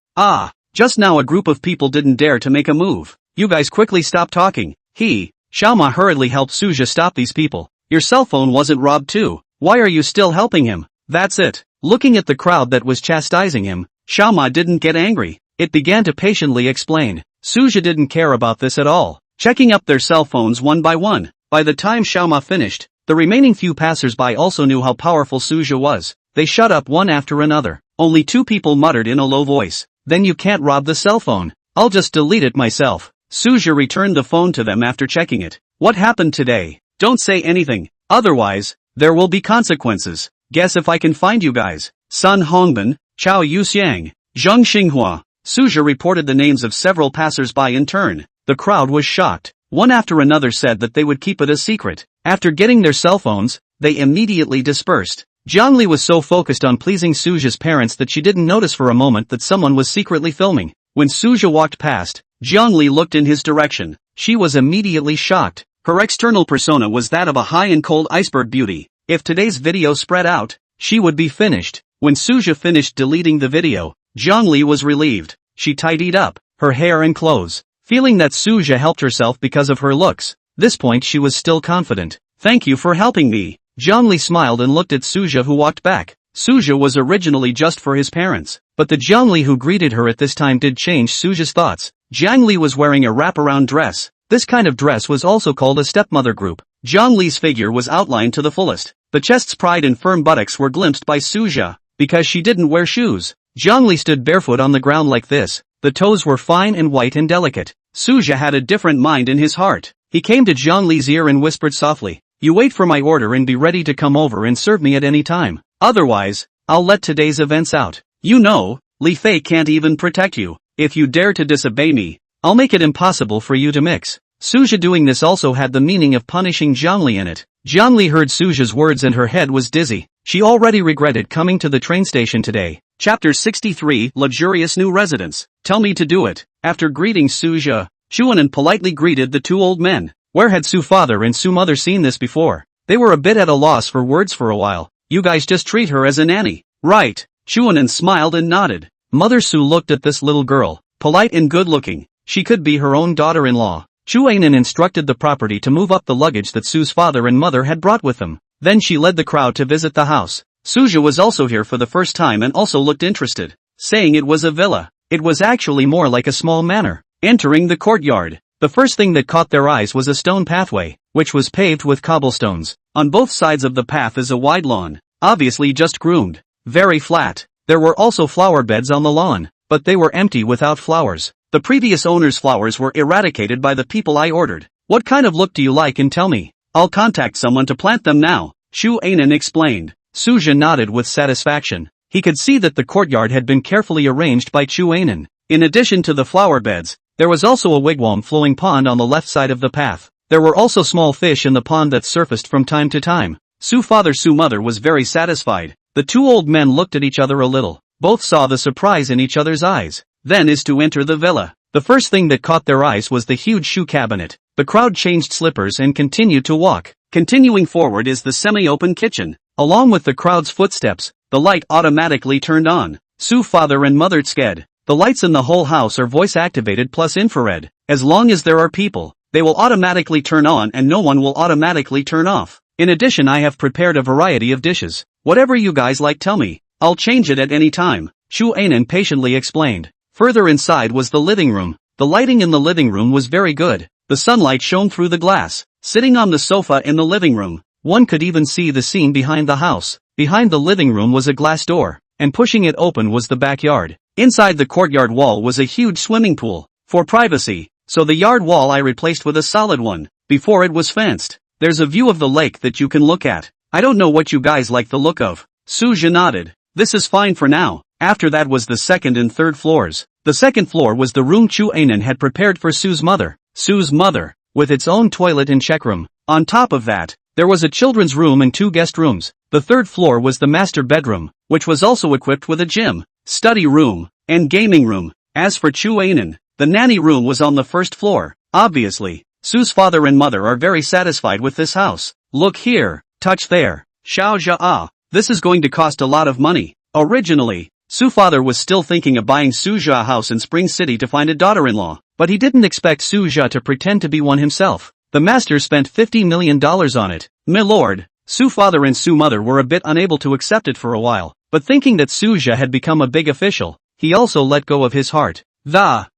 S1: Just now a group of people didn't dare to make a move. You guys quickly stop talking. Xiaoma hurriedly helped Suja stop these people. Your cell phone wasn't robbed too. Why are you still helping him? That's it. Looking at the crowd that was chastising him, Xiaoma didn't get angry. It began to patiently explain. Suja didn't care about this at all, checking up their cell phones one by one. By the time Xiaoma finished, the remaining few passers-by also knew how powerful Suja was. They shut up one after another. Only 2 people muttered in a low voice, "Then you can't rob the cell phone. I'll just delete it myself." Suja returned the phone to them after checking it. "What happened today? Don't say anything, otherwise, there will be consequences. Guess if I can find you guys. Sun Hongbin, Chao Yuxiang, Zheng Xinghua." Suja reported the names of several passers-by in turn. The crowd was shocked. One after another said that they would keep it a secret. After getting their cell phones, they immediately dispersed. Jiangli was so focused on pleasing Suja's parents that she didn't notice for a moment that someone was secretly filming. When Suja walked past, Jiangli looked in his direction. She was immediately shocked. Her external persona was that of a high and cold iceberg beauty. If today's video spread out, she would be finished. When Suja finished deleting the video, Jiangli was relieved. She tidied up her hair and clothes, feeling that Suja helped herself because of her looks. This point she was still confident. "Thank you for helping me." Jiangli smiled and looked at Suja, who walked back. Suja was originally just for his parents, but the Jiangli who greeted her at this time did change Suja's thoughts. Jiangli was wearing a wraparound dress. This kind of dress was also called a stepmother group. Jiangli's figure was outlined to the fullest. The chest's pride and firm buttocks were glimpsed by Suja, because she didn't wear shoes. Jiangli stood barefoot on the ground like this. The toes were fine and white and delicate. Suja had a different mind in his heart. He came to Jiangli's ear and whispered softly, "You wait for my order and be ready to come over and serve me at any time. Otherwise, I'll let today's events out. You know, Li Fei can't even protect you. If you dare to disobey me, I'll make it impossible for you to mix." Suja doing this also had the meaning of punishing Jiangli in it. Jiangli heard Suja's words and her head was dizzy. She already regretted coming to the train station today. Chapter 63, Luxurious New Residence. "Tell me to do it." After greeting Suja, Chuanan politely greeted the 2 old men. Where had Su father and Su mother seen this before? They were a bit at a loss for words for a while. "You guys just treat her as a nanny, right?" Chuanan smiled and nodded. Mother Su looked at this little girl, polite and good-looking. She could be her own daughter-in-law. Chuanan instructed the property to move up the luggage that Su's father and mother had brought with them. Then she led the crowd to visit the house. Suja was also here for the first time and also looked interested, saying it was a villa. It was actually more like a small manor. Entering the courtyard, the first thing that caught their eyes was a stone pathway, which was paved with cobblestones. On both sides of the path is a wide lawn, obviously just groomed, very flat. There were also flower beds on the lawn, but they were empty without flowers. The previous owner's flowers were eradicated by the people I ordered. "What kind of look do you like and tell me? I'll contact someone to plant them now," Chu Anan explained. Suja nodded with satisfaction. He could see that the courtyard had been carefully arranged by Chu Anan. In addition to the flower beds, there was also a wigwam flowing pond on the left side of the path. There were also small fish in the pond that surfaced from time to time. Su father Su mother was very satisfied. The 2 old men looked at each other a little. Both saw the surprise in each other's eyes. Then is to enter the villa. The first thing that caught their eyes was the huge shoe cabinet. The crowd changed slippers and continued to walk. Continuing forward is the semi-open kitchen. Along with the crowd's footsteps, the light automatically turned on. Su father and mother sked. The lights in the whole house are voice-activated plus infrared. As long as there are people, they will automatically turn on and no one will automatically turn off. In addition, I have prepared a variety of dishes. Whatever you guys like, tell me. I'll change it at any time, Chu Anan patiently explained. Further inside was the living room. The lighting in the living room was very good. The sunlight shone through the glass. Sitting on the sofa in the living room, one could even see the scene behind the house. Behind the living room was a glass door, and pushing it open was the backyard. Inside the courtyard wall was a huge swimming pool. For privacy, so the yard wall I replaced with a solid one. Before it was fenced. There's a view of the lake that you can look at. I don't know what you guys like the look of. Suja nodded. This is fine for now. After that was the second and third floors. The second floor was the room Chu Anan had prepared for Su's mother. Su's mother, with its own toilet and check room. On top of that, there was a children's room and 2 guest rooms. The third floor was the master bedroom, which was also equipped with a gym, study room, and gaming room. As for Chu Anan, the nanny room was on the first floor. Obviously, Su's father and mother are very satisfied with this house. Look here, touch there. Xiao Jia, this is going to cost a lot of money. Originally, Su's father was still thinking of buying Suja a house in Spring City to find a daughter-in-law, but he didn't expect Suja to pretend to be one himself. The master spent $50 million on it. My lord, Su's father and Su's mother were a bit unable to accept it for a while. but thinking that Suja had become a big official, he also let go of his heart.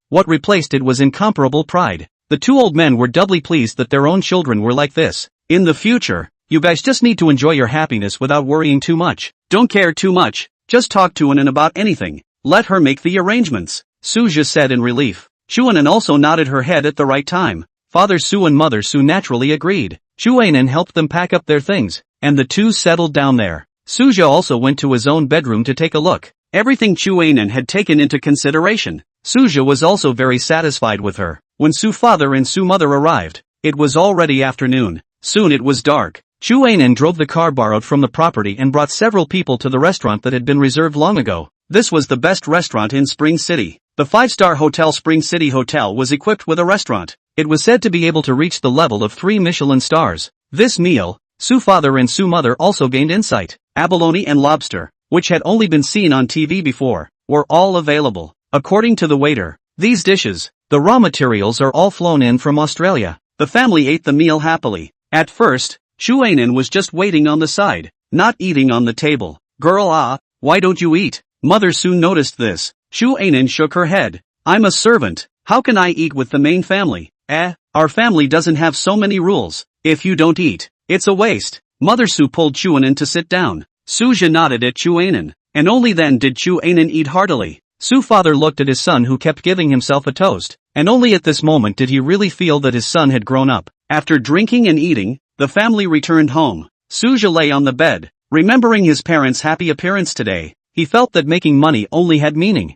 S1: What replaced it was incomparable pride. The two old men were doubly pleased that their own children were like this. In the future, you guys just need to enjoy your happiness without worrying too much. Don't care too much, just talk to Anan about anything. Let her make the arrangements, Suja said in relief. Chuanan also nodded her head at the right time. Father Su and Mother Su naturally agreed. Chuanan helped them pack up their things, and the two settled down there. Suja also went to his own bedroom to take a look. Everything Chuanan had taken into consideration. Suja was also very satisfied with her. When Su father and Su mother arrived, it was already afternoon. Soon it was dark. Chuanan drove the car borrowed from the property and brought several people to the restaurant that had been reserved long ago. This was the best restaurant in Spring City. The 5-star hotel Spring City Hotel was equipped with a restaurant. It was said to be able to reach the level of 3 Michelin stars. This meal, Su father and Su mother also gained insight. Abalone and lobster, which had only been seen on TV before, were all available. According to the waiter, these dishes, the raw materials are all flown in from Australia. The family ate the meal happily. At first, Chuanan was just waiting on the side, not eating on the table. Girl, why don't you eat? Mother soon noticed this. Chuanan shook her head. I'm a servant, how can I eat with the main family? Our family doesn't have so many rules. If you don't eat, it's a waste. Mother Su pulled Chuanan to sit down. Suja nodded at Chuanan, and only then did Chuanan eat heartily. Su father looked at his son who kept giving himself a toast, and only at this moment did he really feel that his son had grown up. After drinking and eating, the family returned home. Suja lay on the bed, remembering his parents' happy appearance today. He felt that making money only had meaning.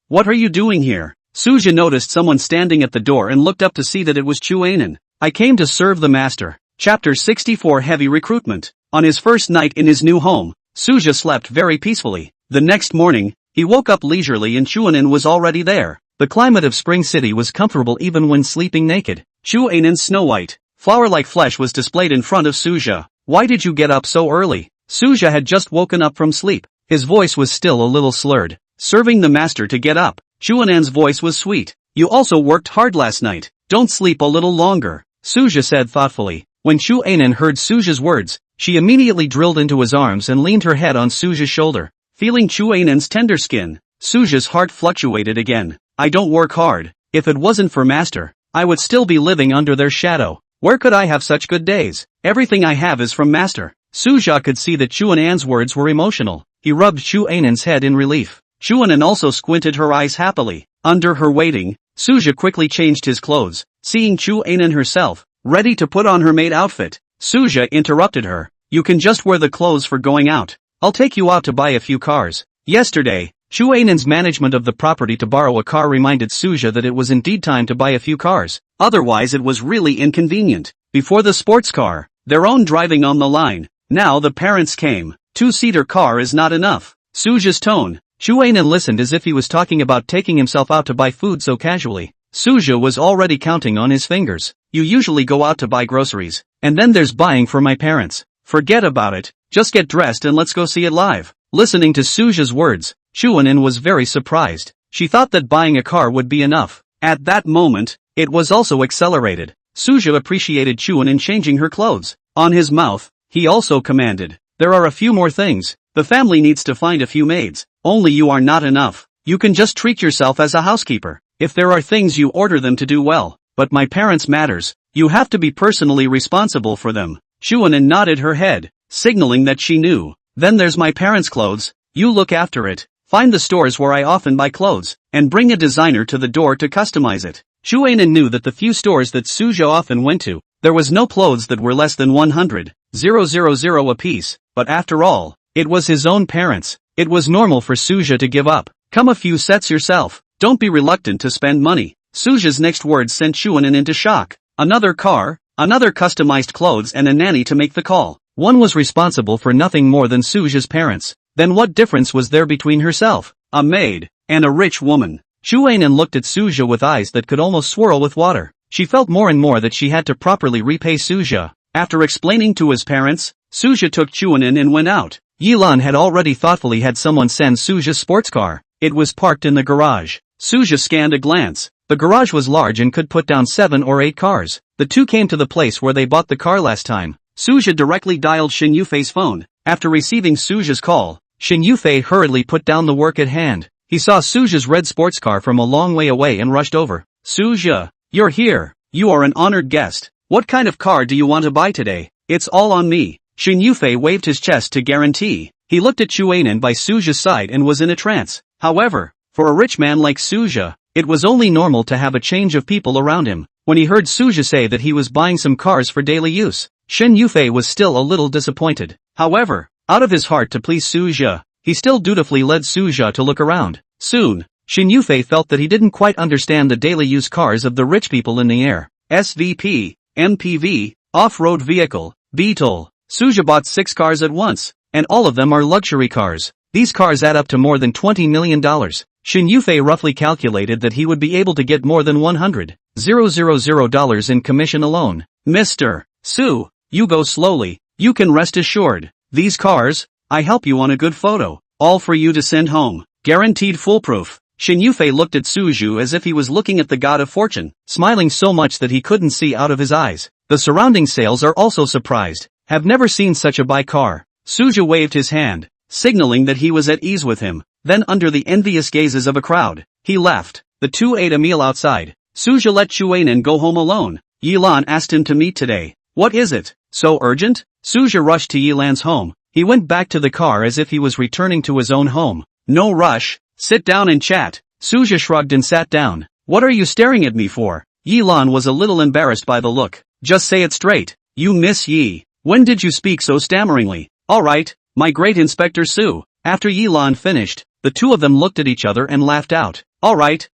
S1: What are you doing here? Suja noticed someone standing at the door and looked up to see that it was Chuanan. I came to serve the master. Chapter 64 Heavy Recruitment. On his first night in his new home, Suja slept very peacefully. The next morning, he woke up leisurely and Chuanan was already there. The climate of Spring City was comfortable even when sleeping naked. Chuanan's snow-white, flower-like flesh was displayed in front of Suja. Why did you get up so early? Suja had just woken up from sleep. His voice was still a little slurred. Serving the master to get up. Chuanan's voice was sweet. You also worked hard last night. Don't sleep a little longer, Suja said thoughtfully. When Chuanan heard Suja's words, she immediately drilled into his arms and leaned her head on Suja's shoulder. Feeling Chuanan's tender skin, Suja's heart fluctuated again. I don't work hard. If it wasn't for master, I would still be living under their shadow. Where could I have such good days? Everything I have is from master. Suja could see that Chuanan's words were emotional. He rubbed Chuanan's head in relief. Chuanan also squinted her eyes happily. Under her waiting, Suja quickly changed his clothes. Seeing Chuanan herself, ready to put on her maid outfit, Suja interrupted her. You can just wear the clothes for going out. I'll take you out to buy a few cars. Yesterday, Chuanan's management of the property to borrow a car reminded Suja that it was indeed time to buy a few cars. Otherwise it was really inconvenient. Before the sports car, their own driving on the line. Now the parents came. 2-seater car is not enough. Suja's tone. Chuanan listened as if he was talking about taking himself out to buy food so casually. Suja was already counting on his fingers. You usually go out to buy groceries, and then there's buying for my parents. Forget about it, just get dressed and let's go see it live. Listening to Suja's words, Chuanan was very surprised. She thought that buying a car would be enough. At that moment, it was also accelerated. Suja appreciated Chuanan changing her clothes. On his mouth, he also commanded. There are a few more things. The family needs to find a few maids. Only you are not enough. You can just treat yourself as a housekeeper. If there are things you order them to do well. But my parents matters. You have to be personally responsible for them. Chuanan nodded her head, signaling that she knew. Then there's my parents' clothes. You look after it. Find the stores where I often buy clothes, and bring a designer to the door to customize it. Chuanan knew that the few stores that Suja often went to, there was no clothes that were less than 100,000 a piece, but after all, it was his own parents. It was normal for Suja to give up. Come a few sets yourself. Don't be reluctant to spend money. Suja's next words sent Chuanan into shock. Another car, another customized clothes and a nanny to make the call. One was responsible for nothing more than Suja's parents. Then what difference was there between herself, a maid, and a rich woman? Chuanan looked at Suja with eyes that could almost swirl with water. She felt more and more that she had to properly repay Suja. After explaining to his parents, Suja took Chuanan and went out. Yilan had already thoughtfully had someone send Suja's sports car. It was parked in the garage. Suja scanned a glance. The garage was large and could put down 7 or 8 cars. The two came to the place where they bought the car last time. Suja directly dialed Shin Yufei's phone. After receiving Suja's call, Xin Yufei hurriedly put down the work at hand. He saw Suja's red sports car from a long way away and rushed over. Suja, you're here. You are an honored guest. What kind of car do you want to buy today? It's all on me. Xin Yufei waved his chest to guarantee. He looked at Chuanan by Suja's side and was in a trance. However, for a rich man like Suja, it was only normal to have a change of people around him. When he heard Suja say that he was buying some cars for daily use, Xin Yufei was still a little disappointed. However, out of his heart to please Suja, he still dutifully led Suja to look around. Soon, Xin Yufei felt that he didn't quite understand the daily use cars of the rich people in the air. SVP, MPV, off-road vehicle, Beetle. Suja bought 6 cars at once, and all of them are luxury cars. These cars add up to more than $20 million. Xin Yufei roughly calculated that he would be able to get more than $100,000 in commission alone. Mr. Su, you go slowly, you can rest assured. These cars, I help you on a good photo, all for you to send home. Guaranteed foolproof. Xin Yufei looked at Suju as if he was looking at the god of fortune, smiling so much that he couldn't see out of his eyes. The surrounding sales are also surprised. Have never seen such a buy car. Suju waved his hand, signaling that he was at ease with him. Then under the envious gazes of a crowd, he left. The two ate a meal outside. Suju let Chuanan go home alone. Yilan asked him to meet today. What is it? So urgent? Suju rushed to Yilan's home. He went back to the car as if he was returning to his own home. No rush. Sit down and chat. Suju shrugged and sat down. What are you staring at me for? Yilan was a little embarrassed by the look. Just say it straight. You Miss Yi. When did you speak so stammeringly? Alright, my great Inspector Su. After Yilan finished, the two of them looked at each other and laughed out. Alright,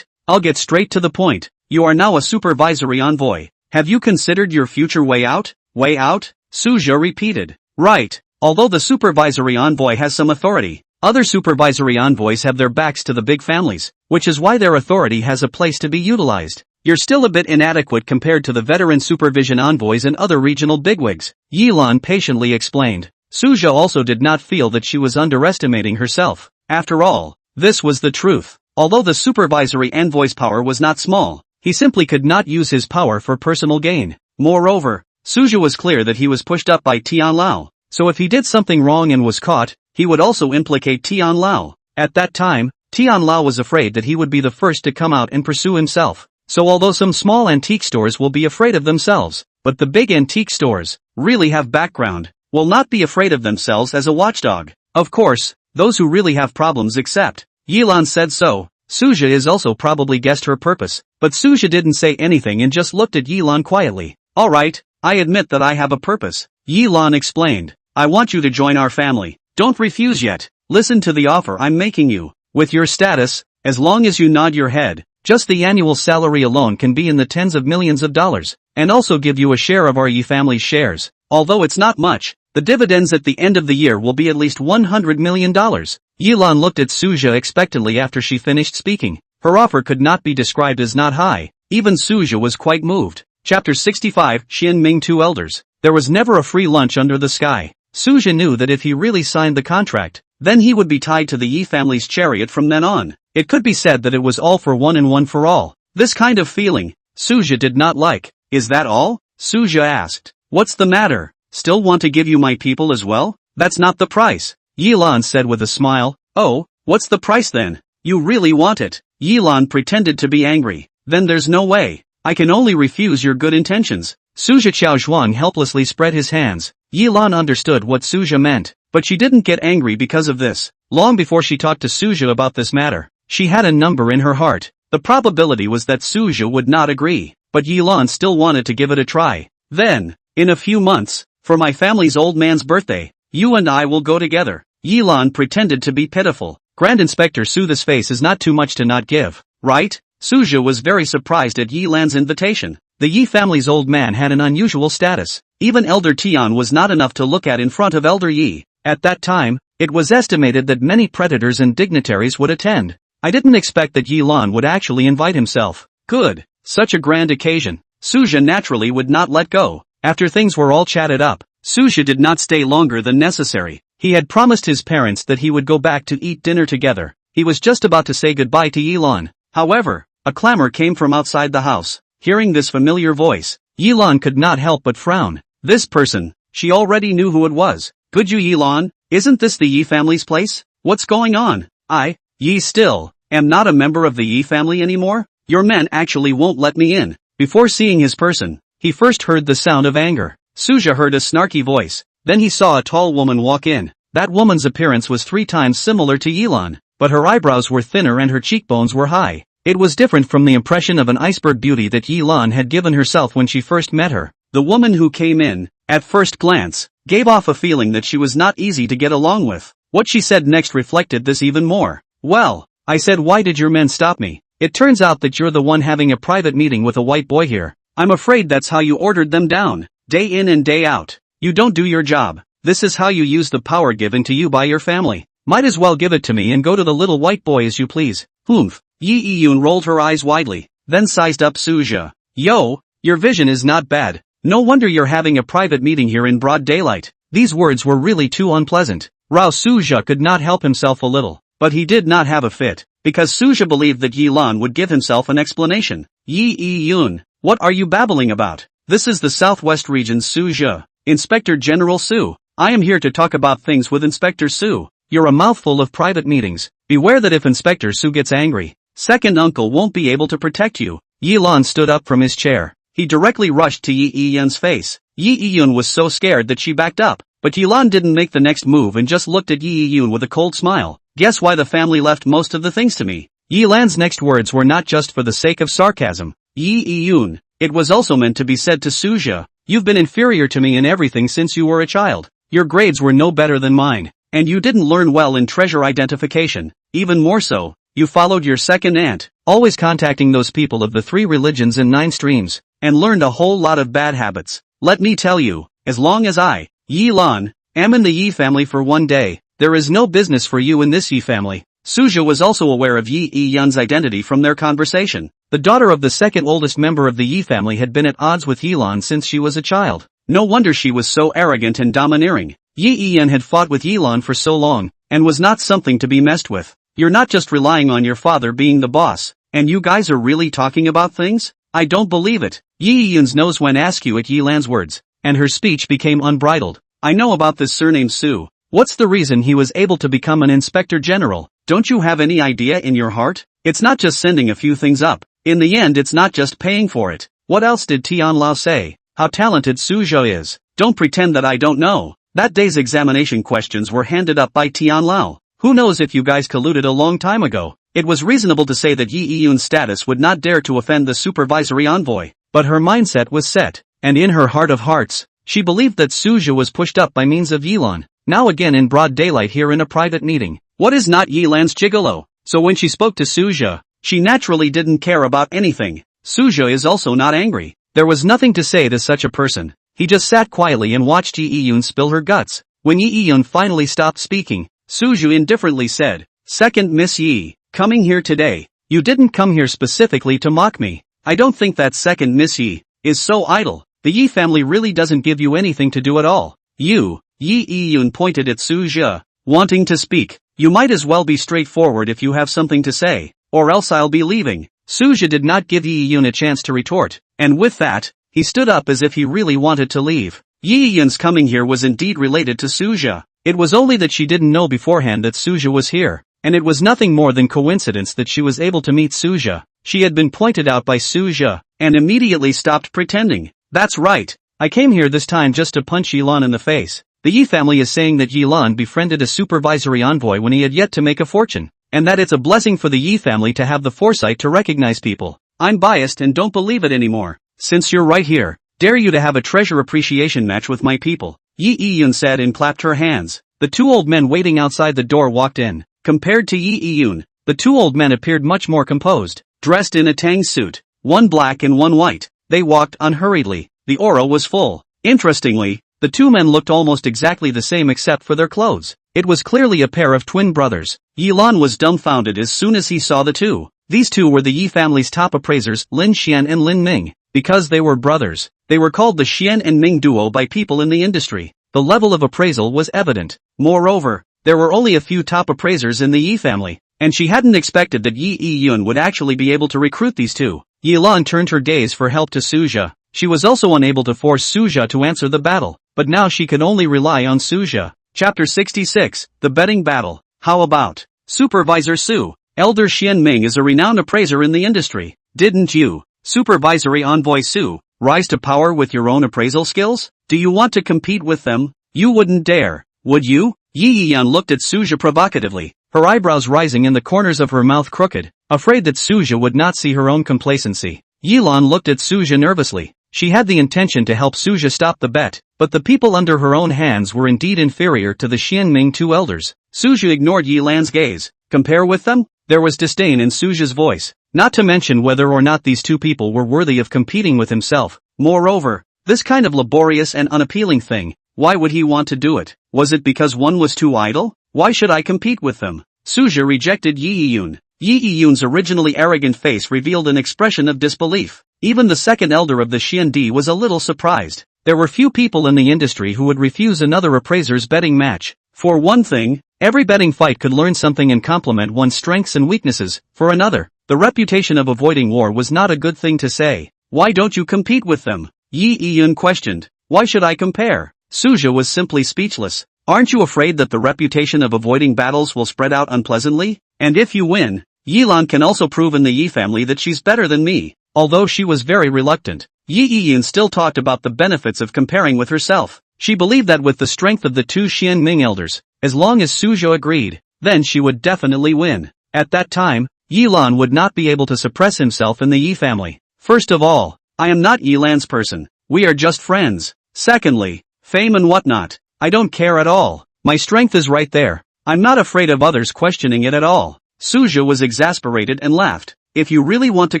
S1: I'll get straight to the point. You are now a supervisory envoy. Have you considered your future way out? Way out? Suja repeated. Right. Although the supervisory envoy has some authority, other supervisory envoys have their backs to the big families, which is why their authority has a place to be utilized. You're still a bit inadequate compared to the veteran supervision envoys and other regional bigwigs, Yilan patiently explained. Suja also did not feel that she was underestimating herself. After all, this was the truth. Although the supervisory envoy's power was not small, he simply could not use his power for personal gain. Moreover, Suja was clear that he was pushed up by Tian Lao, so if he did something wrong and was caught, he would also implicate Tian Lao. At that time, Tian Lao was afraid that he would be the first to come out and pursue himself. So although some small antique stores will be afraid of themselves, but the big antique stores really have background, will not be afraid of themselves as a watchdog. Of course, those who really have problems accept. Yilan said so. Suja is also probably guessed her purpose, but Suja didn't say anything and just looked at Yilan quietly. Alright, I admit that I have a purpose. Yilan explained. I want you to join our family. Don't refuse yet. Listen to the offer I'm making you. With your status, as long as you nod your head, just the annual salary alone can be in the tens of millions of dollars, and also give you a share of our Yi family's shares. Although it's not much, the dividends at the end of the year will be at least $100 million. Yilan looked at Suja expectantly after she finished speaking. Her offer could not be described as not high. Even Suja was quite moved. Chapter 65, Xian Ming Two Elders. There was never a free lunch under the sky. Suja knew that if he really signed the contract, then he would be tied to the Yi family's chariot from then on. It could be said that it was all for one and one for all. This kind of feeling, Suja did not like. Is that all? Suja asked. What's the matter? Still want to give you my people as well? That's not the price. Yilan said with a smile. Oh, what's the price then? You really want it? Yilan pretended to be angry. Then there's no way. I can only refuse your good intentions. Suja Chaozhuang helplessly spread his hands. Yilan understood what Suja meant, but she didn't get angry because of this. Long before she talked to Suja about this matter, she had a number in her heart. The probability was that Suja would not agree, but Yilan still wanted to give it a try. Then, in a few months, for my family's old man's birthday, you and I will go together. Yilan pretended to be pitiful. Grand Inspector Su's face is not too much to not give, right? Suja was very surprised at Yilan's invitation. The Yi family's old man had an unusual status. Even Elder Tian was not enough to look at in front of Elder Yi. At that time, it was estimated that many predators and dignitaries would attend. I didn't expect that Yilan would actually invite himself. Good. Such a grand occasion. Suja naturally would not let go. After things were all chatted up, Suja did not stay longer than necessary. He had promised his parents that he would go back to eat dinner together. He was just about to say goodbye to Yilan. However, a clamor came from outside the house. Hearing this familiar voice, Yilan could not help but frown. This person, she already knew who it was. Good you Yilan, Isn't this the Yi family's place? What's going on? I, Yi still, am not a member of the Yi family anymore? Your men actually won't let me in. Before seeing his person, he first heard the sound of anger. Suja heard a snarky voice. Then he saw a tall woman walk in. That woman's appearance was 3 times similar to Yilan, but her eyebrows were thinner and her cheekbones were high. It was different from the impression of an iceberg beauty that Yilan had given herself when she first met her. The woman who came in, at first glance, gave off a feeling that she was not easy to get along with. What she said next reflected this even more. Well, I said, why did your men stop me? It turns out that you're the one having a private meeting with a white boy here. I'm afraid that's how you ordered them down. Day in and day out. You don't do your job. This is how you use the power given to you by your family. Might as well give it to me and go to the little white boy as you please. Humph. Yi Yun rolled her eyes widely, then sized up Suja. Yo, your vision is not bad. No wonder you're having a private meeting here in broad daylight. These words were really too unpleasant. Rao Suja could not help himself a little, but he did not have a fit, because Suja believed that Yilan would give himself an explanation. Yi Yun, what are you babbling about? This is the Southwest Region's Suja, Inspector General Su. I am here to talk about things with Inspector Su. You're a mouthful of private meetings. Beware that if Inspector Su gets angry, second uncle won't be able to protect you. Yilan stood up from his chair. He directly rushed to Yi Yun's face. Yi Yun was so scared that she backed up, but Yilan didn't make the next move and just looked at Yi Yun with a cold smile. Guess why the family left most of the things to me? Yilan's next words were not just for the sake of sarcasm. Yi Yun, it was also meant to be said to Suja. You've been inferior to me in everything since you were a child. Your grades were no better than mine, and you didn't learn well in treasure identification. Even more so, you followed your second aunt, always contacting those people of the 3 religions and 9 streams, and learned a whole lot of bad habits. Let me tell you, as long as I, Yi Lan, am in the Yi family for one day, there is no business for you in this Yi family. Suja was also aware of Yi Yun's identity from their conversation. The daughter of the second oldest member of the Yi family had been at odds with Yilan since she was a child. No wonder she was so arrogant and domineering. Yi Yun had fought with Yilan for so long, and was not something to be messed with. You're not just relying on your father being the boss, and you guys are really talking about things? I don't believe it. Yi Yun's nose went askew at Yilan's words, and her speech became unbridled. I know about this surname Su. What's the reason he was able to become an inspector general? Don't you have any idea in your heart? It's not just sending a few things up. In the end it's not just paying for it. What else did Tian Lao say? How talented Suzhou is. Don't pretend that I don't know. That day's examination questions were handed up by Tian Lao. Who knows if you guys colluded a long time ago? It was reasonable to say that Yi Yun's status would not dare to offend the supervisory envoy, but her mindset was set, and in her heart of hearts, she believed that Suzhou was pushed up by means of Yilan, now again in broad daylight here in a private meeting. What is not Yilan's gigolo? So when she spoke to Suzhou, she naturally didn't care about anything. Suzhou is also not angry. There was nothing to say to such a person. He just sat quietly and watched Yi Yun spill her guts. When Yi Yun finally stopped speaking, Suzhou indifferently said, Second Miss Yi, coming here today, you didn't come here specifically to mock me. I don't think that second Miss Yi is so idle. The Yi family really doesn't give you anything to do at all. You, Yi Yun pointed at Suzhou, wanting to speak. You might as well be straightforward if you have something to say, or else I'll be leaving. Suzhou did not give Yi Yun a chance to retort, and with that, he stood up as if he really wanted to leave. Yi Yun's coming here was indeed related to Suzhou. It was only that she didn't know beforehand that Suzhou was here, and it was nothing more than coincidence that she was able to meet Suzhou. She had been pointed out by Suzhou, and immediately stopped pretending. That's right, I came here this time just to punch Yilan in the face. The Yi family is saying that Yilan befriended a supervisory envoy when he had yet to make a fortune, and that it's a blessing for the Yi family to have the foresight to recognize people. I'm biased and don't believe it anymore. Since you're right here, dare you to have a treasure appreciation match with my people. Yi Yun said and clapped her hands. The 2 old men waiting outside the door walked in. Compared to Yi Yun, the 2 old men appeared much more composed, dressed in a Tang suit, one black and one white. They walked unhurriedly. The aura was full. Interestingly, the 2 men looked almost exactly the same except for their clothes. It was clearly a pair of twin brothers. Yilan was dumbfounded as soon as he saw the 2. These 2 were the Yi family's top appraisers, Lin Xian and Lin Ming. Because they were brothers, they were called the Xian and Ming duo by people in the industry. The level of appraisal was evident. Moreover, there were only a few top appraisers in the Yi family, and she hadn't expected that Yi Yun would actually be able to recruit these 2. Yilan turned her gaze for help to Suzhou. She was also unable to force Suzhou to answer the battle, but now she could only rely on Suzhou. Chapter 66, The Betting Battle. How about Supervisor Su? Elder Xian Ming is a renowned appraiser in the industry. Didn't you, Supervisory Envoy Su, rise to power with your own appraisal skills? Do you want to compete with them? You wouldn't dare, would you? Yueyang looked at Suja provocatively, her eyebrows rising and the corners of her mouth crooked, afraid that Suja would not see her own complacency. Yilan looked at Suja nervously. She had the intention to help Suja stop the bet, but the people under her own hands were indeed inferior to the Xianming two elders. Suja ignored Yilan's gaze. Compare with them? There was disdain in Suja's voice, not to mention whether or not these two people were worthy of competing with himself. Moreover, this kind of laborious and unappealing thing, why would he want to do it? Was it because one was too idle? Why should I compete with them? Suja rejected Yueyang. Yueyang's originally arrogant face revealed an expression of disbelief. Even the second elder of the Xiandi was a little surprised. There were few people in the industry who would refuse another appraiser's betting match. For one thing, every betting fight could learn something and complement one's strengths and weaknesses. For another, the reputation of avoiding war was not a good thing to say. Why don't you compete with them? Yueyang questioned. Why should I compare? Suja was simply speechless. Aren't you afraid that the reputation of avoiding battles will spread out unpleasantly? And if you win, Yilan can also prove in the Yi family that she's better than me. Although she was very reluctant, Yueyang still talked about the benefits of comparing with herself. She believed that with the strength of the two Xianming elders, as long as Suja agreed, then she would definitely win. At that time, Yilan would not be able to suppress himself in the Yi family. First of all, I am not Yilan's person. We are just friends. Secondly, fame and whatnot. I don't care at all. My strength is right there. I'm not afraid of others questioning it at all. Suja was exasperated and laughed. If you really want to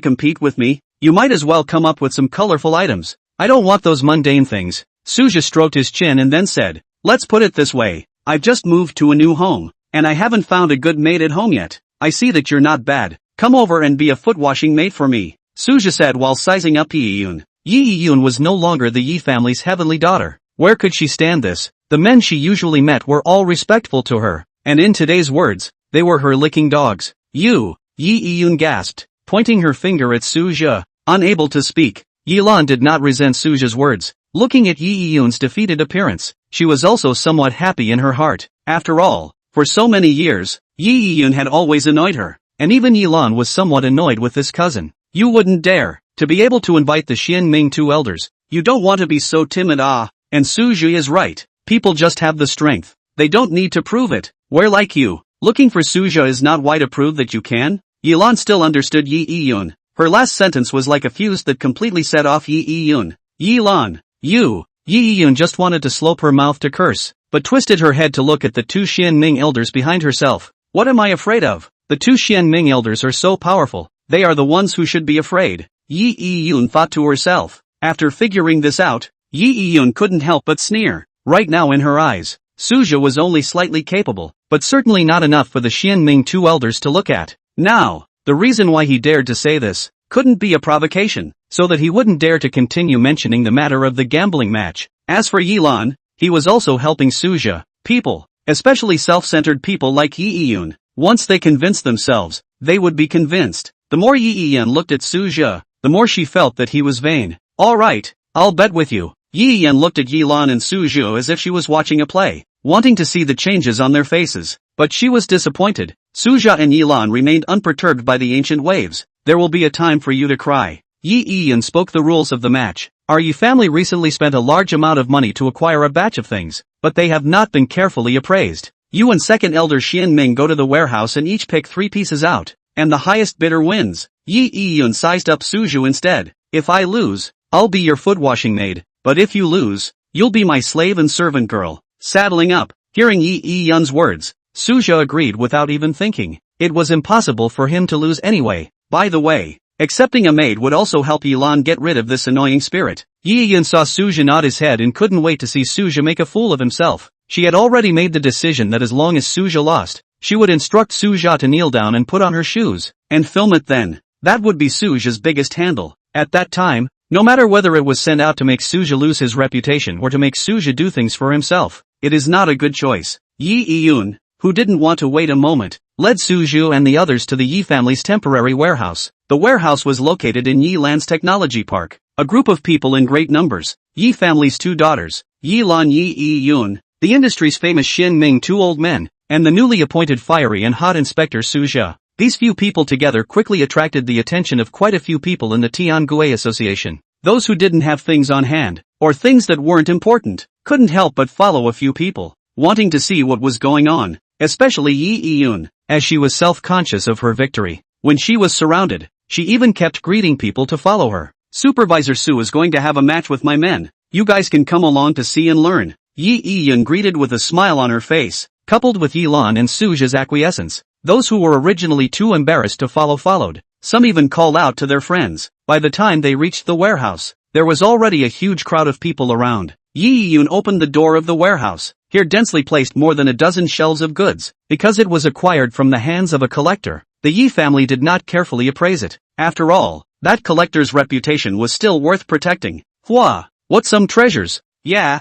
S1: compete with me, you might as well come up with some colorful items. I don't want those mundane things. Suja stroked his chin and then said, let's put it this way. I've just moved to a new home, and I haven't found a good maid at home yet. I see that you're not bad. Come over and be a foot-washing maid for me, Suja said while sizing up Yueyang. Yueyang was no longer the Yi family's heavenly daughter. Where could she stand this? The men she usually met were all respectful to her, and in today's words, they were her licking dogs. Yueyang gasped, pointing her finger at Suja. Unable to speak, Yilan did not resent Suja's words. Looking at Yueyang's defeated appearance, she was also somewhat happy in her heart. After all, for so many years, Yueyang had always annoyed her, and even Yilan was somewhat annoyed with this cousin. You wouldn't dare to be able to invite the Xianming two elders. You don't want to be so timid. And Suja is right. People just have the strength. They don't need to prove it. We're like you. Looking for Suja is not why to prove that you can. Yilan still understood Yueyang. Her last sentence was like a fuse that completely set off Yueyang. Yilan, you. Yueyang just wanted to slope her mouth to curse, but twisted her head to look at the two Xianming elders behind herself. What am I afraid of? The two Xianming elders are so powerful. They are the ones who should be afraid. Yueyang thought to herself. After figuring this out, Yueyang couldn't help but sneer. Right now in her eyes, Suja was only slightly capable, but certainly not enough for the Xianming two elders to look at. Now, the reason why he dared to say this couldn't be a provocation, so that he wouldn't dare to continue mentioning the matter of the gambling match. As for Yilan, he was also helping Suja. People, especially self-centered people like Yueyang, once they convinced themselves, they would be convinced. The more Yueyang looked at Suja, the more she felt that he was vain. Alright, I'll bet with you. Yueyang looked at Yilan and Suja as if she was watching a play, wanting to see the changes on their faces. But she was disappointed. Suja and Yilan remained unperturbed by the ancient waves. There will be a time for you to cry. Yueyang spoke the rules of the match. Our Yi family recently spent a large amount of money to acquire a batch of things, but they have not been carefully appraised. You and second elder Xianming go to the warehouse and each pick 3 pieces out, and the highest bidder wins. Yueyang sized up Suja instead. If I lose, I'll be your foot-washing maid, but if you lose, you'll be my slave and servant girl. Saddling up, hearing Yueyang's words, Suja agreed without even thinking. It was impossible for him to lose anyway. By the way, accepting a maid would also help Yilan get rid of this annoying spirit. Yueyang saw Suja nod his head and couldn't wait to see Suja make a fool of himself. She had already made the decision that as long as Suja lost, she would instruct Suja to kneel down and put on her shoes, and film it then. That would be Suja's biggest handle. At that time, no matter whether it was sent out to make Suja lose his reputation or to make Suja do things for himself, it is not a good choice. Yueyang, who didn't want to wait a moment, led Suja and the others to the Yi family's temporary warehouse. The warehouse was located in Yilan's technology park. A group of people in great numbers, Yi family's 2 daughters, Yilan Yueyang, the industry's famous Xin Ming, two old men, and the newly appointed fiery and hot Inspector Su Jia. These few people together quickly attracted the attention of quite a few people in the Tiangui Association. Those who didn't have things on hand, or things that weren't important, couldn't help but follow a few people, wanting to see what was going on, especially Yi Yun, as she was self-conscious of her victory. When she was surrounded, she even kept greeting people to follow her. Supervisor Su is going to have a match with my men. You guys can come along to see and learn. Yi Yun greeted with a smile on her face, coupled with Yilan and Su Jia's acquiescence. Those who were originally too embarrassed to follow followed. Some even called out to their friends. By the time they reached the warehouse, there was already a huge crowd of people around. Yi Yun opened the door of the warehouse. Here densely placed more than a dozen shelves of goods. Because it was acquired from the hands of a collector, the Yi family did not carefully appraise it. After all, that collector's reputation was still worth protecting. Hua, what some treasures? Yeah,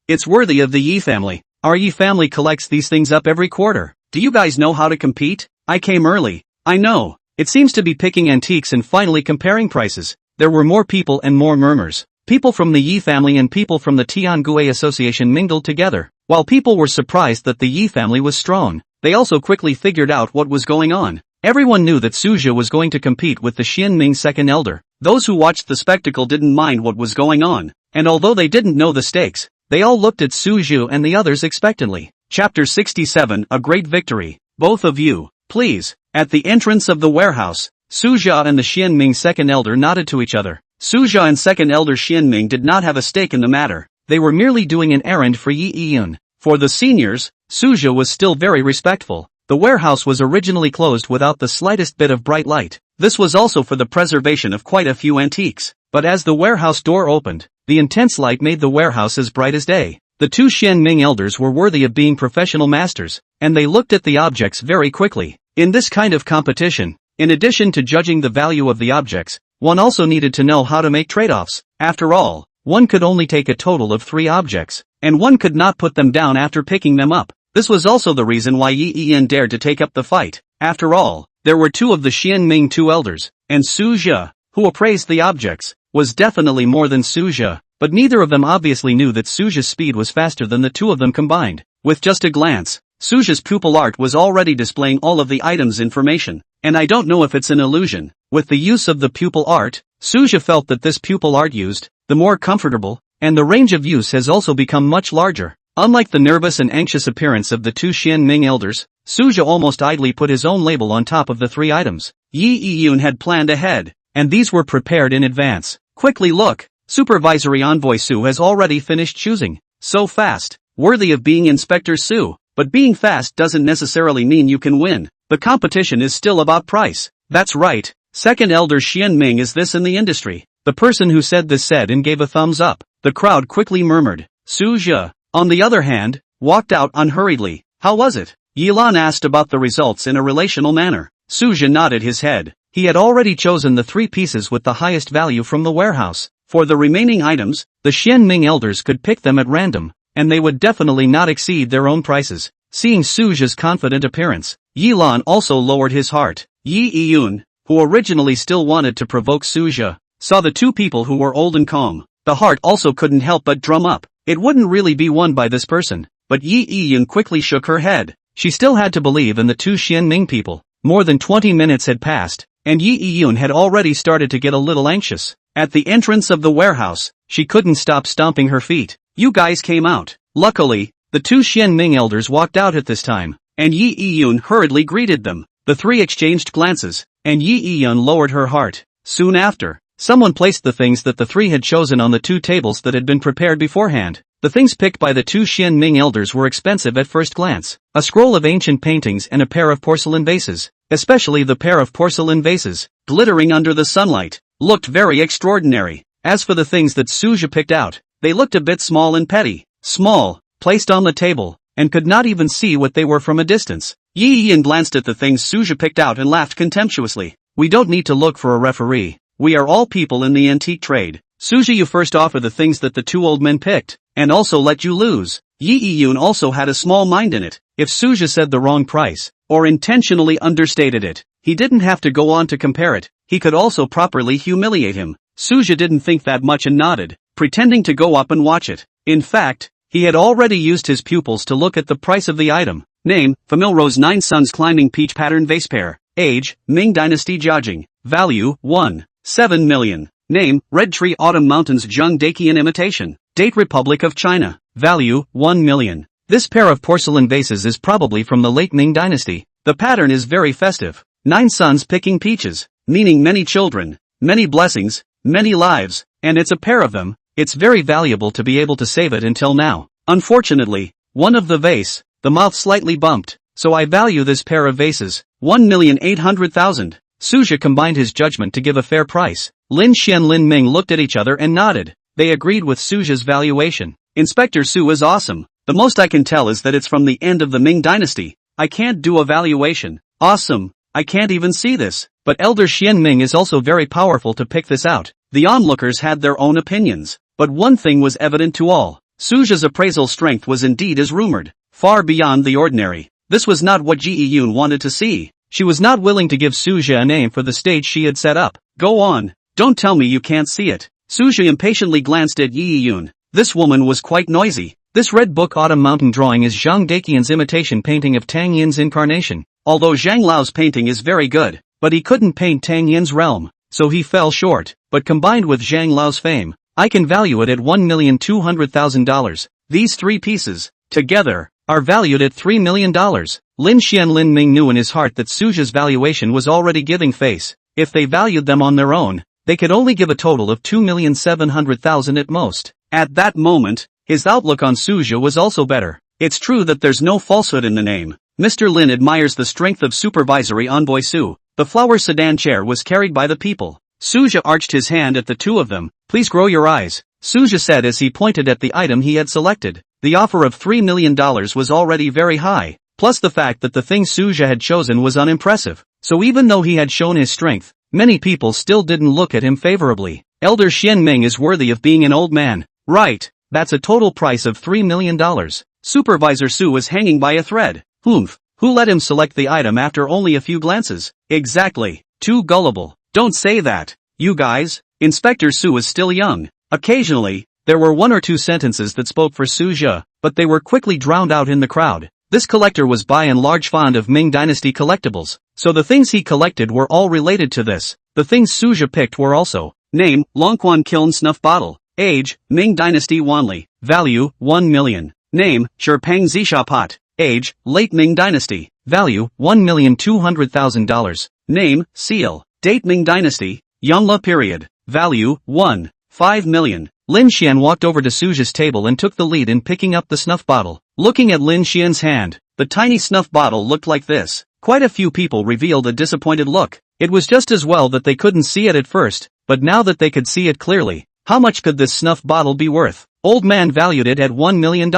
S1: it's worthy of the Yi family. Our Yi family collects these things up every quarter. Do you guys know how to compete? I came early. I know. It seems to be picking antiques and finally comparing prices. There were more people and more murmurs. People from the Yi family and people from the Tiangui Association mingled together. While people were surprised that the Yi family was strong, they also quickly figured out what was going on. Everyone knew that Su Jia was going to compete with the Xianming second elder. Those who watched the spectacle didn't mind what was going on, and although they didn't know the stakes, they all looked at Su Jia and the others expectantly. Chapter 67, A Great Victory. Both of you, please. At the entrance of the warehouse, Su Jia and the Xianming second elder nodded to each other. Su Jia and second elder Xianming did not have a stake in the matter. They were merely doing an errand for Yi Yun. For the seniors, Su Jia was still very respectful. The warehouse was originally closed without the slightest bit of bright light. This was also for the preservation of quite a few antiques. But as the warehouse door opened, the intense light made the warehouse as bright as day. The two Xianming elders were worthy of being professional masters, and they looked at the objects very quickly. In this kind of competition, in addition to judging the value of the objects, one also needed to know how to make trade-offs. After all, one could only take a total of 3 objects, and one could not put them down after picking them up. This was also the reason why Yi Yan dared to take up the fight. After all, there were 2 of the Xianming two elders, and Su Jia, who appraised the objects, was definitely more than Su Jia, but neither of them obviously knew that Su Jia's speed was faster than the 2 of them combined. With just a glance, Su Jia's pupil art was already displaying all of the items' information, and I don't know if it's an illusion. With the use of the pupil art, Su Jia felt that this pupil art used, the more comfortable, and the range of use has also become much larger. Unlike the nervous and anxious appearance of the 2 Xianming elders, Su Jia almost idly put his own label on top of the 3 items. Yi Yun had planned ahead, and these were prepared in advance. Quickly look, Supervisory Envoy Su has already finished choosing. So fast, worthy of being Inspector Su, but being fast doesn't necessarily mean you can win. The competition is still about price. That's right, second elder Xianming is this in the industry. The person who said this said and gave a thumbs up. The crowd quickly murmured. Su Jia, on the other hand, walked out unhurriedly. How was it? Yilan asked about the results in a relational manner. Su Jia nodded his head. He had already chosen the 3 pieces with the highest value from the warehouse. For the remaining items, the Xianming elders could pick them at random, and they would definitely not exceed their own prices. Seeing Su Jia's confident appearance, Yilan also lowered his heart. Yi Yun, who originally still wanted to provoke Su Jia, saw the 2 people who were old and calm. The heart also couldn't help but drum up. It wouldn't really be won by this person. But Yi Yun quickly shook her head. She still had to believe in the 2 Xianming people. More than 20 minutes had passed, and Yi Yun had already started to get a little anxious. At the entrance of the warehouse, she couldn't stop stomping her feet. You guys came out. Luckily, the 2 Xianming elders walked out at this time, and Yi Yun hurriedly greeted them. The 3 exchanged glances, and Yi Yun lowered her heart. Soon after, someone placed the things that the 3 had chosen on the 2 tables that had been prepared beforehand. The things picked by the 2 Xianming elders were expensive at first glance. A scroll of ancient paintings and a pair of porcelain vases, especially the pair of porcelain vases, glittering under the sunlight, looked very extraordinary. As for the things that Su Jia picked out, they looked a bit small and petty. Small, placed on the table, and could not even see what they were from a distance. Yi Yan glanced at the things Su Jia picked out and laughed contemptuously. We don't need to look for a referee. We are all people in the antique trade. Su Jia, you first offer the things that the 2 old men picked, and also let you lose. Yi Yun also had a small mind in it. If Su Jia said the wrong price, or intentionally understated it, he didn't have to go on to compare it. He could also properly humiliate him. Su Jia didn't think that much and nodded, pretending to go up and watch it. In fact, He had already used his pupils to look at the price of the item. Name, Familrose 9 Suns Climbing Peach Pattern Vase Pair. Age, Ming Dynasty Jiajing. Value, 1.7 million. Name, Red Tree Autumn Mountains Zheng Daqian Imitation. Date Republic of China. Value, 1 million. This pair of porcelain vases is probably from the late Ming Dynasty. The pattern is very festive. 9 sons picking peaches, meaning many children, many blessings, many lives, and it's a pair of them. It's very valuable to be able to save it until now. Unfortunately, one of the vase, the mouth slightly bumped, so I value this pair of vases, 1,800,000. Suja combined his judgment to give a fair price. Lin Xian and Lin Ming looked at each other and nodded. They agreed with Suja's valuation. Inspector Su is awesome. The most I can tell is that it's from the end of the Ming Dynasty. I can't do a valuation. Awesome. I can't even see this. But Elder Xian Ming is also very powerful to pick this out. The onlookers had their own opinions. But one thing was evident to all. Suja's appraisal strength was indeed as rumored. Far beyond the ordinary. This was not what Ji Yun wanted to see. She was not willing to give Suja a name for the stage she had set up. Go on. Don't tell me you can't see it. Suja impatiently glanced at Yi Yun. This woman was quite noisy. This red book Autumn Mountain drawing is Zhang Daqian's imitation painting of Tang Yin's incarnation. Although Zhang Lao's painting is very good, but he couldn't paint Tang Yin's realm, so he fell short. But combined with Zhang Lao's fame, I can value it at $1,200,000. These three pieces, together, are valued at $3 million. Lin Xian Lin Ming knew in his heart that Suja's valuation was already giving face. If they valued them on their own, they could only give a total of $2,700,000 at most. At that moment, his outlook on Suja was also better. It's true that there's no falsehood in the name. Mr. Lin admires the strength of Supervisory Envoy Su. The flower sedan chair was carried by the people. Suja arched his hand at the two of them. Please grow your eyes, Suja said as he pointed at the item he had selected. The offer of $3 million was already very high, plus the fact that the thing Suja had chosen was unimpressive. So even though he had shown his strength, many people still didn't look at him favorably. Elder Xian Ming is worthy of being an old man. Right, that's a total price of $3 million. Supervisor Su was hanging by a thread. Who let him select the item after only a few glances? Exactly. Too gullible. Don't say that. You guys. Inspector Su was still young. Occasionally, there were one or two sentences that spoke for Suja, but they were quickly drowned out in the crowd. This collector was by and large fond of Ming Dynasty collectibles, so the things he collected were all related to this. The things Suja picked were also: name, Longquan Kiln Snuff Bottle. Age, Ming Dynasty Wanli. Value, 1 million. Name, Shipeng Zisha Pot. Age, Late Ming Dynasty. Value, $1,200,000. Name, Seal. Date Ming Dynasty. Yongle period. Value, 1.5 million. Lin Xian walked over to Suja's table and took the lead in picking up the snuff bottle. Looking at Lin Xian's hand, the tiny snuff bottle looked like this. Quite a few people revealed a disappointed look. It was just as well that they couldn't see it at first, but now that they could see it clearly, how much could this snuff bottle be worth? Old man valued it at $1 million.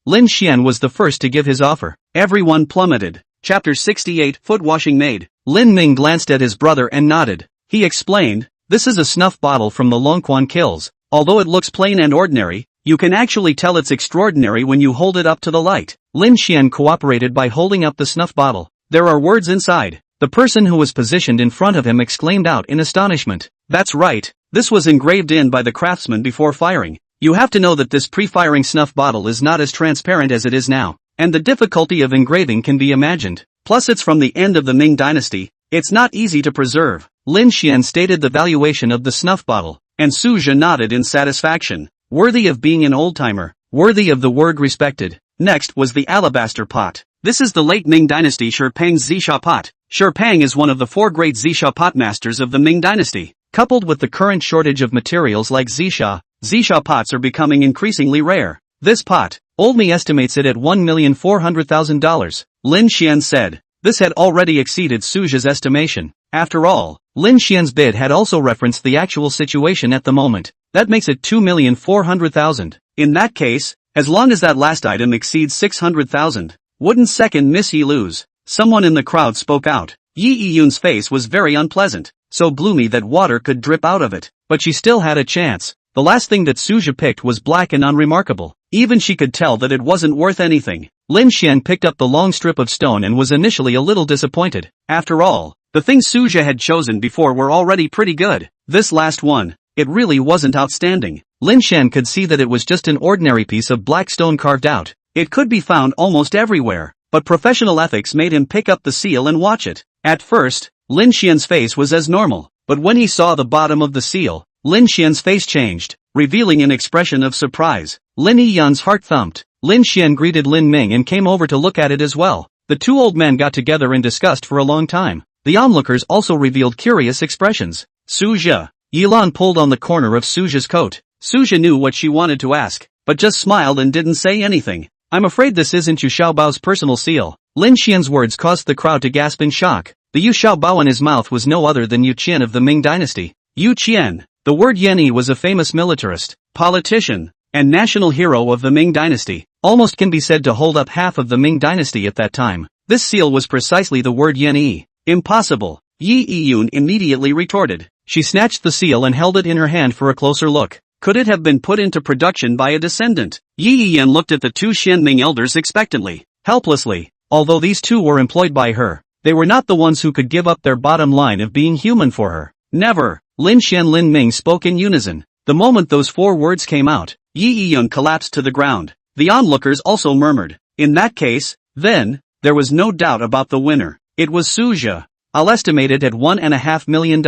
S1: Lin Xian was the first to give his offer. Everyone plummeted. Chapter 68 Foot Washing Maid. Lin Ming glanced at his brother and nodded. He explained, this is a snuff bottle from the Longquan Kills. Although it looks plain and ordinary, you can actually tell it's extraordinary when you hold it up to the light. Lin Xian cooperated by holding up the snuff bottle. There are words inside. The person who was positioned in front of him exclaimed out in astonishment. That's right. This was engraved in by the craftsman before firing. You have to know that this pre-firing snuff bottle is not as transparent as it is now, and the difficulty of engraving can be imagined. Plus it's from the end of the Ming Dynasty. It's not easy to preserve. Lin Xian stated the valuation of the snuff bottle, and Suja nodded in satisfaction. Worthy of being an old-timer. Worthy of the word respected. Next was the alabaster pot. This is the late Ming Dynasty Shipeng Zisha pot. Shipeng is one of the 4 great Zisha pot masters of the Ming Dynasty. Coupled with the current shortage of materials like Zisha pots are becoming increasingly rare. This pot, Old Me estimates it at $1,400,000. Lin Xian said. This had already exceeded Suja's estimation. After all, Lin Xian's bid had also referenced the actual situation at the moment. That makes it $2,400,000. In that case, as long as that last item exceeds $600,000, wouldn't second Miss Yi lose? Someone in the crowd spoke out. Yi Yun's face was very unpleasant, so gloomy that water could drip out of it. But she still had a chance. The last thing that Suja picked was black and unremarkable. Even she could tell that it wasn't worth anything. Lin Xian picked up the long strip of stone and was initially a little disappointed. After all, the things Suja had chosen before were already pretty good. This last one, it really wasn't outstanding. Lin Shan could see that it was just an ordinary piece of black stone carved out. It could be found almost everywhere, but professional ethics made him pick up the seal and watch it. At first, Lin Xian's face was as normal, but when he saw the bottom of the seal, Lin Xian's face changed, revealing an expression of surprise. Lin Yiyan's heart thumped. Lin Xian greeted Lin Ming and came over to look at it as well. The two old men got together and discussed for a long time. The onlookers also revealed curious expressions. Suja. Yilan pulled on the corner of Suja's coat. Suja knew what she wanted to ask, but just smiled and didn't say anything. I'm afraid this isn't Yu Xiaobao's personal seal. Lin Xian's words caused the crowd to gasp in shock. The Yu Xiaobao in his mouth was no other than Yu Qian of the Ming Dynasty. Yu Qian. The word Yan was a famous militarist, politician, and national hero of the Ming Dynasty. Almost can be said to hold up half of the Ming Dynasty at that time. This seal was precisely the word Yan. Impossible. Yi Yiyun immediately retorted. She snatched the seal and held it in her hand for a closer look. Could it have been put into production by a descendant? Yi Yiyan looked at the two Xianming elders expectantly, helplessly. Although these two were employed by her, they were not the ones who could give up their bottom line of being human for her. Never. Lin Xian and Lin Ming spoke in unison. The moment those four words came out, Yi Yiyun collapsed to the ground. The onlookers also murmured. In that case, then, there was no doubt about the winner. It was Suja. I'll estimate it at $1.5 million.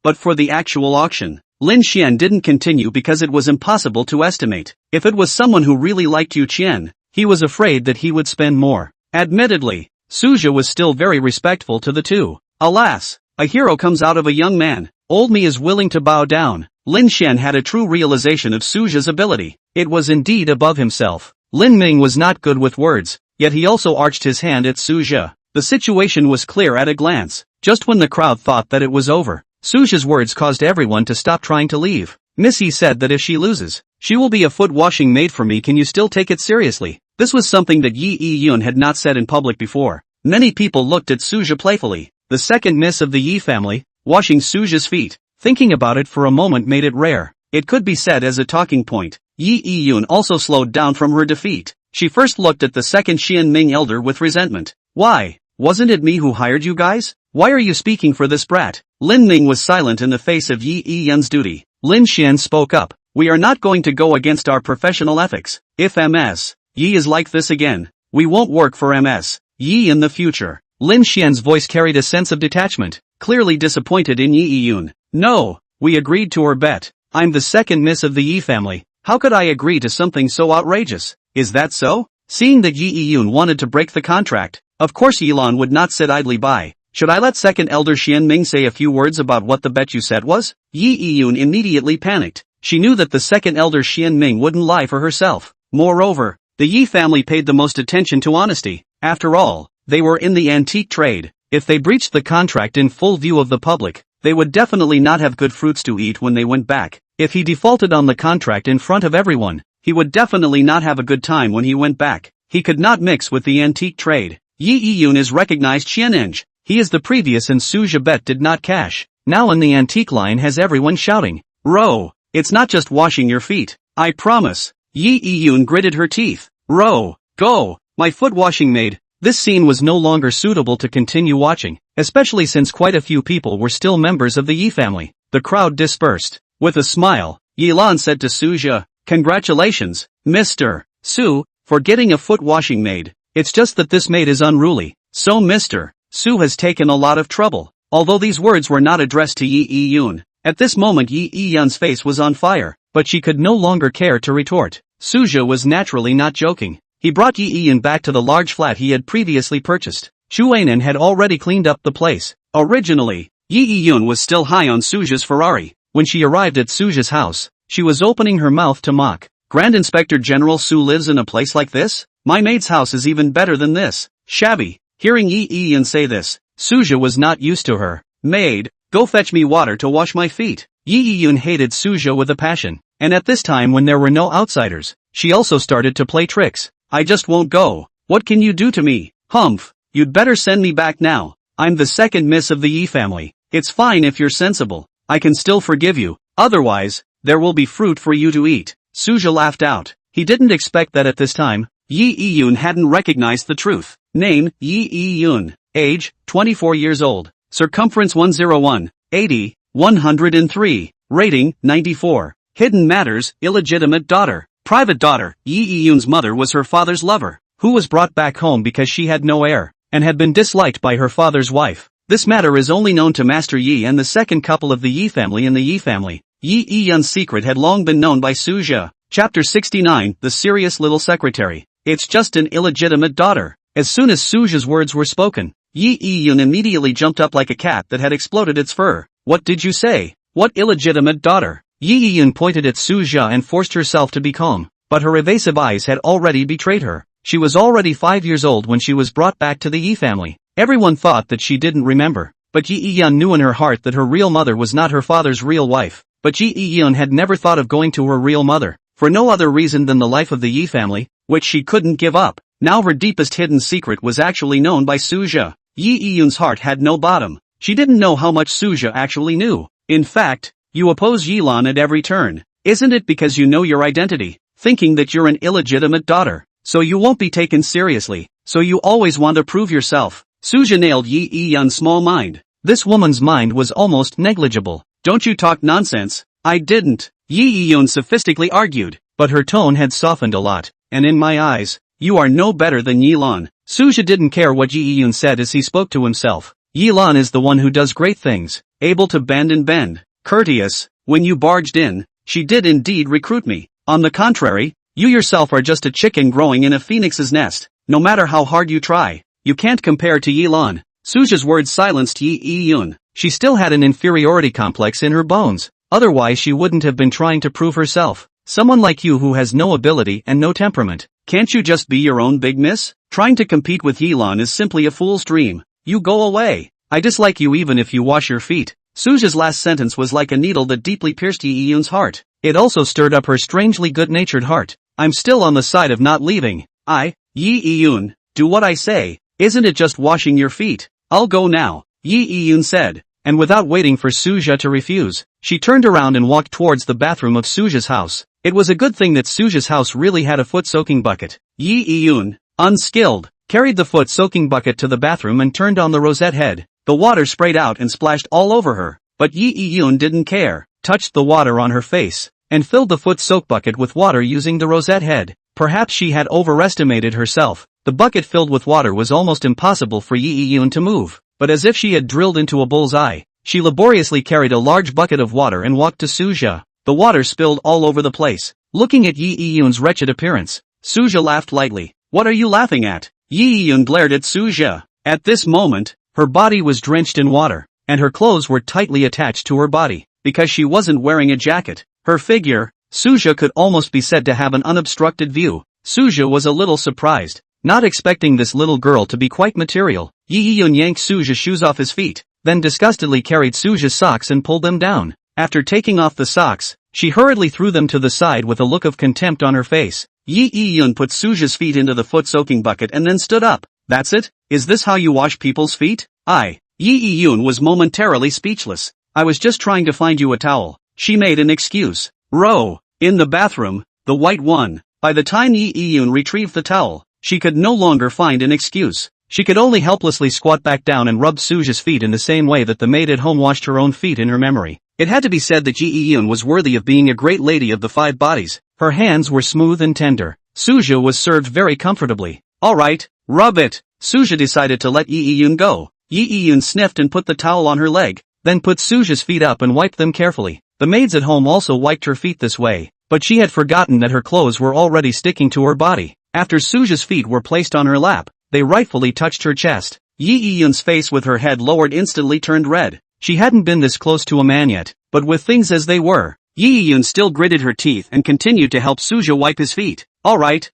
S1: But for the actual auction, Lin Xian didn't continue because it was impossible to estimate. If it was someone who really liked Yu Qian, he was afraid that he would spend more. Admittedly, Suja was still very respectful to the two. Alas, a hero comes out of a young man. Old me is willing to bow down. Lin Xian had a true realization of Suja's ability. It was indeed above himself. Lin Ming was not good with words, yet he also arched his hand at Suja. The situation was clear at a glance. Just when the crowd thought that it was over, Suja's words caused everyone to stop trying to leave. Missy said that if she loses, she will be a foot washing maid for me. Can you still take it seriously? This was something that Yi Yiyun had not said in public before. Many people looked at Suja playfully. The second miss of the Yi family, washing Suja's feet. Thinking about it for a moment made it rare. It could be said as a talking point. Yi Yiyun also slowed down from her defeat. She first looked at the second Xianming elder with resentment. Why? Wasn't it me who hired you guys? Why are you speaking for this brat? Lin Ming was silent in the face of Yi Yiyun's duty. Lin Xian spoke up. We are not going to go against our professional ethics. If MS Yi is like this again, we won't work for MS Yi in the future. Lin Xian's voice carried a sense of detachment, clearly disappointed in Yi Yiyun. No, we agreed to our bet. I'm the second miss of the Yi family. How could I agree to something so outrageous? Is that so? Seeing that Yi Yiyun wanted to break the contract, of course Yilan would not sit idly by. Should I let second elder Xianming say a few words about what the bet you said was? Yi Yiyun immediately panicked. She knew that the second elder Xianming wouldn't lie for herself. Moreover, the Yi family paid the most attention to honesty. After all, they were in the antique trade. If they breached the contract in full view of the public, they would definitely not have good fruits to eat when they went back. If he defaulted on the contract in front of everyone, he would definitely not have a good time when he went back. He could not mix with the antique trade. Yi Yiyun is recognized Xianeng. He is the previous and Suja bet did not cash. Now in the antique line has everyone shouting. Row, it's not just washing your feet. I promise. Yi Yiyun gritted her teeth. Row, go, my foot washing maid. This scene was no longer suitable to continue watching, especially since quite a few people were still members of the Yi family. The crowd dispersed. With a smile, Yilan said to Suja, congratulations, Mr. Su, for getting a foot washing maid. It's just that this maid is unruly. So Mr. Su has taken a lot of trouble. Although these words were not addressed to Yi Yiyun, at this moment Yi Yiyun's face was on fire, but she could no longer care to retort. Suja was naturally not joking. He brought Yi Yiyun back to the large flat he had previously purchased. Shu Weinan had already cleaned up the place. Originally, Yi Yiyun was still high on Suja's Ferrari. When she arrived at Suja's house, she was opening her mouth to mock. Grand Inspector General Su lives in a place like this? My maid's house is even better than this. Shabby. Hearing Yi Yiyun say this, Suja was not used to her. Maid, go fetch me water to wash my feet. Yi Yiyun hated Suja with a passion, and at this time when there were no outsiders, she also started to play tricks. I just won't go. What can you do to me? Humph, you'd better send me back now. I'm the second miss of the Yi family. It's fine if you're sensible. I can still forgive you. Otherwise, there will be fruit for you to eat. Suja laughed out. He didn't expect that at this time. Yi Yiyun hadn't recognized the truth. Name, Yi Yiyun. Age, 24 years old. Circumference 101, 80, 103. Rating, 94. Hidden Matters, illegitimate daughter. Private daughter. Yi Yun's mother was her father's lover, who was brought back home because she had no heir, and had been disliked by her father's wife. This matter is only known to Master Yi and the second couple of the Yi family in the Yi family. Yi Yun's secret had long been known by Suzhou. Chapter 69, The Serious Little Secretary. It's just an illegitimate daughter. As soon as Suzhou's words were spoken, Yi Yun immediately jumped up like a cat that had exploded its fur. What did you say? What illegitimate daughter? Yi Yun pointed at Suzhou and forced herself to be calm, but her evasive eyes had already betrayed her. She was already 5 years old when she was brought back to the Yi family. Everyone thought that she didn't remember, but Yi Yun knew in her heart that her real mother was not her father's real wife. But Yi Yun had never thought of going to her real mother, for no other reason than the life of the Yi family, which she couldn't give up. Now her deepest hidden secret was actually known by Suzhou. Yi Yun's heart had no bottom. She didn't know how much Suzhou actually knew. In fact, you oppose Yilan at every turn. Isn't it because you know your identity, thinking that you're an illegitimate daughter, so you won't be taken seriously, so you always want to prove yourself? Suzhou nailed Yi Yun's small mind. This woman's mind was almost negligible. Don't you talk nonsense. I didn't. Yi Yun sophistically argued, but her tone had softened a lot, and in my eyes, you are no better than Yilan. Suzhou didn't care what Yi Yun said as he spoke to himself. Yilan is the one who does great things, able to bend and bend, courteous. When you barged in, she did indeed recruit me. On the contrary, you yourself are just a chicken growing in a phoenix's nest. No matter how hard you try, you can't compare to Yilan. Suzhou's words silenced Yi Yun. She still had an inferiority complex in her bones, otherwise she wouldn't have been trying to prove herself. Someone like you who has no ability and no temperament, can't you just be your own big miss? Trying to compete with Yilan is simply a fool's dream. You go away. I dislike you even if you wash your feet. Suzhou's last sentence was like a needle that deeply pierced Yi Yun's heart. It also stirred up her strangely good-natured heart. I'm still on the side of not leaving. Yi Yun, do what I say. Isn't it just washing your feet? I'll go now, Yi Yun said, and without waiting for Suzhou to refuse, she turned around and walked towards the bathroom of Suzhou's house. It was a good thing that Suzhou's house really had a foot-soaking bucket. Yi Yun, unskilled, carried the foot-soaking bucket to the bathroom and turned on the rosette head. The water sprayed out and splashed all over her, but Yi Yun didn't care, touched the water on her face, and filled the foot-soak bucket with water using the rosette head. Perhaps she had overestimated herself. The bucket filled with water was almost impossible for Yi Yun to move, but as if she had drilled into a bull's eye, she laboriously carried a large bucket of water and walked to Suzhou. The water spilled all over the place. Looking at Yi Yun's wretched appearance, Suzhou laughed lightly. What are you laughing at? Yi Yun glared at Suzhou. At this moment, her body was drenched in water, and her clothes were tightly attached to her body, because she wasn't wearing a jacket. Her figure, Suzhou could almost be said to have an unobstructed view. Suzhou was a little surprised, not expecting this little girl to be quite material. Yi Yun yanked Suzhou's shoes off his feet, then disgustedly carried Suzhou's socks and pulled them down. After taking off the socks, she hurriedly threw them to the side with a look of contempt on her face. Yi Yun put Suzhou's feet into the foot-soaking bucket and then stood up. That's it? Is this how you wash people's feet? Yi Yun was momentarily speechless. I was just trying to find you a towel. She made an excuse. Row. In the bathroom, the white one. By the time Yi Yun retrieved the towel, she could no longer find an excuse. She could only helplessly squat back down and rub Suzhou's feet in the same way that the maid at home washed her own feet in her memory. It had to be said that Yi Yun was worthy of being a great lady of the 5 bodies. Her hands were smooth and tender. Suzhou was served very comfortably. Alright, rub it. Suzhou decided to let Yi Yun go. Yi Yun sniffed and put the towel on her leg, then put Suzhou's feet up and wiped them carefully. The maids at home also wiped her feet this way, but she had forgotten that her clothes were already sticking to her body. After Suzhou's feet were placed on her lap, they rightfully touched her chest. Yi Yun's face with her head lowered instantly turned red. She hadn't been this close to a man yet, but with things as they were, Yi Yun still gritted her teeth and continued to help Suzhou wipe his feet. Alright,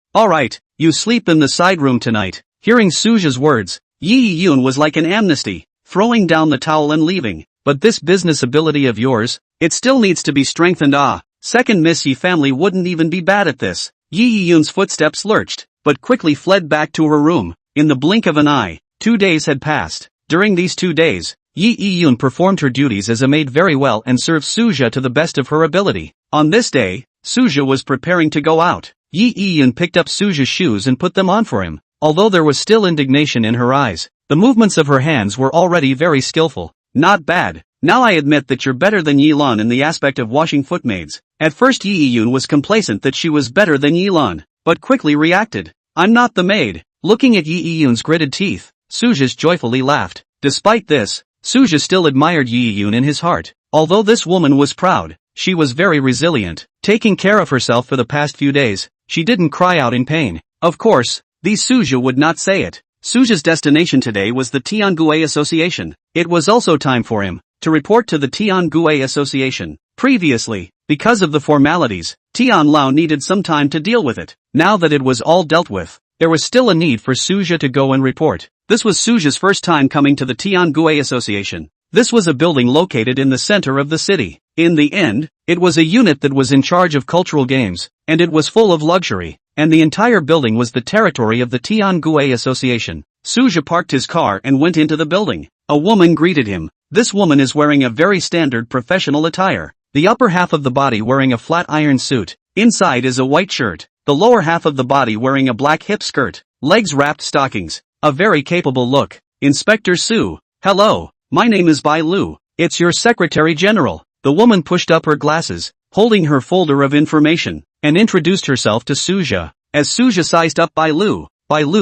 S1: you sleep in the side room tonight. Hearing Suzhou's words, Yi Yun was like an amnesty, throwing down the towel and leaving. But this business ability of yours, it still needs to be strengthened. Second Miss Yi family wouldn't even be bad at this. Yi Yun's footsteps lurched, but quickly fled back to her room. In the blink of an eye, 2 days had passed. During these 2 days, Yi Yun performed her duties as a maid very well and served Suzhou to the best of her ability. On this day, Suzhou was preparing to go out. Yi Yun picked up Suzhou's shoes and put them on for him. Although there was still indignation in her eyes, the movements of her hands were already very skillful. Not bad. Now I admit that you're better than Yi Lan in the aspect of washing footmaids. At first Yi Yun was complacent that she was better than Yi Lan, but quickly reacted. I'm not the maid. Looking at Yi Yun's gritted teeth, Suja joyfully laughed. Despite this, Suja still admired Yi Yun in his heart. Although this woman was proud, she was very resilient, taking care of herself for the past few days. She didn't cry out in pain. Of course, these Suja would not say it. Suja's destination today was the Tiangue Association. It was also time for him to report to the Tiangue Association. Previously, because of the formalities, Tian Lao needed some time to deal with it. Now that it was all dealt with, there was still a need for Suja to go and report. This was Suja's first time coming to the Tiangue Association. This was a building located in the center of the city. In the end, it was a unit that was in charge of cultural games, and it was full of luxury, and the entire building was the territory of the Tiangue Association. Suja parked his car and went into the building. A woman greeted him. This woman is wearing a very standard professional attire. The upper half of the body wearing a flat iron suit. Inside is a white shirt. The lower half of the body wearing a black hip skirt. Legs wrapped stockings. A very capable look. Inspector Su. Hello. My name is Bai Lu. It's your Secretary General. The woman pushed up her glasses, holding her folder of information, and introduced herself to Suja. As Suja sized up Bai Lu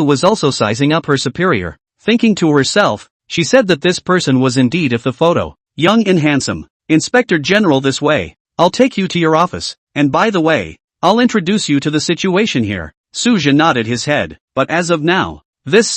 S1: was also sizing up her superior. Thinking to herself, she said that this person was indeed of the photo. Young and handsome. Inspector General, this way. I'll take you to your office, and by the way, I'll introduce you to the situation here. Suja nodded his head, but as of now, this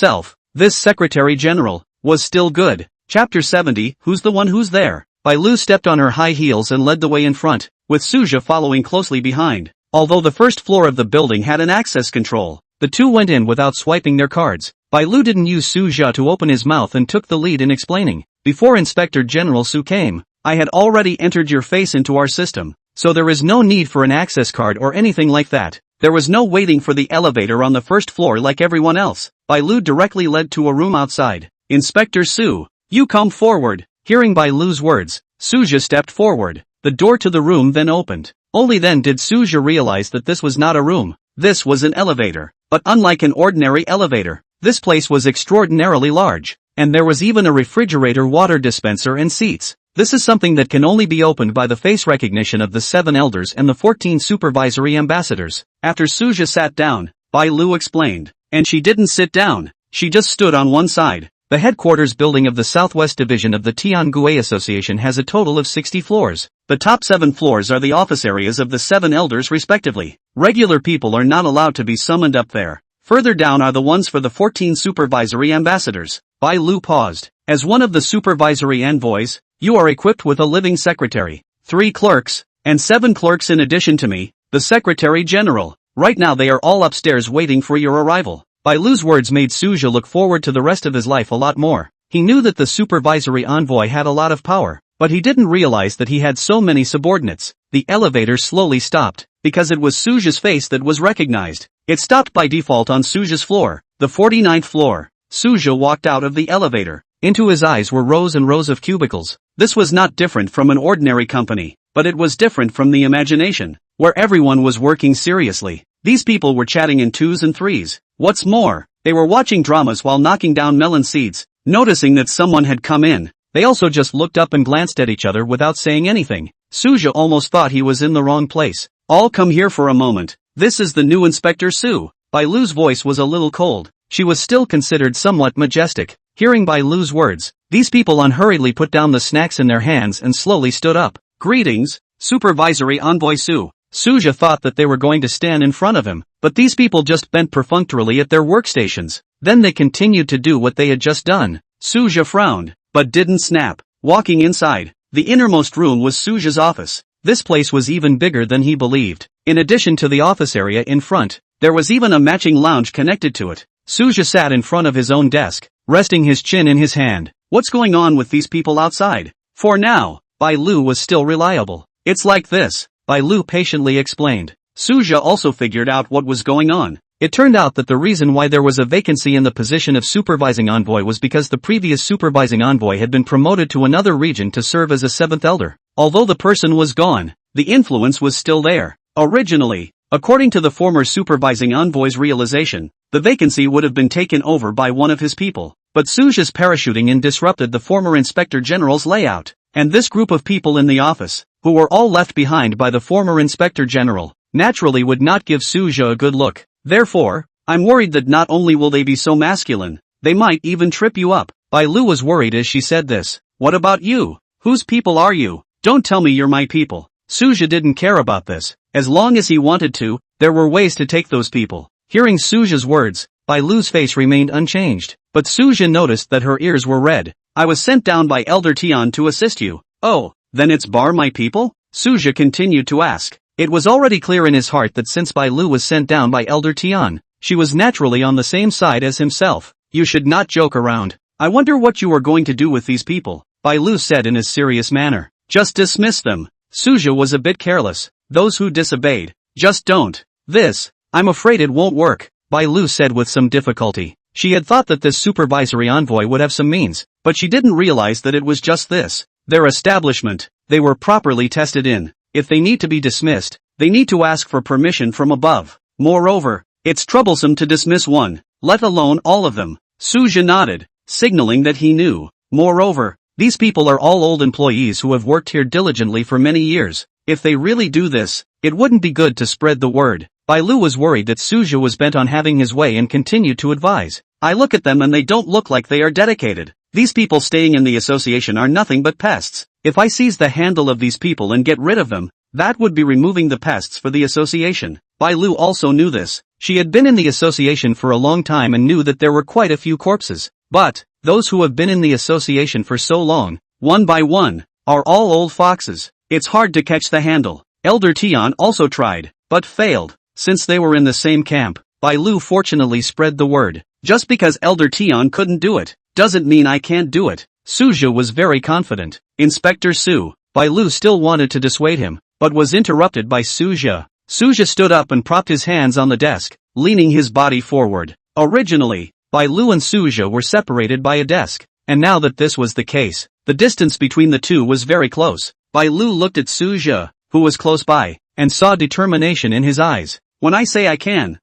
S1: Secretary General, was still good. Chapter 70, Who's the one who's there? Bai Lu stepped on her high heels and led the way in front, with Suja following closely behind. Although the first floor of the building had an access control, the two went in without swiping their cards. Bai Lu didn't use Suja to open his mouth and took the lead in explaining. Before Inspector General Su came, I had already entered your face into our system, so there is no need for an access card or anything like that. There was no waiting for the elevator on the first floor like everyone else. Bai Lu directly led to a room outside. Inspector Su, you come forward. Hearing Bai Lu's words, Suja stepped forward. The door to the room then opened. Only then did Suja realize that this was not a room. This was an elevator. But unlike an ordinary elevator, this place was extraordinarily large. And there was even a refrigerator, water dispenser and seats. This is something that can only be opened by the face recognition of the 7 elders and the 14 supervisory ambassadors. After Suja sat down, Bai Lu explained. And she didn't sit down. She just stood on one side. The headquarters building of the Southwest Division of the Tiangue Association has a total of 60 floors. The top 7 floors are the office areas of the 7 elders respectively. Regular people are not allowed to be summoned up there. Further down are the ones for the 14 supervisory ambassadors. Bai Lu paused. As one of the supervisory envoys, you are equipped with a living secretary, 3 clerks, and 7 clerks in addition to me, the Secretary General. Right now they are all upstairs waiting for your arrival. Bai Lu's words made Suja look forward to the rest of his life a lot more. He knew that the supervisory envoy had a lot of power, but he didn't realize that he had so many subordinates. The elevator slowly stopped, because it was Suja's face that was recognized. It stopped by default on Suja's floor, the 49th floor. Suja walked out of the elevator. Into his eyes were rows and rows of cubicles. This was not different from an ordinary company, but it was different from the imagination, where everyone was working seriously. These people were chatting in 2s and 3s. What's more, they were watching dramas while knocking down melon seeds. Noticing that someone had come in, they also just looked up and glanced at each other without saying anything. Suja almost thought he was in the wrong place. All come here for a moment. This is the new Inspector Su. Bai Lu's voice was a little cold. She was still considered somewhat majestic. Hearing Bai Lu's words, these people unhurriedly put down the snacks in their hands and slowly stood up. Greetings, Supervisory Envoy Su. Suja thought that they were going to stand in front of him, but these people just bent perfunctorily at their workstations. Then they continued to do what they had just done. Suja frowned, but didn't snap. Walking inside, the innermost room was Suja's office. This place was even bigger than he believed. In addition to the office area in front, there was even a matching lounge connected to it. Suja sat in front of his own desk, resting his chin in his hand. What's going on with these people outside? For now, Bai Lu was still reliable. It's like this, Bai Lu patiently explained. Suja also figured out what was going on. It turned out that the reason why there was a vacancy in the position of supervising envoy was because the previous supervising envoy had been promoted to another region to serve as a 7th elder. Although the person was gone, the influence was still there. Originally, according to the former supervising envoy's realization, the vacancy would have been taken over by one of his people. But Suja's parachuting in disrupted the former inspector general's layout. and this group of people in the office, who were all left behind by the former Inspector General, naturally would not give Suja a good look. Therefore, I'm worried that not only will they be so masculine, they might even trip you up. Bai Lu was worried as she said this. What about you? Whose people are you? Don't tell me you're my people. Suja didn't care about this. As long as he wanted to, there were ways to take those people. Hearing Suja's words, Bai Lu's face remained unchanged, but Suja noticed that her ears were red. I was sent down by Elder Tian to assist you. Oh, then it's Bar my people? Suja continued to ask. It was already clear in his heart that since Bai Lu was sent down by Elder Tian, she was naturally on the same side as himself. You should not joke around. I wonder what you are going to do with these people, Bai Lu said in a serious manner. Just dismiss them. Suja was a bit careless. Those who disobeyed, just don't. This, I'm afraid it won't work, Bai Lu said with some difficulty. She had thought that this supervisory envoy would have some means, but she didn't realize that it was just this. Their establishment, they were properly tested in. If they need to be dismissed, they need to ask for permission from above. Moreover, it's troublesome to dismiss one, let alone all of them. Suja nodded, signaling that he knew. Moreover, these people are all old employees who have worked here diligently for many years. If they really do this, it wouldn't be good to spread the word. Bai Lu was worried that Suja was bent on having his way and continued to advise. I look at them and they don't look like they are dedicated. These people staying in the association are nothing but pests. If I seize the handle of these people and get rid of them, that would be removing the pests for the association. Bai Lu also knew this. She had been in the association for a long time and knew that there were quite a few corpses. But, those who have been in the association for so long, one by one, are all old foxes. It's hard to catch the handle. Elder Tian also tried, but failed. Since they were in the same camp, Bai Lu fortunately spread the word. Just because Elder Tian couldn't do it, doesn't mean I can't do it. Suja was very confident. Inspector Su, Bai Lu still wanted to dissuade him, but was interrupted by Suja. Suja stood up and propped his hands on the desk, leaning his body forward. Originally, Bai Lu and Suja were separated by a desk, and now that this was the case, the distance between the two was very close. Bai Lu looked at Suja, who was close by, and saw determination in his eyes. When I say I can,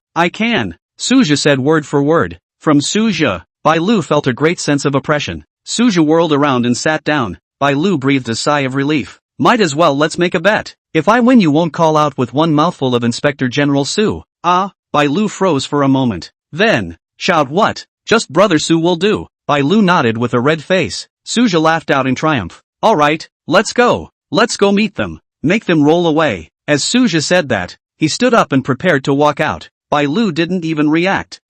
S1: Suja said word for word. From Suja, Bai Lu felt a great sense of oppression. Suja whirled around and sat down. Bai Lu breathed a sigh of relief. Might as well let's make a bet. If I win you won't call out with one mouthful of Inspector General Su. Ah, Bai Lu froze for a moment. Then, shout what? Just Brother Su will do. Bai Lu nodded with a red face. Suja laughed out in triumph. Alright, let's go. Let's go meet them. Make them roll away. As Suja said that, he stood up and prepared to walk out. Bai Lu didn't even react.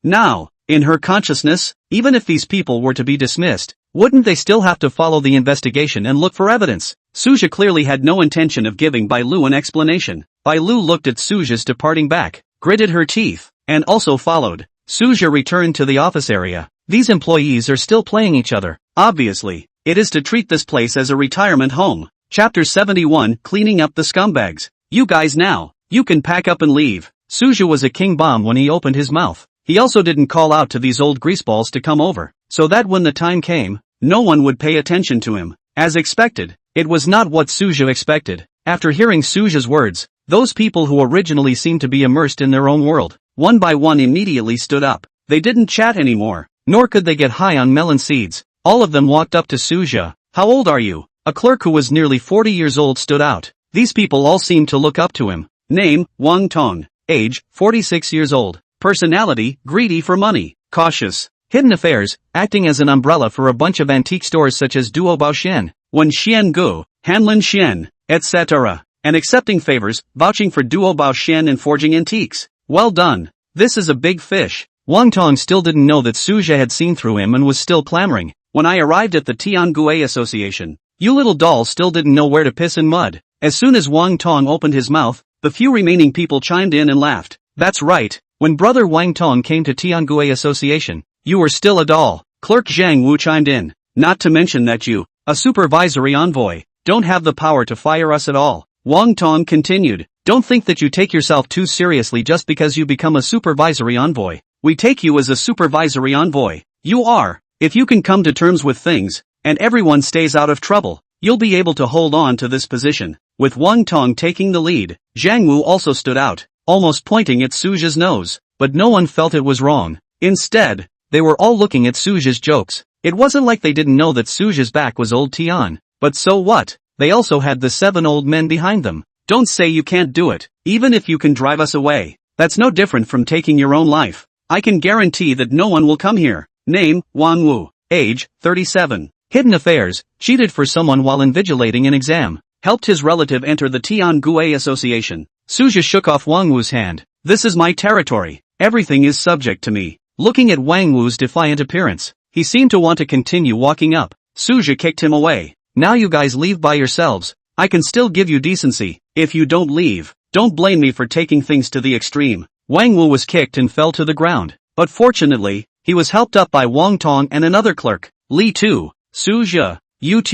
S1: Now, in her consciousness, even if these people were to be dismissed, wouldn't they still have to follow the investigation and look for evidence? Suja clearly had no intention of giving Bai Lu an explanation. Bai Lu looked at Suja's departing back, gritted her teeth, and also followed. Suja returned to the office area. These employees are still playing each other. Obviously, it is to treat this place as a retirement home. Chapter 71, Cleaning Up the Scumbags. You guys now, you can pack up and leave. Suja was a king bomb when he opened his mouth. He also didn't call out to these old greaseballs to come over, so that when the time came, no one would pay attention to him. As expected, it was not what Suja expected. After hearing Suja's words, those people who originally seemed to be immersed in their own world, one by one immediately stood up. They didn't chat anymore, nor could they get high on melon seeds. All of them walked up to Suja. How old are you? A clerk who was nearly 40 years old stood out. These people all seemed to look up to him. Name, Wang Tong. Age, 46 years old. Personality, greedy for money. Cautious. Hidden affairs, acting as an umbrella for a bunch of antique stores such as Duo Baoxian, Wen Xian Gu, Hanlin Xian, etc. And accepting favors, vouching for Duo Baoxian and forging antiques. Well done. This is a big fish. Wang Tong still didn't know that Suja had seen through him and was still clamoring. When I arrived at the Tiangue Association, you little doll still didn't know where to piss in mud. As soon as Wang Tong opened his mouth, the few remaining people chimed in and laughed. That's right. When brother Wang Tong came to Tiangue Association, you were still a doll. Clerk Zhang Wu chimed in. Not to mention that you, a supervisory envoy, don't have the power to fire us at all. Wang Tong continued. Don't think that you take yourself too seriously just because you become a supervisory envoy. We take you as a supervisory envoy. You are. If you can come to terms with things, and everyone stays out of trouble, you'll be able to hold on to this position. With Wang Tong taking the lead, Zhang Wu also stood out, almost pointing at Suja's nose, but no one felt it was wrong. Instead, they were all looking at Suja's jokes. It wasn't like they didn't know that Suja's back was old Tian. But so what? They also had the 7 old men behind them. Don't say you can't do it, even if you can drive us away. That's no different from taking your own life. I can guarantee that no one will come here. Name, Wang Wu. Age, 37. Hidden affairs, cheated for someone while invigilating an exam. Helped his relative enter the Tiangue Association. Suja shook off Wang Wu's hand. This is my territory. Everything is subject to me. Looking at Wang Wu's defiant appearance, he seemed to want to continue walking up. Suja kicked him away. Now you guys leave by yourselves. I can still give you decency. If you don't leave, don't blame me for taking things to the extreme. Wang Wu was kicked and fell to the ground. But fortunately, he was helped up by Wang Tong and another clerk. Li Tu. Suja. Ut.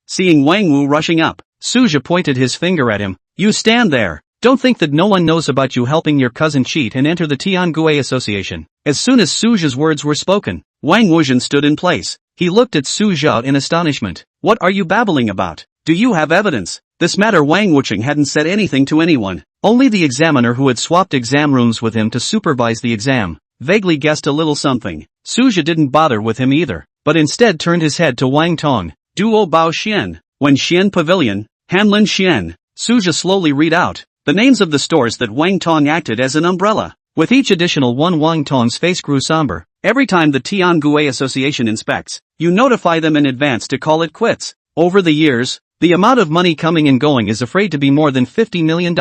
S1: Seeing Wang Wu rushing up, Suja pointed his finger at him. You stand there. Don't think that no one knows about you helping your cousin cheat and enter the Tiangue Association. As soon as Suja's words were spoken, Wang Wuzhen stood in place. He looked at Suja in astonishment. What are you babbling about? Do you have evidence? This matter Wang Wucheng hadn't said anything to anyone. Only the examiner who had swapped exam rooms with him to supervise the exam vaguely guessed a little something. Suja didn't bother with him either, but instead turned his head to Wang Tong. Duo Bao Xian. When Xian Pavilion. Hanlin Xian. Suja slowly read out the names of the stores that Wang Tong acted as an umbrella. With each additional one, Wang Tong's face grew somber. Every time the Tiangue Association inspects, you notify them in advance to call it quits. Over the years, the amount of money coming and going is afraid to be more than $50 million.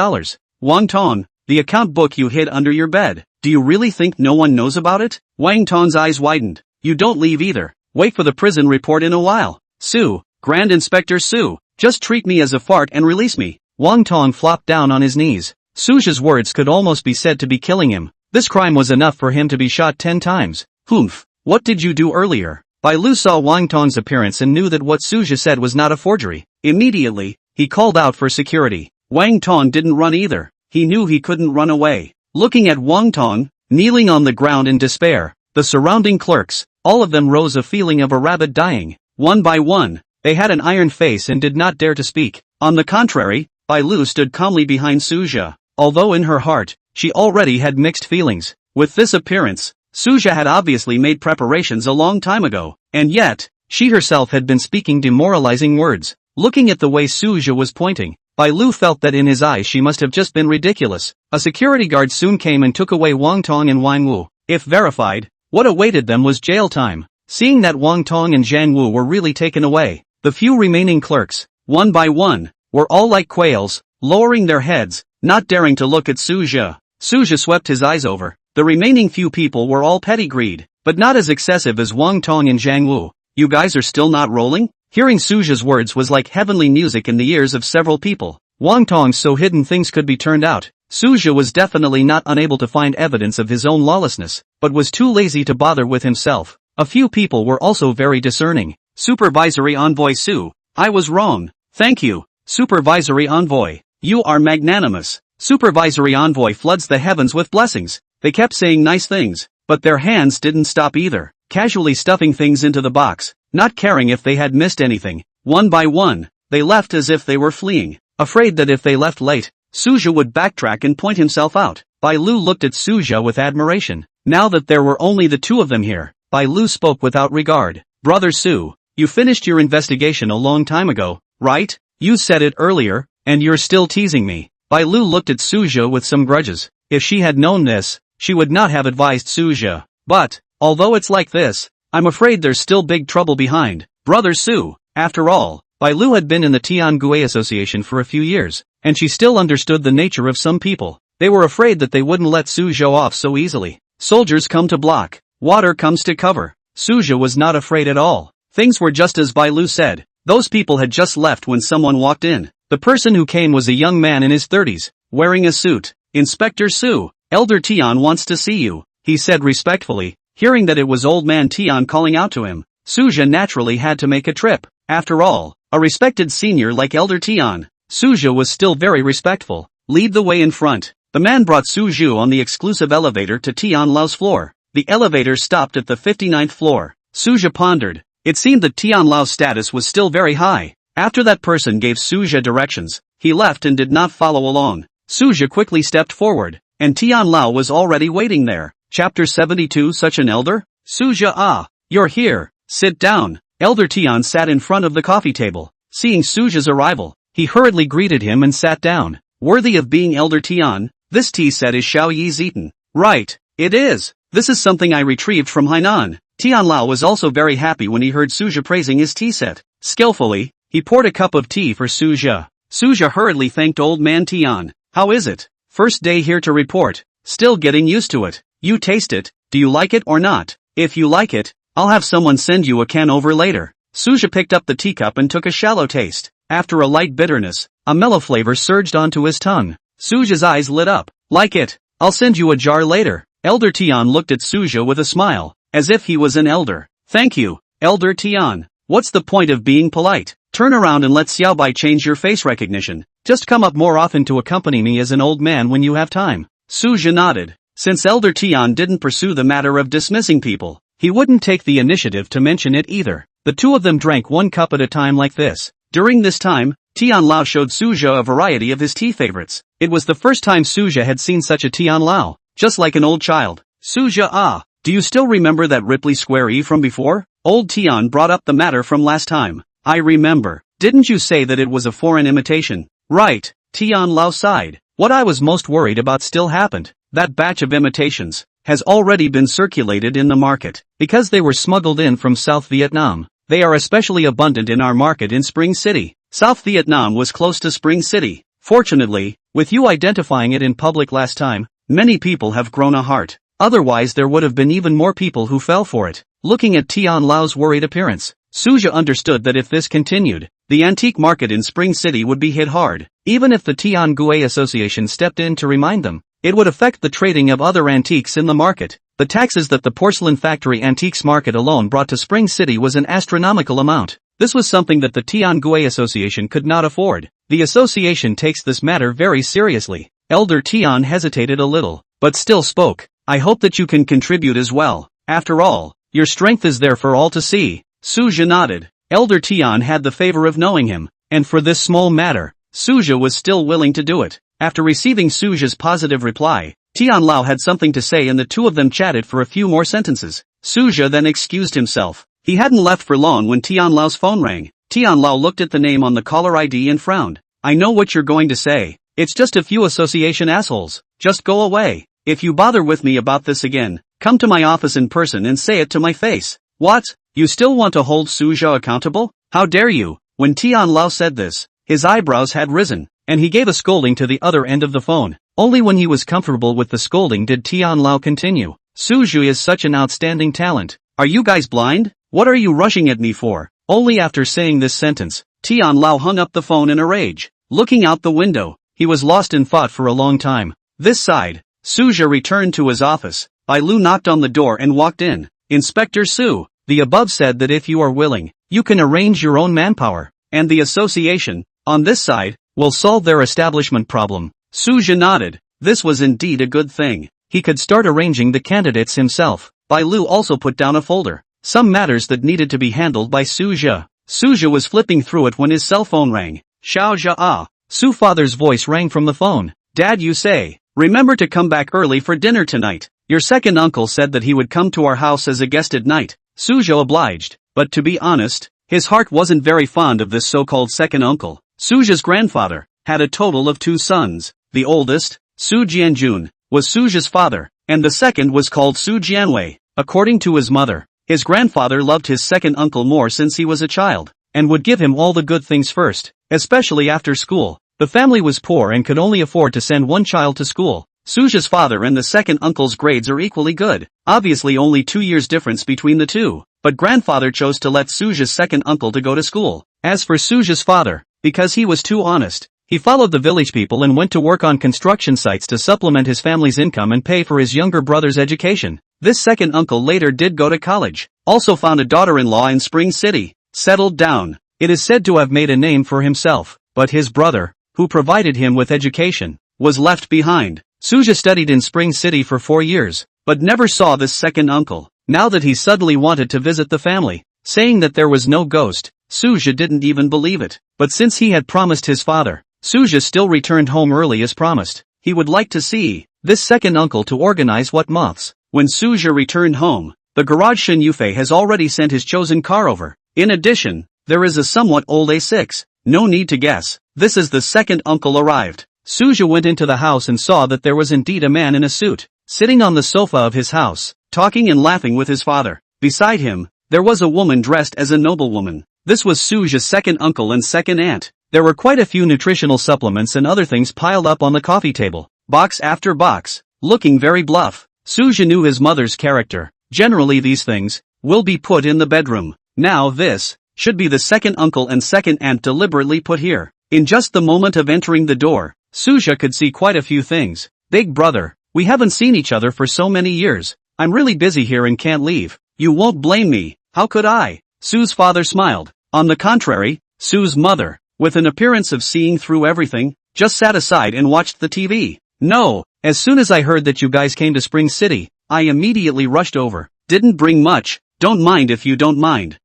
S1: Wang Tong, the account book you hid under your bed. Do you really think no one knows about it? Wang Tong's eyes widened. You don't leave either. Wait for the prison report in a while. Su, Grand Inspector Su, just treat me as a fart and release me. Wang Tong flopped down on his knees. Suja's words could almost be said to be killing him. This crime was enough for him to be shot 10 times. Humph. What did you do earlier? Bai Lu saw Wang Tong's appearance and knew that what Suja said was not a forgery. Immediately, he called out for security. Wang Tong didn't run either. He knew he couldn't run away. Looking at Wang Tong, kneeling on the ground in despair, the surrounding clerks, all of them rose a feeling of a rabbit dying. One by one, they had an iron face and did not dare to speak. On the contrary, Bai Lu stood calmly behind Suja. Although in her heart, she already had mixed feelings. With this appearance, Suja had obviously made preparations a long time ago, and yet, she herself had been speaking demoralizing words. Looking at the way Suja was pointing, Bai Lu felt that in his eyes she must have just been ridiculous. A security guard soon came and took away Wang Tong and Wang Wu. If verified, what awaited them was jail time. Seeing that Wang Tong and Zhang Wu were really taken away, the few remaining clerks, one by one, were all like quails, lowering their heads, not daring to look at Suja. Suja swept his eyes over. The remaining few people were all petty greed, but not as excessive as Wang Tong and Zhang Wu. You guys are still not rolling? Hearing Suja's words was like heavenly music in the ears of several people. Wang Tong's so hidden things could be turned out. Suja was definitely not unable to find evidence of his own lawlessness, but was too lazy to bother with himself. A few people were also very discerning. Supervisory Envoy Su, I was wrong. Thank you. Supervisory Envoy, you are magnanimous. Supervisory Envoy floods the heavens with blessings. They kept saying nice things, but their hands didn't stop either, casually stuffing things into the box, not caring if they had missed anything. One by one, they left as if they were fleeing, afraid that if they left late, Suja would backtrack and point himself out. Bai Lu looked at Suja with admiration. Now that there were only the two of them here, Bai Lu spoke without regard. Brother Su, you finished your investigation a long time ago, right? You said it earlier, and you're still teasing me. Bai Lu looked at Suja with some grudges. If she had known this, she would not have advised Suja. But, although it's like this, I'm afraid there's still big trouble behind. Brother Su, after all, Bai Lu had been in the Tiangue Association for a few years, and she still understood the nature of some people. They were afraid that they wouldn't let Suja off so easily. Soldiers come to block, water comes to cover. Suja was not afraid at all. Things were just as Bai Lu said. Those people had just left when someone walked in. The person who came was a young man in his 30s, wearing a suit. Inspector Su, Elder Tian wants to see you, he said respectfully. Hearing that it was old man Tian calling out to him, Suja naturally had to make a trip. After all, a respected senior like Elder Tian, Suja was still very respectful. Lead the way in front. The man brought Suju on the exclusive elevator to Tian Lao's floor. The elevator stopped at the 59th floor. Suja pondered. It seemed that Tian Lao's status was still very high. After that person gave Suja directions, he left and did not follow along. Suja quickly stepped forward, and Tian Lao was already waiting there. Chapter 72. Such an elder? Suja, ah, you're here. Sit down. Elder Tian sat in front of the coffee table. Seeing Suja's arrival, he hurriedly greeted him and sat down. Worthy of being Elder Tian, this tea set is Xiao Yi's eaten. Right, it is. This is something I retrieved from Hainan. Tian Lao was also very happy when he heard Suja praising his tea set. Skillfully, he poured a cup of tea for Suja. Suja hurriedly thanked old man Tian. How is it? First day here to report. Still getting used to it. You taste it, do you like it or not? If you like it, I'll have someone send you a can over later. Suja picked up the teacup and took a shallow taste. After a light bitterness, a mellow flavor surged onto his tongue. Suja's eyes lit up. Like it? I'll send you a jar later. Elder Tian looked at Suja with a smile, as if he was an elder. Thank you, Elder Tian. What's the point of being polite? Turn around and let Xiaobai change your face recognition. Just come up more often to accompany me as an old man when you have time. Suja nodded. Since Elder Tian didn't pursue the matter of dismissing people, he wouldn't take the initiative to mention it either. The two of them drank one cup at a time like this. During this time, Tian Lao showed Suja a variety of his tea favorites. It was the first time Suja had seen such a Tian Lao, just like an old child. Suja, do you still remember that Ripley Square E from before? Old Tian brought up the matter from last time. I remember. Didn't you say that it was a foreign imitation? Right, Tian Lao sighed. What I was most worried about still happened. That batch of imitations has already been circulated in the market, because they were smuggled in from South Vietnam. They are especially abundant in our market in Spring City. South Vietnam was close to Spring City. Fortunately, with you identifying it in public last time, many people have grown a heart. Otherwise there would have been even more people who fell for it. Looking at Tian Lao's worried appearance, Suja understood that if this continued, the antique market in Spring City would be hit hard. Even if the Tian Gue Association stepped in to remind them, it would affect the trading of other antiques in the market. The taxes that the porcelain factory antiques market alone brought to Spring City was an astronomical amount. This was something that the Tian Gue Association could not afford. The association takes this matter very seriously. Elder Tian hesitated a little, but still spoke. I hope that you can contribute as well. After all, your strength is there for all to see. Suja nodded. Elder Tian had the favor of knowing him, and for this small matter, Suja was still willing to do it. After receiving Suja's positive reply, Tian Lao had something to say and the two of them chatted for a few more sentences. Suja then excused himself. He hadn't left for long when Tian Lao's phone rang. Tian Lao looked at the name on the caller ID and frowned. I know what you're going to say. It's just a few association assholes. Just go away. If you bother with me about this again, come to my office in person and say it to my face. What? You still want to hold Suja accountable? How dare you? When Tian Lao said this, his eyebrows had risen, and he gave a scolding to the other end of the phone. Only when he was comfortable with the scolding did Tian Lao continue. Suju is such an outstanding talent. Are you guys blind? What are you rushing at me for? Only after saying this sentence, Tian Lao hung up the phone in a rage. Looking out the window, he was lost in thought for a long time. This side, Suja returned to his office. Bai Lu knocked on the door and walked in. Inspector Su, the above said that if you are willing, you can arrange your own manpower, and the association, on this side, will solve their establishment problem. Suja nodded. This was indeed a good thing. He could start arranging the candidates himself. Bai Lu also put down a folder. Some matters that needed to be handled by Suja. Suja was flipping through it when his cell phone rang. Xiao Jia. Su's father's voice rang from the phone. Dad, you say, remember to come back early for dinner tonight. Your second uncle said that he would come to our house as a guest at night. Suja obliged, but to be honest, his heart wasn't very fond of this so-called second uncle. Suja's grandfather had a total of 2 sons. The oldest, Su Jianjun, was Suja's father, and the second was called Su Jianwei. According to his mother, his grandfather loved his second uncle more since he was a child, and would give him all the good things first, especially after school. The family was poor and could only afford to send one child to school. Suja's father and the second uncle's grades are equally good. Obviously only 2 years difference between the two, but grandfather chose to let Suja's second uncle to go to school. As for Suja's father, because he was too honest, he followed the village people and went to work on construction sites to supplement his family's income and pay for his younger brother's education. This second uncle later did go to college, also found a daughter-in-law in Spring City, settled down. It is said to have made a name for himself, but his brother, who provided him with education, was left behind. Suja studied in Spring City for 4 years, but never saw this second uncle. Now that he suddenly wanted to visit the family, saying that there was no ghost, Suja didn't even believe it. But since he had promised his father, Suja still returned home early as promised. He would like to see this second uncle to organize what months. When Suja returned home, the garage Shen Yufei has already sent his chosen car over. In addition, there is a somewhat old A6. No need to guess. This is the second uncle arrived. Suja went into the house and saw that there was indeed a man in a suit, sitting on the sofa of his house, talking and laughing with his father. Beside him, there was a woman dressed as a noblewoman. This was Suja's second uncle and second aunt. There were quite a few nutritional supplements and other things piled up on the coffee table, box after box, looking very bluff. Suja knew his mother's character. Generally these things will be put in the bedroom. Now this should be the second uncle and second aunt deliberately put here. In just the moment of entering the door, Suja could see quite a few things. Big brother, we haven't seen each other for so many years. I'm really busy here and can't leave. You won't blame me, how could I? Su's father smiled. On the contrary, Su's mother, with an appearance of seeing through everything, just sat aside and watched the TV. No, as soon as I heard that you guys came to Spring City, I immediately rushed over. Didn't bring much, don't mind if you don't mind.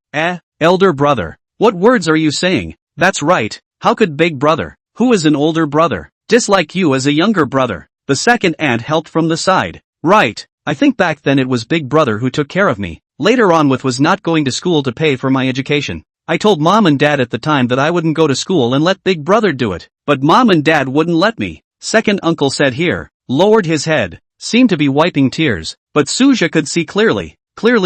S1: Elder brother, what words are you saying? That's right, how could big brother, who is an older brother, dislike you as a younger brother? The second aunt helped from the side. Right, I think back then it was big brother who took care of me. Later on was not going to school to pay for my education. I told mom and dad at the time that I wouldn't go to school and let big brother do it, but mom and dad wouldn't let me. Second uncle said here, lowered his head, seemed to be wiping tears, but Suja could see clearly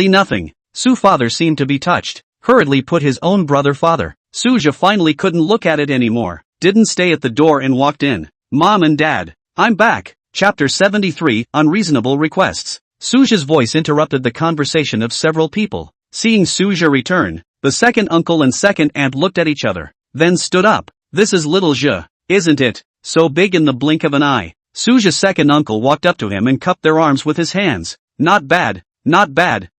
S1: nothing. Su father seemed to be touched, hurriedly put his own brother father. Suja finally couldn't look at it anymore, didn't stay at the door and walked in. Mom and dad, I'm back. Chapter 73, Unreasonable Requests. Suja's voice interrupted the conversation of several people. Seeing Suja return, the second uncle and second aunt looked at each other, then stood up. This is little Zhe, isn't it? So big in the blink of an eye. Suja's second uncle walked up to him and cupped their arms with his hands. Not bad,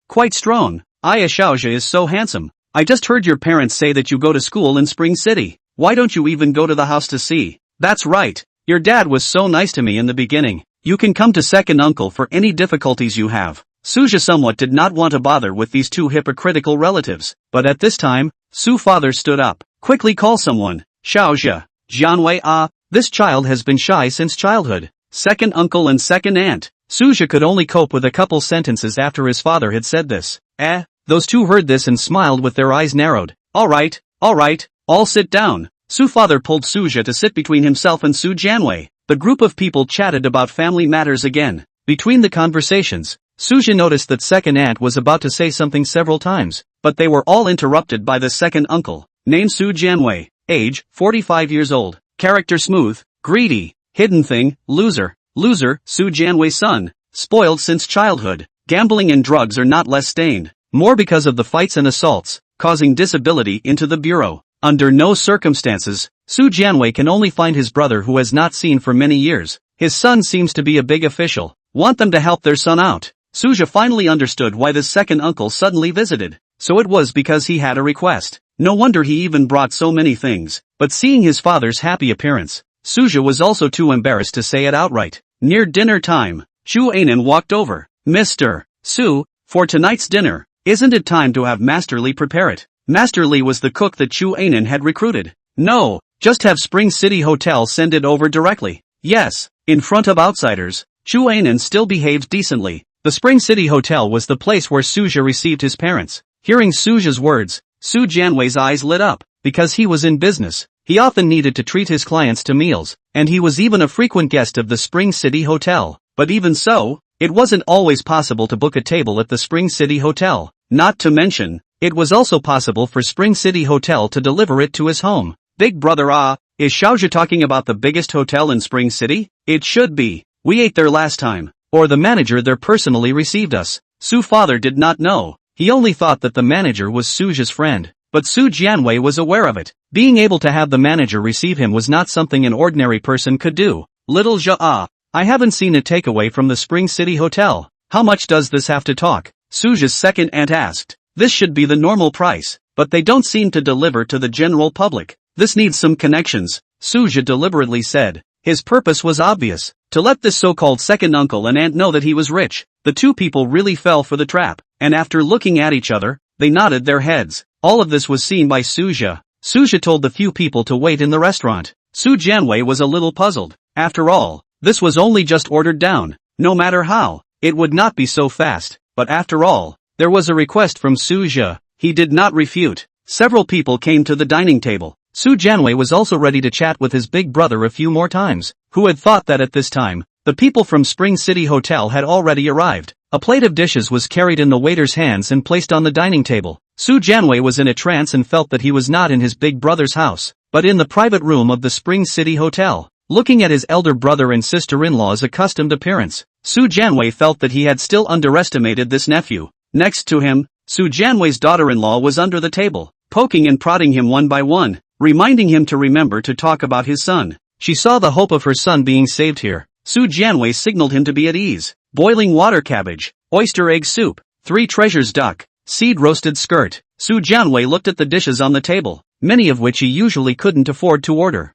S1: quite strong. Aya Xiaozhe is so handsome. I just heard your parents say that you go to school in Spring City. Why don't you even go to the house to see? That's right. Your dad was so nice to me in the beginning. You can come to second uncle for any difficulties you have. Suja somewhat did not want to bother with these two hypocritical relatives, but at this time, Su father stood up. Quickly call someone. Xiaozhe, Jianwei this child has been shy since childhood. Second uncle and second aunt. Suja could only cope with a couple sentences after his father had said this. Those two heard this and smiled with their eyes narrowed. Alright, all sit down. Su father pulled Suja to sit between himself and Su Jianwei. The group of people chatted about family matters again. Between the conversations, Suja noticed that second aunt was about to say something several times, but they were all interrupted by the second uncle. Name Su Jianwei. Age, 45 years old. Character smooth, greedy, hidden thing, loser, Su Jianwei's son. Spoiled since childhood. Gambling and drugs are not less stained. More because of the fights and assaults, causing disability into the bureau. Under no circumstances, Su Jianwei can only find his brother who has not seen for many years. His son seems to be a big official. Want them to help their son out. Suja finally understood why this second uncle suddenly visited. So it was because he had a request. No wonder he even brought so many things. But seeing his father's happy appearance, Suja was also too embarrassed to say it outright. Near dinner time, Chu Anan walked over. Mr. Su, for tonight's dinner, isn't it time to have Master Li prepare it? Master Li was the cook that Chu Anan had recruited. No, just have Spring City Hotel send it over directly. Yes, in front of outsiders, Chu Anan still behaved decently. The Spring City Hotel was the place where Suja received his parents. Hearing Suja's words, Su Jianwei's eyes lit up. Because he was in business, he often needed to treat his clients to meals, and he was even a frequent guest of the Spring City Hotel. But even so, it wasn't always possible to book a table at the Spring City Hotel. Not to mention, it was also possible for Spring City Hotel to deliver it to his home. Big brother is Xiaozhe talking about the biggest hotel in Spring City? It should be. We ate there last time. Or the manager there personally received us. Su father did not know. He only thought that the manager was Suja's friend. But Su Jianwei was aware of it. Being able to have the manager receive him was not something an ordinary person could do. Little Zhe I haven't seen a takeaway from the Spring City Hotel. How much does this have to talk? Suja's second aunt asked. This should be the normal price, but they don't seem to deliver to the general public. This needs some connections, Suja deliberately said. His purpose was obvious, to let this so-called second uncle and aunt know that he was rich. The two people really fell for the trap, and after looking at each other, they nodded their heads. All of this was seen by Suja. Suja told the few people to wait in the restaurant. Su Jianwei was a little puzzled. After all, this was only just ordered down. No matter how, it would not be so fast. But after all, there was a request from Suja. He did not refute. several people came to the dining table. Su Jianwei was also ready to chat with his big brother a few more times. Who had thought that at this time, the people from Spring City Hotel had already arrived? A plate of dishes was carried in the waiter's hands and placed on the dining table. Su Jianwei was in a trance and felt that he was not in his big brother's house, but in the private room of the Spring City Hotel. Looking at his elder brother and sister-in-law's accustomed appearance, Su Jianwei felt that he had still underestimated this nephew. Next to him, Su Jianwei's daughter-in-law was under the table, poking and prodding him one by one, reminding him to remember to talk about his son. She saw the hope of her son being saved here. Su Jianwei signaled him to be at ease. Boiling water cabbage, oyster egg soup, 3 treasures duck, seed roasted skirt. Su Jianwei looked at the dishes on the table, many of which he usually couldn't afford to order.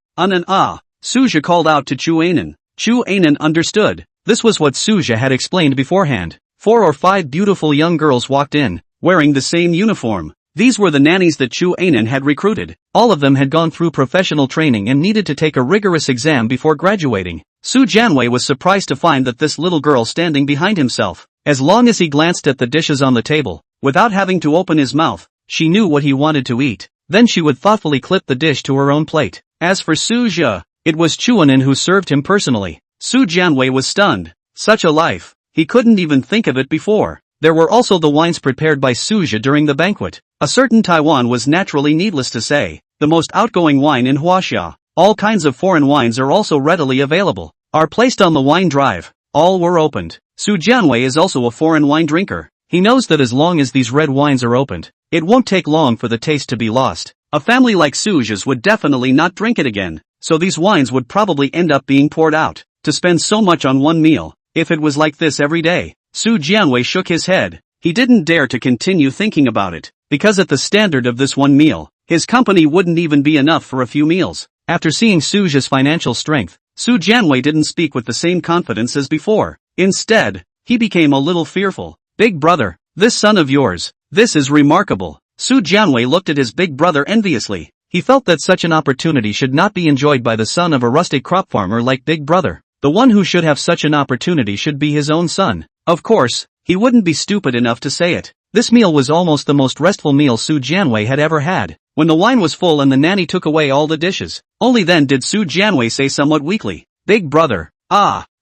S1: Suja called out to Chu Anan. Chu Anan understood. This was what Suja had explained beforehand. 4 or 5 beautiful young girls walked in, wearing the same uniform. These were the nannies that Chu Anan had recruited. All of them had gone through professional training and needed to take a rigorous exam before graduating. Su Jianwei was surprised to find that this little girl standing behind himself. As long as he glanced at the dishes on the table, without having to open his mouth, she knew what he wanted to eat. Then she would thoughtfully clip the dish to her own plate. As for Suja, it was Chu Anan who served him personally. Su Jianwei was stunned. Such a life. He couldn't even think of it before. There were also the wines prepared by Suja during the banquet. A certain Taiwan was naturally, needless to say, the most outgoing wine in Huaxia. All kinds of foreign wines are also readily available, are placed on the wine drive. All were opened. Su Jianwei is also a foreign wine drinker. He knows that as long as these red wines are opened, it won't take long for the taste to be lost. A family like Suja's would definitely not drink it again, so these wines would probably end up being poured out. To spend so much on one meal, if it was like this every day. Su Jianwei shook his head. He didn't dare to continue thinking about it, because at the standard of this one meal, his company wouldn't even be enough for a few meals. After seeing Suja's financial strength, Su Jianwei didn't speak with the same confidence as before. Instead, he became a little fearful. Big brother, this son of yours, this is remarkable. Su Jianwei looked at his big brother enviously. He felt that such an opportunity should not be enjoyed by the son of a rustic crop farmer like Big Brother. The one who should have such an opportunity should be his own son. Of course, he wouldn't be stupid enough to say it. This meal was almost the most restful meal Su Jianwei had ever had. When the wine was full and the nanny took away all the dishes, only then did Su Jianwei say somewhat weakly, Big brother,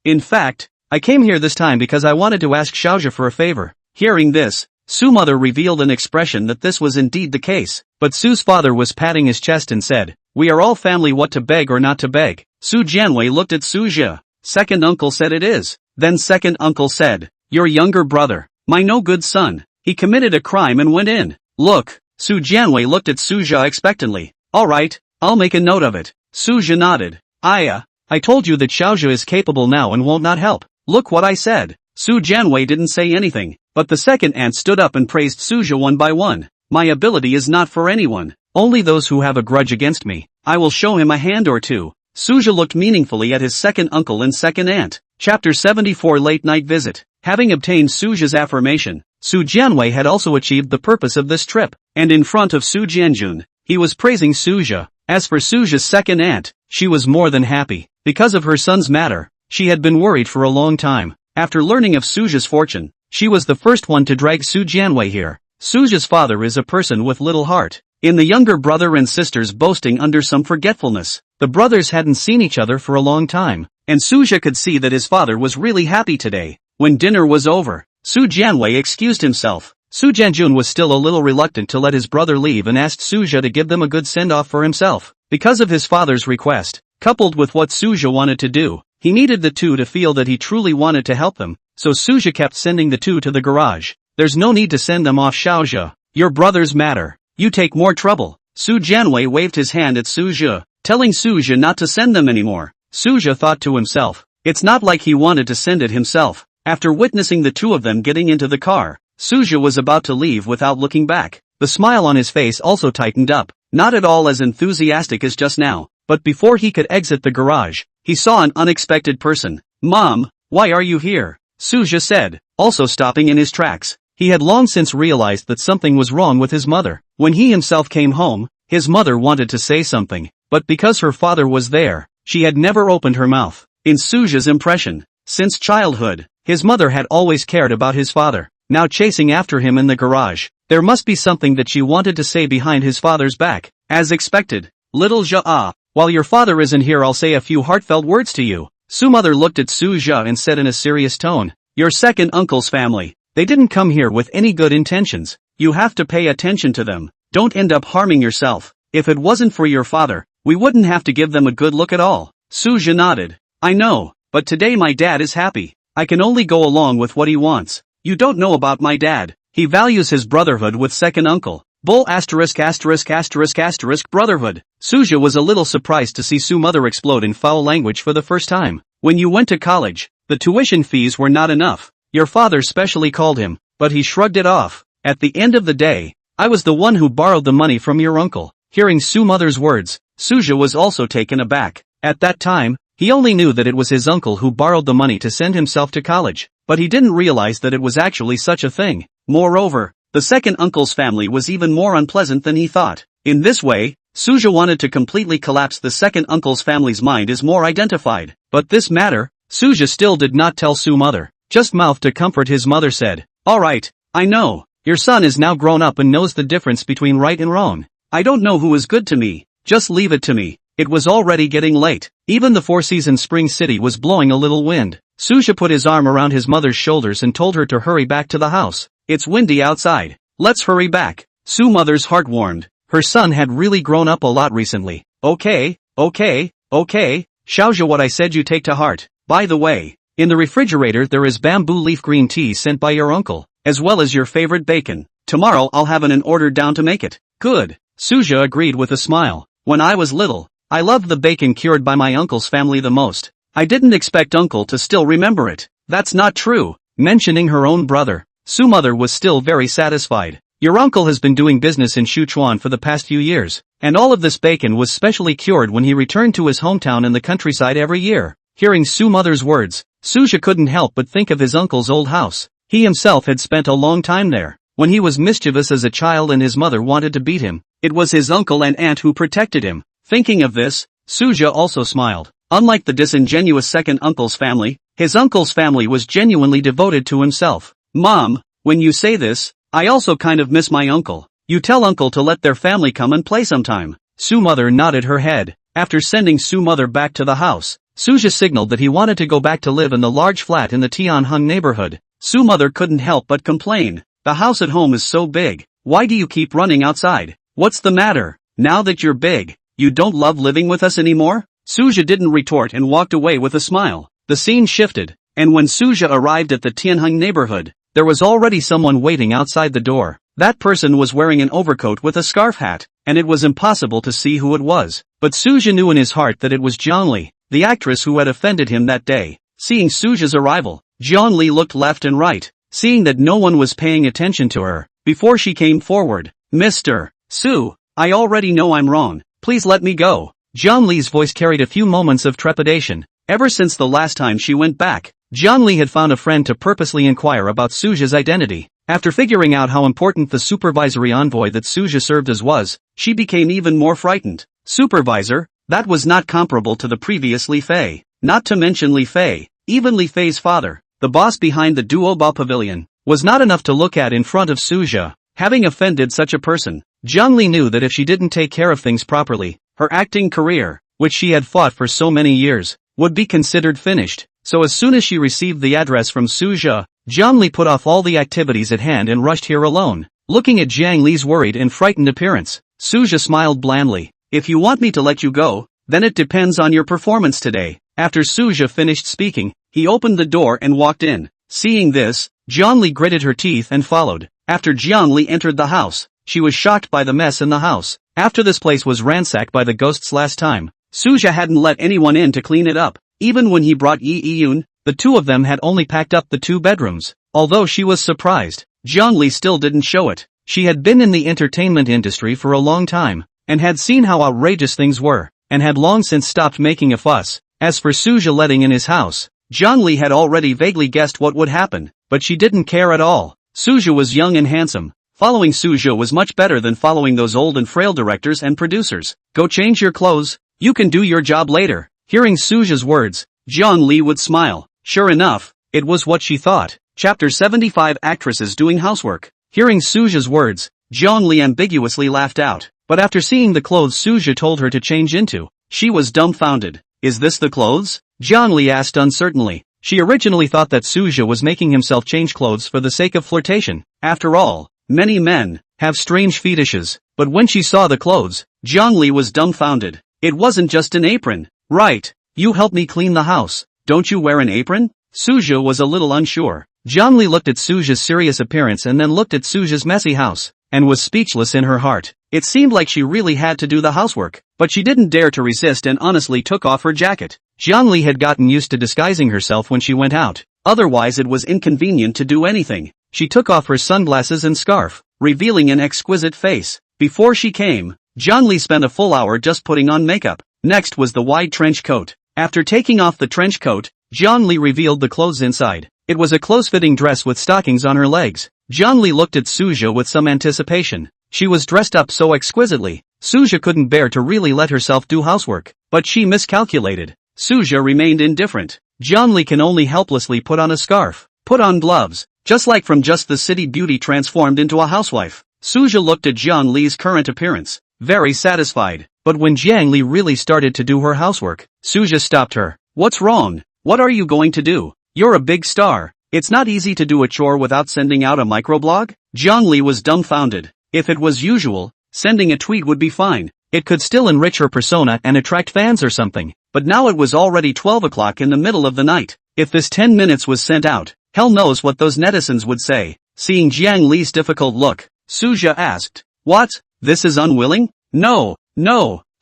S1: in fact, I came here this time because I wanted to ask Xiaozhi for a favor. Hearing this, Su's mother revealed an expression that this was indeed the case, but Su's father was patting his chest and said, we are all family, what to beg or not to beg. Su Jianwei looked at Suja. Second uncle said it is. Then second uncle said, your younger brother, my no good son, he committed a crime and went in. Look, Su Jianwei looked at Suja expectantly. Alright, I'll make a note of it. Suja nodded. I told you that Xiaozhi is capable now and won't not help. Look what I said. Su Jianwei didn't say anything, but the second aunt stood up and praised Suja one by one. My ability is not for anyone, only those who have a grudge against me. I will show him a hand or two. Suja looked meaningfully at his second uncle and second aunt. Chapter 74 Late Night Visit. Having obtained Suja's affirmation, Su Jianwei had also achieved the purpose of this trip, and in front of Su Jianjun, he was praising Suja. As for Suja's second aunt, she was more than happy. Because of her son's matter, she had been worried for a long time. After learning of Suja's fortune, she was the first one to drag Su Jianwei here. Suja's father is a person with little heart. In the younger brother and sisters boasting under some forgetfulness, the brothers hadn't seen each other for a long time, and Suja could see that his father was really happy today. When dinner was over, Su Jianwei excused himself. Su Jianjun was still a little reluctant to let his brother leave and asked Suja to give them a good send-off for himself. Because of his father's request, coupled with what Suja wanted to do, he needed the two to feel that he truly wanted to help them, so Suja kept sending the two to the garage. There's no need to send them off, Xiaozhi. Your brothers matter. You take more trouble. Su Jianwei waved his hand at Suja, telling Suja not to send them anymore. Suja thought to himself, it's not like he wanted to send it himself. After witnessing the two of them getting into the car, Suja was about to leave without looking back. The smile on his face also tightened up, not at all as enthusiastic as just now, but before he could exit the garage, he saw an unexpected person. Mom, why are you here? Suja said, also stopping in his tracks. He had long since realized that something was wrong with his mother. When he himself came home, his mother wanted to say something, but because her father was there, she had never opened her mouth. In Suja's impression, since childhood, his mother had always cared about his father. Now chasing after him in the garage, There must be something that she wanted to say behind his father's back. As expected, little Jia, while your father isn't here, I'll say a few heartfelt words to you. Su mother looked at Su Jia and said in a serious tone, your second uncle's family. They didn't come here with any good intentions. You have to pay attention to them. Don't end up harming yourself. If it wasn't for your father, we wouldn't have to give them a good look at all. Su Jia nodded. I know, but today my dad is happy. I can only go along with what he wants. You don't know about my dad. He values his brotherhood with second uncle. Bull asterisk asterisk asterisk asterisk brotherhood. Su Jia was a little surprised to see Su mother explode in foul language for the first time. When you went to college, the tuition fees were not enough. Your father specially called him, but he shrugged it off. At the end of the day, I was the one who borrowed the money from your uncle. Hearing Su mother's words, Su Jia was also taken aback. At that time, he only knew that it was his uncle who borrowed the money to send himself to college, but he didn't realize that it was actually such a thing. Moreover, the second uncle's family was even more unpleasant than he thought. In this way, Su Jia wanted to completely collapse the second uncle's family's mind is more identified. But this matter, Su Jia still did not tell Su mother. Just mouth to comfort his mother said, alright, I know. Your son is now grown up and knows the difference between right and wrong. I don't know who is good to me. Just leave it to me. It was already getting late. Even the four-season spring city was blowing a little wind. Su Jia put his arm around his mother's shoulders and told her to hurry back to the house. It's windy outside. Let's hurry back. Su mother's heart warmed. Her son had really grown up a lot recently. Okay. Xiaojia, what I said you take to heart. By the way, in the refrigerator there is bamboo leaf green tea sent by your uncle, as well as your favorite bacon. Tomorrow I'll have an order down to make it. Good. Su Jia agreed with a smile. When I was little, I loved the bacon cured by my uncle's family the most. I didn't expect uncle to still remember it. That's not true. Mentioning her own brother, Su mother was still very satisfied. Your uncle has been doing business in Sichuan for the past few years, and all of this bacon was specially cured when he returned to his hometown in the countryside every year. Hearing Su mother's words, Su Jia couldn't help but think of his uncle's old house. He himself had spent a long time there. When he was mischievous as a child and his mother wanted to beat him, it was his uncle and aunt who protected him. Thinking of this, Su Jia also smiled. Unlike the disingenuous second uncle's family, his uncle's family was genuinely devoted to himself. Mom, when you say this, I also kind of miss my uncle. You tell uncle to let their family come and play sometime. Su mother nodded her head. After sending Su mother back to the house, Su Jia signaled that he wanted to go back to live in the large flat in the Tianheng neighborhood. Su mother couldn't help but complain. The house at home is so big. Why do you keep running outside? What's the matter? Now that you're big, you don't love living with us anymore? Su Jia didn't retort and walked away with a smile. The scene shifted, and when Su Jia arrived at the Tianheng neighborhood, there was already someone waiting outside the door. That person was wearing an overcoat with a scarf hat, and it was impossible to see who it was. But Su Jia knew in his heart that it was Jiang Li, the actress who had offended him that day. Seeing Su Jia's arrival, Jiang Li looked left and right, seeing that no one was paying attention to her. Before she came forward, Mr. Su, I already know I'm wrong. Please let me go. Jiang Li's voice carried a few moments of trepidation. Ever since the last time she went back, Jiang Li had found a friend to purposely inquire about Su Jia's identity. After figuring out how important the supervisory envoy that Su Jia served as was, she became even more frightened. Supervisor? That was not comparable to the previous Li Fei. Not to mention Li Fei, even Li Fei's father, the boss behind the Duobao Pavilion, was not enough to look at in front of Su Jia. Having offended such a person, Jiang Li knew that if she didn't take care of things properly, her acting career, which she had fought for so many years, would be considered finished. So as soon as she received the address from Su Jia, Jiang Li put off all the activities at hand and rushed here alone. Looking at Jiang Li's worried and frightened appearance, Su Jia smiled blandly. If you want me to let you go, then it depends on your performance today. After Su Jia finished speaking, he opened the door and walked in. Seeing this, Jiang Li gritted her teeth and followed. After Jiang Li entered the house, she was shocked by the mess in the house. After this place was ransacked by the ghosts last time, Su Jia hadn't let anyone in to clean it up. Even when he brought Yi Yiyun, the two of them had only packed up the 2 bedrooms. Although she was surprised, Jiang Li still didn't show it. She had been in the entertainment industry for a long time, and had seen how outrageous things were, and had long since stopped making a fuss. As for Su Jia letting in his house, Jiang Li had already vaguely guessed what would happen, but she didn't care at all. Su Jia was young and handsome. Following Su Jia was much better than following those old and frail directors and producers. Go change your clothes, you can do your job later. Hearing Su Jia's words, Jiang Li would smile. Sure enough, it was what she thought. Chapter 75 Actresses Doing Housework. Hearing Suja's words, Zhongli ambiguously laughed out. But after seeing the clothes Suja told her to change into, she was dumbfounded. Is this the clothes? Zhongli asked uncertainly. She originally thought that Suja was making himself change clothes for the sake of flirtation. After all, many men have strange fetishes. But when she saw the clothes, Zhongli was dumbfounded. It wasn't just an apron. Right. You help me clean the house. Don't you wear an apron? Suja was a little unsure. Zhongli looked at Suja's serious appearance and then looked at Suja's messy house, and was speechless in her heart. It seemed like she really had to do the housework, but she didn't dare to resist and honestly took off her jacket. Zhongli had gotten used to disguising herself when she went out. Otherwise it was inconvenient to do anything. She took off her sunglasses and scarf, revealing an exquisite face. Before she came, Zhongli spent a full hour just putting on makeup. Next was the wide trench coat. After taking off the trench coat, Zhongli revealed the clothes inside. It was a close-fitting dress with stockings on her legs. Zhongli looked at Suja with some anticipation. She was dressed up so exquisitely. Suja couldn't bear to really let herself do housework, but she miscalculated. Suja remained indifferent. Zhongli can only helplessly put on a scarf, put on gloves, just like from just the city beauty transformed into a housewife. Suja looked at Zhongli's current appearance, very satisfied. But when Zhongli really started to do her housework, Suja stopped her. What's wrong? What are you going to do? You're a big star. It's not easy to do a chore without sending out a microblog? Zhongli was dumbfounded. If it was usual, sending a tweet would be fine. It could still enrich her persona and attract fans or something. But now it was already 12 o'clock in the middle of the night. If this 10 minutes was sent out, hell knows what those netizens would say. Seeing Zhongli's difficult look, Suja asked, "What? This is unwilling?" No,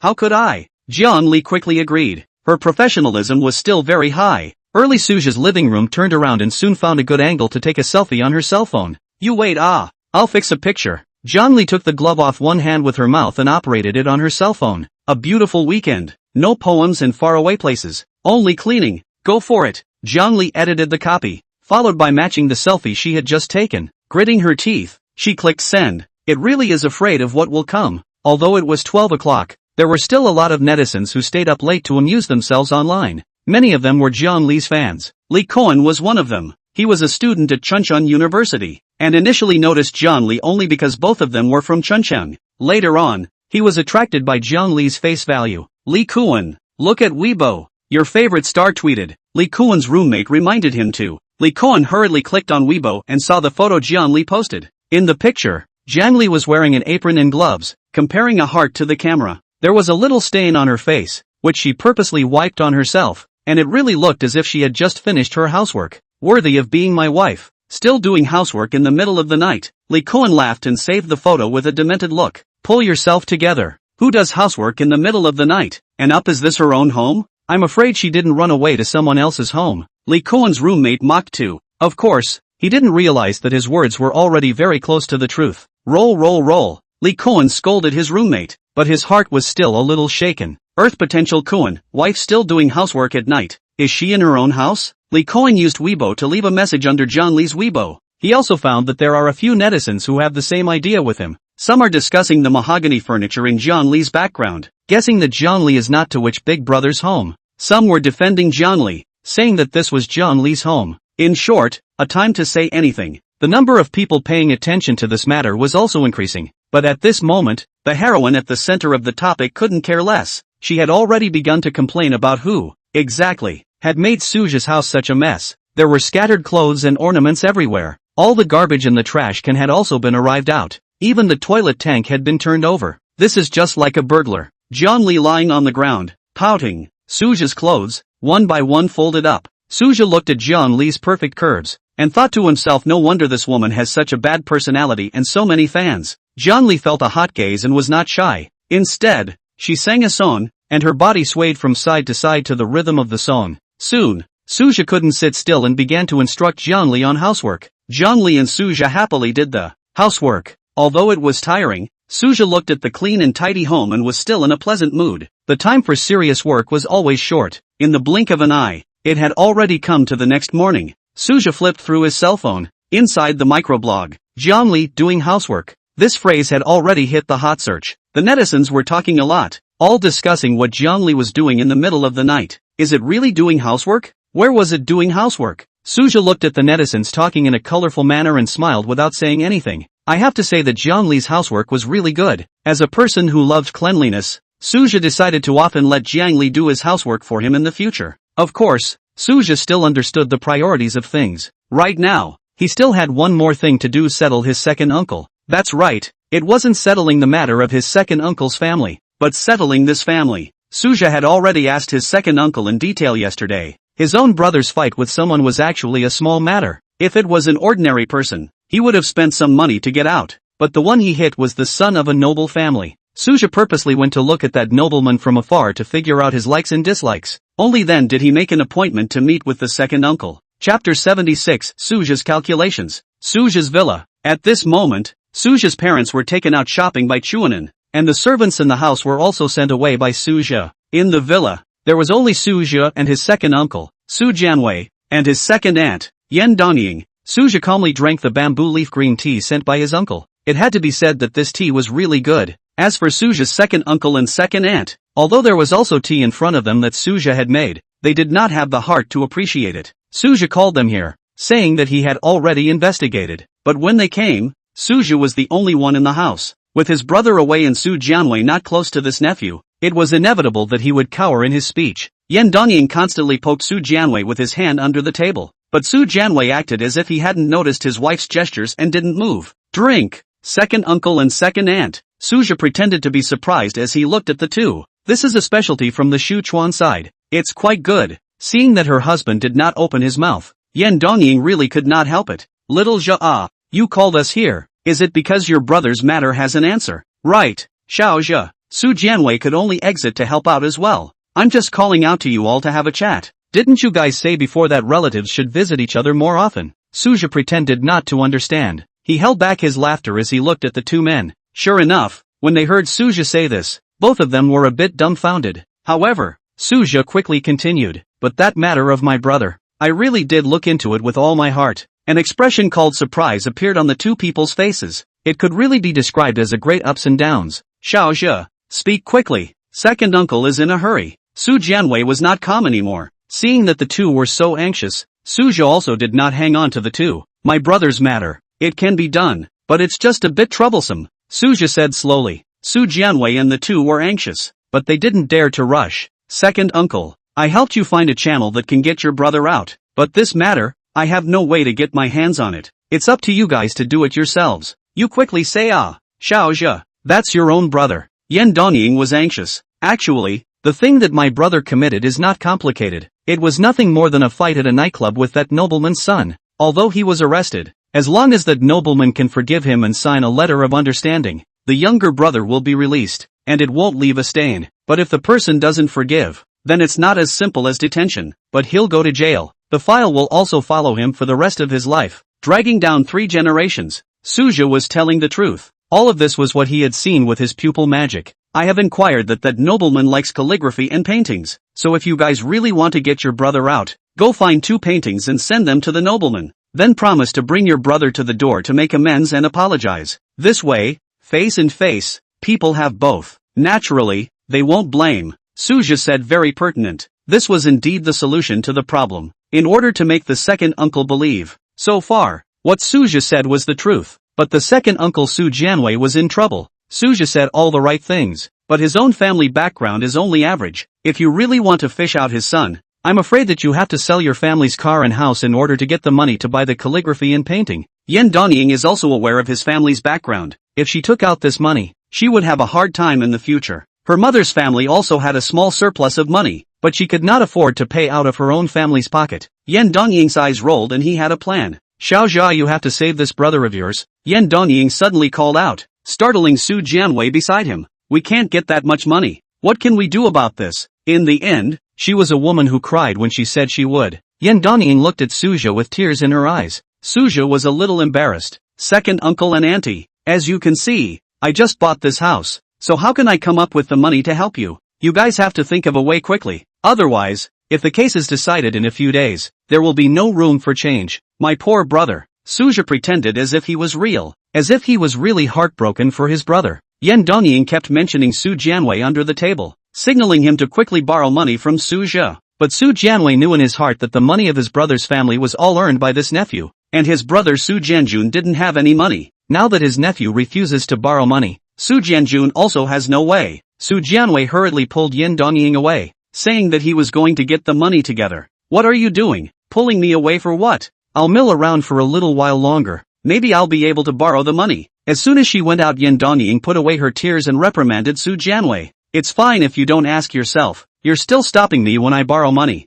S1: how could I? Zhongli quickly agreed. Her professionalism was still very high. Early Suja's living room turned around and soon found a good angle to take a selfie on her cell phone. You wait, I'll fix a picture. Zhongli took the glove off one hand with her mouth and operated it on her cell phone. A beautiful weekend. No poems in faraway places. Only cleaning. Go for it. Zhongli edited the copy, followed by matching the selfie she had just taken. Gritting her teeth, she clicked send. It really is afraid of what will come. Although it was 12 o'clock, there were still a lot of netizens who stayed up late to amuse themselves online. Many of them were Zhongli's fans. Li Koan was one of them. He was a student at Chuncheon University, and initially noticed Zhongli only because both of them were from Chuncheon. Later on, he was attracted by Zhongli's face value. Li Koan, look at Weibo. Your favorite star tweeted. Li Koan's roommate reminded him to. Li Koan hurriedly clicked on Weibo and saw the photo Zhongli posted. In the picture, Zhongli was wearing an apron and gloves, comparing a heart to the camera. There was a little stain on her face, which she purposely wiped on herself, and it really looked as if she had just finished her housework. Worthy of being my wife. Still doing housework in the middle of the night. Li Koan laughed and saved the photo with a demented look. Pull yourself together. Who does housework in the middle of the night? And is this her own home? I'm afraid she didn't run away to someone else's home. Li Koan's roommate mocked too. Of course, he didn't realize that his words were already very close to the truth. Roll. Li Koan scolded his roommate, but his heart was still a little shaken. Earth potential Koan, wife still doing housework at night. Is she in her own house? Li Koan used Weibo to leave a message under Zhongli's Weibo. He also found that there are a few netizens who have the same idea with him. Some are discussing the mahogany furniture in Zhongli's background, guessing that Zhongli is not to which Big Brother's home. Some were defending Zhongli, saying that this was Zhongli's home. In short, a time to say anything. The number of people paying attention to this matter was also increasing. But at this moment, the heroine at the center of the topic couldn't care less. She had already begun to complain about who, exactly, had made Suja's house such a mess. There were scattered clothes and ornaments everywhere. All the garbage in the trash can had also been arrived out. Even the toilet tank had been turned over. This is just like a burglar. Zhongli lying on the ground, pouting. Suja's clothes, one by one folded up. Suja looked at Zhongli's perfect curves, and thought to himself, no wonder this woman has such a bad personality and so many fans. Zhongli felt a hot gaze and was not shy. Instead, she sang a song, and her body swayed from side to side to the rhythm of the song. Soon, Suja couldn't sit still and began to instruct Zhongli on housework. Zhongli and Suja happily did the housework. Although it was tiring, Suja looked at the clean and tidy home and was still in a pleasant mood. The time for serious work was always short. In the blink of an eye, it had already come to the next morning. Suja flipped through his cell phone. Inside the microblog, Zhongli doing housework. This phrase had already hit the hot search. The netizens were talking a lot, all discussing what Zhongli was doing in the middle of the night. Is it really doing housework? Where was it doing housework? Suja looked at the netizens talking in a colorful manner and smiled without saying anything. I have to say that Jiangli's housework was really good. As a person who loved cleanliness, Suja decided to often let Jiangli do his housework for him in the future. Of course, Suja still understood the priorities of things. Right now, he still had one more thing to do: settle his second uncle. That's right, it wasn't settling the matter of his second uncle's family, but settling this family. Suja had already asked his second uncle in detail yesterday. His own brother's fight with someone was actually a small matter. If it was an ordinary person, he would have spent some money to get out, but the one he hit was the son of a noble family. Suja purposely went to look at that nobleman from afar to figure out his likes and dislikes. Only then did he make an appointment to meet with the second uncle. Chapter 76, Suja's Calculations. Suja's Villa. At this moment, Suja's parents were taken out shopping by Chuanan, and the servants in the house were also sent away by Suja. In the villa, there was only Suja and his second uncle, Su Jianwei, and his second aunt, Yan Zhenqing. Suja calmly drank the bamboo leaf green tea sent by his uncle. It had to be said that this tea was really good. As for Suja's second uncle and second aunt, although there was also tea in front of them that Suja had made, they did not have the heart to appreciate it. Suja called them here, saying that he had already investigated. But when they came, Suja was the only one in the house. With his brother away and Su Jianwei not close to this nephew, it was inevitable that he would cower in his speech. Yan Zhenqing constantly poked Su Jianwei with his hand under the table, but Su Jianwei acted as if he hadn't noticed his wife's gestures and didn't move. Drink! Second uncle and second aunt. Suja pretended to be surprised as he looked at the two. This is a specialty from the Sichuan side. It's quite good. Seeing that her husband did not open his mouth, Yan Zhenqing really could not help it. Little Jia, you called us here. Is it because your brother's matter has an answer? Right, Xiao Jia. Su Jianwei could only exit to help out as well. I'm just calling out to you all to have a chat. Didn't you guys say before that relatives should visit each other more often? Suja pretended not to understand. He held back his laughter as he looked at the two men. Sure enough, when they heard Suja say this, both of them were a bit dumbfounded. However, Suja quickly continued, but that matter of my brother, I really did look into it with all my heart. An expression called surprise appeared on the two people's faces. It could really be described as a great ups and downs. Xiao Jia, speak quickly. Second uncle is in a hurry. Su Jianwei was not calm anymore. Seeing that the two were so anxious, Suja also did not hang on to the two. My brother's matter. It can be done, but it's just a bit troublesome, Suja said slowly. Su Jianwei and the two were anxious, but they didn't dare to rush. Second uncle, I helped you find a channel that can get your brother out, but this matter, I have no way to get my hands on it. It's up to you guys to do it yourselves. You quickly say Xiao Jia, that's your own brother. Yan Zhenqing was anxious. Actually, the thing that my brother committed is not complicated. It was nothing more than a fight at a nightclub with that nobleman's son. Although he was arrested, as long as that nobleman can forgive him and sign a letter of understanding, the younger brother will be released, and it won't leave a stain. But if the person doesn't forgive, then it's not as simple as detention, but he'll go to jail. The file will also follow him for the rest of his life, dragging down 3 generations. Suja was telling the truth. All of this was what he had seen with his pupil magic. I have inquired that nobleman likes calligraphy and paintings, so if you guys really want to get your brother out, go find 2 paintings and send them to the nobleman. Then promise to bring your brother to the door to make amends and apologize. This way, face and face, people have both. Naturally, they won't blame. Suja said very pertinent. This was indeed the solution to the problem, in order to make the second uncle believe. So far, what Suja said was the truth, but the second uncle Su Jianwei was in trouble. Suja said all the right things, but his own family background is only average. If you really want to fish out his son, I'm afraid that you have to sell your family's car and house in order to get the money to buy the calligraphy and painting. Yan Zhenqing is also aware of his family's background. If she took out this money, she would have a hard time in the future. Her mother's family also had a small surplus of money, but she could not afford to pay out of her own family's pocket. Yan Zhenqing's eyes rolled and he had a plan. Xiao Jia, you have to save this brother of yours, Yan Zhenqing suddenly called out, startling Su Jianwei beside him. We can't get that much money. What can we do about this? In the end, she was a woman who cried when she said she would. Yan Zhenqing looked at Suja with tears in her eyes. Suja was a little embarrassed. Second uncle and auntie, as you can see, I just bought this house, so how can I come up with the money to help you? You guys have to think of a way quickly. Otherwise, if the case is decided in a few days, there will be no room for change. My poor brother. Suja pretended as if he was real, as if he was really heartbroken for his brother. Yan Zhenqing kept mentioning Su Jianwei under the table, signaling him to quickly borrow money from Suja. But Su Jianwei knew in his heart that the money of his brother's family was all earned by this nephew, and his brother Su Jianjun didn't have any money. Now that his nephew refuses to borrow money, Su Jianjun also has no way. Su Jianwei hurriedly pulled Yan Donying away, saying that he was going to get the money together. What are you doing? Pulling me away for what? I'll mill around for a little while longer. Maybe I'll be able to borrow the money. As soon as she went out, Yan Donying put away her tears and reprimanded Su Jianwei. It's fine if you don't ask yourself. You're still stopping me when I borrow money.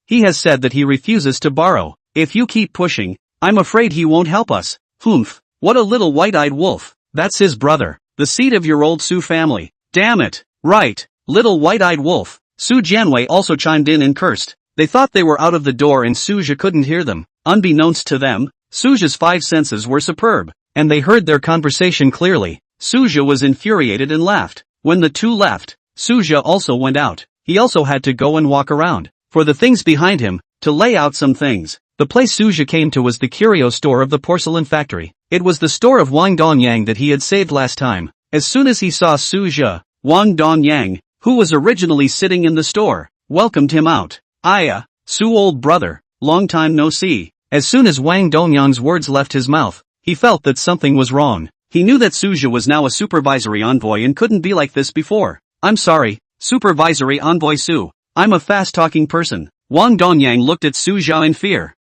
S1: He has said that he refuses to borrow. If you keep pushing, I'm afraid he won't help us. Humph. What a little white-eyed wolf. That's his brother, the seed of your old Su family. Damn it. Right. Little white-eyed wolf. Su Jianwei also chimed in and cursed. They thought they were out of the door and Suja couldn't hear them. Unbeknownst to them, Suja's 5 senses were superb, and they heard their conversation clearly. Suja was infuriated and laughed. When the two left, Suja also went out. He also had to go and walk around, for the things behind him, to lay out some things. The place Suja came to was the curio store of the porcelain factory. It was the store of Wang Donyang that he had saved last time. As soon as he saw Suja, Wang Donyang, who was originally sitting in the store, welcomed him out. Su old brother, long time no see. As soon as Wang Donyang's words left his mouth, he felt that something was wrong. He knew that Suja was now a supervisory envoy and couldn't be like this before. I'm sorry, supervisory envoy Su. I'm a fast-talking person. Wang Donyang looked at Suja in fear.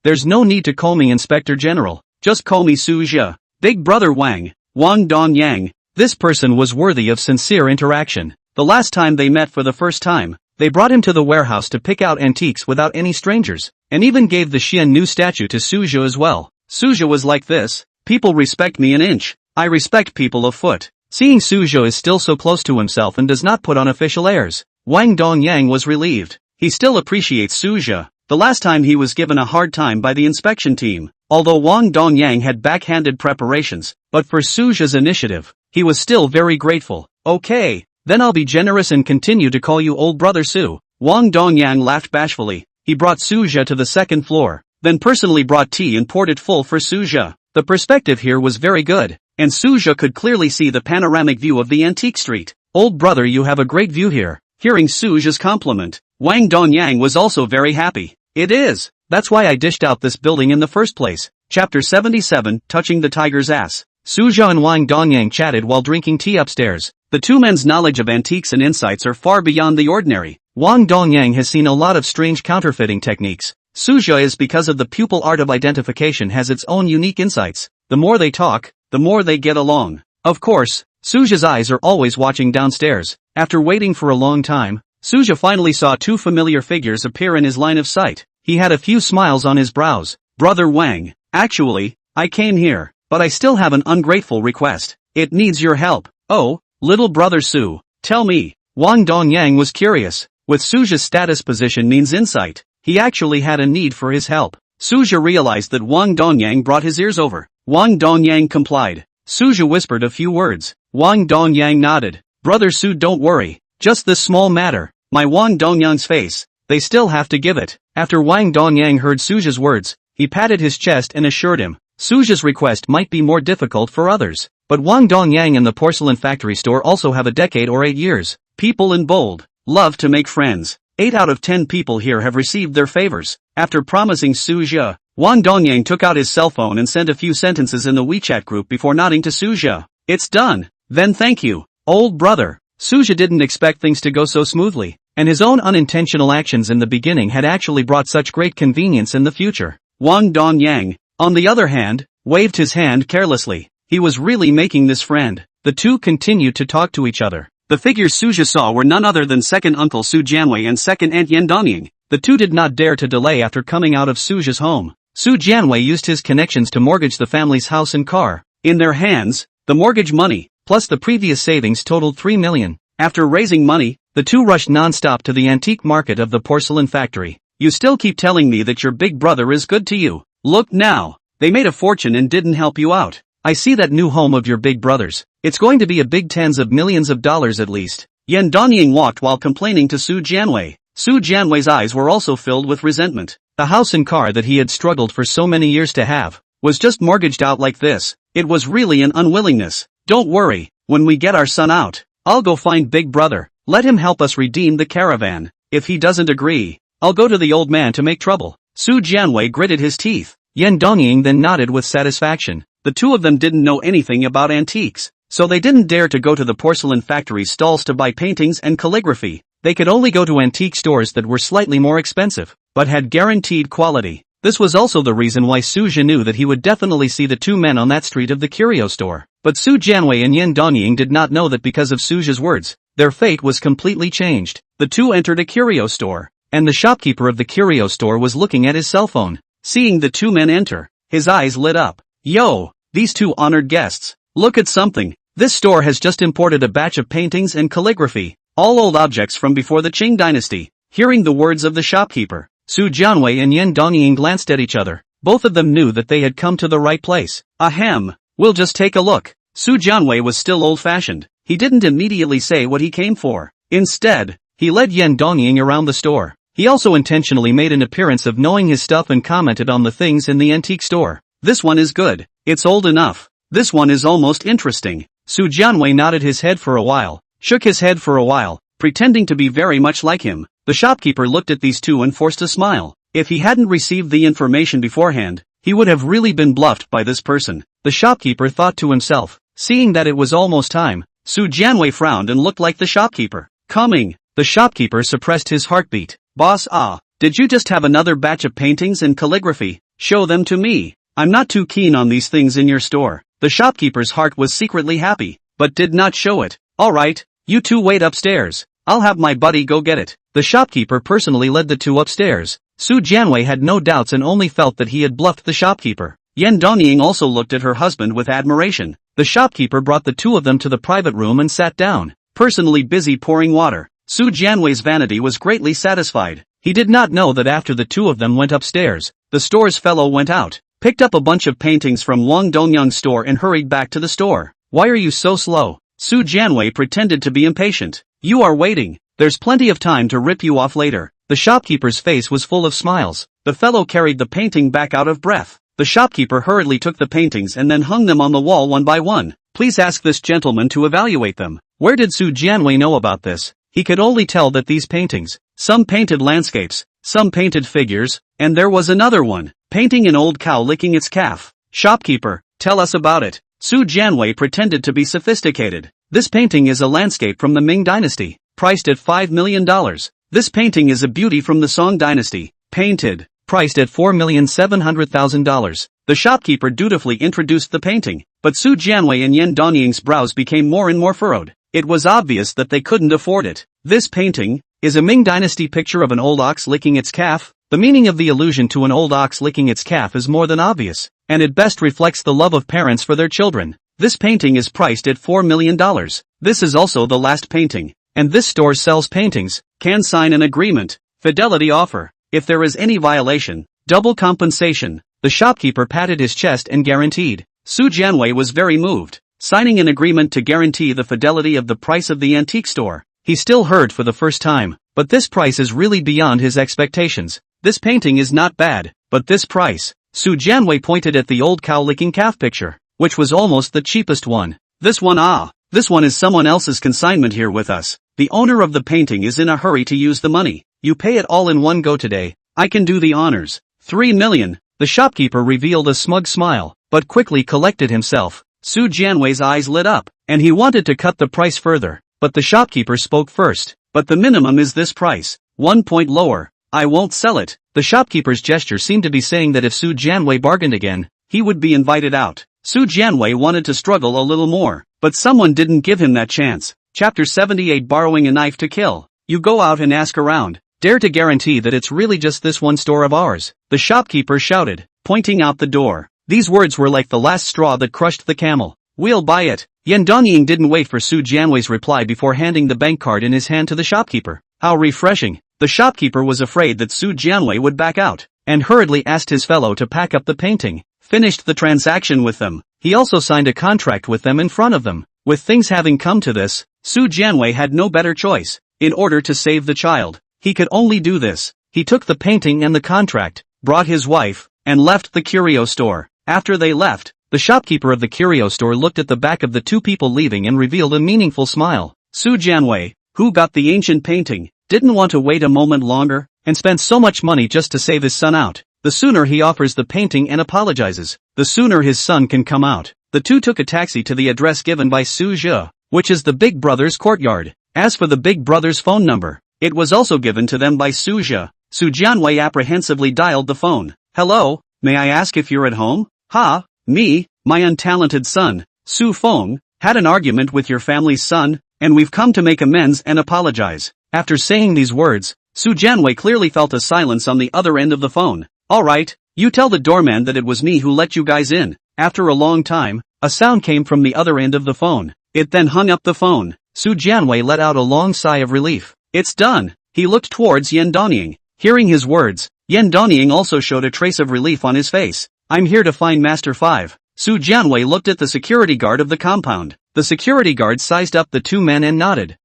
S1: There's no need to call me Inspector General. Just call me Suja. Big brother Wang. Wang Donyang. This person was worthy of sincere interaction. The last time they met for the first time, they brought him to the warehouse to pick out antiques without any strangers, and even gave the Xian Nu statue to Suja as well. Suja was like this. People respect me an inch. I respect people a foot. Seeing Suja is still so close to himself and does not put on official airs, Wang Donyang was relieved. He still appreciates Suja. The last time he was given a hard time by the inspection team, although Wang Donyang had backhanded preparations, but for Suja's initiative, he was still very grateful. Okay, then I'll be generous and continue to call you old brother Su. Wang Donyang laughed bashfully. He brought Suja to the second floor, then personally brought tea and poured it full for Suja. The perspective here was very good, and Suja could clearly see the panoramic view of the antique street. Old brother, you have a great view here. Hearing Suja's compliment, Wang Donyang was also very happy. It is. That's why I dished out this building in the first place. Chapter 77, Touching the Tiger's Ass. Suja and Wang Donyang chatted while drinking tea upstairs. The two men's knowledge of antiques and insights are far beyond the ordinary. Wang Donyang has seen a lot of strange counterfeiting techniques. Suja is because of the pupil art of identification has its own unique insights. The more they talk, the more they get along. Of course, Suja's eyes are always watching downstairs. After waiting for a long time, Suja finally saw two familiar figures appear in his line of sight. He had a few smiles on his brows. Brother Wang, actually, I came here, but I still have an ungrateful request. It needs your help. Oh, little brother Su, tell me. Wang Donyang was curious. With Suja's status position means insight, he actually had a need for his help. Suja realized that Wang Donyang brought his ears over. Wang Donyang complied. Suja whispered a few words. Wang Donyang nodded. Brother Su, don't worry. Just this small matter. My Wang Donyang's face. They still have to give it. After Wang Donyang heard Suja's words, he patted his chest and assured him. Suja's request might be more difficult for others, but Wang Donyang and the porcelain factory store also have a decade or 8 years. People in bold love to make friends. 8 out of 10 people here have received their favors. After promising Suja, Wang Donyang took out his cell phone and sent a few sentences in the WeChat group before nodding to Suja. It's done. Then thank you, old brother. Suja didn't expect things to go so smoothly, and his own unintentional actions in the beginning had actually brought such great convenience in the future. Wang Donyang, on the other hand, waved his hand carelessly. He was really making this friend. The two continued to talk to each other. The figures Suja saw were none other than second uncle Su Jianwei and second aunt Yan Donying. The two did not dare to delay after coming out of Suja's home. Su Jianwei used his connections to mortgage the family's house and car. In their hands, the mortgage money, plus the previous savings totaled 3 million. After raising money, the two rushed non-stop to the antique market of the porcelain factory. You still keep telling me that your big brother is good to you. Look now. They made a fortune and didn't help you out. I see that new home of your big brother's. It's going to be a big tens of millions of dollars at least. Yan Donying walked while complaining to Su Jianwei. Su Jianwei's eyes were also filled with resentment. The house and car that he had struggled for so many years to have was just mortgaged out like this. It was really an unwillingness. Don't worry, when we get our son out, I'll go find big brother. Let him help us redeem the caravan. If he doesn't agree, I'll go to the old man to make trouble. Su Jianwei gritted his teeth. Yan Donying then nodded with satisfaction. The two of them didn't know anything about antiques, so they didn't dare to go to the porcelain factory stalls to buy paintings and calligraphy. They could only go to antique stores that were slightly more expensive, but had guaranteed quality. This was also the reason why Su Jia knew that he would definitely see the two men on that street of the curio store. But Su Jianwei and Yan Zhenqing did not know that because of Su Jia's words, their fate was completely changed. The two entered a curio store, and the shopkeeper of the curio store was looking at his cell phone. Seeing the two men enter, his eyes lit up. Yo, these two honored guests, look at something. This store has just imported a batch of paintings and calligraphy, all old objects from before the Tang Dynasty. Hearing the words of the shopkeeper, Su Jianwei and Yan Zhenqing glanced at each other. Both of them knew that they had come to the right place. Ahem, we'll just take a look. Su Jianwei was still old-fashioned. He didn't immediately say what he came for. Instead, he led Yan Zhenqing around the store. He also intentionally made an appearance of knowing his stuff and commented on the things in the antique store. This one is good. It's old enough. This one is almost interesting. Su Jianwei nodded his head for a while, shook his head for a while, pretending to be very much like him. The shopkeeper looked at these two and forced a smile. If he hadn't received the information beforehand, he would have really been bluffed by this person. The shopkeeper thought to himself. Seeing that it was almost time, Su Jianwei frowned and looked like the shopkeeper. Coming. The shopkeeper suppressed his heartbeat. Boss, did you just have another batch of paintings and calligraphy? Show them to me. I'm not too keen on these things in your store. The shopkeeper's heart was secretly happy, but did not show it. Alright, you two wait upstairs. I'll have my buddy go get it. The shopkeeper personally led the two upstairs. Su Jianwei had no doubts and only felt that he had bluffed the shopkeeper. Yan Zhenqing also looked at her husband with admiration. The shopkeeper brought the two of them to the private room and sat down, personally busy pouring water. Su Jianwei's vanity was greatly satisfied. He did not know that after the two of them went upstairs, the store's fellow went out, picked up a bunch of paintings from Wang Dongyang's store and hurried back to the store. Why are you so slow? Su Jianwei pretended to be impatient. You are waiting. There's plenty of time to rip you off later. The shopkeeper's face was full of smiles. The fellow carried the painting back out of breath. The shopkeeper hurriedly took the paintings and then hung them on the wall one by one. Please ask this gentleman to evaluate them. Where did Su Jianwei know about this? He could only tell that these paintings, some painted landscapes, some painted figures, and there was another one, painting an old cow licking its calf. Shopkeeper, tell us about it. Su Jianwei pretended to be sophisticated. This painting is a landscape from the Ming Dynasty, priced at $5 million. This painting is a beauty from the Song Dynasty, painted, priced at $4,700,000. The shopkeeper dutifully introduced the painting, but Su Jianwei and Yan Zhenqing's brows became more and more furrowed. It was obvious that they couldn't afford it. This painting is a Ming Dynasty picture of an old ox licking its calf. The meaning of the allusion to an old ox licking its calf is more than obvious, and it best reflects the love of parents for their children. This painting is priced at $4 million. This is also the last painting, and this store sells paintings. Can sign an agreement. Fidelity offer. If there is any violation, double compensation. The shopkeeper patted his chest and guaranteed. Su Jianwei was very moved. Signing an agreement to guarantee the fidelity of the price of the antique store. He still heard for the first time, but this price is really beyond his expectations. This painting is not bad, but this price. Su Jianwei pointed at the old cow licking calf picture, which was almost the cheapest one. This one is someone else's consignment here with us. The owner of the painting is in a hurry to use the money. You pay it all in one go today. I can do the honors. 3 million. The shopkeeper revealed a smug smile, but quickly collected himself. Su Jianwei's eyes lit up, and he wanted to cut the price further, but the shopkeeper spoke first. But the minimum is this price. 1 point lower. I won't sell it. The shopkeeper's gesture seemed to be saying that if Su Jianwei bargained again, he would be invited out. Su Jianwei wanted to struggle a little more, but someone didn't give him that chance. Chapter 78 Borrowing a Knife to Kill. You go out and ask around. Dare to guarantee that it's really just this one store of ours. The shopkeeper shouted, pointing out the door. These words were like the last straw that crushed the camel. We'll buy it. Yan Zhenqing didn't wait for Su Jianwei's reply before handing the bank card in his hand to the shopkeeper. How refreshing. The shopkeeper was afraid that Su Jianwei would back out, and hurriedly asked his fellow to pack up the painting. Finished the transaction with them. He also signed a contract with them in front of them. With things having come to this, Su Jianwei had no better choice. In order to save the child, he could only do this. He took the painting and the contract, brought his wife, and left the curio store. After they left, the shopkeeper of the curio store looked at the back of the two people leaving and revealed a meaningful smile. Su Jianwei, who got the ancient painting, didn't want to wait a moment longer, and spent so much money just to save his son out. the sooner he offers the painting and apologizes, the sooner his son can come out. The two took a taxi to the address given by Su Zhe, which is the big brother's courtyard. As for the big brother's phone number, it was also given to them by Su Zhe. Su Jianwei apprehensively dialed the phone. Hello, may I ask if you're at home? Ha, me, my untalented son, Su Feng, had an argument with your family's son, and we've come to make amends and apologize. After saying these words, Su Jianwei clearly felt a silence on the other end of the phone. Alright, you tell the doorman that it was me who let you guys in. After a long time, a sound came from the other end of the phone. It then hung up the phone. Su Jianwei let out a long sigh of relief. It's done. He looked towards Yan Zhenqing. Hearing his words, Yan Zhenqing also showed a trace of relief on his face. I'm here to find Master 5. Su Jianwei looked at the security guard of the compound. The security guard sized up the two men and nodded.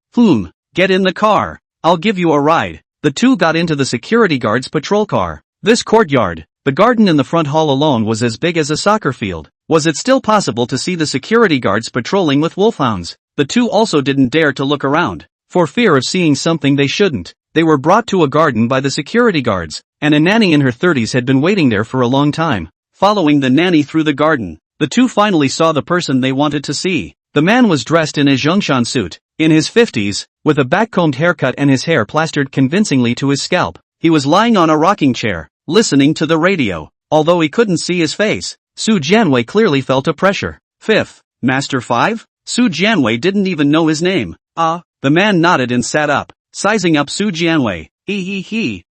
S1: Get in the car. I'll give you a ride. The two got into the security guard's patrol car. This courtyard, the garden in the front hall alone was as big as a soccer field. Was it still possible to see the security guards patrolling with wolfhounds? The two also didn't dare to look around, for fear of seeing something they shouldn't. They were brought to a garden by the security guards, and a nanny in her 30s had been waiting there for a long time. Following the nanny through the garden, the two finally saw the person they wanted to see. The man was dressed in a Zhongshan suit, in his 50s, with a backcombed haircut and his hair plastered convincingly to his scalp. He was lying on a rocking chair, listening to the radio. Although he couldn't see his face, Su Jianwei clearly felt a pressure. Fifth, Master 5? Su Jianwei didn't even know his name. The man nodded and sat up, sizing up Su Jianwei.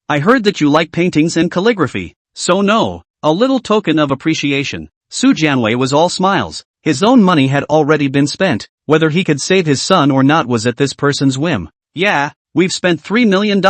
S1: I heard that you like paintings and calligraphy. So no, a little token of appreciation. Su Jianwei was all smiles. His own money had already been spent. Whether he could save his son or not was at this person's whim. Yeah, we've spent $3 million.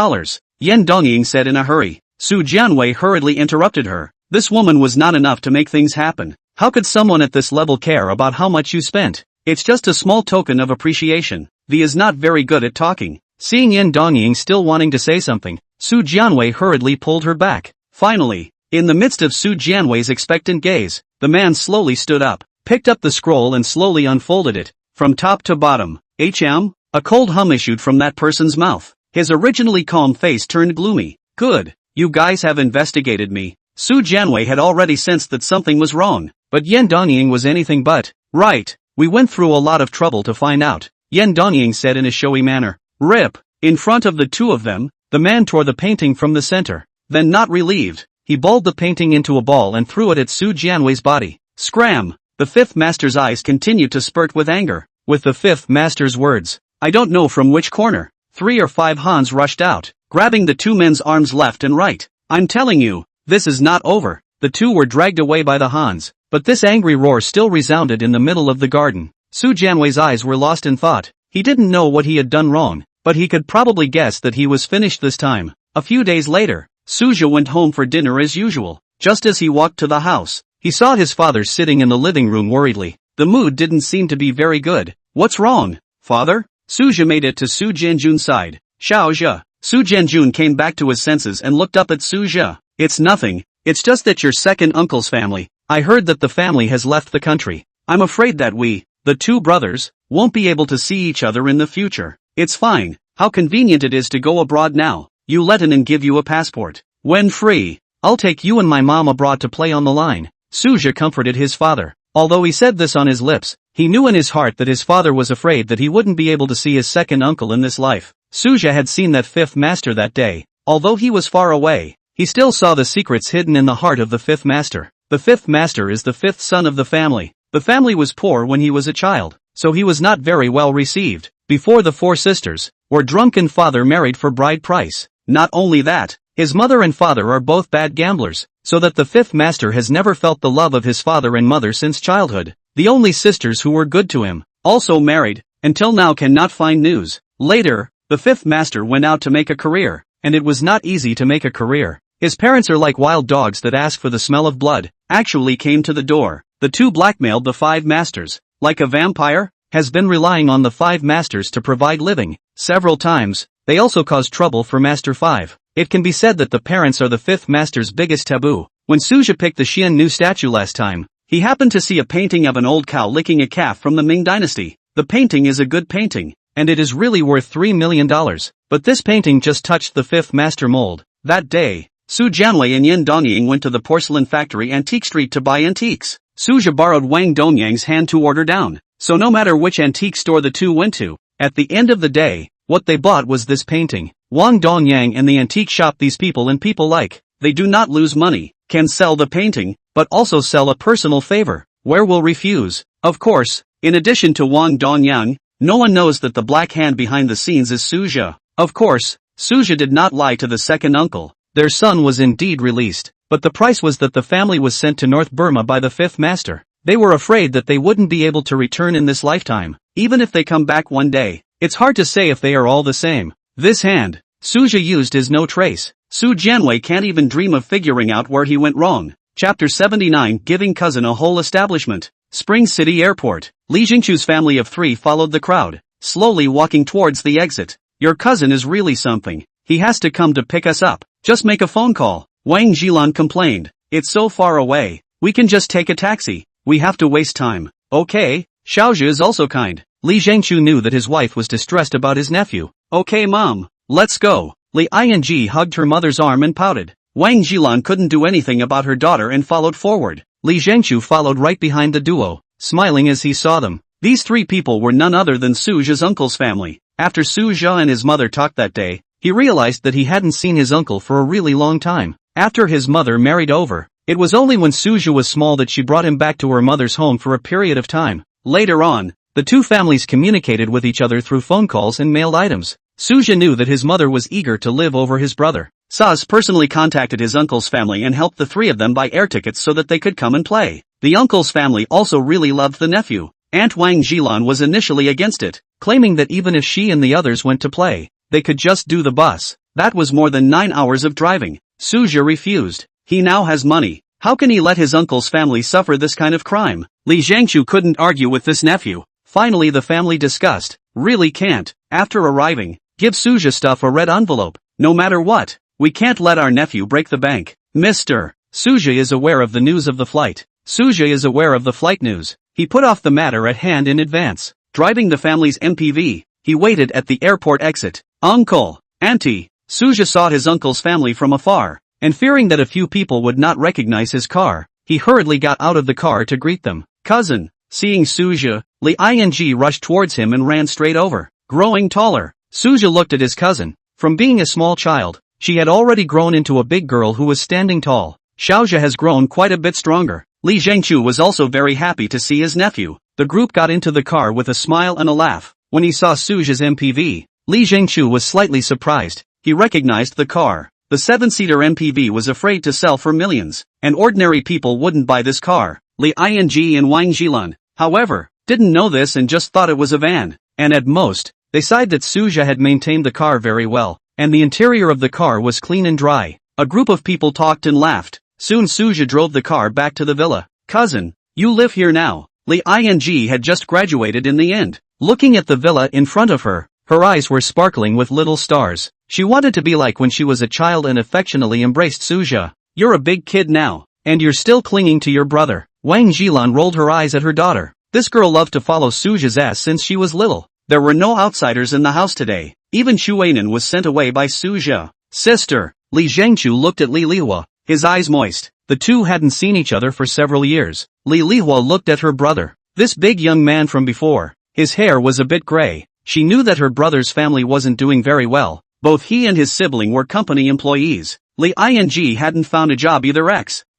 S1: Yan Zhenqing said in a hurry. Su Jianwei hurriedly interrupted her. This woman was not enough to make things happen. How could someone at this level care about how much you spent? It's just a small token of appreciation. V is not very good at talking. Seeing Yan Zhenqing still wanting to say something, Su Jianwei hurriedly pulled her back. Finally, in the midst of Su Jianwei's expectant gaze, the man slowly stood up, picked up the scroll and slowly unfolded it, from top to bottom. A cold hum issued from that person's mouth. His originally calm face turned gloomy. Good, you guys have investigated me. Su Jianwei had already sensed that something was wrong, but Yan Zhenqing was anything but. Right, we went through a lot of trouble to find out, Yan Zhenqing said in a showy manner. Rip. In front of the two of them, the man tore the painting from the center. Then, not relieved, he balled the painting into a ball and threw it at Su Jianwei's body. Scram! The fifth master's eyes continued to spurt with anger. With the fifth master's words, I don't know from which corner, 3 or 5 Hans rushed out, grabbing the two men's arms left and right. I'm telling you, this is not over. The two were dragged away by the Hans, but this angry roar still resounded in the middle of the garden. Su Jianwei's eyes were lost in thought. He didn't know what he had done wrong, but he could probably guess that he was finished this time. A few days later, Su Zhe went home for dinner as usual. Just as he walked to the house, he saw his father sitting in the living room worriedly. The mood didn't seem to be very good. What's wrong, father? Su Zhe made it to Su Jianjun's side. Xiao Zhe. Su Jianjun came back to his senses and looked up at Su Zhe. It's nothing. It's just that your second uncle's family. I heard that the family has left the country. I'm afraid that we, the two brothers, won't be able to see each other in the future. It's fine. How convenient it is to go abroad now. You let in give you a passport. When free, I'll take you and my mom abroad to play on the line. Su Zhe comforted his father. Although he said this on his lips, he knew in his heart that his father was afraid that he wouldn't be able to see his second uncle in this life. Su Zhe had seen that fifth master that day. Although he was far away, he still saw the secrets hidden in the heart of the fifth master. The fifth master is the fifth son of the family. The family was poor when he was a child, so he was not very well received. Before the 4 sisters, were drunken father married for bride price. Not only that, his mother and father are both bad gamblers, so that the fifth master has never felt the love of his father and mother since childhood. The only sisters who were good to him, also married, until now cannot find news. Later, the fifth master went out to make a career, and it was not easy to make a career. His parents are like wild dogs that ask for the smell of blood, actually came to the door. The two blackmailed the 5 masters. Like a vampire, has been relying on the 5 masters to provide living. Several times, they also caused trouble for Master 5. It can be said that the parents are the 5th master's biggest taboo. When Su Zhe picked the Xian Nu statue last time, he happened to see a painting of an old cow licking a calf from the Ming Dynasty. The painting is a good painting, and it is really worth $3 million. But this painting just touched the 5th master mold. That day, Su Jianwei and Yan Dongying went to the porcelain factory Antique Street to buy antiques. Suja borrowed Wang Dongyang's hand to order down. So no matter which antique store the two went to, at the end of the day, what they bought was this painting. Wang Dongyang and the antique shop, these people and people like, they do not lose money, can sell the painting, but also sell a personal favor. Where will refuse? Of course, in addition to Wang Dongyang, no one knows that the black hand behind the scenes is Suja. Of course, Suja did not lie to the second uncle. Their son was indeed released, but the price was that the family was sent to North Burma by the fifth master. They were afraid that they wouldn't be able to return in this lifetime, even if they come back one day. It's hard to say if they are all the same. This hand, Suja used is no trace. Su Jianwei can't even dream of figuring out where he went wrong. Chapter 79 Giving Cousin a Whole Establishment. Spring City Airport. Li Jingchu's family of 3 followed the crowd, slowly walking towards the exit. Your cousin is really something. He has to come to pick us up. Just make a phone call. Wang Jilan complained. It's so far away. We can just take a taxi. We have to waste time. Okay. Xiaozhi is also kind. Li Zhengchu knew that his wife was distressed about his nephew. Okay mom, let's go. Li Ying hugged her mother's arm and pouted. Wang Jilan couldn't do anything about her daughter and followed forward. Li Zhengchu followed right behind the duo, smiling as he saw them. These 3 people were none other than Suja's uncle's family. After Suja and his mother talked that day, he realized that he hadn't seen his uncle for a really long time. After his mother married over, it was only when Suja was small that she brought him back to her mother's home for a period of time. Later on, the 2 families communicated with each other through phone calls and mailed items. Suja knew that his mother was eager to live over his brother. Saz personally contacted his uncle's family and helped the 3 of them buy air tickets so that they could come and play. The uncle's family also really loved the nephew. Aunt Wang Jilan was initially against it, claiming that even if she and the others went to play, they could just do the bus. That was more than 9 hours of driving. Suja refused. He now has money. How can he let his uncle's family suffer this kind of crime? Li Zhengchu couldn't argue with this nephew. Finally the family discussed. Really can't. After arriving, give Suja stuff a red envelope. No matter what, we can't let our nephew break the bank. Mr. Suja is aware of the news of the flight. Suja is aware of the flight news. He put off the matter at hand in advance. Driving the family's MPV, he waited at the airport exit. Uncle, Auntie. Suja saw his uncle's family from afar, and fearing that a few people would not recognize his car, he hurriedly got out of the car to greet them. Cousin. Seeing Suja, Li Ying rushed towards him and ran straight over. Growing taller, Suja looked at his cousin. From being a small child, she had already grown into a big girl who was standing tall. Xiaozhi has grown quite a bit stronger. Li Zhengchu was also very happy to see his nephew. The group got into the car with a smile and a laugh. When he saw Suja's MPV, Li Zhengchu was slightly surprised. He recognized the car. The 7-seater MPV was afraid to sell for millions, and ordinary people wouldn't buy this car. Li Ying and Wang Jilan, however, didn't know this and just thought it was a van. And at most, they sighed that Suja had maintained the car very well, and the interior of the car was clean and dry. A group of people talked and laughed. Soon Suja drove the car back to the villa. Cousin, you live here now. Li Ying had just graduated in the end. Looking at the villa in front of her, her eyes were sparkling with little stars. She wanted to be like when she was a child and affectionately embraced Suja. You're a big kid now, and you're still clinging to your brother. Wang Jilan rolled her eyes at her daughter. This girl loved to follow Suja's ass since she was little. There were no outsiders in the house today. Even Xu Weinan was sent away by Suja. Sister. Li Zhengchu looked at Li Lihua, his eyes moist. The two hadn't seen each other for several years. Li Lihua looked at her brother. This big young man from before. His hair was a bit gray. She knew that her brother's family wasn't doing very well. Both he and his sibling were company employees. Li Ying hadn't found a job either.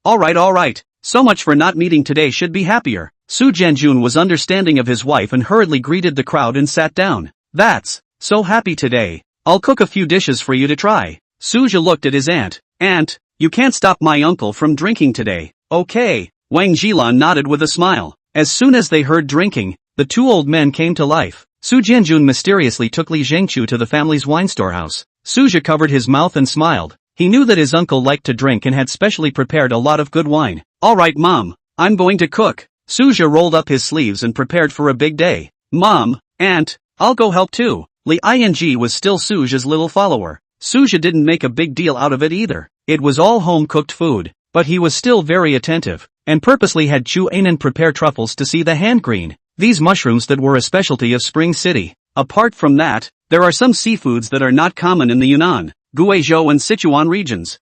S1: Alright. So much for not meeting today, should be happier. Su Jianjun was understanding of his wife and hurriedly greeted the crowd and sat down. That's so happy today. I'll cook a few dishes for you to try. Suja looked at his aunt. Aunt, you can't stop my uncle from drinking today. Okay. Wang Jilan nodded with a smile. As soon as they heard drinking, the 2 old men came to life. Su Jianjun mysteriously took Li Zhengchu to the family's wine storehouse. Suja covered his mouth and smiled. He knew that his uncle liked to drink and had specially prepared a lot of good wine. Alright mom, I'm going to cook. Suja rolled up his sleeves and prepared for a big day. Mom, aunt, I'll go help too. Li Ying was still Suja's little follower. Suja didn't make a big deal out of it either. It was all home-cooked food, but he was still very attentive, and purposely had Chu Anan prepare truffles to see the hand green. These mushrooms that were a specialty of Spring City. Apart from that, there are some seafoods that are not common in the Yunnan, Guizhou and Sichuan regions.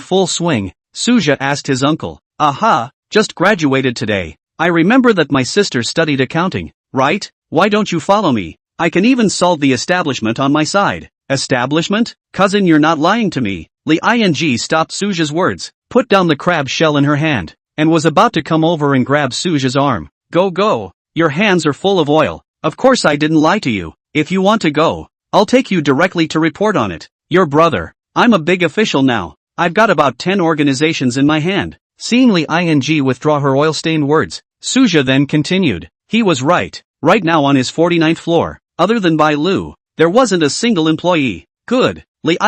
S1: full swing, Suja asked his uncle. Aha, just graduated today. I remember that my sister studied accounting, right? Why don't you follow me? I can even solve the establishment on my side. Establishment? Cousin, you're not lying to me. Ling stopped Suja's words, put down the crab shell in her hand, and was about to come over and grab Suja's arm. Go. Your hands are full of oil. Of course I didn't lie to you. If you want to go, I'll take you directly to report on it. Your brother. I'm a big official now. I've got about 10 organizations in my hand. Seeing Ling withdraw her oil-stained words, Suja then continued. He was right. Right now on his 49th floor, other than Bai Lu, there wasn't a single employee. Good. Ling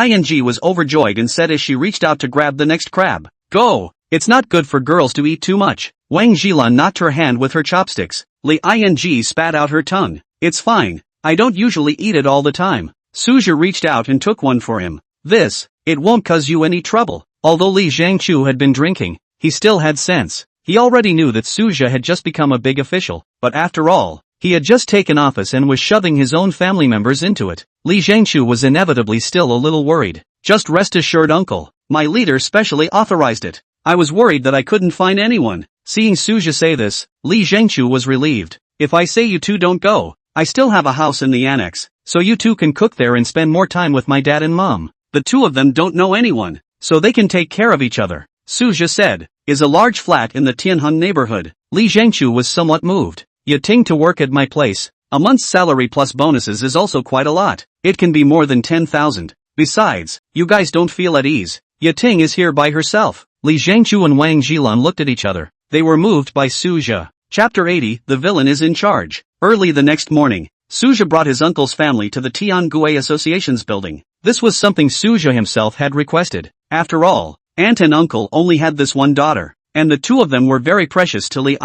S1: was overjoyed and said as she reached out to grab the next crab. Go. It's not good for girls to eat too much. Wang Zhilan knocked her hand with her chopsticks. Ling spat out her tongue. It's fine. I don't usually eat it all the time. Suja reached out and took one for him. It won't cause you any trouble. Although Li Zhangqiu had been drinking, he still had sense. He already knew that Suja had just become a big official, but after all, he had just taken office and was shoving his own family members into it. Li Zhangqiu was inevitably still a little worried. Just rest assured, uncle. My leader specially authorized it. I was worried that I couldn't find anyone. Seeing Suja say this, Li Zhangqiu was relieved. If I say you two don't go, I still have a house in the annex, so you two can cook there and spend more time with my dad and mom. The two of them don't know anyone, so they can take care of each other. Suja said, is a large flat in the Tianheng neighborhood. Li Zhangqiu was somewhat moved. Yating to work at my place. A month's salary plus bonuses is also quite a lot. It can be more than 10,000. Besides, you guys don't feel at ease. Yating is here by herself. Li Zhangqiu and Wang Zhilan looked at each other. They were moved by Suja. Chapter 80, The Villain is in Charge. Early the next morning, Suja brought his uncle's family to the Tiangue Association's building. This was something Suja himself had requested. After all, aunt and uncle only had this one daughter, and the two of them were very precious to Ling.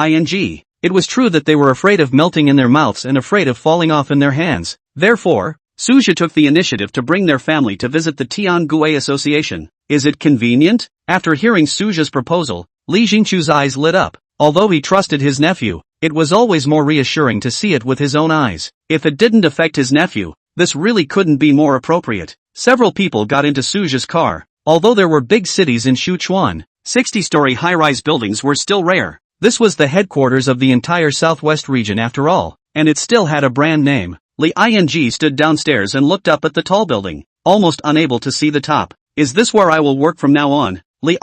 S1: It was true that they were afraid of melting in their mouths and afraid of falling off in their hands. Therefore, Suja took the initiative to bring their family to visit the Tiangue Association. Is it convenient? After hearing Suja's proposal, Li Jingqiu's eyes lit up. Although he trusted his nephew, it was always more reassuring to see it with his own eyes. If it didn't affect his nephew, this really couldn't be more appropriate. Several people got into Suja's car. Although there were big cities in Sichuan, 60-story high-rise buildings were still rare. This was the headquarters of the entire southwest region after all, and it still had a brand name. Ling stood downstairs and looked up at the tall building, almost unable to see the top. Is this where I will work from now on? Ling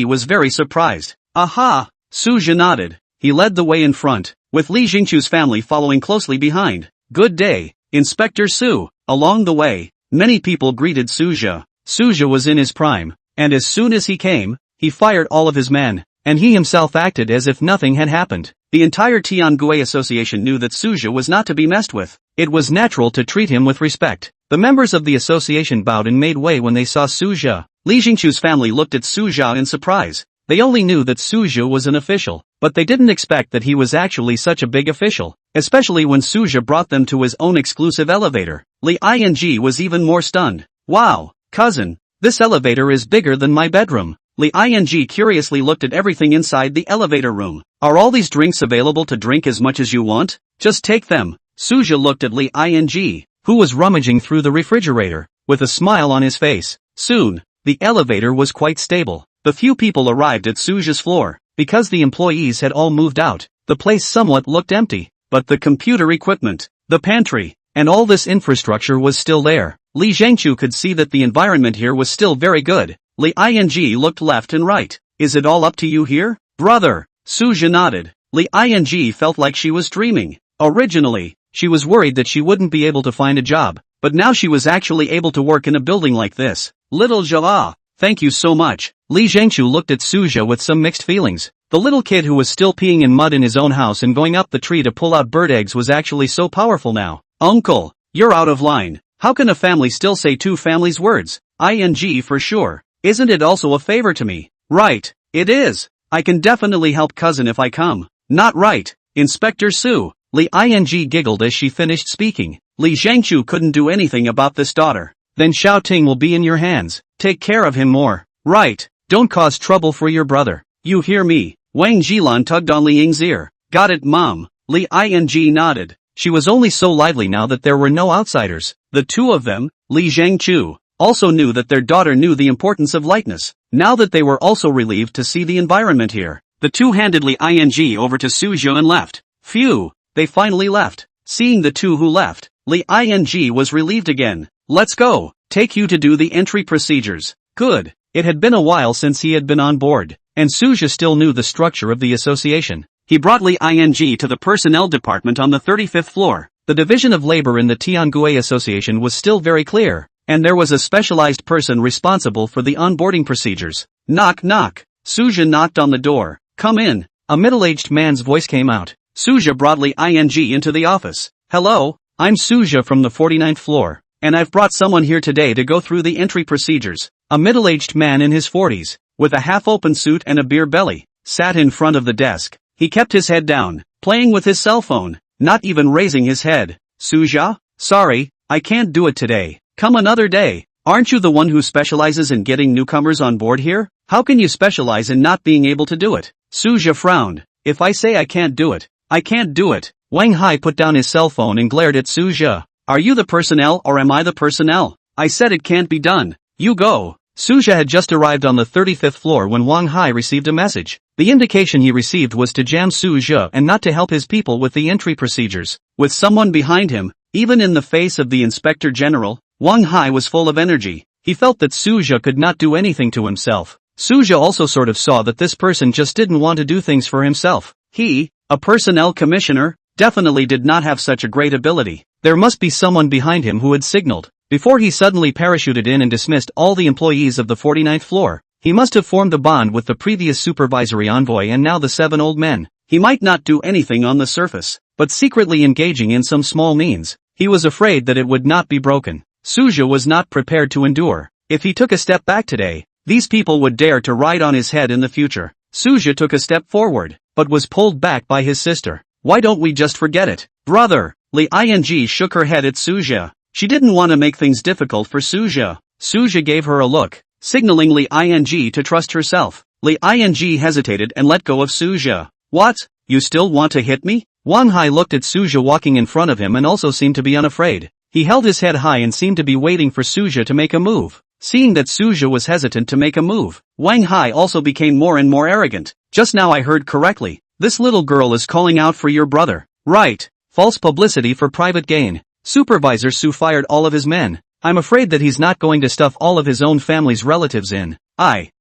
S1: was very surprised. Aha! Suja nodded. He led the way in front, with Li Jingqiu's family following closely behind. Good day, Inspector Su. Along the way, many people greeted Suja. Suja was in his prime, and as soon as he came, he fired all of his men, and he himself acted as if nothing had happened. The entire Tiangue Association knew that Suja was not to be messed with. It was natural to treat him with respect. The members of the association bowed and made way when they saw Suja. Li Jingqiu's family looked at Suja in surprise. They only knew that Suja was an official, but they didn't expect that he was actually such a big official, especially when Suja brought them to his own exclusive elevator. Ling was even more stunned. Wow, cousin, this elevator is bigger than my bedroom. Ling curiously looked at everything inside the elevator room. Are all these drinks available to drink as much as you want? Just take them. Suja looked at Ling, who was rummaging through the refrigerator, with a smile on his face. Soon, the elevator was quite stable. The few people arrived at Suja's floor. Because the employees had all moved out, the place somewhat looked empty. But the computer equipment, the pantry, and all this infrastructure was still there. Li Zhangqiu could see that the environment here was still very good. Ling looked left and right. Is it all up to you here, brother? Suja nodded. Ling felt like she was dreaming. Originally, she was worried that she wouldn't be able to find a job, but now she was actually able to work in a building like this. Little Jala, thank you so much. Li Zhengqiu looked at Suja with some mixed feelings. The little kid who was still peeing in mud in his own house and going up the tree to pull out bird eggs was actually so powerful now. Uncle, you're out of line. How can a family still say two families' words? ING for sure. Isn't it also a favor to me? Right, it is. I can definitely help cousin if I come. Not right, Inspector Su. Li Ing giggled as she finished speaking. Li Zhengqiu couldn't do anything about this daughter. Then Xiao Ting will be in your hands. Take care of him more. Right, don't cause trouble for your brother. You hear me? Wang Jilan tugged on Li Ying's ear. Got it, Mom. Li Ing nodded. She was only so lively now that there were no outsiders. The two of them, Li Zhengqiu, also knew that their daughter knew the importance of lightness. Now that they were also relieved to see the environment here, the two handed Li Ing over to Suzhou and left. Phew, they finally left. Seeing the two who left, Li Ing was relieved again. Let's go. Take you to do the entry procedures. Good. It had been a while since he had been on board, and Suzhou still knew the structure of the association. He brought Li Ing to the personnel department on the 35th floor. The division of labor in the Tiangui Association was still very clear, and there was a specialized person responsible for the onboarding procedures. Knock knock. Suzhou knocked on the door. Come in. A middle-aged man's voice came out. Suzhou brought Li Ing into the office. Hello, I'm Suzhou from the 49th floor, and I've brought someone here today to go through the entry procedures. A middle-aged man in his 40s, with a half-open suit and a beer belly, sat in front of the desk. He kept his head down, playing with his cell phone, not even raising his head. Suzhou? Sorry, I can't do it today. Come another day. Aren't you the one who specializes in getting newcomers on board here? How can you specialize in not being able to do it? Suzhou frowned. If I say I can't do it, I can't do it. Wang Hai put down his cell phone and glared at Suzhou. Are you the personnel or am I the personnel? I said it can't be done. You go. Suzhou had just arrived on the 35th floor when Wang Hai received a message. The indication he received was to jam Suzhou and not to help his people with the entry procedures. With someone behind him, even in the face of the Inspector General, Wang Hai was full of energy. He felt that Suzhou could not do anything to himself. Suzhou also sort of saw that this person just didn't want to do things for himself. He, a personnel commissioner, definitely did not have such a great ability. There must be someone behind him who had signaled. Before he suddenly parachuted in and dismissed all the employees of the 49th floor, he must have formed a bond with the previous supervisory envoy and now the 7 old men. He might not do anything on the surface, but secretly engaging in some small means. He was afraid that it would not be broken. Suzhou was not prepared to endure. If he took a step back today, these people would dare to ride on his head in the future. Suzhou took a step forward, but was pulled back by his sister. Why don't we just forget it? Brother! Li Ing shook her head at Suzhou. She didn't want to make things difficult for Suzhou. Suzhou gave her a look, signaling Li Ing to trust herself. Li Ing hesitated and let go of Suzhou. What? You still want to hit me? Wang Hai looked at Suzhou walking in front of him and also seemed to be unafraid. He held his head high and seemed to be waiting for Suzhou to make a move. Seeing that Suzhou was hesitant to make a move, Wang Hai also became more and more arrogant. Just now I heard correctly. This little girl is calling out for your brother. Right. False publicity for private gain. Supervisor Su fired all of his men. I'm afraid that he's not going to stuff all of his own family's relatives in.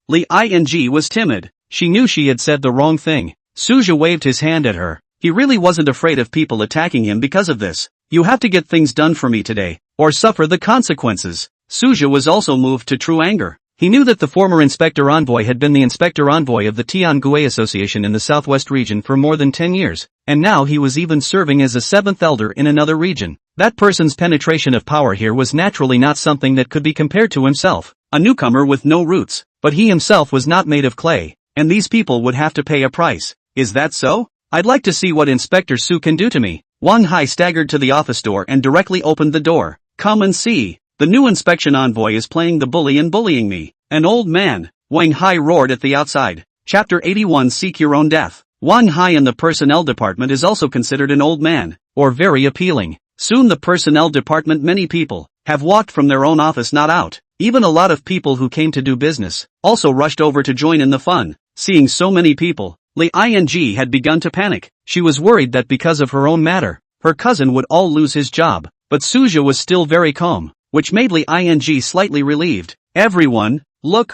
S1: Li Ing was timid. She knew she had said the wrong thing. Suzhou waved his hand at her. He really wasn't afraid of people attacking him because of this. You have to get things done for me today, or suffer the consequences. Suzhou was also moved to true anger. He knew that the former inspector envoy had been the inspector envoy of the Tiangui Association in the southwest region for more than 10 years, and now he was even serving as a 7th elder in another region. That person's penetration of power here was naturally not something that could be compared to himself, a newcomer with no roots, but he himself was not made of clay, and these people would have to pay a price. Is that so? I'd like to see what Inspector Su can do to me. Wang Hai staggered to the office door and directly opened the door. Come and see. The new inspection envoy is playing the bully and bullying me. An old man. Wang Hai roared at the outside. Chapter 81 Seek Your Own Death. Wang Hai in the personnel department is also considered an old man, or very appealing. Soon the personnel department many people have walked from their own office not out. Even a lot of people who came to do business also rushed over to join in the fun. Seeing so many people, Li Ing had begun to panic. She was worried that because of her own matter, her cousin would all lose his job. But Suzhou was still very calm, which made Li Ing slightly relieved. Everyone, look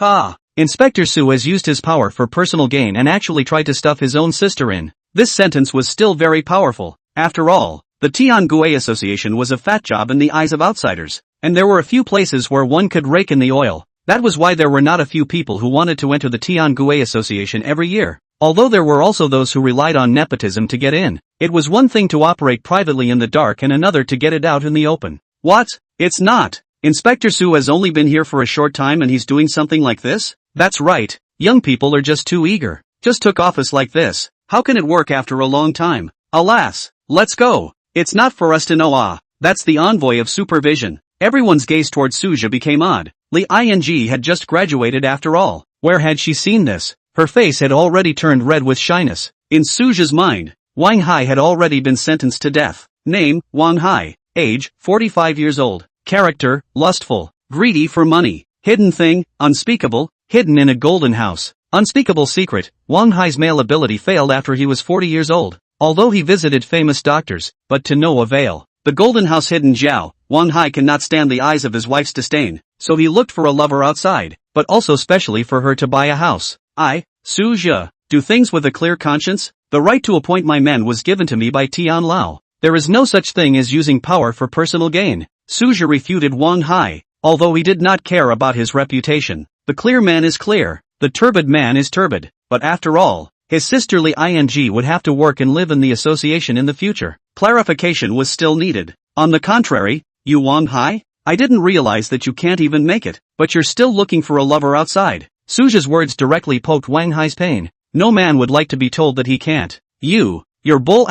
S1: Inspector Su has used his power for personal gain and actually tried to stuff his own sister in. This sentence was still very powerful. After all, the Tiangui Association was a fat job in the eyes of outsiders, and there were a few places where one could rake in the oil. That was why there were not a few people who wanted to enter the Tiangui Association every year. Although there were also those who relied on nepotism to get in. It was one thing to operate privately in the dark and another to get it out in the open. What? It's not. Inspector Su has only been here for a short time and he's doing something like this? That's right. Young people are just too eager. Just took office like this. How can it work after a long time? Alas. Let's go. It's not for us to know. That's the envoy of supervision. Everyone's gaze towards Suja became odd. Li Ying had just graduated after all. Where had she seen this? Her face had already turned red with shyness. In Suja's mind, Wang Hai had already been sentenced to death. Name, Wang Hai. Age, 45 years old. Character, lustful. Greedy for money. Hidden thing, unspeakable, hidden in a golden house. Unspeakable secret, Wang Hai's male ability failed after he was 40 years old. Although he visited famous doctors, but to no avail. The golden house hidden Zhao, Wang Hai cannot stand the eyes of his wife's disdain, so he looked for a lover outside, but also specially for her to buy a house. Suja, do things with a clear conscience. The right to appoint my men was given to me by Tian Lao. There is no such thing as using power for personal gain. Suja refuted Wang Hai, although he did not care about his reputation. The clear man is clear, the turbid man is turbid, but after all, his sister Li Ying would have to work and live in the association in the future. Clarification was still needed. On the contrary, you Wang Hai? I didn't realize that you can't even make it, but you're still looking for a lover outside. Suja's words directly poked Wang Hai's pain. No man would like to be told that he can't. Your bull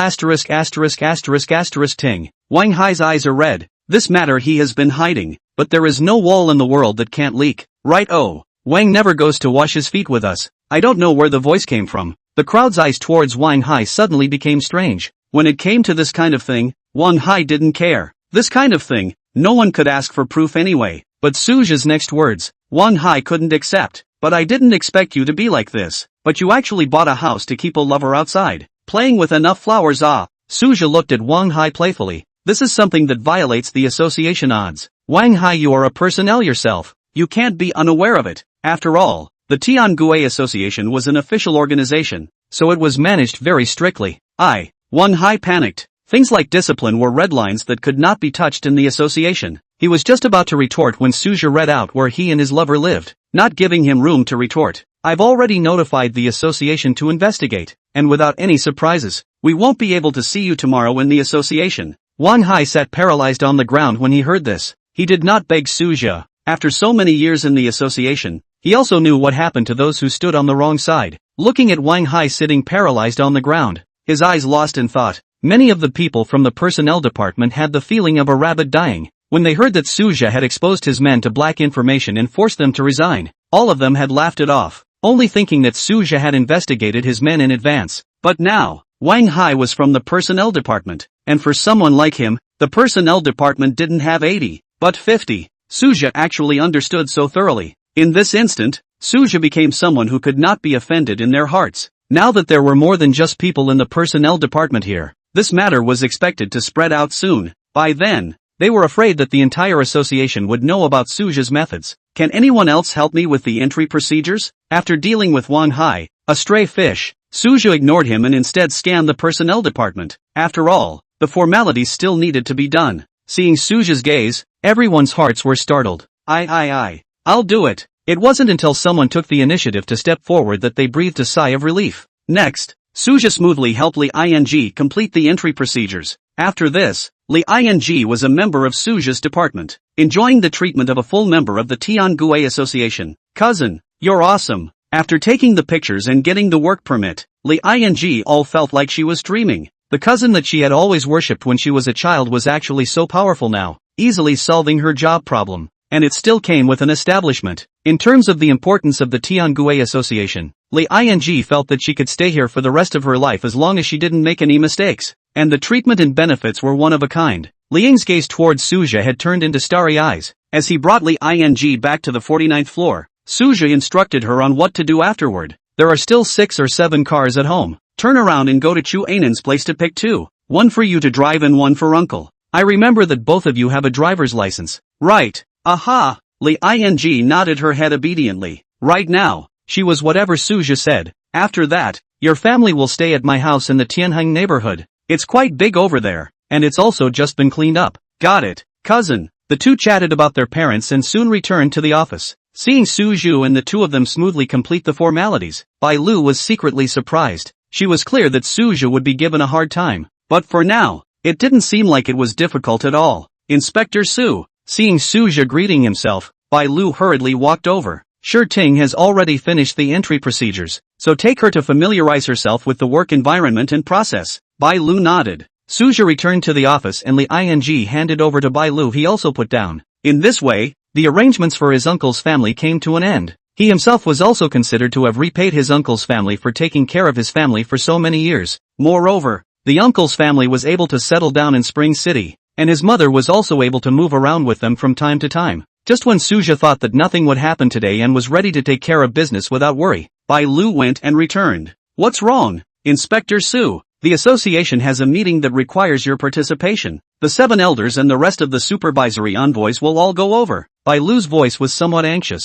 S1: ting. Wang Hai's eyes are red. This matter he has been hiding, but there is no wall in the world that can't leak. Right? Oh, Wang never goes to wash his feet with us. I don't know where the voice came from. The crowd's eyes towards Wang Hai suddenly became strange. When it came to this kind of thing, Wang Hai didn't care. This kind of thing, no one could ask for proof anyway. But Suja's next words, Wang Hai couldn't accept. But I didn't expect you to be like this. But you actually bought a house to keep a lover outside. Playing with enough flowers. Suja looked at Wang Hai playfully. This is something that violates the association odds. Wang Hai, you are a personnel yourself. You can't be unaware of it. After all, the Tiangui Association was an official organization, so it was managed very strictly. Wang Hai panicked. Things like discipline were red lines that could not be touched in the association. He was just about to retort when Suja read out where he and his lover lived, not giving him room to retort. I've already notified the association to investigate, and without any surprises, we won't be able to see you tomorrow in the association. Wang Hai sat paralyzed on the ground when he heard this. He did not beg Suja. After so many years in the association, he also knew what happened to those who stood on the wrong side. Looking at Wang Hai sitting paralyzed on the ground, his eyes lost in thought. Many of the people from the personnel department had the feeling of a rabbit dying. When they heard that Suja had exposed his men to black information and forced them to resign, all of them had laughed it off, only thinking that Suja had investigated his men in advance. But now, Wang Hai was from the personnel department, and for someone like him, the personnel department didn't have 80, but 50. Suja actually understood so thoroughly. In this instant, Suja became someone who could not be offended in their hearts. Now that there were more than just people in the personnel department here, this matter was expected to spread out soon. By then, they were afraid that the entire association would know about Suja's methods. Can anyone else help me with the entry procedures? After dealing with Wang Hai, a stray fish, Suja ignored him and instead scanned the personnel department. After all, the formalities still needed to be done. Seeing Suja's gaze, everyone's hearts were startled. I'll do it. It wasn't until someone took the initiative to step forward that they breathed a sigh of relief. Next, Suja smoothly helped Li Ying complete the entry procedures. After this, Li Ying was a member of Suja's department, enjoying the treatment of a full member of the Tiangui Association. Cousin, you're awesome. After taking the pictures and getting the work permit, Li Ying all felt like she was dreaming. The cousin that she had always worshipped when she was a child was actually so powerful now, easily solving her job problem. And it still came with an establishment. In terms of the importance of the Tiangui Association, Li Ying felt that she could stay here for the rest of her life as long as she didn't make any mistakes. And the treatment and benefits were one of a kind. Li Ying's gaze towards Suja had turned into starry eyes. As he brought Li Ying back to the 49th floor, Suja instructed her on what to do afterward. There are still 6 or 7 cars at home. Turn around and go to Chu Ainan's place to pick 2. One for you to drive and one for uncle. I remember that both of you have a driver's license. Right. Aha! Li Ying nodded her head obediently. Right now, she was whatever Suja said. After that, your family will stay at my house in the Tianheng neighborhood. It's quite big over there, and it's also just been cleaned up. Got it, cousin. The two chatted about their parents and soon returned to the office. Seeing Su Zhu and the two of them smoothly complete the formalities, Bai Lu was secretly surprised. She was clear that Su Zhu would be given a hard time, but for now, it didn't seem like it was difficult at all. Inspector Su. Seeing Su Zhu greeting himself, Bai Lu hurriedly walked over. Sure, Ting has already finished the entry procedures, so take her to familiarize herself with the work environment and process. Bai Lu nodded. Su Zhu returned to the office and Li Ing handed over to Bai Lu. He also put down. In this way, the arrangements for his uncle's family came to an end. He himself was also considered to have repaid his uncle's family for taking care of his family for so many years. Moreover, the uncle's family was able to settle down in Spring City, and his mother was also able to move around with them from time to time. Just when Su Zhu thought that nothing would happen today and was ready to take care of business without worry, Bai Lu went and returned. What's wrong, Inspector Su? The association has a meeting that requires your participation. The 7 elders and the rest of the supervisory envoys will all go over. Bai Lu's voice was somewhat anxious.